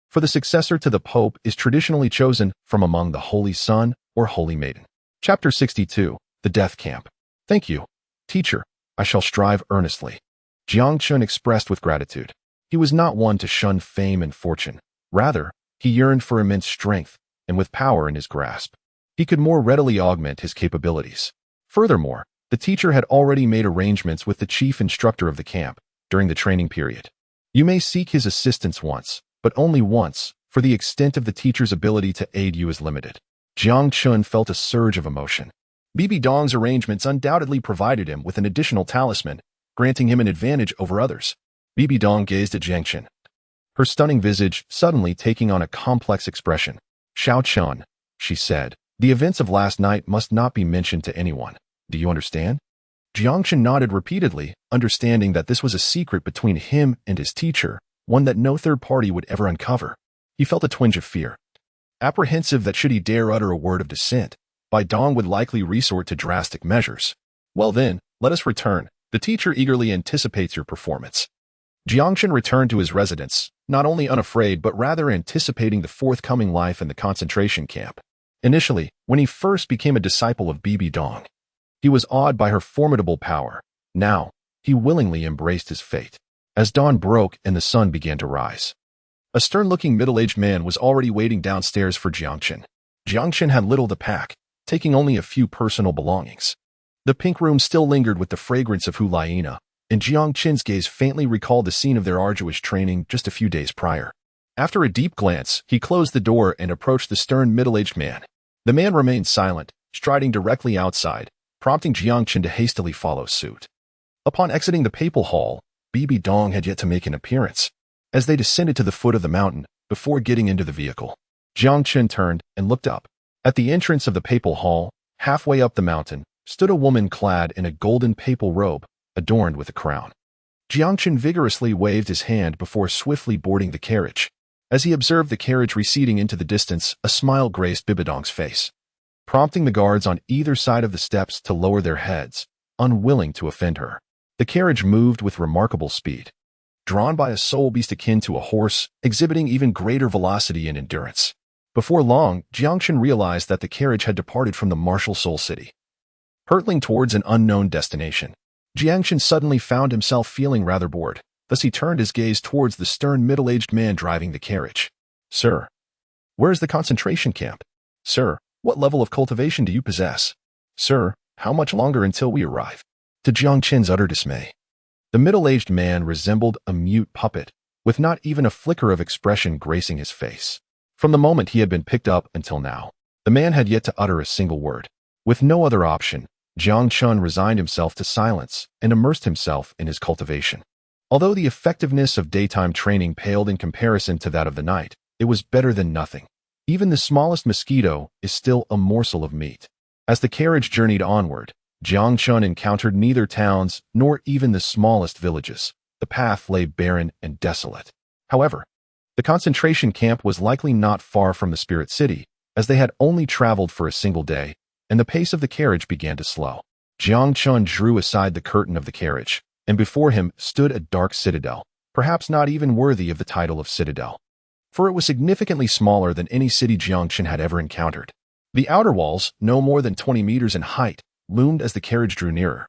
For the successor to the Pope is traditionally chosen from among the Holy Son or Holy Maiden. Chapter 62, The Death Camp. "Thank you, teacher. I shall strive earnestly." Jiang Chen expressed with gratitude. He was not one to shun fame and fortune. Rather, he yearned for immense strength, and with power in his grasp, he could more readily augment his capabilities. Furthermore, the teacher had already made arrangements with the chief instructor of the camp during the training period. You may seek his assistance once, but only once, for the extent of the teacher's ability to aid you is limited. Jiang Chen felt a surge of emotion. Bibi Dong's arrangements undoubtedly provided him with an additional talisman, granting him an advantage over others. Bibi Dong gazed at Jiang Chen, her stunning visage suddenly taking on a complex expression. "Xiao Chen," she said, "the events of last night must not be mentioned to anyone. Do you understand?" Jiang Chen nodded repeatedly, understanding that this was a secret between him and his teacher, one that no third party would ever uncover. He felt a twinge of fear, apprehensive that should he dare utter a word of dissent, Bibi Dong would likely resort to drastic measures. "Well then, let us return. The teacher eagerly anticipates your performance." Jiang Chen returned to his residence, not only unafraid but rather anticipating the forthcoming life in the concentration camp. Initially, when he first became a disciple of Bibi Dong, he was awed by her formidable power. Now, he willingly embraced his fate. As dawn broke and the sun began to rise, a stern-looking middle-aged man was already waiting downstairs for Jiang Chen. Jiang Chen had little to pack, taking only a few personal belongings. The pink room still lingered with the fragrance of Hulayina, and Jiang Chen's gaze faintly recalled the scene of their arduous training just a few days prior. After a deep glance, he closed the door and approached the stern middle-aged man. The man remained silent, striding directly outside, prompting Jiang Chen to hastily follow suit. Upon exiting the papal hall, Bibi Dong had yet to make an appearance. As they descended to the foot of the mountain, before getting into the vehicle, Jiang Chen turned and looked up. At the entrance of the papal hall, halfway up the mountain, stood a woman clad in a golden papal robe, adorned with a crown. Jiang Chen vigorously waved his hand before swiftly boarding the carriage. As he observed the carriage receding into the distance, a smile graced Bibidong's face, prompting the guards on either side of the steps to lower their heads, unwilling to offend her. The carriage moved with remarkable speed, drawn by a soul beast akin to a horse, exhibiting even greater velocity and endurance. Before long, Jiang Chen realized that the carriage had departed from the martial Soul City, hurtling towards an unknown destination. Jiang Chen suddenly found himself feeling rather bored. Thus he turned his gaze towards the stern middle-aged man driving the carriage. "Sir, where is the concentration camp? Sir, what level of cultivation do you possess? Sir, how much longer until we arrive?" To Jiang Chen's utter dismay, the middle-aged man resembled a mute puppet, with not even a flicker of expression gracing his face. From the moment he had been picked up until now, the man had yet to utter a single word. With no other option, Jiang Chen resigned himself to silence and immersed himself in his cultivation. Although the effectiveness of daytime training paled in comparison to that of the night, it was better than nothing. Even the smallest mosquito is still a morsel of meat. As the carriage journeyed onward, Jiang Chen encountered neither towns nor even the smallest villages. The path lay barren and desolate. However, the concentration camp was likely not far from the Spirit City, as they had only traveled for a single day, and the pace of the carriage began to slow. Jiang Chen drew aside the curtain of the carriage, and before him stood a dark citadel, perhaps not even worthy of the title of citadel, for it was significantly smaller than any city Jiang Chen had ever encountered. The outer walls, no more than 20 meters in height, loomed as the carriage drew nearer,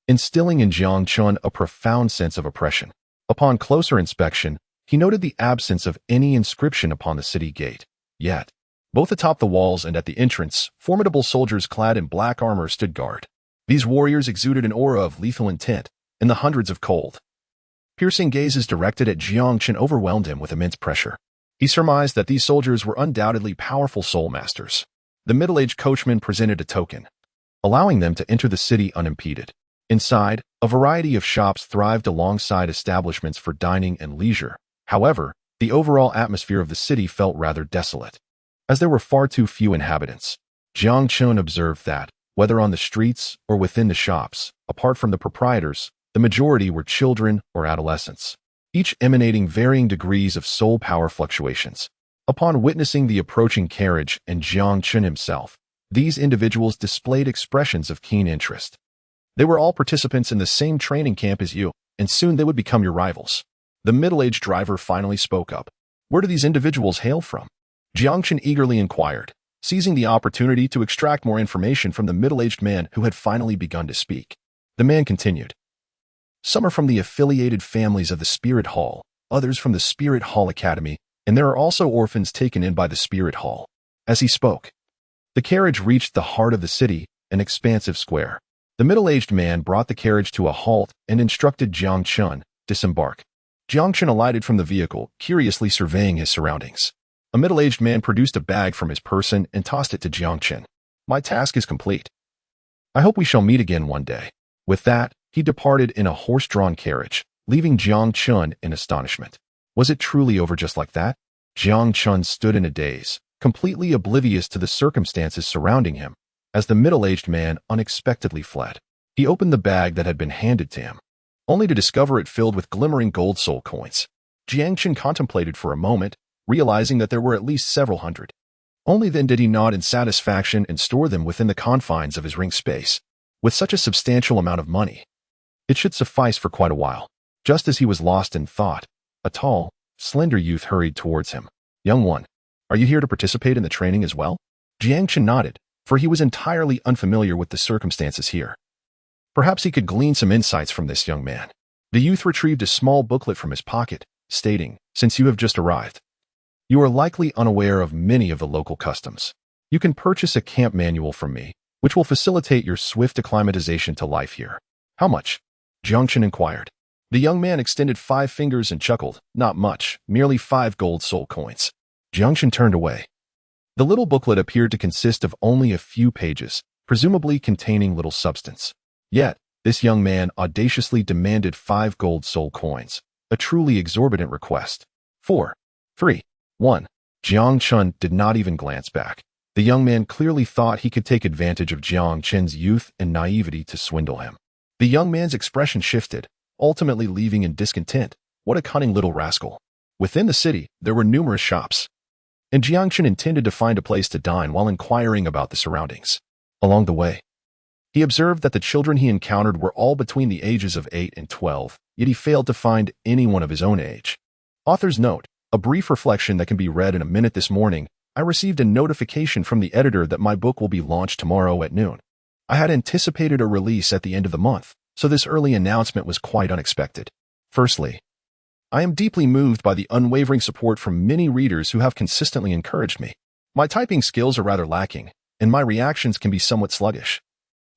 instilling in Jiang Chen a profound sense of oppression. Upon closer inspection, he noted the absence of any inscription upon the city gate. Yet, both atop the walls and at the entrance, formidable soldiers clad in black armor stood guard. These warriors exuded an aura of lethal intent, and the hundreds of cold, piercing gazes directed at Jiang Chen overwhelmed him with immense pressure. He surmised that these soldiers were undoubtedly powerful soul masters. The middle-aged coachman presented a token, allowing them to enter the city unimpeded. Inside, a variety of shops thrived alongside establishments for dining and leisure. However, the overall atmosphere of the city felt rather desolate, as there were far too few inhabitants. Jiang Chen observed that, whether on the streets or within the shops, apart from the proprietors, the majority were children or adolescents, each emanating varying degrees of soul power fluctuations. Upon witnessing the approaching carriage and Jiang Chen himself, these individuals displayed expressions of keen interest. They were all participants in the same training camp as you, and soon they would become your rivals. The middle-aged driver finally spoke up. "Where do these individuals hail from?" Jiang Chen eagerly inquired, seizing the opportunity to extract more information from the middle-aged man who had finally begun to speak. The man continued, "Some are from the affiliated families of the Spirit Hall, others from the Spirit Hall Academy, and there are also orphans taken in by the Spirit Hall." As he spoke, the carriage reached the heart of the city, an expansive square. The middle-aged man brought the carriage to a halt and instructed Jiang Chen, "Disembark." Jiang Chen alighted from the vehicle, curiously surveying his surroundings. A middle-aged man produced a bag from his person and tossed it to Jiang Chen. "My task is complete. I hope we shall meet again one day." With that, he departed in a horse-drawn carriage, leaving Jiang Chen in astonishment. Was it truly over just like that? Jiang Chen stood in a daze, completely oblivious to the circumstances surrounding him, as the middle-aged man unexpectedly fled. He opened the bag that had been handed to him, only to discover it filled with glimmering gold soul coins. Jiang Chen contemplated for a moment, realizing that there were at least several hundred. Only then did he nod in satisfaction and store them within the confines of his ring space. With such a substantial amount of money, it should suffice for quite a while. Just as he was lost in thought, a tall, slender youth hurried towards him. "Young one, are you here to participate in the training as well?" Jiang Chen nodded, for he was entirely unfamiliar with the circumstances here. Perhaps he could glean some insights from this young man. The youth retrieved a small booklet from his pocket, stating, "Since you have just arrived, you are likely unaware of many of the local customs. You can purchase a camp manual from me, which will facilitate your swift acclimatization to life here. How much? Jiang Chen inquired. The young man extended 5 fingers and chuckled. Not much, merely 5 gold soul coins. Jiang Chen turned away. The little booklet appeared to consist of only a few pages, presumably containing little substance. Yet, this young man audaciously demanded 5 gold soul coins, a truly exorbitant request. 4, 3, 1. Jiang Chen did not even glance back. The young man clearly thought he could take advantage of Jiang Chen's youth and naivety to swindle him. The young man's expression shifted, ultimately leaving in discontent. What a cunning little rascal. Within the city, there were numerous shops, and Jiang Chen intended to find a place to dine while inquiring about the surroundings. Along the way, he observed that the children he encountered were all between the ages of 8 and 12, yet he failed to find anyone of his own age. Author's note, a brief reflection that can be read in a minute. This morning, I received a notification from the editor that my book will be launched tomorrow at noon. I had anticipated a release at the end of the month, so this early announcement was quite unexpected. Firstly, I am deeply moved by the unwavering support from many readers who have consistently encouraged me. My typing skills are rather lacking, and my reactions can be somewhat sluggish,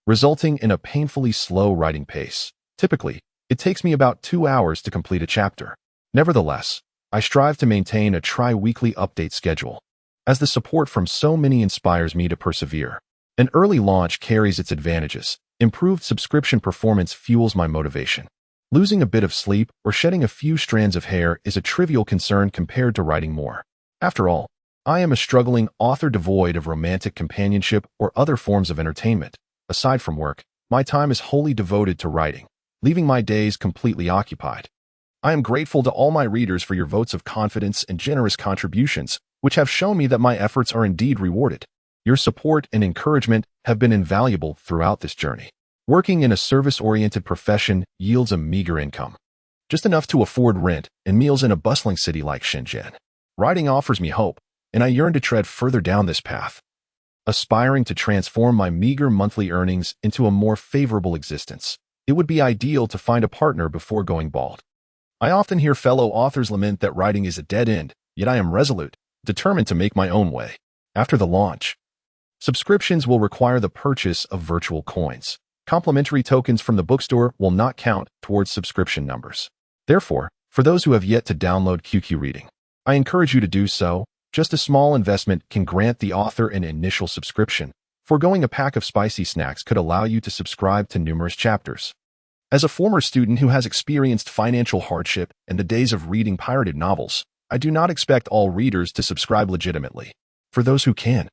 resulting in a painfully slow writing pace. Typically, it takes me about 2 hours to complete a chapter. Nevertheless, I strive to maintain a tri-weekly update schedule, as the support from so many inspires me to persevere. An early launch carries its advantages. Improved subscription performance fuels my motivation. Losing a bit of sleep or shedding a few strands of hair is a trivial concern compared to writing more. After all, I am a struggling author devoid of romantic companionship or other forms of entertainment. Aside from work, my time is wholly devoted to writing, leaving my days completely occupied. I am grateful to all my readers for your votes of confidence and generous contributions, which have shown me that my efforts are indeed rewarded. Your support and encouragement have been invaluable throughout this journey. Working in a service-oriented profession yields a meager income, just enough to afford rent and meals in a bustling city like Shenzhen. Writing offers me hope, and I yearn to tread further down this path, aspiring to transform my meager monthly earnings into a more favorable existence. It would be ideal to find a partner before going bald. I often hear fellow authors lament that writing is a dead end, yet I am resolute, determined to make my own way. After the launch, subscriptions will require the purchase of virtual coins. Complimentary tokens from the bookstore will not count towards subscription numbers. Therefore, for those who have yet to download QQ Reading, I encourage you to do so. Just a small investment can grant the author an initial subscription. Foregoing a pack of spicy snacks could allow you to subscribe to numerous chapters. As a former student who has experienced financial hardship and the days of reading pirated novels, I do not expect all readers to subscribe legitimately. For those who can,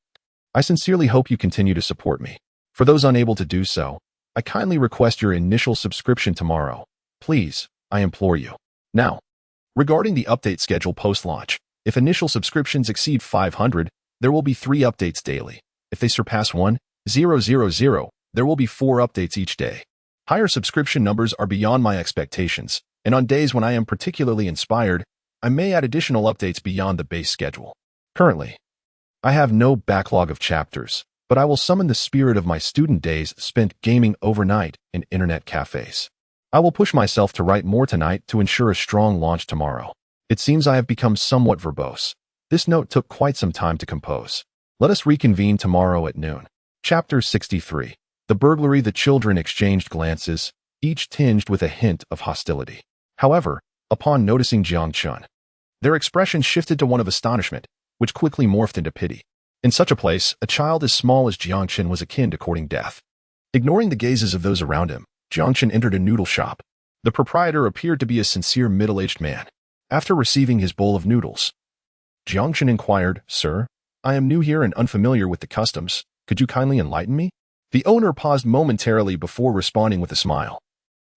I sincerely hope you continue to support me. For those unable to do so, I kindly request your initial subscription tomorrow. Please, I implore you. Now, regarding the update schedule post-launch, if initial subscriptions exceed 500, there will be 3 updates daily. If they surpass 1,000, there will be 4 updates each day. Higher subscription numbers are beyond my expectations, and on days when I am particularly inspired, I may add additional updates beyond the base schedule. Currently, I have no backlog of chapters, but I will summon the spirit of my student days spent gaming overnight in internet cafes. I will push myself to write more tonight to ensure a strong launch tomorrow. It seems I have become somewhat verbose. This note took quite some time to compose. Let us reconvene tomorrow at noon. Chapter 63. The burglary. The children exchanged glances, each tinged with a hint of hostility. However, upon noticing Jiang Chen, their expression shifted to one of astonishment, which quickly morphed into pity. In such a place, a child as small as Jiang Chen was akin to courting death. Ignoring the gazes of those around him, Jiang Chen entered a noodle shop. The proprietor appeared to be a sincere middle-aged man. After receiving his bowl of noodles, Jiang Chen inquired, "Sir, I am new here and unfamiliar with the customs. Could you kindly enlighten me?" The owner paused momentarily before responding with a smile.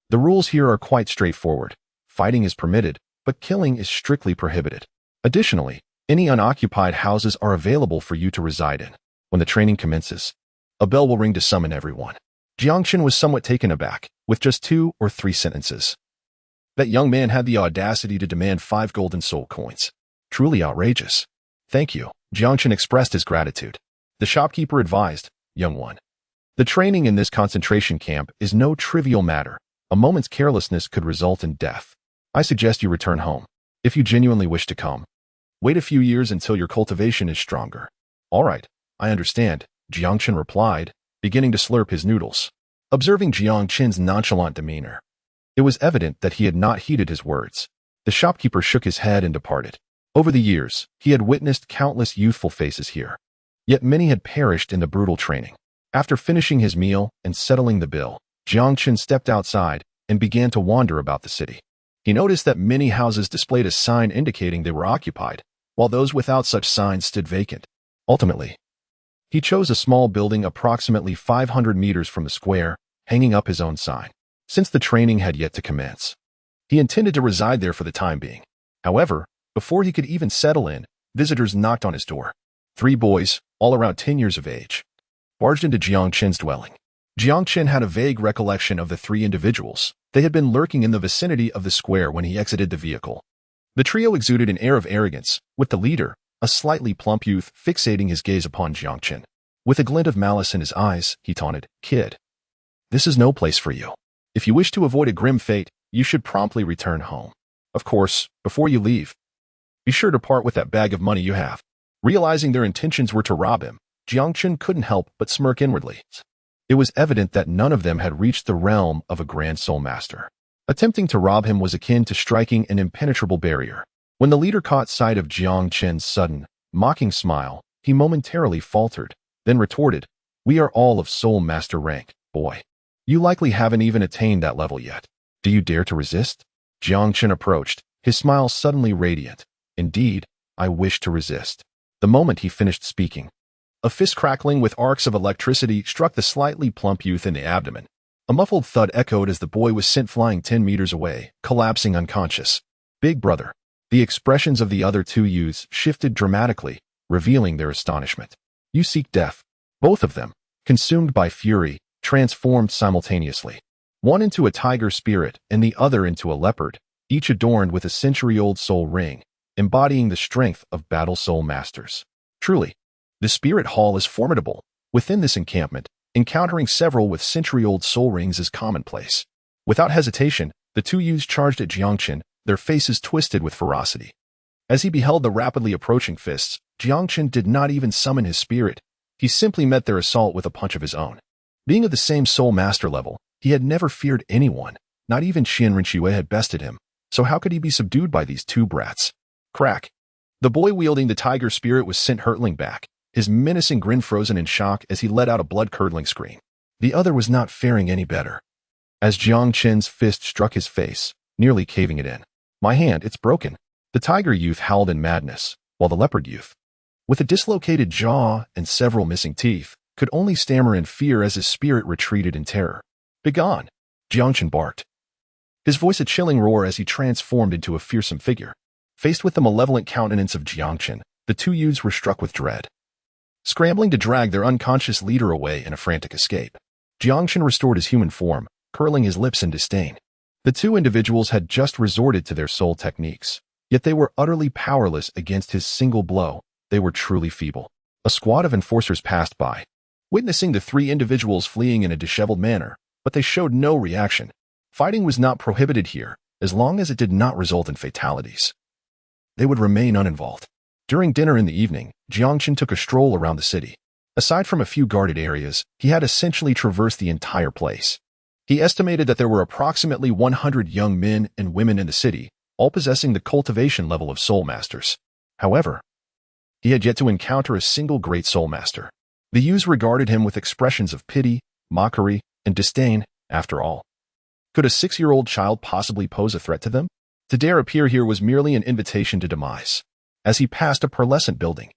"The rules here are quite straightforward. Fighting is permitted, but killing is strictly prohibited. Additionally, any unoccupied houses are available for you to reside in. When the training commences, a bell will ring to summon everyone." Jiang Chen was somewhat taken aback, with just 2 or 3 sentences. That young man had the audacity to demand 5 golden soul coins. Truly outrageous. "Thank you." Jiang Chen expressed his gratitude. The shopkeeper advised, "Young one, the training in this concentration camp is no trivial matter. A moment's carelessness could result in death. I suggest you return home. If you genuinely wish to come, wait a few years until your cultivation is stronger." "All right, I understand, Jiang Chen replied, beginning to slurp his noodles. Observing Jiang Chen's nonchalant demeanor, it was evident that he had not heeded his words. The shopkeeper shook his head and departed. Over the years, he had witnessed countless youthful faces here, yet many had perished in the brutal training. After finishing his meal and settling the bill, Jiang Chen stepped outside and began to wander about the city. He noticed that many houses displayed a sign indicating they were occupied, while those without such signs stood vacant. Ultimately, he chose a small building approximately 500 meters from the square, hanging up his own sign. Since the training had yet to commence, he intended to reside there for the time being. However, before he could even settle in, visitors knocked on his door. 3 boys, all around 10 years of age, barged into Jiang Chen's dwelling. Jiang Chen had a vague recollection of the 3 individuals. They had been lurking in the vicinity of the square when he exited the vehicle. The trio exuded an air of arrogance, with the leader, a slightly plump youth, fixating his gaze upon Jiang Chen. With a glint of malice in his eyes, he taunted, "Kid, this is no place for you. If you wish to avoid a grim fate, you should promptly return home. Of course, before you leave, be sure to part with that bag of money you have." Realizing their intentions were to rob him, Jiang Chen couldn't help but smirk inwardly. It was evident that none of them had reached the realm of a grand soul master. Attempting to rob him was akin to striking an impenetrable barrier. When the leader caught sight of Jiang Chen's sudden, mocking smile, he momentarily faltered, then retorted, "We are all of soul master rank, boy. You likely haven't even attained that level yet. Do you dare to resist?" Jiang Chen approached, his smile suddenly radiant. "Indeed, I wish to resist." The moment he finished speaking, a fist crackling with arcs of electricity struck the slightly plump youth in the abdomen. A muffled thud echoed as the boy was sent flying 10 meters away, collapsing unconscious. "Big brother." The expressions of the other 2 youths shifted dramatically, revealing their astonishment. "You seek death." Both of them, consumed by fury, transformed simultaneously. One into a tiger spirit and the other into a leopard, each adorned with a century-old soul ring, embodying the strength of battle soul masters. Truly, the spirit hall is formidable. Within this encampment, encountering several with century-old soul rings is commonplace. Without hesitation, the 2 youths charged at Jiang Chen, their faces twisted with ferocity. As he beheld the rapidly approaching fists, Jiang Chen did not even summon his spirit. He simply met their assault with a punch of his own. Being of the same soul master level, he had never feared anyone. Not even Shian Renua had bested him, so how could he be subdued by these 2 brats? Crack. The boy wielding the tiger spirit was sent hurtling back, his menacing grin frozen in shock as he let out a blood-curdling scream. The other was not faring any better. As Jiang Chen's fist struck his face, nearly caving it in. "My hand, it's broken." The tiger youth howled in madness, while the leopard youth, with a dislocated jaw and several missing teeth, could only stammer in fear as his spirit retreated in terror. "Begone!" Jiang Chen barked, his voice a chilling roar as he transformed into a fearsome figure. Faced with the malevolent countenance of Jiang Chen, the 2 youths were struck with dread, scrambling to drag their unconscious leader away in a frantic escape. Jiang Chen restored his human form, curling his lips in disdain. The 2 individuals had just resorted to their soul techniques, yet they were utterly powerless against his single blow. They were truly feeble. A squad of enforcers passed by, witnessing the 3 individuals fleeing in a disheveled manner, but they showed no reaction. Fighting was not prohibited here, as long as it did not result in fatalities. They would remain uninvolved. During dinner in the evening, Jiang Chen took a stroll around the city. Aside from a few guarded areas, he had essentially traversed the entire place. He estimated that there were approximately 100 young men and women in the city, all possessing the cultivation level of soul masters. However, he had yet to encounter a single great soul master. The youths regarded him with expressions of pity, mockery, and disdain. After all, could a 6-year-old child possibly pose a threat to them? To dare appear here was merely an invitation to demise. As he passed a pearlescent building,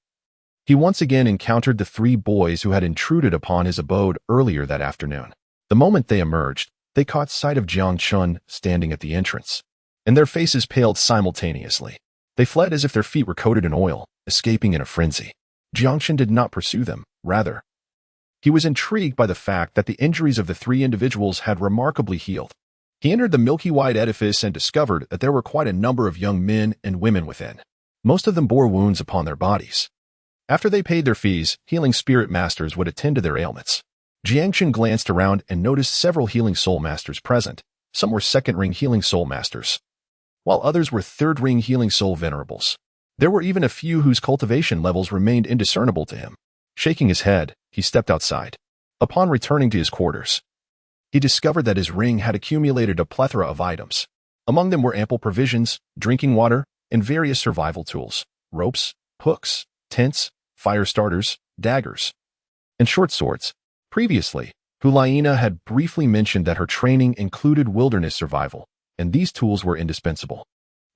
he once again encountered the 3 boys who had intruded upon his abode earlier that afternoon. The moment they emerged, they caught sight of Jiang Chen standing at the entrance, and their faces paled simultaneously. They fled as if their feet were coated in oil, escaping in a frenzy. Jiang Chen did not pursue them. Rather, he was intrigued by the fact that the injuries of the 3 individuals had remarkably healed. He entered the milky white edifice and discovered that there were quite a number of young men and women within. Most of them bore wounds upon their bodies. After they paid their fees, healing spirit masters would attend to their ailments. Jiang Chen glanced around and noticed several healing soul masters present. Some were second-ring healing soul masters, while others were third-ring healing soul venerables. There were even a few whose cultivation levels remained indiscernible to him. Shaking his head, he stepped outside. Upon returning to his quarters, he discovered that his ring had accumulated a plethora of items. Among them were ample provisions, drinking water, and various survival tools: ropes, hooks, tents, fire starters, daggers, and short swords. Previously, Hulaina had briefly mentioned that her training included wilderness survival, and these tools were indispensable.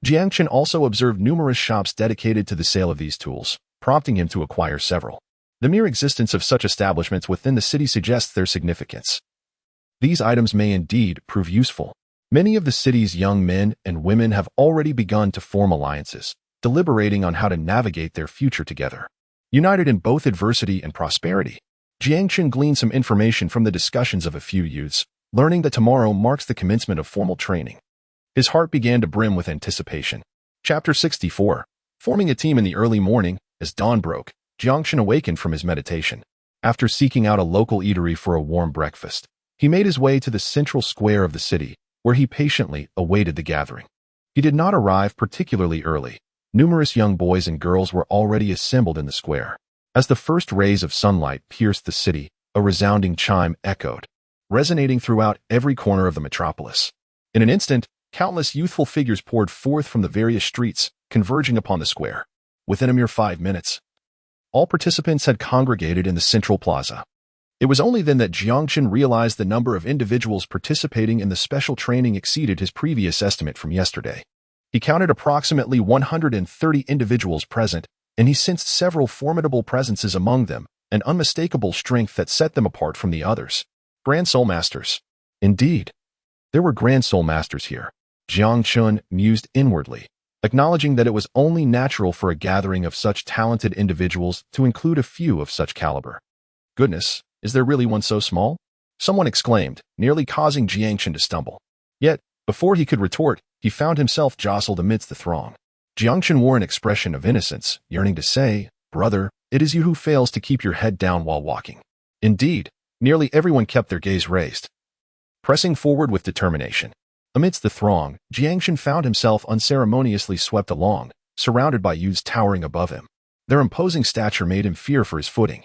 Jiang Chen also observed numerous shops dedicated to the sale of these tools, prompting him to acquire several. The mere existence of such establishments within the city suggests their significance. These items may indeed prove useful. Many of the city's young men and women have already begun to form alliances, deliberating on how to navigate their future together. United in both adversity and prosperity, Jiang Chen gleaned some information from the discussions of a few youths, learning that tomorrow marks the commencement of formal training. His heart began to brim with anticipation. Chapter 64. Forming a team in the early morning, as dawn broke, Jiang Chen awakened from his meditation. After seeking out a local eatery for a warm breakfast, he made his way to the central square of the city, where he patiently awaited the gathering. He did not arrive particularly early. Numerous young boys and girls were already assembled in the square. As the first rays of sunlight pierced the city, a resounding chime echoed, resonating throughout every corner of the metropolis. In an instant, countless youthful figures poured forth from the various streets, converging upon the square. Within a mere 5 minutes, all participants had congregated in the central plaza. It was only then that Jiang Chen realized the number of individuals participating in the special training exceeded his previous estimate from yesterday. He counted approximately 130 individuals present, and he sensed several formidable presences among them, an unmistakable strength that set them apart from the others. Grand Soul Masters. Indeed, there were Grand Soul Masters here. Jiang Chen mused inwardly, acknowledging that it was only natural for a gathering of such talented individuals to include a few of such caliber. Goodness, is there really one so small? Someone exclaimed, nearly causing Jiang Chen to stumble. Yet, before he could retort, he found himself jostled amidst the throng. Jiang Chen wore an expression of innocence, yearning to say, "Brother, it is you who fails to keep your head down while walking." Indeed, nearly everyone kept their gaze raised, pressing forward with determination. Amidst the throng, Jiang Chen found himself unceremoniously swept along, surrounded by youths towering above him. Their imposing stature made him fear for his footing,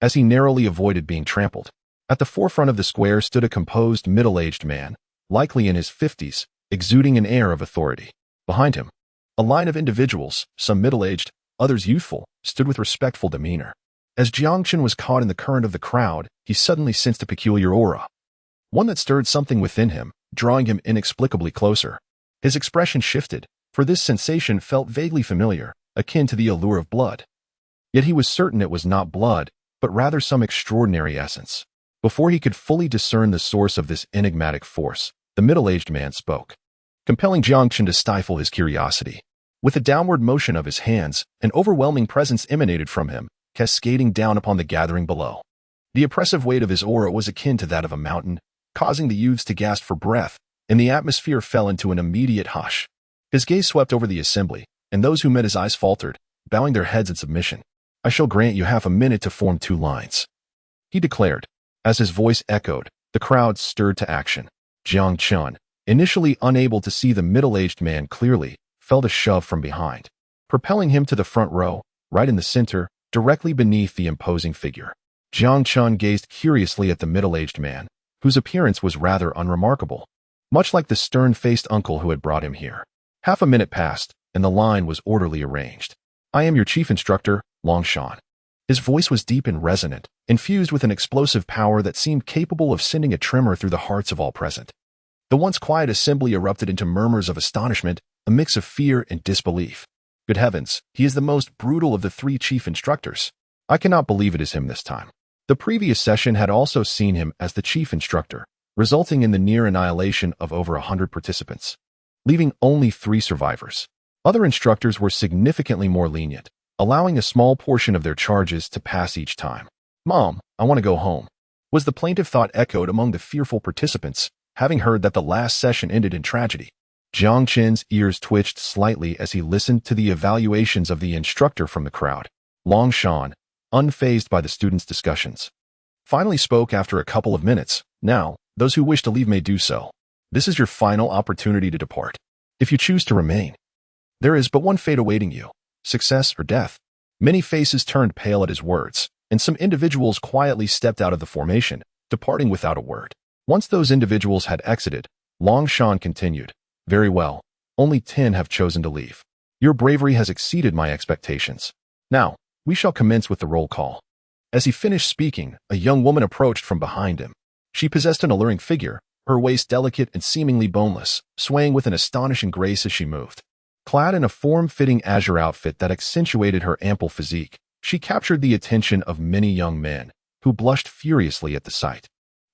as he narrowly avoided being trampled. At the forefront of the square stood a composed, middle-aged man, likely in his 50s, exuding an air of authority. Behind him, a line of individuals, some middle-aged, others youthful, stood with respectful demeanor. As Jiang Chen was caught in the current of the crowd, he suddenly sensed a peculiar aura, one that stirred something within him, drawing him inexplicably closer. His expression shifted, for this sensation felt vaguely familiar, akin to the allure of blood. Yet he was certain it was not blood, but rather some extraordinary essence. Before he could fully discern the source of this enigmatic force, the middle-aged man spoke, compelling Jiang Chen to stifle his curiosity. With a downward motion of his hands, an overwhelming presence emanated from him, cascading down upon the gathering below. The oppressive weight of his aura was akin to that of a mountain, causing the youths to gasp for breath, and the atmosphere fell into an immediate hush. His gaze swept over the assembly, and those who met his eyes faltered, bowing their heads in submission. "I shall grant you half a minute to form 2 lines," he declared. As his voice echoed, the crowd stirred to action. Jiang Chen, initially unable to see the middle-aged man clearly, felt a shove from behind, propelling him to the front row, right in the center, directly beneath the imposing figure. Jiang Chen gazed curiously at the middle-aged man, whose appearance was rather unremarkable, much like the stern-faced uncle who had brought him here. Half a minute passed, and the line was orderly arranged. "I am your chief instructor, Longshan." His voice was deep and resonant, infused with an explosive power that seemed capable of sending a tremor through the hearts of all present. The once quiet assembly erupted into murmurs of astonishment, a mix of fear and disbelief. Good heavens, he is the most brutal of the 3 chief instructors. I cannot believe it is him this time. The previous session had also seen him as the chief instructor, resulting in the near annihilation of over 100 participants, leaving only 3 survivors. Other instructors were significantly more lenient, allowing a small portion of their charges to pass each time. "Mom, I want to go home," was the plaintive thought echoed among the fearful participants, having heard that the last session ended in tragedy. Jiang Chen's ears twitched slightly as he listened to the evaluations of the instructor from the crowd. Longshan, unfazed by the students' discussions, finally spoke after a couple of minutes. "Now, those who wish to leave may do so. This is your final opportunity to depart. If you choose to remain, there is but one fate awaiting you: success or death." Many faces turned pale at his words, and some individuals quietly stepped out of the formation, departing without a word. Once those individuals had exited, Long Shan continued, "Very well, only 10 have chosen to leave. Your bravery has exceeded my expectations. Now, we shall commence with the roll call." As he finished speaking, a young woman approached from behind him. She possessed an alluring figure, her waist delicate and seemingly boneless, swaying with an astonishing grace as she moved. Clad in a form-fitting azure outfit that accentuated her ample physique, she captured the attention of many young men, who blushed furiously at the sight.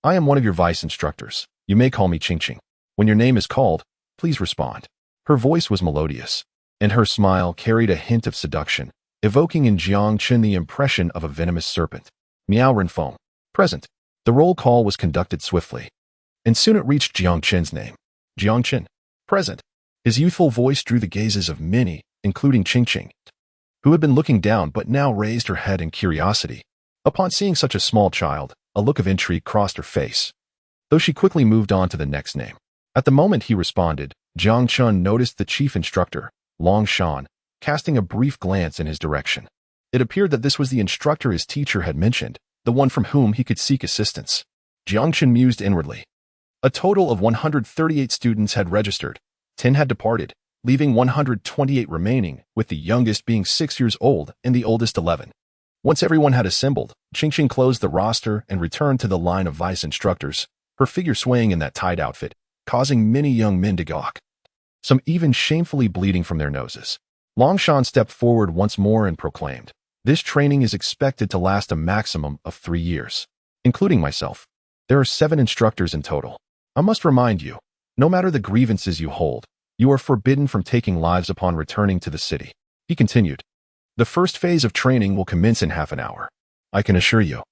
"I am one of your vice instructors. You may call me Ching. When your name is called, please respond." Her voice was melodious, and her smile carried a hint of seduction, evoking in Jiang Chen the impression of a venomous serpent. Miao Renfeng, present. The roll call was conducted swiftly, and soon it reached Jiang Chen's name. Jiang Chen, present. His youthful voice drew the gazes of many, including Ching, who had been looking down but now raised her head in curiosity. Upon seeing such a small child, a look of intrigue crossed her face, though she quickly moved on to the next name. At the moment he responded, Jiang Chen noticed the chief instructor, Long Shan, casting a brief glance in his direction. It appeared that this was the instructor his teacher had mentioned, the one from whom he could seek assistance. Jiang Chen mused inwardly. A total of 138 students had registered. 10 had departed, leaving 128 remaining, with the youngest being 6 years old and the oldest 11. Once everyone had assembled, Ching closed the roster and returned to the line of vice instructors, her figure swaying in that tight outfit, causing many young men to gawk, some even shamefully bleeding from their noses. Long Shan stepped forward once more and proclaimed, "This training is expected to last a maximum of 3 years, including myself. There are 7 instructors in total. I must remind you, no matter the grievances you hold, you are forbidden from taking lives upon returning to the city." He continued, "The first phase of training will commence in half an hour. I can assure you,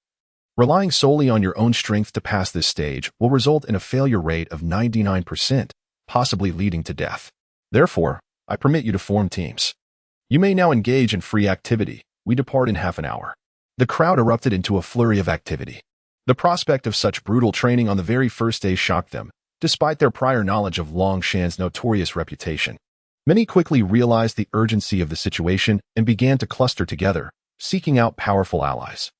relying solely on your own strength to pass this stage will result in a failure rate of 99%, possibly leading to death. Therefore, I permit you to form teams. You may now engage in free activity. We depart in half an hour." The crowd erupted into a flurry of activity. The prospect of such brutal training on the very first day shocked them, despite their prior knowledge of Long Shan's notorious reputation. Many quickly realized the urgency of the situation and began to cluster together, seeking out powerful allies.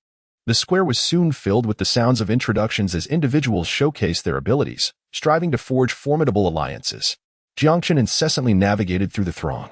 The square was soon filled with the sounds of introductions as individuals showcased their abilities, striving to forge formidable alliances. Jiang Chen incessantly navigated through the throng,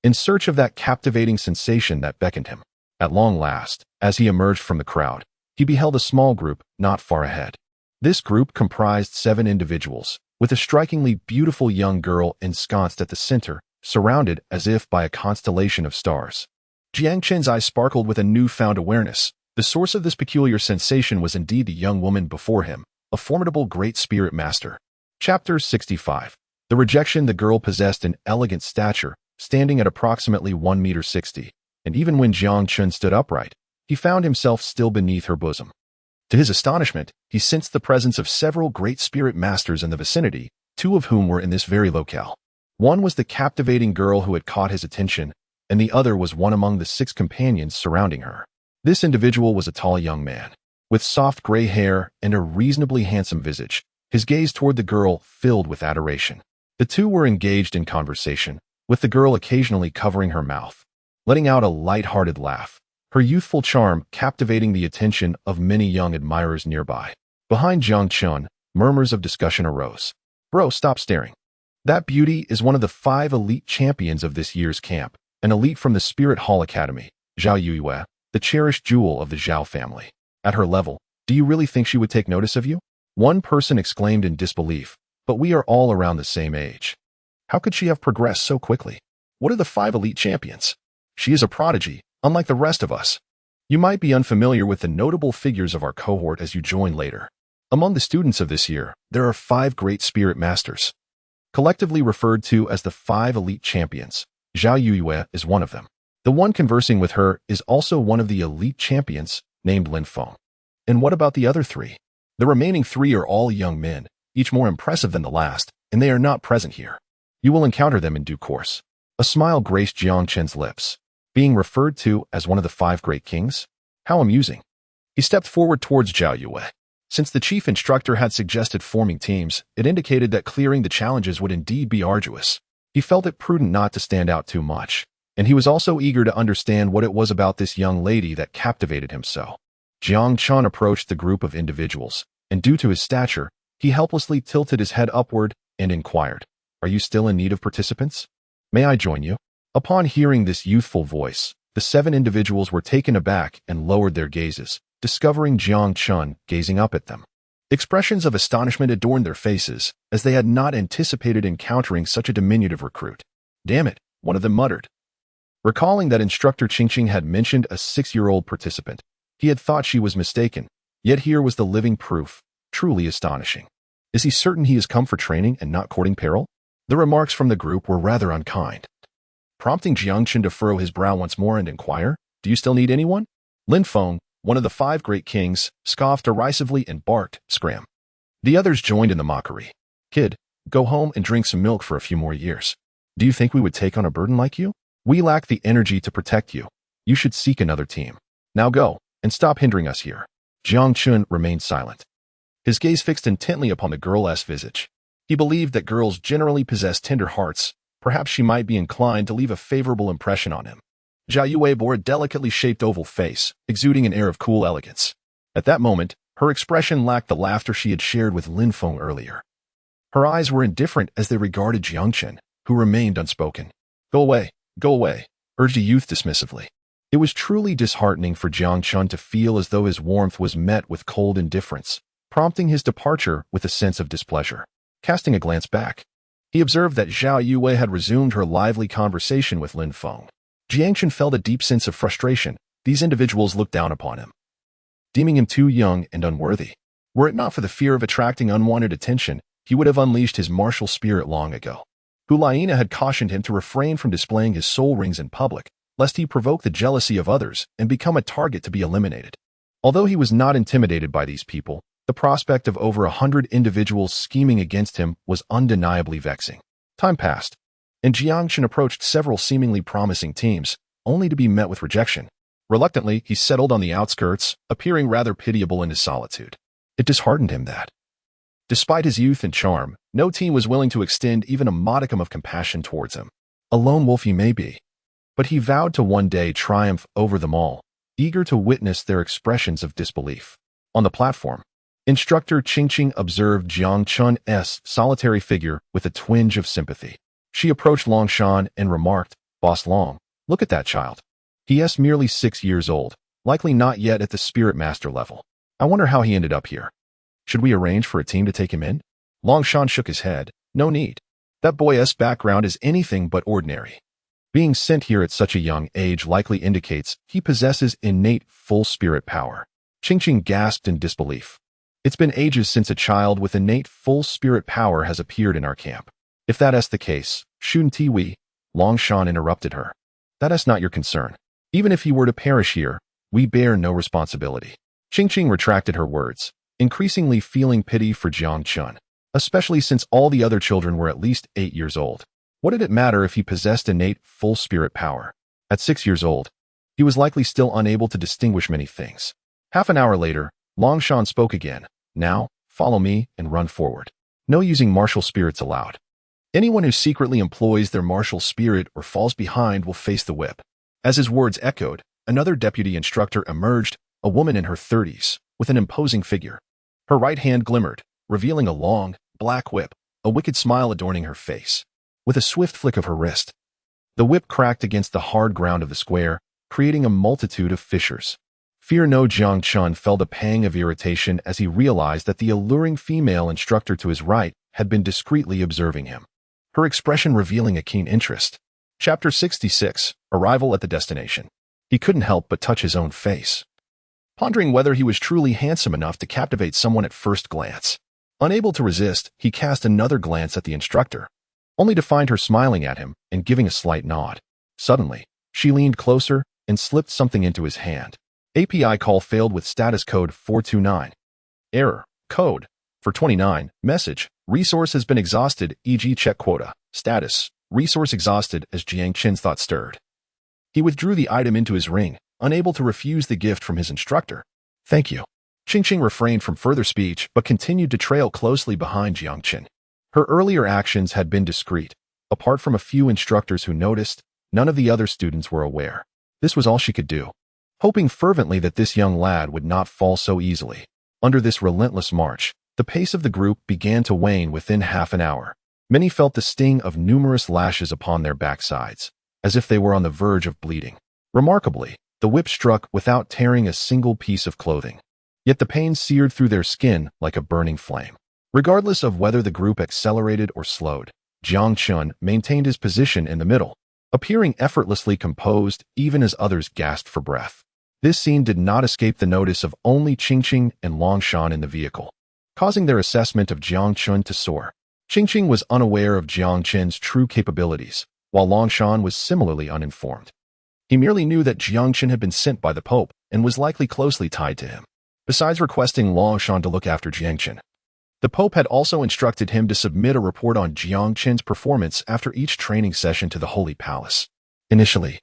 in search of that captivating sensation that beckoned him. At long last, as he emerged from the crowd, he beheld a small group not far ahead. This group comprised 7 individuals, with a strikingly beautiful young girl ensconced at the center, surrounded as if by a constellation of stars. Jiang Chen's eyes sparkled with a newfound awareness. The source of this peculiar sensation was indeed the young woman before him, a formidable great spirit master. Chapter 65. The rejection. The girl possessed an elegant stature, standing at approximately 1.60 meters, and even when Jiang Chen stood upright, he found himself still beneath her bosom. To his astonishment, he sensed the presence of several great spirit masters in the vicinity, 2 of whom were in this very locale. One was the captivating girl who had caught his attention, and the other was one among the 6 companions surrounding her. This individual was a tall young man, with soft gray hair and a reasonably handsome visage, his gaze toward the girl filled with adoration. The 2 were engaged in conversation, with the girl occasionally covering her mouth, letting out a light-hearted laugh, her youthful charm captivating the attention of many young admirers nearby. Behind Jiang Chen, murmurs of discussion arose. "Bro, stop staring. That beauty is one of the 5 elite champions of this year's camp, an elite from the Spirit Hall Academy, Zhao Yue, the cherished jewel of the Zhao family. At her level, do you really think she would take notice of you?" One person exclaimed in disbelief, "But we are all around the same age. How could she have progressed so quickly? What are the 5 elite champions? She is a prodigy, unlike the rest of us." You might be unfamiliar with the notable figures of our cohort as you join later. Among the students of this year, there are 5 great spirit masters, collectively referred to as the 5 elite champions. Zhao Yue is one of them. The one conversing with her is also one of the elite champions, named Lin Feng. And what about the other 3? The remaining 3 are all young men, each more impressive than the last, and they are not present here. You will encounter them in due course. A smile graced Jiang Chen's lips. Being referred to as one of the 5 great kings? How amusing. He stepped forward towards Zhao Yue. Since the chief instructor had suggested forming teams, it indicated that clearing the challenges would indeed be arduous. He felt it prudent not to stand out too much. And he was also eager to understand what it was about this young lady that captivated him so. Jiang Chen approached the group of individuals, and due to his stature, he helplessly tilted his head upward and inquired, "Are you still in need of participants? May I join you?" Upon hearing this youthful voice, the 7 individuals were taken aback and lowered their gazes, discovering Jiang Chen gazing up at them. Expressions of astonishment adorned their faces, as they had not anticipated encountering such a diminutive recruit. "Damn it," one of them muttered. Recalling that instructor Qingqing had mentioned a 6-year-old participant, he had thought she was mistaken, yet here was the living proof, truly astonishing. Is he certain he has come for training and not courting peril? The remarks from the group were rather unkind, prompting Jiang Chen to furrow his brow once more and inquire, "Do you still need anyone?" Lin Feng, one of the 5 great kings, scoffed derisively and barked, "Scram." The others joined in the mockery. "Kid, go home and drink some milk for a few more years. Do you think we would take on a burden like you? We lack the energy to protect you. You should seek another team. Now go, and stop hindering us here." Jiang Chen remained silent, his gaze fixed intently upon the girl's visage. He believed that girls generally possess tender hearts. Perhaps she might be inclined to leave a favorable impression on him. Zhao Yue bore a delicately shaped oval face, exuding an air of cool elegance. At that moment, her expression lacked the laughter she had shared with Lin Feng earlier. Her eyes were indifferent as they regarded Jiang Chen, who remained unspoken. Go away, urged the youth dismissively. It was truly disheartening for Jiang Chen to feel as though his warmth was met with cold indifference, prompting his departure with a sense of displeasure. Casting a glance back, he observed that Zhao Yue had resumed her lively conversation with Lin Feng. Jiang Chen felt a deep sense of frustration. These individuals looked down upon him, deeming him too young and unworthy. Were it not for the fear of attracting unwanted attention, he would have unleashed his martial spirit long ago. Hulaina had cautioned him to refrain from displaying his soul rings in public, lest he provoke the jealousy of others and become a target to be eliminated. Although he was not intimidated by these people, the prospect of over 100 individuals scheming against him was undeniably vexing. Time passed, and Jiang Chen approached several seemingly promising teams, only to be met with rejection. Reluctantly, he settled on the outskirts, appearing rather pitiable in his solitude. It disheartened him that, despite his youth and charm, no team was willing to extend even a modicum of compassion towards him. A lone wolf he may be, but he vowed to one day triumph over them all, eager to witness their expressions of disbelief. On the platform, Instructor Qingqing observed Jiang Chen's solitary figure with a twinge of sympathy. She approached Longshan and remarked, "Boss Long, look at that child. He is merely 6 years old, likely not yet at the spirit master level. I wonder how he ended up here. Should we arrange for a team to take him in?" Longshan shook his head. "No need. That boy's background is anything but ordinary. Being sent here at such a young age likely indicates he possesses innate full spirit power." Qingqing gasped in disbelief. "It's been ages since a child with innate full spirit power has appeared in our camp. If that is the case, Shun Tiwi," Longshan interrupted her. "That is not your concern. Even if he were to perish here, we bear no responsibility." Qingqing retracted her words, increasingly feeling pity for Jiang Chen, especially since all the other children were at least 8 years old. What did it matter if he possessed innate full spirit power? At 6 years old, he was likely still unable to distinguish many things. Half an hour later, Longshan spoke again. "Now, follow me and run forward. No using martial spirits allowed. Anyone who secretly employs their martial spirit or falls behind will face the whip." As his words echoed, another deputy instructor emerged, a woman in her 30s, with an imposing figure. Her right hand glimmered, revealing a long, black whip, a wicked smile adorning her face. With a swift flick of her wrist, the whip cracked against the hard ground of the square, creating a multitude of fissures. Fear no, Jiang Chen felt a pang of irritation as he realized that the alluring female instructor to his right had been discreetly observing him, her expression revealing a keen interest. Chapter 66, Arrival at the Destination. He couldn't help but touch his own face, pondering whether he was truly handsome enough to captivate someone at first glance. Unable to resist, he cast another glance at the instructor, only to find her smiling at him and giving a slight nod. Suddenly, she leaned closer and slipped something into his hand. API call failed with status code 429. Error. Code 429. Message. Resource has been exhausted, e.g. check quota. Status. Resource exhausted. As Jiang Chen's thought stirred, he withdrew the item into his ring, unable to refuse the gift from his instructor. "Thank you." Qingqing refrained from further speech but continued to trail closely behind Jiang Chen. Her earlier actions had been discreet. Apart from a few instructors who noticed, None of the other students were aware. This was all she could do, hoping fervently that this young lad would not fall so easily. Under this relentless march, the pace of the group began to wane within half an hour. Many felt the sting of numerous lashes upon their backsides, as if they were on the verge of bleeding. Remarkably, the whip struck without tearing a single piece of clothing. Yet the pain seared through their skin like a burning flame. Regardless of whether the group accelerated or slowed, Jiang Chen maintained his position in the middle, appearing effortlessly composed even as others gasped for breath. This scene did not escape the notice of only Tinge and Longshan in the vehicle, causing their assessment of Jiang Chen to soar. Tinge was unaware of Jiang Chen's true capabilities, while Longshan was similarly uninformed. He merely knew that Jiang Chen had been sent by the Pope and was likely closely tied to him. Besides requesting Longshan to look after Jiang Chen, the Pope had also instructed him to submit a report on Jiang Chen's performance after each training session to the Holy Palace. Initially,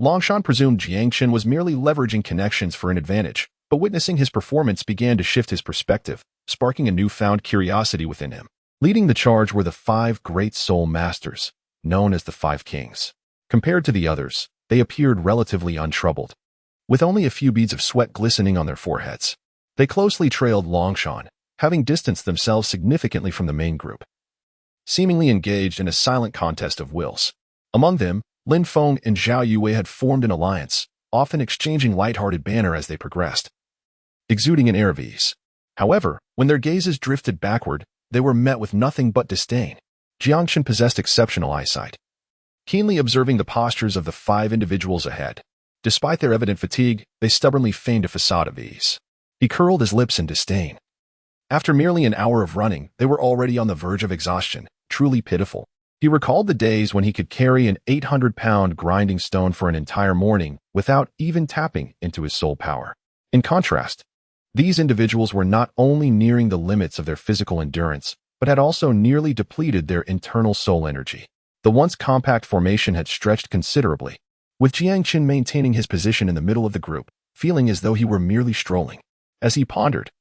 Longshan presumed Jiang Chen was merely leveraging connections for an advantage, but witnessing his performance began to shift his perspective, sparking a newfound curiosity within him. Leading the charge were the 5 great soul masters, known as the 5 kings. Compared to the others, they appeared relatively untroubled, with only a few beads of sweat glistening on their foreheads. They closely trailed Longshan, having distanced themselves significantly from the main group, seemingly engaged in a silent contest of wills. Among them, Lin Feng and Zhao Yue had formed an alliance, often exchanging light-hearted banter as they progressed, exuding an air of ease. However, when their gazes drifted backward, they were met with nothing but disdain. Jiang Chen possessed exceptional eyesight, keenly observing the postures of the 5 individuals ahead. Despite their evident fatigue, they stubbornly feigned a facade of ease. He curled his lips in disdain. After merely an hour of running, they were already on the verge of exhaustion, truly pitiful. He recalled the days when he could carry an 800-pound grinding stone for an entire morning without even tapping into his soul power. In contrast, these individuals were not only nearing the limits of their physical endurance, but had also nearly depleted their internal soul energy. The once compact formation had stretched considerably, with Jiang Chen maintaining his position in the middle of the group, feeling as though he were merely strolling. As he pondered,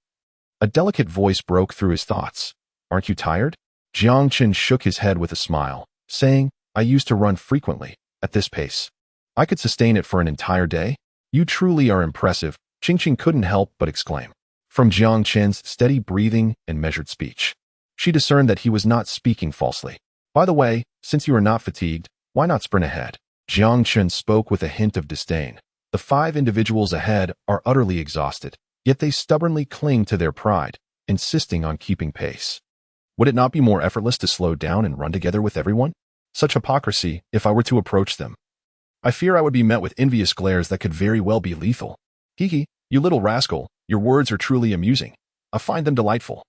a delicate voice broke through his thoughts. "Aren't you tired?" Jiang Chen shook his head with a smile, saying, "I used to run frequently. At this pace, I could sustain it for an entire day." "You truly are impressive," Tinge couldn't help but exclaim. From Jiang Chen's steady breathing and measured speech, she discerned that he was not speaking falsely. "By the way, since you are not fatigued, why not sprint ahead?" Jiang Chen spoke with a hint of disdain. The 5 individuals ahead are utterly exhausted, yet they stubbornly cling to their pride, insisting on keeping pace. Would it not be more effortless to slow down and run together with everyone? Such hypocrisy, if I were to approach them. I fear I would be met with envious glares that could very well be lethal. "Hee, you little rascal, your words are truly amusing. I find them delightful."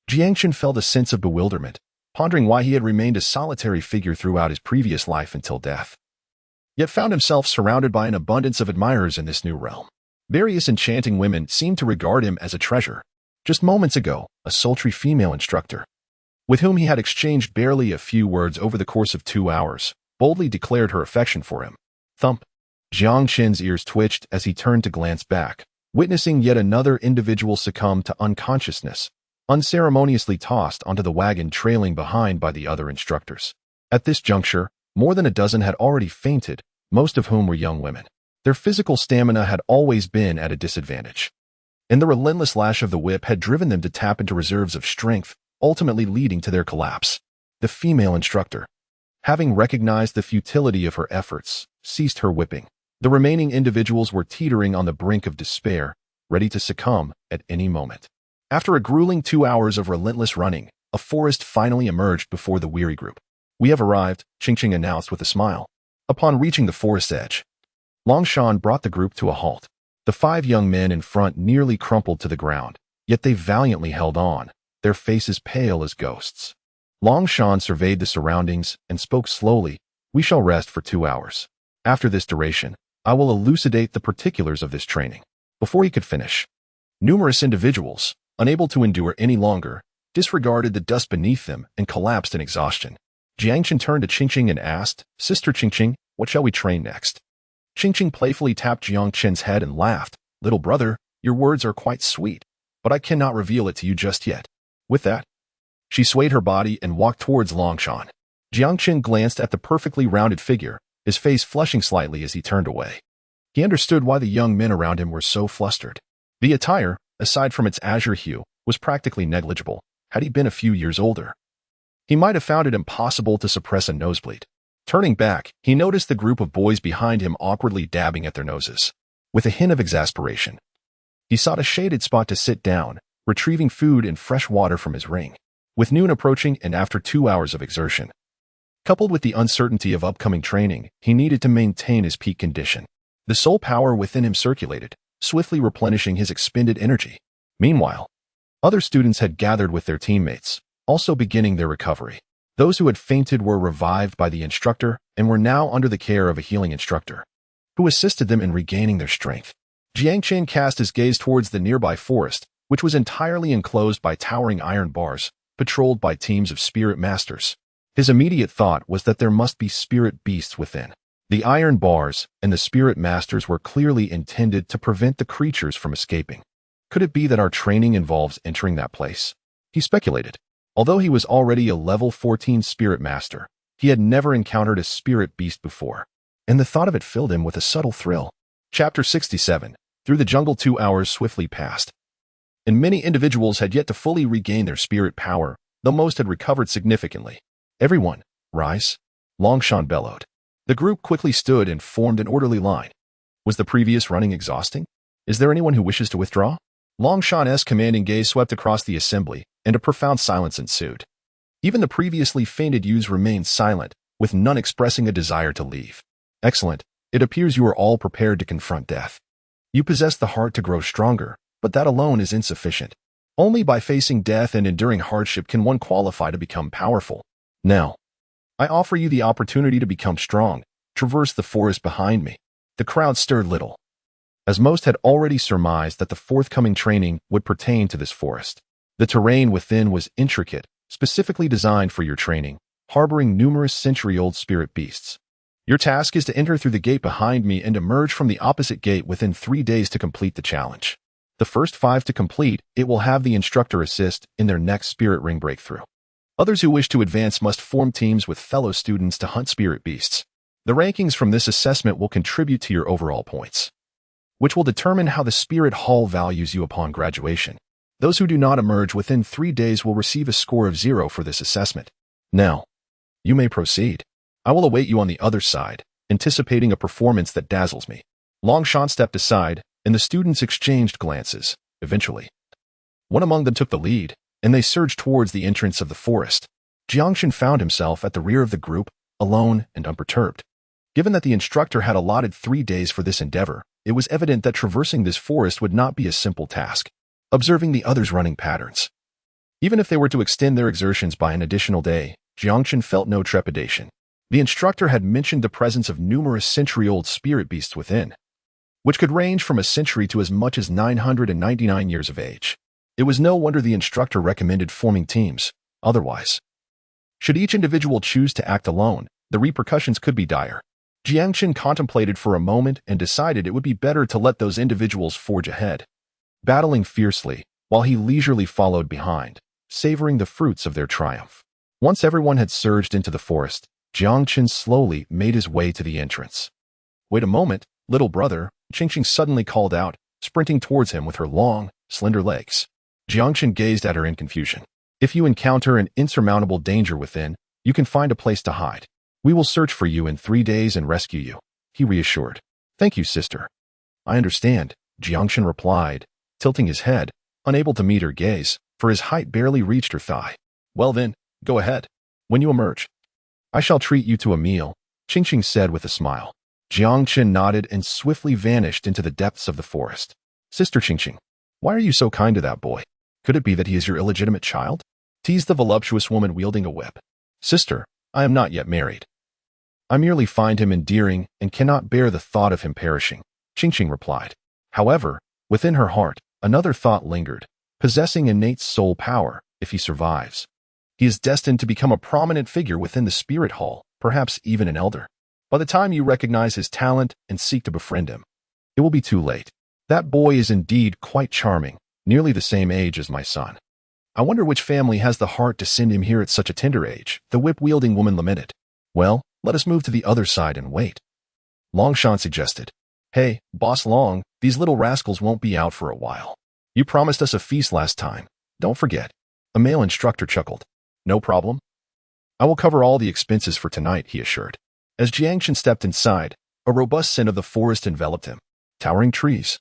Jiang Chen felt a sense of bewilderment, pondering why he had remained a solitary figure throughout his previous life until death, yet found himself surrounded by an abundance of admirers in this new realm. Various enchanting women seemed to regard him as a treasure. Just moments ago, a sultry female instructor, with whom he had exchanged barely a few words over the course of 2 hours, boldly declared her affection for him. Thump! Jiang Chen's ears twitched as he turned to glance back, witnessing yet another individual succumb to unconsciousness, unceremoniously tossed onto the wagon trailing behind by the other instructors. At this juncture, more than a dozen had already fainted, most of whom were young women. Their physical stamina had always been at a disadvantage, and the relentless lash of the whip had driven them to tap into reserves of strength, ultimately leading to their collapse. The female instructor, having recognized the futility of her efforts, ceased her whipping. The remaining individuals were teetering on the brink of despair, ready to succumb at any moment. After a grueling 2 hours of relentless running, a forest finally emerged before the weary group. "We have arrived," Tinge announced with a smile. Upon reaching the forest edge, Longshan brought the group to a halt. The 5 young men in front nearly crumpled to the ground, yet they valiantly held on, their faces pale as ghosts. Longshan surveyed the surroundings and spoke slowly, "We shall rest for 2 hours. After this duration, I will elucidate the particulars of this training." Before he could finish, numerous individuals, unable to endure any longer, disregarded the dust beneath them and collapsed in exhaustion. Jiang Chen turned to Tinge and asked, "Sister Tinge, what shall we train next?" Tinge playfully tapped Jiang Chen's head and laughed. "Little brother, your words are quite sweet, but I cannot reveal it to you just yet." With that, she swayed her body and walked towards Longshan. Jiang Chen glanced at the perfectly rounded figure his face flushing slightly as he turned away. He understood why the young men around him were so flustered. The attire, aside from its azure hue, was practically negligible had he been a few years older. He might have found it impossible to suppress a nosebleed. Turning back, he noticed the group of boys behind him awkwardly dabbing at their noses. With a hint of exasperation, he sought a shaded spot to sit down, retrieving food and fresh water from his ring. With noon approaching and after 2 hours of exertion, coupled with the uncertainty of upcoming training, he needed to maintain his peak condition. The soul power within him circulated, swiftly replenishing his expended energy. Meanwhile, other students had gathered with their teammates, also beginning their recovery. Those who had fainted were revived by the instructor and were now under the care of a healing instructor, who assisted them in regaining their strength. Jiang Chen cast his gaze towards the nearby forest, which was entirely enclosed by towering iron bars, patrolled by teams of spirit masters. His immediate thought was that there must be spirit beasts within. The iron bars and the spirit masters were clearly intended to prevent the creatures from escaping. Could it be that our training involves entering that place? He speculated. Although he was already a level 14 spirit master, he had never encountered a spirit beast before, and the thought of it filled him with a subtle thrill. Chapter 67. Through the jungle 2 hours swiftly passed, and many individuals had yet to fully regain their spirit power, though most had recovered significantly. Everyone, rise! Longshan bellowed. The group quickly stood and formed an orderly line. Was the previous running exhausting? Is there anyone who wishes to withdraw? Longshan's commanding gaze swept across the assembly, and a profound silence ensued. Even the previously fainted youths remained silent, with none expressing a desire to leave. Excellent. It appears you are all prepared to confront death. You possess the heart to grow stronger, but that alone is insufficient. Only by facing death and enduring hardship can one qualify to become powerful. Now, I offer you the opportunity to become strong. Traverse the forest behind me. The crowd stirred little, as most had already surmised that the forthcoming training would pertain to this forest. The terrain within was intricate, specifically designed for your training, harboring numerous century-old spirit beasts. Your task is to enter through the gate behind me and emerge from the opposite gate within 3 days to complete the challenge. The first 5 to complete it will have the instructor assist in their next spirit ring breakthrough. Others who wish to advance must form teams with fellow students to hunt spirit beasts. The rankings from this assessment will contribute to your overall points, which will determine how the Spirit Hall values you upon graduation. Those who do not emerge within 3 days will receive a score of 0 for this assessment. Now, you may proceed. I will await you on the other side, anticipating a performance that dazzles me. Longshan stepped aside, and the students exchanged glances. Eventually, one among them took the lead, and they surged towards the entrance of the forest. Jiang Chen found himself at the rear of the group, alone and unperturbed. Given that the instructor had allotted 3 days for this endeavor, it was evident that traversing this forest would not be a simple task. Observing the others' running patterns, even if they were to extend their exertions by an additional day, Jiang Chen felt no trepidation. The instructor had mentioned the presence of numerous century-old spirit beasts within, which could range from a century to as much as 999 years of age. It was no wonder the instructor recommended forming teams. Otherwise, should each individual choose to act alone, the repercussions could be dire. Jiang Chen contemplated for a moment and decided it would be better to let those individuals forge ahead, battling fiercely, while he leisurely followed behind, savoring the fruits of their triumph. Once everyone had surged into the forest, Jiang Chen slowly made his way to the entrance. "Wait a moment, little brother," Qingqing suddenly called out, sprinting towards him with her long, slender legs. Jiang Chen gazed at her in confusion. "If you encounter an insurmountable danger within, you can find a place to hide. We will search for you in 3 days and rescue you," he reassured. "Thank you, sister." "I understand," Jiang Chen replied, tilting his head, unable to meet her gaze, for his height barely reached her thigh. "Well then, go ahead. When you emerge, I shall treat you to a meal," Qingqing said with a smile. Jiang Chen nodded and swiftly vanished into the depths of the forest. "Sister Qingqing, why are you so kind to that boy? Could it be that he is your illegitimate child?" teased the voluptuous woman wielding a whip. "Sister, I am not yet married. I merely find him endearing and cannot bear the thought of him perishing," Qingqing replied. However, within her heart, another thought lingered. Possessing innate soul power, if he survives, he is destined to become a prominent figure within the Spirit Hall, perhaps even an elder. By the time you recognize his talent and seek to befriend him, it will be too late. That boy is indeed quite charming, nearly the same age as my son. I wonder which family has the heart to send him here at such a tender age, the whip-wielding woman lamented. "Well, let us move to the other side and wait. Longshan suggested. Hey, Boss Long, these little rascals won't be out for a while. You promised us a feast last time. Don't forget. A male instructor chuckled. No problem. I will cover all the expenses for tonight, he assured. As Jiang Chen stepped inside, a robust scent of the forest enveloped him. Towering trees,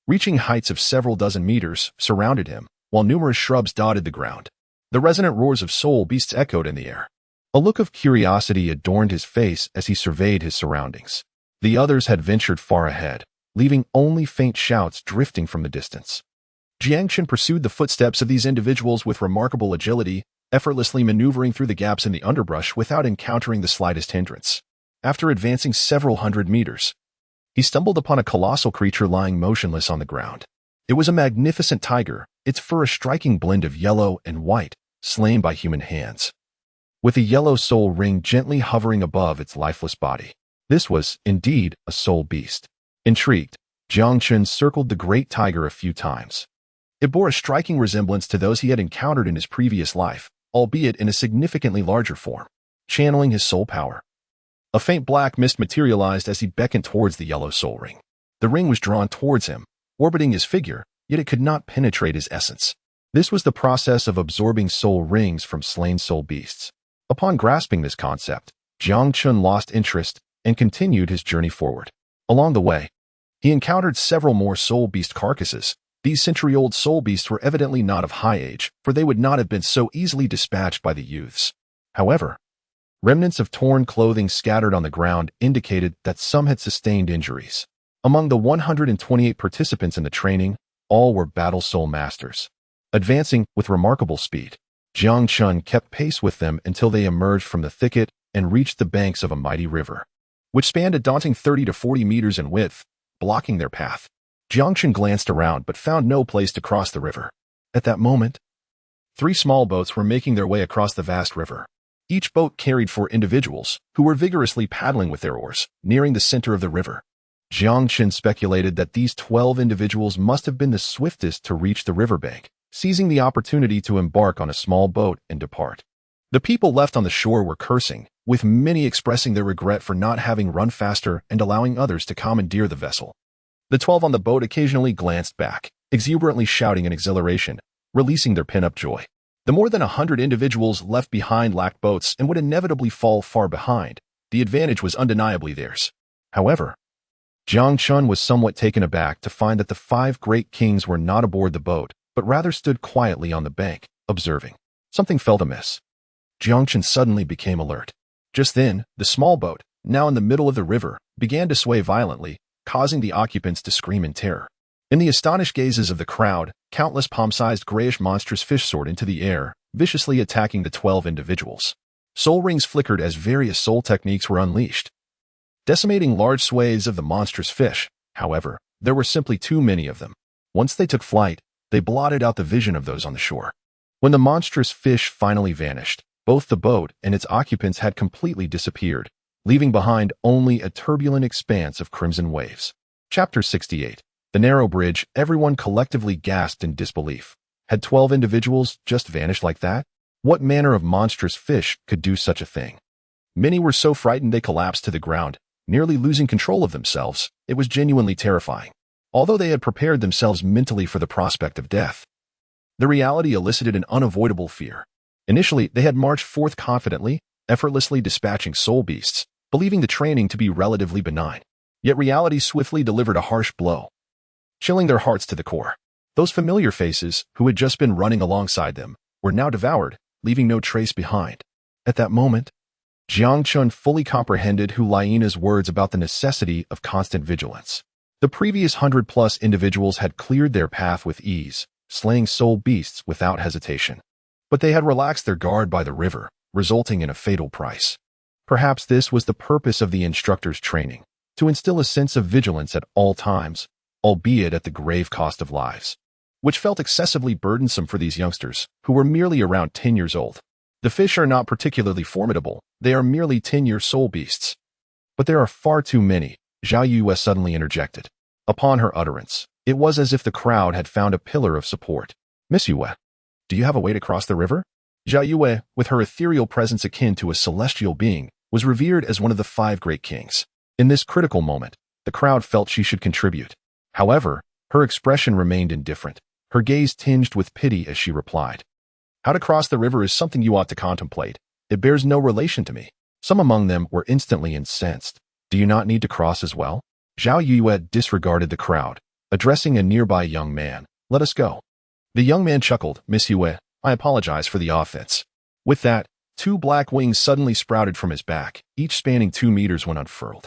reaching heights of several dozen meters, surrounded him, while numerous shrubs dotted the ground. The resonant roars of soul beasts echoed in the air. A look of curiosity adorned his face as he surveyed his surroundings. The others had ventured far ahead, leaving only faint shouts drifting from the distance. Jiang Chen pursued the footsteps of these individuals with remarkable agility, effortlessly maneuvering through the gaps in the underbrush without encountering the slightest hindrance. After advancing several hundred meters, he stumbled upon a colossal creature lying motionless on the ground. It was a magnificent tiger, its fur a striking blend of yellow and white, slain by human hands, with a yellow soul ring gently hovering above its lifeless body. This was, indeed, a soul beast. Intrigued, Jiang Chen circled the great tiger a few times. It bore a striking resemblance to those he had encountered in his previous life, albeit in a significantly larger form. Channeling his soul power, a faint black mist materialized as he beckoned towards the yellow soul ring. The ring was drawn towards him, orbiting his figure, yet it could not penetrate his essence. This was the process of absorbing soul rings from slain soul beasts. Upon grasping this concept, Jiang Chen lost interest and continued his journey forward. Along the way, he encountered several more soul beast carcasses. These century-old soul beasts were evidently not of high age, for they would not have been so easily dispatched by the youths. However, remnants of torn clothing scattered on the ground indicated that some had sustained injuries. Among the 128 participants in the training, all were battle soul masters. Advancing with remarkable speed, Jiang Chen kept pace with them until they emerged from the thicket and reached the banks of a mighty river, which spanned a daunting 30 to 40 meters in width, blocking their path. Jiang Chen glanced around but found no place to cross the river. At that moment, 3 small boats were making their way across the vast river. Each boat carried 4 individuals, who were vigorously paddling with their oars, nearing the center of the river. Jiang Chen speculated that these 12 individuals must have been the swiftest to reach the riverbank, seizing the opportunity to embark on a small boat and depart. The people left on the shore were cursing, with many expressing their regret for not having run faster and allowing others to commandeer the vessel. The 12 on the boat occasionally glanced back, exuberantly shouting in exhilaration, releasing their pent-up joy. The more than 100 individuals left behind lacked boats and would inevitably fall far behind. The advantage was undeniably theirs. However, Jiang Chen was somewhat taken aback to find that the 5 great kings were not aboard the boat, but rather stood quietly on the bank, observing. Something felt amiss. Jiang Chen suddenly became alert. Just then, the small boat, now in the middle of the river, began to sway violently, causing the occupants to scream in terror. In the astonished gazes of the crowd, countless palm-sized grayish monstrous fish soared into the air, viciously attacking the 12 individuals. Soul rings flickered as various soul techniques were unleashed, decimating large swathes of the monstrous fish. However, there were simply too many of them. Once they took flight, they blotted out the vision of those on the shore. When the monstrous fish finally vanished, both the boat and its occupants had completely disappeared, leaving behind only a turbulent expanse of crimson waves. Chapter 68. The narrow bridge. Everyone collectively gasped in disbelief. Had 12 individuals just vanished like that? What manner of monstrous fish could do such a thing? Many were so frightened they collapsed to the ground, nearly losing control of themselves. It was genuinely terrifying. Although they had prepared themselves mentally for the prospect of death, the reality elicited an unavoidable fear. Initially, they had marched forth confidently, effortlessly dispatching soul beasts, believing the training to be relatively benign. Yet reality swiftly delivered a harsh blow, chilling their hearts to the core. Those familiar faces, who had just been running alongside them, were now devoured, leaving no trace behind. At that moment, Jiang Chen fully comprehended Huaina's words about the necessity of constant vigilance. The previous 100+ individuals had cleared their path with ease, slaying soul beasts without hesitation. But they had relaxed their guard by the river, resulting in a fatal price. Perhaps this was the purpose of the instructor's training, to instill a sense of vigilance at all times, albeit at the grave cost of lives, which felt excessively burdensome for these youngsters, who were merely around 10 years old. The fish are not particularly formidable, they are merely 10-year soul beasts. But there are far too many, Zhao Yue suddenly interjected. Upon her utterance, it was as if the crowd had found a pillar of support. Miss Yue, do you have a way to cross the river? Zhao Yue, with her ethereal presence akin to a celestial being, was revered as one of the 5 great kings. In this critical moment, the crowd felt she should contribute. However, her expression remained indifferent, her gaze tinged with pity as she replied, "How to cross the river is something you ought to contemplate. It bears no relation to me." Some among them were instantly incensed. "Do you not need to cross as well?" Zhao Yue disregarded the crowd, addressing a nearby young man. "Let us go." The young man chuckled. "Miss Yue, I apologize for the offense." With that, 2 black wings suddenly sprouted from his back, each spanning 2 meters when unfurled.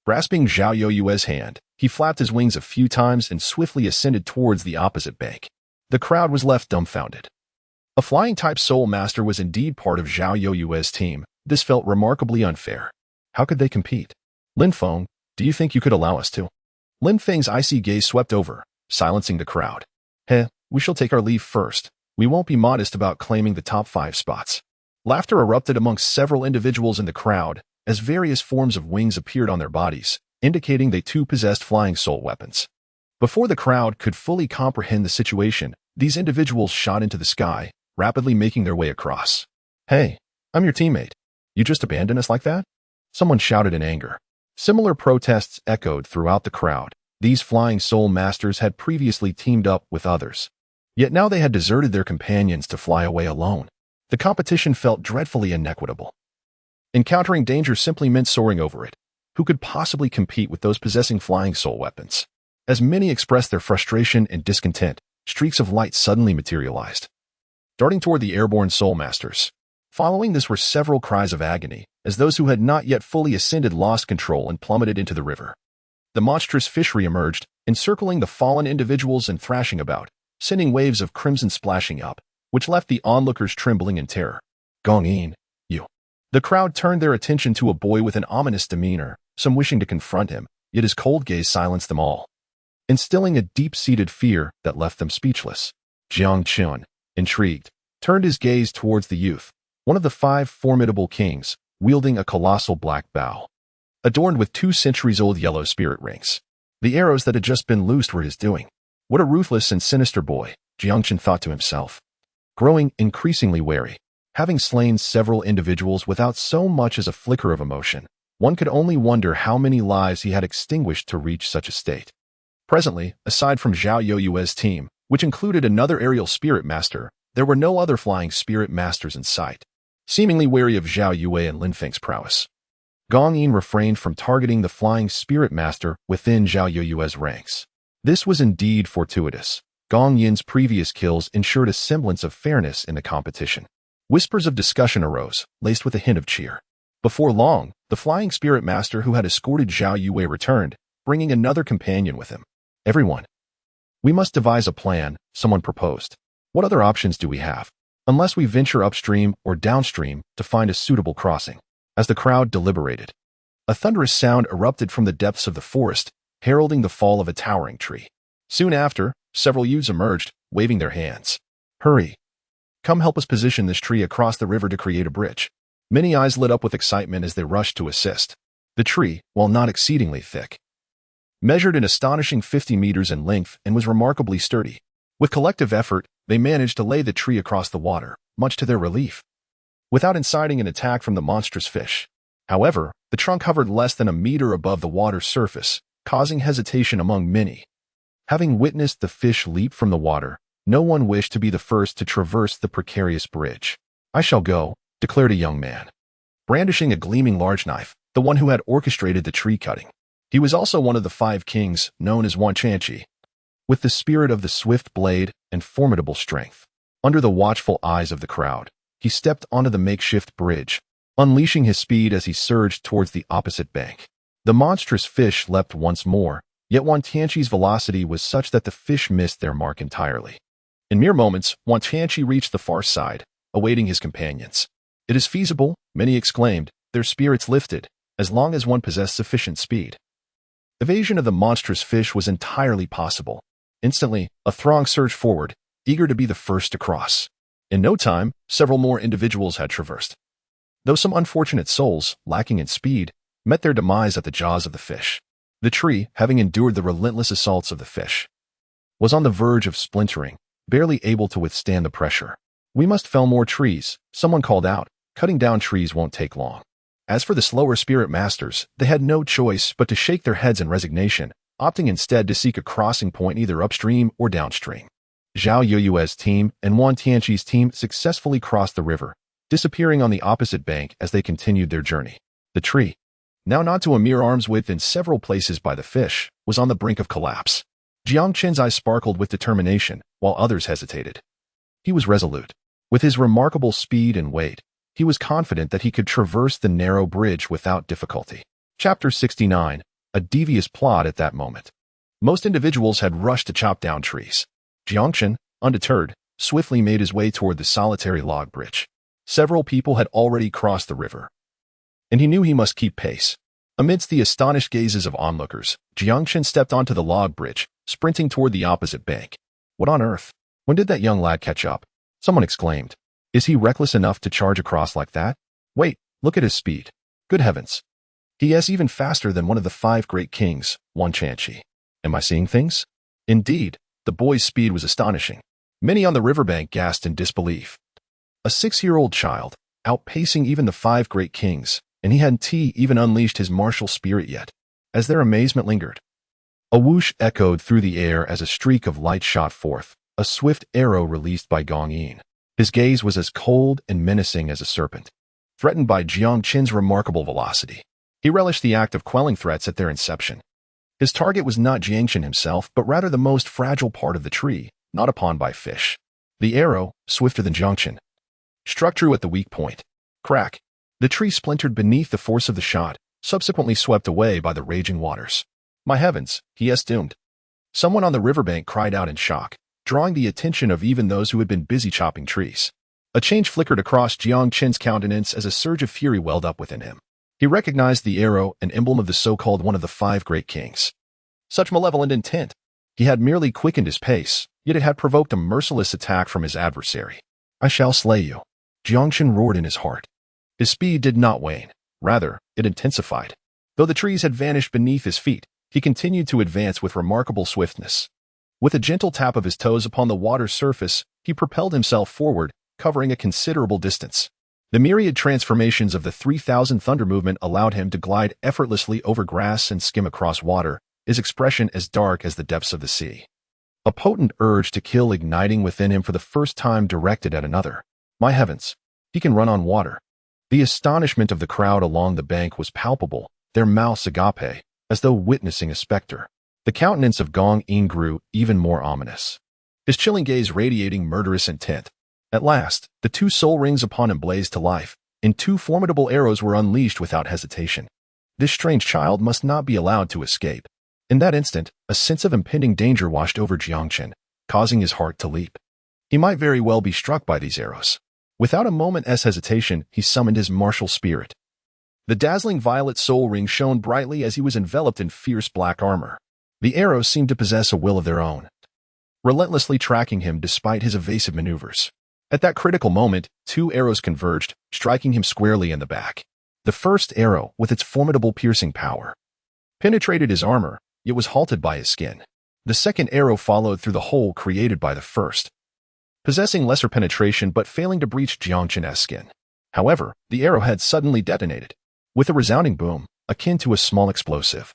Grasping Zhao Yue's hand, he flapped his wings a few times and swiftly ascended towards the opposite bank. The crowd was left dumbfounded. A flying-type soul master was indeed part of Zhao Yue's team. This felt remarkably unfair. How could they compete? "Lin Feng, do you think you could allow us to?" Lin Feng's icy gaze swept over, silencing the crowd. We shall take our leave first. We won't be modest about claiming the top 5 spots." Laughter erupted amongst several individuals in the crowd as various forms of wings appeared on their bodies, indicating they too possessed flying soul weapons. Before the crowd could fully comprehend the situation, these individuals shot into the sky, rapidly making their way across. "Hey, I'm your teammate. You just abandon us like that?" Someone shouted in anger. Similar protests echoed throughout the crowd. These flying soul masters had previously teamed up with others. Yet now they had deserted their companions to fly away alone. The competition felt dreadfully inequitable. Encountering danger simply meant soaring over it. Who could possibly compete with those possessing flying soul weapons? As many expressed their frustration and discontent, streaks of light suddenly materialized, darting toward the airborne soul masters. Following this were several cries of agony, as those who had not yet fully ascended lost control and plummeted into the river. The monstrous fish re-emerged, encircling the fallen individuals and thrashing about, sending waves of crimson splashing up, which left the onlookers trembling in terror. "Gongyin, you." The crowd turned their attention to a boy with an ominous demeanor, some wishing to confront him, yet his cold gaze silenced them all, instilling a deep-seated fear that left them speechless. Jiang Chen, intrigued, turned his gaze towards the youth, one of the 5 formidable kings, wielding a colossal black bow, adorned with 2 centuries-old yellow spirit rings. The arrows that had just been loosed were his doing. What a ruthless and sinister boy, Jiang Chen thought to himself. Growing increasingly wary, having slain several individuals without so much as a flicker of emotion, one could only wonder how many lives he had extinguished to reach such a state. Presently, aside from Zhao Yue's team, which included another aerial spirit master, there were no other flying spirit masters in sight. Seemingly wary of Zhao Yue and Lin Feng's prowess, Gongyin refrained from targeting the flying spirit master within Zhao Yue's ranks. This was indeed fortuitous. Gongyin's previous kills ensured a semblance of fairness in the competition. Whispers of discussion arose, laced with a hint of cheer. Before long, the flying spirit master who had escorted Zhao Yue returned, bringing another companion with him. "Everyone, we must devise a plan," someone proposed. "What other options do we have? Unless we venture upstream or downstream to find a suitable crossing." As the crowd deliberated, a thunderous sound erupted from the depths of the forest, heralding the fall of a towering tree. Soon after, several youths emerged, waving their hands. "Hurry! Come help us position this tree across the river to create a bridge." Many eyes lit up with excitement as they rushed to assist. The tree, while not exceedingly thick, measured an astonishing 50 meters in length and was remarkably sturdy. With collective effort, they managed to lay the tree across the water, much to their relief, without inciting an attack from the monstrous fish. However, the trunk hovered less than a meter above the water's surface, causing hesitation among many. Having witnessed the fish leap from the water, no one wished to be the first to traverse the precarious bridge. "I shall go," declared a young man, brandishing a gleaming large knife, the one who had orchestrated the tree cutting. He was also one of the 5 kings, known as Wanchanchi, with the spirit of the swift blade and formidable strength. Under the watchful eyes of the crowd, he stepped onto the makeshift bridge, unleashing his speed as he surged towards the opposite bank. The monstrous fish leapt once more, yet Wanchanchi's velocity was such that the fish missed their mark entirely. In mere moments, Wanchanchi reached the far side, awaiting his companions. "It is feasible," many exclaimed, their spirits lifted, as long as one possessed sufficient speed. Evasion of the monstrous fish was entirely possible. Instantly, a throng surged forward, eager to be the first to cross. In no time, several more individuals had traversed, though some unfortunate souls, lacking in speed, met their demise at the jaws of the fish. The tree, having endured the relentless assaults of the fish, was on the verge of splintering, barely able to withstand the pressure. "We must fell more trees," someone called out. "Cutting down trees won't take long." As for the slower spirit masters, they had no choice but to shake their heads in resignation, opting instead to seek a crossing point either upstream or downstream. Zhao Yueyue's team and Wan Tianqi's team successfully crossed the river, disappearing on the opposite bank as they continued their journey. The tree, now not to a mere arm's width in several places by the fish, was on the brink of collapse. Jiang Chen's eyes sparkled with determination, while others hesitated. He was resolute. With his remarkable speed and weight, he was confident that he could traverse the narrow bridge without difficulty. Chapter 69. A devious plot at that moment. Most individuals had rushed to chop down trees. Jiang Chen, undeterred, swiftly made his way toward the solitary log bridge. Several people had already crossed the river, and he knew he must keep pace. Amidst the astonished gazes of onlookers, Jiang Chen stepped onto the log bridge, sprinting toward the opposite bank. What on earth? When did that young lad catch up? Someone exclaimed. Is he reckless enough to charge across like that? Wait, look at his speed. Good heavens. He is even faster than one of the 5 great kings, Wan Tianqi. Am I seeing things? Indeed, the boy's speed was astonishing. Many on the riverbank gasped in disbelief. A 6-year-old child, outpacing even the 5 great kings, and he hadn't even unleashed his martial spirit yet. As their amazement lingered, a whoosh echoed through the air as a streak of light shot forth, a swift arrow released by Gong Yin. His gaze was as cold and menacing as a serpent. Threatened by Jiang Chen's remarkable velocity, he relished the act of quelling threats at their inception. His target was not Jiang Chen himself, but rather the most fragile part of the tree, not upon by fish. The arrow, swifter than Jiang Chen, struck true at the weak point. Crack. The tree splintered beneath the force of the shot, subsequently swept away by the raging waters. My heavens, he is doomed. Someone on the riverbank cried out in shock, drawing the attention of even those who had been busy chopping trees. A change flickered across Jiang Chen's countenance as a surge of fury welled up within him. He recognized the arrow, an emblem of the so-called one of the 5 great kings. Such malevolent intent. He had merely quickened his pace, yet it had provoked a merciless attack from his adversary. I shall slay you. Jiang Chen roared in his heart. His speed did not wane. Rather, it intensified. Though the trees had vanished beneath his feet, he continued to advance with remarkable swiftness. With a gentle tap of his toes upon the water's surface, he propelled himself forward, covering a considerable distance. The myriad transformations of the 3000 Thunder movement allowed him to glide effortlessly over grass and skim across water, his expression as dark as the depths of the sea. A potent urge to kill igniting within him for the first time directed at another. My heavens, he can run on water. The astonishment of the crowd along the bank was palpable, their mouths agape, as though witnessing a specter. The countenance of Gong Yin grew even more ominous, his chilling gaze radiating murderous intent. At last, the 2 soul rings upon him blazed to life, and 2 formidable arrows were unleashed without hesitation. This strange child must not be allowed to escape. In that instant, a sense of impending danger washed over Jiang Chen, causing his heart to leap. He might very well be struck by these arrows. Without a moment's hesitation, he summoned his martial spirit. The dazzling violet soul ring shone brightly as he was enveloped in fierce black armor. The arrows seemed to possess a will of their own, relentlessly tracking him despite his evasive maneuvers. At that critical moment, 2 arrows converged, striking him squarely in the back. The first arrow, with its formidable piercing power, penetrated his armor, yet was halted by his skin. The second arrow followed through the hole created by the first, possessing lesser penetration but failing to breach Jiang Chen's skin. However, the arrowhead suddenly detonated, with a resounding boom, akin to a small explosive.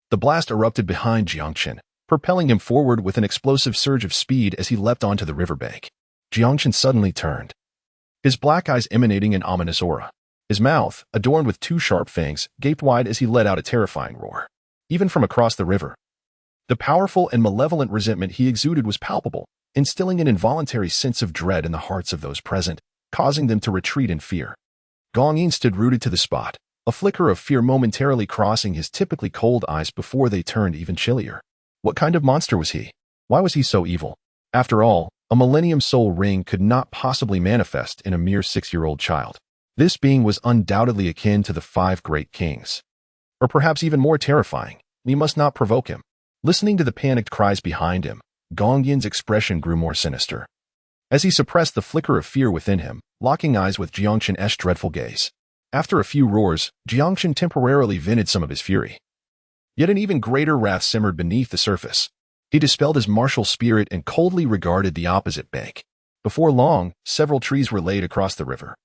The blast erupted behind Jiang Chen, propelling him forward with an explosive surge of speed as he leapt onto the riverbank. Jiang Chen suddenly turned, his black eyes emanating an ominous aura. His mouth, adorned with 2 sharp fangs, gaped wide as he let out a terrifying roar. Even from across the river, the powerful and malevolent resentment he exuded was palpable, instilling an involuntary sense of dread in the hearts of those present, causing them to retreat in fear. Gong Yin stood rooted to the spot, a flicker of fear momentarily crossing his typically cold eyes before they turned even chillier. What kind of monster was he? Why was he so evil? After all, a Millennium Soul Ring could not possibly manifest in a mere 6-year-old child. This being was undoubtedly akin to the 5 great kings. Or perhaps even more terrifying. We must not provoke him. Listening to the panicked cries behind him, Gong Yin's expression grew more sinister. As he suppressed the flicker of fear within him, locking eyes with Jiang Chen's dreadful gaze. After a few roars, Jiang Chen temporarily vented some of his fury. Yet an even greater wrath simmered beneath the surface. He dispelled his martial spirit and coldly regarded the opposite bank. Before long, several trees were laid across the river.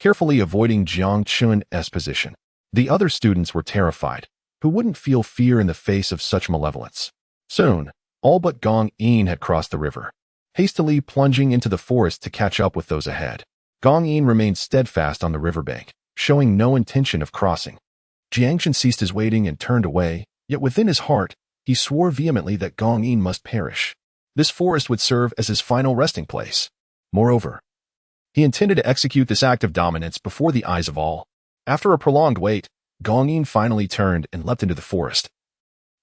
carefully avoiding Jiang Chen's position. The other students were terrified. Who wouldn't feel fear in the face of such malevolence? Soon, all but Gong Yin had crossed the river, hastily plunging into the forest to catch up with those ahead. Gong Yin remained steadfast on the riverbank, showing no intention of crossing. Jiang Chen ceased his wading and turned away, yet within his heart, he swore vehemently that Gong Yin must perish. This forest would serve as his final resting place. Moreover, he intended to execute this act of dominance before the eyes of all. After a prolonged wait, Gong Yin finally turned and leapt into the forest,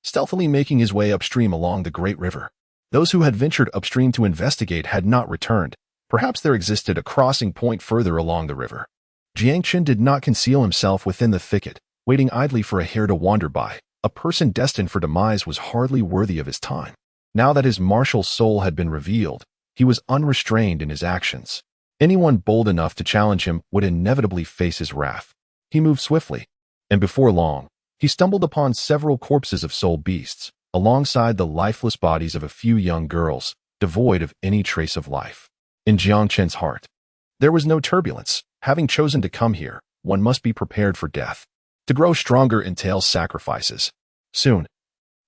stealthily making his way upstream along the great river. Those who had ventured upstream to investigate had not returned. Perhaps there existed a crossing point further along the river. Jiang Chen did not conceal himself within the thicket, waiting idly for a hare to wander by. A person destined for demise was hardly worthy of his time. Now that his martial soul had been revealed, he was unrestrained in his actions. Anyone bold enough to challenge him would inevitably face his wrath. He moved swiftly, and before long, he stumbled upon several corpses of soul beasts, alongside the lifeless bodies of a few young girls, devoid of any trace of life. In Jiang Chen's heart, there was no turbulence. Having chosen to come here, one must be prepared for death. To grow stronger entails sacrifices. Soon,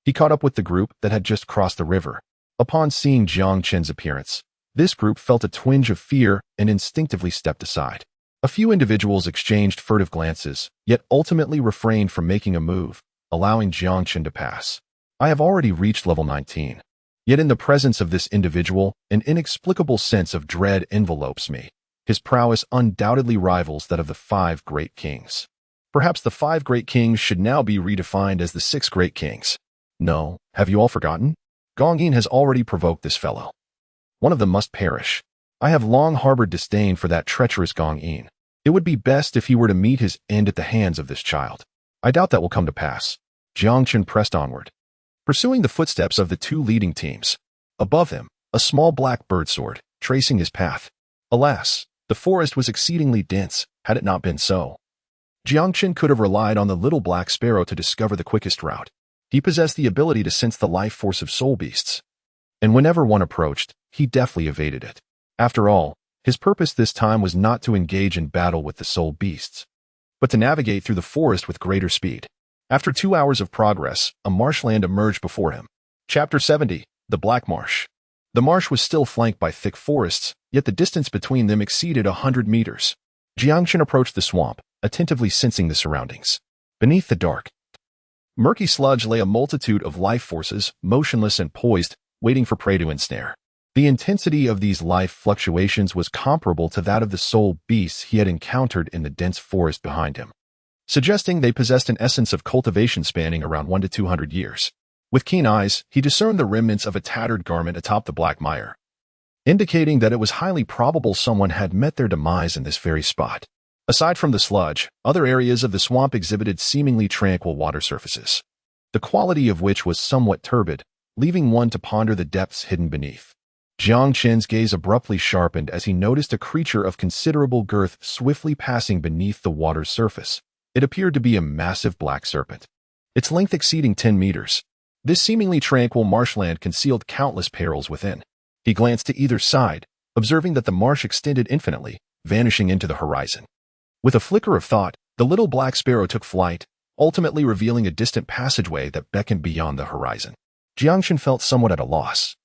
he caught up with the group that had just crossed the river. Upon seeing Jiang Chen's appearance, this group felt a twinge of fear and instinctively stepped aside. A few individuals exchanged furtive glances, yet ultimately refrained from making a move, allowing Jiang Chen to pass. I have already reached level 19. Yet in the presence of this individual, an inexplicable sense of dread envelopes me. His prowess undoubtedly rivals that of the 5 great kings. Perhaps the 5 great kings should now be redefined as the 6 great kings. No, have you all forgotten? Gong Yin has already provoked this fellow. One of them must perish. I have long harbored disdain for that treacherous Gong Yin. It would be best if he were to meet his end at the hands of this child. I doubt that will come to pass. Jiang Chen pressed onward, pursuing the footsteps of the 2 leading teams. Above him, a small black bird soared, tracing his path. Alas, the forest was exceedingly dense, had it not been so. Jiang Chen could have relied on the little black sparrow to discover the quickest route. He possessed the ability to sense the life force of soul beasts, and whenever one approached, he deftly evaded it. After all, his purpose this time was not to engage in battle with the soul beasts, but to navigate through the forest with greater speed. After 2 hours of progress, a marshland emerged before him. Chapter 70, The Black Marsh. The marsh was still flanked by thick forests, yet the distance between them exceeded 100 meters. Jiang Chen approached the swamp, attentively sensing the surroundings. Beneath the dark, murky sludge lay a multitude of life forces, motionless and poised, waiting for prey to ensnare. The intensity of these life fluctuations was comparable to that of the soul beasts he had encountered in the dense forest behind him, suggesting they possessed an essence of cultivation spanning around 1 to 200 years. With keen eyes, he discerned the remnants of a tattered garment atop the black mire, indicating that it was highly probable someone had met their demise in this very spot. Aside from the sludge, other areas of the swamp exhibited seemingly tranquil water surfaces, the quality of which was somewhat turbid, leaving one to ponder the depths hidden beneath. Jiang Chen's gaze abruptly sharpened as he noticed a creature of considerable girth swiftly passing beneath the water's surface. It appeared to be a massive black serpent, its length exceeding 10 meters. This seemingly tranquil marshland concealed countless perils within. He glanced to either side, observing that the marsh extended infinitely, vanishing into the horizon. With a flicker of thought, the little black sparrow took flight, ultimately revealing a distant passageway that beckoned beyond the horizon. Jiang Chen felt somewhat at a loss,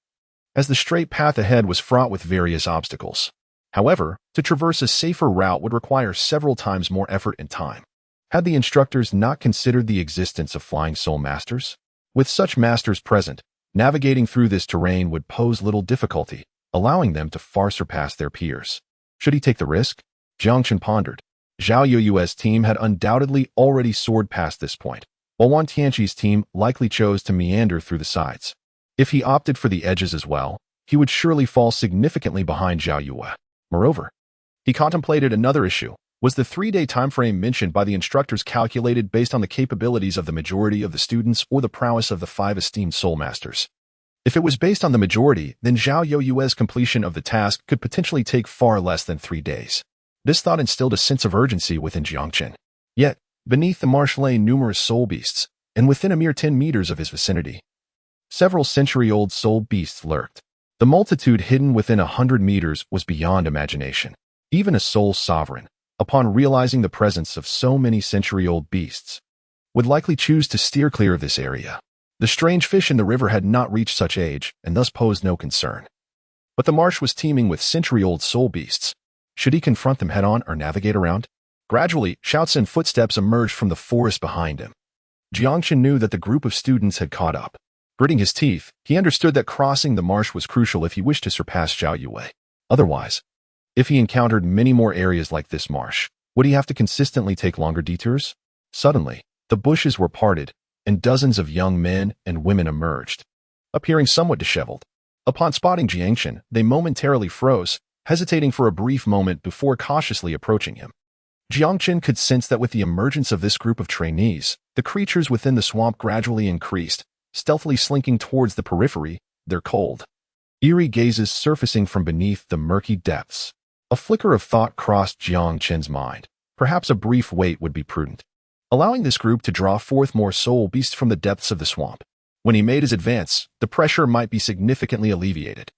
as the straight path ahead was fraught with various obstacles. However, to traverse a safer route would require several times more effort and time. Had the instructors not considered the existence of flying soul masters? With such masters present, navigating through this terrain would pose little difficulty, allowing them to far surpass their peers. Should he take the risk? Jiang Chen pondered. Zhao Youyue's team had undoubtedly already soared past this point, while Wan Tianqi's team likely chose to meander through the sides. If he opted for the edges as well, he would surely fall significantly behind Zhao Youyue. Moreover, he contemplated another issue. Was the 3-day time frame mentioned by the instructors calculated based on the capabilities of the majority of the students or the prowess of the 5 esteemed soul masters? If it was based on the majority, then Zhao Youyue's completion of the task could potentially take far less than 3 days. This thought instilled a sense of urgency within Jiang Chen. Yet, beneath the marsh lay numerous soul beasts, and within a mere 10 meters of his vicinity, several century-old soul beasts lurked. The multitude hidden within 100 meters was beyond imagination. Even a soul sovereign, upon realizing the presence of so many century-old beasts, would likely choose to steer clear of this area. The strange fish in the river had not reached such age and thus posed no concern. But the marsh was teeming with century-old soul beasts. Should he confront them head-on or navigate around? Gradually, shouts and footsteps emerged from the forest behind him. Jiang Chen knew that the group of students had caught up. Gritting his teeth, he understood that crossing the marsh was crucial if he wished to surpass Zhao Yue. Otherwise, if he encountered many more areas like this marsh, would he have to consistently take longer detours? Suddenly, the bushes were parted, and dozens of young men and women emerged, appearing somewhat disheveled. Upon spotting Jiang Chen, they momentarily froze, hesitating for a brief moment before cautiously approaching him. Jiang Chen could sense that with the emergence of this group of trainees, the creatures within the swamp gradually increased, stealthily slinking towards the periphery, their cold, eerie gazes surfacing from beneath the murky depths. A flicker of thought crossed Jiang Chen's mind. Perhaps a brief wait would be prudent, allowing this group to draw forth more soul beasts from the depths of the swamp. When he made his advance, the pressure might be significantly alleviated.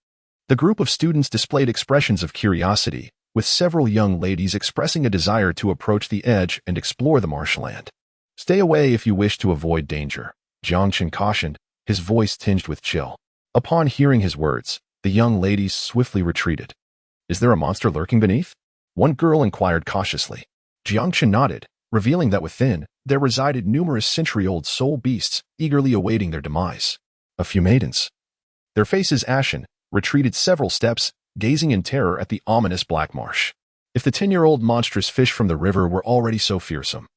The group of students displayed expressions of curiosity, with several young ladies expressing a desire to approach the edge and explore the marshland. Stay away if you wish to avoid danger, Jiang Chen cautioned, his voice tinged with chill. Upon hearing his words, the young ladies swiftly retreated. Is there a monster lurking beneath? One girl inquired cautiously. Jiang Chen nodded, revealing that within, there resided numerous century-old soul beasts, eagerly awaiting their demise. A few maidens, their faces ashen, retreated several steps, gazing in terror at the ominous black marsh. If the 10-year-old monstrous fish from the river were already so fearsome,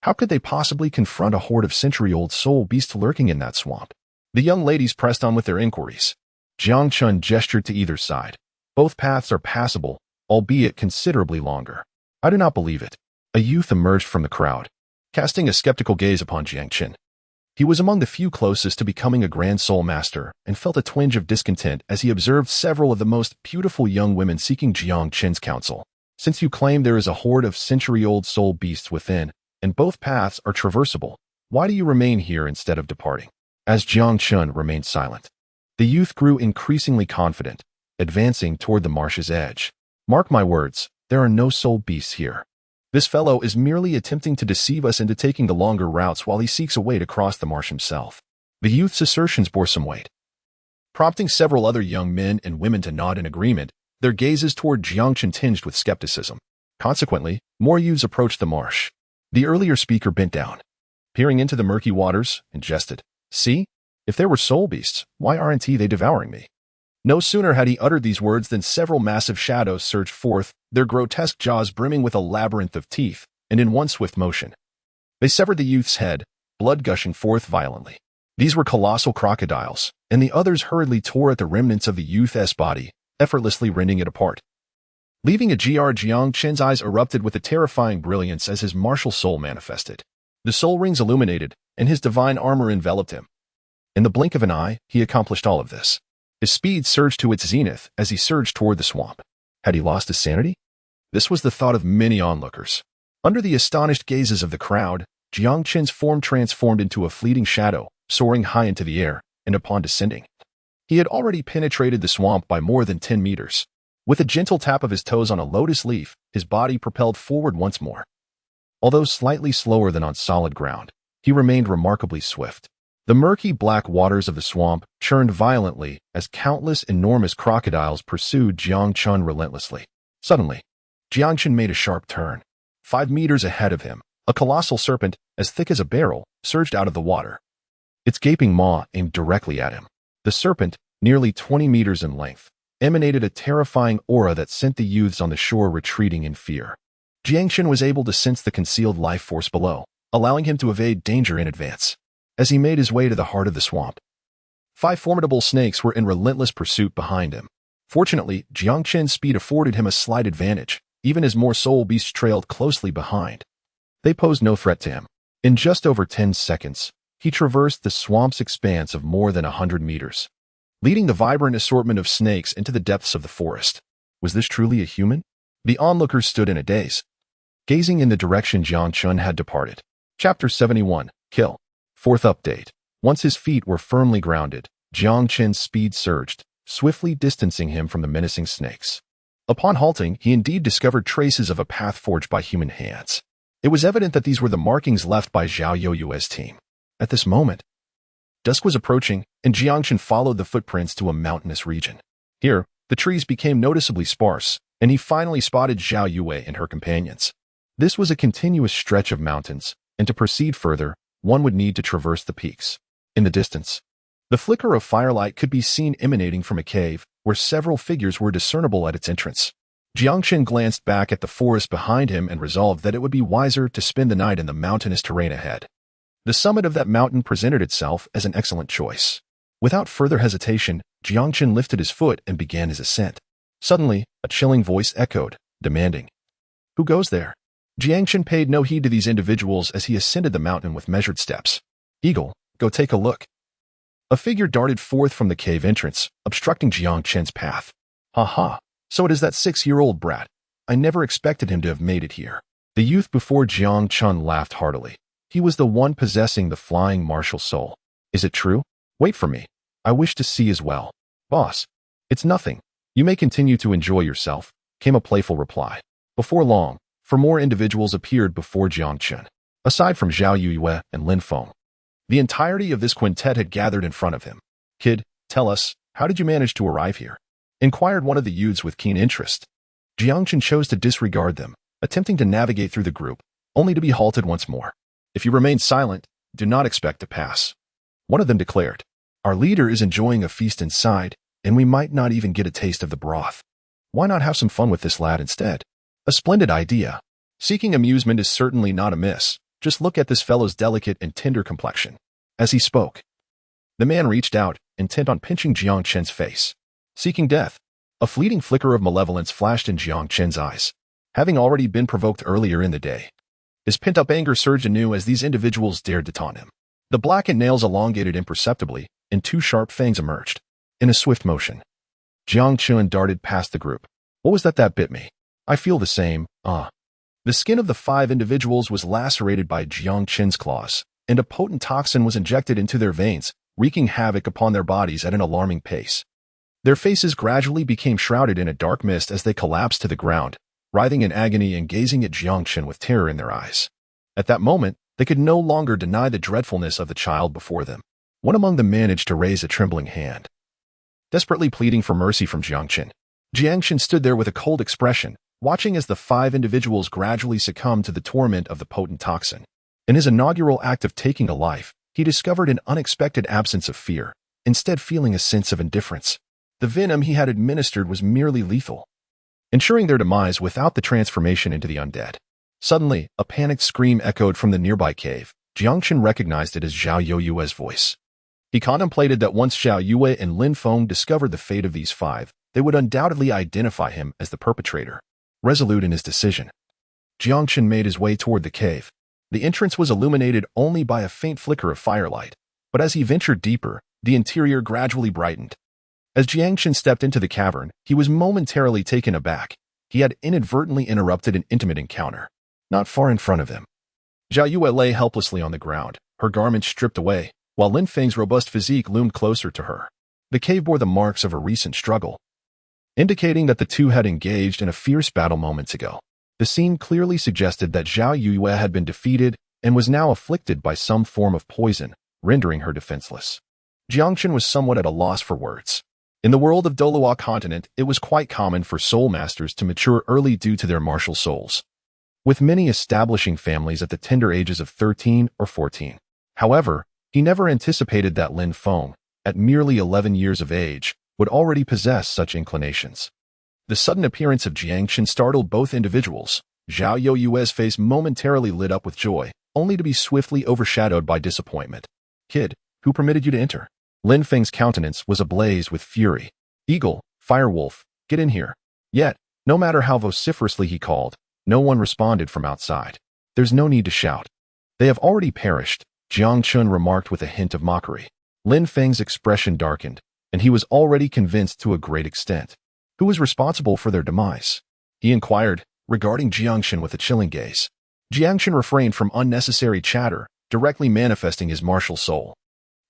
how could they possibly confront a horde of century-old soul beasts lurking in that swamp? The young ladies pressed on with their inquiries. Jiang Chen gestured to either side. Both paths are passable, albeit considerably longer. I do not believe it. A youth emerged from the crowd, casting a skeptical gaze upon Jiang Chen. He was among the few closest to becoming a Grand Soul Master and felt a twinge of discontent as he observed several of the most beautiful young women seeking Jiang Chen's counsel. Since you claim there is a horde of century-old soul beasts within, and both paths are traversable, why do you remain here instead of departing? As Jiang Chen remained silent, the youth grew increasingly confident, advancing toward the marsh's edge. Mark my words, there are no soul beasts here. This fellow is merely attempting to deceive us into taking the longer routes while he seeks a way to cross the marsh himself. The youth's assertions bore some weight, prompting several other young men and women to nod in agreement, their gazes toward Jiang Chen tinged with skepticism. Consequently, more youths approached the marsh. The earlier speaker bent down, peering into the murky waters, and jested. See? If there were soul beasts, why aren't they devouring me? No sooner had he uttered these words than several massive shadows surged forth, their grotesque jaws brimming with a labyrinth of teeth, and in one swift motion, they severed the youth's head, blood gushing forth violently. These were colossal crocodiles, and the others hurriedly tore at the remnants of the youth's body, effortlessly rending it apart. Leaving a GR, Jiang Chen's eyes erupted with a terrifying brilliance as his martial soul manifested. The soul rings illuminated, and his divine armor enveloped him. In the blink of an eye, he accomplished all of this. His speed surged to its zenith as he surged toward the swamp. Had he lost his sanity? This was the thought of many onlookers. Under the astonished gazes of the crowd, Jiang Chen's form transformed into a fleeting shadow, soaring high into the air, and upon descending, he had already penetrated the swamp by more than 10 meters. With a gentle tap of his toes on a lotus leaf, his body propelled forward once more. Although slightly slower than on solid ground, he remained remarkably swift. The murky black waters of the swamp churned violently as countless enormous crocodiles pursued Jiang Chen relentlessly. Suddenly, Jiang Chen made a sharp turn. 5 meters ahead of him, a colossal serpent, as thick as a barrel, surged out of the water. Its gaping maw aimed directly at him. The serpent, nearly 20 meters in length, emanated a terrifying aura that sent the youths on the shore retreating in fear. Jiang Chen was able to sense the concealed life force below, allowing him to evade danger in advance. As he made his way to the heart of the swamp, 5 formidable snakes were in relentless pursuit behind him. Fortunately, Jiang Chen's speed afforded him a slight advantage, even as more soul beasts trailed closely behind. They posed no threat to him. In just over 10 seconds, he traversed the swamp's expanse of more than 100 meters, leading the vibrant assortment of snakes into the depths of the forest. Was this truly a human? The onlookers stood in a daze, gazing in the direction Jiang Chen had departed. Chapter 71, Kill. Fourth update. Once his feet were firmly grounded, Jiang Chen's speed surged, swiftly distancing him from the menacing snakes. Upon halting, he indeed discovered traces of a path forged by human hands. It was evident that these were the markings left by Zhao Youyue's team. At this moment, dusk was approaching, and Jiang Chen followed the footprints to a mountainous region. Here, the trees became noticeably sparse, and he finally spotted Zhao Yue and her companions. This was a continuous stretch of mountains, and to proceed further, one would need to traverse the peaks. In the distance, the flicker of firelight could be seen emanating from a cave, where several figures were discernible at its entrance. Jiang Chen glanced back at the forest behind him and resolved that it would be wiser to spend the night in the mountainous terrain ahead. The summit of that mountain presented itself as an excellent choice. Without further hesitation, Jiang Chen lifted his foot and began his ascent. Suddenly, a chilling voice echoed, demanding, "Who goes there?" Jiang Chen paid no heed to these individuals as he ascended the mountain with measured steps. "Eagle, go take a look." A figure darted forth from the cave entrance, obstructing Jiang Chen's path. "Ha ha, so it is that 6-year-old brat. I never expected him to have made it here." The youth before Jiang Chen laughed heartily. He was the one possessing the flying martial soul. "Is it true? Wait for me. I wish to see as well." "Boss, it's nothing. You may continue to enjoy yourself," came a playful reply. Before long, more individuals appeared before Jiang Chen. Aside from Zhao Yue and Lin Feng, the entirety of this quintet had gathered in front of him. "Kid, tell us, how did you manage to arrive here?" inquired one of the youths with keen interest. Jiang Chen chose to disregard them, attempting to navigate through the group, only to be halted once more. "If you remain silent, do not expect to pass." One of them declared, "Our leader is enjoying a feast inside, and we might not even get a taste of the broth. Why not have some fun with this lad instead?" "A splendid idea. Seeking amusement is certainly not amiss. Just look at this fellow's delicate and tender complexion." As he spoke, the man reached out, intent on pinching Jiang Chen's face. Seeking death. A fleeting flicker of malevolence flashed in Jiang Chen's eyes. Having already been provoked earlier in the day, his pent-up anger surged anew as these individuals dared to taunt him. The blackened nails elongated imperceptibly, and 2 sharp fangs emerged. In a swift motion, Jiang Chen darted past the group. "What was that bit me? I feel the same, The skin of the 5 individuals was lacerated by Jiang Chen's claws, and a potent toxin was injected into their veins, wreaking havoc upon their bodies at an alarming pace. Their faces gradually became shrouded in a dark mist as they collapsed to the ground, writhing in agony and gazing at Jiang Chen with terror in their eyes. At that moment, they could no longer deny the dreadfulness of the child before them. One among them managed to raise a trembling hand, desperately pleading for mercy from Jiang Chen. Jiang Chen stood there with a cold expression, watching as the 5 individuals gradually succumbed to the torment of the potent toxin. In his inaugural act of taking a life, he discovered an unexpected absence of fear, instead feeling a sense of indifference. The venom he had administered was merely lethal, ensuring their demise without the transformation into the undead. Suddenly, a panicked scream echoed from the nearby cave. Jiang Chen recognized it as Zhao Youyue's voice. He contemplated that once Zhao Yue and Lin Feng discovered the fate of these 5, they would undoubtedly identify him as the perpetrator. Resolute in his decision, Jiang Chen made his way toward the cave. The entrance was illuminated only by a faint flicker of firelight, but as he ventured deeper, the interior gradually brightened. As Jiang Chen stepped into the cavern, he was momentarily taken aback. He had inadvertently interrupted an intimate encounter. Not far in front of him, Zhao Yue lay helplessly on the ground, her garments stripped away, while Lin Feng's robust physique loomed closer to her. The cave bore the marks of a recent struggle, indicating that the two had engaged in a fierce battle moments ago. The scene clearly suggested that Zhao Yue had been defeated and was now afflicted by some form of poison, rendering her defenseless. Jiang Chen was somewhat at a loss for words. In the world of Douluo Continent, it was quite common for soul masters to mature early due to their martial souls, with many establishing families at the tender ages of 13 or 14. However, he never anticipated that Lin Feng, at merely 11 years of age, would already possess such inclinations. The sudden appearance of Jiang Chen startled both individuals. Zhao Youyue's face momentarily lit up with joy, only to be swiftly overshadowed by disappointment. "Kid, who permitted you to enter?" Lin Feng's countenance was ablaze with fury. "Eagle, Firewolf, get in here." Yet, no matter how vociferously he called, no one responded from outside. "There's no need to shout. They have already perished," Jiang Chen remarked with a hint of mockery. Lin Feng's expression darkened, and he was already convinced to a great extent. Who was responsible for their demise? He inquired, regarding Jiang Chen with a chilling gaze. Jiang Chen refrained from unnecessary chatter, directly manifesting his martial soul.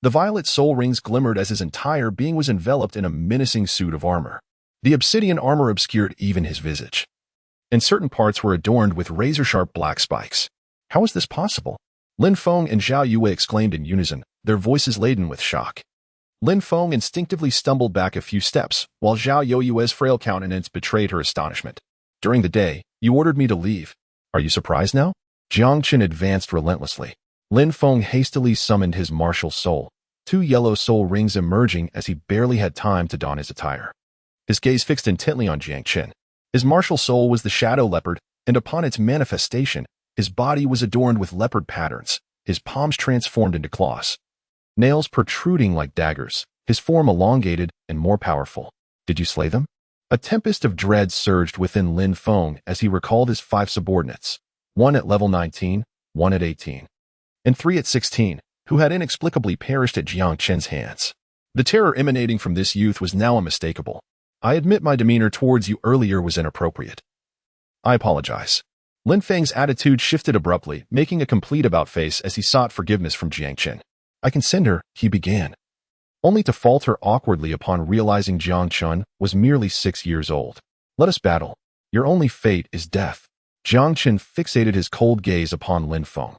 The violet soul rings glimmered as his entire being was enveloped in a menacing suit of armor. The obsidian armor obscured even his visage, and certain parts were adorned with razor-sharp black spikes. How was this possible? Lin Feng and Zhao Yue exclaimed in unison, their voices laden with shock. Lin Feng instinctively stumbled back a few steps, while Zhao Yue's frail countenance betrayed her astonishment. During the day, you ordered me to leave. Are you surprised now? Jiang Chen advanced relentlessly. Lin Feng hastily summoned his martial soul, 2 yellow soul rings emerging as he barely had time to don his attire. His gaze fixed intently on Jiang Chen. His martial soul was the shadow leopard, and upon its manifestation, his body was adorned with leopard patterns, his palms transformed into claws, nails protruding like daggers, his form elongated and more powerful. Did you slay them? A tempest of dread surged within Lin Feng as he recalled his 5 subordinates, 1 at level 19, 1 at 18, and 3 at 16, who had inexplicably perished at Jiang Chen's hands. The terror emanating from this youth was now unmistakable. I admit my demeanor towards you earlier was inappropriate. I apologize. Lin Feng's attitude shifted abruptly, making a complete about-face as he sought forgiveness from Jiang Chen. I can send her, he began, only to falter awkwardly upon realizing Jiang Chen was merely 6 years old. Let us battle. Your only fate is death. Jiang Chen fixated his cold gaze upon Lin Feng.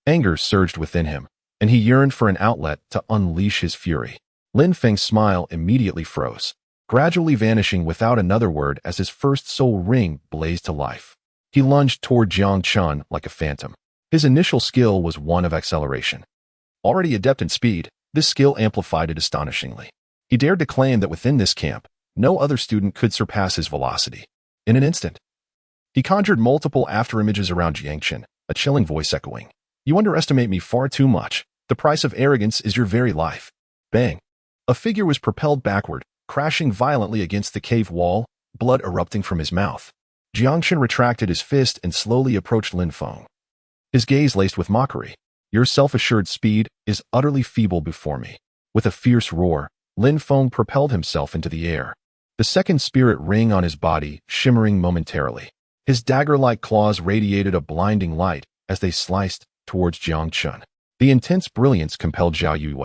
Anger surged within him, and he yearned for an outlet to unleash his fury. Lin Feng's smile immediately froze, gradually vanishing without another word as his first soul ring blazed to life. He lunged toward Jiang Chen like a phantom. His initial skill was one of acceleration. Already adept in speed, this skill amplified it astonishingly. He dared to claim that within this camp, no other student could surpass his velocity. In an instant, he conjured multiple afterimages around Jiang Chen, a chilling voice echoing, "You underestimate me far too much. The price of arrogance is your very life." Bang! A figure was propelled backward, crashing violently against the cave wall, blood erupting from his mouth. Jiang Chen retracted his fist and slowly approached Lin Feng. His gaze laced with mockery. Your self-assured speed is utterly feeble before me. With a fierce roar, Lin Feng propelled himself into the air, the second spirit ring on his body shimmering momentarily. His dagger-like claws radiated a blinding light as they sliced towards Jiang Chen. The intense brilliance compelled Zhao Yue,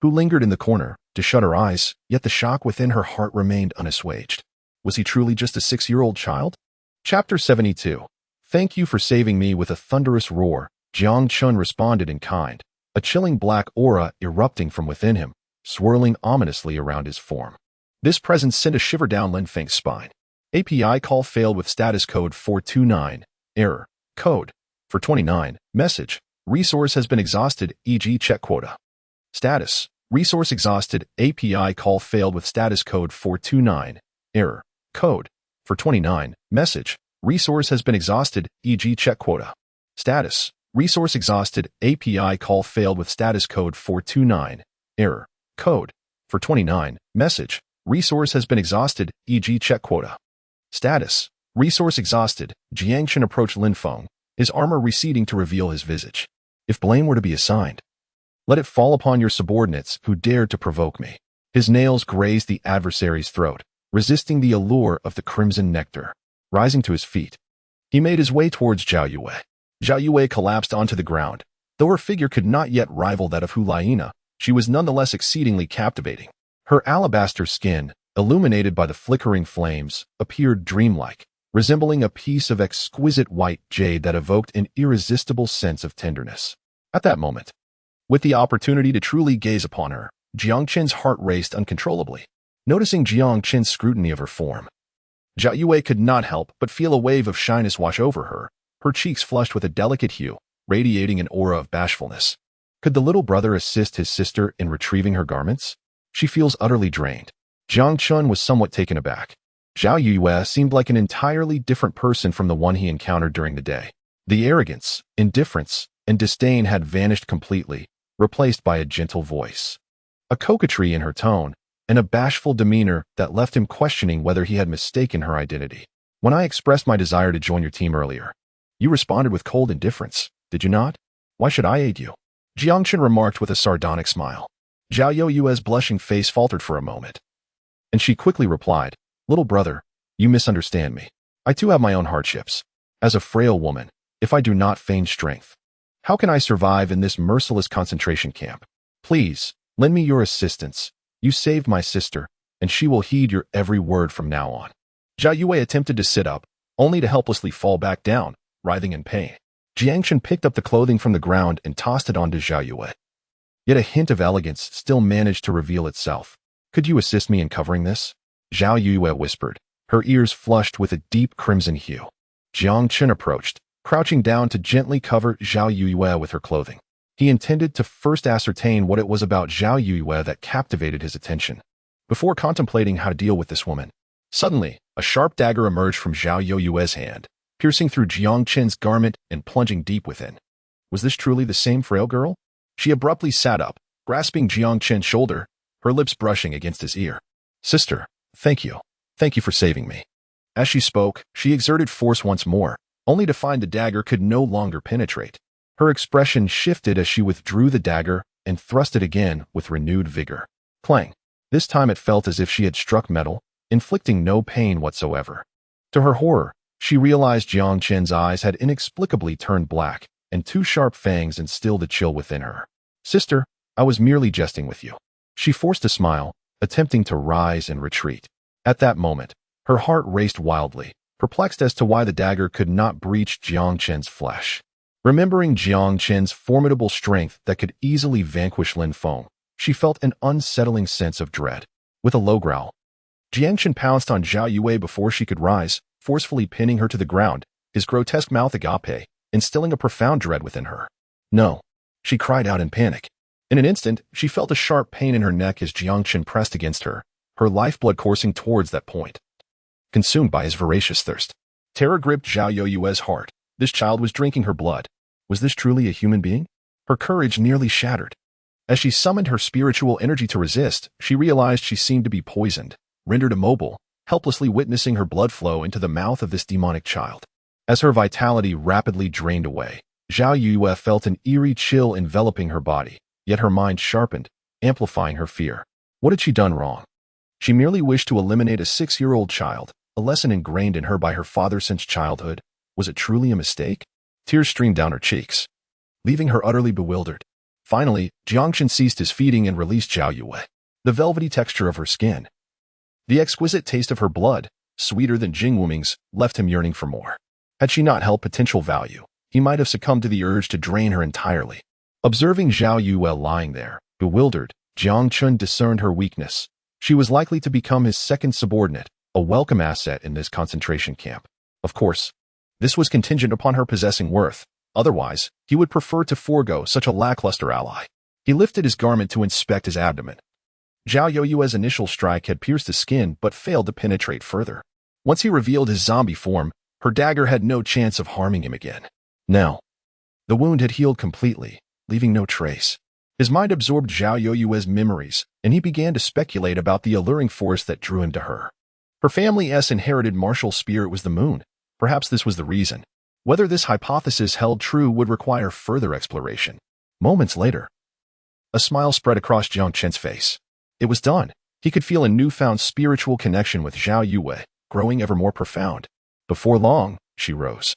who lingered in the corner, to shut her eyes, yet the shock within her heart remained unassuaged. Was he truly just a 6-year-old child? Chapter 72. Thank you for saving me. With a thunderous roar, Jiang Chen responded in kind, a chilling black aura erupting from within him, swirling ominously around his form. This presence sent a shiver down Lin Feng's spine. API call failed with status code 429. Error. Code 429. Message. Resource has been exhausted, e.g. check quota. Status. Resource exhausted. API call failed with status code 429. Error. Code 429. Message. Resource has been exhausted, e.g. check quota. Status. Resource exhausted. API call failed with status code 429. Error. Code 429. Message. Resource has been exhausted, e.g. check quota. Status. Resource exhausted. Jiang Chen approached Lin Feng, his armor receding to reveal his visage. If blame were to be assigned, let it fall upon your subordinates who dared to provoke me. His nails grazed the adversary's throat, resisting the allure of the crimson nectar. Rising to his feet, he made his way towards Zhao Yue. Zhao Yue collapsed onto the ground. Though her figure could not yet rival that of Hu Laina, she was nonetheless exceedingly captivating. Her alabaster skin, illuminated by the flickering flames, appeared dreamlike, resembling a piece of exquisite white jade that evoked an irresistible sense of tenderness. At that moment, with the opportunity to truly gaze upon her, Jiang Chen's heart raced uncontrollably. Noticing Jiang Chen's scrutiny of her form, Zhao Yue could not help but feel a wave of shyness wash over her, her cheeks flushed with a delicate hue, radiating an aura of bashfulness. Could the little brother assist his sister in retrieving her garments? She feels utterly drained. Jiang Chen was somewhat taken aback. Zhao Yue seemed like an entirely different person from the one he encountered during the day. The arrogance, indifference, and disdain had vanished completely, replaced by a gentle voice, a coquetry in her tone, and a bashful demeanor that left him questioning whether he had mistaken her identity. When I expressed my desire to join your team earlier, you responded with cold indifference, did you not? Why should I aid you? Jiang Chen remarked with a sardonic smile. Zhao Yue's blushing face faltered for a moment, and she quickly replied, Little brother, you misunderstand me. I too have my own hardships. As a frail woman, if I do not feign strength, how can I survive in this merciless concentration camp? Please, lend me your assistance. You saved my sister, and she will heed your every word from now on. Zhao Yue attempted to sit up, only to helplessly fall back down, writhing in pain. Jiang Chen picked up the clothing from the ground and tossed it onto Zhao Yue. Yet a hint of elegance still managed to reveal itself. Could you assist me in covering this? Zhao Yue whispered, her ears flushed with a deep crimson hue. Jiang Chen approached, crouching down to gently cover Zhao Yue with her clothing. He intended to first ascertain what it was about Zhao Yue that captivated his attention, before contemplating how to deal with this woman. Suddenly, a sharp dagger emerged from Zhao Yue's hand, piercing through Jiang Chen's garment and plunging deep within. Was this truly the same frail girl? She abruptly sat up, grasping Jiang Chen's shoulder, her lips brushing against his ear. Sister, thank you. Thank you for saving me. As she spoke, she exerted force once more, only to find the dagger could no longer penetrate. Her expression shifted as she withdrew the dagger and thrust it again with renewed vigor. Clang. This time it felt as if she had struck metal, inflicting no pain whatsoever. To her horror, she realized Jiang Chen's eyes had inexplicably turned black, and two sharp fangs instilled a chill within her. Sister, I was merely jesting with you. She forced a smile, attempting to rise and retreat. At that moment, her heart raced wildly, perplexed as to why the dagger could not breach Jiang Chen's flesh. Remembering Jiang Chen's formidable strength that could easily vanquish Lin Feng, she felt an unsettling sense of dread. With a low growl, Jiang Chen pounced on Zhao Yue before she could rise, forcefully pinning her to the ground, his grotesque mouth agape, instilling a profound dread within her. No, she cried out in panic. In an instant, she felt a sharp pain in her neck as Jiang Chen pressed against her, her lifeblood coursing towards that point. Consumed by his voracious thirst, terror gripped Zhao Yue's heart. This child was drinking her blood. Was this truly a human being? Her courage nearly shattered. As she summoned her spiritual energy to resist, she realized she seemed to be poisoned, rendered immobile, helplessly witnessing her blood flow into the mouth of this demonic child. As her vitality rapidly drained away, Zhao Yue felt an eerie chill enveloping her body, yet her mind sharpened, amplifying her fear. What had she done wrong? She merely wished to eliminate a 6-year-old child, a lesson ingrained in her by her father since childhood. Was it truly a mistake? Tears streamed down her cheeks, leaving her utterly bewildered. Finally, Jiang Chen ceased his feeding and released Zhao Yue. The velvety texture of her skin, the exquisite taste of her blood, sweeter than Jing Wuming's, left him yearning for more. Had she not held potential value, he might have succumbed to the urge to drain her entirely. Observing Zhao Yue lying there, bewildered, Jiang Chen discerned her weakness. She was likely to become his second subordinate, a welcome asset in this concentration camp. Of course, this was contingent upon her possessing worth. Otherwise, he would prefer to forego such a lackluster ally. He lifted his garment to inspect his abdomen. Zhao Yue's initial strike had pierced his skin but failed to penetrate further. Once he revealed his zombie form, her dagger had no chance of harming him again. Now, the wound had healed completely, leaving no trace. His mind absorbed Zhao Yue's memories, and he began to speculate about the alluring force that drew him to her. Her family's inherited martial spirit was the moon. Perhaps this was the reason. Whether this hypothesis held true would require further exploration. Moments later, a smile spread across Jiang Chen's face. It was done. He could feel a newfound spiritual connection with Zhao Yue, growing ever more profound. Before long, she rose,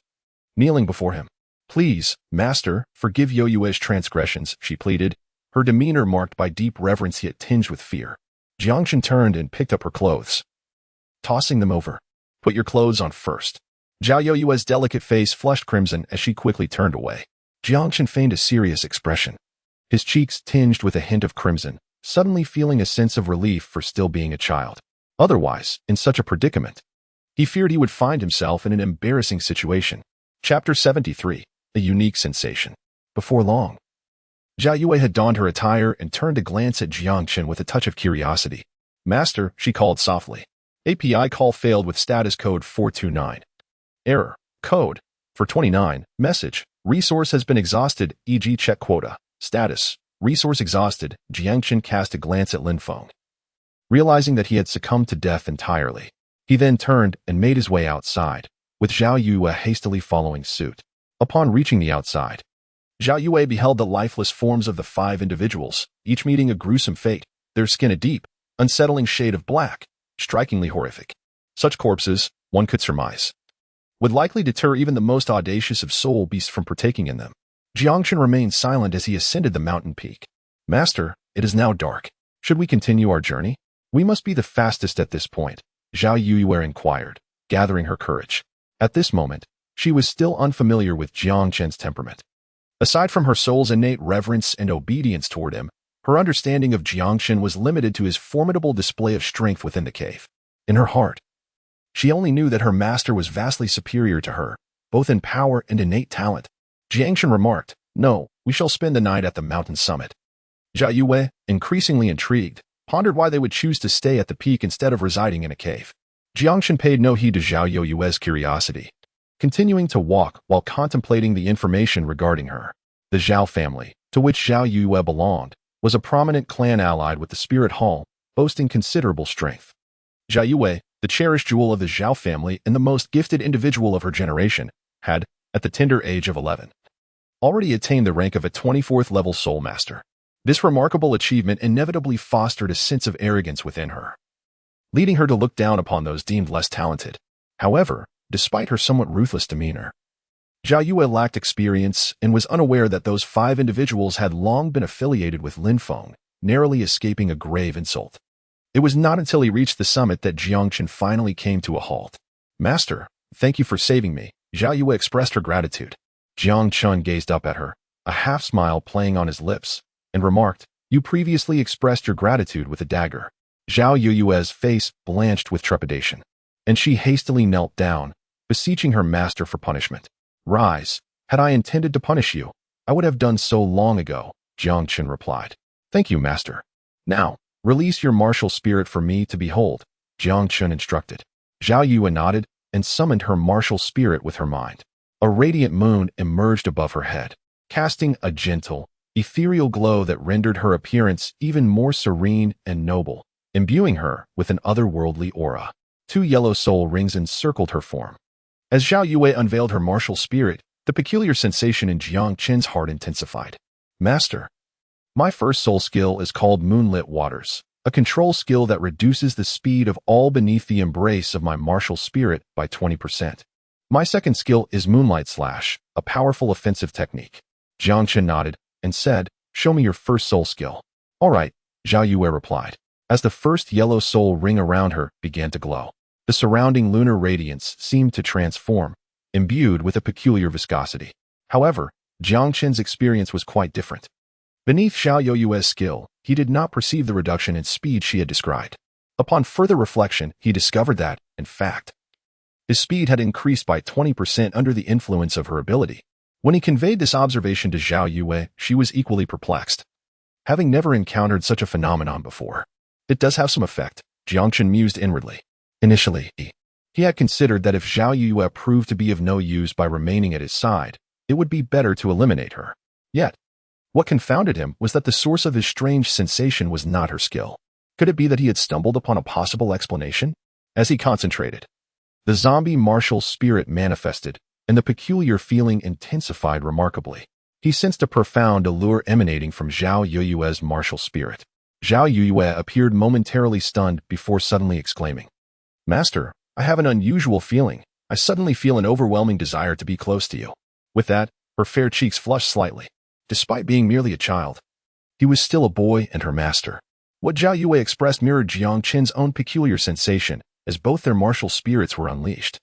kneeling before him. Please, master, forgive Yue's transgressions, she pleaded, her demeanor marked by deep reverence yet tinged with fear. Jiang Chen turned and picked up her clothes, tossing them over. Put your clothes on first. Zhao Yue's delicate face flushed crimson as she quickly turned away. Jiang Chen feigned a serious expression, his cheeks tinged with a hint of crimson, suddenly feeling a sense of relief for still being a child. Otherwise, in such a predicament, he feared he would find himself in an embarrassing situation. Chapter 73, A Unique Sensation. Before long, Zhao Yue had donned her attire and turned to glance at Jiang Chen with a touch of curiosity. Master, she called softly. API call failed with status code 429. Error. Code. For 29. Message. Resource has been exhausted, e.g. check quota. Status. Resource exhausted. Jiang Chen cast a glance at Lin Feng, realizing that he had succumbed to death entirely. He then turned and made his way outside, with Zhao Yue hastily following suit. Upon reaching the outside, Zhao Yue beheld the lifeless forms of the 5 individuals, each meeting a gruesome fate, their skin a deep, unsettling shade of black, strikingly horrific. Such corpses, one could surmise, would likely deter even the most audacious of soul beasts from partaking in them. Jiang Chen remained silent as he ascended the mountain peak. Master, it is now dark. Should we continue our journey? We must be the fastest at this point, Zhao Yuyue inquired, gathering her courage. At this moment, she was still unfamiliar with Jiang Chen's temperament. Aside from her soul's innate reverence and obedience toward him, her understanding of Jiang Chen was limited to his formidable display of strength within the cave. In her heart, she only knew that her master was vastly superior to her, both in power and innate talent. Jiang Chen remarked, "No, we shall spend the night at the mountain summit." Zhao Yue, increasingly intrigued, pondered why they would choose to stay at the peak instead of residing in a cave. Jiang Chen paid no heed to Zhao Yue's curiosity, continuing to walk while contemplating the information regarding her. The Zhao family, to which Zhao Yue belonged, was a prominent clan allied with the Spirit Hall, boasting considerable strength. Zhao Yue, the cherished jewel of the Zhao family and the most gifted individual of her generation, had, at the tender age of 11, already attained the rank of a 24th level soul master. This remarkable achievement inevitably fostered a sense of arrogance within her, leading her to look down upon those deemed less talented. However, despite her somewhat ruthless demeanor, Zhao Yue lacked experience and was unaware that those 5 individuals had long been affiliated with Lin Feng, narrowly escaping a grave insult. It was not until he reached the summit that Jiang Chen finally came to a halt. "Master, thank you for saving me." Zhao Yue expressed her gratitude. Jiang Chen gazed up at her, a half-smile playing on his lips, and remarked, "You previously expressed your gratitude with a dagger." Zhao Yue's face blanched with trepidation, and she hastily knelt down, beseeching her master for punishment. "Rise. Had I intended to punish you, I would have done so long ago," Jiang Chen replied. "Thank you, master. Now, release your martial spirit for me to behold," Jiang Chen instructed. Zhao Yue nodded and summoned her martial spirit with her mind. A radiant moon emerged above her head, casting a gentle, ethereal glow that rendered her appearance even more serene and noble, imbuing her with an otherworldly aura. 2 yellow soul rings encircled her form. As Zhao Yue unveiled her martial spirit, the peculiar sensation in Jiang Chen's heart intensified. "Master, my first soul skill is called Moonlit Waters, a control skill that reduces the speed of all beneath the embrace of my martial spirit by 20%. My second skill is Moonlight Slash, a powerful offensive technique." Jiang Chen nodded and said, "Show me your first soul skill." "All right," Zhao Yue replied, as the first yellow soul ring around her began to glow. The surrounding lunar radiance seemed to transform, imbued with a peculiar viscosity. However, Jiang Chen's experience was quite different. Beneath Zhao Yue's skill, he did not perceive the reduction in speed she had described. Upon further reflection, he discovered that, in fact, his speed had increased by 20% under the influence of her ability. When he conveyed this observation to Zhao Yue, she was equally perplexed, having never encountered such a phenomenon before. "It does have some effect," Jiang Chen mused inwardly. Initially, he had considered that if Zhao Yue proved to be of no use by remaining at his side, it would be better to eliminate her. Yet, what confounded him was that the source of his strange sensation was not her skill. Could it be that he had stumbled upon a possible explanation? As he concentrated, the zombie martial spirit manifested, and the peculiar feeling intensified remarkably. He sensed a profound allure emanating from Zhao Yue's martial spirit. Zhao Yue appeared momentarily stunned before suddenly exclaiming, "Master, I have an unusual feeling. I suddenly feel an overwhelming desire to be close to you." With that, her fair cheeks flushed slightly. Despite being merely a child, he was still a boy and her master. What Zhao Yue expressed mirrored Jiang Chen's own peculiar sensation, as both their martial spirits were unleashed.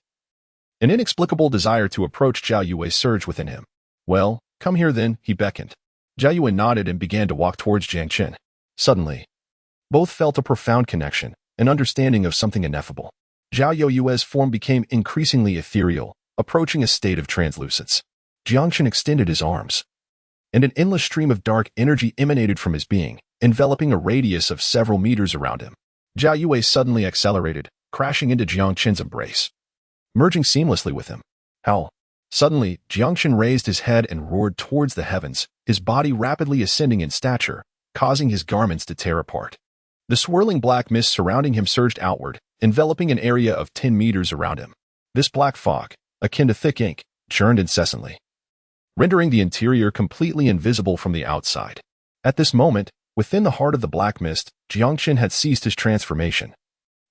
An inexplicable desire to approach Zhao Yue surged within him. "Well, come here then," he beckoned. Zhao Yue nodded and began to walk towards Jiang Chen. Suddenly, both felt a profound connection, an understanding of something ineffable. Zhao Yue's form became increasingly ethereal, approaching a state of translucence. Jiang Chen extended his arms, and an endless stream of dark energy emanated from his being, enveloping a radius of several meters around him. Zhao Yue suddenly accelerated, crashing into Jiang Chen's embrace, merging seamlessly with him. Howl! Suddenly, Jiang Chen raised his head and roared towards the heavens, his body rapidly ascending in stature, causing his garments to tear apart. The swirling black mist surrounding him surged outward, enveloping an area of 10 meters around him. This black fog, akin to thick ink, churned incessantly, rendering the interior completely invisible from the outside. At this moment, within the heart of the black mist, Jiang Chen had ceased his transformation,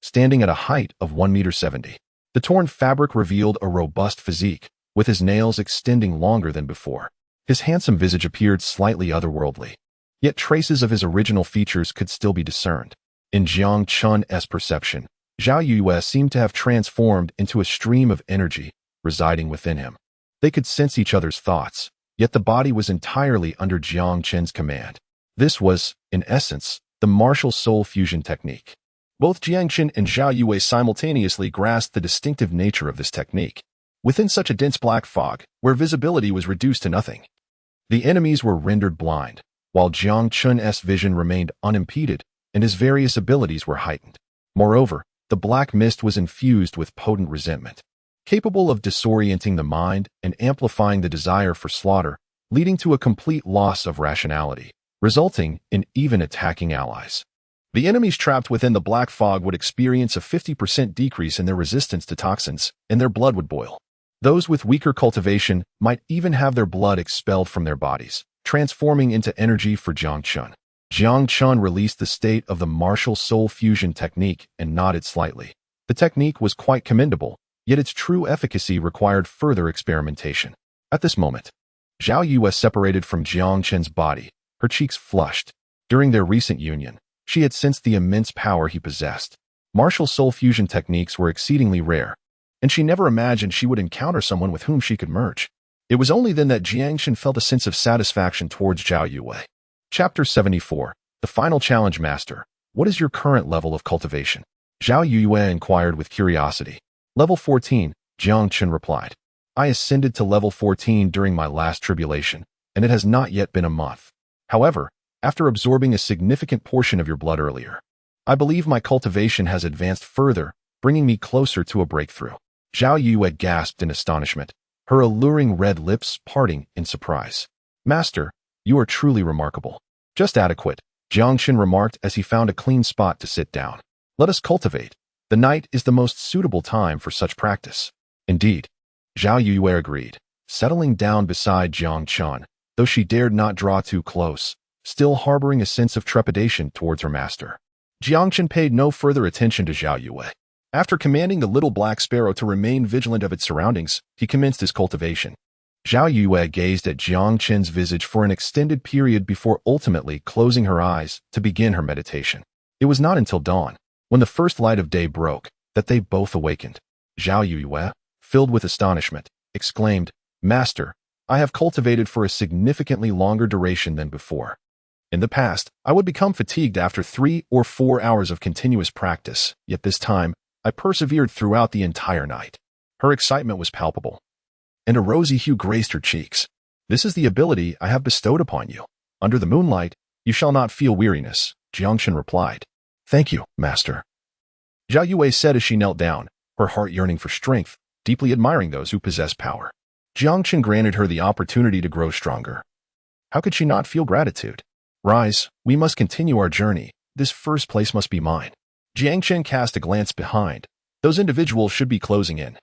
standing at a height of 1.70 meters. The torn fabric revealed a robust physique, with his nails extending longer than before. His handsome visage appeared slightly otherworldly, yet traces of his original features could still be discerned. In Jiang Chen's perception, Zhao Yue seemed to have transformed into a stream of energy residing within him. They could sense each other's thoughts, yet the body was entirely under Jiang Chen's command. This was, in essence, the martial soul fusion technique. Both Jiang Chen and Zhao Yue simultaneously grasped the distinctive nature of this technique. Within such a dense black fog, where visibility was reduced to nothing, the enemies were rendered blind, while Jiang Chen's vision remained unimpeded and his various abilities were heightened. Moreover, the black mist was infused with potent resentment, capable of disorienting the mind and amplifying the desire for slaughter, leading to a complete loss of rationality, resulting in even attacking allies. The enemies trapped within the black fog would experience a 50% decrease in their resistance to toxins, and their blood would boil. Those with weaker cultivation might even have their blood expelled from their bodies, transforming into energy for Jiang Chen. Jiang Chen released the state of the martial soul fusion technique and nodded slightly. The technique was quite commendable, yet its true efficacy required further experimentation. At this moment, Zhao Yue separated from Jiang Chen's body, her cheeks flushed. During their recent union, she had sensed the immense power he possessed. Martial soul fusion techniques were exceedingly rare, and she never imagined she would encounter someone with whom she could merge. It was only then that Jiang Chen felt a sense of satisfaction towards Zhao Yue. Chapter 74. The Final Challenge. Master, what is your current level of cultivation? Zhao Yue inquired with curiosity. Level 14, Jiang Chen replied. I ascended to level 14 during my last tribulation, and it has not yet been a month. However, after absorbing a significant portion of your blood earlier, I believe my cultivation has advanced further, bringing me closer to a breakthrough. Zhao Yue gasped in astonishment, her alluring red lips parting in surprise. Master, you are truly remarkable. Just adequate, Jiang Chen remarked as he found a clean spot to sit down. Let us cultivate. The night is the most suitable time for such practice. Indeed, Zhao Yue agreed, settling down beside Jiang Chen, though she dared not draw too close, still harboring a sense of trepidation towards her master. Jiang Chen paid no further attention to Zhao Yue. After commanding the little black sparrow to remain vigilant of its surroundings, he commenced his cultivation. Zhao Yue gazed at Jiang Chen's visage for an extended period before ultimately closing her eyes to begin her meditation. It was not until dawn, when the first light of day broke, that they both awakened. Zhao Yue, filled with astonishment, exclaimed, Master, I have cultivated for a significantly longer duration than before. In the past, I would become fatigued after 3 or 4 hours of continuous practice, yet this time, I persevered throughout the entire night. Her excitement was palpable, and a rosy hue graced her cheeks. This is the ability I have bestowed upon you. Under the moonlight, you shall not feel weariness, Jiang Chen replied. Thank you, Master. Zhao Yue said as she knelt down, her heart yearning for strength, deeply admiring those who possess power. Jiang Chen granted her the opportunity to grow stronger. How could she not feel gratitude? Rise, we must continue our journey. This first place must be mine. Jiang Chen cast a glance behind. Those individuals should be closing in.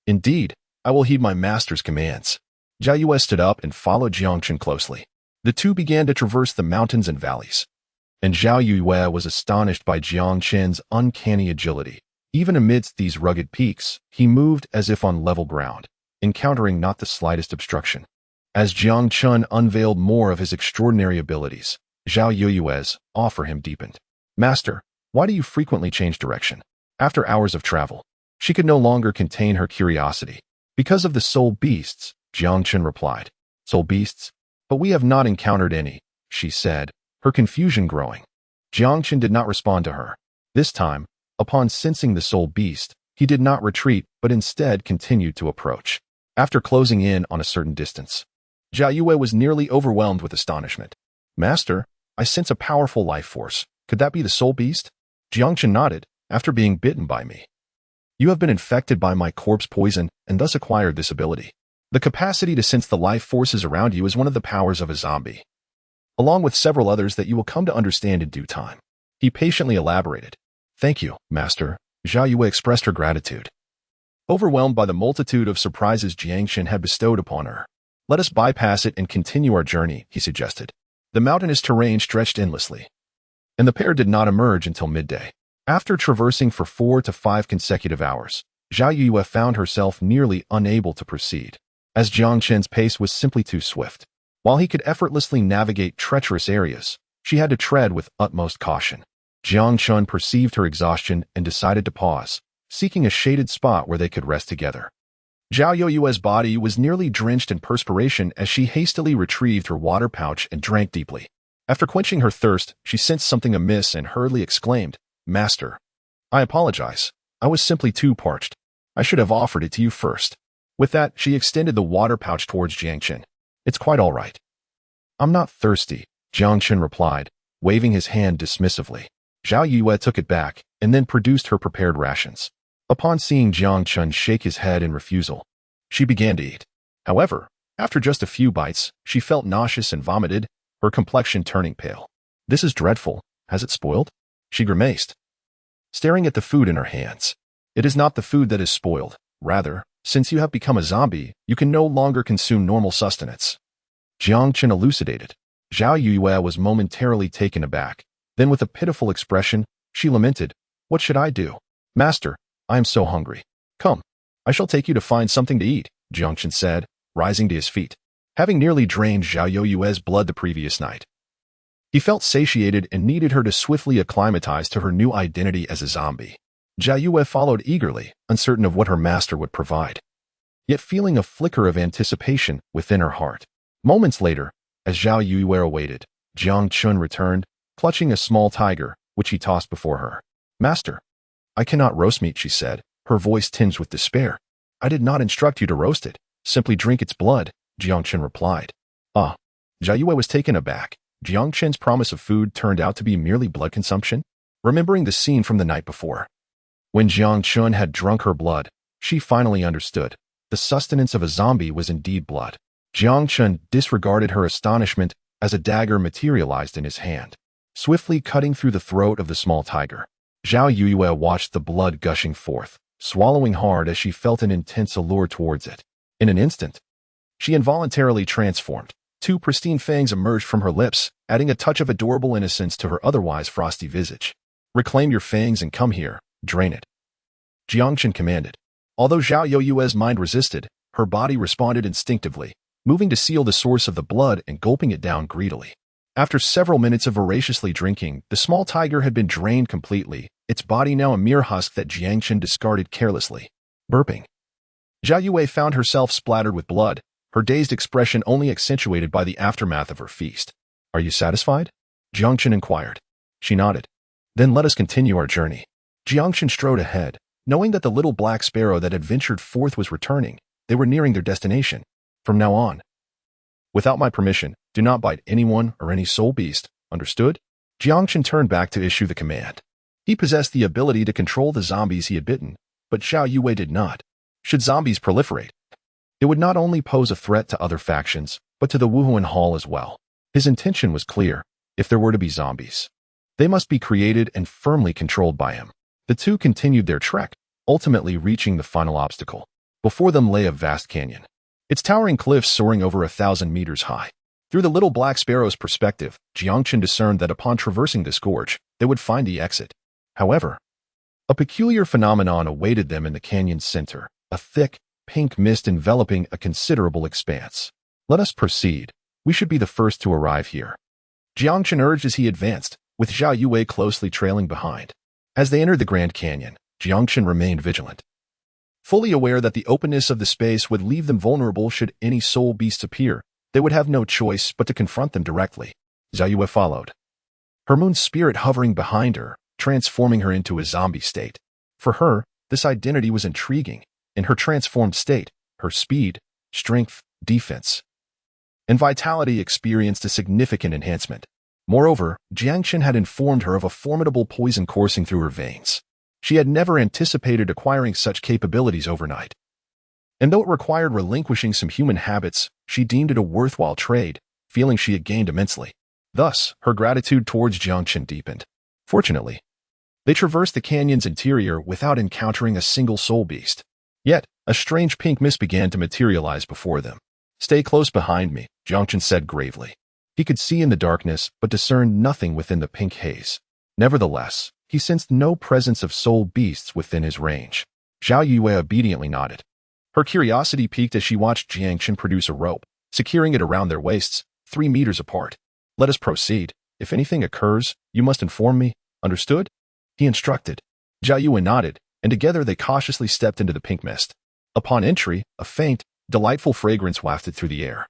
Indeed, I will heed my master's commands. Zhao Yue stood up and followed Jiang Chen closely. The two began to traverse the mountains and valleys, and Zhao Yue was astonished by Jiang Chen's uncanny agility. Even amidst these rugged peaks, he moved as if on level ground, encountering not the slightest obstruction. As Jiang Chen unveiled more of his extraordinary abilities, Zhao Yue's awe for him deepened. Master, why do you frequently change direction? After hours of travel, she could no longer contain her curiosity. Because of the soul beasts, Jiang Chen replied. Soul beasts? But we have not encountered any, she said, her confusion growing. Jiang Chen did not respond to her. This time, upon sensing the soul beast, he did not retreat but instead continued to approach. After closing in on a certain distance, Zhao Yue was nearly overwhelmed with astonishment. Master, I sense a powerful life force. Could that be the soul beast? Jiang Chen nodded, after being bitten by me. You have been infected by my corpse poison and thus acquired this ability. The capacity to sense the life forces around you is one of the powers of a zombie, along with several others that you will come to understand in due time. He patiently elaborated. Thank you, Master. Zhao Yue expressed her gratitude, overwhelmed by the multitude of surprises Jiang Chen had bestowed upon her. Let us bypass it and continue our journey, he suggested. The mountainous terrain stretched endlessly, and the pair did not emerge until midday. After traversing for 4 to 5 consecutive hours, Zhao Yue found herself nearly unable to proceed, as Jiang Chen's pace was simply too swift. While he could effortlessly navigate treacherous areas, she had to tread with utmost caution. Jiang Chen perceived her exhaustion and decided to pause, seeking a shaded spot where they could rest together. Zhao Yoyue's body was nearly drenched in perspiration as she hastily retrieved her water pouch and drank deeply. After quenching her thirst, she sensed something amiss and hurriedly exclaimed, "Master, I apologize. I was simply too parched. I should have offered it to you first." With that, she extended the water pouch towards Jiang Chen. "It's quite all right." "I'm not thirsty," Jiang Chen replied, waving his hand dismissively. Zhao Yue took it back and then produced her prepared rations. Upon seeing Jiang Chen shake his head in refusal, she began to eat. However, after just a few bites, she felt nauseous and vomited, her complexion turning pale. "This is dreadful. Has it spoiled?" she grimaced, staring at the food in her hands. "It is not the food that is spoiled. Rather, since you have become a zombie, you can no longer consume normal sustenance," Jiang Chen elucidated. Zhao Yue was momentarily taken aback. Then with a pitiful expression, she lamented, "What should I do? Master, I am so hungry. Come, I shall take you to find something to eat," Jiang Chen said, rising to his feet. Having nearly drained Zhao Yue's blood the previous night, he felt satiated and needed her to swiftly acclimatize to her new identity as a zombie. Zhao Yue followed eagerly, uncertain of what her master would provide, yet feeling a flicker of anticipation within her heart. Moments later, as Zhao Yue awaited, Jiang Chen returned, clutching a small tiger, which he tossed before her. "Master, I cannot roast meat," she said, her voice tinged with despair. "I did not instruct you to roast it. Simply drink its blood," Jiang Chen replied. "Ah." Zhao Yue was taken aback. Jiang Chen's promise of food turned out to be merely blood consumption. Remembering the scene from the night before, when Jiang Chen had drunk her blood, she finally understood. The sustenance of a zombie was indeed blood. Jiang Chen disregarded her astonishment as a dagger materialized in his hand, swiftly cutting through the throat of the small tiger. Zhao Yue watched the blood gushing forth, swallowing hard as she felt an intense allure towards it. In an instant, she involuntarily transformed. Two pristine fangs emerged from her lips, adding a touch of adorable innocence to her otherwise frosty visage. "Reclaim your fangs and come here, drain it," Jiang Chen commanded. Although Zhao Yue's mind resisted, her body responded instinctively, moving to seal the source of the blood and gulping it down greedily. After several minutes of voraciously drinking, the small tiger had been drained completely, its body now a mere husk that Jiang Chen discarded carelessly. Burping, Zhao Yue found herself splattered with blood, her dazed expression only accentuated by the aftermath of her feast. "Are you satisfied?" Jiang Chen inquired. She nodded. "Then let us continue our journey." Jiang Chen strode ahead, knowing that the little black sparrow that had ventured forth was returning. They were nearing their destination. "From now on, without my permission, do not bite anyone or any soul beast, understood?" Jiang Chen turned back to issue the command. He possessed the ability to control the zombies he had bitten, but Zhao Yue did not. Should zombies proliferate, it would not only pose a threat to other factions, but to the Wuhuan Hall as well. His intention was clear. If there were to be zombies, they must be created and firmly controlled by him. The two continued their trek, ultimately reaching the final obstacle. Before them lay a vast canyon, its towering cliffs soaring over 1,000 meters high. Through the little black sparrow's perspective, Jiang Chen discerned that upon traversing this gorge, they would find the exit. However, a peculiar phenomenon awaited them in the canyon's center, a thick, pink mist enveloping a considerable expanse. "Let us proceed. We should be the first to arrive here," Jiang Chen urged as he advanced, with Zhao Yue closely trailing behind. As they entered the Grand Canyon, Jiang Chen remained vigilant, fully aware that the openness of the space would leave them vulnerable should any soul beasts appear. They would have no choice but to confront them directly. Zhao Yue followed, her moon spirit hovering behind her, transforming her into a zombie state. For her, this identity was intriguing. In her transformed state, her speed, strength, defense, and vitality experienced a significant enhancement. Moreover, Jiang Chen had informed her of a formidable poison coursing through her veins. She had never anticipated acquiring such capabilities overnight. And though it required relinquishing some human habits, she deemed it a worthwhile trade, feeling she had gained immensely. Thus, her gratitude towards Jiang Chen deepened. Fortunately, they traversed the canyon's interior without encountering a single soul beast. Yet, a strange pink mist began to materialize before them. "Stay close behind me," Jiang Chen said gravely. He could see in the darkness, but discerned nothing within the pink haze. Nevertheless, he sensed no presence of soul beasts within his range. Zhao Yue obediently nodded. Her curiosity piqued as she watched Jiang Chen produce a rope, securing it around their waists, 3 meters apart. "Let us proceed. If anything occurs, you must inform me, Understood? He instructed. Zhao Yue nodded, and together they cautiously stepped into the pink mist. Upon entry, a faint, delightful fragrance wafted through the air,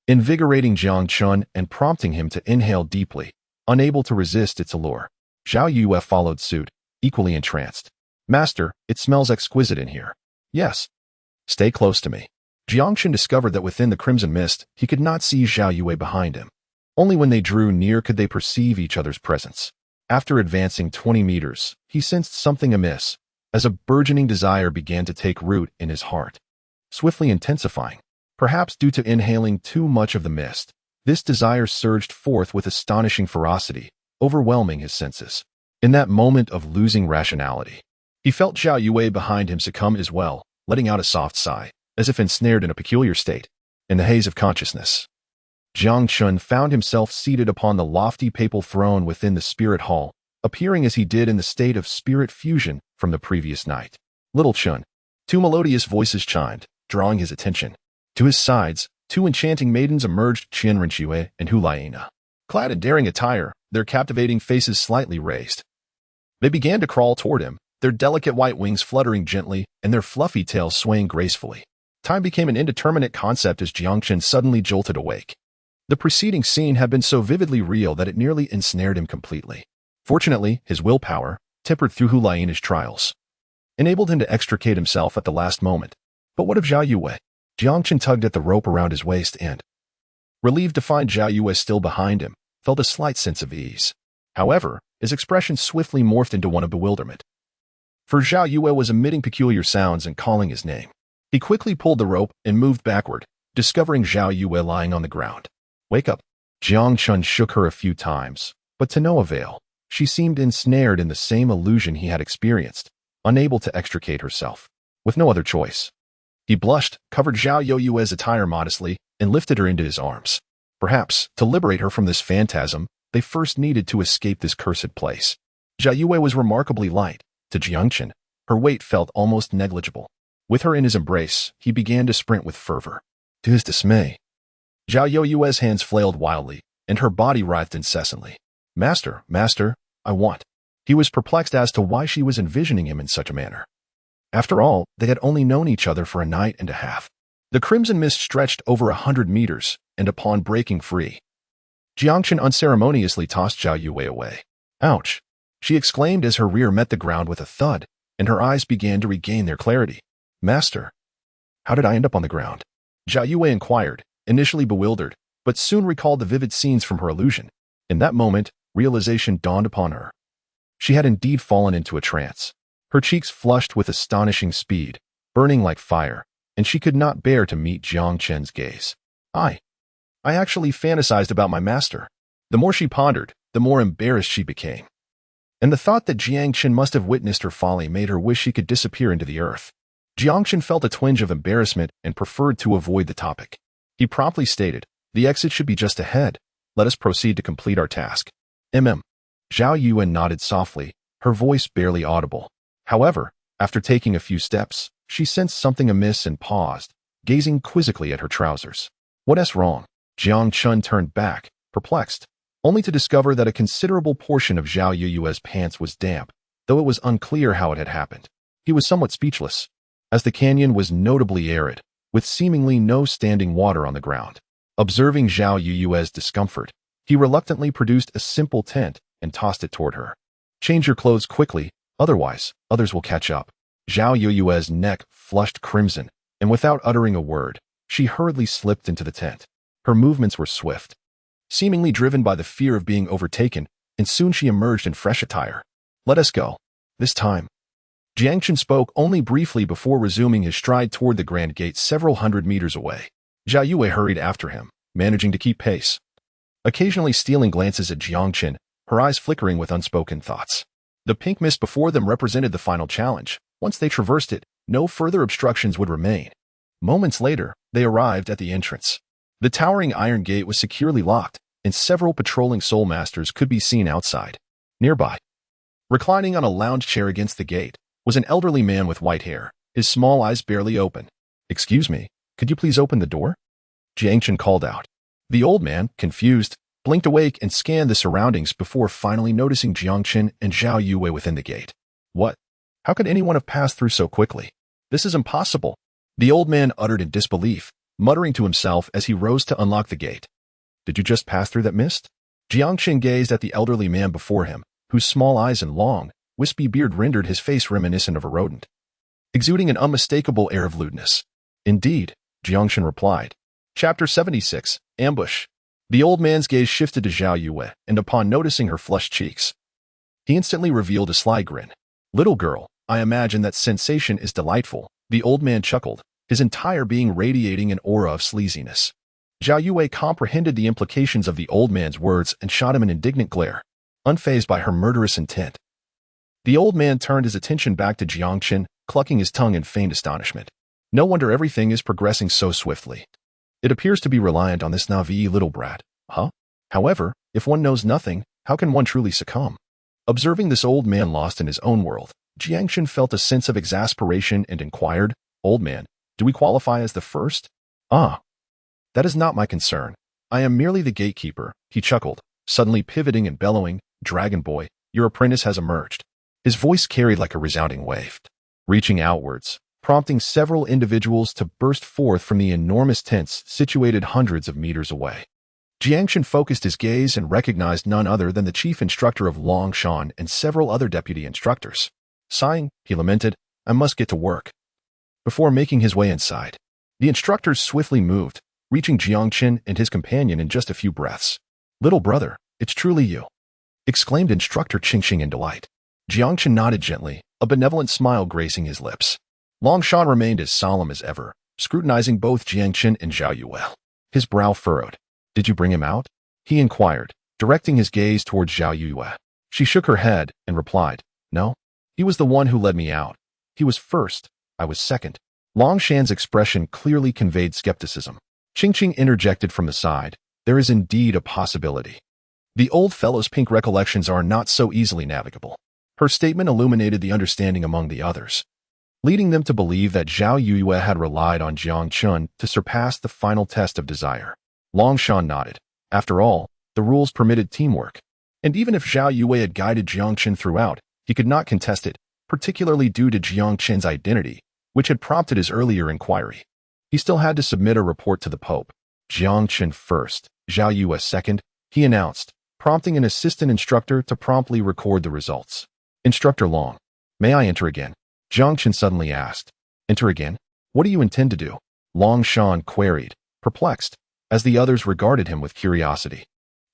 invigorating Jiang Chen and prompting him to inhale deeply, unable to resist its allure. Zhao Yue followed suit, equally entranced. Master, it smells exquisite in here. Yes. Stay close to me. Jiang Chen discovered that within the crimson mist, he could not see Zhao Yue behind him. Only when they drew near could they perceive each other's presence. After advancing 20 meters, he sensed something amiss, as a burgeoning desire began to take root in his heart. Swiftly intensifying, perhaps due to inhaling too much of the mist, this desire surged forth with astonishing ferocity, overwhelming his senses. In that moment of losing rationality, he felt Zhao Yue behind him succumb as well, letting out a soft sigh, as if ensnared in a peculiar state. In the haze of consciousness, Jiang Chen found himself seated upon the lofty papal throne within the spirit hall, appearing as he did in the state of spirit fusion from the previous night. Little Chen. Two melodious voices chimed, drawing his attention. To his sides, two enchanting maidens emerged, Shian Renua and Huliana. Clad in daring attire, their captivating faces slightly raised. They began to crawl toward him, their delicate white wings fluttering gently and their fluffy tails swaying gracefully. Time became an indeterminate concept as Jiang Chen suddenly jolted awake. The preceding scene had been so vividly real that it nearly ensnared him completely. Fortunately, his willpower, tempered through Huliana's trials, enabled him to extricate himself at the last moment. But what of Zhao Yue? Jiang Chen tugged at the rope around his waist and, relieved to find Zhao Yue still behind him, felt a slight sense of ease. However, his expression swiftly morphed into one of bewilderment. For Zhao Yue was emitting peculiar sounds and calling his name. He quickly pulled the rope and moved backward, discovering Zhao Yue lying on the ground. Wake up. Jiang Chen shook her a few times, but to no avail. She seemed ensnared in the same illusion he had experienced, unable to extricate herself. With no other choice, he blushed, covered Zhao Yue's attire modestly, and lifted her into his arms. Perhaps, to liberate her from this phantasm, they first needed to escape this cursed place. Zhao Yue was remarkably light. To Jiang Chen, her weight felt almost negligible. With her in his embrace, he began to sprint with fervor. To his dismay, Zhao Yue's hands flailed wildly, and her body writhed incessantly. Master, I want. He was perplexed as to why she was envisioning him in such a manner. After all, they had only known each other for a night and a half. The crimson mist stretched over 100 meters, and upon breaking free, Jiang Chen unceremoniously tossed Zhao Yue away. Ouch! She exclaimed as her rear met the ground with a thud, and her eyes began to regain their clarity. Master, how did I end up on the ground? Zhao Yue inquired, initially bewildered, but soon recalled the vivid scenes from her illusion. In that moment, realization dawned upon her. She had indeed fallen into a trance. Her cheeks flushed with astonishing speed, burning like fire, and she could not bear to meet Jiang Chen's gaze. I actually fantasized about my master. The more she pondered, the more embarrassed she became. And the thought that Jiang Chen must have witnessed her folly made her wish she could disappear into the earth. Jiang Chen felt a twinge of embarrassment and preferred to avoid the topic. He promptly stated, the exit should be just ahead. Let us proceed to complete our task. Zhao Yue nodded softly, her voice barely audible. However, after taking a few steps, she sensed something amiss and paused, gazing quizzically at her trousers. What's wrong? Jiang Chen turned back, perplexed, only to discover that a considerable portion of Zhao Yue's pants was damp, though it was unclear how it had happened. He was somewhat speechless, as the canyon was notably arid, with seemingly no standing water on the ground. Observing Zhao Yue's discomfort, he reluctantly produced a simple tent and tossed it toward her. Change your clothes quickly, otherwise, others will catch up. Zhao Yue's neck flushed crimson, and without uttering a word, she hurriedly slipped into the tent. Her movements were swift, seemingly driven by the fear of being overtaken, and soon she emerged in fresh attire. Let us go. This time. Jiang Chen spoke only briefly before resuming his stride toward the grand gate several hundred meters away. Zhao Yue hurried after him, managing to keep pace, occasionally stealing glances at Jiang Chen, her eyes flickering with unspoken thoughts. The pink mist before them represented the final challenge. Once they traversed it, no further obstructions would remain. Moments later, they arrived at the entrance. The towering iron gate was securely locked, and several patrolling soul masters could be seen outside. Nearby, reclining on a lounge chair against the gate, was an elderly man with white hair, his small eyes barely open. Excuse me, could you please open the door? Jiang Chen called out. The old man, confused, blinked awake and scanned the surroundings before finally noticing Jiang Chen and Zhao Yue within the gate. What? How could anyone have passed through so quickly? This is impossible. The old man uttered in disbelief, muttering to himself as he rose to unlock the gate. Did you just pass through that mist? Jiang Chen gazed at the elderly man before him, whose small eyes and long, wispy beard rendered his face reminiscent of a rodent, exuding an unmistakable air of lewdness. Indeed, Jiang Chen replied. Chapter 76, Ambush. The old man's gaze shifted to Zhao Yue, and upon noticing her flushed cheeks, he instantly revealed a sly grin. Little girl, I imagine that sensation is delightful, the old man chuckled, his entire being radiating an aura of sleaziness. Zhao Yue comprehended the implications of the old man's words and shot him an indignant glare, unfazed by her murderous intent. The old man turned his attention back to Jiang Chen, clucking his tongue in feigned astonishment. No wonder everything is progressing so swiftly. It appears to be reliant on this naive little brat. Huh? However, if one knows nothing, how can one truly succumb? Observing this old man lost in his own world, Jiang Chen felt a sense of exasperation and inquired, Old man, do we qualify as the first? Ah. That is not my concern. I am merely the gatekeeper, he chuckled, suddenly pivoting and bellowing, Dragon Boy, your apprentice has emerged. His voice carried like a resounding wave, reaching outwards, prompting several individuals to burst forth from the enormous tents situated hundreds of meters away. Jiang Chen focused his gaze and recognized none other than the chief instructor of Longshan and several other deputy instructors. Sighing, he lamented, I must get to work. Before making his way inside, the instructors swiftly moved, reaching Jiang Chen and his companion in just a few breaths. Little brother, it's truly you, exclaimed Instructor Qingxing in delight. Jiang Chen nodded gently, a benevolent smile gracing his lips. Longshan remained as solemn as ever, scrutinizing both Jiang Chen and Zhao Yue. His brow furrowed. Did you bring him out? He inquired, directing his gaze towards Zhao Yue. She shook her head and replied, No. He was the one who led me out. He was first, I was second. Longshan's expression clearly conveyed skepticism. Qingxing interjected from the side, there is indeed a possibility. The old fellow's pink recollections are not so easily navigable. Her statement illuminated the understanding among the others, leading them to believe that Zhao Yue had relied on Jiang Chen to surpass the final test of desire. Longshan nodded. After all, the rules permitted teamwork. And even if Zhao Yue had guided Jiang Chen throughout, he could not contest it, particularly due to Jiang Chen's identity, which had prompted his earlier inquiry. He still had to submit a report to the Pope. Jiang Chen first, Zhao Yue second, he announced, prompting an assistant instructor to promptly record the results. Instructor Long, may I enter again? Jiang Chen suddenly asked. Enter again? What do you intend to do? Longshan queried, perplexed, as the others regarded him with curiosity.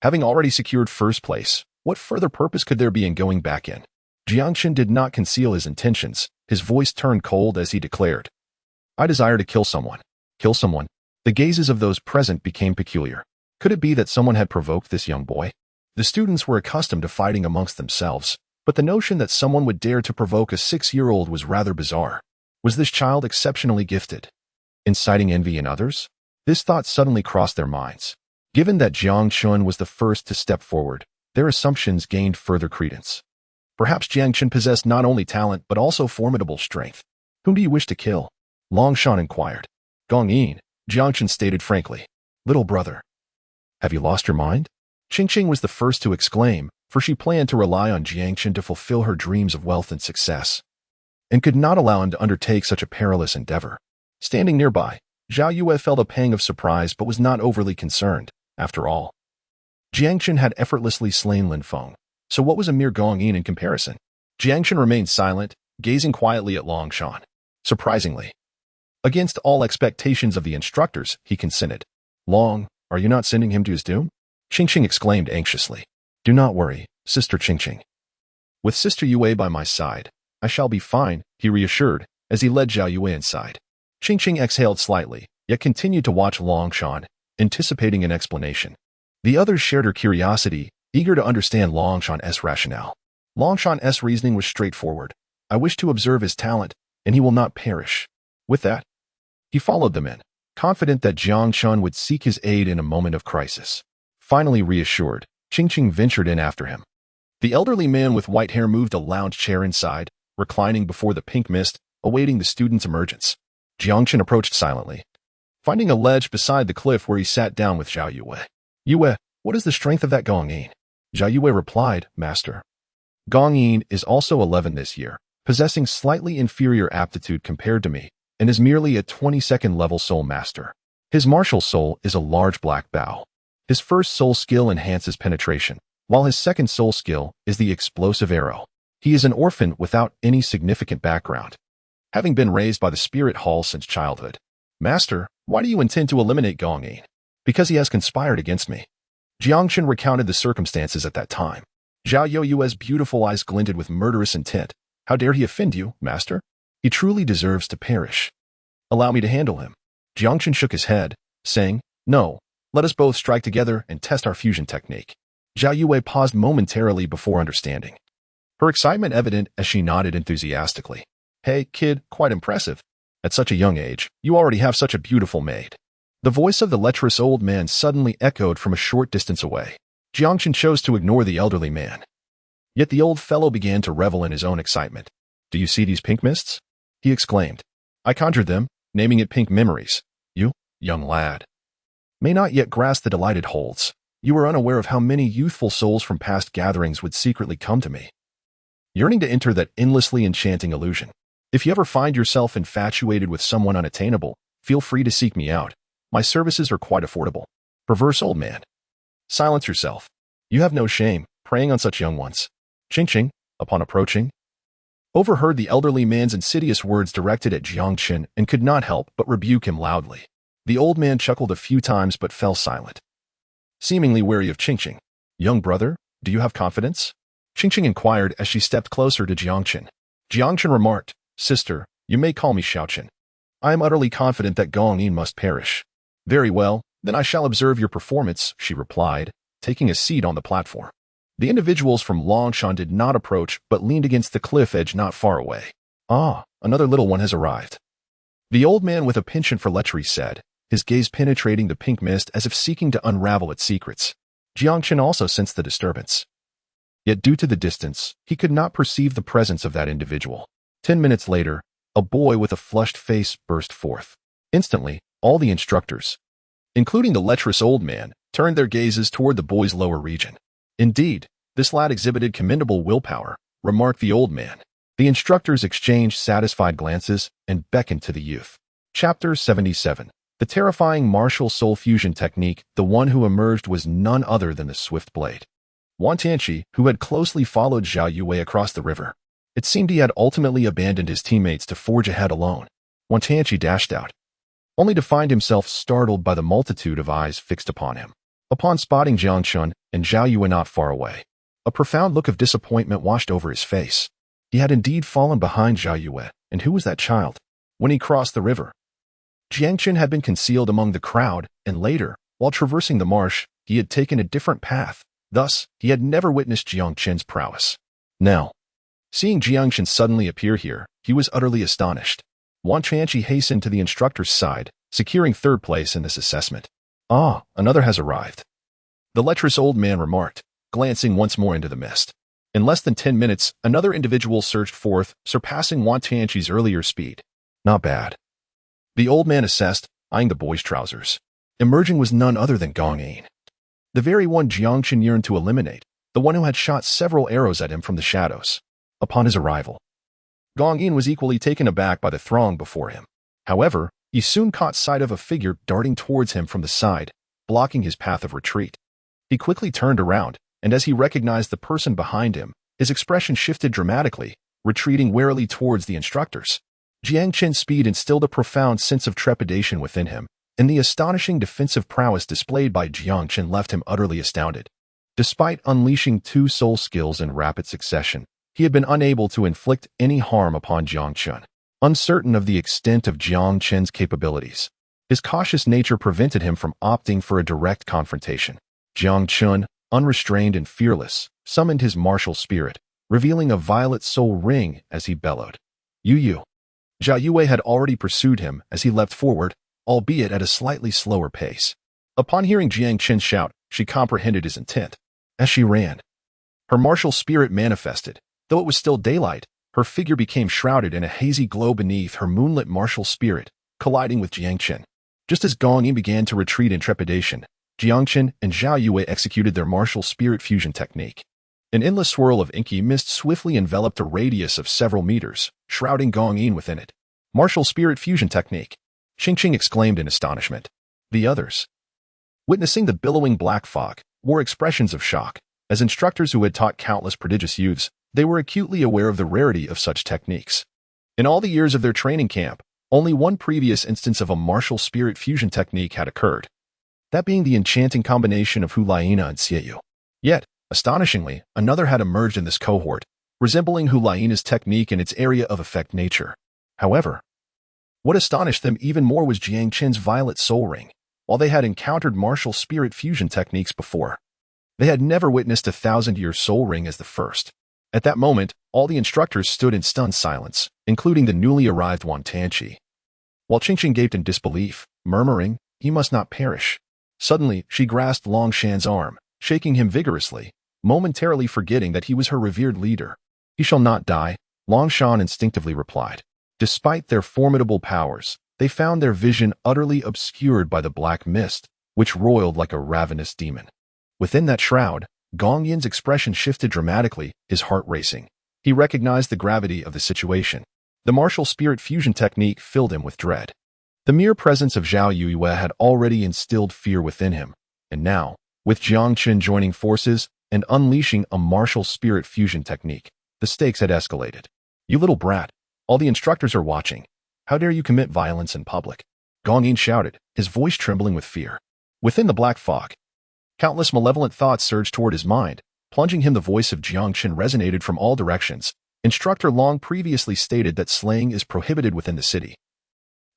Having already secured first place, what further purpose could there be in going back in? Jiang Chen did not conceal his intentions. His voice turned cold as he declared, I desire to kill someone. Kill someone? The gazes of those present became peculiar. Could it be that someone had provoked this young boy? The students were accustomed to fighting amongst themselves, but the notion that someone would dare to provoke a 6-year-old was rather bizarre. Was this child exceptionally gifted? Inciting envy in others? This thought suddenly crossed their minds. Given that Jiang Chen was the first to step forward, their assumptions gained further credence. Perhaps Jiang Chen possessed not only talent but also formidable strength. Whom do you wish to kill? Longshan inquired. Gong Yin, Jiang Chen stated frankly. Little brother. Have you lost your mind? Qingxing was the first to exclaim, for she planned to rely on Jiang Chen to fulfill her dreams of wealth and success, and could not allow him to undertake such a perilous endeavor. Standing nearby, Zhao Yue felt a pang of surprise but was not overly concerned. After all, Jiang Chen had effortlessly slain Lin Feng, so what was a mere Gong Yin in comparison? Jiang Chen remained silent, gazing quietly at Longshan. Surprisingly, against all expectations of the instructors, he consented. Long, are you not sending him to his doom? Qingxing exclaimed anxiously. Do not worry, Sister Qingxing. With Sister Yue by my side, I shall be fine, he reassured, as he led Zhao Yue inside. Qingxing exhaled slightly, yet continued to watch Longshan, anticipating an explanation. The others shared her curiosity, eager to understand Longshan's rationale. Longshan's reasoning was straightforward. I wish to observe his talent, and he will not perish. With that, he followed them in, confident that Jiang Chen would seek his aid in a moment of crisis. Finally reassured, Qingxing ventured in after him. The elderly man with white hair moved a lounge chair inside, reclining before the pink mist, awaiting the student's emergence. Jiang Chen approached silently, finding a ledge beside the cliff where he sat down with Zhao Yue. Yue, What is the strength of that Gong Yin? Zhao Yue replied, Master. Gong Yin is also 11 this year, possessing slightly inferior aptitude compared to me, and is merely a 22nd level soul master. His martial soul is a large black bow. His first soul skill enhances penetration, while his second soul skill is the explosive arrow. He is an orphan without any significant background, having been raised by the spirit hall since childhood. Master, why do you intend to eliminate Gong Yin? Because he has conspired against me. Jiang Chen recounted the circumstances at that time. Zhao Yue's beautiful eyes glinted with murderous intent. How dare he offend you, Master? He truly deserves to perish. Allow me to handle him. Jiang Chen shook his head, saying, No, let us both strike together and test our fusion technique. Zhao Yue paused momentarily before understanding. Her excitement evident as she nodded enthusiastically. Hey, kid, quite impressive. At such a young age, you already have such a beautiful maid. The voice of the lecherous old man suddenly echoed from a short distance away. Jiang Chen chose to ignore the elderly man. Yet the old fellow began to revel in his own excitement. Do you see these pink mists? He exclaimed. I conjured them, naming it pink memories. You, young lad, may not yet grasp the delight it holds. You are unaware of how many youthful souls from past gatherings would secretly come to me, yearning to enter that endlessly enchanting illusion. If you ever find yourself infatuated with someone unattainable, feel free to seek me out. My services are quite affordable. Perverse old man. Silence yourself. You have no shame, preying on such young ones. Ching, upon approaching, overheard the elderly man's insidious words directed at Jiang Chen and could not help but rebuke him loudly. The old man chuckled a few times but fell silent, seemingly wary of Ching. Young brother, do you have confidence? Ching inquired as she stepped closer to Jiang Chen. Jiang Chen remarked, Sister, you may call me Xiao Chen. I am utterly confident that Gong Yin must perish. Very well, then I shall observe your performance, she replied, taking a seat on the platform. The individuals from Longshan did not approach but leaned against the cliff edge not far away. Ah, another little one has arrived. The old man with a penchant for lechery said, his gaze penetrating the pink mist as if seeking to unravel its secrets. Jiang Chen also sensed the disturbance. Yet due to the distance, he could not perceive the presence of that individual. 10 minutes later, a boy with a flushed face burst forth. Instantly, all the instructors, including the lecherous old man, turned their gazes toward the boy's lower region. Indeed, this lad exhibited commendable willpower, remarked the old man. The instructors exchanged satisfied glances and beckoned to the youth. Chapter 77. The terrifying martial soul fusion technique. The one who emerged was none other than the swift blade Wan Tianqi, who had closely followed Zhao Yue across the river. It seemed he had ultimately abandoned his teammates to forge ahead alone. Wan Tianqi dashed out, only to find himself startled by the multitude of eyes fixed upon him. Upon spotting Jiang Chen and Zhao Yue not far away, a profound look of disappointment washed over his face. He had indeed fallen behind Zhao Yue, and who was that child? When he crossed the river, Jiang Chen had been concealed among the crowd, and later, while traversing the marsh, he had taken a different path. Thus, he had never witnessed Jiang Chen's prowess. Now, seeing Jiang Chen suddenly appear here, he was utterly astonished. Wan Tianqi hastened to the instructor's side, securing third place in this assessment. Ah, another has arrived, the lecherous old man remarked, glancing once more into the mist. In less than 10 minutes, another individual surged forth, surpassing Wan Tianqi's earlier speed. Not bad, the old man assessed, eyeing the boy's trousers. Emerging was none other than Gong Yin, the very one Jiang Chen yearned to eliminate, the one who had shot several arrows at him from the shadows. Upon his arrival, Gong Yin was equally taken aback by the throng before him. However, he soon caught sight of a figure darting towards him from the side, blocking his path of retreat. He quickly turned around, and as he recognized the person behind him, his expression shifted dramatically, retreating warily towards the instructors. Jiang Chen's speed instilled a profound sense of trepidation within him, and the astonishing defensive prowess displayed by Jiang Chen left him utterly astounded. Despite unleashing 2 soul skills in rapid succession, he had been unable to inflict any harm upon Jiang Chen. Uncertain of the extent of Jiang Chen's capabilities, his cautious nature prevented him from opting for a direct confrontation. Jiang Chen, unrestrained and fearless, summoned his martial spirit, revealing a violet soul ring as he bellowed. Yu. Zhao Yue had already pursued him as he leapt forward, albeit at a slightly slower pace. Upon hearing Jiang Chen shout, she comprehended his intent. As she ran, her martial spirit manifested. Though it was still daylight, her figure became shrouded in a hazy glow beneath her moonlit martial spirit, colliding with Jiang Chen. Just as Gong Yin began to retreat in trepidation, Jiang Chen and Zhao Yue executed their martial spirit fusion technique. An endless swirl of inky mist swiftly enveloped a radius of several meters, shrouding Gong Yin within it. Martial spirit fusion technique, Qing exclaimed in astonishment. The others, witnessing the billowing black fog, wore expressions of shock. As instructors who had taught countless prodigious youths, they were acutely aware of the rarity of such techniques. In all the years of their training camp, only one previous instance of a martial spirit fusion technique had occurred, that being the enchanting combination of Hu Laina and Xieyu. Yet, astonishingly, another had emerged in this cohort, resembling Hu Laina's technique in its area of effect nature. However, what astonished them even more was Jiang Chen's violet soul ring. While they had encountered martial spirit fusion techniques before, they had never witnessed a 1,000-year soul ring as the first. At that moment, all the instructors stood in stunned silence, including the newly arrived Wan Tanqi. While Qing gaped in disbelief, murmuring, "He must not perish." Suddenly, she grasped Long Shan's arm, shaking him vigorously, momentarily forgetting that he was her revered leader. "He shall not die," Long Shan instinctively replied. Despite their formidable powers, they found their vision utterly obscured by the black mist, which roiled like a ravenous demon. Within that shroud, Gong Yin's expression shifted dramatically, his heart racing. He recognized the gravity of the situation. The martial spirit fusion technique filled him with dread. The mere presence of Zhao Yue had already instilled fear within him, and now, with Jiang Chen joining forces and unleashing a martial spirit fusion technique, the stakes had escalated. "You little brat, all the instructors are watching. How dare you commit violence in public?" Gong Yin shouted, his voice trembling with fear. Within the black fog, countless malevolent thoughts surged toward his mind, plunging him. The voice of Jiang Chen resonated from all directions. Instructor Long previously stated that slaying is prohibited within the city,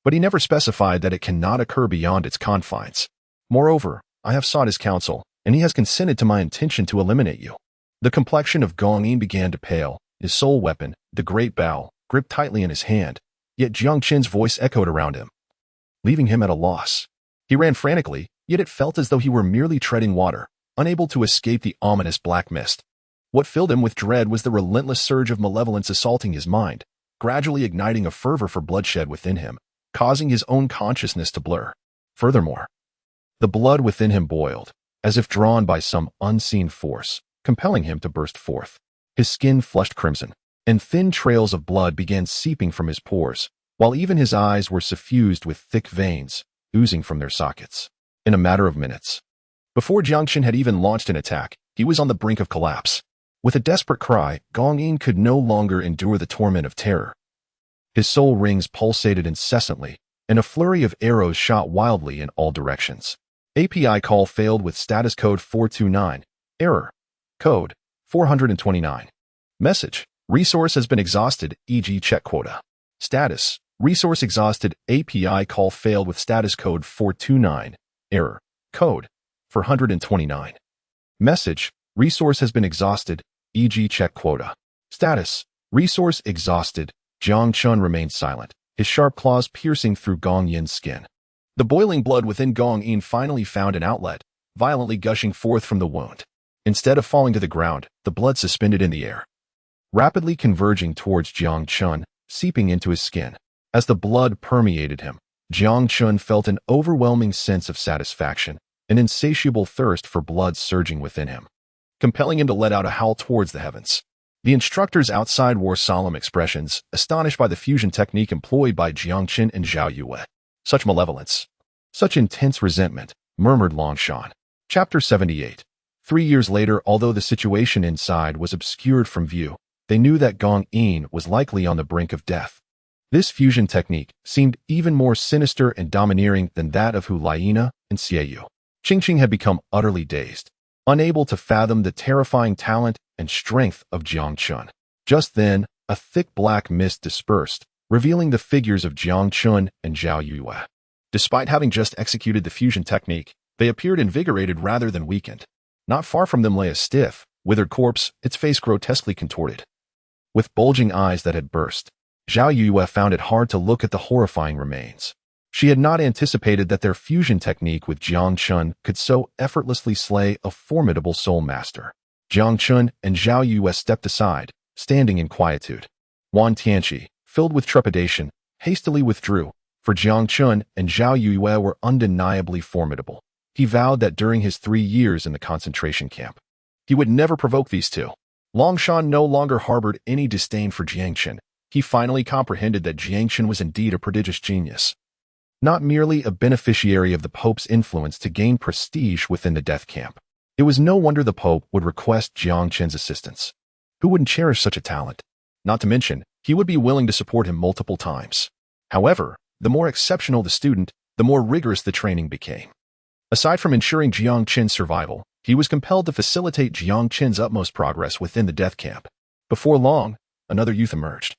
but he never specified that it cannot occur beyond its confines. Moreover, I have sought his counsel, and he has consented to my intention to eliminate you. The complexion of Gong Yin began to pale, his sole weapon, the great bow, gripped tightly in his hand, yet Jiang Chen's voice echoed around him, leaving him at a loss. He ran frantically, yet it felt as though he were merely treading water, unable to escape the ominous black mist. What filled him with dread was the relentless surge of malevolence assaulting his mind, gradually igniting a fervor for bloodshed within him, causing his own consciousness to blur. Furthermore, the blood within him boiled, as if drawn by some unseen force, compelling him to burst forth. His skin flushed crimson, and thin trails of blood began seeping from his pores, while even his eyes were suffused with thick veins, oozing from their sockets. In a matter of minutes, before Jiang Chen had even launched an attack, he was on the brink of collapse. With a desperate cry, Gong Yin could no longer endure the torment of terror. His soul rings pulsated incessantly, and a flurry of arrows shot wildly in all directions. API call failed with status code 429. Error. Code 429. Message. Resource has been exhausted, e.g. check quota. Status. Resource exhausted. API call failed with status code 429. Error. Code 429. Message. Resource has been exhausted, e.g. check quota. Status. Resource exhausted. Jiang Chen remained silent, his sharp claws piercing through Gong Yin's skin. The boiling blood within Gong Yin finally found an outlet, violently gushing forth from the wound. Instead of falling to the ground, the blood suspended in the air, rapidly converging towards Jiang Chen, seeping into his skin. As the blood permeated him, Jiang Chen felt an overwhelming sense of satisfaction, an insatiable thirst for blood surging within him, compelling him to let out a howl towards the heavens. The instructors outside wore solemn expressions, astonished by the fusion technique employed by Jiang Chen and Zhao Yue. Such malevolence, such intense resentment, murmured Long Shan. Chapter 78. 3 years later, although the situation inside was obscured from view, they knew that Gong Yin was likely on the brink of death. This fusion technique seemed even more sinister and domineering than that of Hu Laina and Xieyu. Qing had become utterly dazed, unable to fathom the terrifying talent and strength of Jiang Chen. Just then, a thick black mist dispersed, revealing the figures of Jiang Chen and Zhao Yue. Despite having just executed the fusion technique, they appeared invigorated rather than weakened. Not far from them lay a stiff, withered corpse, its face grotesquely contorted. With bulging eyes that had burst, Zhao Yue found it hard to look at the horrifying remains. She had not anticipated that their fusion technique with Jiang Chen could so effortlessly slay a formidable soul master. Jiang Chen and Zhao Yue stepped aside, standing in quietude. Wan Tanqi, filled with trepidation, hastily withdrew, for Jiang Chen and Zhao Yue were undeniably formidable. He vowed that during his 3 years in the concentration camp, he would never provoke these two. Longshan no longer harbored any disdain for Jiang Chen. He finally comprehended that Jiang Chen was indeed a prodigious genius, not merely a beneficiary of the Pope's influence to gain prestige within the death camp. It was no wonder the Pope would request Jiang Chen's assistance. Who wouldn't cherish such a talent? Not to mention, he would be willing to support him multiple times. However, the more exceptional the student, the more rigorous the training became. Aside from ensuring Jiang Chen's survival, he was compelled to facilitate Jiang Chen's utmost progress within the death camp. Before long, another youth emerged.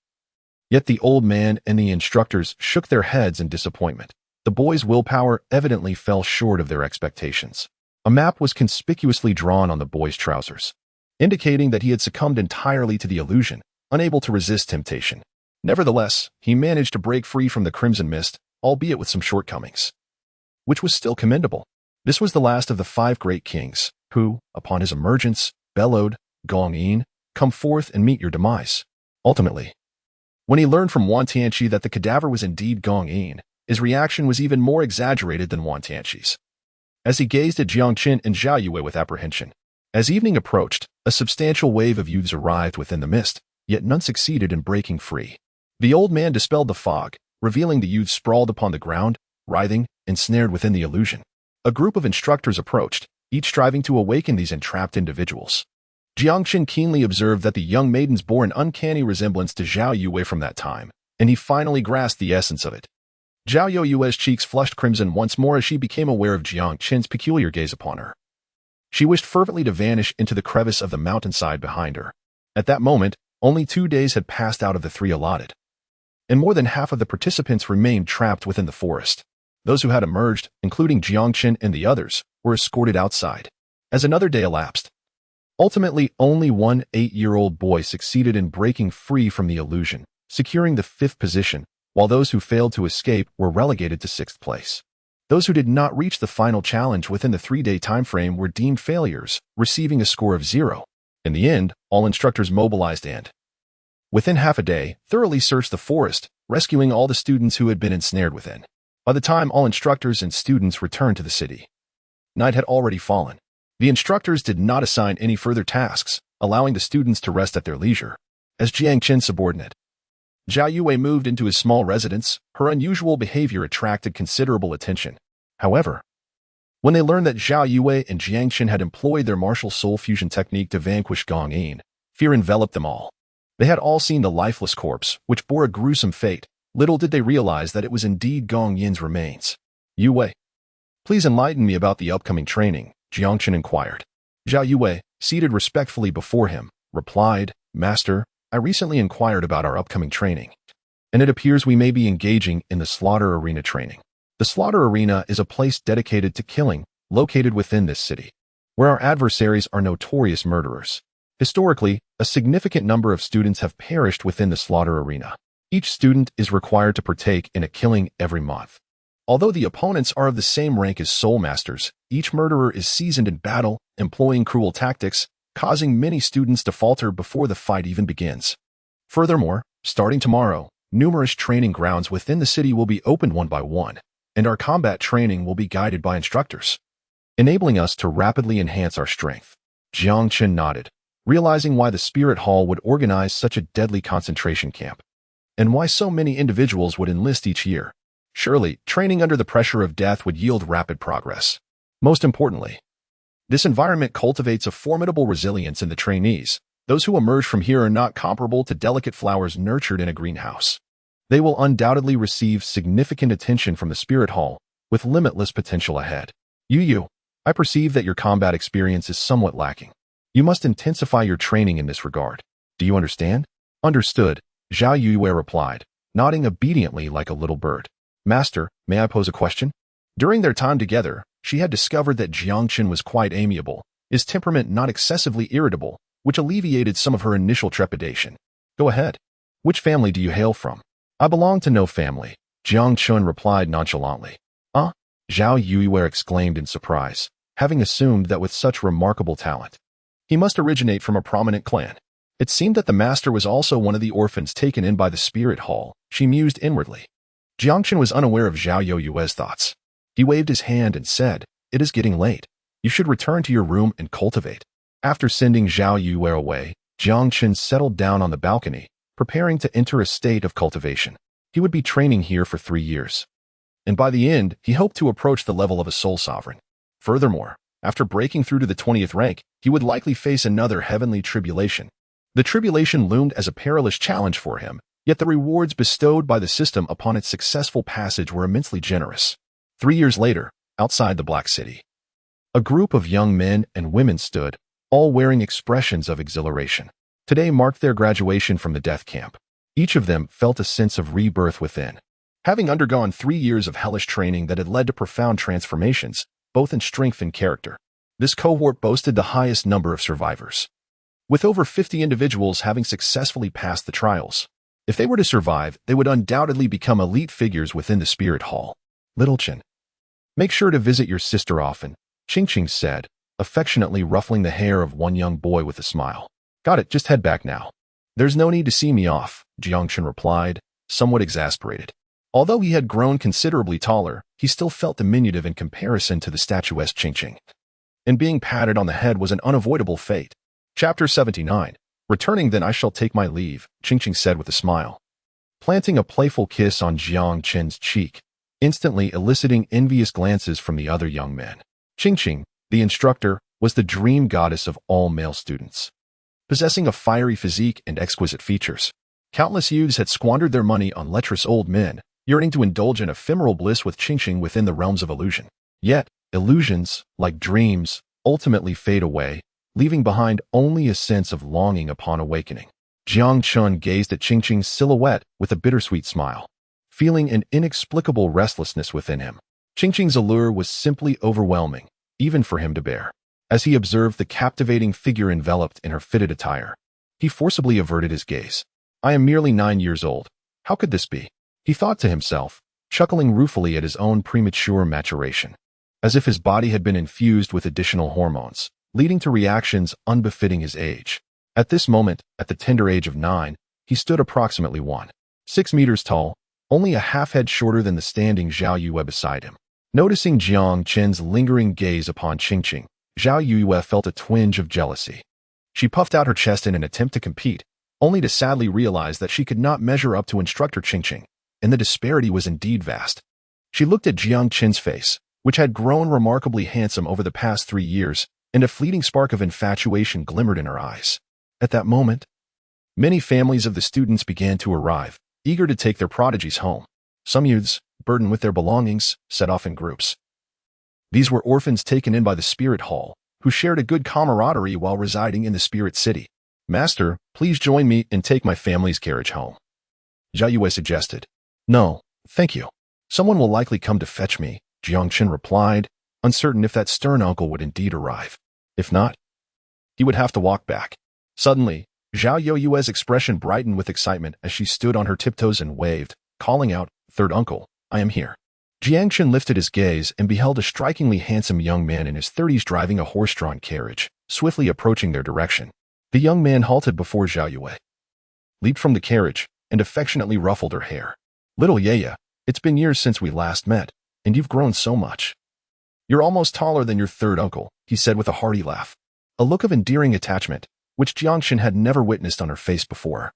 Yet the old man and the instructors shook their heads in disappointment. The boy's willpower evidently fell short of their expectations. A map was conspicuously drawn on the boy's trousers, indicating that he had succumbed entirely to the illusion, unable to resist temptation. Nevertheless, he managed to break free from the crimson mist, albeit with some shortcomings, which was still commendable. This was the last of the 5 great kings, who, upon his emergence, bellowed, "Gong Yin, come forth and meet your demise." Ultimately, when he learned from Wan Tianqi that the cadaver was indeed Gong Yin, his reaction was even more exaggerated than Wan Tianqi's. As he gazed at Jiang Chen and Zhao Yue with apprehension. As evening approached, a substantial wave of youths arrived within the mist, yet none succeeded in breaking free. The old man dispelled the fog, revealing the youths sprawled upon the ground, writhing, ensnared within the illusion. A group of instructors approached, each striving to awaken these entrapped individuals. Jiang Chen keenly observed that the young maidens bore an uncanny resemblance to Zhao Yue from that time, and he finally grasped the essence of it. Zhao Yue's cheeks flushed crimson once more as she became aware of Jiang Chen's peculiar gaze upon her. She wished fervently to vanish into the crevice of the mountainside behind her. At that moment, only 2 days had passed out of the 3 allotted, and more than half of the participants remained trapped within the forest. Those who had emerged, including Jiang Chen and the others, were escorted outside. As another day elapsed, ultimately only one 8-year-old boy succeeded in breaking free from the illusion, securing the 5th position, while those who failed to escape were relegated to 6th place. Those who did not reach the final challenge within the 3-day time frame were deemed failures, receiving a score of 0. In the end, all instructors mobilized and, within half a day, thoroughly searched the forest, rescuing all the students who had been ensnared within. By the time all instructors and students returned to the city, night had already fallen. The instructors did not assign any further tasks, allowing the students to rest at their leisure. As Jiang Chen's subordinate, Zhao Yue moved into his small residence. Her unusual behavior attracted considerable attention. However, when they learned that Zhao Yue and Jiang Chen had employed their martial soul fusion technique to vanquish Gong Yin, fear enveloped them all. They had all seen the lifeless corpse, which bore a gruesome fate. Little did they realize that it was indeed Gong Yin's remains. "Yue, please enlighten me about the upcoming training," Jiang Chen inquired. Zhao Yue, seated respectfully before him, replied, "Master, I recently inquired about our upcoming training, and it appears we may be engaging in the slaughter arena training. The slaughter arena is a place dedicated to killing, located within this city, where our adversaries are notorious murderers. Historically, a significant number of students have perished within the slaughter arena. Each student is required to partake in a killing every month. Although the opponents are of the same rank as soul masters, each murderer is seasoned in battle, employing cruel tactics, causing many students to falter before the fight even begins. Furthermore, starting tomorrow, numerous training grounds within the city will be opened one by one, and our combat training will be guided by instructors, enabling us to rapidly enhance our strength." Jiang Chen nodded, realizing why the Spirit Hall would organize such a deadly concentration camp, and why so many individuals would enlist each year. Surely, training under the pressure of death would yield rapid progress. Most importantly, this environment cultivates a formidable resilience in the trainees. Those who emerge from here are not comparable to delicate flowers nurtured in a greenhouse. They will undoubtedly receive significant attention from the Spirit Hall, with limitless potential ahead. Yu, I perceive that your combat experience is somewhat lacking. You must intensify your training in this regard. Do you understand? Understood, Zhao Yue replied, nodding obediently like a little bird. Master, may I pose a question? During their time together, she had discovered that Jiang Chen was quite amiable, his temperament not excessively irritable, which alleviated some of her initial trepidation. Go ahead. Which family do you hail from? I belong to no family, Jiang Chen replied nonchalantly. Zhao Yue exclaimed in surprise, having assumed that with such remarkable talent, he must originate from a prominent clan. It seemed that the master was also one of the orphans taken in by the Spirit Hall, she mused inwardly. Jiang Chen was unaware of Zhao Yue's thoughts. He waved his hand and said, it is getting late. You should return to your room and cultivate. After sending Zhao Yue away, Jiang Chen settled down on the balcony, preparing to enter a state of cultivation. He would be training here for 3 years. And by the end, he hoped to approach the level of a soul sovereign. Furthermore, after breaking through to the 20th rank, he would likely face another heavenly tribulation. The tribulation loomed as a perilous challenge for him, yet the rewards bestowed by the system upon its successful passage were immensely generous. 3 years later, outside the Black City, a group of young men and women stood, all wearing expressions of exhilaration. Today marked their graduation from the death camp. Each of them felt a sense of rebirth within. Having undergone 3 years of hellish training that had led to profound transformations, both in strength and character, this cohort boasted the highest number of survivors, with over 50 individuals having successfully passed the trials. If they were to survive, they would undoubtedly become elite figures within the spirit hall. Little Chen, make sure to visit your sister often, Qing said, affectionately ruffling the hair of one young boy with a smile. Got it, just head back now. There's no need to see me off, Jiang Chen replied, somewhat exasperated. Although he had grown considerably taller, he still felt diminutive in comparison to the statuesque Qing. And being patted on the head was an unavoidable fate. Chapter 79. Returning then I shall take my leave, Qing said with a smile, planting a playful kiss on Jiang Chen's cheek, instantly eliciting envious glances from the other young men. Qing, the instructor, was the dream goddess of all male students. Possessing a fiery physique and exquisite features, countless youths had squandered their money on lecherous old men, yearning to indulge in ephemeral bliss with Qing within the realms of illusion. Yet, illusions, like dreams, ultimately fade away, leaving behind only a sense of longing upon awakening. Jiang Chen gazed at Qing's silhouette with a bittersweet smile, feeling an inexplicable restlessness within him. Qing's allure was simply overwhelming, even for him to bear. As he observed the captivating figure enveloped in her fitted attire, he forcibly averted his gaze. I am merely 9 years old. How could this be? He thought to himself, chuckling ruefully at his own premature maturation, as if his body had been infused with additional hormones, leading to reactions unbefitting his age. At this moment, at the tender age of 9, he stood approximately 1.6 meters tall, only a half-head shorter than the standing Zhao Yue beside him. Noticing Jiang Chen's lingering gaze upon Qing, Zhao Yue felt a twinge of jealousy. She puffed out her chest in an attempt to compete, only to sadly realize that she could not measure up to instructor Qing, and the disparity was indeed vast. She looked at Jiang Chen's face, which had grown remarkably handsome over the past 3 years, and a fleeting spark of infatuation glimmered in her eyes. At that moment, many families of the students began to arrive, eager to take their prodigies home. Some youths, burdened with their belongings, set off in groups. These were orphans taken in by the spirit hall, who shared a good camaraderie while residing in the spirit city. Master, please join me and take my family's carriage home, Zhao Yue suggested. No, thank you. Someone will likely come to fetch me, Jiang Chen replied, uncertain if that stern uncle would indeed arrive. If not, he would have to walk back. Suddenly, Zhao Yue's expression brightened with excitement as she stood on her tiptoes and waved, calling out, "Third uncle, I am here." Jiang Chen lifted his gaze and beheld a strikingly handsome young man in his 30s driving a horse-drawn carriage, swiftly approaching their direction. The young man halted before Zhao Yue, leaped from the carriage, and affectionately ruffled her hair. "Little Yaya, it's been years since we last met, and you've grown so much. You're almost taller than your third uncle," he said with a hearty laugh. A look of endearing attachment, which Jiang Chen had never witnessed on her face before,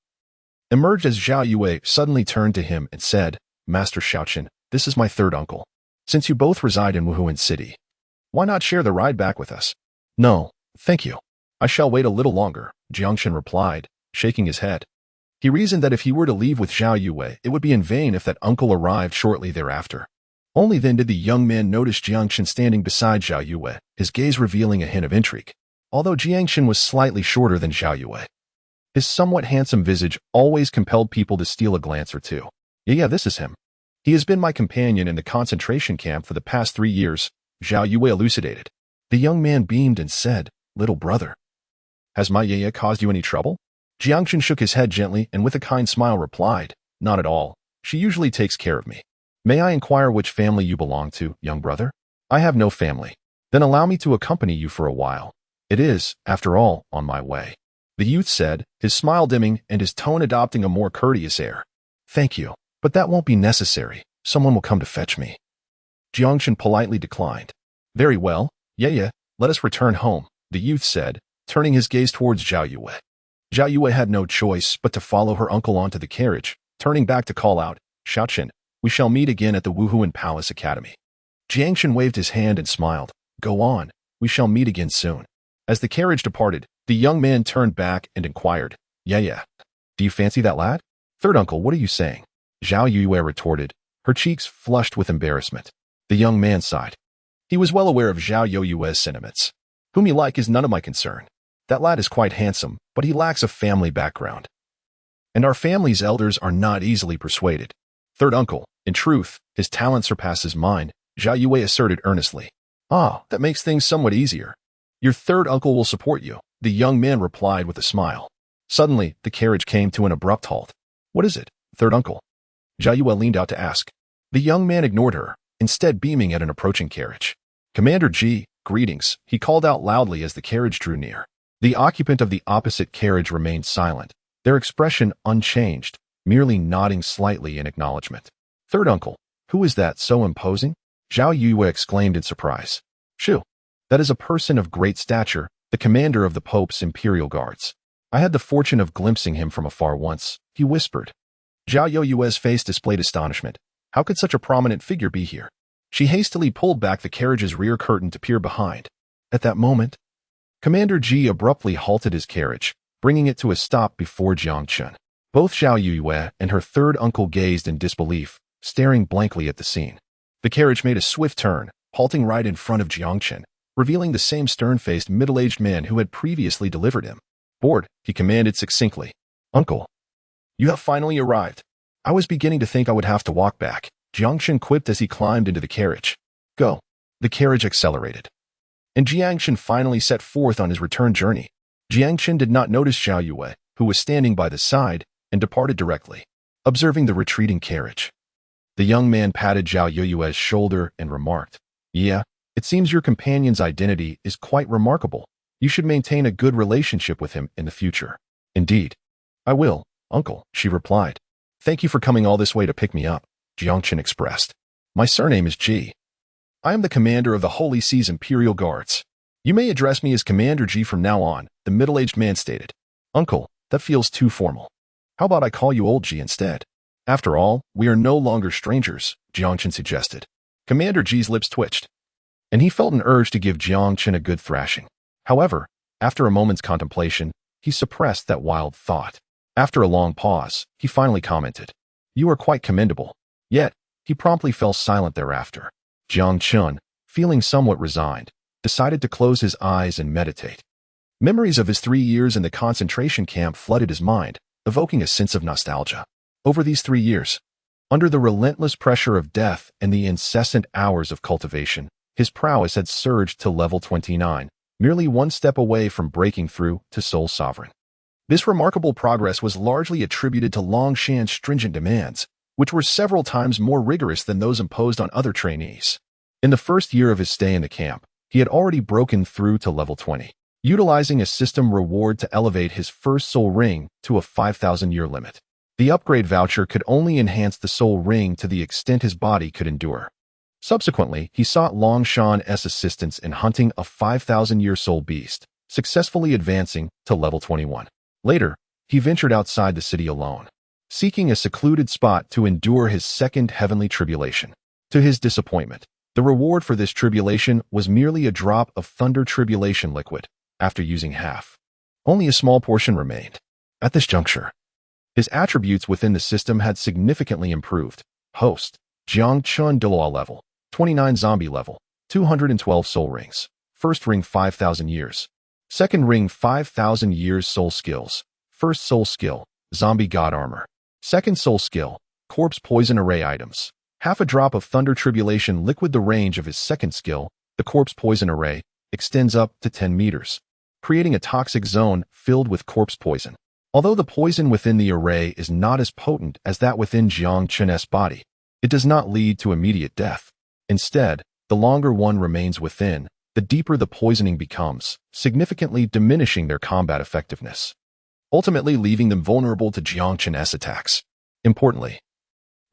emerged as Zhao Yue suddenly turned to him and said, "Master Xiaochen, this is my third uncle. Since you both reside in Wuhuan City, why not share the ride back with us?" "No, thank you. I shall wait a little longer," Jiang Chen replied, shaking his head. He reasoned that if he were to leave with Zhao Yue, it would be in vain if that uncle arrived shortly thereafter. Only then did the young man notice Jiang Chen standing beside Zhao Yue, his gaze revealing a hint of intrigue. Although Jiang Chen was slightly shorter than Zhao Yue, his somewhat handsome visage always compelled people to steal a glance or two. Yeah, this is him. He has been my companion in the concentration camp for the past 3 years, Zhao Yue elucidated. The young man beamed and said, "Little brother, has my Yaya caused you any trouble?" Jiang Chen shook his head gently and with a kind smile replied, "Not at all. She usually takes care of me. May I inquire which family you belong to, young brother?" "I have no family." "Then allow me to accompany you for a while. It is, after all, on my way," the youth said, his smile dimming and his tone adopting a more courteous air. "Thank you, but that won't be necessary. Someone will come to fetch me." Jiang Chen politely declined. Very well, yeah, let us return home, the youth said, turning his gaze towards Zhao Yue. Zhao Yue had no choice but to follow her uncle onto the carriage, turning back to call out, Xiao Chen, we shall meet again at the Wuhuan Palace Academy. Jiang Chen waved his hand and smiled. Go on, we shall meet again soon. As the carriage departed, the young man turned back and inquired, Yeah. Do you fancy that lad? Third uncle, what are you saying? Zhao Yue retorted, her cheeks flushed with embarrassment. The young man sighed. He was well aware of Zhao Yue's sentiments. Whom you like is none of my concern. That lad is quite handsome, but he lacks a family background. And our family's elders are not easily persuaded. Third uncle, in truth, his talent surpasses mine, Zhao Yue asserted earnestly. Ah, that makes things somewhat easier. Your third uncle will support you, the young man replied with a smile. Suddenly, the carriage came to an abrupt halt. What is it, third uncle? Zhao Yue leaned out to ask. The young man ignored her, instead beaming at an approaching carriage. Commander G, greetings, he called out loudly as the carriage drew near. The occupant of the opposite carriage remained silent, their expression unchanged, merely nodding slightly in acknowledgement. Third uncle, who is that so imposing? Zhao Yue exclaimed in surprise. Shoo, that is a person of great stature, the commander of the Pope's Imperial Guards. I had the fortune of glimpsing him from afar once, he whispered. Zhao Yue's face displayed astonishment. How could such a prominent figure be here? She hastily pulled back the carriage's rear curtain to peer behind. At that moment, Commander G abruptly halted his carriage, bringing it to a stop before Jiang Chen. Both Zhao Yue and her third uncle gazed in disbelief, staring blankly at the scene. The carriage made a swift turn, halting right in front of Jiang Chen, revealing the same stern-faced middle-aged man who had previously delivered him. Bored, he commanded succinctly. Uncle, you have finally arrived. I was beginning to think I would have to walk back, Jiang Chen quipped as he climbed into the carriage. Go. The carriage accelerated. And Jiang Chen finally set forth on his return journey. Jiang Chen did not notice Zhao Yue, who was standing by the side, and departed directly, observing the retreating carriage. The young man patted Zhao Yue's shoulder and remarked, Yeah, it seems your companion's identity is quite remarkable. You should maintain a good relationship with him in the future. Indeed. I will, uncle, she replied. Thank you for coming all this way to pick me up, Jiang Chen expressed. My surname is Ji. I am the commander of the Holy Sea's Imperial Guards. You may address me as Commander G from now on, the middle-aged man stated. Uncle, that feels too formal. How about I call you Old G instead? After all, we are no longer strangers, Jiang Chen suggested. Commander G's lips twitched, and he felt an urge to give Jiang Chen a good thrashing. However, after a moment's contemplation, he suppressed that wild thought. After a long pause, he finally commented, You are quite commendable. Yet, he promptly fell silent thereafter. Jiang Chen, feeling somewhat resigned, decided to close his eyes and meditate. Memories of his 3 years in the concentration camp flooded his mind, evoking a sense of nostalgia. Over these 3 years, under the relentless pressure of death and the incessant hours of cultivation, his prowess had surged to level 29, merely one step away from breaking through to Soul Sovereign. This remarkable progress was largely attributed to Long Shan's stringent demands, which were several times more rigorous than those imposed on other trainees. In the first year of his stay in the camp, he had already broken through to level 20, utilizing a system reward to elevate his first soul ring to a 5,000-year limit. The upgrade voucher could only enhance the soul ring to the extent his body could endure. Subsequently, he sought Long Shan's assistance in hunting a 5,000-year soul beast, successfully advancing to level 21. Later, he ventured outside the city alone, seeking a secluded spot to endure his second heavenly tribulation. To his disappointment, the reward for this tribulation was merely a drop of thunder tribulation liquid. After using half, only a small portion remained. At this juncture, his attributes within the system had significantly improved. Host, Jiang Chen Douluo level, 29 zombie level, 212 soul rings. First ring 5,000 years. Second ring 5,000 years soul skills. First soul skill, zombie god armor. Second soul skill, corpse poison array items. Half a drop of thunder tribulation liquid. The range of his second skill, the corpse poison array, extends up to 10 meters, creating a toxic zone filled with corpse poison. Although the poison within the array is not as potent as that within Jiang Chen's body, it does not lead to immediate death. Instead, the longer one remains within, the deeper the poisoning becomes, significantly diminishing their combat effectiveness, ultimately leaving them vulnerable to Jiang Chen's attacks. Importantly,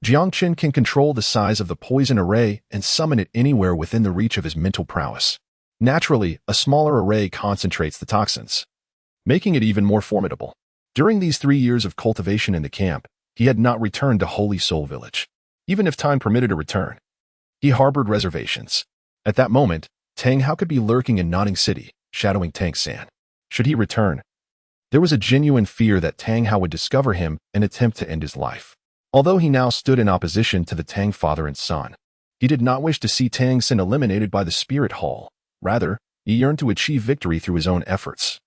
Jiang Chen can control the size of the poison array and summon it anywhere within the reach of his mental prowess. Naturally, a smaller array concentrates the toxins, making it even more formidable. During these 3 years of cultivation in the camp, he had not returned to Holy Soul Village. Even if time permitted a return, he harbored reservations. At that moment, Tang Hao could be lurking in Nodding City, shadowing Tang San. Should he return, there was a genuine fear that Tang Hao would discover him and attempt to end his life. Although he now stood in opposition to the Tang father and son, he did not wish to see Tang San eliminated by the Spirit Hall. Rather, he yearned to achieve victory through his own efforts,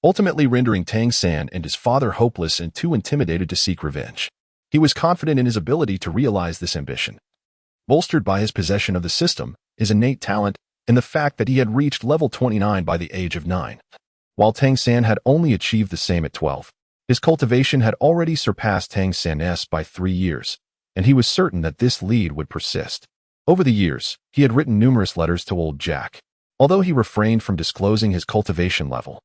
ultimately rendering Tang San and his father hopeless and too intimidated to seek revenge. He was confident in his ability to realize this ambition, bolstered by his possession of the system, his innate talent, and the fact that he had reached level 29 by the age of 9. While Tang San had only achieved the same at 12. His cultivation had already surpassed Tang San's by 3 years, and he was certain that this lead would persist. Over the years, he had written numerous letters to Old Jack. Although he refrained from disclosing his cultivation level,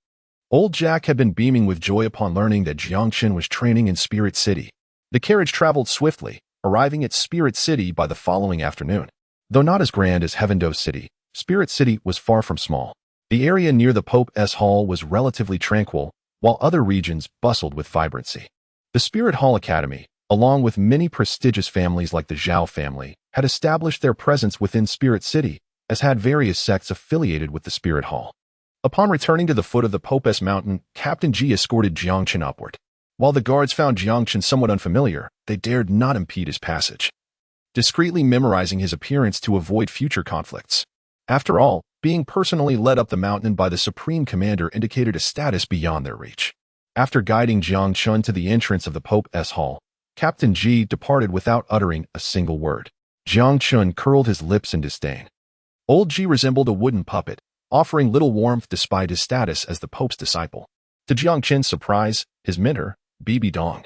Old Jack had been beaming with joy upon learning that Jiang Chen was training in Spirit City. The carriage traveled swiftly, arriving at Spirit City by the following afternoon. Though not as grand as Heavendoe City, Spirit City was far from small. The area near the Pope's Hall was relatively tranquil, while other regions bustled with vibrancy. The Spirit Hall Academy, along with many prestigious families like the Zhao family, had established their presence within Spirit City, as had various sects affiliated with the Spirit Hall. Upon returning to the foot of the Pope's Mountain, Captain G escorted Jiang Chen upward. While the guards found Jiang Chen somewhat unfamiliar, they dared not impede his passage, discreetly memorizing his appearance to avoid future conflicts. After all, being personally led up the mountain by the Supreme Commander indicated a status beyond their reach. After guiding Jiang Chen to the entrance of the Pope's Hall, Captain G departed without uttering a single word. Jiang Chen curled his lips in disdain. Old G resembled a wooden puppet, offering little warmth despite his status as the Pope's disciple. To Jiang Chen's surprise, his mentor, Bibi Dong,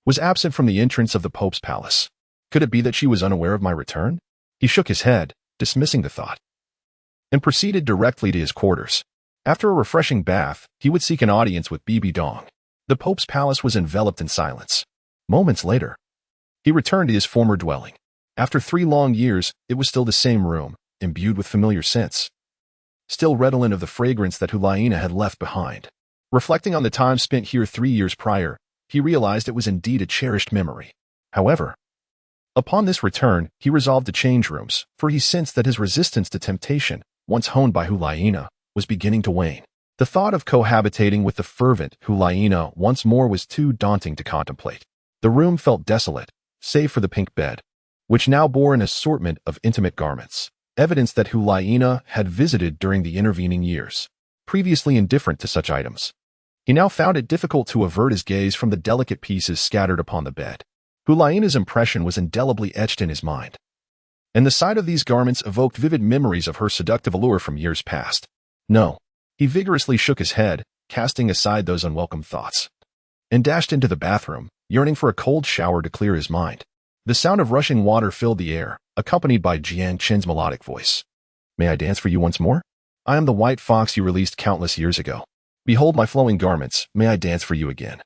was absent from the entrance of the Pope's palace. Could it be that she was unaware of my return? He shook his head, dismissing the thought, and proceeded directly to his quarters. After a refreshing bath, he would seek an audience with Bibi Dong. The Pope's palace was enveloped in silence. Moments later, he returned to his former dwelling. After 3 long years, it was still the same room, imbued with familiar scents, still redolent of the fragrance that Hulaina had left behind. Reflecting on the time spent here 3 years prior, he realized it was indeed a cherished memory. However, upon this return, he resolved to change rooms, for he sensed that his resistance to temptation, once honed by Hulaina, was beginning to wane. The thought of cohabitating with the fervent Hulaina once more was too daunting to contemplate. The room felt desolate, save for the pink bed, which now bore an assortment of intimate garments, evidence that Hulaina had visited during the intervening years. Previously indifferent to such items, he now found it difficult to avert his gaze from the delicate pieces scattered upon the bed. Hulaina's impression was indelibly etched in his mind, and the sight of these garments evoked vivid memories of her seductive allure from years past. No. He vigorously shook his head, casting aside those unwelcome thoughts, and dashed into the bathroom, yearning for a cold shower to clear his mind. The sound of rushing water filled the air, accompanied by Jiang Chen's melodic voice. "May I dance for you once more? I am the white fox you released countless years ago. Behold my flowing garments, may I dance for you again?"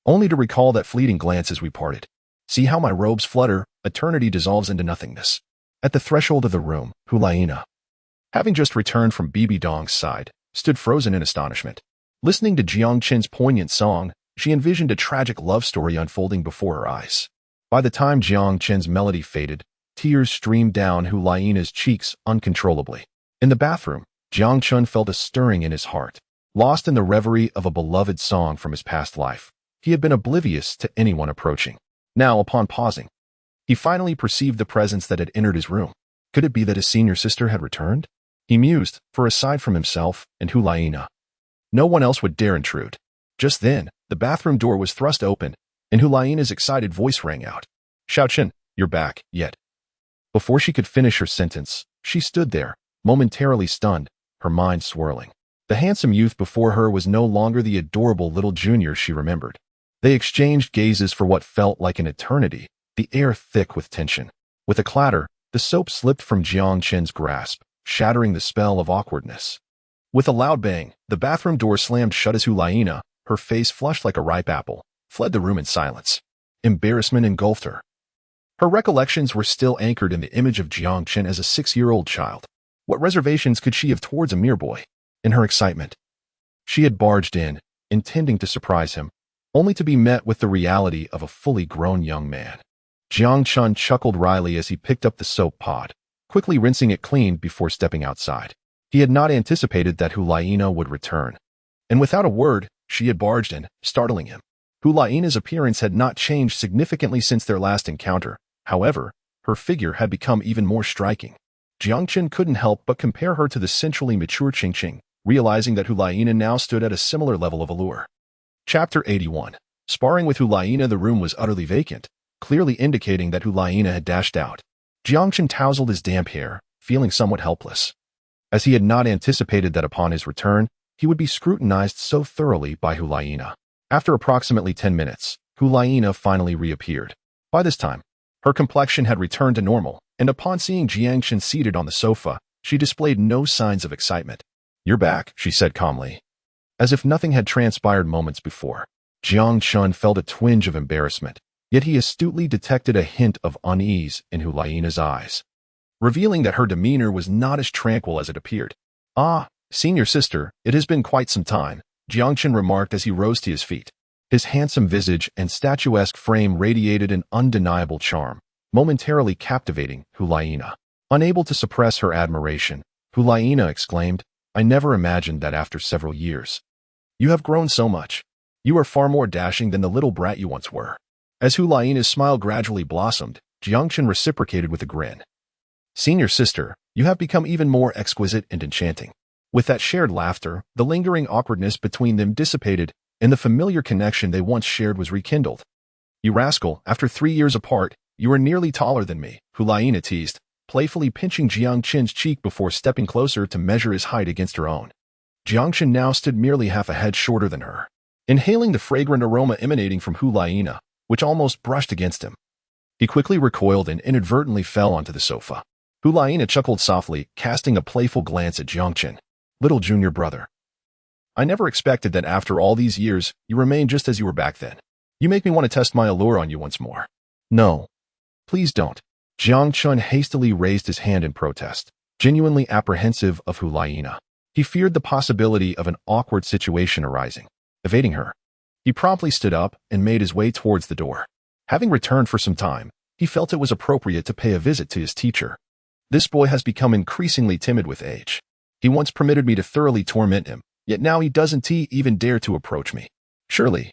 Only to recall that fleeting glance as we parted. See how my robes flutter, eternity dissolves into nothingness. At the threshold of the room, Hulaina, having just returned from Bibi Dong's side, stood frozen in astonishment. Listening to Jiang Chen's poignant song, she envisioned a tragic love story unfolding before her eyes. By the time Jiang Chen's melody faded, tears streamed down Hulaina's cheeks uncontrollably. In the bathroom, Jiang Chen felt a stirring in his heart. Lost in the reverie of a beloved song from his past life, he had been oblivious to anyone approaching. Now, upon pausing, he finally perceived the presence that had entered his room. Could it be that his senior sister had returned? He mused, for aside from himself and Hulaina, no one else would dare intrude. Just then, the bathroom door was thrust open, and Hulaina's excited voice rang out. "Xiao Chen, you're back, yet." Before she could finish her sentence, she stood there, momentarily stunned, her mind swirling. The handsome youth before her was no longer the adorable little junior she remembered. They exchanged gazes for what felt like an eternity, the air thick with tension. With a clatter, the soap slipped from Jiang Chen's grasp, shattering the spell of awkwardness. With a loud bang, the bathroom door slammed shut as Hulaina, her face flushed like a ripe apple, fled the room in silence. Embarrassment engulfed her. Her recollections were still anchored in the image of Jiang Chen as a 6-year-old child. What reservations could she have towards a mere boy? In her excitement, she had barged in, intending to surprise him, only to be met with the reality of a fully grown young man. Jiang Chen chuckled wryly as he picked up the soap pod, quickly rinsing it clean before stepping outside. He had not anticipated that Hulaina would return, and without a word, she had barged in, startling him. Hulaina's appearance had not changed significantly since their last encounter. However, her figure had become even more striking. Jiang Chen couldn't help but compare her to the centrally mature Qing, realizing that Hulaina now stood at a similar level of allure. Chapter 81. Sparring with Hulaina. The room was utterly vacant, clearly indicating that Hulaina had dashed out. Jiang Chen tousled his damp hair, feeling somewhat helpless, as he had not anticipated that upon his return, he would be scrutinized so thoroughly by Hulaina. After approximately 10 minutes, Hulaina finally reappeared. By this time, her complexion had returned to normal, and upon seeing Jiang Chen seated on the sofa, she displayed no signs of excitement. "You're back," she said calmly, as if nothing had transpired moments before. Jiang Chen felt a twinge of embarrassment, yet he astutely detected a hint of unease in Hulaina's eyes, revealing that her demeanor was not as tranquil as it appeared. "Ah, senior sister, it has been quite some time," Jiang Chen remarked as he rose to his feet. His handsome visage and statuesque frame radiated an undeniable charm, momentarily captivating Hulaina. Unable to suppress her admiration, Hulaina exclaimed, "I never imagined that after several years. You have grown so much. You are far more dashing than the little brat you once were." As Hulaina's smile gradually blossomed, Jiang Chen reciprocated with a grin. "Senior sister, you have become even more exquisite and enchanting." With that shared laughter, the lingering awkwardness between them dissipated, and the familiar connection they once shared was rekindled. "You rascal, after 3 years apart, you are nearly taller than me," Hulaina teased, playfully pinching Jiang Chen's cheek before stepping closer to measure his height against her own. Jiang Chen now stood merely half a head shorter than her, inhaling the fragrant aroma emanating from Hulaina, which almost brushed against him. He quickly recoiled and inadvertently fell onto the sofa. Hulaina chuckled softly, casting a playful glance at Jiang Chen. "Little junior brother. I never expected that after all these years, you remain just as you were back then. You make me want to test my allure on you once more." "No. Please don't." Jiang Chen hastily raised his hand in protest, genuinely apprehensive of Hulaina. He feared the possibility of an awkward situation arising. Evading her, he promptly stood up and made his way towards the door. Having returned for some time, he felt it was appropriate to pay a visit to his teacher. "This boy has become increasingly timid with age. He once permitted me to thoroughly torment him, yet now he doesn't even dare to approach me. Surely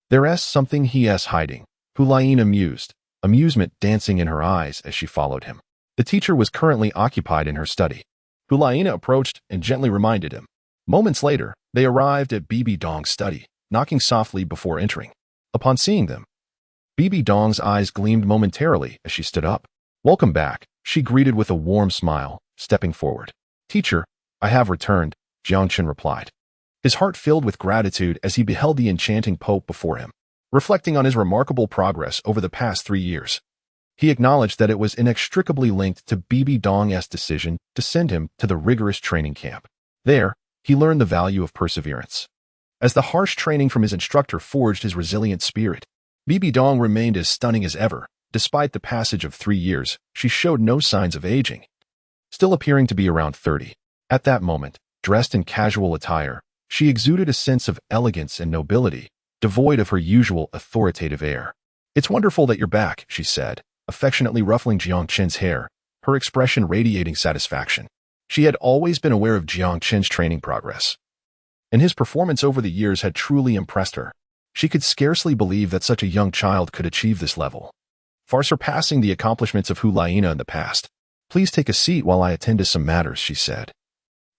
there's something he's hiding." Hulaina mused, amusement dancing in her eyes as she followed him. The teacher was currently occupied in her study. Hulaina approached and gently reminded him. Moments later, they arrived at Bibi Dong's study, knocking softly before entering. Upon seeing them, Bibi Dong's eyes gleamed momentarily as she stood up. "Welcome back," she greeted with a warm smile, stepping forward. "Teacher, I have returned," Jiang Chen replied, his heart filled with gratitude as he beheld the enchanting pope before him. Reflecting on his remarkable progress over the past 3 years, he acknowledged that it was inextricably linked to Bibi Dong's decision to send him to the rigorous training camp. There, he learned the value of perseverance, as the harsh training from his instructor forged his resilient spirit. Bibi Dong remained as stunning as ever. Despite the passage of 3 years, she showed no signs of aging, still appearing to be around 30. At that moment, dressed in casual attire, she exuded a sense of elegance and nobility, devoid of her usual authoritative air. "It's wonderful that you're back," she said, affectionately ruffling Jiang Chen's hair, her expression radiating satisfaction. She had always been aware of Jiang Chen's training progress, and his performance over the years had truly impressed her. She could scarcely believe that such a young child could achieve this level, far surpassing the accomplishments of Hulaina in the past. "Please take a seat while I attend to some matters," she said,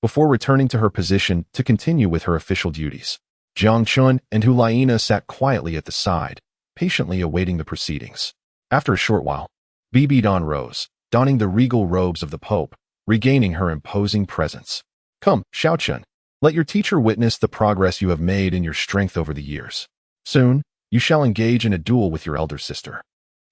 before returning to her position to continue with her official duties. Jiang Chen and Hulaina sat quietly at the side, patiently awaiting the proceedings. After a short while, Bibi Dong rose, donning the regal robes of the Pope, regaining her imposing presence. "Come, Xiao Chen, let your teacher witness the progress you have made in your strength over the years. Soon, you shall engage in a duel with your elder sister."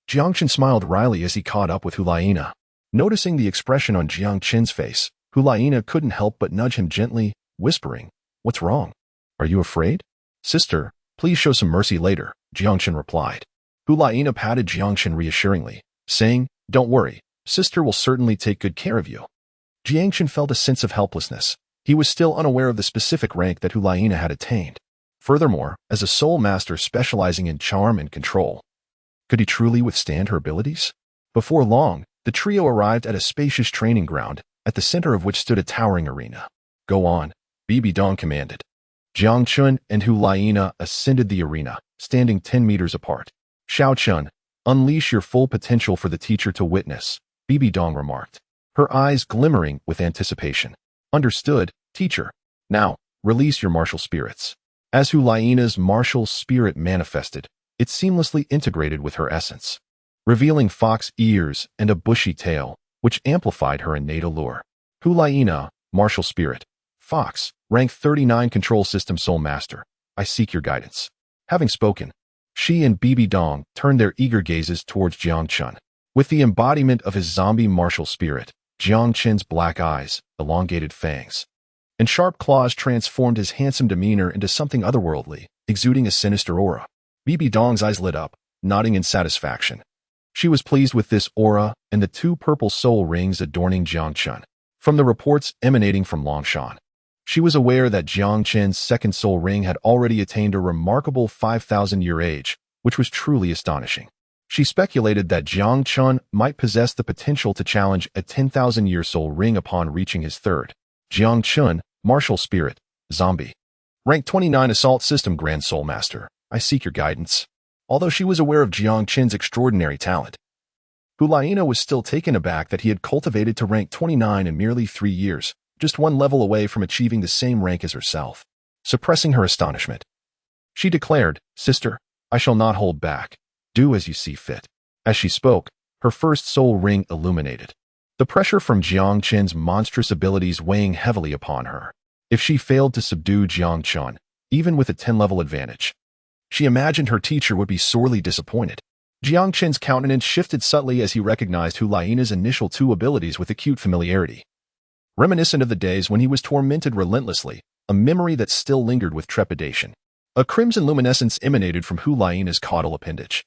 Jiang Chen smiled wryly as he caught up with Hulaina. Noticing the expression on Jiang Chen's face, Hulaina couldn't help but nudge him gently, whispering, "What's wrong? Are you afraid?" "Sister, please show some mercy later," Jiang Chen replied. Hulaina patted Jiang Chen reassuringly, saying, "Don't worry, sister will certainly take good care of you." Jiang Chen felt a sense of helplessness. He was still unaware of the specific rank that Hulaina had attained. Furthermore, as a soul master specializing in charm and control, could he truly withstand her abilities? Before long, the trio arrived at a spacious training ground, at the center of which stood a towering arena. "Go on," Bibi Dong commanded. Jiang Chen and Hulaina ascended the arena, standing 10 meters apart. "Xiao Chun, unleash your full potential for the teacher to witness," Bibi Dong remarked, her eyes glimmering with anticipation. "Understood, teacher. Now, release your martial spirits." As Hulaina's martial spirit manifested, it seamlessly integrated with her essence, revealing fox ears and a bushy tail, which amplified her innate allure. Hulaina, martial spirit, fox, rank 39 control system soul master. I seek your guidance. Having spoken, she and Bibi Dong turned their eager gazes towards Jiang Chen. With the embodiment of his zombie martial spirit, Jiang Chen's black eyes, elongated fangs, and sharp claws transformed his handsome demeanor into something otherworldly, exuding a sinister aura. Bibi Dong's eyes lit up, nodding in satisfaction. She was pleased with this aura and the 2 purple soul rings adorning Jiang Chen. From the reports emanating from Longshan, she was aware that Jiang Chen's second soul ring had already attained a remarkable 5,000-year age, which was truly astonishing. She speculated that Jiang Chen might possess the potential to challenge a 10,000-year soul ring upon reaching his third. Jiang Chen, martial spirit, zombie. Rank 29 assault system grand soul master. I seek your guidance. Although she was aware of Jiang Chen's extraordinary talent, Hulaina was still taken aback that he had cultivated to rank 29 in merely 3 years, just 1 level away from achieving the same rank as herself. Suppressing her astonishment, she declared, "Sister, I shall not hold back. Do as you see fit." As she spoke, her first soul ring illuminated, the pressure from Jiang Chen's monstrous abilities weighing heavily upon her. If she failed to subdue Jiang Chen, even with a 10-level advantage, she imagined her teacher would be sorely disappointed. Jiang Chen's countenance shifted subtly as he recognized Hulaina's initial 2 abilities with acute familiarity, reminiscent of the days when he was tormented relentlessly, a memory that still lingered with trepidation. A crimson luminescence emanated from Hulaina's caudal appendage,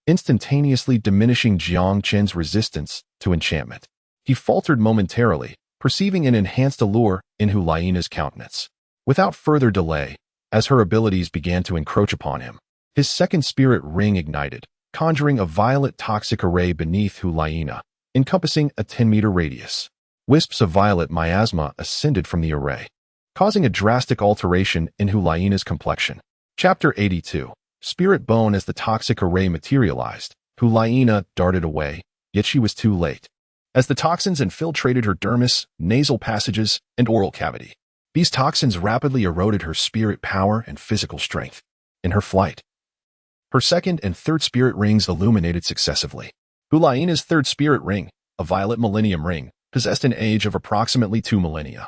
instantaneously diminishing Jiang Chen's resistance to enchantment. He faltered momentarily, perceiving an enhanced allure in Hulaina's countenance. Without further delay, as her abilities began to encroach upon him, his second spirit ring ignited, conjuring a violet toxic array beneath Hulaina, encompassing a 10-meter radius. Wisps of violet miasma ascended from the array, causing a drastic alteration in Hulaina's complexion. Chapter 82. Spirit Bone. As the toxic array materialized, Hulaina darted away, yet she was too late. As the toxins infiltrated her dermis, nasal passages, and oral cavity, these toxins rapidly eroded her spirit power and physical strength. In her flight, her second and third spirit rings illuminated successively. Hulaina's third spirit ring, a violet millennium ring, possessed an age of approximately 2 millennia.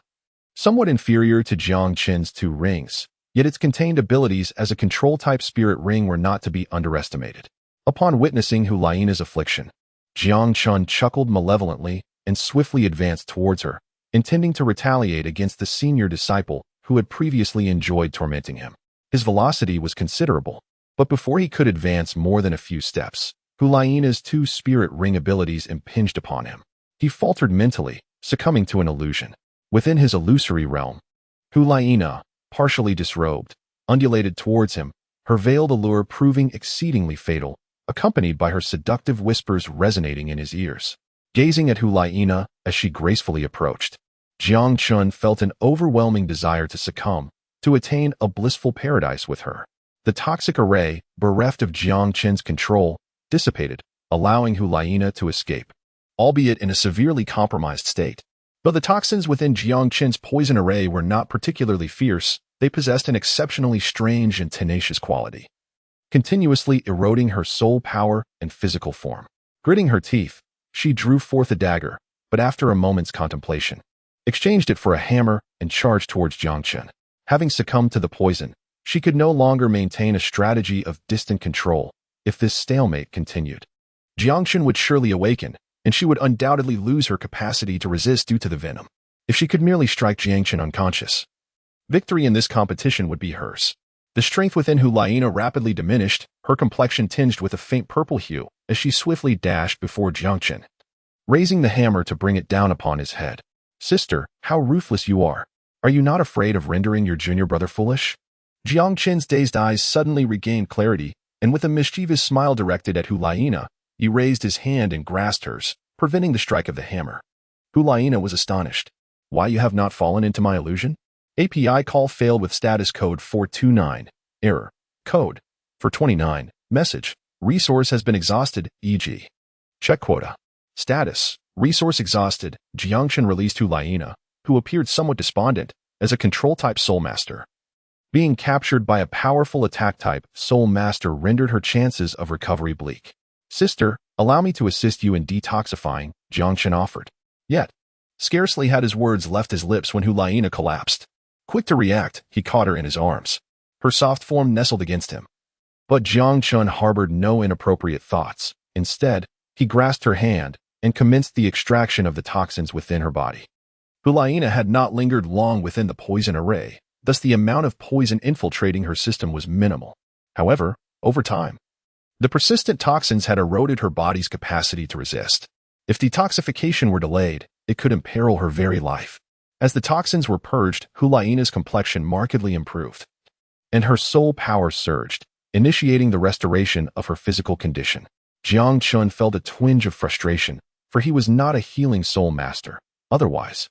Somewhat inferior to Jiang Chen's 2 rings, yet its contained abilities as a control-type spirit ring were not to be underestimated. Upon witnessing Hulaina's affliction, Jiang Chen chuckled malevolently and swiftly advanced towards her, intending to retaliate against the senior disciple who had previously enjoyed tormenting him. His velocity was considerable, but before he could advance more than a few steps, Hulaina's 2 spirit ring abilities impinged upon him. He faltered mentally, succumbing to an illusion. Within his illusory realm, Hulaina, partially disrobed, undulated towards him, her veiled allure proving exceedingly fatal, accompanied by her seductive whispers resonating in his ears. Gazing at Hulaina as she gracefully approached, Jiang Chen felt an overwhelming desire to succumb, to attain a blissful paradise with her. The toxic array, bereft of Jiang Chen's control, dissipated, allowing Hulaina to escape, albeit in a severely compromised state. Though the toxins within Jiang Chen's poison array were not particularly fierce, they possessed an exceptionally strange and tenacious quality, continuously eroding her soul power and physical form. Gritting her teeth, she drew forth a dagger, but after a moment's contemplation, exchanged it for a hammer and charged towards Jiang Chen. Having succumbed to the poison, she could no longer maintain a strategy of distant control. If this stalemate continued, Jiang Chen would surely awaken, and she would undoubtedly lose her capacity to resist due to the venom. If she could merely strike Jiang Chen unconscious, victory in this competition would be hers. The strength within Hulaina rapidly diminished, her complexion tinged with a faint purple hue, as she swiftly dashed before Jiang Chen, raising the hammer to bring it down upon his head. "Sister, how ruthless you are! Are you not afraid of rendering your junior brother foolish?" Jiang Chen's dazed eyes suddenly regained clarity, and with a mischievous smile directed at Hulaina, he raised his hand and grasped hers, preventing the strike of the hammer. Hulaina was astonished. "Why, you have not fallen into my illusion?" API call failed with status code 429. Error. Code. For 29. Message. Resource has been exhausted, e.g. Check quota. Status. Resource exhausted. Jiang Chen released Hulaina, who appeared somewhat despondent, as a control-type Soul Master. Being captured by a powerful attack-type Soul Master rendered her chances of recovery bleak. "Sister, allow me to assist you in detoxifying," Jiang Chen offered. Yet, scarcely had his words left his lips when Hulaina collapsed. Quick to react, he caught her in his arms. Her soft form nestled against him. But Jiang Chen harbored no inappropriate thoughts. Instead, he grasped her hand and commenced the extraction of the toxins within her body. Hulaina had not lingered long within the poison array, thus the amount of poison infiltrating her system was minimal. However, over time, the persistent toxins had eroded her body's capacity to resist. If detoxification were delayed, it could imperil her very life. As the toxins were purged, Hulaina's complexion markedly improved, and her soul power surged, initiating the restoration of her physical condition. Jiang Chen felt a twinge of frustration, for he was not a healing soul master. Otherwise,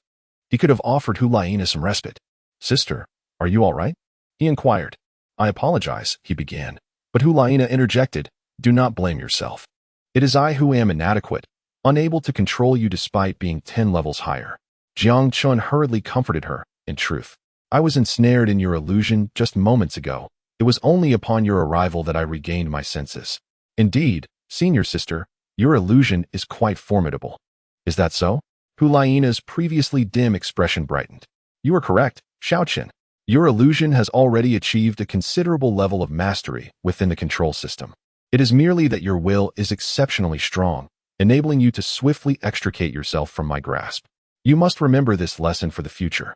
he could have offered Hulaina some respite. "Sister, are you all right?" he inquired. "I apologize," he began, but Hulaina interjected, "Do not blame yourself. It is I who am inadequate, unable to control you despite being 10 levels higher." Jiang Chen hurriedly comforted her. "In truth, I was ensnared in your illusion just moments ago. It was only upon your arrival that I regained my senses. Indeed, senior sister, your illusion is quite formidable." "Is that so?" Hulaina's previously dim expression brightened. "You are correct, Xiao Chen. Your illusion has already achieved a considerable level of mastery within the control system. It is merely that your will is exceptionally strong, enabling you to swiftly extricate yourself from my grasp. You must remember this lesson for the future.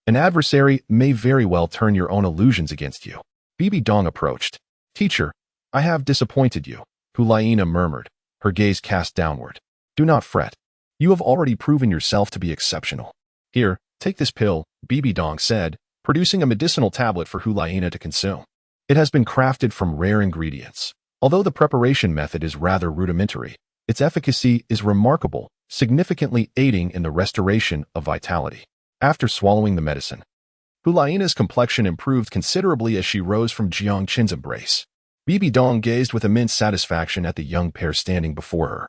An adversary may very well turn your own illusions against you." Bibi Dong approached. "Teacher, I have disappointed you," Hulaina murmured, her gaze cast downward. "Do not fret. You have already proven yourself to be exceptional. Here, take this pill," Bibi Dong said, producing a medicinal tablet for Hulaina to consume. "It has been crafted from rare ingredients. Although the preparation method is rather rudimentary, its efficacy is remarkable, significantly aiding in the restoration of vitality." After swallowing the medicine, Hulaina's complexion improved considerably as she rose from Jiang Chen's embrace. Bibi Dong gazed with immense satisfaction at the young pair standing before her.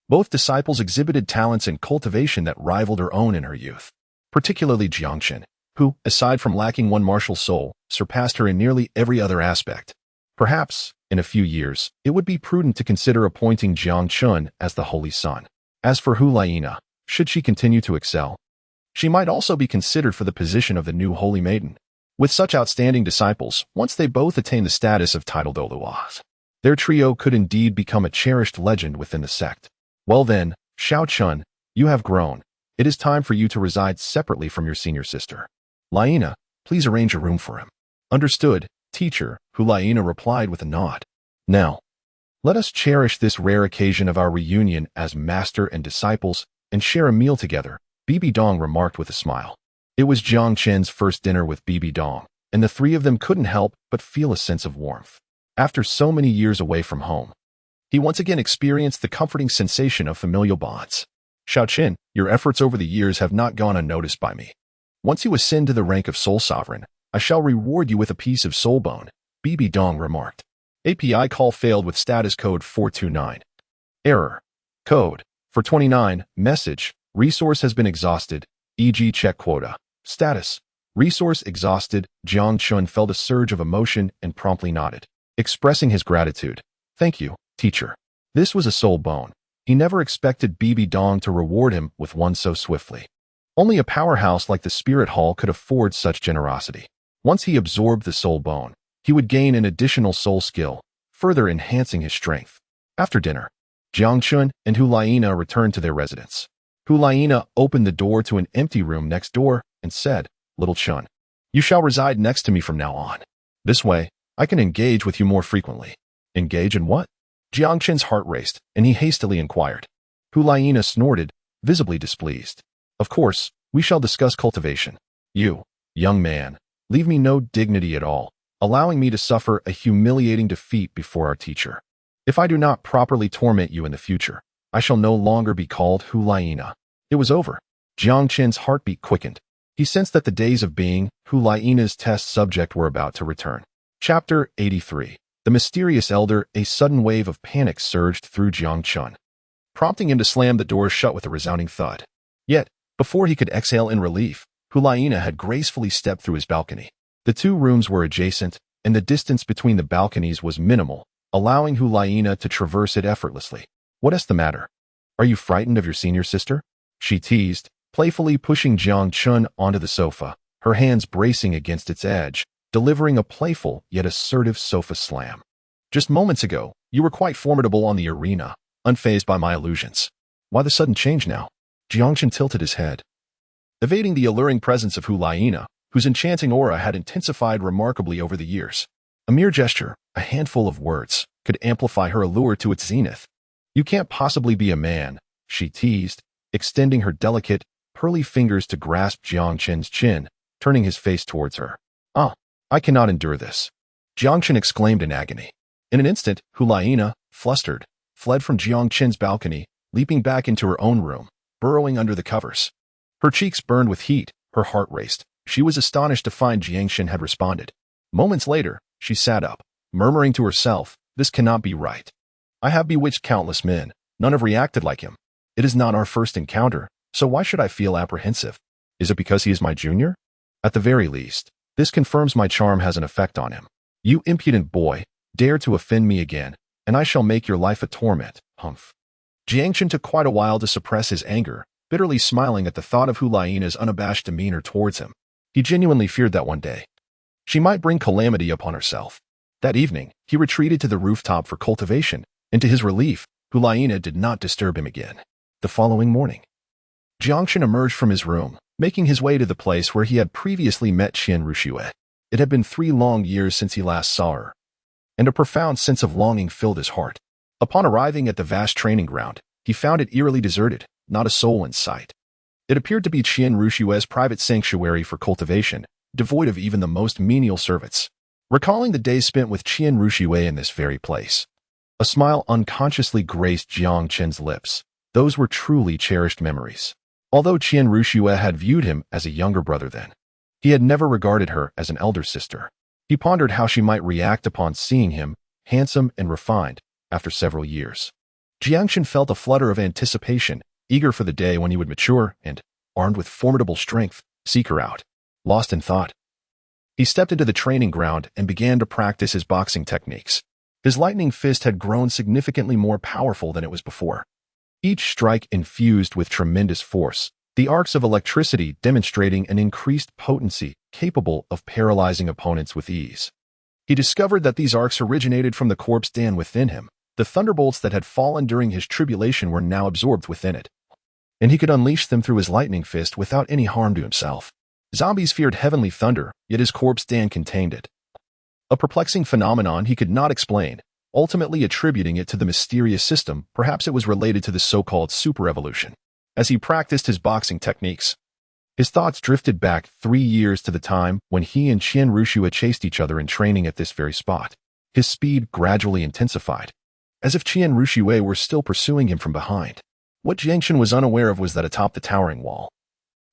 Both disciples exhibited talents in cultivation that rivaled her own in her youth, particularly Jiang Chen, who, aside from lacking one martial soul, surpassed her in nearly every other aspect. Perhaps, in a few years, it would be prudent to consider appointing Jiang Chen as the Holy Son. As for Hulaina, should she continue to excel, she might also be considered for the position of the new Holy Maiden. With such outstanding disciples, once they both attain the status of Title Douluo, their trio could indeed become a cherished legend within the sect. Well then, Xiao Chen, you have grown. It is time for you to reside separately from your senior sister. Laina, please arrange a room for him. Understood, teacher, Hulaina replied with a nod. Now, let us cherish this rare occasion of our reunion as master and disciples and share a meal together, Bibi Dong remarked with a smile. It was Jiang Chen's first dinner with Bibi Dong, and the three of them couldn't help but feel a sense of warmth. After so many years away from home, he once again experienced the comforting sensation of familial bonds. Xiao Chen, your efforts over the years have not gone unnoticed by me. Once you ascend to the rank of Soul Sovereign, I shall reward you with a piece of soul bone, Bibi Dong remarked. API call failed with status code 429. Error. Code. For 29, message, resource has been exhausted, e.g. check quota. Status. Resource exhausted. Jiang Chen felt a surge of emotion and promptly nodded, expressing his gratitude. Thank you, teacher. This was a soul bone. He never expected Bibi Dong to reward him with one so swiftly. Only a powerhouse like the Spirit Hall could afford such generosity. Once he absorbed the soul bone, he would gain an additional soul skill, further enhancing his strength. After dinner, Jiang Chen and Hulaina returned to their residence. Hulaina opened the door to an empty room next door and said, Little Chen, you shall reside next to me from now on. This way, I can engage with you more frequently. Engage in what? Jiang Chen's heart raced, and he hastily inquired. Hu snorted, visibly displeased. Of course, we shall discuss cultivation. You, young man, leave me no dignity at all, allowing me to suffer a humiliating defeat before our teacher. If I do not properly torment you in the future, I shall no longer be called Hu. It was over. Jiang Chen's heartbeat quickened. He sensed that the days of being Hu test subject were about to return. Chapter 83. The Mysterious Elder. A sudden wave of panic surged through Jiang Chen, prompting him to slam the doors shut with a resounding thud. Yet, before he could exhale in relief, Hu had gracefully stepped through his balcony. The two rooms were adjacent, and the distance between the balconies was minimal, allowing Hu to traverse it effortlessly. What is the matter? Are you frightened of your senior sister? She teased, playfully pushing Jiang Chen onto the sofa, her hands bracing against its edge, delivering a playful yet assertive sofa slam. Just moments ago, you were quite formidable on the arena, unfazed by my illusions. Why the sudden change now? Jiang Chen tilted his head, evading the alluring presence of Hu, whose enchanting aura had intensified remarkably over the years. A mere gesture, a handful of words, could amplify her allure to its zenith. You can't possibly be a man, she teased, extending her delicate, pearly fingers to grasp Jiang Chen's chin, turning his face towards her. I cannot endure this. Jiang Chen exclaimed in agony. In an instant, Hu, flustered, fled from Jiang Chen's balcony, leaping back into her own room, burrowing under the covers. Her cheeks burned with heat, her heart raced. She was astonished to find Jiang Chen had responded. Moments later, she sat up, murmuring to herself, this cannot be right. I have bewitched countless men, none have reacted like him. It is not our first encounter, so why should I feel apprehensive? Is it because he is my junior? At the very least, this confirms my charm has an effect on him. You impudent boy, dare to offend me again, and I shall make your life a torment, humph. Jiang Chen took quite a while to suppress his anger, bitterly smiling at the thought of Hu unabashed demeanor towards him. He genuinely feared that one day she might bring calamity upon herself. That evening, he retreated to the rooftop for cultivation, and to his relief, Hu did not disturb him again. The following morning, Jiang Chen emerged from his room, making his way to the place where he had previously met Shian Renua. It had been 3 long years since he last saw her, and a profound sense of longing filled his heart. Upon arriving at the vast training ground, he found it eerily deserted, not a soul in sight. It appeared to be Shian Renua's private sanctuary for cultivation, devoid of even the most menial servants. Recalling the days spent with Shian Renua in this very place, a smile unconsciously graced Jiang Chen's lips. Those were truly cherished memories. Although Shian Renua had viewed him as a younger brother then, he had never regarded her as an elder sister. He pondered how she might react upon seeing him, handsome and refined, after several years. Jiang Chen felt a flutter of anticipation, eager for the day when he would mature and, armed with formidable strength, seek her out. Lost in thought, he stepped into the training ground and began to practice his boxing techniques. His lightning fist had grown significantly more powerful than it was before. Each strike infused with tremendous force, the arcs of electricity demonstrating an increased potency capable of paralyzing opponents with ease. He discovered that these arcs originated from the corpse Dan within him. The thunderbolts that had fallen during his tribulation were now absorbed within it, and he could unleash them through his lightning fist without any harm to himself. Zombies feared heavenly thunder, yet his corpse Dan contained it. A perplexing phenomenon he could not explain, ultimately attributing it to the mysterious system. Perhaps it was related to the so-called super-evolution. As he practiced his boxing techniques, his thoughts drifted back 3 years to the time when he and Shian Renua chased each other in training at this very spot. His speed gradually intensified, as if Shian Renua were still pursuing him from behind. What Jiang Chen was unaware of was that atop the towering wall,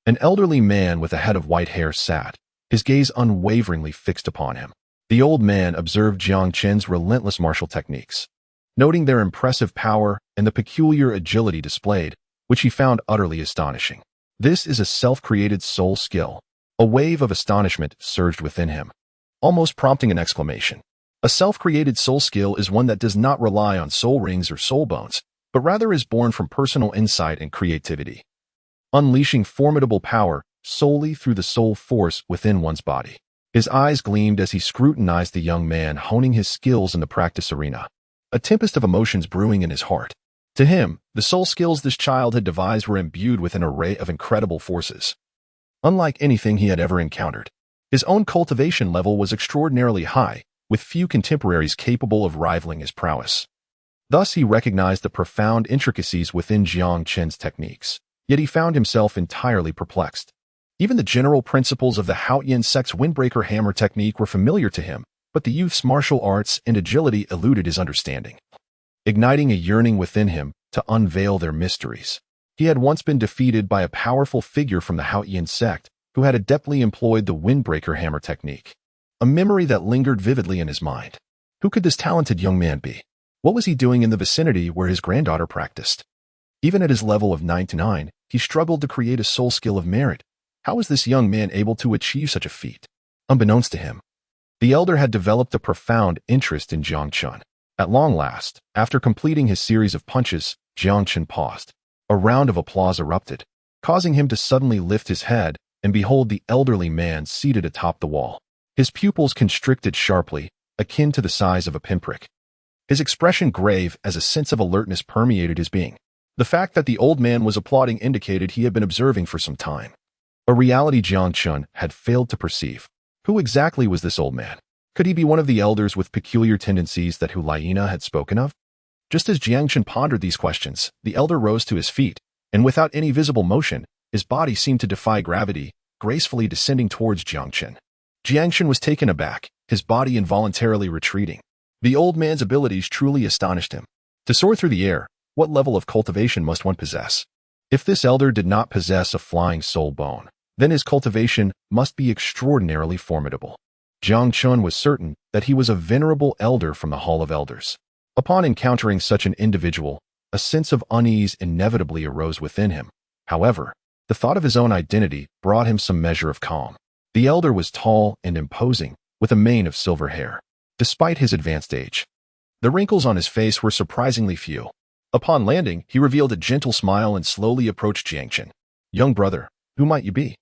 an elderly man with a head of white hair sat, his gaze unwaveringly fixed upon him. The old man observed Jiang Chen's relentless martial techniques, noting their impressive power and the peculiar agility displayed, which he found utterly astonishing. This is a self-created soul skill. A wave of astonishment surged within him, almost prompting an exclamation. A self-created soul skill is one that does not rely on soul rings or soul bones, but rather is born from personal insight and creativity, unleashing formidable power solely through the soul force within one's body. His eyes gleamed as he scrutinized the young man honing his skills in the practice arena, a tempest of emotions brewing in his heart. To him, the soul skills this child had devised were imbued with an array of incredible forces, unlike anything he had ever encountered. His own cultivation level was extraordinarily high, with few contemporaries capable of rivaling his prowess. Thus he recognized the profound intricacies within Jiang Chen's techniques, yet he found himself entirely perplexed. Even the general principles of the Haotian sect's windbreaker hammer technique were familiar to him, but the youth's martial arts and agility eluded his understanding, igniting a yearning within him to unveil their mysteries. He had once been defeated by a powerful figure from the Haotian sect who had adeptly employed the windbreaker hammer technique, a memory that lingered vividly in his mind. Who could this talented young man be? What was he doing in the vicinity where his granddaughter practiced? Even at his level of 99, he struggled to create a soul skill of merit. How was this young man able to achieve such a feat? Unbeknownst to him, the elder had developed a profound interest in Jiang Chen. At long last, after completing his series of punches, Jiang Chen paused. A round of applause erupted, causing him to suddenly lift his head and behold the elderly man seated atop the wall. His pupils constricted sharply, akin to the size of a pinprick. His expression grave as a sense of alertness permeated his being. The fact that the old man was applauding indicated he had been observing for some time, a reality Jiang Chen had failed to perceive. Who exactly was this old man? Could he be one of the elders with peculiar tendencies that Hulayina had spoken of? Just as Jiang Chen pondered these questions, the elder rose to his feet, and without any visible motion, his body seemed to defy gravity, gracefully descending towards Jiang Chen. Jiang Chen was taken aback, his body involuntarily retreating. The old man's abilities truly astonished him. To soar through the air, what level of cultivation must one possess? If this elder did not possess a flying soul bone, then his cultivation must be extraordinarily formidable. Jiang Chen was certain that he was a venerable elder from the Hall of Elders. Upon encountering such an individual, a sense of unease inevitably arose within him. However, the thought of his own identity brought him some measure of calm. The elder was tall and imposing, with a mane of silver hair. Despite his advanced age, the wrinkles on his face were surprisingly few. Upon landing, he revealed a gentle smile and slowly approached Jiang Chen. "Young brother, who might you be?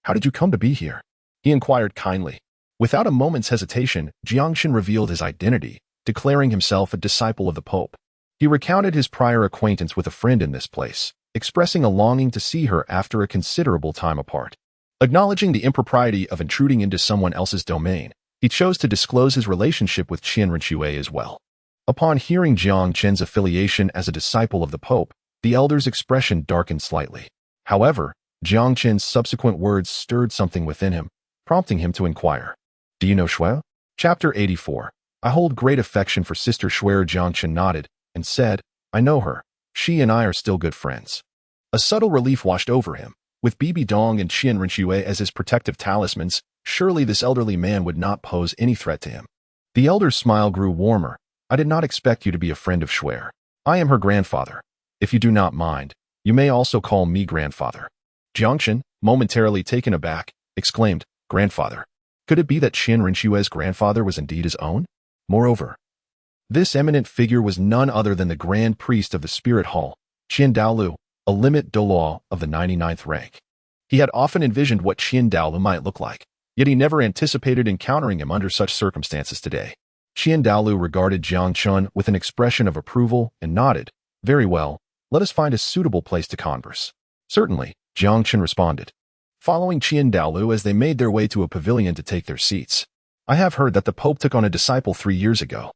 How did you come to be here?" he inquired kindly. Without a moment's hesitation, Jiang Chen revealed his identity, declaring himself a disciple of the Pope. He recounted his prior acquaintance with a friend in this place, expressing a longing to see her after a considerable time apart. Acknowledging the impropriety of intruding into someone else's domain, he chose to disclose his relationship with Shian Renua as well. Upon hearing Jiang Chen's affiliation as a disciple of the Pope, the elder's expression darkened slightly. However, Jiang Chen's subsequent words stirred something within him, prompting him to inquire, "Do you know Shui?" Chapter 84. I hold great affection for Sister Shui. Jiang Chen nodded and said, "I know her. She and I are still good friends." A subtle relief washed over him. With Bibi Dong and Shian Renua as his protective talismans, surely this elderly man would not pose any threat to him. The elder's smile grew warmer. "I did not expect you to be a friend of Shui. I am her grandfather. If you do not mind, you may also call me grandfather." Jiang Chen, momentarily taken aback, exclaimed, "Grandfather? Could it be that Shian Renua's grandfather was indeed his own?" Moreover, this eminent figure was none other than the Grand Priest of the Spirit Hall, Title Douluo, a limit Douluo of the 99th rank. He had often envisioned what Title Douluo might look like, yet he never anticipated encountering him under such circumstances today. Title Douluo regarded Jiang Chen with an expression of approval and nodded. "Very well, let us find a suitable place to converse." "Certainly," Jiang Chen responded, following Title Douluo as they made their way to a pavilion to take their seats. "I have heard that the Pope took on a disciple 3 years ago,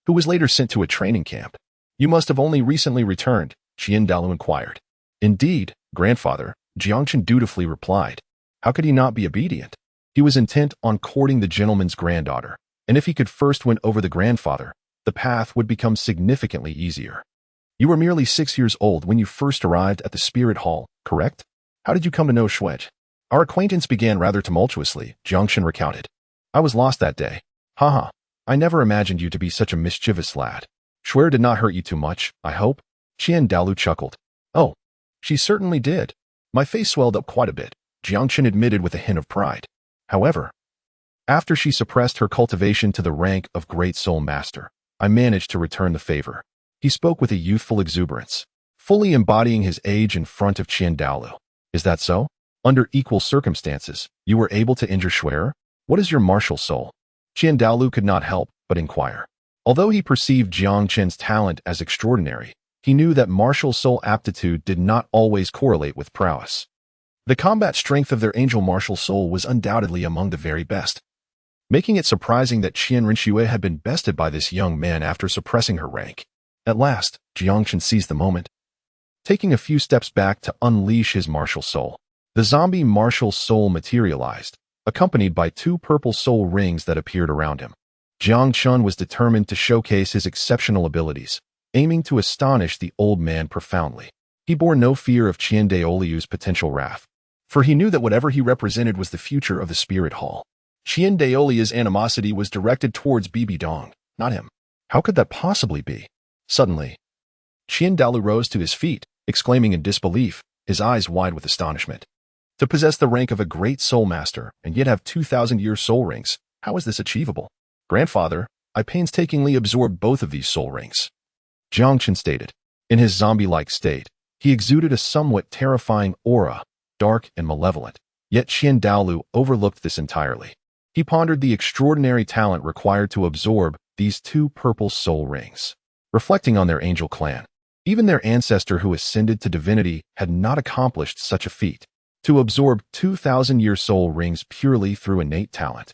who was later sent to a training camp. You must have only recently returned," Title Douluo inquired. "Indeed, grandfather," Jiang Chen dutifully replied. How could he not be obedient? He was intent on courting the gentleman's granddaughter, and if he could first win over the grandfather, the path would become significantly easier. "You were merely 6 years old when you first arrived at the Spirit Hall, correct? How did you come to know Shui?" "Our acquaintance began rather tumultuously," Jiang Chen recounted. "I was lost that day. Haha, I never imagined you to be such a mischievous lad. Shui did not hurt you too much, I hope?" Title Douluo chuckled. "Oh, she certainly did." My face swelled up quite a bit, Jiang Chen admitted with a hint of pride. However, after she suppressed her cultivation to the rank of Great Soul Master, I managed to return the favor. He spoke with a youthful exuberance, fully embodying his age in front of Title Douluo. "Is that so? Under equal circumstances, you were able to injure Shui? What is your martial soul?" Title Douluo could not help but inquire. Although he perceived Jiang Chen's talent as extraordinary, he knew that martial soul aptitude did not always correlate with prowess. The combat strength of their angel martial soul was undoubtedly among the very best, making it surprising that Shian Renua had been bested by this young man after suppressing her rank. At last, Jiang Chen seized the moment, taking a few steps back to unleash his martial soul. The zombie martial soul materialized, accompanied by 2 purple soul rings that appeared around him. Jiang Chen was determined to showcase his exceptional abilities, aiming to astonish the old man profoundly. He bore no fear of Shian Renua potential wrath, for he knew that whatever he represented was the future of the Spirit Hall. Shian Renua's animosity was directed towards Bibi Dong, not him. How could that possibly be? Suddenly, Shian Douluo rose to his feet, exclaiming in disbelief, his eyes wide with astonishment. To possess the rank of a great soul master and yet have 2,000-year soul rings, how is this achievable? Grandfather, I painstakingly absorbed both of these soul rings, Jiang Chen stated. In his zombie-like state, he exuded a somewhat terrifying aura, dark and malevolent. Yet Shian Douluo overlooked this entirely. He pondered the extraordinary talent required to absorb these 2 purple soul rings. Reflecting on their angel clan, even their ancestor who ascended to divinity had not accomplished such a feat. To absorb 2,000-year soul rings purely through innate talent,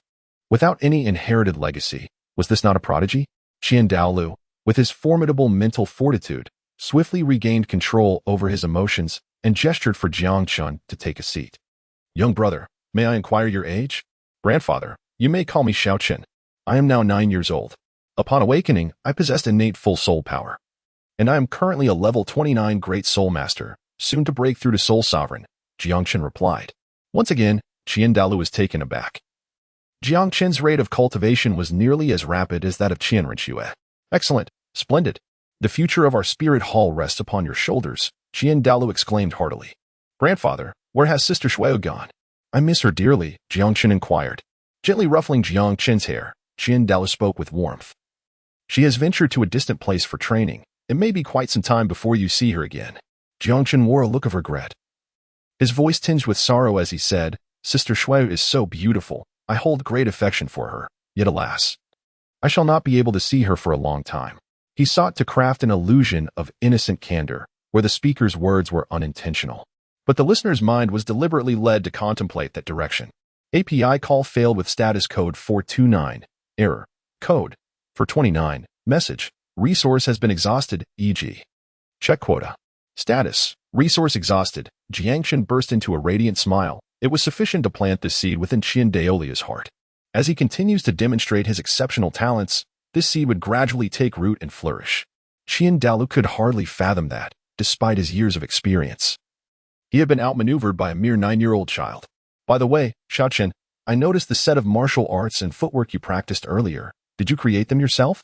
without any inherited legacy, was this not a prodigy? Shian Douluo, with his formidable mental fortitude, swiftly regained control over his emotions and gestured for Jiang Chen to take a seat. Young brother, may I inquire your age? Grandfather, you may call me Xiao Chen. I am now 9 years old. Upon awakening, I possessed innate full soul power, and I am currently a level 29 great soul master, soon to break through to soul sovereign, Jiang Chen replied. Once again, Shian Douluo was taken aback. Jiang Chen's rate of cultivation was nearly as rapid as that of Shian Renua. Excellent, splendid. The future of our spirit hall rests upon your shoulders, Shian Douluo exclaimed heartily. Grandfather, where has Sister Shuo gone? I miss her dearly, Jiang Chen inquired. Gently ruffling Jiang Chen's hair, Shian Douluo spoke with warmth. She has ventured to a distant place for training. It may be quite some time before you see her again. Jiang Chen wore a look of regret, his voice tinged with sorrow as he said, Sister Shuo is so beautiful. I hold great affection for her. Yet alas, I shall not be able to see her for a long time. He sought to craft an illusion of innocent candor, where the speaker's words were unintentional. But the listener's mind was deliberately led to contemplate that direction. API call failed with status code 429. Error. Code. For 29. Message. Resource has been exhausted, e.g. Check quota. Status. Resource exhausted. Jiang Chen burst into a radiant smile. It was sufficient to plant this seed within Shian Renua's heart. As he continues to demonstrate his exceptional talents, this seed would gradually take root and flourish. Shian Douluo could hardly fathom that, despite his years of experience. He had been outmaneuvered by a mere 9-year-old child. By the way, Xiao Chen, I noticed the set of martial arts and footwork you practiced earlier. Did you create them yourself?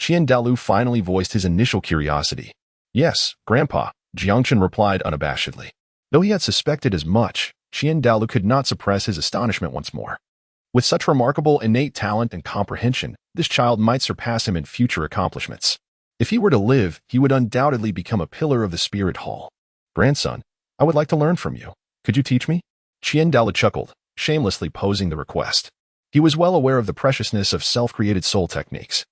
Shian Douluo finally voiced his initial curiosity. Yes, Grandpa, Jiang Chen replied unabashedly. Though he had suspected as much, Shian Douluo could not suppress his astonishment once more. With such remarkable innate talent and comprehension, this child might surpass him in future accomplishments. If he were to live, he would undoubtedly become a pillar of the Spirit Hall. Grandson, I would like to learn from you. Could you teach me? Shian Douluo chuckled, shamelessly posing the request. He was well aware of the preciousness of self-created soul techniques.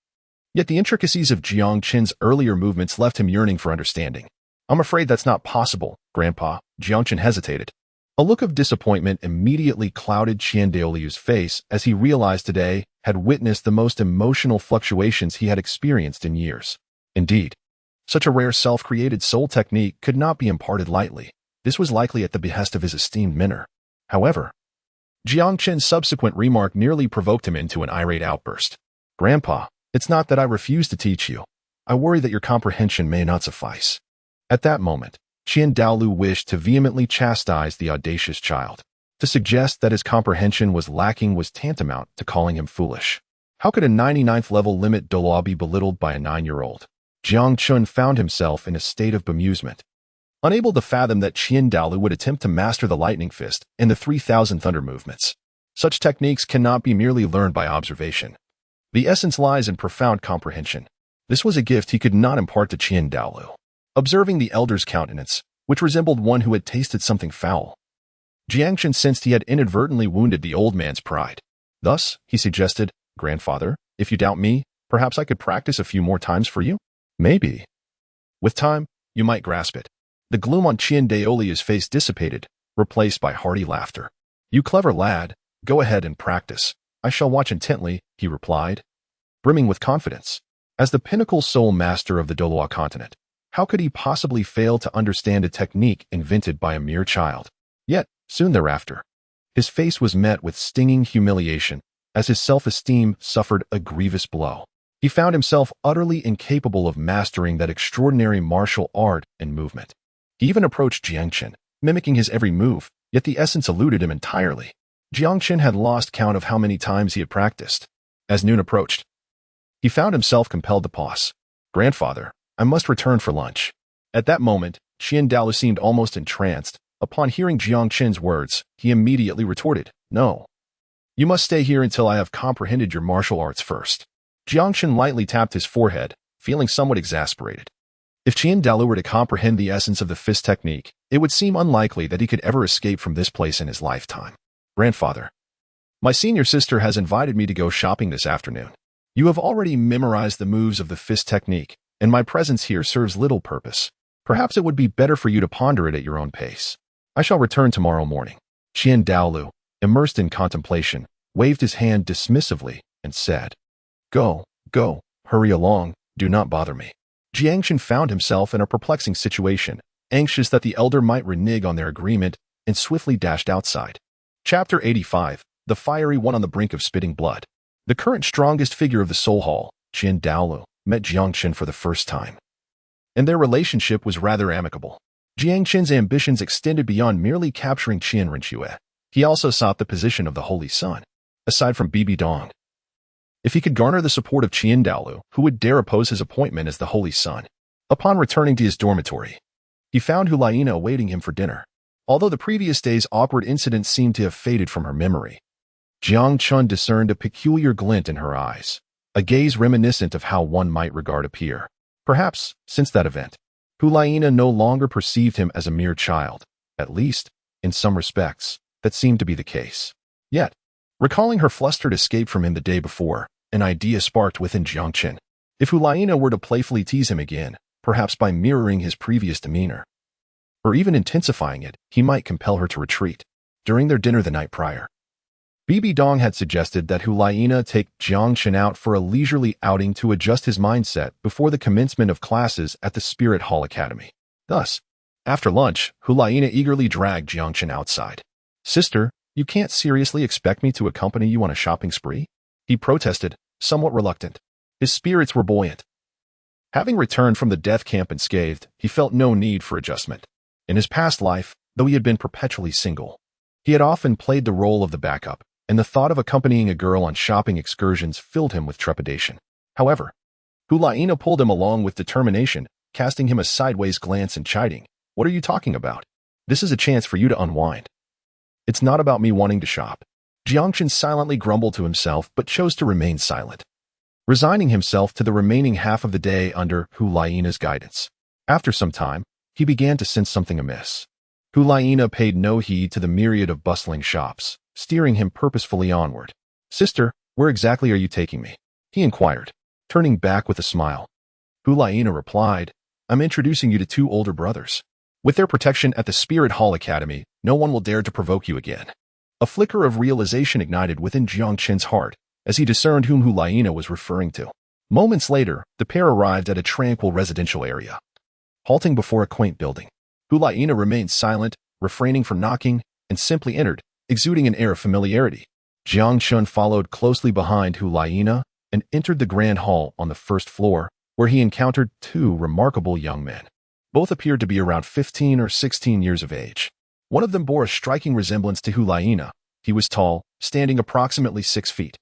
Yet the intricacies of Jiang Chen's earlier movements left him yearning for understanding. I'm afraid that's not possible, Grandpa. Jiang Chen hesitated. A look of disappointment immediately clouded Shian Renua's face as he realized today had witnessed the most emotional fluctuations he had experienced in years. Indeed, such a rare self-created soul technique could not be imparted lightly. This was likely at the behest of his esteemed mentor. However, Jiang Chen's subsequent remark nearly provoked him into an irate outburst. Grandpa, it's not that I refuse to teach you. I worry that your comprehension may not suffice. At that moment, Shian Douluo wished to vehemently chastise the audacious child. To suggest that his comprehension was lacking was tantamount to calling him foolish. How could a 99th level limit Douluo be belittled by a 9-year-old? Jiang Chen found himself in a state of bemusement, unable to fathom that Shian Douluo would attempt to master the lightning fist and the 3,000 thunder movements. Such techniques cannot be merely learned by observation. The essence lies in profound comprehension. This was a gift he could not impart to Shian Douluo. Observing the elder's countenance, which resembled one who had tasted something foul, Jiang Chen sensed he had inadvertently wounded the old man's pride. Thus, he suggested, Grandfather, if you doubt me, perhaps I could practice a few more times for you? Maybe. With time, you might grasp it. The gloom on Shian Renua's face dissipated, replaced by hearty laughter. You clever lad, go ahead and practice. I shall watch intently, he replied, brimming with confidence. As the pinnacle soul master of the Douluo Continent, how could he possibly fail to understand a technique invented by a mere child? Yet, soon thereafter, his face was met with stinging humiliation as his self-esteem suffered a grievous blow. He found himself utterly incapable of mastering that extraordinary martial art and movement. He even approached Jiang Chen, mimicking his every move, yet the essence eluded him entirely. Jiang Chen had lost count of how many times he had practiced. As noon approached, he found himself compelled to pause. "Grandfather, I must return for lunch." At that moment, Shian Renua seemed almost entranced. Upon hearing Jiang Chen's words, he immediately retorted, "No. You must stay here until I have comprehended your martial arts first." Jiang Chen lightly tapped his forehead, feeling somewhat exasperated. If Shian Renua were to comprehend the essence of the fist technique, it would seem unlikely that he could ever escape from this place in his lifetime. "Grandfather, my senior sister has invited me to go shopping this afternoon. You have already memorized the moves of the fist technique, and my presence here serves little purpose. Perhaps it would be better for you to ponder it at your own pace. I shall return tomorrow morning." Shian Renua, immersed in contemplation, waved his hand dismissively and said, Go, hurry along, do not bother me." Jiang Chen found himself in a perplexing situation, anxious that the elder might renege on their agreement, and swiftly dashed outside. Chapter 85, The Fiery One on the Brink of Spitting Blood. The current strongest figure of the Soul Hall, Title Douluo, met Jiang Chen for the first time. And their relationship was rather amicable. Jiang Chen's ambitions extended beyond merely capturing Shian Renua. He also sought the position of the Holy Sun. Aside from Bibi Dong, if he could garner the support of Title Douluo, who would dare oppose his appointment as the Holy Sun? Upon returning to his dormitory, he found Hulaina awaiting him for dinner. Although the previous day's awkward incident seemed to have faded from her memory, Jiang Chen discerned a peculiar glint in her eyes, a gaze reminiscent of how one might regard a peer. Perhaps, since that event, Hulaina no longer perceived him as a mere child. At least, in some respects, that seemed to be the case. Yet, recalling her flustered escape from him the day before, an idea sparked within Jiang Chen. If Hulaina were to playfully tease him again, perhaps by mirroring his previous demeanor, or even intensifying it, he might compel her to retreat. During their dinner the night prior, Bibi Dong had suggested that Hulaina take Jiang Chen out for a leisurely outing to adjust his mindset before the commencement of classes at the Spirit Hall Academy. Thus, after lunch, Hulaina eagerly dragged Jiang Chen outside. "Sister, you can't seriously expect me to accompany you on a shopping spree?" he protested, somewhat reluctant. His spirits were buoyant. Having returned from the death camp unscathed, he felt no need for adjustment. In his past life, though he had been perpetually single, he had often played the role of the backup, and the thought of accompanying a girl on shopping excursions filled him with trepidation. However, Hulaina pulled him along with determination, casting him a sideways glance and chiding, "What are you talking about? This is a chance for you to unwind. It's not about me wanting to shop." Jiang Chen silently grumbled to himself but chose to remain silent, resigning himself to the remaining half of the day under Hulaina's guidance. After some time, he began to sense something amiss. Hulaina paid no heed to the myriad of bustling shops, steering him purposefully onward. "Sister, where exactly are you taking me?" he inquired, turning back with a smile. Hulaina replied, "I'm introducing you to two older brothers. With their protection at the Spirit Hall Academy, no one will dare to provoke you again." A flicker of realization ignited within Jiang Chen's heart as he discerned whom Hulaina was referring to. Moments later, the pair arrived at a tranquil residential area. Halting before a quaint building, Hulaina remained silent, refraining from knocking, and simply entered, exuding an air of familiarity. Jiang Chen followed closely behind Hulaina and entered the grand hall on the first floor, where he encountered two remarkable young men. Both appeared to be around 15 or 16 years of age. One of them bore a striking resemblance to Hulaina. He was tall, standing approximately 6 feet,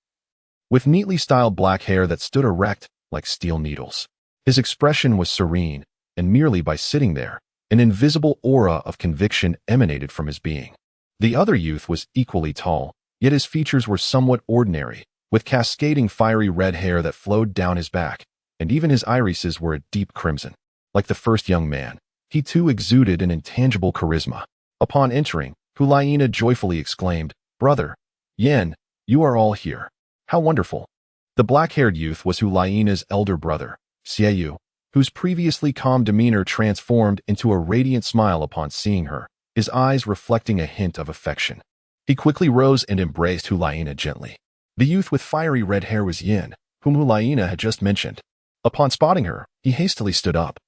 with neatly styled black hair that stood erect like steel needles. His expression was serene, and merely by sitting there, an invisible aura of conviction emanated from his being. The other youth was equally tall, yet his features were somewhat ordinary, with cascading fiery red hair that flowed down his back, and even his irises were a deep crimson. Like the first young man, he too exuded an intangible charisma. Upon entering, Hulaina joyfully exclaimed, "Brother, Yan, you are all here. How wonderful." The black-haired youth was Hulaina's elder brother, Xiaoyu, whose previously calm demeanor transformed into a radiant smile upon seeing her, his eyes reflecting a hint of affection. He quickly rose and embraced Hulaina gently. The youth with fiery red hair was Yin, whom Hulaina had just mentioned. Upon spotting her, he hastily stood up,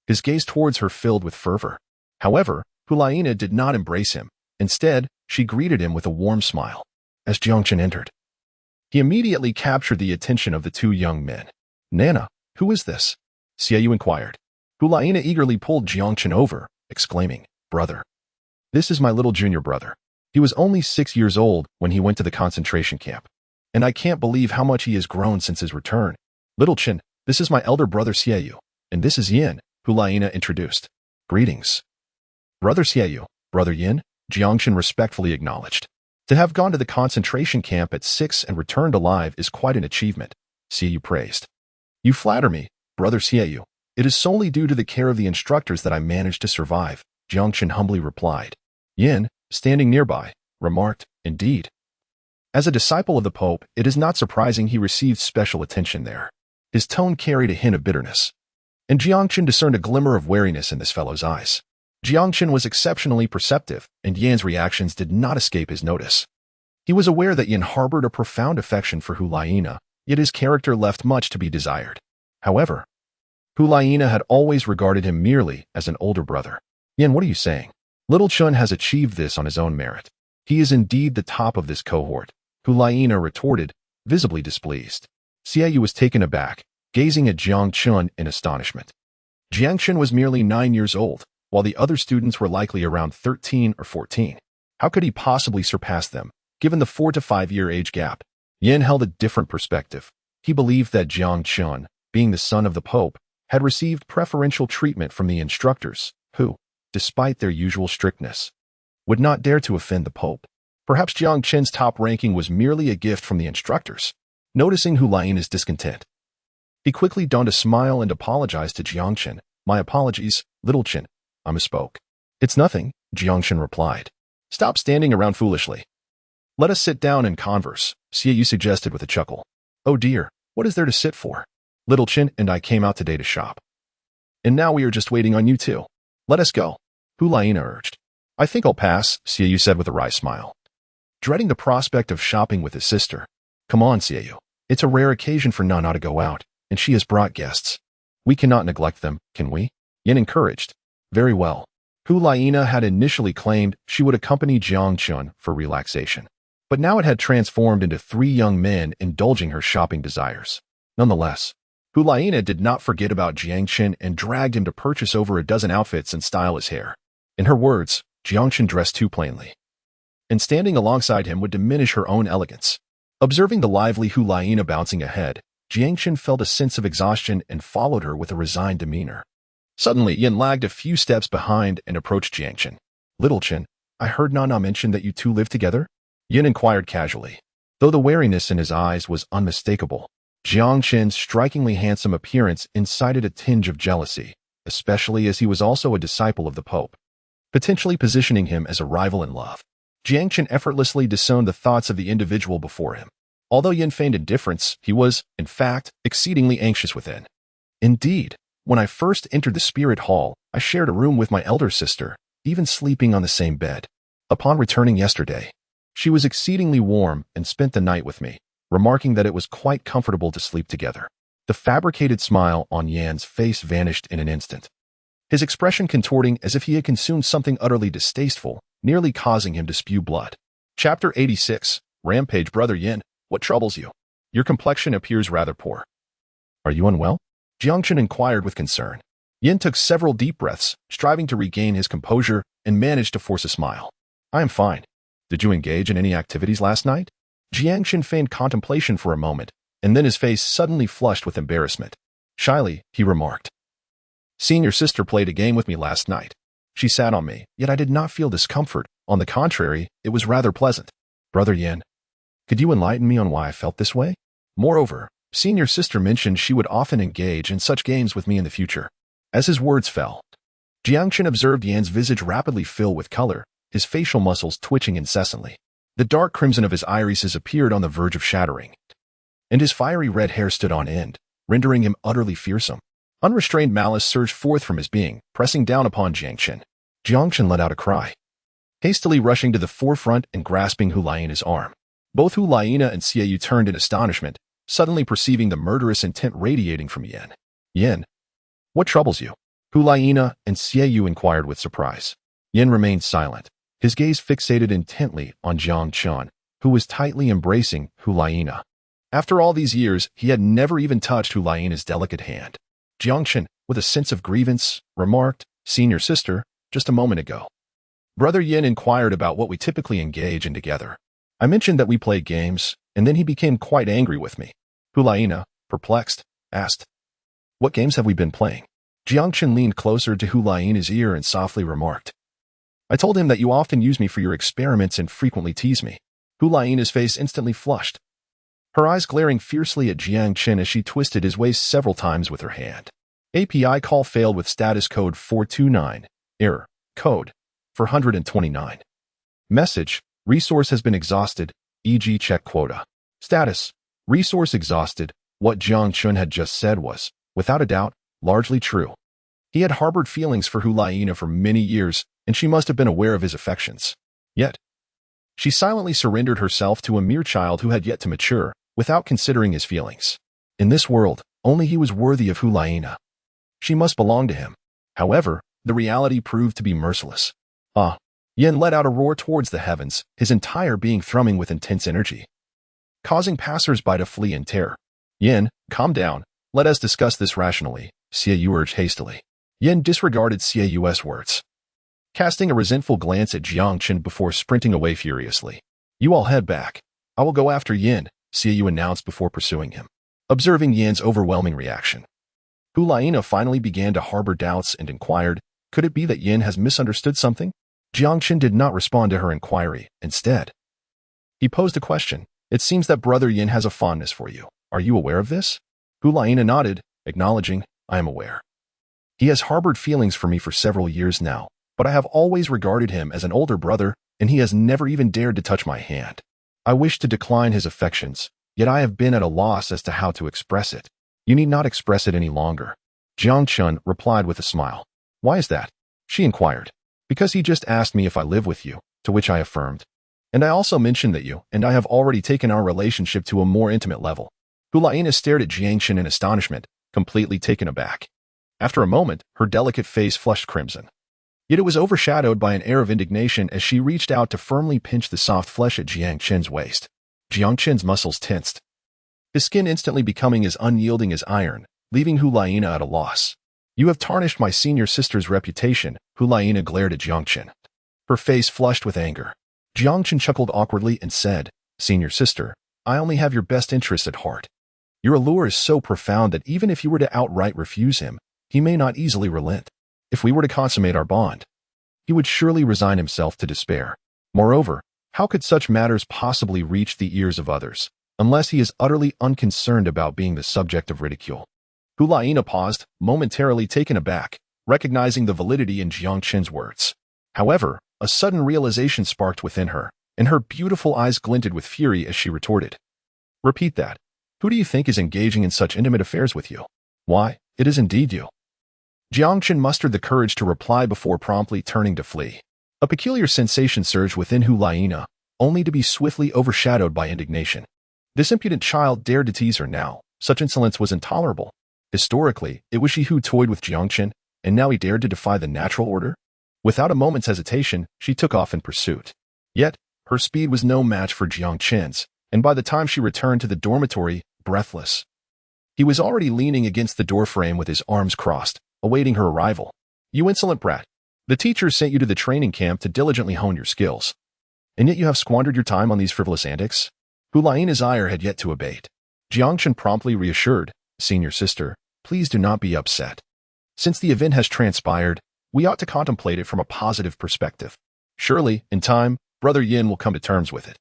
his gaze towards her filled with fervor. However, Hulaina did not embrace him. Instead, she greeted him with a warm smile. As Jiang Chen entered, he immediately captured the attention of the two young men. Nana, who is this? Xiaoyu inquired. Hulaina eagerly pulled Jiang Chen over, exclaiming, Brother. This is my little junior brother. He was only 6 years old when he went to the concentration camp. And I can't believe how much he has grown since his return. Little Chen, this is my elder brother Xiaoyu, and this is Yin, Hulaina introduced. Greetings. Brother Xiaoyu, Brother Yin, Jiang Chen respectfully acknowledged. To have gone to the concentration camp at 6 and returned alive is quite an achievement, Xiaoyu praised. You flatter me, Brother Xiaoyu. It is solely due to the care of the instructors that I managed to survive, Jiang Chen humbly replied. Yin, standing nearby, remarked, Indeed. As a disciple of the Pope, it is not surprising he received special attention there. His tone carried a hint of bitterness. And Jiang Chen discerned a glimmer of wariness in this fellow's eyes. Jiang Chen was exceptionally perceptive, and Yan's reactions did not escape his notice. He was aware that Yan harbored a profound affection for Hulaina, yet his character left much to be desired. However, Hulaina had always regarded him merely as an older brother. Yan, what are you saying? Little Chen has achieved this on his own merit. He is indeed the top of this cohort, Hulaina retorted, visibly displeased. Xiaoyu was taken aback, gazing at Jiang Chen in astonishment. Jiang Chen was merely 9 years old, while the other students were likely around 13 or 14. How could he possibly surpass them, given the 4 to 5 year age gap? Yan held a different perspective. He believed that Jiang Chen, being the son of the Pope, had received preferential treatment from the instructors, who, despite their usual strictness, would not dare to offend the Pope. Perhaps Jiang Chen's top ranking was merely a gift from the instructors. Noticing Hulaina's discontent, he quickly donned a smile and apologized to Jiang Chen. My apologies, Little Chen. I misspoke. It's nothing, Jiang Chen replied. Stop standing around foolishly. Let us sit down and converse, Xiaoyu suggested with a chuckle. Oh dear, what is there to sit for? Little Chen and I came out today to shop. And now we are just waiting on you two. Let us go, Hulaina urged. I think I'll pass, Xiaoyu said with a wry smile, dreading the prospect of shopping with his sister. Come on, Xiaoyu. It's a rare occasion for Nana to go out, and she has brought guests. We cannot neglect them, can we? Yin encouraged. Very well. Hulaina had initially claimed she would accompany Jiang Chen for relaxation, but now it had transformed into 3 young men indulging her shopping desires. Nonetheless, Hulaina did not forget about Jiang Chen and dragged him to purchase over a dozen outfits and style his hair. In her words, Jiang Chen dressed too plainly, and standing alongside him would diminish her own elegance. Observing the lively Hulaina bouncing ahead, Jiang Chen felt a sense of exhaustion and followed her with a resigned demeanor. Suddenly, Yin lagged a few steps behind and approached Jiang Chen. Little Chen, I heard Nana mention that you two live together? Yin inquired casually. Though the wariness in his eyes was unmistakable, Jiang Chen's strikingly handsome appearance incited a tinge of jealousy, especially as he was also a disciple of the Pope, potentially positioning him as a rival in love. Jiang Chen effortlessly discerned the thoughts of the individual before him. Although Yin feigned indifference, he was, in fact, exceedingly anxious within. Indeed, when I first entered the spirit hall, I shared a room with my elder sister, even sleeping on the same bed. Upon returning yesterday, she was exceedingly warm and spent the night with me, remarking that it was quite comfortable to sleep together. The fabricated smile on Yan's face vanished in an instant, his expression contorting as if he had consumed something utterly distasteful, nearly causing him to spew blood. Chapter 86, Rampage. Brother Yin, what troubles you? Your complexion appears rather poor. Are you unwell? Jiang Chen inquired with concern. Yin took several deep breaths, striving to regain his composure, and managed to force a smile. I am fine. Did you engage in any activities last night? Jiang Chen feigned contemplation for a moment, and then his face suddenly flushed with embarrassment. Shyly, he remarked. Seeing your sister played a game with me last night. She sat on me, yet I did not feel discomfort. On the contrary, it was rather pleasant. Brother Yin, could you enlighten me on why I felt this way? Moreover, seeing your sister mentioned she would often engage in such games with me in the future. As his words fell, Jiang Chen observed Yan's visage rapidly fill with color, his facial muscles twitching incessantly. The dark crimson of his irises appeared on the verge of shattering, and his fiery red hair stood on end, rendering him utterly fearsome. Unrestrained malice surged forth from his being, pressing down upon Jiang Chen. Jiang Chen let out a cry, hastily rushing to the forefront and grasping Hulaina's arm. Both Hulaina and Xiaoyu turned in astonishment, suddenly perceiving the murderous intent radiating from Yin. Yin, what troubles you? Hulaina and Xie inquired with surprise. Yin remained silent, his gaze fixated intently on Jiang Chen, who was tightly embracing Hulaina. After all these years, he had never even touched Hulaina's delicate hand. Jiang Chen, with a sense of grievance, remarked, "Senior sister, just a moment ago. Brother Yin inquired about what we typically engage in together. I mentioned that we play games, and then he became quite angry with me." Hulaina, perplexed, asked, "What games have we been playing?" Jiang Chen leaned closer to Hulaina's ear and softly remarked, "I told him that you often use me for your experiments and frequently tease me." Hulaina's face instantly flushed, her eyes glaring fiercely at Jiang Chen as she twisted his waist several times with her hand. API call failed with status code 429. Error. Code 429. Message. Resource has been exhausted, e.g. check quota. Status. Resource exhausted. What Jiang Chen had just said was, without a doubt, largely true. He had harbored feelings for Hulaina for many years, and she must have been aware of his affections. Yet, she silently surrendered herself to a mere child who had yet to mature, without considering his feelings. In this world, only he was worthy of Hulaina. She must belong to him. However, the reality proved to be merciless. Yin let out a roar towards the heavens, his entire being thrumming with intense energy, causing passers-by to flee in terror. "Yin, calm down. Let us discuss this rationally," Xie urged hastily. Yin disregarded Xie's words, casting a resentful glance at Jiang Chen before sprinting away furiously. "You all head back. I will go after Yin," Xie announced before pursuing him. Observing Yin's overwhelming reaction, Hulaina finally began to harbor doubts and inquired, "Could it be that Yin has misunderstood something?" Jiang Chen did not respond to her inquiry. Instead, he posed a question. "It seems that Brother Yin has a fondness for you. Are you aware of this?" Hulaina nodded, acknowledging, "I am aware. He has harbored feelings for me for several years now, but I have always regarded him as an older brother, and he has never even dared to touch my hand. I wish to decline his affections, yet I have been at a loss as to how to express it." "You need not express it any longer," Jiang Chen replied with a smile. "Why is that?" she inquired. "Because he just asked me if I live with you," to which I affirmed. "And I also mentioned that you and I have already taken our relationship to a more intimate level." Hulaina stared at Jiang Chen in astonishment, completely taken aback. After a moment, her delicate face flushed crimson. Yet it was overshadowed by an air of indignation as she reached out to firmly pinch the soft flesh at Jiang Chen's waist. Jiang Chen's muscles tensed, his skin instantly becoming as unyielding as iron, leaving Hulaina at a loss. "You have tarnished my senior sister's reputation," Hulaina glared at Jiang Chen, her face flushed with anger. Jiang Chen chuckled awkwardly and said, "Senior sister, I only have your best interests at heart. Your allure is so profound that even if you were to outright refuse him, he may not easily relent. If we were to consummate our bond, he would surely resign himself to despair. Moreover, how could such matters possibly reach the ears of others, unless he is utterly unconcerned about being the subject of ridicule?" Hulaina paused, momentarily taken aback, recognizing the validity in Jiang Chen's words. However, a sudden realization sparked within her, and her beautiful eyes glinted with fury as she retorted, "Repeat that. Who do you think is engaging in such intimate affairs with you?" "Why, it is indeed you." Jiang Chen mustered the courage to reply before promptly turning to flee. A peculiar sensation surged within Hulaina, only to be swiftly overshadowed by indignation. This impudent child dared to tease her now. Such insolence was intolerable. Historically, it was she who toyed with Jiang Chen, and now he dared to defy the natural order? Without a moment's hesitation, she took off in pursuit. Yet, her speed was no match for Jiang Chen's, and by the time she returned to the dormitory, breathless, he was already leaning against the doorframe with his arms crossed, awaiting her arrival. "You insolent brat. The teacher sent you to the training camp to diligently hone your skills, and yet you have squandered your time on these frivolous antics?" Hulaina's ire had yet to abate. Jiang Chen promptly reassured, "Senior sister, please do not be upset. Since the event has transpired, we ought to contemplate it from a positive perspective. Surely, in time, Brother Yin will come to terms with it.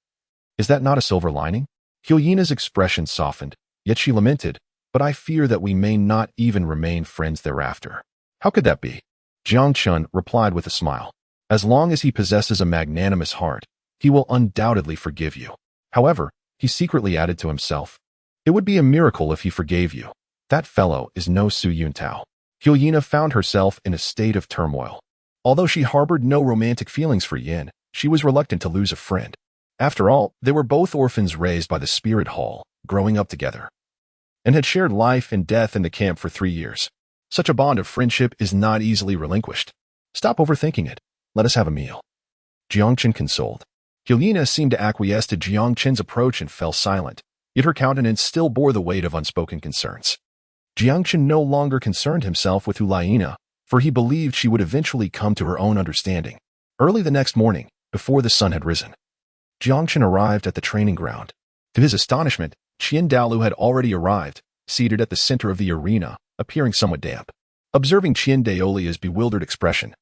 Is that not a silver lining?" Hulaina's expression softened, yet she lamented, "But I fear that we may not even remain friends thereafter." "How could that be?" Jiang Chen replied with a smile. "As long as he possesses a magnanimous heart, he will undoubtedly forgive you." However, he secretly added to himself, "It would be a miracle if he forgave you. That fellow is no Su Yuntao." Hulaina found herself in a state of turmoil. Although she harbored no romantic feelings for Yin, she was reluctant to lose a friend. After all, they were both orphans raised by the spirit hall, growing up together. and had shared life and death in the camp for 3 years. Such a bond of friendship is not easily relinquished. Stop overthinking it. Let us have a meal. Jiang Chen consoled. Helena seemed to acquiesce to Jiang Chen's approach and fell silent, yet her countenance still bore the weight of unspoken concerns. Jiang Chen no longer concerned himself with Helena, for he believed she would eventually come to her own understanding. Early the next morning, before the sun had risen, Jiang Chen arrived at the training ground. To his astonishment, Title Douluo had already arrived, seated at the center of the arena, appearing somewhat damp. Observing Title Douluo's bewildered expression,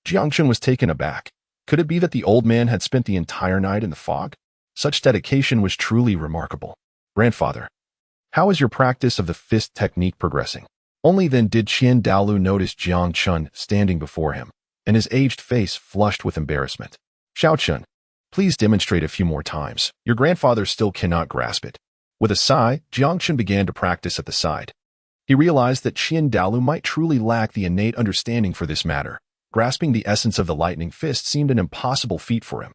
Jiang Chen was taken aback. Could it be that the old man had spent the entire night in the fog? Such dedication was truly remarkable. Grandfather, how is your practice of the fist technique progressing? Only then did Title Douluo notice Jiang Chen standing before him, and his aged face flushed with embarrassment. Xiao Chen, please demonstrate a few more times. Your grandfather still cannot grasp it. With a sigh, Jiang Chen began to practice at the side. He realized that Title Douluo might truly lack the innate understanding for this matter. Grasping the essence of the lightning fist seemed an impossible feat for him.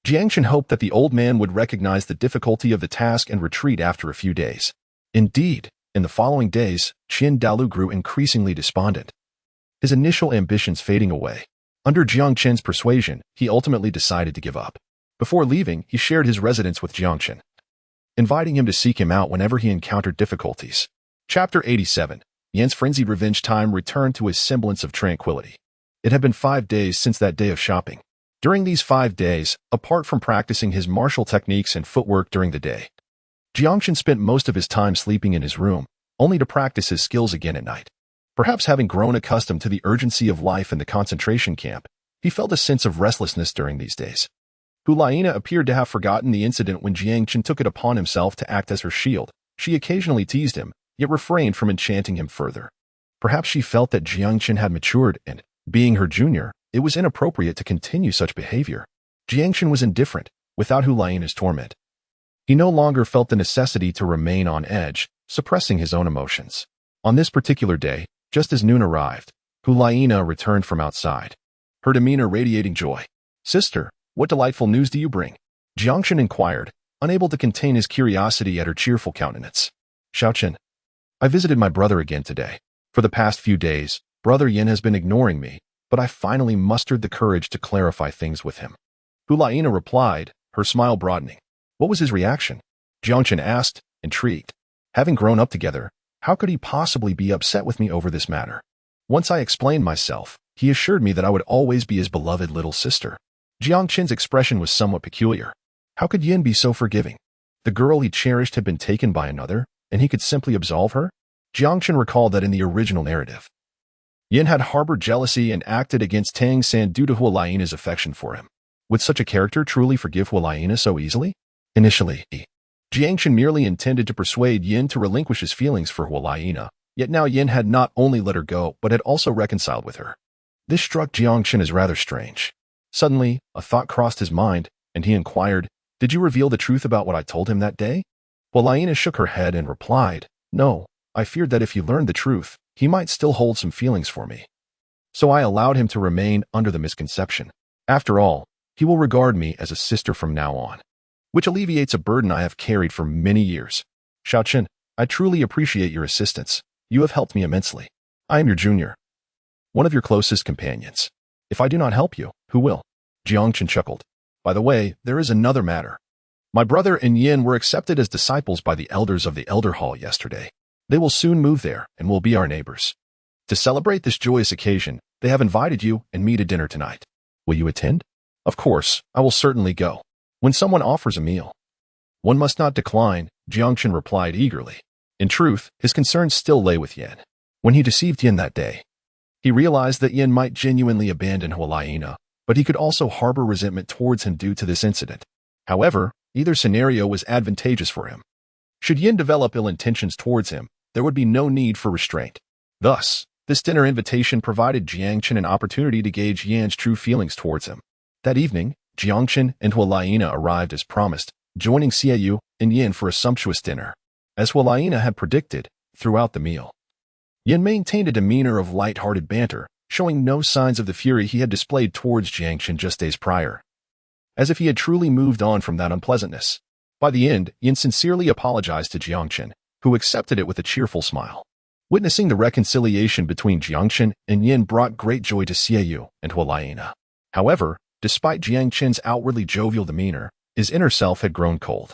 Jiang Chen hoped that the old man would recognize the difficulty of the task and retreat after a few days. Indeed, in the following days, Title Douluo grew increasingly despondent, his initial ambitions fading away. Under Jiang Chen's persuasion, he ultimately decided to give up. Before leaving, he shared his residence with Jiang Chen, inviting him to seek him out whenever he encountered difficulties. Chapter 87. Yan's frenzied revenge time returned to his semblance of tranquility. It had been 5 days since that day of shopping. During these 5 days, apart from practicing his martial techniques and footwork during the day, Jiang Chen spent most of his time sleeping in his room, only to practice his skills again at night. Perhaps having grown accustomed to the urgency of life in the concentration camp, he felt a sense of restlessness during these days. Helena appeared to have forgotten the incident when Jiang Chen took it upon himself to act as her shield. She occasionally teased him, yet refrained from enchanting him further. Perhaps she felt that Jiang Chen had matured and, being her junior, it was inappropriate to continue such behavior. Jiang Chen was indifferent, without Helena's torment. He no longer felt the necessity to remain on edge, suppressing his own emotions. On this particular day, just as noon arrived, Helena returned from outside, her demeanor radiating joy. Sister, what delightful news do you bring? Jiang Chen inquired, unable to contain his curiosity at her cheerful countenance. Xiao Chen, I visited my brother again today. For the past few days, Brother Yin has been ignoring me, but I finally mustered the courage to clarify things with him. Helena replied, her smile broadening. What was his reaction? Jiang Chen asked, intrigued. Having grown up together, how could he possibly be upset with me over this matter? Once I explained myself, he assured me that I would always be his beloved little sister. Jiang Chen's expression was somewhat peculiar. How could Yin be so forgiving? The girl he cherished had been taken by another, and he could simply absolve her? Jiang Chen recalled that in the original narrative, Yin had harbored jealousy and acted against Tang San due to Helena's affection for him. Would such a character truly forgive Helena so easily? Initially, Jiang Chen merely intended to persuade Yin to relinquish his feelings for Helena, yet now Yin had not only let her go but had also reconciled with her. This struck Jiang Chen as rather strange. Suddenly, a thought crossed his mind, and he inquired, Did you reveal the truth about what I told him that day? Helena shook her head and replied, No, I feared that if he learned the truth, he might still hold some feelings for me. So I allowed him to remain under the misconception. After all, he will regard me as a sister from now on, which alleviates a burden I have carried for many years. Xiao Chen, I truly appreciate your assistance. You have helped me immensely. I am your junior, one of your closest companions. If I do not help you, who will? Jiang Chen chuckled. By the way, there is another matter. My brother and Yin were accepted as disciples by the elders of the Elder Hall yesterday. They will soon move there and will be our neighbors. To celebrate this joyous occasion, they have invited you and me to dinner tonight. Will you attend? Of course, I will certainly go. When someone offers a meal, one must not decline, Jiang Chen replied eagerly. In truth, his concerns still lay with Yin. When he deceived Yin that day, he realized that Yin might genuinely abandon Helena, but he could also harbor resentment towards him due to this incident. However, either scenario was advantageous for him. Should Yin develop ill intentions towards him, there would be no need for restraint. Thus, this dinner invitation provided Jiang Chen an opportunity to gauge Yan's true feelings towards him. That evening, Jiang Chen and Helena arrived as promised, joining Xiaoyu and Yin for a sumptuous dinner. As Helena had predicted, throughout the meal, Yin maintained a demeanor of light-hearted banter, showing no signs of the fury he had displayed towards Jiang Chen just days prior, as if he had truly moved on from that unpleasantness. By the end, Yin sincerely apologized to Jiang Chen, who accepted it with a cheerful smile. Witnessing the reconciliation between Jiang Chen and Yin brought great joy to Xiaoyu and Hualaina. However, despite Jiang Chen's outwardly jovial demeanor, his inner self had grown cold.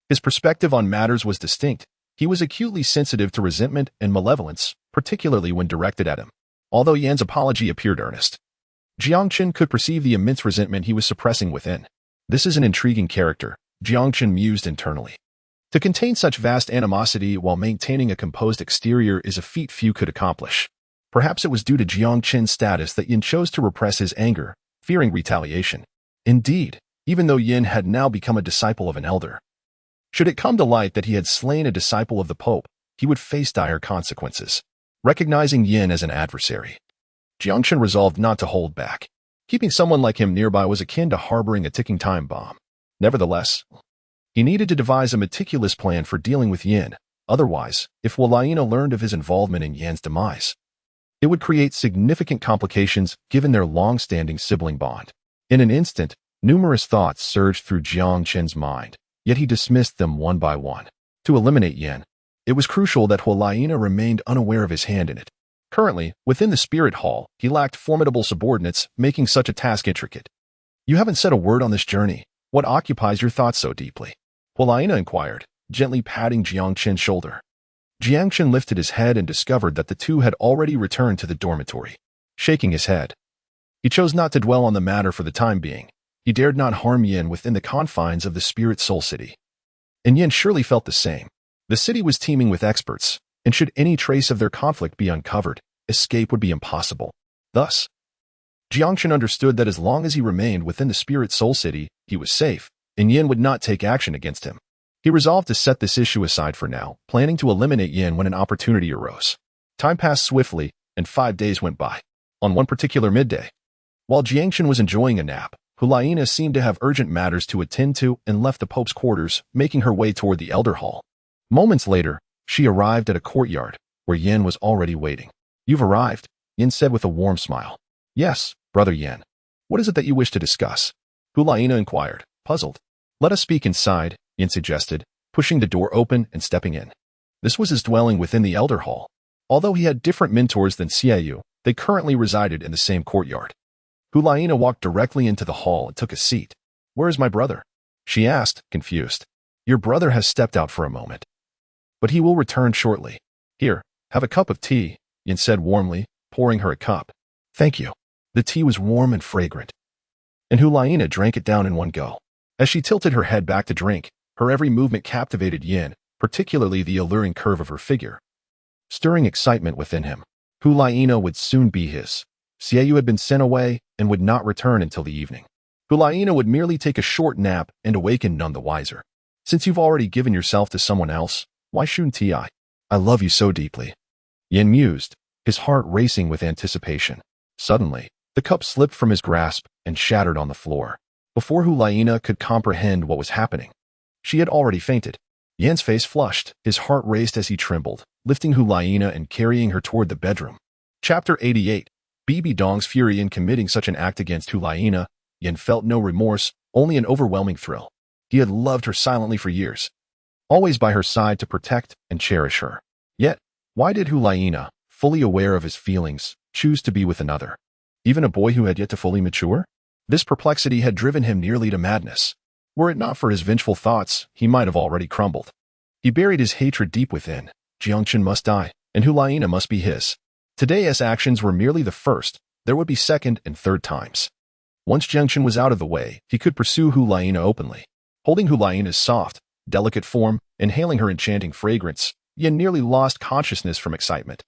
His perspective on matters was distinct. He was acutely sensitive to resentment and malevolence, particularly when directed at him. Although Yan's apology appeared earnest, Jiang Chen could perceive the immense resentment he was suppressing within. This is an intriguing character, Jiang Chen mused internally. To contain such vast animosity while maintaining a composed exterior is a feat few could accomplish. Perhaps it was due to Jiang Chen's status that Yin chose to repress his anger, fearing retaliation. Indeed, even though Yin had now become a disciple of an elder, should it come to light that he had slain a disciple of the Pope, he would face dire consequences. Recognizing Yin as an adversary, Jiang Chen resolved not to hold back. Keeping someone like him nearby was akin to harboring a ticking time bomb. Nevertheless, he needed to devise a meticulous plan for dealing with Yin. Otherwise, if Hualaina learned of his involvement in Yan's demise, it would create significant complications given their long-standing sibling bond. In an instant, numerous thoughts surged through Jiang Chen's mind, yet he dismissed them one by one. To eliminate Yin, it was crucial that Hualaina remained unaware of his hand in it. Currently, within the spirit hall, he lacked formidable subordinates, making such a task intricate. "You haven't said a word on this journey. What occupies your thoughts so deeply?" Hualaina inquired, gently patting Jiang Chen's shoulder. Jiang Chen lifted his head and discovered that the two had already returned to the dormitory. Shaking his head, he chose not to dwell on the matter for the time being. He dared not harm Yin within the confines of the Spirit Soul City. And Yin surely felt the same. The city was teeming with experts, and should any trace of their conflict be uncovered, escape would be impossible. Thus, Jiang Chen understood that as long as he remained within the Spirit Soul City, he was safe, and Yin would not take action against him. He resolved to set this issue aside for now, planning to eliminate Yin when an opportunity arose. Time passed swiftly, and 5 days went by. On one particular midday, while Jiang Chen was enjoying a nap, Hualaina seemed to have urgent matters to attend to and left the Pope's quarters, making her way toward the Elder Hall. Moments later, she arrived at a courtyard, where Yin was already waiting. "You've arrived," Yin said with a warm smile. "Yes, Brother Yin. What is it that you wish to discuss?" Hualaina inquired, puzzled. "Let us speak inside," Yin suggested, pushing the door open and stepping in. This was his dwelling within the Elder Hall. Although he had different mentors than Xiaoyu, they currently resided in the same courtyard. Hualaina walked directly into the hall and took a seat. "Where is my brother?" she asked, confused. "Your brother has stepped out for a moment, but he will return shortly. Here, have a cup of tea," Yin said warmly, pouring her a cup. "Thank you." The tea was warm and fragrant, and Hualaina drank it down in one go. As she tilted her head back to drink, her every movement captivated Yin, particularly the alluring curve of her figure, stirring excitement within him. Hualaina would soon be his. Xiaoyu had been sent away and would not return until the evening. Hualaina would merely take a short nap and awaken none the wiser. "Since you've already given yourself to someone else, why shouldn't I? I love you so deeply." Yin mused, his heart racing with anticipation. Suddenly, the cup slipped from his grasp and shattered on the floor. Before Hualaina could comprehend what was happening, she had already fainted. Yan's face flushed, his heart raced as he trembled, lifting Hualaina and carrying her toward the bedroom. Chapter 88. Bibi Dong's fury in committing such an act against Hualaina. Yin felt no remorse, only an overwhelming thrill. He had loved her silently for years, always by her side to protect and cherish her. Yet, why did Hualaina, fully aware of his feelings, choose to be with another? Even a boy who had yet to fully mature? This perplexity had driven him nearly to madness. Were it not for his vengeful thoughts, he might have already crumbled. He buried his hatred deep within. Jiang Chen must die, and Hualaina must be his. Today's actions were merely the first. There would be second and third times. Once Jiang Chen was out of the way, he could pursue Hualaina openly. Holding Hualaina's soft, delicate form, inhaling her enchanting fragrance, Yin nearly lost consciousness from excitement.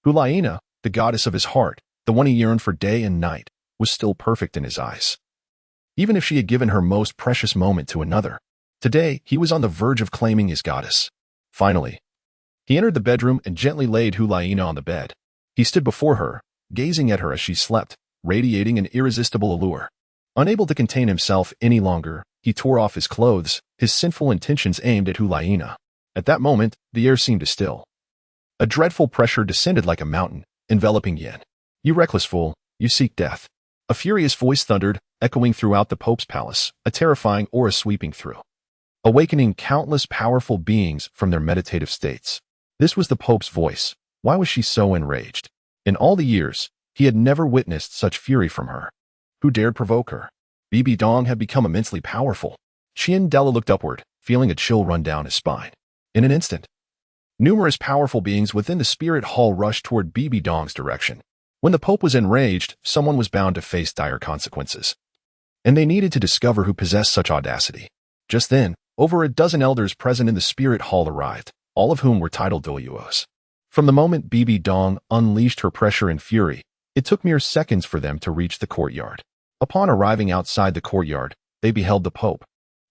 Hualaina, the goddess of his heart, the one he yearned for day and night, was still perfect in his eyes. Even if she had given her most precious moment to another, today he was on the verge of claiming his goddess. Finally, he entered the bedroom and gently laid Hualaina on the bed. He stood before her, gazing at her as she slept, radiating an irresistible allure. Unable to contain himself any longer, he tore off his clothes, his sinful intentions aimed at Hualaina. At that moment, the air seemed to still. A dreadful pressure descended like a mountain, enveloping Yin. "You reckless fool, you seek death." A furious voice thundered, echoing throughout the Pope's palace, a terrifying aura sweeping through. awakening countless powerful beings from their meditative states. This was the Pope's voice. Why was she so enraged? In all the years, he had never witnessed such fury from her. Who dared provoke her? Bibi Dong had become immensely powerful. Shian Renua looked upward, feeling a chill run down his spine. In an instant, numerous powerful beings within the spirit hall rushed toward Bibi Dong's direction. When the Pope was enraged, someone was bound to face dire consequences. And they needed to discover who possessed such audacity. Just then, over a dozen elders present in the spirit hall arrived, all of whom were Title Douluos. From the moment Bibi Dong unleashed her pressure and fury, it took mere seconds for them to reach the courtyard. Upon arriving outside the courtyard, they beheld the Pope.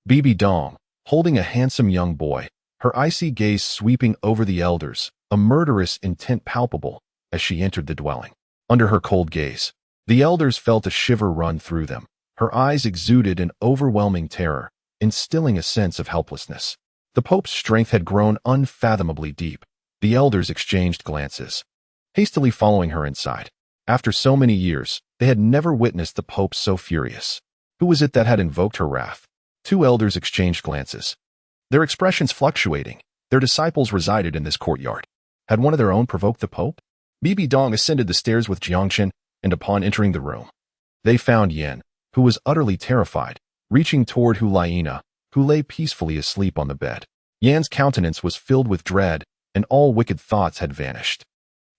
Bibi Dong, holding a handsome young boy, her icy gaze sweeping over the elders, a murderous intent palpable, as she entered the dwelling. Under her cold gaze, the elders felt a shiver run through them. Her eyes exuded an overwhelming terror, instilling a sense of helplessness. The Pope's strength had grown unfathomably deep. The elders exchanged glances, hastily following her inside. After so many years, they had never witnessed the Pope so furious. Who was it that had invoked her wrath? Two elders exchanged glances, their expressions fluctuating. Their disciples resided in this courtyard. Had one of their own provoked the Pope? Bibi Dong ascended the stairs with Jiang Chen, and upon entering the room, they found Yen, who was utterly terrified, reaching toward Hulaina, who lay peacefully asleep on the bed. Yan's countenance was filled with dread, and all wicked thoughts had vanished.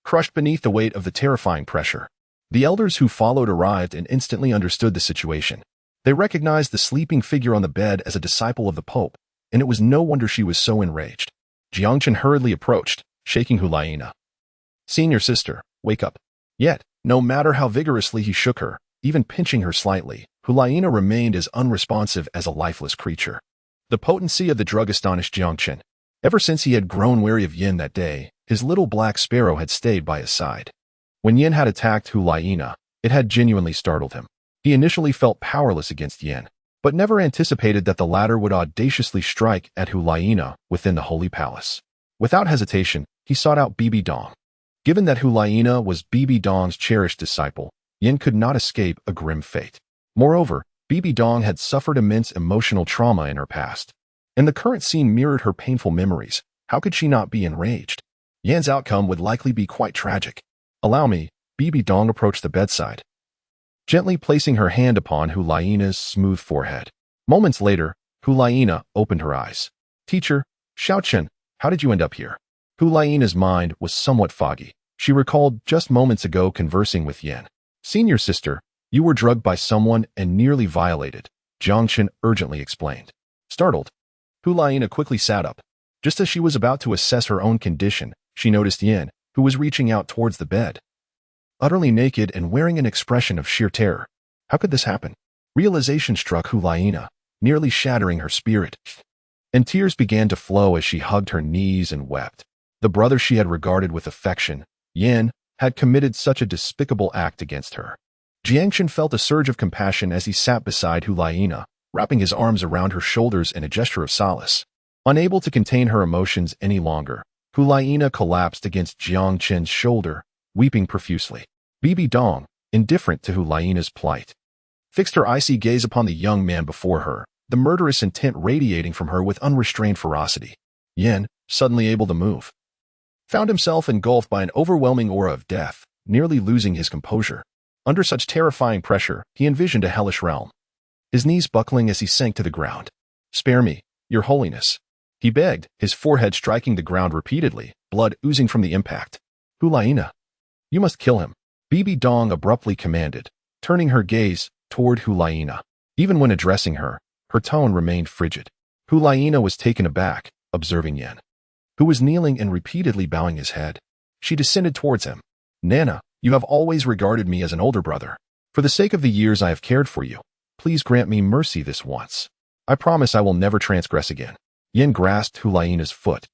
Crushed beneath the weight of the terrifying pressure, the elders who followed arrived and instantly understood the situation. They recognized the sleeping figure on the bed as a disciple of the Pope, and it was no wonder she was so enraged. Jiang Chen hurriedly approached, shaking Hulaina. "Senior sister, wake up." Yet, no matter how vigorously he shook her, even pinching her slightly, Hulaina remained as unresponsive as a lifeless creature. The potency of the drug astonished Jiang Chen. Ever since he had grown wary of Yin that day, his little black sparrow had stayed by his side. When Yin had attacked Hulaina, it had genuinely startled him. He initially felt powerless against Yin, but never anticipated that the latter would audaciously strike at Hulaina within the Holy Palace. Without hesitation, he sought out Bibi Dong. Given that Hulaina was Bibi Dong's cherished disciple, Yin could not escape a grim fate. Moreover, Bibi Dong had suffered immense emotional trauma in her past, and the current scene mirrored her painful memories. How could she not be enraged? Yan's outcome would likely be quite tragic. "Allow me." Bibi Dong approached the bedside, gently placing her hand upon Hulaina's smooth forehead. Moments later, Hulaina opened her eyes. "Teacher, Xiaochen, how did you end up here?" Hulaina's mind was somewhat foggy. She recalled just moments ago conversing with Yan. "Senior sister, you were drugged by someone and nearly violated," Jiang Chen urgently explained. Startled, Hulaina quickly sat up. Just as she was about to assess her own condition, she noticed Yan, who was reaching out towards the bed, utterly naked and wearing an expression of sheer terror. How could this happen? Realization struck Hulaina, nearly shattering her spirit, and tears began to flow as she hugged her knees and wept. The brother she had regarded with affection, Yan, had committed such a despicable act against her. Jiang Chen felt a surge of compassion as he sat beside Hulaina, wrapping his arms around her shoulders in a gesture of solace. Unable to contain her emotions any longer, Hulaina collapsed against Jiang Chen's shoulder, weeping profusely. Bibi Dong, indifferent to Hulaina's plight, fixed her icy gaze upon the young man before her, the murderous intent radiating from her with unrestrained ferocity. Yan, suddenly able to move, found himself engulfed by an overwhelming aura of death, nearly losing his composure. Under such terrifying pressure, he envisioned a hellish realm, his knees buckling as he sank to the ground. "Spare me, Your Holiness," he begged, his forehead striking the ground repeatedly, blood oozing from the impact. "Hulaina, you must kill him," Bibi Dong abruptly commanded, turning her gaze toward Hulaina. Even when addressing her, her tone remained frigid. Hulaina was taken aback, observing Yan, who was kneeling and repeatedly bowing his head. She descended towards him. "Nana, you have always regarded me as an older brother. For the sake of the years I have cared for you, please grant me mercy this once. I promise I will never transgress again." Yan grasped Hulaina's foot,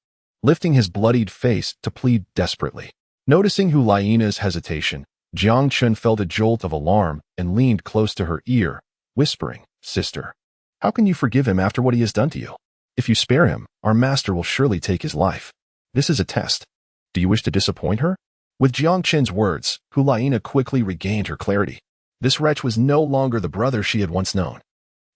lifting his bloodied face to plead desperately. Noticing Hulaina's hesitation, Jiang Chen felt a jolt of alarm and leaned close to her ear, whispering, "Sister, how can you forgive him after what he has done to you? If you spare him, our master will surely take his life. This is a test. Do you wish to disappoint her?" With Jiang Chen's words, Hulaina quickly regained her clarity. This wretch was no longer the brother she had once known.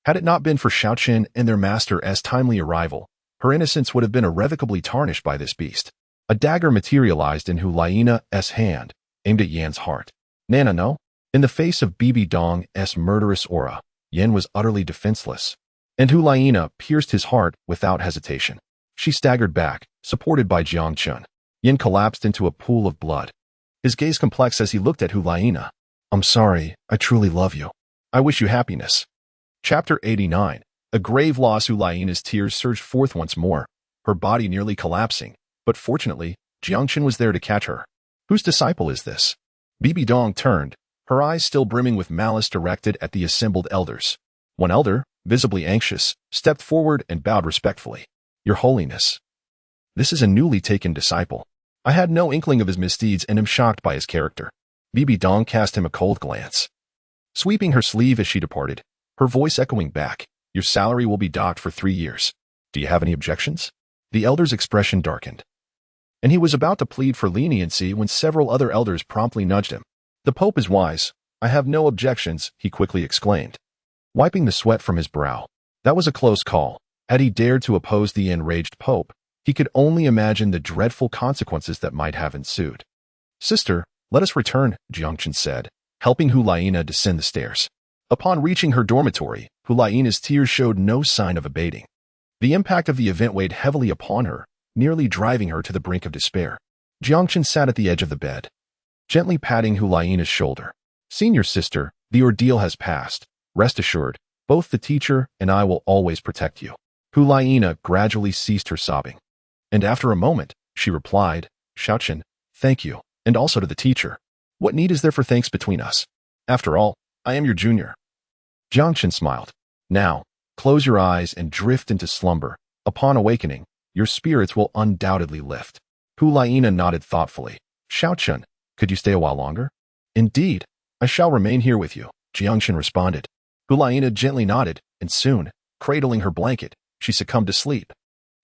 Had it not been for Xiao Chen and their master's timely arrival, her innocence would have been irrevocably tarnished by this beast. A dagger materialized in Hu Laiina's hand, aimed at Yan's heart. Nana no? In the face of Bibi Dong's murderous aura, Yan was utterly defenseless, and Hu Laina pierced his heart without hesitation. She staggered back, supported by Jiang Chen. Yan collapsed into a pool of blood, his gaze complex as he looked at Hu Laina. I'm sorry, I truly love you. I wish you happiness. Chapter 89. A grave loss. Hu Laina's tears surged forth once more, her body nearly collapsing, but fortunately, Jiang Chen was there to catch her. Whose disciple is this? Bibi Dong turned, her eyes still brimming with malice directed at the assembled elders. One elder, visibly anxious, stepped forward and bowed respectfully. Your Holiness, this is a newly taken disciple. I had no inkling of his misdeeds and am shocked by his character. Bibi Dong cast him a cold glance, sweeping her sleeve as she departed, her voice echoing back, your salary will be docked for 3 years. Do you have any objections? The elder's expression darkened, and he was about to plead for leniency when several other elders promptly nudged him. The Pope is wise. I have no objections, he quickly exclaimed, wiping the sweat from his brow. That was a close call. Had he dared to oppose the enraged Pope, he could only imagine the dreadful consequences that might have ensued. Sister, let us return, Jiang Chen said, helping Hu Laina descend the stairs. Upon reaching her dormitory, Hu Laina's tears showed no sign of abating. The impact of the event weighed heavily upon her, nearly driving her to the brink of despair. Jiang Chen sat at the edge of the bed, gently patting Hu Laina's shoulder. Senior sister, the ordeal has passed. Rest assured, both the teacher and I will always protect you. Hu Laina gradually ceased her sobbing, and after a moment, she replied, Xiao Chen, thank you, and also to the teacher. What need is there for thanks between us? After all, I am your junior. Jiang Chen smiled. Now, close your eyes and drift into slumber. Upon awakening, your spirits will undoubtedly lift. Hu Laina nodded thoughtfully. Xiao Chen, could you stay a while longer? Indeed, I shall remain here with you, Jiang Chen responded. Hu Laina gently nodded, and soon, cradling her blanket, she succumbed to sleep.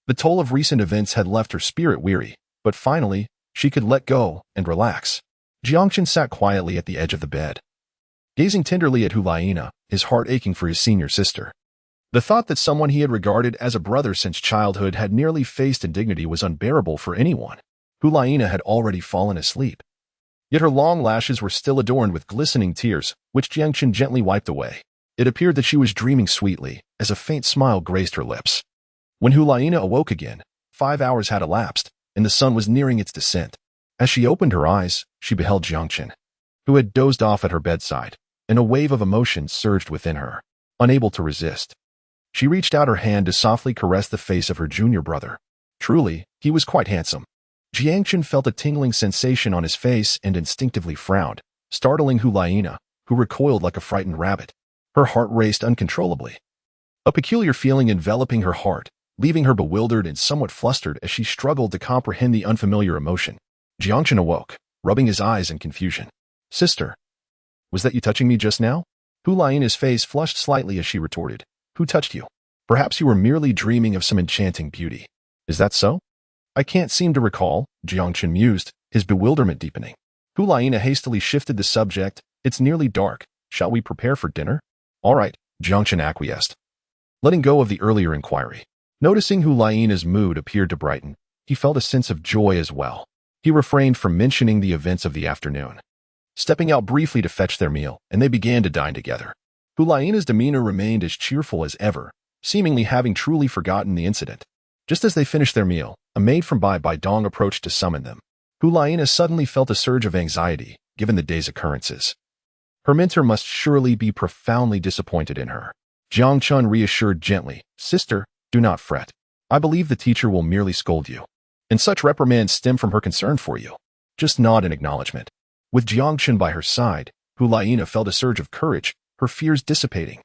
The toll of recent events had left her spirit weary, but finally, she could let go and relax. Jiang Chen sat quietly at the edge of the bed, gazing tenderly at Hu Laina, his heart aching for his senior sister. The thought that someone he had regarded as a brother since childhood had nearly faced indignity was unbearable for anyone. Hu Laina had already fallen asleep, yet her long lashes were still adorned with glistening tears, which Jiang Chen gently wiped away. It appeared that she was dreaming sweetly, as a faint smile graced her lips. When Hu Laina awoke again, 5 hours had elapsed, and the sun was nearing its descent. As she opened her eyes, she beheld Jiang Chen, who had dozed off at her bedside, and a wave of emotion surged within her. Unable to resist, she reached out her hand to softly caress the face of her junior brother. Truly, he was quite handsome. Jiang Chen felt a tingling sensation on his face and instinctively frowned, startling Hu Laina, who recoiled like a frightened rabbit. Her heart raced uncontrollably, a peculiar feeling enveloping her heart, leaving her bewildered and somewhat flustered as she struggled to comprehend the unfamiliar emotion. Jiang Chen awoke, rubbing his eyes in confusion. Sister, was that you touching me just now? Hu Laina's face flushed slightly as she retorted. Who touched you? Perhaps you were merely dreaming of some enchanting beauty. Is that so? I can't seem to recall, Jiang Chen mused, his bewilderment deepening. Hu Laina hastily shifted the subject. It's nearly dark. Shall we prepare for dinner? All right, Jiang Chen acquiesced, letting go of the earlier inquiry. Noticing Hu Laina's mood appeared to brighten, he felt a sense of joy as well. He refrained from mentioning the events of the afternoon, stepping out briefly to fetch their meal, and they began to dine together. Hu Laina's demeanor remained as cheerful as ever, seemingly having truly forgotten the incident. Just as they finished their meal, a maid from Bai Dong approached to summon them. Hu Laina suddenly felt a surge of anxiety, given the day's occurrences. Her mentor must surely be profoundly disappointed in her. Jiang Chen reassured gently, Sister, do not fret. I believe the teacher will merely scold you, and such reprimands stem from her concern for you. Just nod in acknowledgement. With Jiang Chen by her side, Hu Laina felt a surge of courage, her fears dissipating.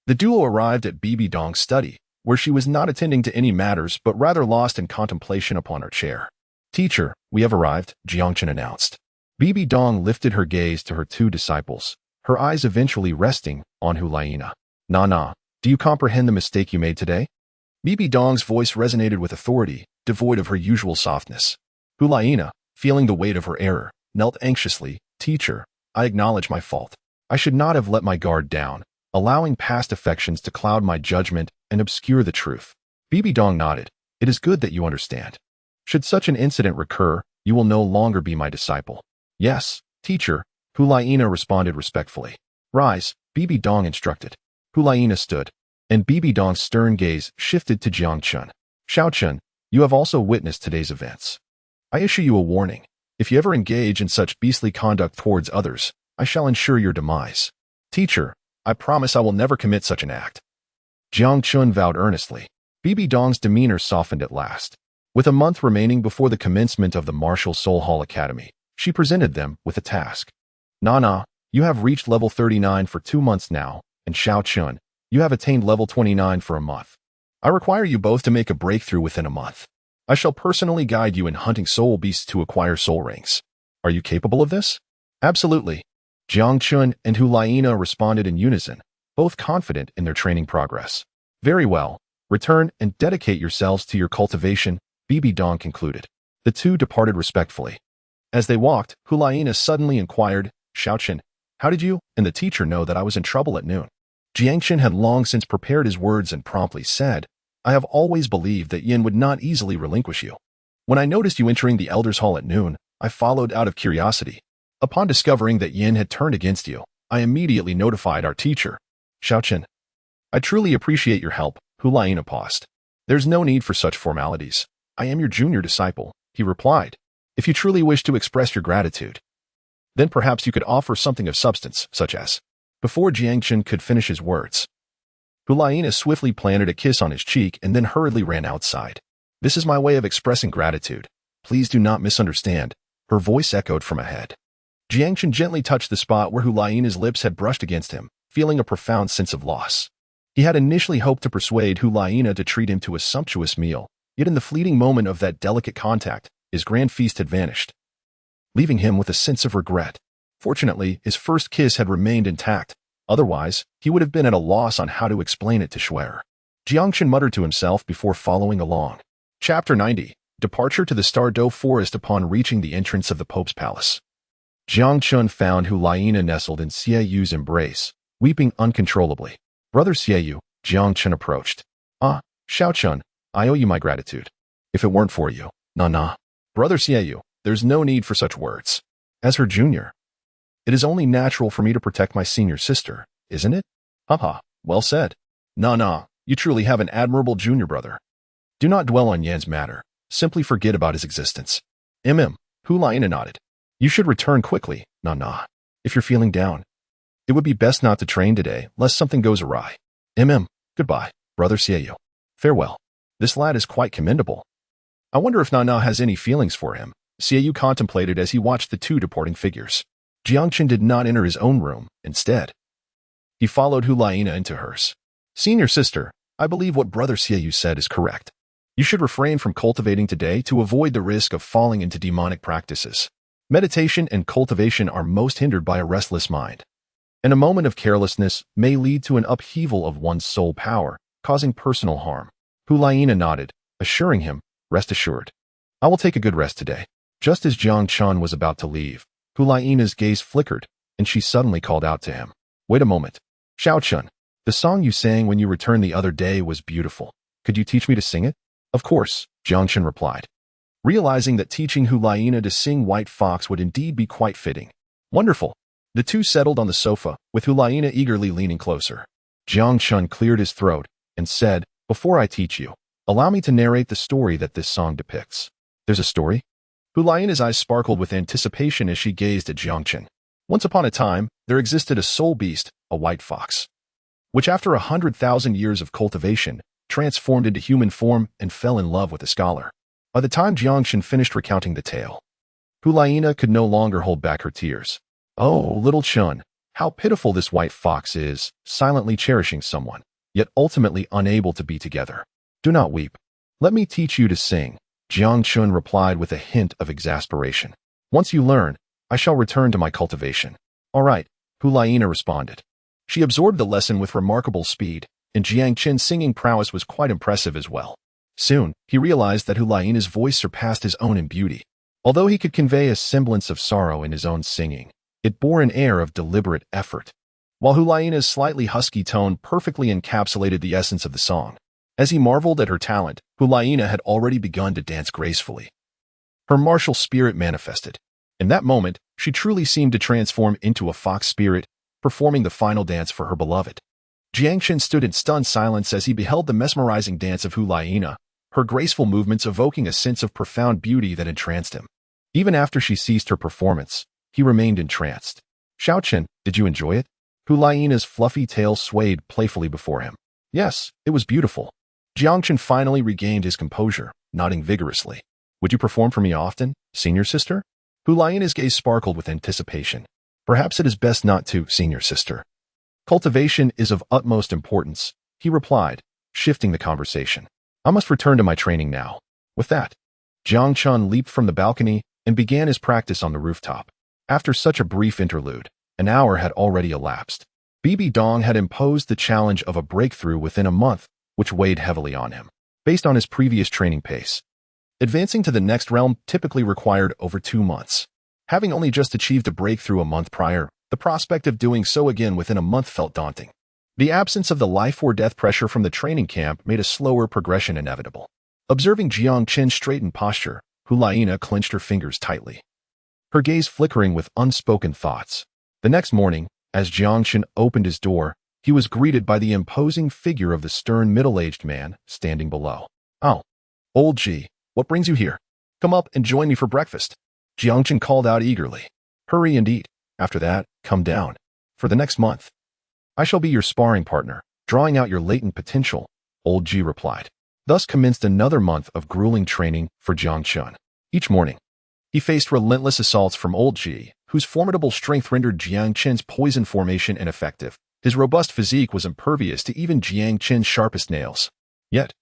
The duo arrived at Bibi Dong's study, where she was not attending to any matters but rather lost in contemplation upon her chair. Teacher, we have arrived, Jiang Chen announced. Bibi Dong lifted her gaze to her two disciples, her eyes eventually resting on Hu Laina. Na, do you comprehend the mistake you made today? Bibi Dong's voice resonated with authority, devoid of her usual softness. Hu Laina, feeling the weight of her error, knelt anxiously. Teacher, I acknowledge my fault. I should not have let my guard down, allowing past affections to cloud my judgment and obscure the truth. Bibi Dong nodded. It is good that you understand. Should such an incident recur, you will no longer be my disciple. Yes, teacher, Hulaina responded respectfully. Rise, Bibi Dong instructed. Hulaina stood, and Bibi Dong's stern gaze shifted to Jiang Chen. Xiao Chen, you have also witnessed today's events. I issue you a warning. If you ever engage in such beastly conduct towards others, I shall ensure your demise. Teacher, I promise I will never commit such an act. Jiang Chen vowed earnestly. Bibi Dong's demeanor softened at last. With a month remaining before the commencement of the Martial Soul Hall Academy, she presented them with a task. Nana, you have reached level 39 for 2 months now, and Xiao Chen, you have attained level 29 for a month. I require you both to make a breakthrough within a month. I shall personally guide you in hunting soul beasts to acquire soul rings. Are you capable of this? Absolutely. Jiang Chen and Hulaina responded in unison, both confident in their training progress. Very well. Return and dedicate yourselves to your cultivation, Bibi Dong concluded. The two departed respectfully. As they walked, Hulaina suddenly inquired, Xiao Chen, how did you and the teacher know that I was in trouble at noon? Jiang Chen had long since prepared his words and promptly said, I have always believed that Yin would not easily relinquish you. When I noticed you entering the Elder's Hall at noon, I followed out of curiosity. Upon discovering that Yin had turned against you, I immediately notified our teacher. Xiao Chen, I truly appreciate your help, Hulaina paused. There's no need for such formalities. I am your junior disciple, he replied. If you truly wish to express your gratitude, then perhaps you could offer something of substance, such as. Before Jiang Chen could finish his words, Hulaina swiftly planted a kiss on his cheek and then hurriedly ran outside. This is my way of expressing gratitude. Please do not misunderstand. Her voice echoed from ahead. Jiang Chen gently touched the spot where Hulaina's lips had brushed against him, feeling a profound sense of loss. He had initially hoped to persuade Hulaina to treat him to a sumptuous meal, yet in the fleeting moment of that delicate contact, his grand feast had vanished, leaving him with a sense of regret. Fortunately, his first kiss had remained intact. Otherwise, he would have been at a loss on how to explain it to Schwer. Jiang Chen muttered to himself before following along. Chapter 90. Departure to the Stardow Forest upon reaching the entrance of the Pope's Palace. Jiang Chen found Hulaina nestled in Xie Yu's embrace, weeping uncontrollably. Brother Xie Yu, Jiang Chen approached. Ah, Xiao Chen, I owe you my gratitude. If it weren't for you, nah. Brother Xie Yu, there's no need for such words. As her junior, it is only natural for me to protect my senior sister, isn't it? Haha, well said. Nah, you truly have an admirable junior brother. Do not dwell on Yan's matter. Simply forget about his existence. Hulaina nodded. You should return quickly, nah. If you're feeling down, it would be best not to train today, lest something goes awry. Goodbye, Brother Xie Yu. Farewell. This lad is quite commendable. I wonder if Nana has any feelings for him, Xie Yu contemplated as he watched the two departing figures. Jiang Chen did not enter his own room. Instead, he followed Hulaina into hers. Senior sister, I believe what Brother Xie Yu said is correct. You should refrain from cultivating today to avoid the risk of falling into demonic practices. Meditation and cultivation are most hindered by a restless mind, and a moment of carelessness may lead to an upheaval of one's soul power, causing personal harm. Hulaina nodded, assuring him, rest assured. I will take a good rest today. Just as Jiang Chen was about to leave, Hulaina's gaze flickered, and she suddenly called out to him. Wait a moment. Xiao Chen, the song you sang when you returned the other day was beautiful. Could you teach me to sing it? Of course, Jiang Chen replied, realizing that teaching Hulaina to sing White Fox would indeed be quite fitting. Wonderful. The two settled on the sofa, with Hulaina eagerly leaning closer. Jiang Chen cleared his throat and said, Before I teach you, allow me to narrate the story that this song depicts. There's a story? Hulaina's eyes sparkled with anticipation as she gazed at Jiang Chen. Once upon a time, there existed a soul beast, a white fox, which after 100,000 years of cultivation, transformed into human form and fell in love with a scholar. By the time Jiang Chen finished recounting the tale, Hulaina could no longer hold back her tears. Oh, little Chen, how pitiful this white fox is, silently cherishing someone, yet ultimately unable to be together. Do not weep. Let me teach you to sing, Jiang Chen replied with a hint of exasperation. Once you learn, I shall return to my cultivation. All right, Hulaina responded. She absorbed the lesson with remarkable speed, and Jiang Chen's singing prowess was quite impressive as well. Soon, he realized that Hulaina's voice surpassed his own in beauty. Although he could convey a semblance of sorrow in his own singing, it bore an air of deliberate effort. while Hulaina's slightly husky tone perfectly encapsulated the essence of the song. As he marveled at her talent, Hulaina had already begun to dance gracefully. Her martial spirit manifested. In that moment, she truly seemed to transform into a fox spirit, performing the final dance for her beloved. Jiang Chen stood in stunned silence as he beheld the mesmerizing dance of Hulaina, her graceful movements evoking a sense of profound beauty that entranced him. Even after she ceased her performance, he remained entranced. "Xiao Chen, did you enjoy it?" Hulaina's fluffy tail swayed playfully before him. "Yes, it was beautiful." Jiang Chen finally regained his composure, nodding vigorously. "Would you perform for me often, senior sister?" Hulaina's gaze sparkled with anticipation. "Perhaps it is best not to, senior sister. Cultivation is of utmost importance," he replied, shifting the conversation. "I must return to my training now." With that, Jiang Chen leaped from the balcony and began his practice on the rooftop. After such a brief interlude, an hour had already elapsed. Bibi Dong had imposed the challenge of a breakthrough within a month, which weighed heavily on him. Based on his previous training pace, advancing to the next realm typically required over 2 months. Having only just achieved a breakthrough a month prior, the prospect of doing so again within a month felt daunting. The absence of the life-or-death pressure from the training camp made a slower progression inevitable. Observing Jiang Chen's straightened posture, Hulaina clenched her fingers tightly, her gaze flickering with unspoken thoughts. The next morning, as Jiang Chen opened his door, he was greeted by the imposing figure of the stern middle-aged man standing below. "Oh, old Ji, what brings you here? Come up and join me for breakfast," Jiang Chen called out eagerly. "Hurry and eat. After that, come down. For the next month, I shall be your sparring partner, drawing out your latent potential," old Ji replied. Thus commenced another month of grueling training for Jiang Chen. Each morning, he faced relentless assaults from old Ji, whose formidable strength rendered Jiang Chen's poison formation ineffective. His robust physique was impervious to even Jiang Chen's sharpest nails. Yet,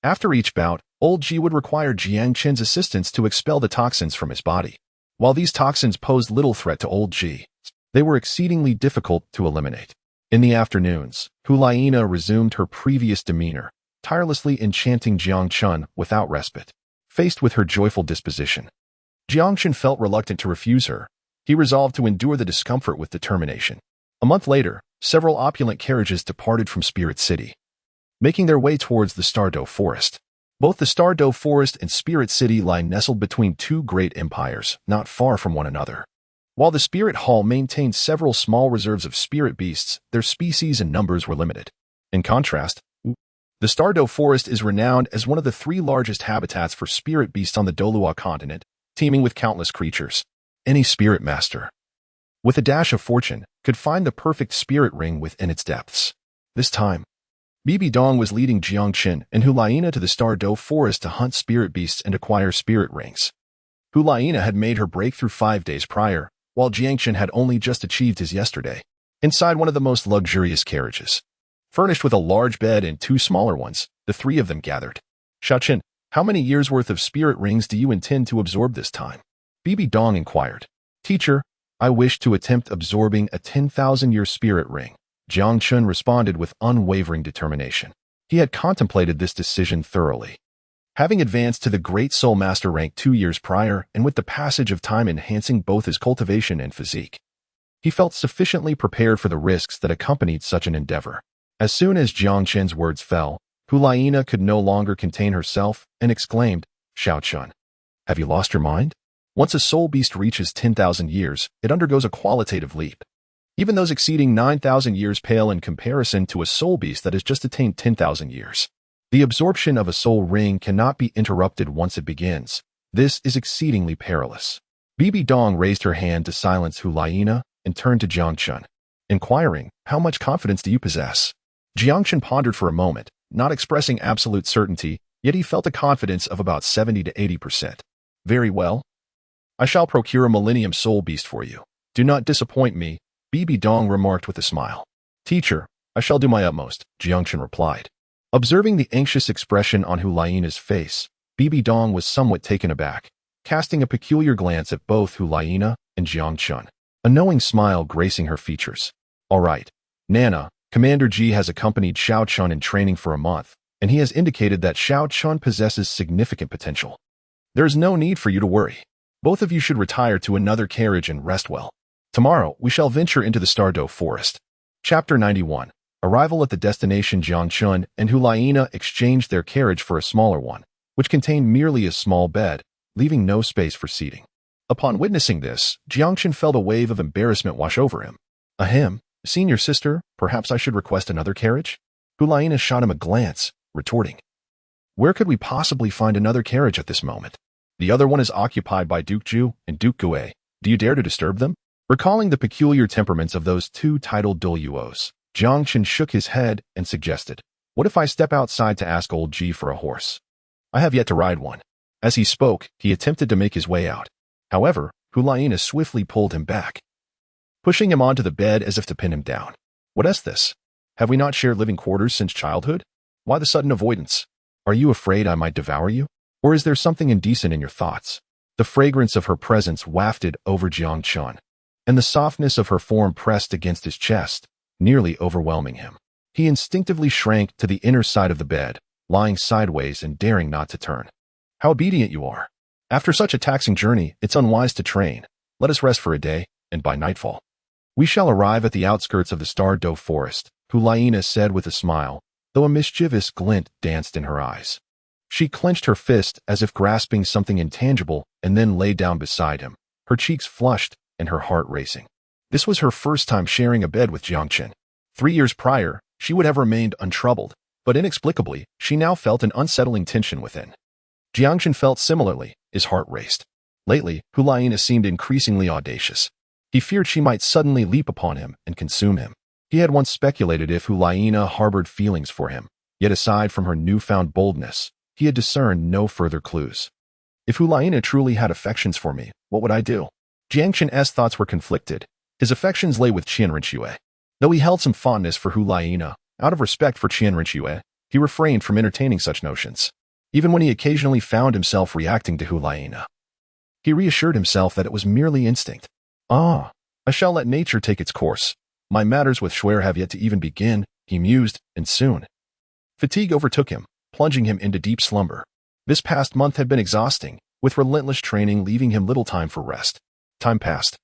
after each bout, old Ji would require Jiang Chen's assistance to expel the toxins from his body. While these toxins posed little threat to old Ji, they were exceedingly difficult to eliminate. In the afternoons, Hulaina resumed her previous demeanor, tirelessly enchanting Jiang Chen without respite. Faced with her joyful disposition, Jiang Chen felt reluctant to refuse her. He resolved to endure the discomfort with determination. A month later, several opulent carriages departed from Spirit City, making their way towards the Douluo Forest. Both the Douluo Forest and Spirit City lie nestled between two great empires, not far from one another. While the Spirit Hall maintained several small reserves of spirit beasts, their species and numbers were limited. In contrast, the Douluo Forest is renowned as one of the 3 largest habitats for spirit beasts on the Douluo Continent, teeming with countless creatures. Any spirit master, with a dash of fortune, could find the perfect spirit ring within its depths. This time, Bibi Dong was leading Jiang Chen and Hulaina to the Douluo Forest to hunt spirit beasts and acquire spirit rings. Hulaina had made her breakthrough 5 days prior, while Jiang Chen had only just achieved his yesterday. Inside one of the most luxurious carriages, furnished with a large bed and 2 smaller ones, the 3 of them gathered. "Xiao Chen, how many years' worth of spirit rings do you intend to absorb this time?" Bibi Dong inquired. "Teacher, I wish to attempt absorbing a 10,000-year spirit ring," Jiang Chen responded with unwavering determination. He had contemplated this decision thoroughly. Having advanced to the Great Soul Master rank 2 years prior, and with the passage of time enhancing both his cultivation and physique, he felt sufficiently prepared for the risks that accompanied such an endeavor. As soon as Jiang Chen's words fell, Hulaina could no longer contain herself and exclaimed, "Xiao Chen, have you lost your mind? Once a soul beast reaches 10,000 years, it undergoes a qualitative leap. Even those exceeding 9,000 years pale in comparison to a soul beast that has just attained 10,000 years. The absorption of a soul ring cannot be interrupted once it begins. This is exceedingly perilous." Bibi Dong raised her hand to silence Hulaina and turned to Jiang Chen, inquiring, "How much confidence do you possess?" Jiang Chen pondered for a moment, not expressing absolute certainty, yet he felt a confidence of about 70 to 80%. "Very well. I shall procure a Millennium Soul Beast for you. Do not disappoint me," Bibi Dong remarked with a smile. "Teacher, I shall do my utmost," Jiang Chen replied. Observing the anxious expression on Hulaina's face, Bibi Dong was somewhat taken aback, casting a peculiar glance at both Hulaina and Jiang Chen, a knowing smile gracing her features. "All right, Nana, Commander Ji has accompanied Xiao Chen in training for a month, and he has indicated that Xiao Chen possesses significant potential. There is no need for you to worry. Both of you should retire to another carriage and rest well. Tomorrow, we shall venture into the Douluo Forest. Chapter 91. Arrival at the destination. Jiang Chen and Hulaina exchanged their carriage for a smaller one, which contained merely a small bed, leaving no space for seating. Upon witnessing this, Jiang Chen felt a wave of embarrassment wash over him. Ahem, senior sister, perhaps I should request another carriage? Hulaina shot him a glance, retorting, where could we possibly find another carriage at this moment? The other one is occupied by Duke Ju and Duke Gue. Do you dare to disturb them? Recalling the peculiar temperaments of those two Title Douluos, Jiang Chen shook his head and suggested, what if I step outside to ask old Ji for a horse? I have yet to ride one. As he spoke, he attempted to make his way out. However, Hulaina swiftly pulled him back, pushing him onto the bed as if to pin him down. What is this? Have we not shared living quarters since childhood? Why the sudden avoidance? Are you afraid I might devour you? Or is there something indecent in your thoughts? The fragrance of her presence wafted over Jiang Chen, and the softness of her form pressed against his chest, nearly overwhelming him. He instinctively shrank to the inner side of the bed, lying sideways and daring not to turn. How obedient you are. After such a taxing journey, it's unwise to train. Let us rest for a day, and by nightfall we shall arrive at the outskirts of the Douluo forest, Hulaina said with a smile, though a mischievous glint danced in her eyes. She clenched her fist as if grasping something intangible and then lay down beside him, her cheeks flushed and her heart racing. This was her first time sharing a bed with Jiang Chen. 3 years prior, she would have remained untroubled, but inexplicably, she now felt an unsettling tension within. Jiang Chen felt similarly, his heart raced. Lately, Hulaina seemed increasingly audacious. He feared she might suddenly leap upon him and consume him. He had once speculated if Hulaina harbored feelings for him, yet aside from her newfound boldness, he had discerned no further clues. If Hulaina truly had affections for me, what would I do? Jiang Chen's thoughts were conflicted. His affections lay with Shian Renua. Though he held some fondness for Hulaina, out of respect for Shian Renua, he refrained from entertaining such notions. Even when he occasionally found himself reacting to Hulaina, he reassured himself that it was merely instinct. I shall let nature take its course. My matters with Shuer have yet to even begin, he mused, and soon fatigue overtook him, plunging him into deep slumber. This past month had been exhausting, with relentless training leaving him little time for rest. Time passed,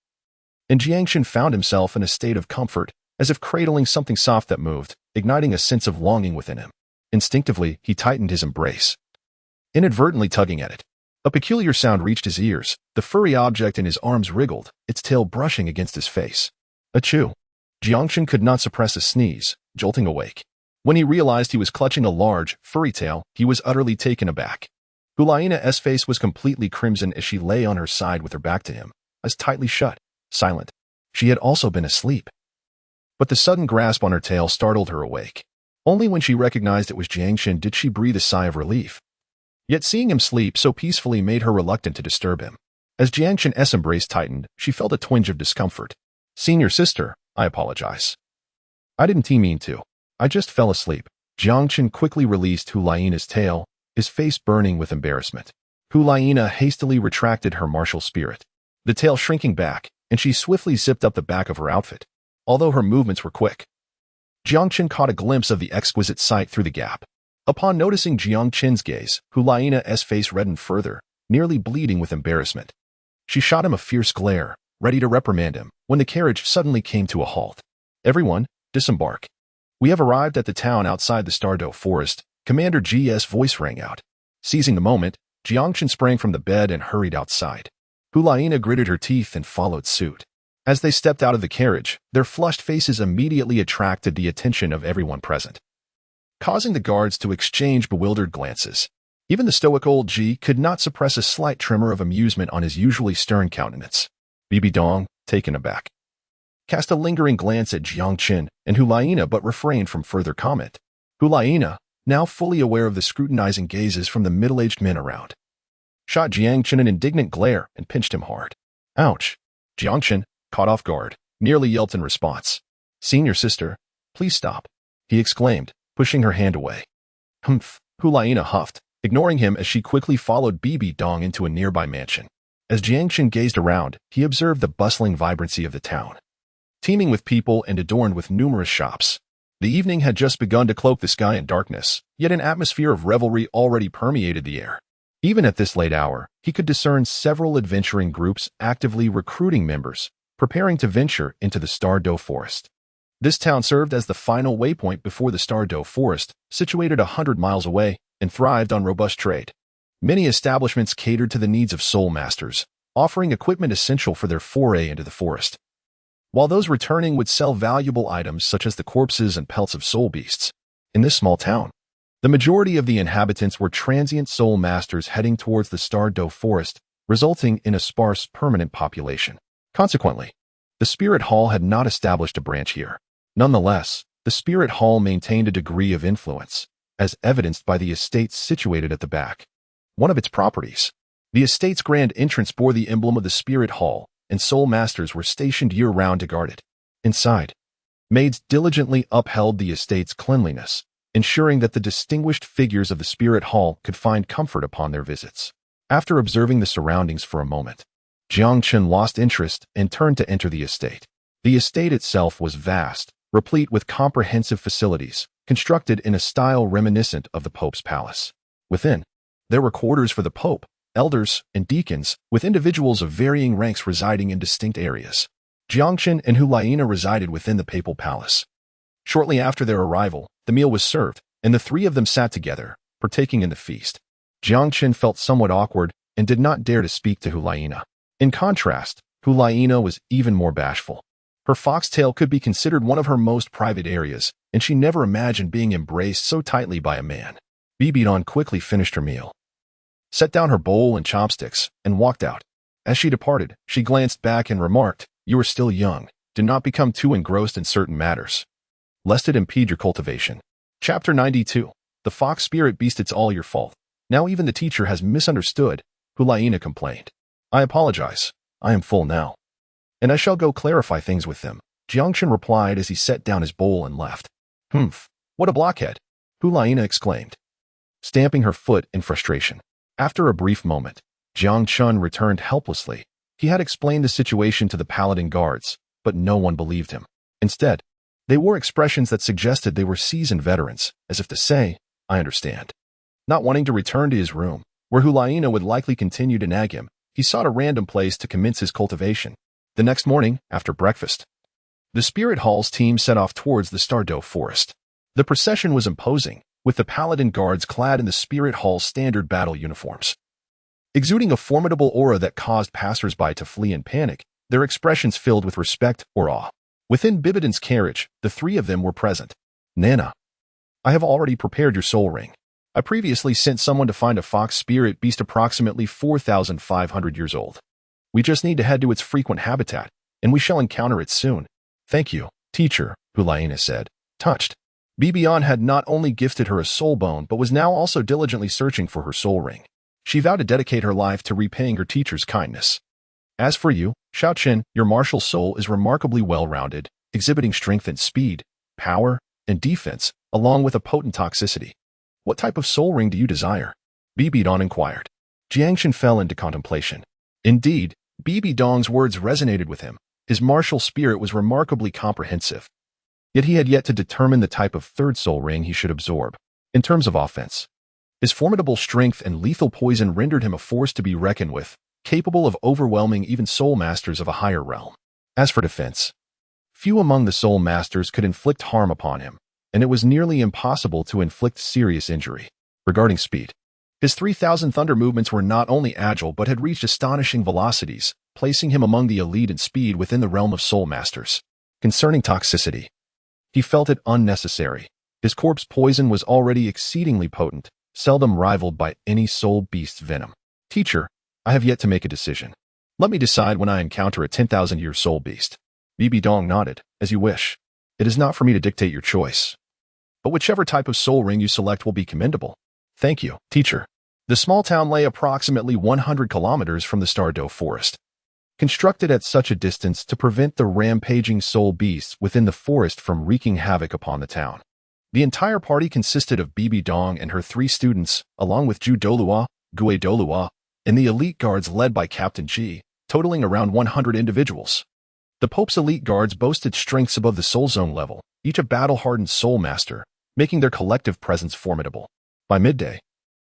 and Jiang Chen found himself in a state of comfort, as if cradling something soft that moved, igniting a sense of longing within him. Instinctively, he tightened his embrace, inadvertently tugging at it. A peculiar sound reached his ears. The furry object in his arms wriggled, its tail brushing against his face. Achoo! Jiang Chen could not suppress a sneeze, jolting awake. When he realized he was clutching a large, furry tail, he was utterly taken aback. Hulaina's face was completely crimson as she lay on her side with her back to him, eyes tightly shut, silent. She had also been asleep. But the sudden grasp on her tail startled her awake. Only when she recognized it was Jiang Chen did she breathe a sigh of relief. Yet seeing him sleep so peacefully made her reluctant to disturb him. As Jiang Chen's embrace tightened, she felt a twinge of discomfort. Senior sister, I apologize. I didn't mean to. I just fell asleep. Jiang Chen quickly released Hulaina's tail, his face burning with embarrassment. Hulaina hastily retracted her martial spirit, the tail shrinking back, and she swiftly zipped up the back of her outfit. Although her movements were quick, Jiang Chen caught a glimpse of the exquisite sight through the gap. Upon noticing Jiang Chen's gaze, Hulaina's face reddened further, nearly bleeding with embarrassment. She shot him a fierce glare, ready to reprimand him, when the carriage suddenly came to a halt. Everyone, disembark. We have arrived at the town outside the Douluo forest, Commander G's voice rang out. Seizing the moment, Jiang Chen sprang from the bed and hurried outside. Hulaina gritted her teeth and followed suit. As they stepped out of the carriage, their flushed faces immediately attracted the attention of everyone present, causing the guards to exchange bewildered glances. Even the stoic old Ji could not suppress a slight tremor of amusement on his usually stern countenance. Bibi Dong, taken aback, cast a lingering glance at Jiang Chen and Hulaina but refrained from further comment. Hulaina, now fully aware of the scrutinizing gazes from the middle-aged men around, shot Jiang Chen an indignant glare and pinched him hard. Ouch! Jiang Chen, caught off guard, nearly yelped in response. Senior sister, please stop, he exclaimed, pushing her hand away. Humph, Hulaina huffed, ignoring him as she quickly followed Bibi Dong into a nearby mansion. As Jiang Chen gazed around, he observed the bustling vibrancy of the town, teeming with people and adorned with numerous shops. The evening had just begun to cloak the sky in darkness, yet an atmosphere of revelry already permeated the air. Even at this late hour, he could discern several adventuring groups actively recruiting members, preparing to venture into the Douluo forest. This town served as the final waypoint before the Douluo forest, situated 100 miles away, and thrived on robust trade. Many establishments catered to the needs of soul masters, offering equipment essential for their foray into the forest. While those returning would sell valuable items such as the corpses and pelts of soul beasts. In this small town, the majority of the inhabitants were transient soul masters heading towards the Douluo forest, resulting in a sparse permanent population. Consequently, the Spirit Hall had not established a branch here. Nonetheless, the Spirit Hall maintained a degree of influence, as evidenced by the estates situated at the back. One of its properties, the estate's grand entrance bore the emblem of the Spirit Hall, and soul masters were stationed year-round to guard it. Inside, maids diligently upheld the estate's cleanliness, ensuring that the distinguished figures of the Spirit Hall could find comfort upon their visits. After observing the surroundings for a moment, Jiang Chen lost interest and turned to enter the estate. The estate itself was vast, replete with comprehensive facilities, constructed in a style reminiscent of the Pope's palace. Within, there were quarters for the Pope, elders, and deacons, with individuals of varying ranks residing in distinct areas. Jiang Chen and Hulaina resided within the papal palace. Shortly after their arrival, the meal was served, and the three of them sat together, partaking in the feast. Jiang Chen felt somewhat awkward and did not dare to speak to Hulaina. In contrast, Hulaina was even more bashful. Her foxtail could be considered one of her most private areas, and she never imagined being embraced so tightly by a man. Bibidon quickly finished her meal, set down her bowl and chopsticks, and walked out. As she departed, she glanced back and remarked, "You are still young. Do not become too engrossed in certain matters, lest it impede your cultivation." Chapter 92. The Fox Spirit Beast. It's all your fault. Now even the teacher has misunderstood, Hulaina complained. "I apologize. I am full now, and I shall go clarify things with them," Jiang Chen replied as he set down his bowl and left. "Humph, what a blockhead," Hulaina exclaimed, stamping her foot in frustration. After a brief moment, Jiang Chen returned helplessly. He had explained the situation to the paladin guards, but no one believed him. Instead, they wore expressions that suggested they were seasoned veterans, as if to say, "I understand." Not wanting to return to his room, where Hulaina would likely continue to nag him, he sought a random place to commence his cultivation. The next morning, after breakfast, the Spirit Hall's team set off towards the Douluo forest. The procession was imposing, with the paladin guards clad in the Spirit Hall's standard battle uniforms. Exuding a formidable aura that caused passers-by to flee in panic, their expressions filled with respect or awe. Within Bibidon's carriage, the three of them were present. "Nana, I have already prepared your soul ring. I previously sent someone to find a fox spirit beast approximately 4,500 years old. We just need to head to its frequent habitat, and we shall encounter it soon." "Thank you, teacher," Hulaina said, touched. Bibion had not only gifted her a soul bone but was now also diligently searching for her soul ring. She vowed to dedicate her life to repaying her teacher's kindness. "As for you, Xiaoqin, your martial soul is remarkably well-rounded, exhibiting strength and speed, power, and defense, along with a potent toxicity. What type of soul ring do you desire?" Bibidon inquired. Jiang Chen fell into contemplation. Indeed, Bibidong's words resonated with him. His martial spirit was remarkably comprehensive. Yet he had yet to determine the type of third soul ring he should absorb. In terms of offense, his formidable strength and lethal poison rendered him a force to be reckoned with, capable of overwhelming even soul masters of a higher realm. As for defense, few among the soul masters could inflict harm upon him, and it was nearly impossible to inflict serious injury. Regarding speed, his 3,000 thunder movements were not only agile but had reached astonishing velocities, placing him among the elite in speed within the realm of soul masters. Concerning toxicity, he felt it unnecessary. His corpse poison was already exceedingly potent, seldom rivaled by any soul beast's venom. "Teacher, I have yet to make a decision. Let me decide when I encounter a 10,000-year soul beast." Bibidong nodded. "As you wish. It is not for me to dictate your choice, but whichever type of soul ring you select will be commendable." "Thank you, teacher." The small town lay approximately 100 kilometers from the Douluo forest. Constructed at such a distance to prevent the rampaging soul beasts within the forest from wreaking havoc upon the town. The entire party consisted of Bibidong and her 3 students, along with Ju Douluo, Gue Douluo, and the elite guards led by Captain Ji, totaling around 100 individuals. The Pope's elite guards boasted strengths above the soul zone level, each a battle-hardened soul master, making their collective presence formidable. By midday,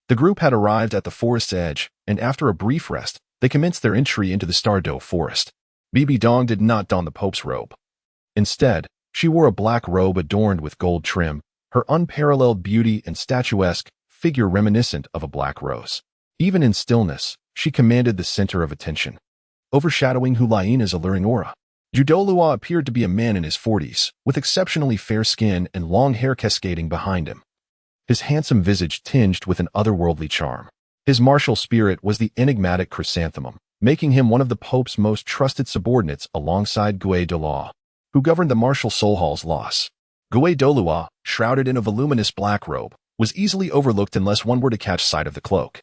the group had arrived at the forest's edge, and after a brief rest, they commenced their entry into the Douluo forest. Bibidong did not don the Pope's robe. Instead, She wore a black robe adorned with gold trim, her unparalleled beauty and statuesque figure reminiscent of a black rose. Even in stillness, she commanded the center of attention, overshadowing Hulaina's alluring aura. Douluo appeared to be a man in his 40s, with exceptionally fair skin and long hair cascading behind him. His handsome visage tinged with an otherworldly charm. His martial spirit was the enigmatic chrysanthemum, making him one of the Pope's most trusted subordinates alongside Douluo, who governed the martial soul hall's loss. Douluo, shrouded in a voluminous black robe, was easily overlooked unless one were to catch sight of the cloak.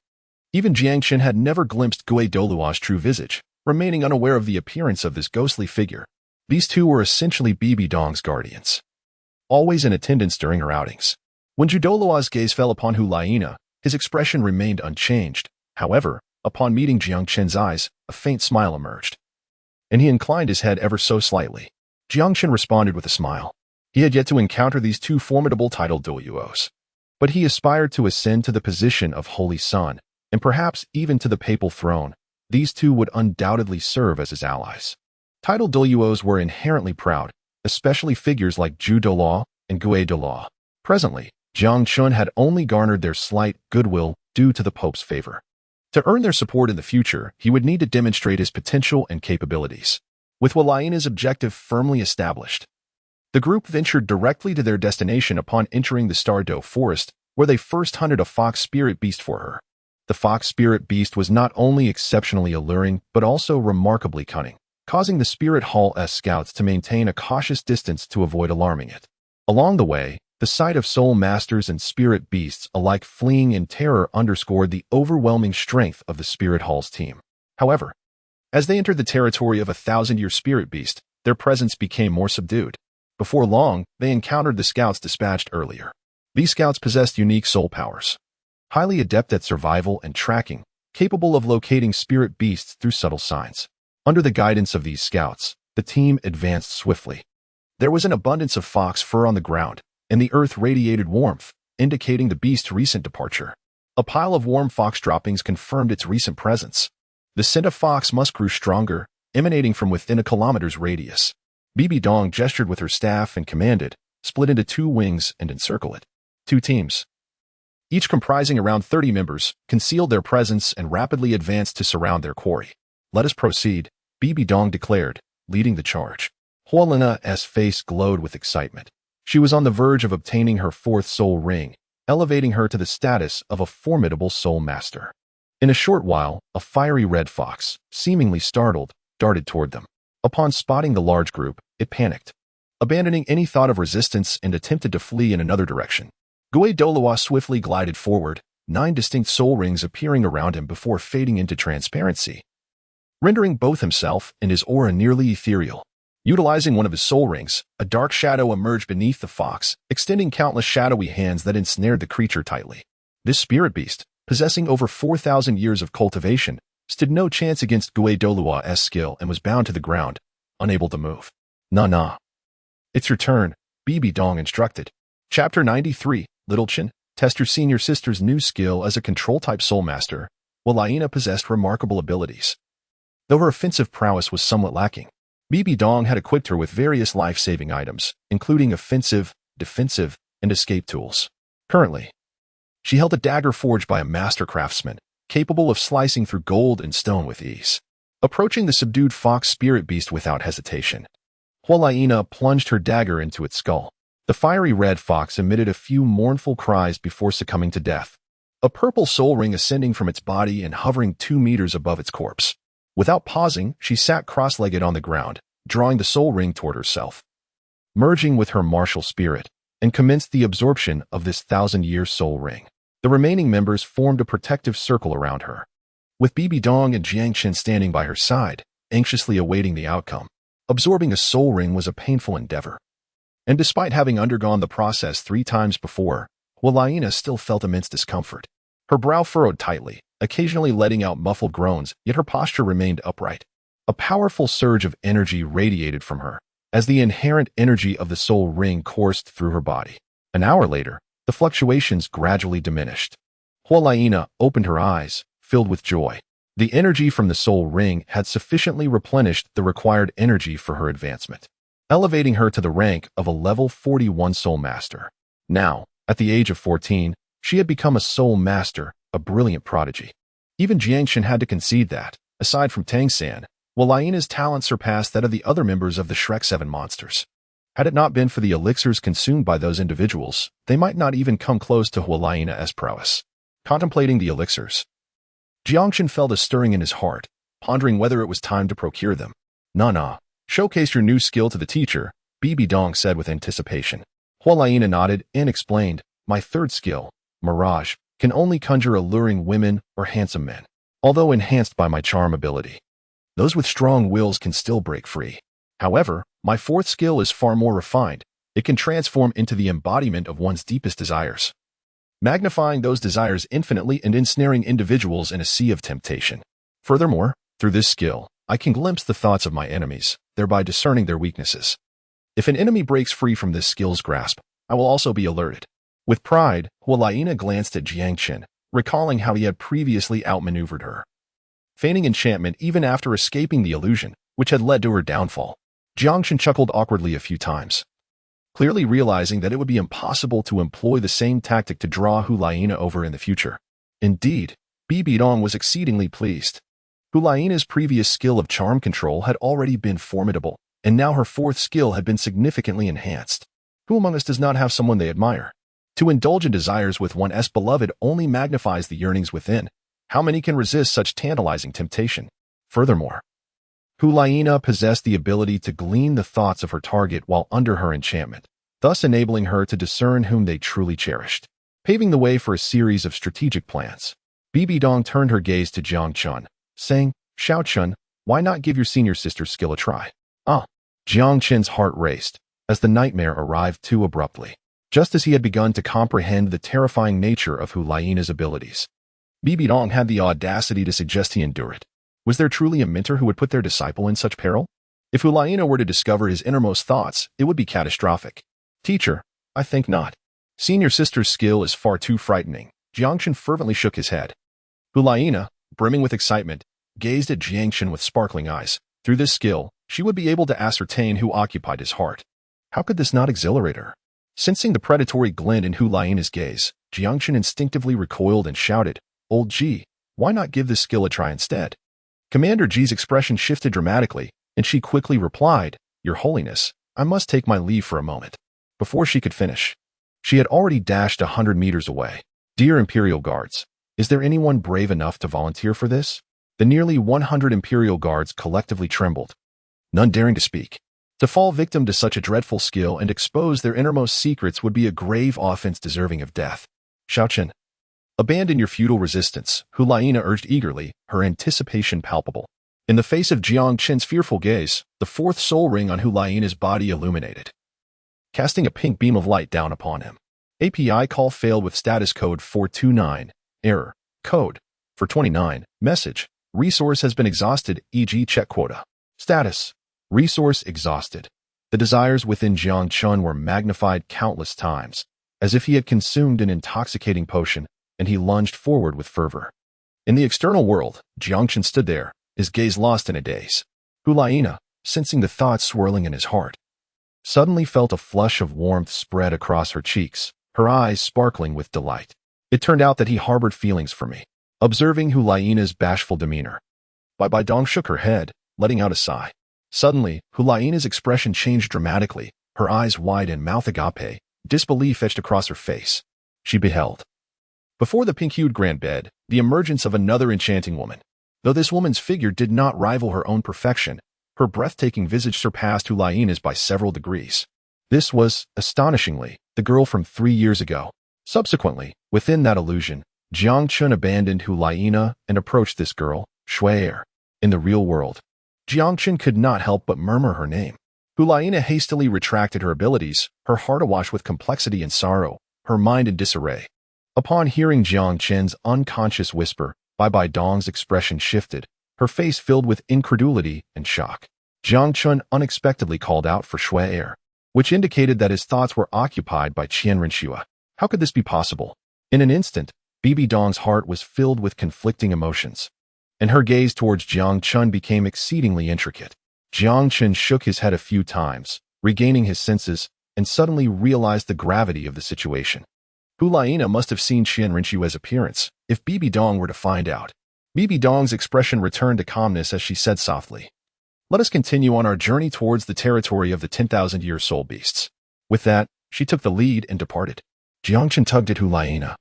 Even Jiang Chen had never glimpsed Douluo's true visage, remaining unaware of the appearance of this ghostly figure. These two were essentially Bibi Dong's guardians, always in attendance during her outings. When Douluo's gaze fell upon Hulaina, his expression remained unchanged. However, upon meeting Jiang Chen's eyes, a faint smile emerged, and he inclined his head ever so slightly. Jiang Chen responded with a smile. He had yet to encounter these two formidable Title Douluos, but he aspired to ascend to the position of Holy Son, and perhaps even to the papal throne. These two would undoubtedly serve as his allies. Title Douluos were inherently proud, especially figures like Douluo and Douluo. Presently, Jiang Chen had only garnered their slight goodwill due to the Pope's favor. To earn their support in the future, he would need to demonstrate his potential and capabilities. With Hulaina's objective firmly established, the group ventured directly to their destination upon entering the Stardow forest, where they first hunted a fox spirit beast for her. The fox spirit beast was not only exceptionally alluring, but also remarkably cunning, causing the Spirit Hall's scouts to maintain a cautious distance to avoid alarming it. Along the way, the sight of soul masters and spirit beasts alike fleeing in terror underscored the overwhelming strength of the Spirit Hall's team. However, as they entered the territory of a 1,000-year spirit beast, their presence became more subdued. Before long, they encountered the scouts dispatched earlier. These scouts possessed unique soul powers, highly adept at survival and tracking, capable of locating spirit beasts through subtle signs. Under the guidance of these scouts, the team advanced swiftly. There was an abundance of fox fur on the ground, and the earth radiated warmth, indicating the beast's recent departure. A pile of warm fox droppings confirmed its recent presence. The scent of fox musk grew stronger, emanating from within a kilometer's radius. Bibi Dong gestured with her staff and commanded, "Split into 2 wings and encircle it." 2 teams, each comprising around 30 members, concealed their presence and rapidly advanced to surround their quarry. "Let us proceed," Bibi Dong declared, leading the charge. Hulaina's face glowed with excitement. She was on the verge of obtaining her 4th soul ring, elevating her to the status of a formidable soul master. In a short while, a fiery red fox, seemingly startled, darted toward them. Upon spotting the large group, it panicked, abandoning any thought of resistance and attempted to flee in another direction. Douluo swiftly glided forward, 9 distinct soul rings appearing around him before fading into transparency, rendering both himself and his aura nearly ethereal. Utilizing one of his soul rings, a dark shadow emerged beneath the fox, extending countless shadowy hands that ensnared the creature tightly. This spirit beast, possessing over 4,000 years of cultivation, stood no chance against Douluo's skill and was bound to the ground, unable to move. "Nah. It's your turn," Bibi Dong instructed. Chapter 93, Little Chen, test your senior sister's new skill as a control-type soul master. Hulaina possessed remarkable abilities, though her offensive prowess was somewhat lacking. Bibi Dong had equipped her with various life-saving items, including offensive, defensive, and escape tools. Currently, she held a dagger forged by a master craftsman, capable of slicing through gold and stone with ease. Approaching the subdued fox spirit beast without hesitation, Hulaina plunged her dagger into its skull. The fiery red fox emitted a few mournful cries before succumbing to death, a purple soul ring ascending from its body and hovering 2 meters above its corpse. Without pausing, she sat cross-legged on the ground, drawing the soul ring toward herself, merging with her martial spirit, and commenced the absorption of this 1,000-year soul ring. The remaining members formed a protective circle around her, with Bibi Dong and Jiang Chen standing by her side, anxiously awaiting the outcome. Absorbing a soul ring was a painful endeavor, and despite having undergone the process 3 times before, Hulaina still felt immense discomfort. Her brow furrowed tightly, occasionally letting out muffled groans, yet her posture remained upright. A powerful surge of energy radiated from her, as the inherent energy of the soul ring coursed through her body. An hour later, the fluctuations gradually diminished. Hulaina opened her eyes, filled with joy. The energy from the soul ring had sufficiently replenished the required energy for her advancement. elevating her to the rank of a level 41 soul master. Now, at the age of 14, she had become a soul master, a brilliant prodigy. Even Jiang Chen had to concede that, aside from Tang San, Hualaina's talent surpassed that of the other members of the Shrek 7 monsters. Had it not been for the elixirs consumed by those individuals, they might not even come close to Hualaina's prowess. Contemplating the elixirs, Jiang Chen felt a stirring in his heart, pondering whether it was time to procure them. Nah. Showcase your new skill to the teacher, Bibi Dong said with anticipation. Hualaina nodded and explained, my third skill, Mirage, can only conjure alluring women or handsome men, although enhanced by my charm ability. Those with strong wills can still break free. However, my fourth skill is far more refined. It can transform into the embodiment of one's deepest desires, magnifying those desires infinitely and ensnaring individuals in a sea of temptation. Furthermore, through this skill, I can glimpse the thoughts of my enemies, thereby discerning their weaknesses. If an enemy breaks free from this skill's grasp, I will also be alerted. With pride, Hualaina glanced at Jiang Chen, recalling how he had previously outmaneuvered her, feigning enchantment even after escaping the illusion, which had led to her downfall. Jiang Chen chuckled awkwardly a few times, clearly realizing that it would be impossible to employ the same tactic to draw Hualaina over in the future. Indeed, Bibi Dong was exceedingly pleased. Hualaina's previous skill of charm control had already been formidable, and now her fourth skill had been significantly enhanced. Who among us does not have someone they admire? To indulge in desires with one's beloved only magnifies the yearnings within. How many can resist such tantalizing temptation? Furthermore, Hualaina possessed the ability to glean the thoughts of her target while under her enchantment, thus enabling her to discern whom they truly cherished, paving the way for a series of strategic plans. Bibi Dong turned her gaze to Jiang Chen, saying, Xiao Chen, why not give your senior sister's skill a try? Jiang Chen's heart raced, as the nightmare arrived too abruptly, just as he had begun to comprehend the terrifying nature of Hualaina's abilities. Bibi Dong had the audacity to suggest he endure it. Was there truly a mentor who would put their disciple in such peril? If Hualaina were to discover his innermost thoughts, it would be catastrophic. Teacher, I think not. Senior sister's skill is far too frightening. Jiang Chen fervently shook his head. Hualaina, brimming with excitement, gazed at Jiang Chen with sparkling eyes. Through this skill, she would be able to ascertain who occupied his heart. How could this not exhilarate her? Sensing the predatory glint in Hualaina's gaze, Jiang Chen instinctively recoiled and shouted, Old Ji, why not give this skill a try instead? Commander Ji's expression shifted dramatically, and she quickly replied, Your Holiness, I must take my leave for a moment. Before she could finish, she had already dashed 100 meters away. Dear Imperial Guards, is there anyone brave enough to volunteer for this? The nearly 100 Imperial Guards collectively trembled, none daring to speak. To fall victim to such a dreadful skill and expose their innermost secrets would be a grave offense deserving of death. Xiao Chen, abandon your futile resistance, Hualaina urged eagerly, her anticipation palpable. In the face of Jiang Chen's fearful gaze, the fourth soul ring on Hualaina's body illuminated, casting a pink beam of light down upon him. API call failed with status code 429. Error. Code. 429. Message. Resource has been exhausted, e.g. check quota. Status. Resource exhausted. The desires within Jiang Chen were magnified countless times, as if he had consumed an intoxicating potion, and he lunged forward with fervor. In the external world, Jiang Chen stood there, his gaze lost in a daze. Hualaina, sensing the thoughts swirling in his heart, suddenly felt a flush of warmth spread across her cheeks, her eyes sparkling with delight. It turned out that he harbored feelings for me. Observing Hualaina's bashful demeanor, Bai Dong shook her head, letting out a sigh. Suddenly, Hualaina's expression changed dramatically, her eyes wide and mouth agape, disbelief etched across her face. She beheld, before the pink-hued grand bed, the emergence of another enchanting woman. Though this woman's figure did not rival her own perfection, her breathtaking visage surpassed Hualaina's by several degrees. This was, astonishingly, the girl from 3 years ago. Subsequently, within that illusion, Jiang Chen abandoned Hualaina and approached this girl, Shui. In the real world, Jiang Chen could not help but murmur her name. Hualaina hastily retracted her abilities, her heart awash with complexity and sorrow, her mind in disarray. Upon hearing Jiang Chen's unconscious whisper, Bai Dong's expression shifted, her face filled with incredulity and shock. Jiang Chen unexpectedly called out for Shui, which indicated that his thoughts were occupied by Shian Renua. How could this be possible? In an instant, Bibi Dong's heart was filled with conflicting emotions, and her gaze towards Jiang Chen became exceedingly intricate. Jiang Chen shook his head a few times, regaining his senses, and suddenly realized the gravity of the situation. Hulaina must have seen Shian Renua's appearance, if Bibi Dong were to find out. Bibi Dong's expression returned to calmness as she said softly, "Let us continue on our journey towards the territory of the 10,000-year soul beasts." With that, she took the lead and departed. Jiang Chen tugged at Hulaina,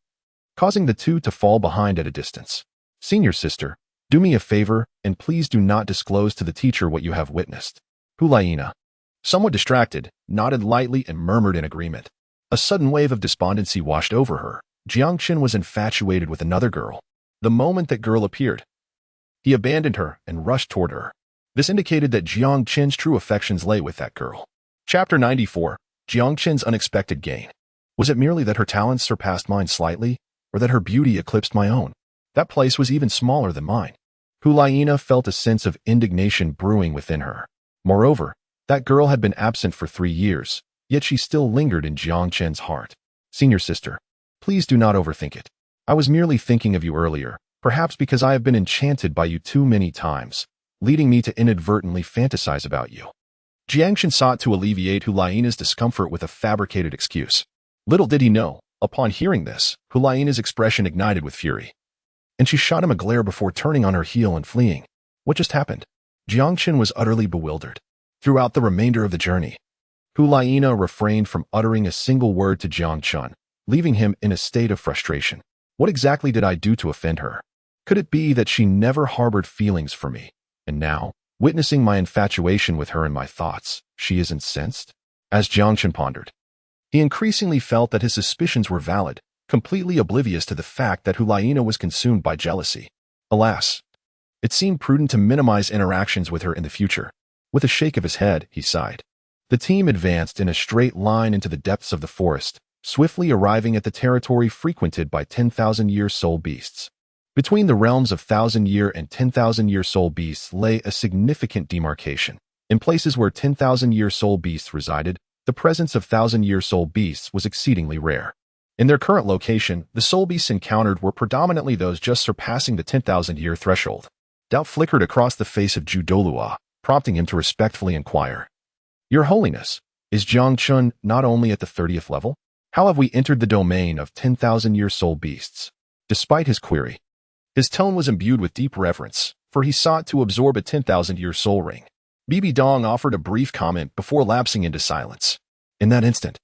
causing the two to fall behind at a distance. "Senior sister, do me a favor, and please do not disclose to the teacher what you have witnessed." Hulaina, somewhat distracted, nodded lightly and murmured in agreement. A sudden wave of despondency washed over her. Jiang Chen was infatuated with another girl. The moment that girl appeared, he abandoned her and rushed toward her. This indicated that Jiang Chen's true affections lay with that girl. Chapter 94. Jiang Chen's unexpected gain. Was it merely that her talents surpassed mine slightly, or that her beauty eclipsed my own? That place was even smaller than mine. Hulaina felt a sense of indignation brewing within her. Moreover, that girl had been absent for 3 years, yet she still lingered in Jiang Chen's heart. "Senior sister, please do not overthink it. I was merely thinking of you earlier, perhaps because I have been enchanted by you too many times, leading me to inadvertently fantasize about you." Jiang Chen sought to alleviate Hulaina's discomfort with a fabricated excuse. Little did he know, upon hearing this, Hulaina's expression ignited with fury, and she shot him a glare before turning on her heel and fleeing. What just happened? Jiang Chen was utterly bewildered. Throughout the remainder of the journey, Hulaina refrained from uttering a single word to Jiang Chen, leaving him in a state of frustration. What exactly did I do to offend her? Could it be that she never harbored feelings for me, and now, witnessing my infatuation with her in my thoughts, she is incensed? As Jiang Chen pondered, he increasingly felt that his suspicions were valid, completely oblivious to the fact that Hulaina was consumed by jealousy. Alas, it seemed prudent to minimize interactions with her in the future. With a shake of his head, he sighed. The team advanced in a straight line into the depths of the forest, swiftly arriving at the territory frequented by 10,000-year soul beasts. Between the realms of 1,000-year and 10,000-year soul beasts lay a significant demarcation. In places where 10,000-year soul beasts resided, the presence of 1,000-year soul beasts was exceedingly rare. In their current location, the soul beasts encountered were predominantly those just surpassing the 10,000-year threshold. Doubt flickered across the face of Douluo, prompting him to respectfully inquire, "Your Holiness, is Jiang Chen not only at the 30th level? How have we entered the domain of 10,000-year soul beasts?" Despite his query, his tone was imbued with deep reverence, for he sought to absorb a 10,000-year soul ring. Bibi Dong offered a brief comment before lapsing into silence. In that instant,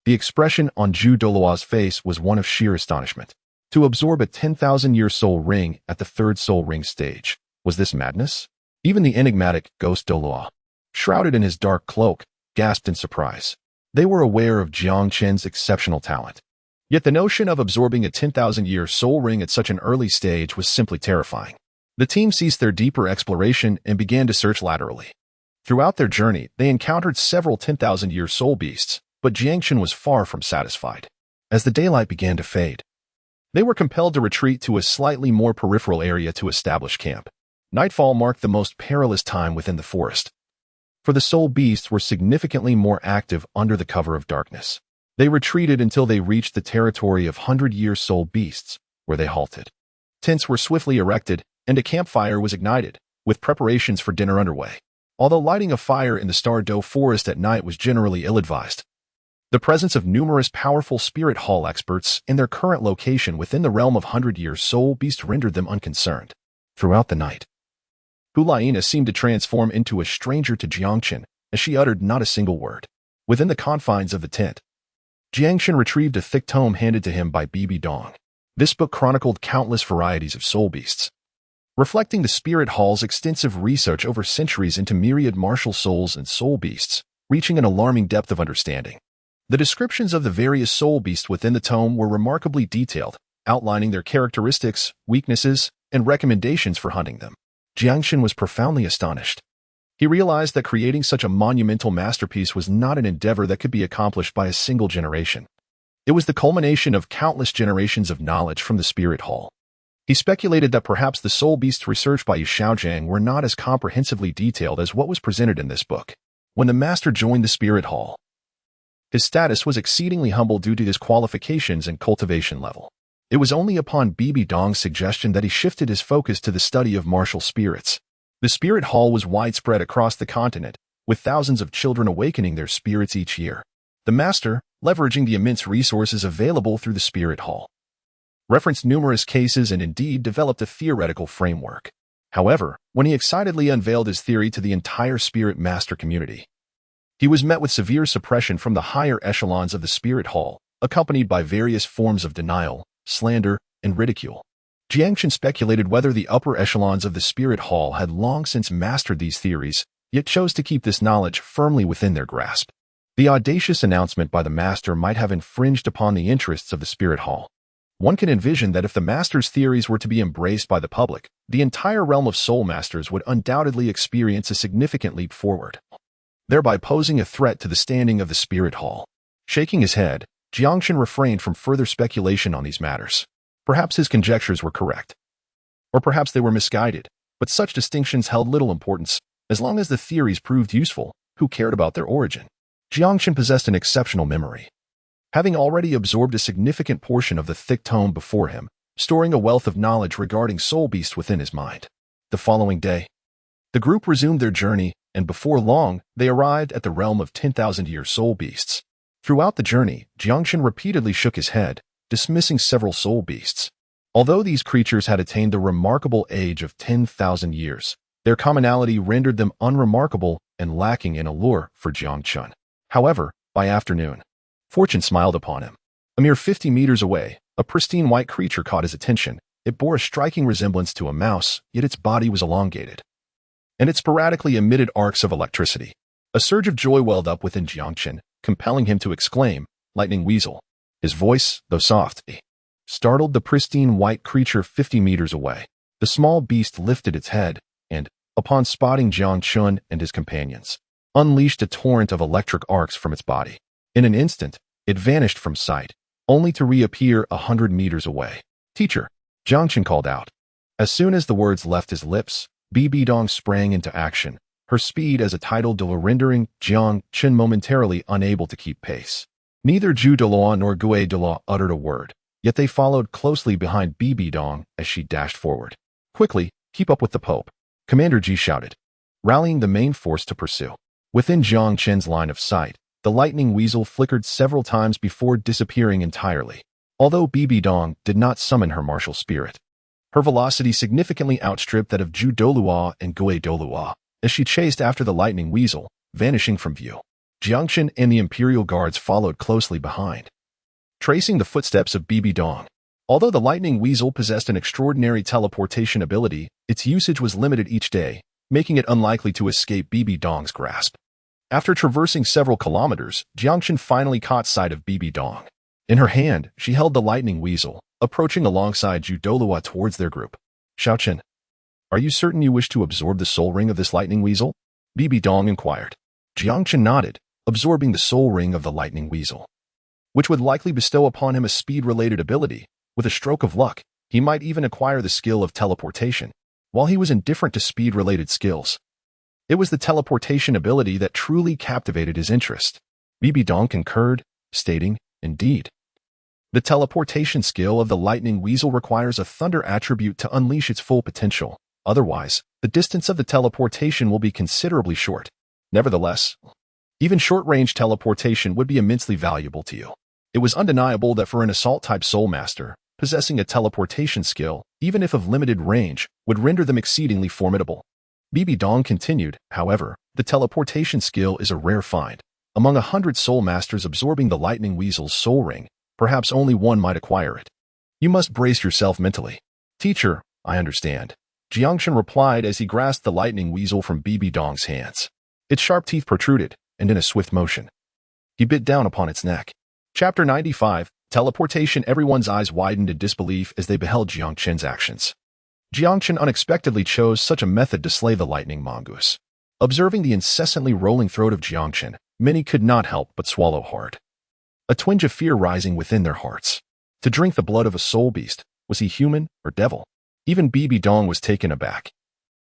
the expression on Douluo's face was one of sheer astonishment. To absorb a 10,000-year soul ring at the 3rd soul ring stage, was this madness? Even the enigmatic ghost Douluo, shrouded in his dark cloak, gasped in surprise. They were aware of Jiang Chen's exceptional talent. Yet the notion of absorbing a 10,000-year soul ring at such an early stage was simply terrifying. The team ceased their deeper exploration and began to search laterally. Throughout their journey, they encountered several 10,000-year soul beasts, but Jiang Chen was far from satisfied. As the daylight began to fade, they were compelled to retreat to a slightly more peripheral area to establish camp. Nightfall marked the most perilous time within the forest, for the soul beasts were significantly more active under the cover of darkness. They retreated until they reached the territory of 100-year soul beasts, where they halted. Tents were swiftly erected, and a campfire was ignited, with preparations for dinner underway. Although lighting a fire in the Star-Do forest at night was generally ill-advised, the presence of numerous powerful spirit hall experts in their current location within the realm of 100-year soul beast rendered them unconcerned. Throughout the night, Hulaina seemed to transform into a stranger to Jiang Chen, as she uttered not a single word. Within the confines of the tent, Jiang Chen retrieved a thick tome handed to him by Bibi Dong. This book chronicled countless varieties of soul beasts, reflecting the spirit hall's extensive research over centuries into myriad martial souls and soul beasts, reaching an alarming depth of understanding. The descriptions of the various soul beasts within the tome were remarkably detailed, outlining their characteristics, weaknesses, and recommendations for hunting them. Jiang Chen was profoundly astonished. He realized that creating such a monumental masterpiece was not an endeavor that could be accomplished by a single generation. It was the culmination of countless generations of knowledge from the Spirit Hall. He speculated that perhaps the soul beasts researched by Xiaozhang were not as comprehensively detailed as what was presented in this book. When the master joined the Spirit Hall, his status was exceedingly humble due to his qualifications and cultivation level. It was only upon Bibi Dong's suggestion that he shifted his focus to the study of martial spirits. The Spirit Hall was widespread across the continent, with thousands of children awakening their spirits each year. The master, leveraging the immense resources available through the spirit hall, referenced numerous cases and indeed developed a theoretical framework. However, when he excitedly unveiled his theory to the entire spirit master community, he was met with severe suppression from the higher echelons of the spirit hall, accompanied by various forms of denial, slander, and ridicule. Jiang Chen speculated whether the upper echelons of the spirit hall had long since mastered these theories, yet chose to keep this knowledge firmly within their grasp. The audacious announcement by the master might have infringed upon the interests of the spirit hall. One can envision that if the master's theories were to be embraced by the public, the entire realm of soul masters would undoubtedly experience a significant leap forward, thereby posing a threat to the standing of the spirit hall. Shaking his head, Jiang Chen refrained from further speculation on these matters. Perhaps his conjectures were correct, or perhaps they were misguided, but such distinctions held little importance. As long as the theories proved useful, who cared about their origin? Jiang Chen possessed an exceptional memory, having already absorbed a significant portion of the thick tome before him, storing a wealth of knowledge regarding soul beasts within his mind. The following day, the group resumed their journey, and before long, they arrived at the realm of 10,000-year soul beasts. Throughout the journey, Jiang Chen repeatedly shook his head, dismissing several soul beasts. Although these creatures had attained the remarkable age of 10,000 years, their commonality rendered them unremarkable and lacking in allure for Jiang Chen. However, by afternoon, fortune smiled upon him. A mere 50 meters away, a pristine white creature caught his attention. It bore a striking resemblance to a mouse, yet its body was elongated, and it sporadically emitted arcs of electricity. A surge of joy welled up within Jiang Chen, compelling him to exclaim, "Lightning Weasel." His voice, though soft, startled the pristine white creature 50 meters away. The small beast lifted its head and, upon spotting Jiang Chen and his companions, unleashed a torrent of electric arcs from its body. In an instant, it vanished from sight, only to reappear 100 meters away. "Teacher," Jiang Chen called out. As soon as the words left his lips, Bibi Dong sprang into action, her speed as a Title Douluo rendering Jiang Chen momentarily unable to keep pace. Neither Zhu Douluo nor Gui Douluo uttered a word, yet they followed closely behind Bibi Dong as she dashed forward. "Quickly, keep up with the Pope," Commander Ji shouted, rallying the main force to pursue. Within Jiang Chen's line of sight, the lightning weasel flickered several times before disappearing entirely. Although Bibi Dong did not summon her martial spirit, her velocity significantly outstripped that of Zhu Douluo and Gui Douluo as she chased after the lightning weasel, vanishing from view. Jiang Chen and the Imperial Guards followed closely behind, tracing the footsteps of Bibi Dong. Although the lightning weasel possessed an extraordinary teleportation ability, its usage was limited each day, making it unlikely to escape Bibi Dong's grasp. After traversing several kilometers, Jiang Chen finally caught sight of Bibi Dong. In her hand, she held the lightning weasel, approaching alongside Zhu Douluo towards their group. "Xiao Chen, are you certain you wish to absorb the soul ring of this lightning weasel?" Bibi Dong inquired. Jiang Chen nodded, absorbing the soul ring of the lightning weasel, which would likely bestow upon him a speed-related ability. With a stroke of luck, he might even acquire the skill of teleportation. While he was indifferent to speed-related skills, it was the teleportation ability that truly captivated his interest. Bibi Dong concurred, stating, "Indeed. The teleportation skill of the lightning weasel requires a thunder attribute to unleash its full potential. Otherwise, the distance of the teleportation will be considerably short. Nevertheless, even short-range teleportation would be immensely valuable to you." It was undeniable that for an assault-type soul master, possessing a teleportation skill, even if of limited range, would render them exceedingly formidable. Bibi Dong continued, "However, the teleportation skill is a rare find. Among 100 soul masters absorbing the lightning weasel's soul ring, perhaps only one might acquire it. You must brace yourself mentally." "Teacher, I understand," Jiang Chen replied as he grasped the lightning weasel from Bibi Dong's hands. Its sharp teeth protruded, and in a swift motion, he bit down upon its neck. Chapter 95, Teleportation. Everyone's eyes widened in disbelief as they beheld Jiang Chen's actions. Jiang Chen unexpectedly chose such a method to slay the lightning mongoose. Observing the incessantly rolling throat of Jiang Chen, many could not help but swallow hard, a twinge of fear rising within their hearts. To drink the blood of a soul beast, was he human or devil? Even Bibi Dong was taken aback.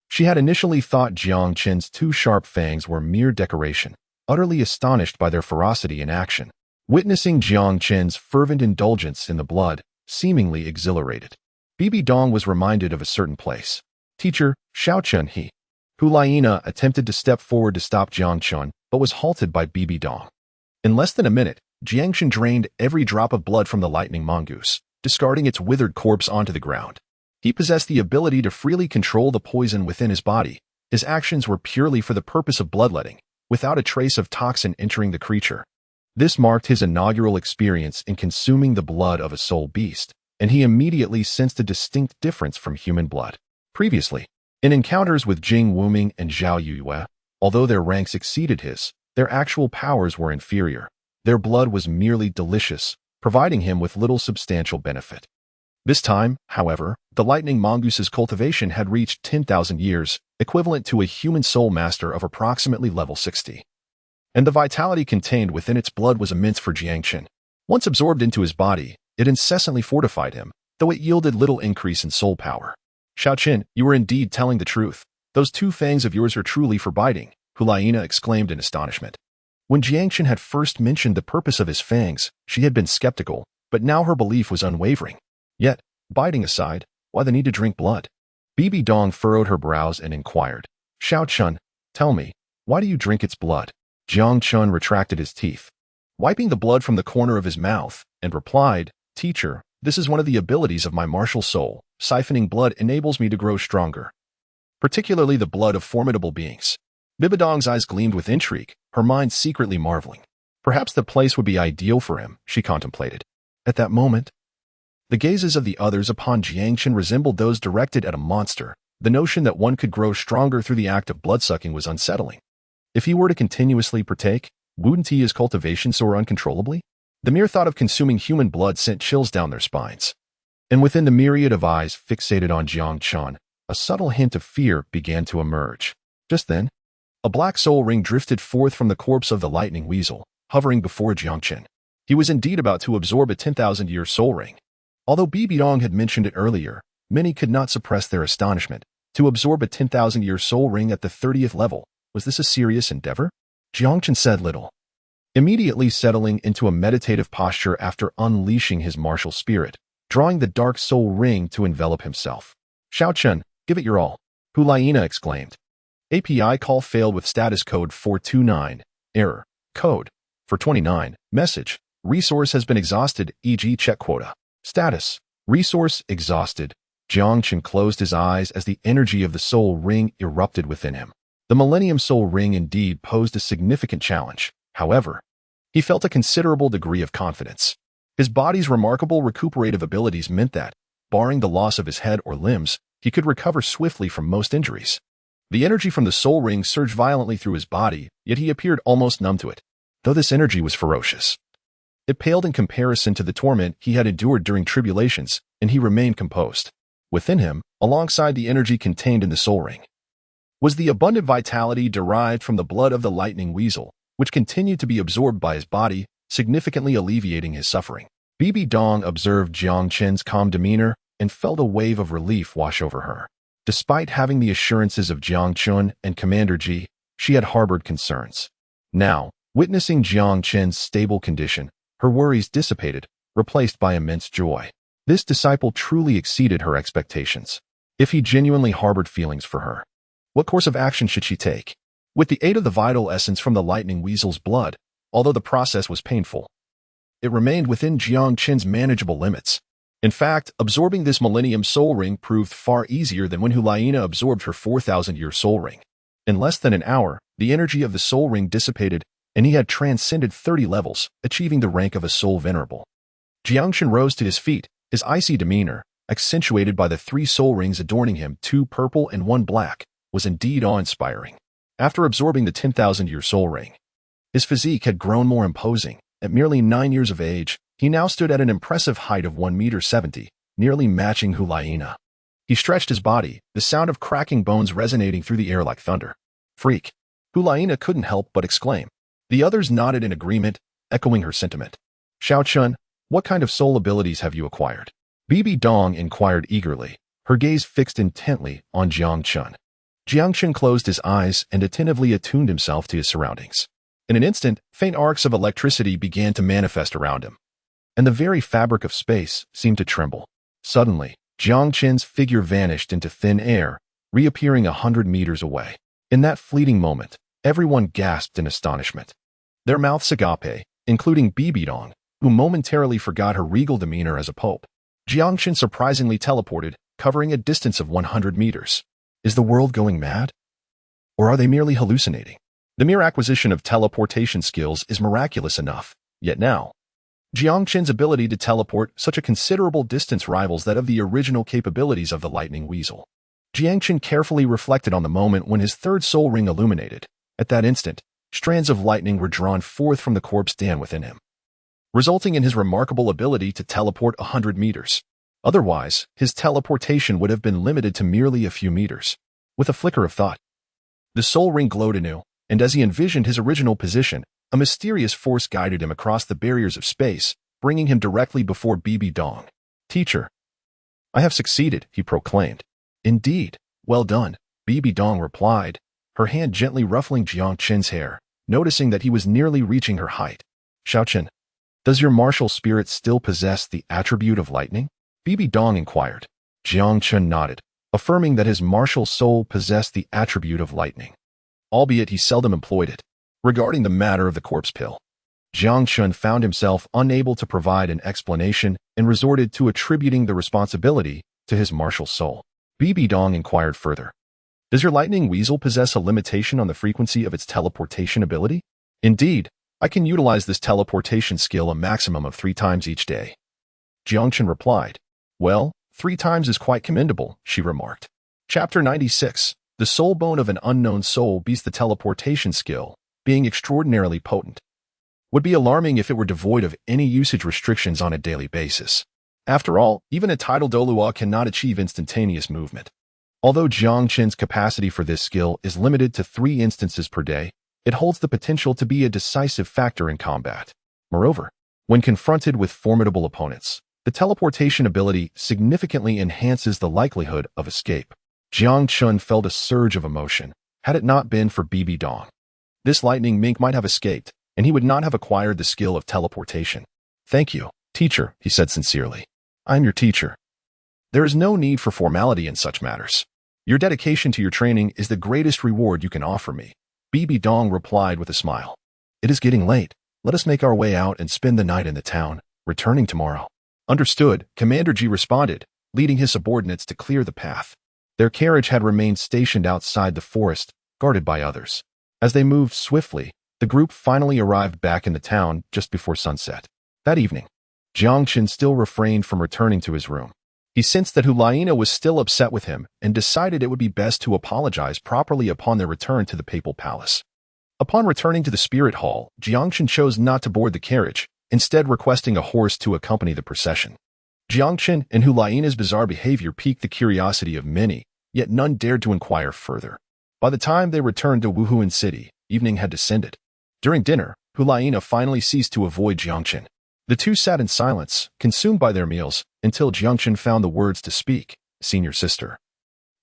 She had initially thought Jiang Chen's two sharp fangs were mere decoration, utterly astonished by their ferocity in action. Witnessing Jiang Chen's fervent indulgence in the blood, seemingly exhilarated, Bibi Dong was reminded of a certain place. "Teacher, Xiao Chen he, Hulaina attempted to step forward to stop Jiang Chen, but was halted by Bibi Dong. In less than a minute, Jiang Chen drained every drop of blood from the Lightning Mongoose, discarding its withered corpse onto the ground. He possessed the ability to freely control the poison within his body. His actions were purely for the purpose of bloodletting, without a trace of toxin entering the creature. This marked his inaugural experience in consuming the blood of a soul beast, and he immediately sensed a distinct difference from human blood. Previously, in encounters with Jing Wuming and Zhao Yue, although their ranks exceeded his, their actual powers were inferior. Their blood was merely delicious, providing him with little substantial benefit. This time, however, the Lightning Mongoose's cultivation had reached 10,000 years, equivalent to a human soul master of approximately level 60. And the vitality contained within its blood was immense for Jiang Chen. Once absorbed into his body, it incessantly fortified him, though it yielded little increase in soul power. Xiao Chen, you were indeed telling the truth. Those two fangs of yours are truly for biting, Hulaina exclaimed in astonishment. When Jiang Chen had first mentioned the purpose of his fangs, she had been skeptical, but now her belief was unwavering. Yet, biting aside, why the need to drink blood? Bibi Dong furrowed her brows and inquired, Xiao Chen, tell me, why do you drink its blood? Jiang Chen retracted his teeth, wiping the blood from the corner of his mouth, and replied, Teacher, this is one of the abilities of my martial soul. Siphoning blood enables me to grow stronger, particularly the blood of formidable beings. Bibi Dong's eyes gleamed with intrigue, her mind secretly marveling. Perhaps the place would be ideal for him, she contemplated. At that moment, the gazes of the others upon Jiang Chen resembled those directed at a monster. The notion that one could grow stronger through the act of blood-sucking was unsettling. If he were to continuously partake, wouldn't he his cultivation soar uncontrollably? The mere thought of consuming human blood sent chills down their spines. And within the myriad of eyes fixated on Jiang Chen, a subtle hint of fear began to emerge. Just then, a black soul ring drifted forth from the corpse of the lightning weasel, hovering before Jiang Chen. He was indeed about to absorb a 10,000-year soul ring. Although Bibi Dong had mentioned it earlier, many could not suppress their astonishment. To absorb a 10,000-year soul ring at the 30th level, was this a serious endeavor? Jiang Chen said little, immediately settling into a meditative posture after unleashing his martial spirit, drawing the dark soul ring to envelop himself. Xiao Chen, give it your all, Hulaina exclaimed. API call failed with status code 429, error, code, 429, message, resource has been exhausted, e.g. check quota. Status, resource exhausted. Jiang Chen closed his eyes as the energy of the soul ring erupted within him. The Millennium Soul Ring indeed posed a significant challenge. However, he felt a considerable degree of confidence. His body's remarkable recuperative abilities meant that, barring the loss of his head or limbs, he could recover swiftly from most injuries. The energy from the soul ring surged violently through his body, yet he appeared almost numb to it, though this energy was ferocious. It paled in comparison to the torment he had endured during tribulations, and he remained composed. Within him, alongside the energy contained in the soul ring, was the abundant vitality derived from the blood of the lightning weasel, which continued to be absorbed by his body, significantly alleviating his suffering. Bibi Dong observed Jiang Chen's calm demeanor and felt a wave of relief wash over her. Despite having the assurances of Jiang Chen and Commander Ji, she had harbored concerns. Now, witnessing Jiang Chen's stable condition, her worries dissipated, replaced by immense joy. This disciple truly exceeded her expectations. If he genuinely harbored feelings for her, what course of action should she take? With the aid of the vital essence from the lightning weasel's blood, although the process was painful, it remained within Jiang Chen's manageable limits. In fact, absorbing this Millennium Soul Ring proved far easier than when Hulaina absorbed her 4,000-year Soul Ring. In less than an hour, the energy of the Soul Ring dissipated, and he had transcended 30 levels, achieving the rank of a Soul Venerable. Jiang Chen rose to his feet, his icy demeanor, accentuated by the 3 soul rings adorning him, 2 purple and 1 black, was indeed awe-inspiring. After absorbing the 10,000-year soul ring, his physique had grown more imposing. At merely 9 years of age, he now stood at an impressive height of 1.70 meters, nearly matching Hulaina. He stretched his body, the sound of cracking bones resonating through the air like thunder. Freak! Hulaina couldn't help but exclaim. The others nodded in agreement, echoing her sentiment. Xiao Chen, what kind of soul abilities have you acquired? Bibi Dong inquired eagerly, her gaze fixed intently on Jiang Chen. Jiang Chen closed his eyes and attentively attuned himself to his surroundings. In an instant, faint arcs of electricity began to manifest around him, and the very fabric of space seemed to tremble. Suddenly, Jiang Chen's figure vanished into thin air, reappearing 100 meters away. In that fleeting moment, everyone gasped in astonishment. Their mouths agape, including Bibi Dong, who momentarily forgot her regal demeanor as a pope. Jiang Chen surprisingly teleported, covering a distance of 100 meters. Is the world going mad? Or are they merely hallucinating? The mere acquisition of teleportation skills is miraculous enough, yet now, Jiang Chen's ability to teleport such a considerable distance rivals that of the original capabilities of the Lightning Weasel. Jiang Chen carefully reflected on the moment when his third soul ring illuminated. At that instant, strands of lightning were drawn forth from the corpse den within him, resulting in his remarkable ability to teleport 100 meters. Otherwise, his teleportation would have been limited to merely a few meters. With a flicker of thought, the soul ring glowed anew, and as he envisioned his original position, a mysterious force guided him across the barriers of space, bringing him directly before Bibi Dong. Teacher, I have succeeded, he proclaimed. Indeed, well done, Bibi Dong replied, her hand gently ruffling Jiang Chen's hair, noticing that he was nearly reaching her height. Xiao Chen, does your martial spirit still possess the attribute of lightning? Bibi Dong inquired. Jiang Chen nodded, affirming that his martial soul possessed the attribute of lightning, albeit he seldom employed it. Regarding the matter of the corpse pill, Jiang Chen found himself unable to provide an explanation and resorted to attributing the responsibility to his martial soul. Bibi Dong inquired further. Does your lightning weasel possess a limitation on the frequency of its teleportation ability? Indeed, I can utilize this teleportation skill a maximum of 3 times each day. Jiang Chen replied. Well, 3 times is quite commendable, she remarked. Chapter 96. The soul bone of an unknown soul beats the teleportation skill, being extraordinarily potent. Would be alarming if it were devoid of any usage restrictions on a daily basis. After all, even a Title Douluo cannot achieve instantaneous movement. Although Jiang Chen's capacity for this skill is limited to 3 instances per day, it holds the potential to be a decisive factor in combat. Moreover, when confronted with formidable opponents, the teleportation ability significantly enhances the likelihood of escape. Jiang Chen felt a surge of emotion, had it not been for Bibi Dong. This lightning mink might have escaped, and he would not have acquired the skill of teleportation. Thank you, teacher, he said sincerely. I am your teacher. There is no need for formality in such matters. Your dedication to your training is the greatest reward you can offer me, Bibi Dong replied with a smile. It is getting late. Let us make our way out and spend the night in the town, returning tomorrow. Understood, Commander Ji responded, leading his subordinates to clear the path. Their carriage had remained stationed outside the forest, guarded by others. As they moved swiftly, the group finally arrived back in the town just before sunset. That evening, Jiang Chen still refrained from returning to his room. He sensed that Hulaina was still upset with him and decided it would be best to apologize properly upon their return to the papal palace. Upon returning to the spirit hall, Jiang Chen chose not to board the carriage, instead requesting a horse to accompany the procession. Jiang Chen and Hulaina's bizarre behavior piqued the curiosity of many, yet none dared to inquire further. By the time they returned to Wuhuan City, evening had descended. During dinner, Hulaina finally ceased to avoid Jiang Chen. The two sat in silence, consumed by their meals, until Jiang Chen found the words to speak. Senior sister,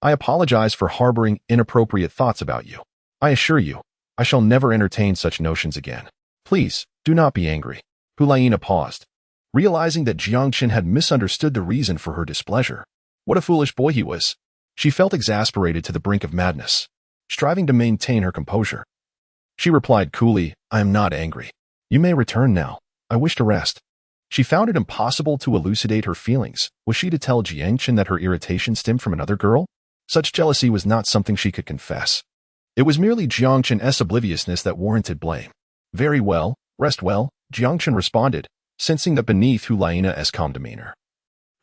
I apologize for harboring inappropriate thoughts about you. I assure you, I shall never entertain such notions again. Please, do not be angry. Hulaina paused, realizing that Jiang Chen had misunderstood the reason for her displeasure. What a foolish boy he was. She felt exasperated to the brink of madness, striving to maintain her composure. She replied coolly, I am not angry. You may return now. I wish to rest. She found it impossible to elucidate her feelings. Was she to tell Jiang Chen that her irritation stemmed from another girl? Such jealousy was not something she could confess. It was merely Jiang Chen's obliviousness that warranted blame. Very well, rest well, Jiang Chen responded, sensing that beneath Hulaina's calm demeanor,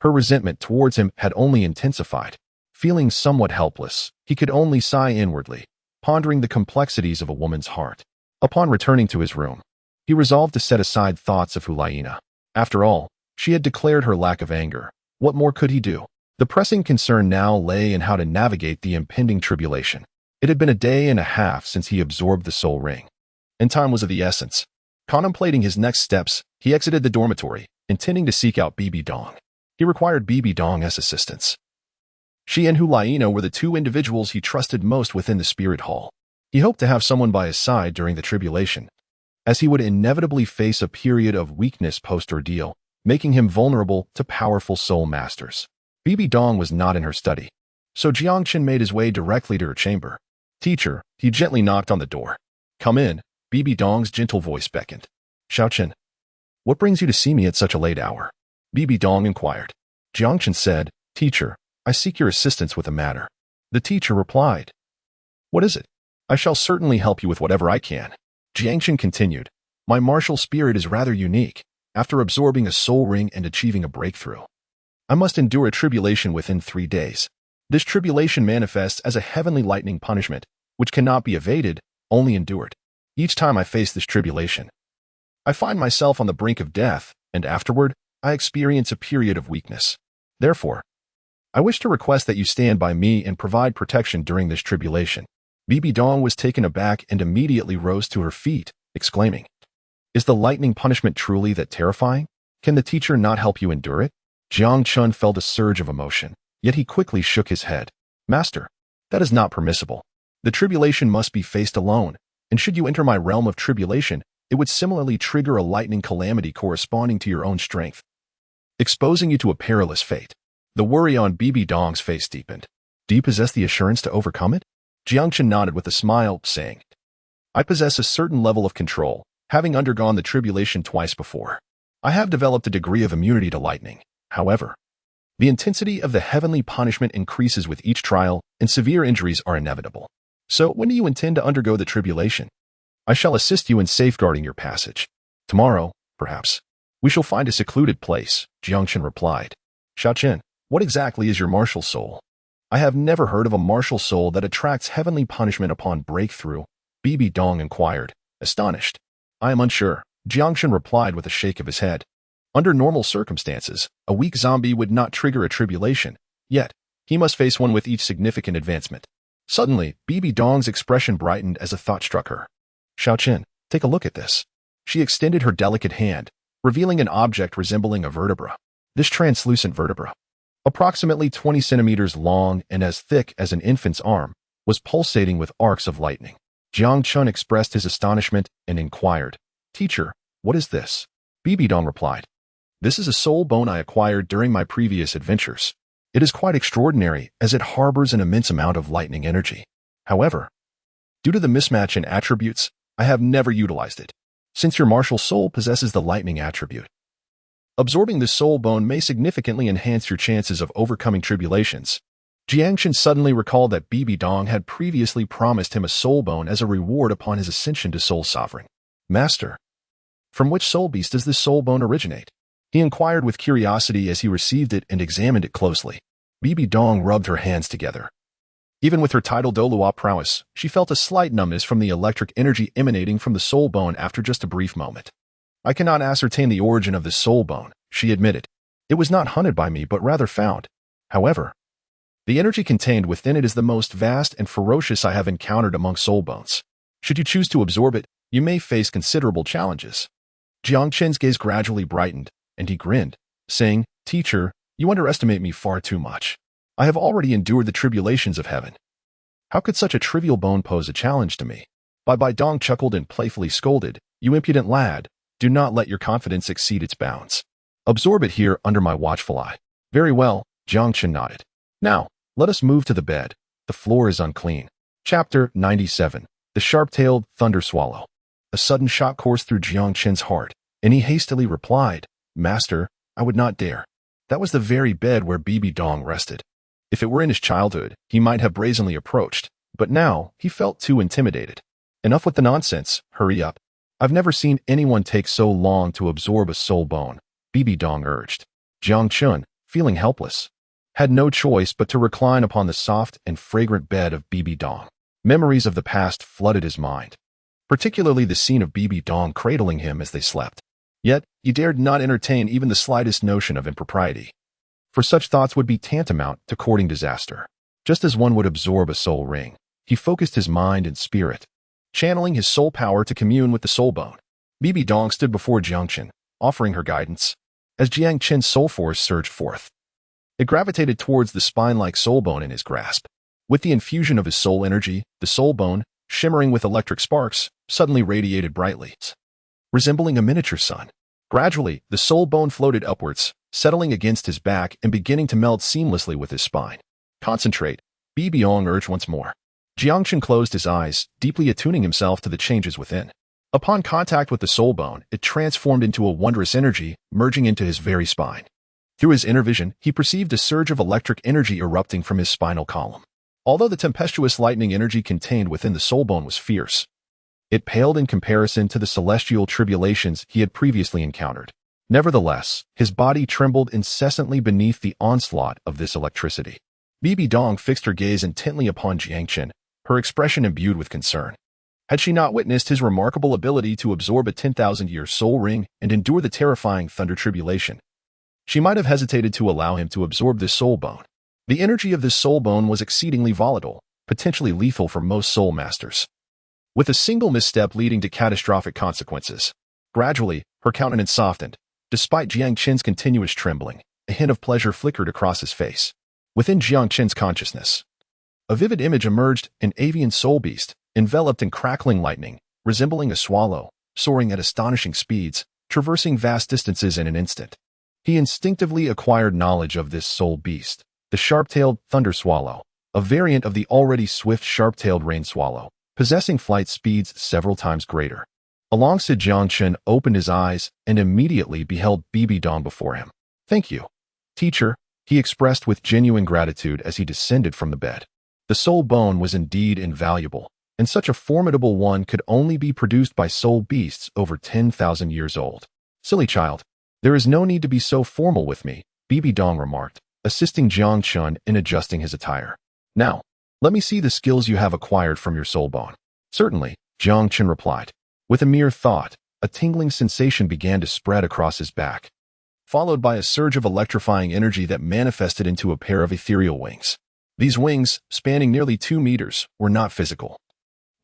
her resentment towards him had only intensified. Feeling somewhat helpless, he could only sigh inwardly, pondering the complexities of a woman's heart. Upon returning to his room, he resolved to set aside thoughts of Hulaina. After all, she had declared her lack of anger. What more could he do? The pressing concern now lay in how to navigate the impending tribulation. It had been a day and a half since he absorbed the soul ring, and time was of the essence. Contemplating his next steps, he exited the dormitory, intending to seek out Bibi Dong. He required Bibi Dong's assistance. She and Hulaina were the 2 individuals he trusted most within the spirit hall. He hoped to have someone by his side during the tribulation, as he would inevitably face a period of weakness post-ordeal, making him vulnerable to powerful soul masters. Bibi Dong was not in her study, so Jiang Chen made his way directly to her chamber. Teacher, he gently knocked on the door. Come in, Bibi Dong's gentle voice beckoned. Xiao Chen, what brings you to see me at such a late hour? Bibi Dong inquired. Jiang Chen said, Teacher, I seek your assistance with a matter. The teacher replied. What is it? I shall certainly help you with whatever I can. Jiang Chen continued. My martial spirit is rather unique. After absorbing a soul ring and achieving a breakthrough, I must endure a tribulation within 3 days. This tribulation manifests as a heavenly lightning punishment, which cannot be evaded, only endured. Each time I face this tribulation, I find myself on the brink of death, and afterward, I experience a period of weakness. Therefore, I wish to request that you stand by me and provide protection during this tribulation. Bibi Dong was taken aback and immediately rose to her feet, exclaiming, Is the lightning punishment truly that terrifying? Can the teacher not help you endure it? Jiang Chen felt a surge of emotion, yet he quickly shook his head. Master, that is not permissible. The tribulation must be faced alone, and should you enter my realm of tribulation, it would similarly trigger a lightning calamity corresponding to your own strength, exposing you to a perilous fate. The worry on Bibi Dong's face deepened. Do you possess the assurance to overcome it? Jiang Chen nodded with a smile, saying, I possess a certain level of control, having undergone the tribulation twice before. I have developed a degree of immunity to lightning. However, the intensity of the heavenly punishment increases with each trial, and severe injuries are inevitable. So, when do you intend to undergo the tribulation? I shall assist you in safeguarding your passage. Tomorrow, perhaps, we shall find a secluded place, Jiang Chen replied. Xiao Chen, what exactly is your martial soul? I have never heard of a martial soul that attracts heavenly punishment upon breakthrough, Bibi Dong inquired, astonished. I am unsure, Jiang Chen replied with a shake of his head. Under normal circumstances, a weak zombie would not trigger a tribulation, yet, he must face one with each significant advancement. Suddenly, Bibi Dong's expression brightened as a thought struck her. Xiao Chen, take a look at this. She extended her delicate hand, revealing an object resembling a vertebra. This translucent vertebra, approximately 20 centimeters long and as thick as an infant's arm, was pulsating with arcs of lightning. Jiang Chen expressed his astonishment and inquired, Teacher, what is this? Bibi Dong replied, This is a soul bone I acquired during my previous adventures. It is quite extraordinary as it harbors an immense amount of lightning energy. However, due to the mismatch in attributes, I have never utilized it, since your martial soul possesses the lightning attribute. Absorbing this soul bone may significantly enhance your chances of overcoming tribulations. Jiang Chen suddenly recalled that Bibi Dong had previously promised him a soul bone as a reward upon his ascension to Soul Sovereign. Master, from which soul beast does this soul bone originate? He inquired with curiosity as he received it and examined it closely. Bibi Dong rubbed her hands together. Even with her Title Douluo prowess, she felt a slight numbness from the electric energy emanating from the soul bone after just a brief moment. I cannot ascertain the origin of this soul bone, she admitted. It was not hunted by me but rather found. However, the energy contained within it is the most vast and ferocious I have encountered among soul bones. Should you choose to absorb it, you may face considerable challenges. Jiang Chen's gaze gradually brightened, and he grinned, saying, Teacher, you underestimate me far too much. I have already endured the tribulations of heaven. How could such a trivial bone pose a challenge to me? Bai Dong chuckled and playfully scolded, You impudent lad, do not let your confidence exceed its bounds. Absorb it here under my watchful eye. Very well, Jiang Chen nodded. Now, let us move to the bed. The floor is unclean. Chapter 97. The Sharp-Tailed Thunder Swallow. A sudden shock coursed through Jiang Chen's heart, and he hastily replied, Master, I would not dare. That was the very bed where Bibi Dong rested. If it were in his childhood, he might have brazenly approached, but now he felt too intimidated. Enough with the nonsense, hurry up. I've never seen anyone take so long to absorb a soul bone, Bibi Dong urged. Jiang Chen, feeling helpless, had no choice but to recline upon the soft and fragrant bed of Bibi Dong. Memories of the past flooded his mind, particularly the scene of Bibi Dong cradling him as they slept. Yet, he dared not entertain even the slightest notion of impropriety, for such thoughts would be tantamount to courting disaster. Just as one would absorb a soul ring, he focused his mind and spirit, channeling his soul power to commune with the soul bone. Bibi Dong stood before Jiang Chen, offering her guidance. As Jiang Chen's soul force surged forth, it gravitated towards the spine-like soul bone in his grasp. With the infusion of his soul energy, the soul bone, shimmering with electric sparks, suddenly radiated brightly, resembling a miniature sun. Gradually, the soul bone floated upwards, settling against his back and beginning to meld seamlessly with his spine. Concentrate, Bibi Dong urged once more. Jiang Chen closed his eyes, deeply attuning himself to the changes within. Upon contact with the soul bone, it transformed into a wondrous energy, merging into his very spine. Through his inner vision, he perceived a surge of electric energy erupting from his spinal column. Although the tempestuous lightning energy contained within the soul bone was fierce, it paled in comparison to the celestial tribulations he had previously encountered. Nevertheless, his body trembled incessantly beneath the onslaught of this electricity. Bibi Dong fixed her gaze intently upon Jiang Chen, her expression imbued with concern. Had she not witnessed his remarkable ability to absorb a 10,000-year soul ring and endure the terrifying thunder tribulation, she might have hesitated to allow him to absorb this soul bone. The energy of this soul bone was exceedingly volatile, potentially lethal for most soul masters, with a single misstep leading to catastrophic consequences. Gradually, her countenance softened. Despite Jiang Chen's continuous trembling, a hint of pleasure flickered across his face. Within Jiang Chen's consciousness, a vivid image emerged, an avian soul beast, enveloped in crackling lightning, resembling a swallow, soaring at astonishing speeds, traversing vast distances in an instant. He instinctively acquired knowledge of this soul beast, the sharp-tailed thunder swallow, a variant of the already swift sharp-tailed rain swallow, possessing flight speeds several times greater. Alongside, Jiang Chen opened his eyes and immediately beheld Bibi Dong before him. "Thank you, teacher," he expressed with genuine gratitude as he descended from the bed. The soul bone was indeed invaluable, and such a formidable one could only be produced by soul beasts over 10,000 years old. "Silly child, there is no need to be so formal with me," Bibi Dong remarked, assisting Jiang Chen in adjusting his attire. "Now, let me see the skills you have acquired from your soul bone." "Certainly," Jiang Chen replied. With a mere thought, a tingling sensation began to spread across his back, followed by a surge of electrifying energy that manifested into a pair of ethereal wings. These wings, spanning nearly 2 meters, were not physical.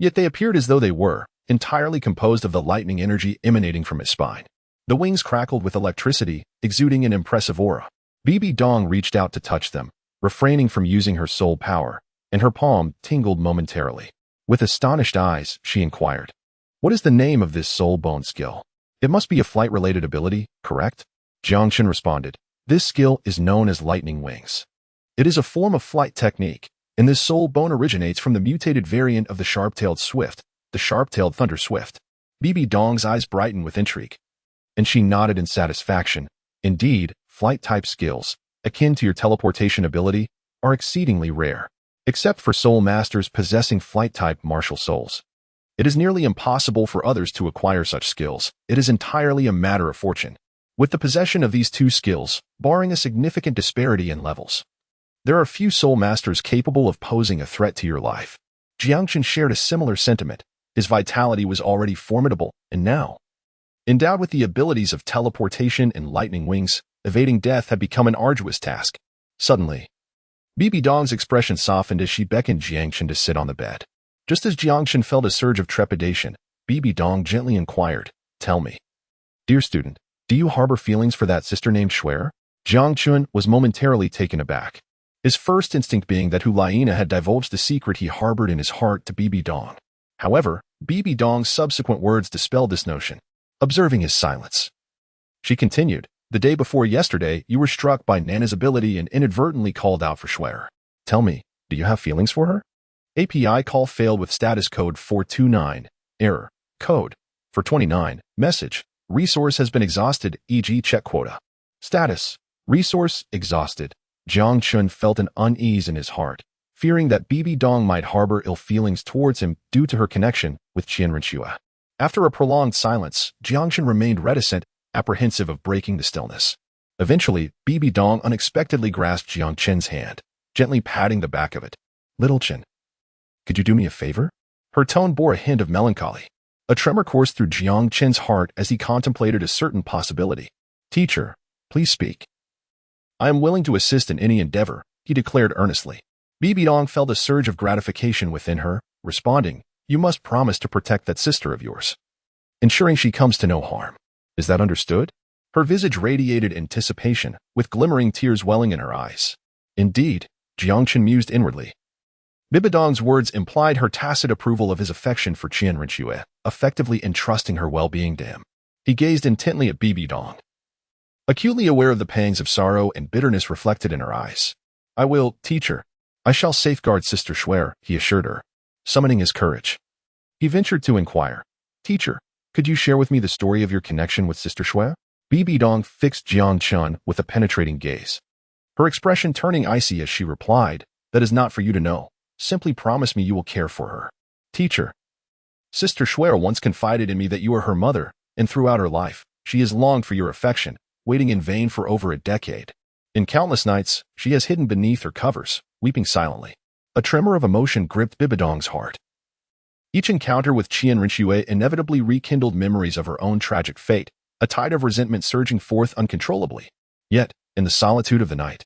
Yet they appeared as though they were, entirely composed of the lightning energy emanating from his spine. The wings crackled with electricity, exuding an impressive aura. Bibi Dong reached out to touch them, refraining from using her soul power, and her palm tingled momentarily. With astonished eyes, she inquired, "What is the name of this soul bone skill? It must be a flight-related ability, correct?" Jiang Chen responded, "This skill is known as lightning wings. It is a form of flight technique, and this soul bone originates from the mutated variant of the sharp-tailed swift, the sharp-tailed thunder swift." Bibi Dong's eyes brightened with intrigue, and she nodded in satisfaction. Indeed, flight-type skills, akin to your teleportation ability, are exceedingly rare, except for soul masters possessing flight-type martial souls. It is nearly impossible for others to acquire such skills. It is entirely a matter of fortune. With the possession of these two skills, barring a significant disparity in levels, there are few soul masters capable of posing a threat to your life. Jiang Chen shared a similar sentiment. His vitality was already formidable, and now, endowed with the abilities of teleportation and lightning wings, evading death had become an arduous task. Suddenly, Bibi Dong's expression softened as she beckoned Jiang Chen to sit on the bed. Just as Jiang Chen felt a surge of trepidation, Bibi Dong gently inquired, "Tell me, dear student, do you harbor feelings for that sister named Shuer?" Jiang Chen was momentarily taken aback, his first instinct being that Hulaina had divulged the secret he harbored in his heart to Bibi Dong. However, Bibi Dong's subsequent words dispelled this notion. Observing his silence, she continued, "The day before yesterday, you were struck by Nana's ability and inadvertently called out for Shuer. Tell me, do you have feelings for her?" API call failed with status code 429. Error. Code 429. Message. Resource has been exhausted, e.g. check quota. Status. Resource exhausted. Jiang Chen felt an unease in his heart, fearing that Bibi Dong might harbor ill feelings towards him due to her connection with Shian Renua. After a prolonged silence, Jiang Chen remained reticent, apprehensive of breaking the stillness. Eventually, Bibi Dong unexpectedly grasped Jiang Chen's hand, gently patting the back of it. "Little Chen, could you do me a favor?" Her tone bore a hint of melancholy. A tremor coursed through Jiang Chen's heart as he contemplated a certain possibility. "Teacher, please speak. I am willing to assist in any endeavor," he declared earnestly. Bibi Dong felt a surge of gratification within her, responding, "You must promise to protect that sister of yours, ensuring she comes to no harm. Is that understood?" Her visage radiated anticipation, with glimmering tears welling in her eyes. "Indeed," Jiang Chen mused inwardly. Bibi Dong's words implied her tacit approval of his affection for Shian Renua, effectively entrusting her well-being to him. He gazed intently at Bibi Dong, acutely aware of the pangs of sorrow and bitterness reflected in her eyes. "I will, teacher. I shall safeguard Sister Shuer," he assured her. Summoning his courage, he ventured to inquire, "Teacher, could you share with me the story of your connection with Sister Shui?" Bibi Dong fixed Jiang Chen with a penetrating gaze, her expression turning icy as she replied, "That is not for you to know. Simply promise me you will care for her." "Teacher, Sister Shui once confided in me that you are her mother, and throughout her life, she has longed for your affection, waiting in vain for over a decade. In countless nights, she has hidden beneath her covers, weeping silently." A tremor of emotion gripped Bibidong's heart. Each encounter with Shian Renua inevitably rekindled memories of her own tragic fate, a tide of resentment surging forth uncontrollably. Yet, in the solitude of the night,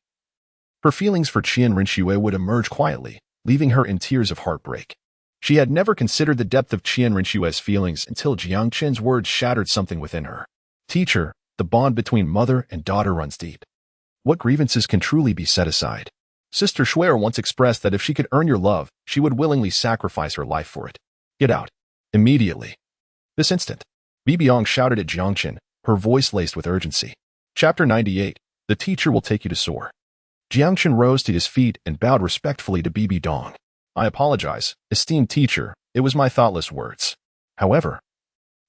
her feelings for Shian Renua would emerge quietly, leaving her in tears of heartbreak. She had never considered the depth of Shian Renua's feelings until Jiang Chen's words shattered something within her. "Teacher, the bond between mother and daughter runs deep. What grievances can truly be set aside? Sister Shui once expressed that if she could earn your love, she would willingly sacrifice her life for it. Get out. Immediately. This instant." Bibi Dong shouted at Jiang Chen, her voice laced with urgency. Chapter 98. The teacher will take you to soar. Jiang Chen rose to his feet and bowed respectfully to Bibi Dong. "I apologize, esteemed teacher, it was my thoughtless words. However,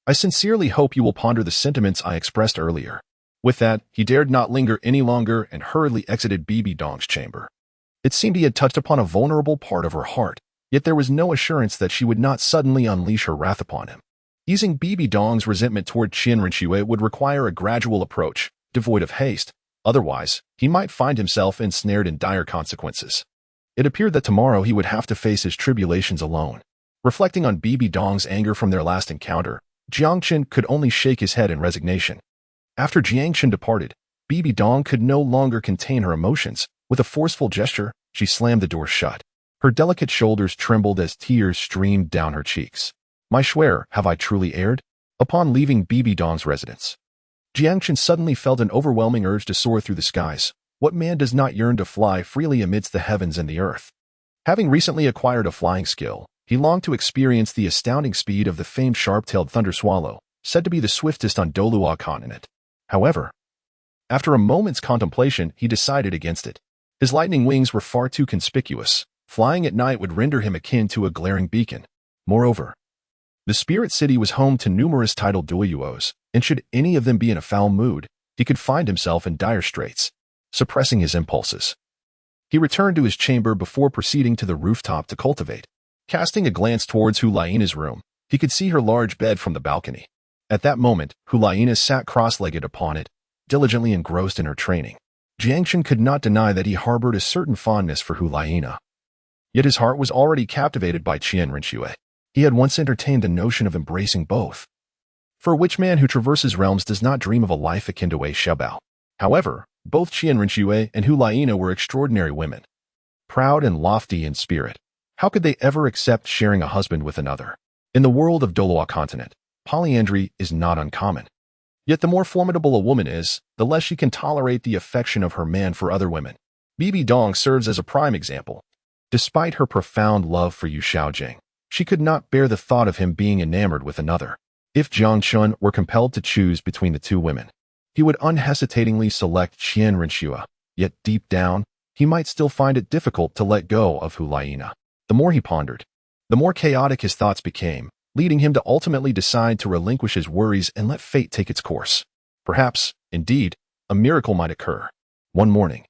I sincerely hope you will ponder the sentiments I expressed earlier." With that, he dared not linger any longer and hurriedly exited Bibi Dong's chamber. It seemed he had touched upon a vulnerable part of her heart, yet there was no assurance that she would not suddenly unleash her wrath upon him. Easing Bibi Dong's resentment toward Shian Renua would require a gradual approach, devoid of haste. Otherwise, he might find himself ensnared in dire consequences. It appeared that tomorrow he would have to face his tribulations alone. Reflecting on Bibi Dong's anger from their last encounter, Jiang Chen could only shake his head in resignation. After Jiang Chen departed, Bibi Dong could no longer contain her emotions. With a forceful gesture, she slammed the door shut. Her delicate shoulders trembled as tears streamed down her cheeks. "My Shui, have I truly erred?" Upon leaving Bibi Dong's residence, Jiang Chen suddenly felt an overwhelming urge to soar through the skies. What man does not yearn to fly freely amidst the heavens and the earth? Having recently acquired a flying skill, he longed to experience the astounding speed of the famed sharp-tailed thunder swallow, said to be the swiftest on Douluo Continent. However, after a moment's contemplation, he decided against it. His lightning wings were far too conspicuous. Flying at night would render him akin to a glaring beacon. Moreover, the Spirit City was home to numerous Title Douluos, and should any of them be in a foul mood, he could find himself in dire straits. Suppressing his impulses, he returned to his chamber before proceeding to the rooftop to cultivate. Casting a glance towards Hulaina's room, he could see her large bed from the balcony. At that moment, Hulaina sat cross-legged upon it, diligently engrossed in her training. Jiang Chen could not deny that he harbored a certain fondness for Hulaina. Yet his heart was already captivated by Shian Renua. He had once entertained the notion of embracing both. For which man who traverses realms does not dream of a life akin to a showdown? However, both Shian Renua and Hulaina were extraordinary women. Proud and lofty in spirit, how could they ever accept sharing a husband with another? In the world of Douluo Continent, polyandry is not uncommon. Yet the more formidable a woman is, the less she can tolerate the affection of her man for other women. Bibi Dong serves as a prime example. Despite her profound love for Yu Shaojing, she could not bear the thought of him being enamored with another. If Jiang Chen were compelled to choose between the two women, he would unhesitatingly select Shian Renua, yet deep down, he might still find it difficult to let go of Hulaina. The more he pondered, the more chaotic his thoughts became, leading him to ultimately decide to relinquish his worries and let fate take its course. Perhaps, indeed, a miracle might occur. One morning,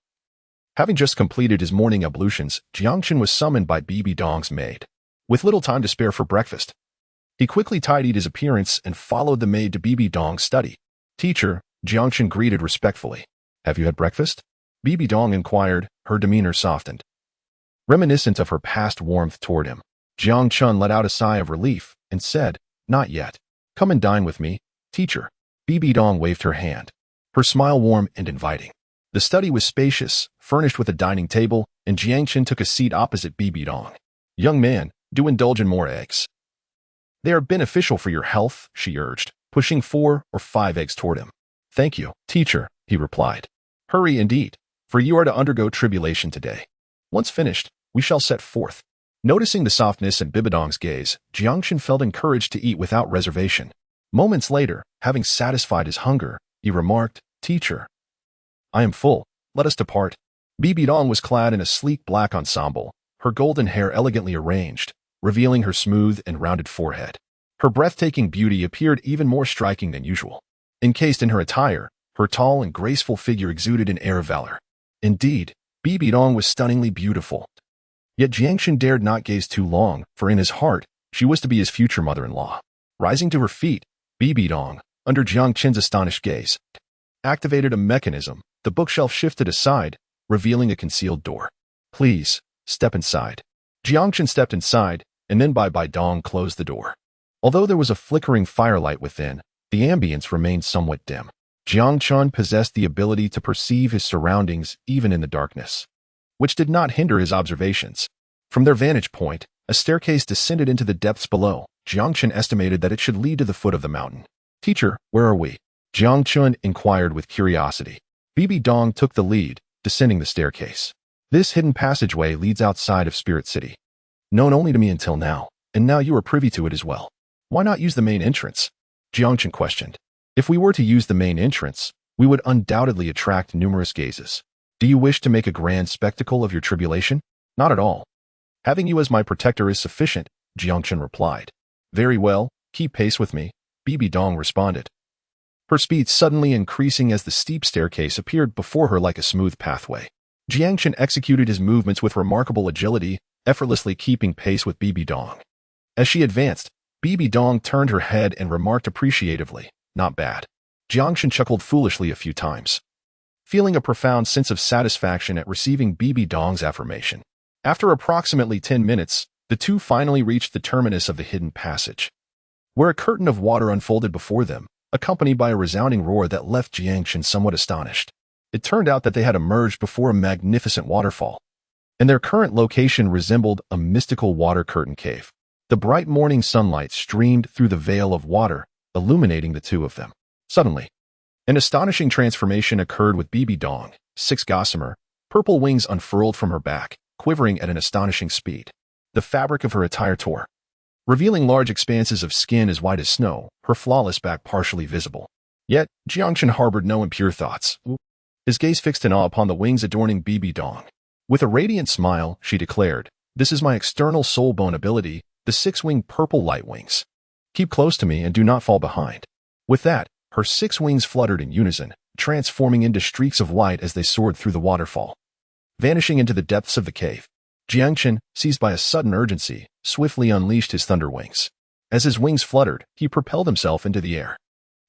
having just completed his morning ablutions, Jiang Chen was summoned by Bibi Dong's maid. With little time to spare for breakfast, he quickly tidied his appearance and followed the maid to Bibi Dong's study. "Teacher," Jiang Chen greeted respectfully. "Have you had breakfast?" Bibi Dong inquired, her demeanor softened. Reminiscent of her past warmth toward him, Jiang Chen let out a sigh of relief and said, "Not yet. Come and dine with me, teacher." Bibi Dong waved her hand, her smile warm and inviting. The study was spacious, furnished with a dining table, and Jiang Chen took a seat opposite Bibi Dong. "Young man, do indulge in more eggs. They are beneficial for your health," she urged, pushing 4 or 5 eggs toward him. "Thank you, teacher," he replied. "Hurry indeed, for you are to undergo tribulation today. Once finished, we shall set forth." Noticing the softness in Bibi Dong's gaze, Jiang Chen felt encouraged to eat without reservation. Moments later, having satisfied his hunger, he remarked, "Teacher, I am full. Let us depart." Bibi Dong was clad in a sleek black ensemble, her golden hair elegantly arranged, revealing her smooth and rounded forehead. Her breathtaking beauty appeared even more striking than usual. Encased in her attire, her tall and graceful figure exuded an air of valor. Indeed, Bibi Dong was stunningly beautiful. Yet Jiang Chen dared not gaze too long, for in his heart, she was to be his future mother-in-law. Rising to her feet, Bibi Dong, under Jiang Chen's astonished gaze, activated a mechanism. The bookshelf shifted aside, revealing a concealed door. "Please, step inside." Jiang Chen stepped inside, and then Bibi Dong closed the door. Although there was a flickering firelight within, the ambience remained somewhat dim. Jiang Chen possessed the ability to perceive his surroundings even in the darkness, which did not hinder his observations. From their vantage point, a staircase descended into the depths below. Jiang Chen estimated that it should lead to the foot of the mountain. "Teacher, where are we?" Jiang Chen inquired with curiosity. Bibi Dong took the lead, descending the staircase. "This hidden passageway leads outside of Spirit City. Known only to me until now, and now you are privy to it as well. Why not use the main entrance?" Jiang Chen questioned. "If we were to use the main entrance, we would undoubtedly attract numerous gazes. Do you wish to make a grand spectacle of your tribulation?" "Not at all. Having you as my protector is sufficient," Jiang Chen replied. "Very well, keep pace with me," Bibi Dong responded, her speed suddenly increasing as the steep staircase appeared before her like a smooth pathway. Jiang Chen executed his movements with remarkable agility, effortlessly keeping pace with Bibi Dong. As she advanced, Bibi Dong turned her head and remarked appreciatively, "Not bad." Jiang Chen chuckled foolishly a few times, feeling a profound sense of satisfaction at receiving Bibi Dong's affirmation. After approximately 10 minutes, the two finally reached the terminus of the hidden passage, where a curtain of water unfolded before them, accompanied by a resounding roar that left Jiang Chen somewhat astonished. It turned out that they had emerged before a magnificent waterfall, and their current location resembled a mystical water curtain cave. The bright morning sunlight streamed through the veil of water, illuminating the two of them. Suddenly, an astonishing transformation occurred with Bibi Dong. 6 gossamer, purple wings unfurled from her back, quivering at an astonishing speed. The fabric of her attire tore, revealing large expanses of skin as white as snow, her flawless back partially visible. Yet, Jiang Chen harbored no impure thoughts. His gaze fixed in awe upon the wings adorning Bibi Dong. With a radiant smile, she declared, "This is my external soul bone ability, the 6-winged purple light wings. Keep close to me and do not fall behind." With that, her 6 wings fluttered in unison, transforming into streaks of light as they soared through the waterfall, vanishing into the depths of the cave. Jiang Chen, seized by a sudden urgency, swiftly unleashed his thunder wings. As his wings fluttered, he propelled himself into the air.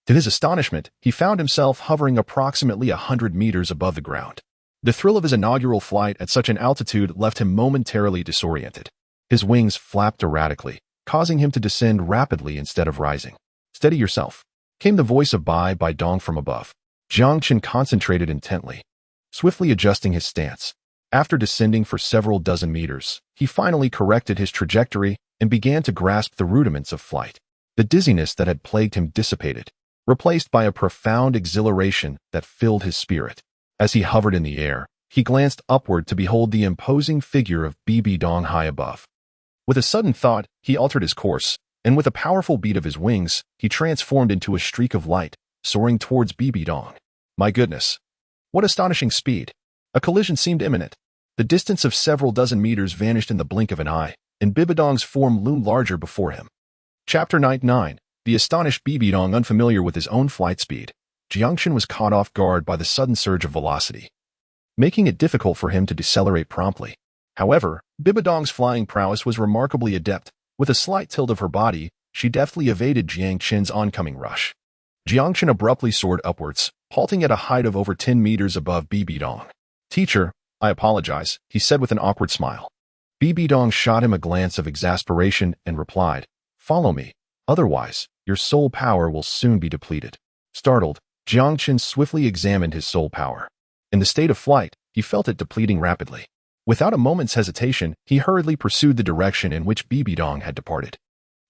To his astonishment, he found himself hovering approximately 100 meters above the ground. The thrill of his inaugural flight at such an altitude left him momentarily disoriented. His wings flapped erratically, causing him to descend rapidly instead of rising. "Steady yourself," came the voice of Bibi Dong from above. Jiang Chen concentrated intently, swiftly adjusting his stance. After descending for several dozen meters, he finally corrected his trajectory and began to grasp the rudiments of flight. The dizziness that had plagued him dissipated, replaced by a profound exhilaration that filled his spirit. As he hovered in the air, he glanced upward to behold the imposing figure of Bibi Dong high above. With a sudden thought, he altered his course, and with a powerful beat of his wings, he transformed into a streak of light, soaring towards Bibi Dong. My goodness! What astonishing speed! A collision seemed imminent. The distance of several dozen meters vanished in the blink of an eye, and Bibi Dong's form loomed larger before him. Chapter 99. The astonished Bibi Dong unfamiliar with his own flight speed. Jiang Chen was caught off guard by the sudden surge of velocity, making it difficult for him to decelerate promptly. However, Bibi Dong's flying prowess was remarkably adept. With a slight tilt of her body, she deftly evaded Jiang Chen's oncoming rush. Jiang Chen abruptly soared upwards, halting at a height of over 10 meters above Bibi Dong. "Teacher, I apologize," he said with an awkward smile. Bibi Dong shot him a glance of exasperation and replied, "Follow me, otherwise, your soul power will soon be depleted." Startled, Jiang Chen swiftly examined his soul power. In the state of flight, he felt it depleting rapidly. Without a moment's hesitation, he hurriedly pursued the direction in which Bibi Dong had departed.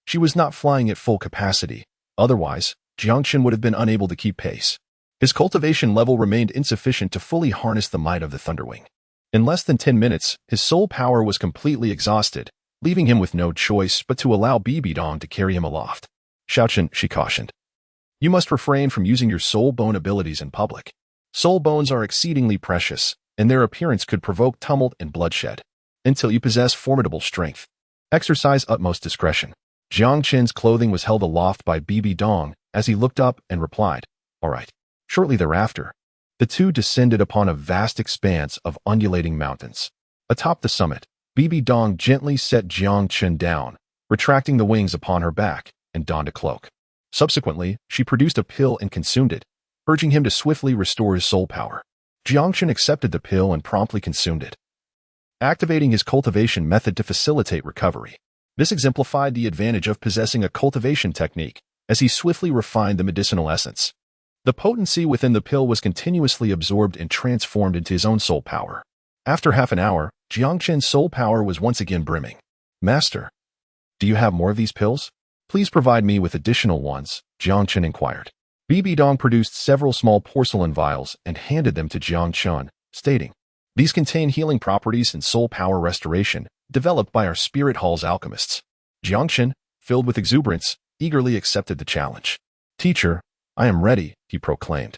She was not flying at full capacity. Otherwise, Jiang Chen would have been unable to keep pace. His cultivation level remained insufficient to fully harness the might of the Thunderwing. In less than 10 minutes, his soul power was completely exhausted, leaving him with no choice but to allow Bibi Dong to carry him aloft. "Xiaochen," she cautioned, "you must refrain from using your soul bone abilities in public. Soul bones are exceedingly precious, and their appearance could provoke tumult and bloodshed. Until you possess formidable strength, Exercise utmost discretion. Jiang Chen's clothing was held aloft by Bibi Dong as he looked up and replied, "All right." Shortly thereafter, the two descended upon a vast expanse of undulating mountains. Atop the summit, Bibi Dong gently set Jiang Chen down, retracting the wings upon her back, and donned a cloak. Subsequently, she produced a pill and consumed it, urging him to swiftly restore his soul power. Jiang Chen accepted the pill and promptly consumed it, activating his cultivation method to facilitate recovery. This exemplified the advantage of possessing a cultivation technique, as he swiftly refined the medicinal essence. The potency within the pill was continuously absorbed and transformed into his own soul power. After half an hour, Jiang Chen's soul power was once again brimming. "Master, do you have more of these pills? Please provide me with additional ones," Jiang Chen inquired. Bibi Dong produced several small porcelain vials and handed them to Jiang Chen, stating, "These contain healing properties and soul power restoration, developed by our spirit hall's alchemists." Jiang Chen, filled with exuberance, eagerly accepted the challenge. "Teacher, I am ready," he proclaimed.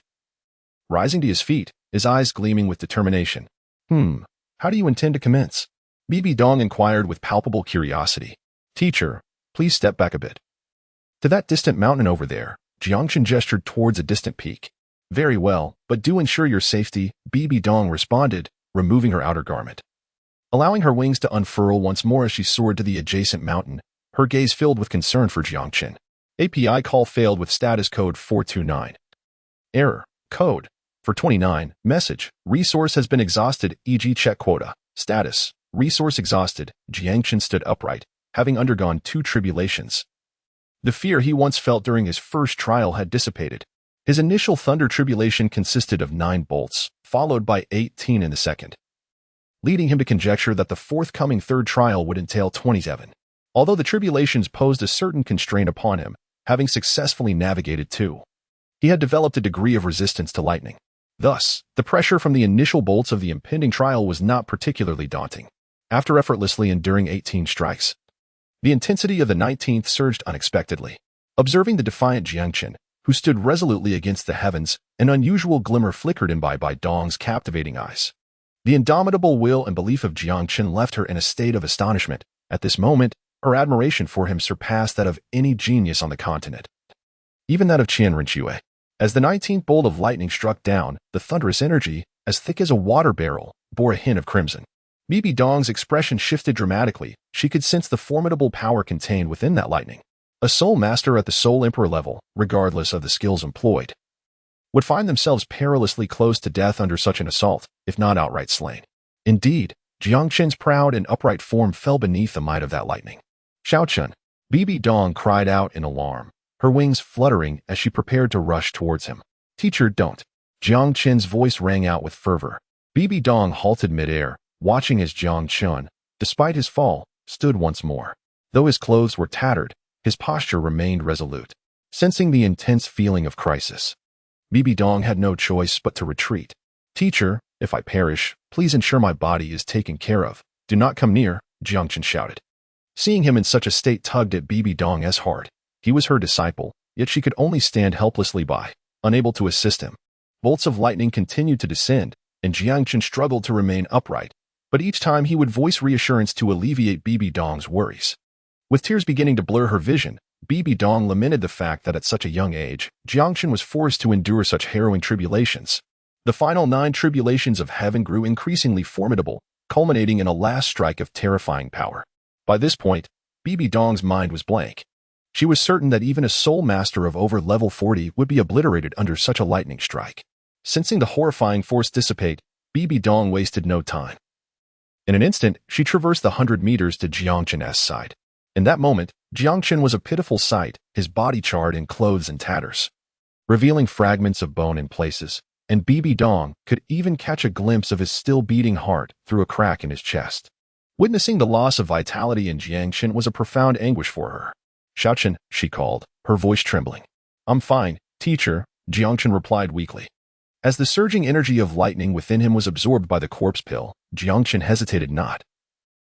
Rising to his feet, his eyes gleaming with determination. How do you intend to commence?" Bibi Dong inquired with palpable curiosity. "Teacher, please step back a bit." "To that distant mountain over there," Jiang Chen gestured towards a distant peak. "Very well, but do ensure your safety," Bibi Dong responded, removing her outer garment. Allowing her wings to unfurl once more as she soared to the adjacent mountain, her gaze filled with concern for Jiang Chen. API call failed with status code 429. Error. Code. For 29. Message. Resource has been exhausted, e.g. check quota. Status. Resource exhausted. Jiang Chen stood upright, having undergone 2 tribulations. The fear he once felt during his first trial had dissipated. His initial thunder tribulation consisted of 9 bolts, followed by 18 in the second, leading him to conjecture that the forthcoming third trial would entail 27. Although the tribulations posed a certain constraint upon him, having successfully navigated 2, he had developed a degree of resistance to lightning. Thus, the pressure from the initial bolts of the impending trial was not particularly daunting. After effortlessly enduring 18 strikes, the intensity of the 19th surged unexpectedly. Observing the defiant Jiang Chen, who stood resolutely against the heavens, an unusual glimmer flickered in Bibi Dong's captivating eyes. The indomitable will and belief of Jiang Chen left her in a state of astonishment. At this moment, her admiration for him surpassed that of any genius on the continent, even that of Shian Renua. As the 19th bolt of lightning struck down, the thunderous energy, as thick as a water barrel, bore a hint of crimson. Bibi Dong's expression shifted dramatically. She could sense the formidable power contained within that lightning. A soul master at the soul emperor level, regardless of the skills employed, would find themselves perilously close to death under such an assault, if not outright slain. Indeed, Jiang Chen's proud and upright form fell beneath the might of that lightning. "Xiao Chen!" Bibi Dong cried out in alarm, her wings fluttering as she prepared to rush towards him. "Teacher, don't!" Jiang Chen's voice rang out with fervor. Bibi Dong halted midair, watching as Jiang Chen, despite his fall, stood once more. Though his clothes were tattered, his posture remained resolute. Sensing the intense feeling of crisis, Bibi Dong had no choice but to retreat. "Teacher, if I perish, please ensure my body is taken care of. Do not come near," Jiang Chen shouted. Seeing him in such a state tugged at Bibi Dong's heart. He was her disciple, yet she could only stand helplessly by, unable to assist him. Bolts of lightning continued to descend, and Jiang Chen struggled to remain upright, but each time he would voice reassurance to alleviate Bibi Dong's worries. With tears beginning to blur her vision, Bibi Dong lamented the fact that at such a young age, Jiang Chen was forced to endure such harrowing tribulations. The final 9 tribulations of heaven grew increasingly formidable, culminating in a last strike of terrifying power. By this point, Bibi Dong's mind was blank. She was certain that even a soul master of over level 40 would be obliterated under such a lightning strike. Sensing the horrifying force dissipate, Bibi Dong wasted no time. In an instant, she traversed the 100 meters to Jiang Chen's side. In that moment, Jiang Chen was a pitiful sight, his body charred in clothes and tatters, revealing fragments of bone in places, and Bibi Dong could even catch a glimpse of his still beating heart through a crack in his chest. Witnessing the loss of vitality in Jiang Chen was a profound anguish for her. "Xiao Chen," she called, her voice trembling. "I'm fine, teacher," Jiang Chen replied weakly. As the surging energy of lightning within him was absorbed by the corpse pill, Jiang Chen hesitated not.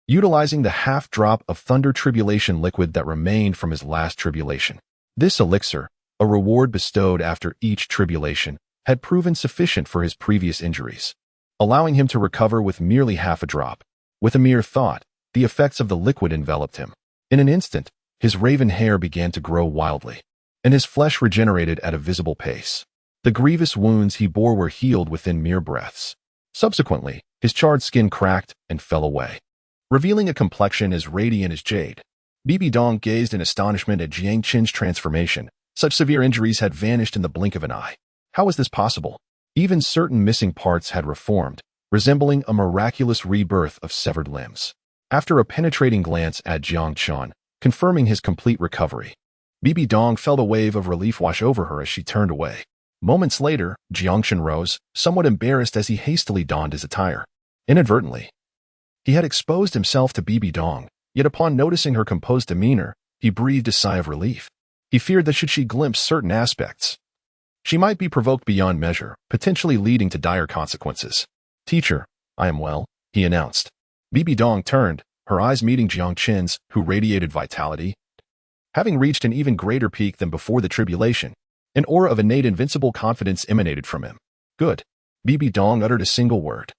Utilizing the half-drop of thunder tribulation liquid that remained from his last tribulation. This elixir, a reward bestowed after each tribulation, had proven sufficient for his previous injuries, allowing him to recover with merely half a drop. With a mere thought, the effects of the liquid enveloped him. In an instant, his raven hair began to grow wildly, and his flesh regenerated at a visible pace. The grievous wounds he bore were healed within mere breaths. Subsequently, his charred skin cracked and fell away, revealing a complexion as radiant as jade. Bibi Dong gazed in astonishment at Jiang Chen's transformation. Such severe injuries had vanished in the blink of an eye. How was this possible? Even certain missing parts had reformed, resembling a miraculous rebirth of severed limbs. After a penetrating glance at Jiang Chen, confirming his complete recovery, Bibi Dong felt a wave of relief wash over her as she turned away. Moments later, Jiang Chen rose, somewhat embarrassed as he hastily donned his attire. Inadvertently, he had exposed himself to Bibi Dong, yet upon noticing her composed demeanor, he breathed a sigh of relief. He feared that should she glimpse certain aspects, she might be provoked beyond measure, potentially leading to dire consequences. "Teacher, I am well," he announced. Bibi Dong turned, her eyes meeting Jiang Chen's, who radiated vitality. Having reached an even greater peak than before the tribulation, an aura of innate invincible confidence emanated from him. "Good." Bibi Dong uttered a single word.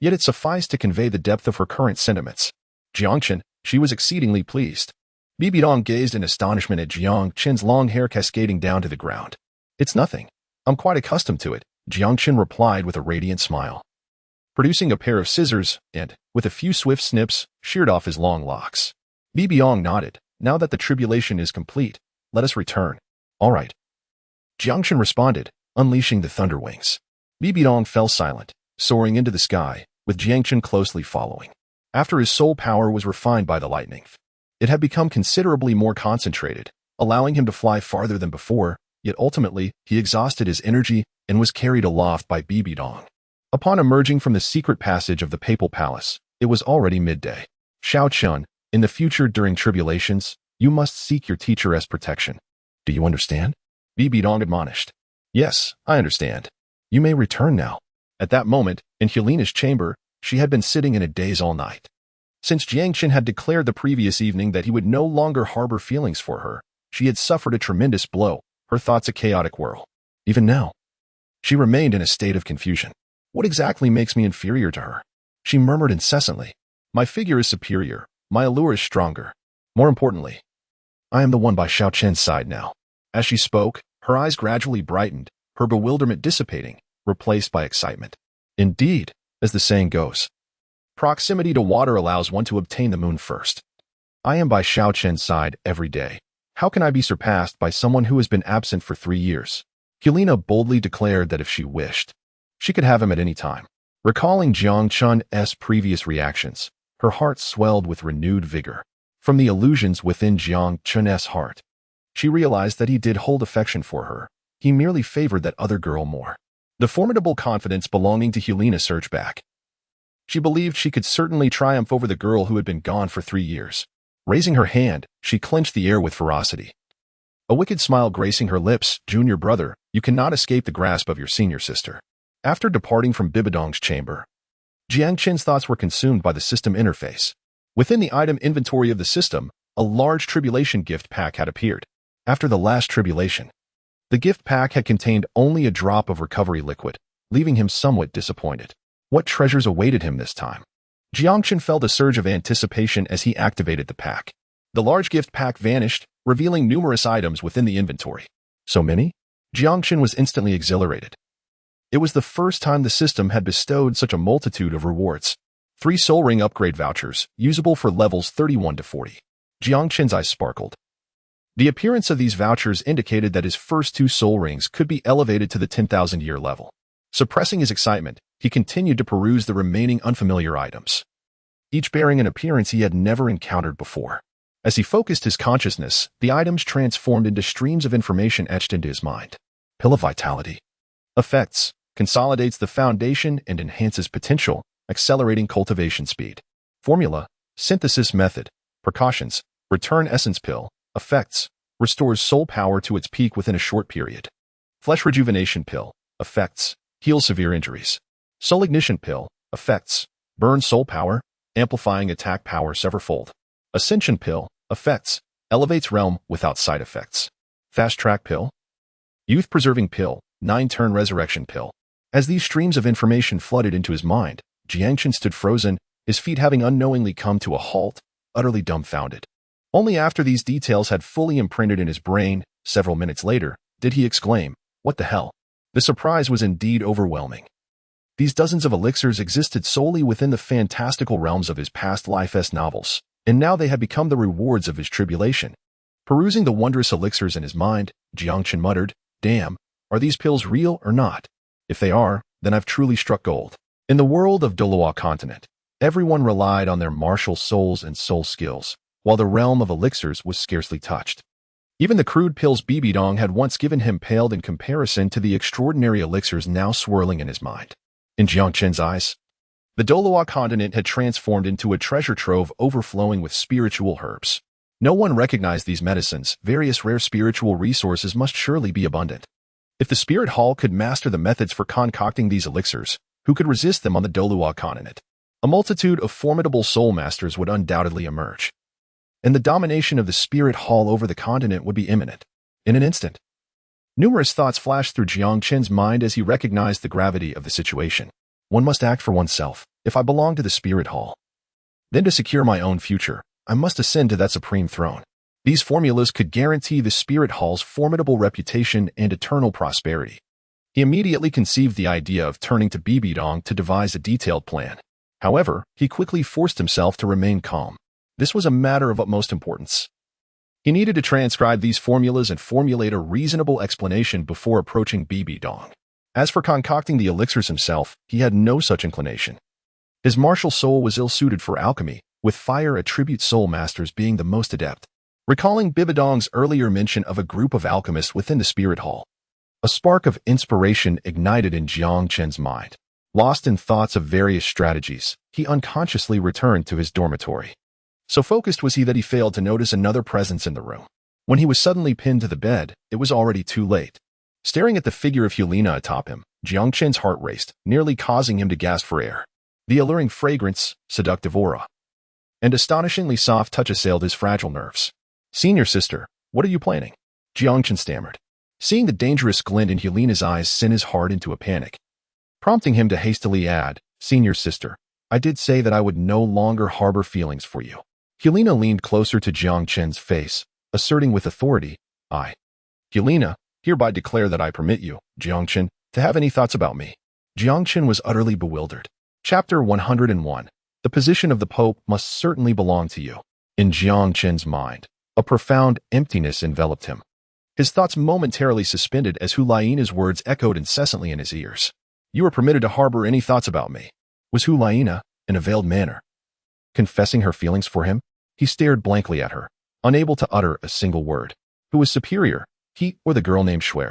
Yet it sufficed to convey the depth of her current sentiments. Jiang Chen, she was exceedingly pleased. Bibi Dong gazed in astonishment at Jiang Chen's long hair cascading down to the ground. "It's nothing. I'm quite accustomed to it," Jiang Chen replied with a radiant smile. Producing a pair of scissors and, with a few swift snips, sheared off his long locks. Bibi Dong nodded. "Now that the tribulation is complete, let us return." "All right." Jiang Chen responded, unleashing the thunder wings. Bibi Dong fell silent, soaring into the sky, with Jiang Chen closely following. After his soul power was refined by the lightning, it had become considerably more concentrated, allowing him to fly farther than before, yet ultimately, he exhausted his energy and was carried aloft by Bibi Dong. Upon emerging from the secret passage of the Papal Palace, it was already midday. "Xiao Chun, in the future during tribulations, you must seek your teacher's protection. Do you understand?" Bibi Dong admonished. "Yes, I understand. You may return now." At that moment, in Helena's chamber, she had been sitting in a daze all night. Since Jiang Chen had declared the previous evening that he would no longer harbor feelings for her, she had suffered a tremendous blow, her thoughts a chaotic whirl. Even now, she remained in a state of confusion. "What exactly makes me inferior to her?" she murmured incessantly. "My figure is superior, my allure is stronger. More importantly, I am the one by Xiao Chen's side now." As she spoke, her eyes gradually brightened, her bewilderment dissipating, replaced by excitement. Indeed, as the saying goes, proximity to water allows one to obtain the moon first. I am by Xiao Chen's side every day. How can I be surpassed by someone who has been absent for 3 years? Helena boldly declared that if she wished, she could have him at any time. Recalling Jiang Chen's previous reactions, her heart swelled with renewed vigor. From the illusions within Jiang Chen's heart, she realized that he did hold affection for her. He merely favored that other girl more. The formidable confidence belonging to Helena surged back. She believed she could certainly triumph over the girl who had been gone for 3 years. Raising her hand, she clenched the air with ferocity. A wicked smile gracing her lips. "Junior brother, you cannot escape the grasp of your senior sister." After departing from Bibi Dong's chamber, Jiang Chen's thoughts were consumed by the system interface. Within the item inventory of the system, a large tribulation gift pack had appeared. After the last tribulation, the gift pack had contained only a drop of recovery liquid, leaving him somewhat disappointed. What treasures awaited him this time? Jiang Chen felt a surge of anticipation as he activated the pack. The large gift pack vanished, revealing numerous items within the inventory. So many? Jiang Chen was instantly exhilarated. It was the first time the system had bestowed such a multitude of rewards. 3 soul ring upgrade vouchers, usable for levels 31 to 40. Jiang Chen's eyes sparkled. The appearance of these vouchers indicated that his first 2 soul rings could be elevated to the 10,000-year level. Suppressing his excitement, he continued to peruse the remaining unfamiliar items, each bearing an appearance he had never encountered before. As he focused his consciousness, the items transformed into streams of information etched into his mind. Pill of Vitality. Effects. Consolidates the foundation and enhances potential, accelerating cultivation speed. Formula. Synthesis method. Precautions. Return essence pill. Effects. Restores soul power to its peak within a short period. Flesh rejuvenation pill. Effects. Heal severe injuries. Soul ignition pill. Effects. Burn soul power, amplifying attack power severfold. Ascension pill. Effects. Elevates realm without side effects. Fast track pill. Youth preserving pill. 9-turn resurrection pill. As these streams of information flooded into his mind, Jiang Chen stood frozen, his feet having unknowingly come to a halt, utterly dumbfounded. Only after these details had fully imprinted in his brain, several minutes later, did he exclaim, "What the hell?" The surprise was indeed overwhelming. These dozens of elixirs existed solely within the fantastical realms of his past life novels, and now they had become the rewards of his tribulation. Perusing the wondrous elixirs in his mind, Jiang Chen muttered, "Damn, are these pills real or not? If they are, then I've truly struck gold." In the world of Douluo Continent, everyone relied on their martial souls and soul skills, while the realm of elixirs was scarcely touched. Even the crude pills Bibidong had once given him paled in comparison to the extraordinary elixirs now swirling in his mind. In Jiang Chen's eyes, the Douluo Continent had transformed into a treasure trove overflowing with spiritual herbs. No one recognized these medicines. Various rare spiritual resources must surely be abundant. If the Spirit Hall could master the methods for concocting these elixirs, who could resist them on the Douluo Continent? A multitude of formidable soul masters would undoubtedly emerge, and the domination of the Spirit Hall over the continent would be imminent. In an instant, numerous thoughts flashed through Jiang Chen's mind as he recognized the gravity of the situation. One must act for oneself. If I belong to the Spirit Hall, then to secure my own future, I must ascend to that supreme throne. These formulas could guarantee the Spirit Hall's formidable reputation and eternal prosperity. He immediately conceived the idea of turning to Bibidong to devise a detailed plan. However, he quickly forced himself to remain calm. This was a matter of utmost importance. He needed to transcribe these formulas and formulate a reasonable explanation before approaching Bibidong. As for concocting the elixirs himself, he had no such inclination. His martial soul was ill-suited for alchemy, with fire attribute soul masters being the most adept. Recalling Bibidong's earlier mention of a group of alchemists within the Spirit Hall, a spark of inspiration ignited in Jiang Chen's mind. Lost in thoughts of various strategies, he unconsciously returned to his dormitory. So focused was he that he failed to notice another presence in the room. When he was suddenly pinned to the bed, it was already too late. Staring at the figure of Helena atop him, Jiang Chen's heart raced, nearly causing him to gasp for air. The alluring fragrance, seductive aura, and astonishingly soft touch assailed his fragile nerves. "Senior sister, what are you planning?" Jiang Chen stammered. Seeing the dangerous glint in Helena's eyes sent his heart into a panic, prompting him to hastily add, "Senior sister, I did say that I would no longer harbor feelings for you." Helena leaned closer to Jiang Chen's face, asserting with authority, "I, Helena, hereby declare that I permit you, Jiang Chen, to have any thoughts about me." Jiang Chen was utterly bewildered. Chapter 101. The position of the Pope must certainly belong to you. In Jiang Chen's mind, a profound emptiness enveloped him. His thoughts momentarily suspended as Hulaina's words echoed incessantly in his ears. "You are permitted to harbor any thoughts about me." Was Hulaina, in a veiled manner, confessing her feelings for him? He stared blankly at her, unable to utter a single word. Who was superior, he or the girl named Schwer?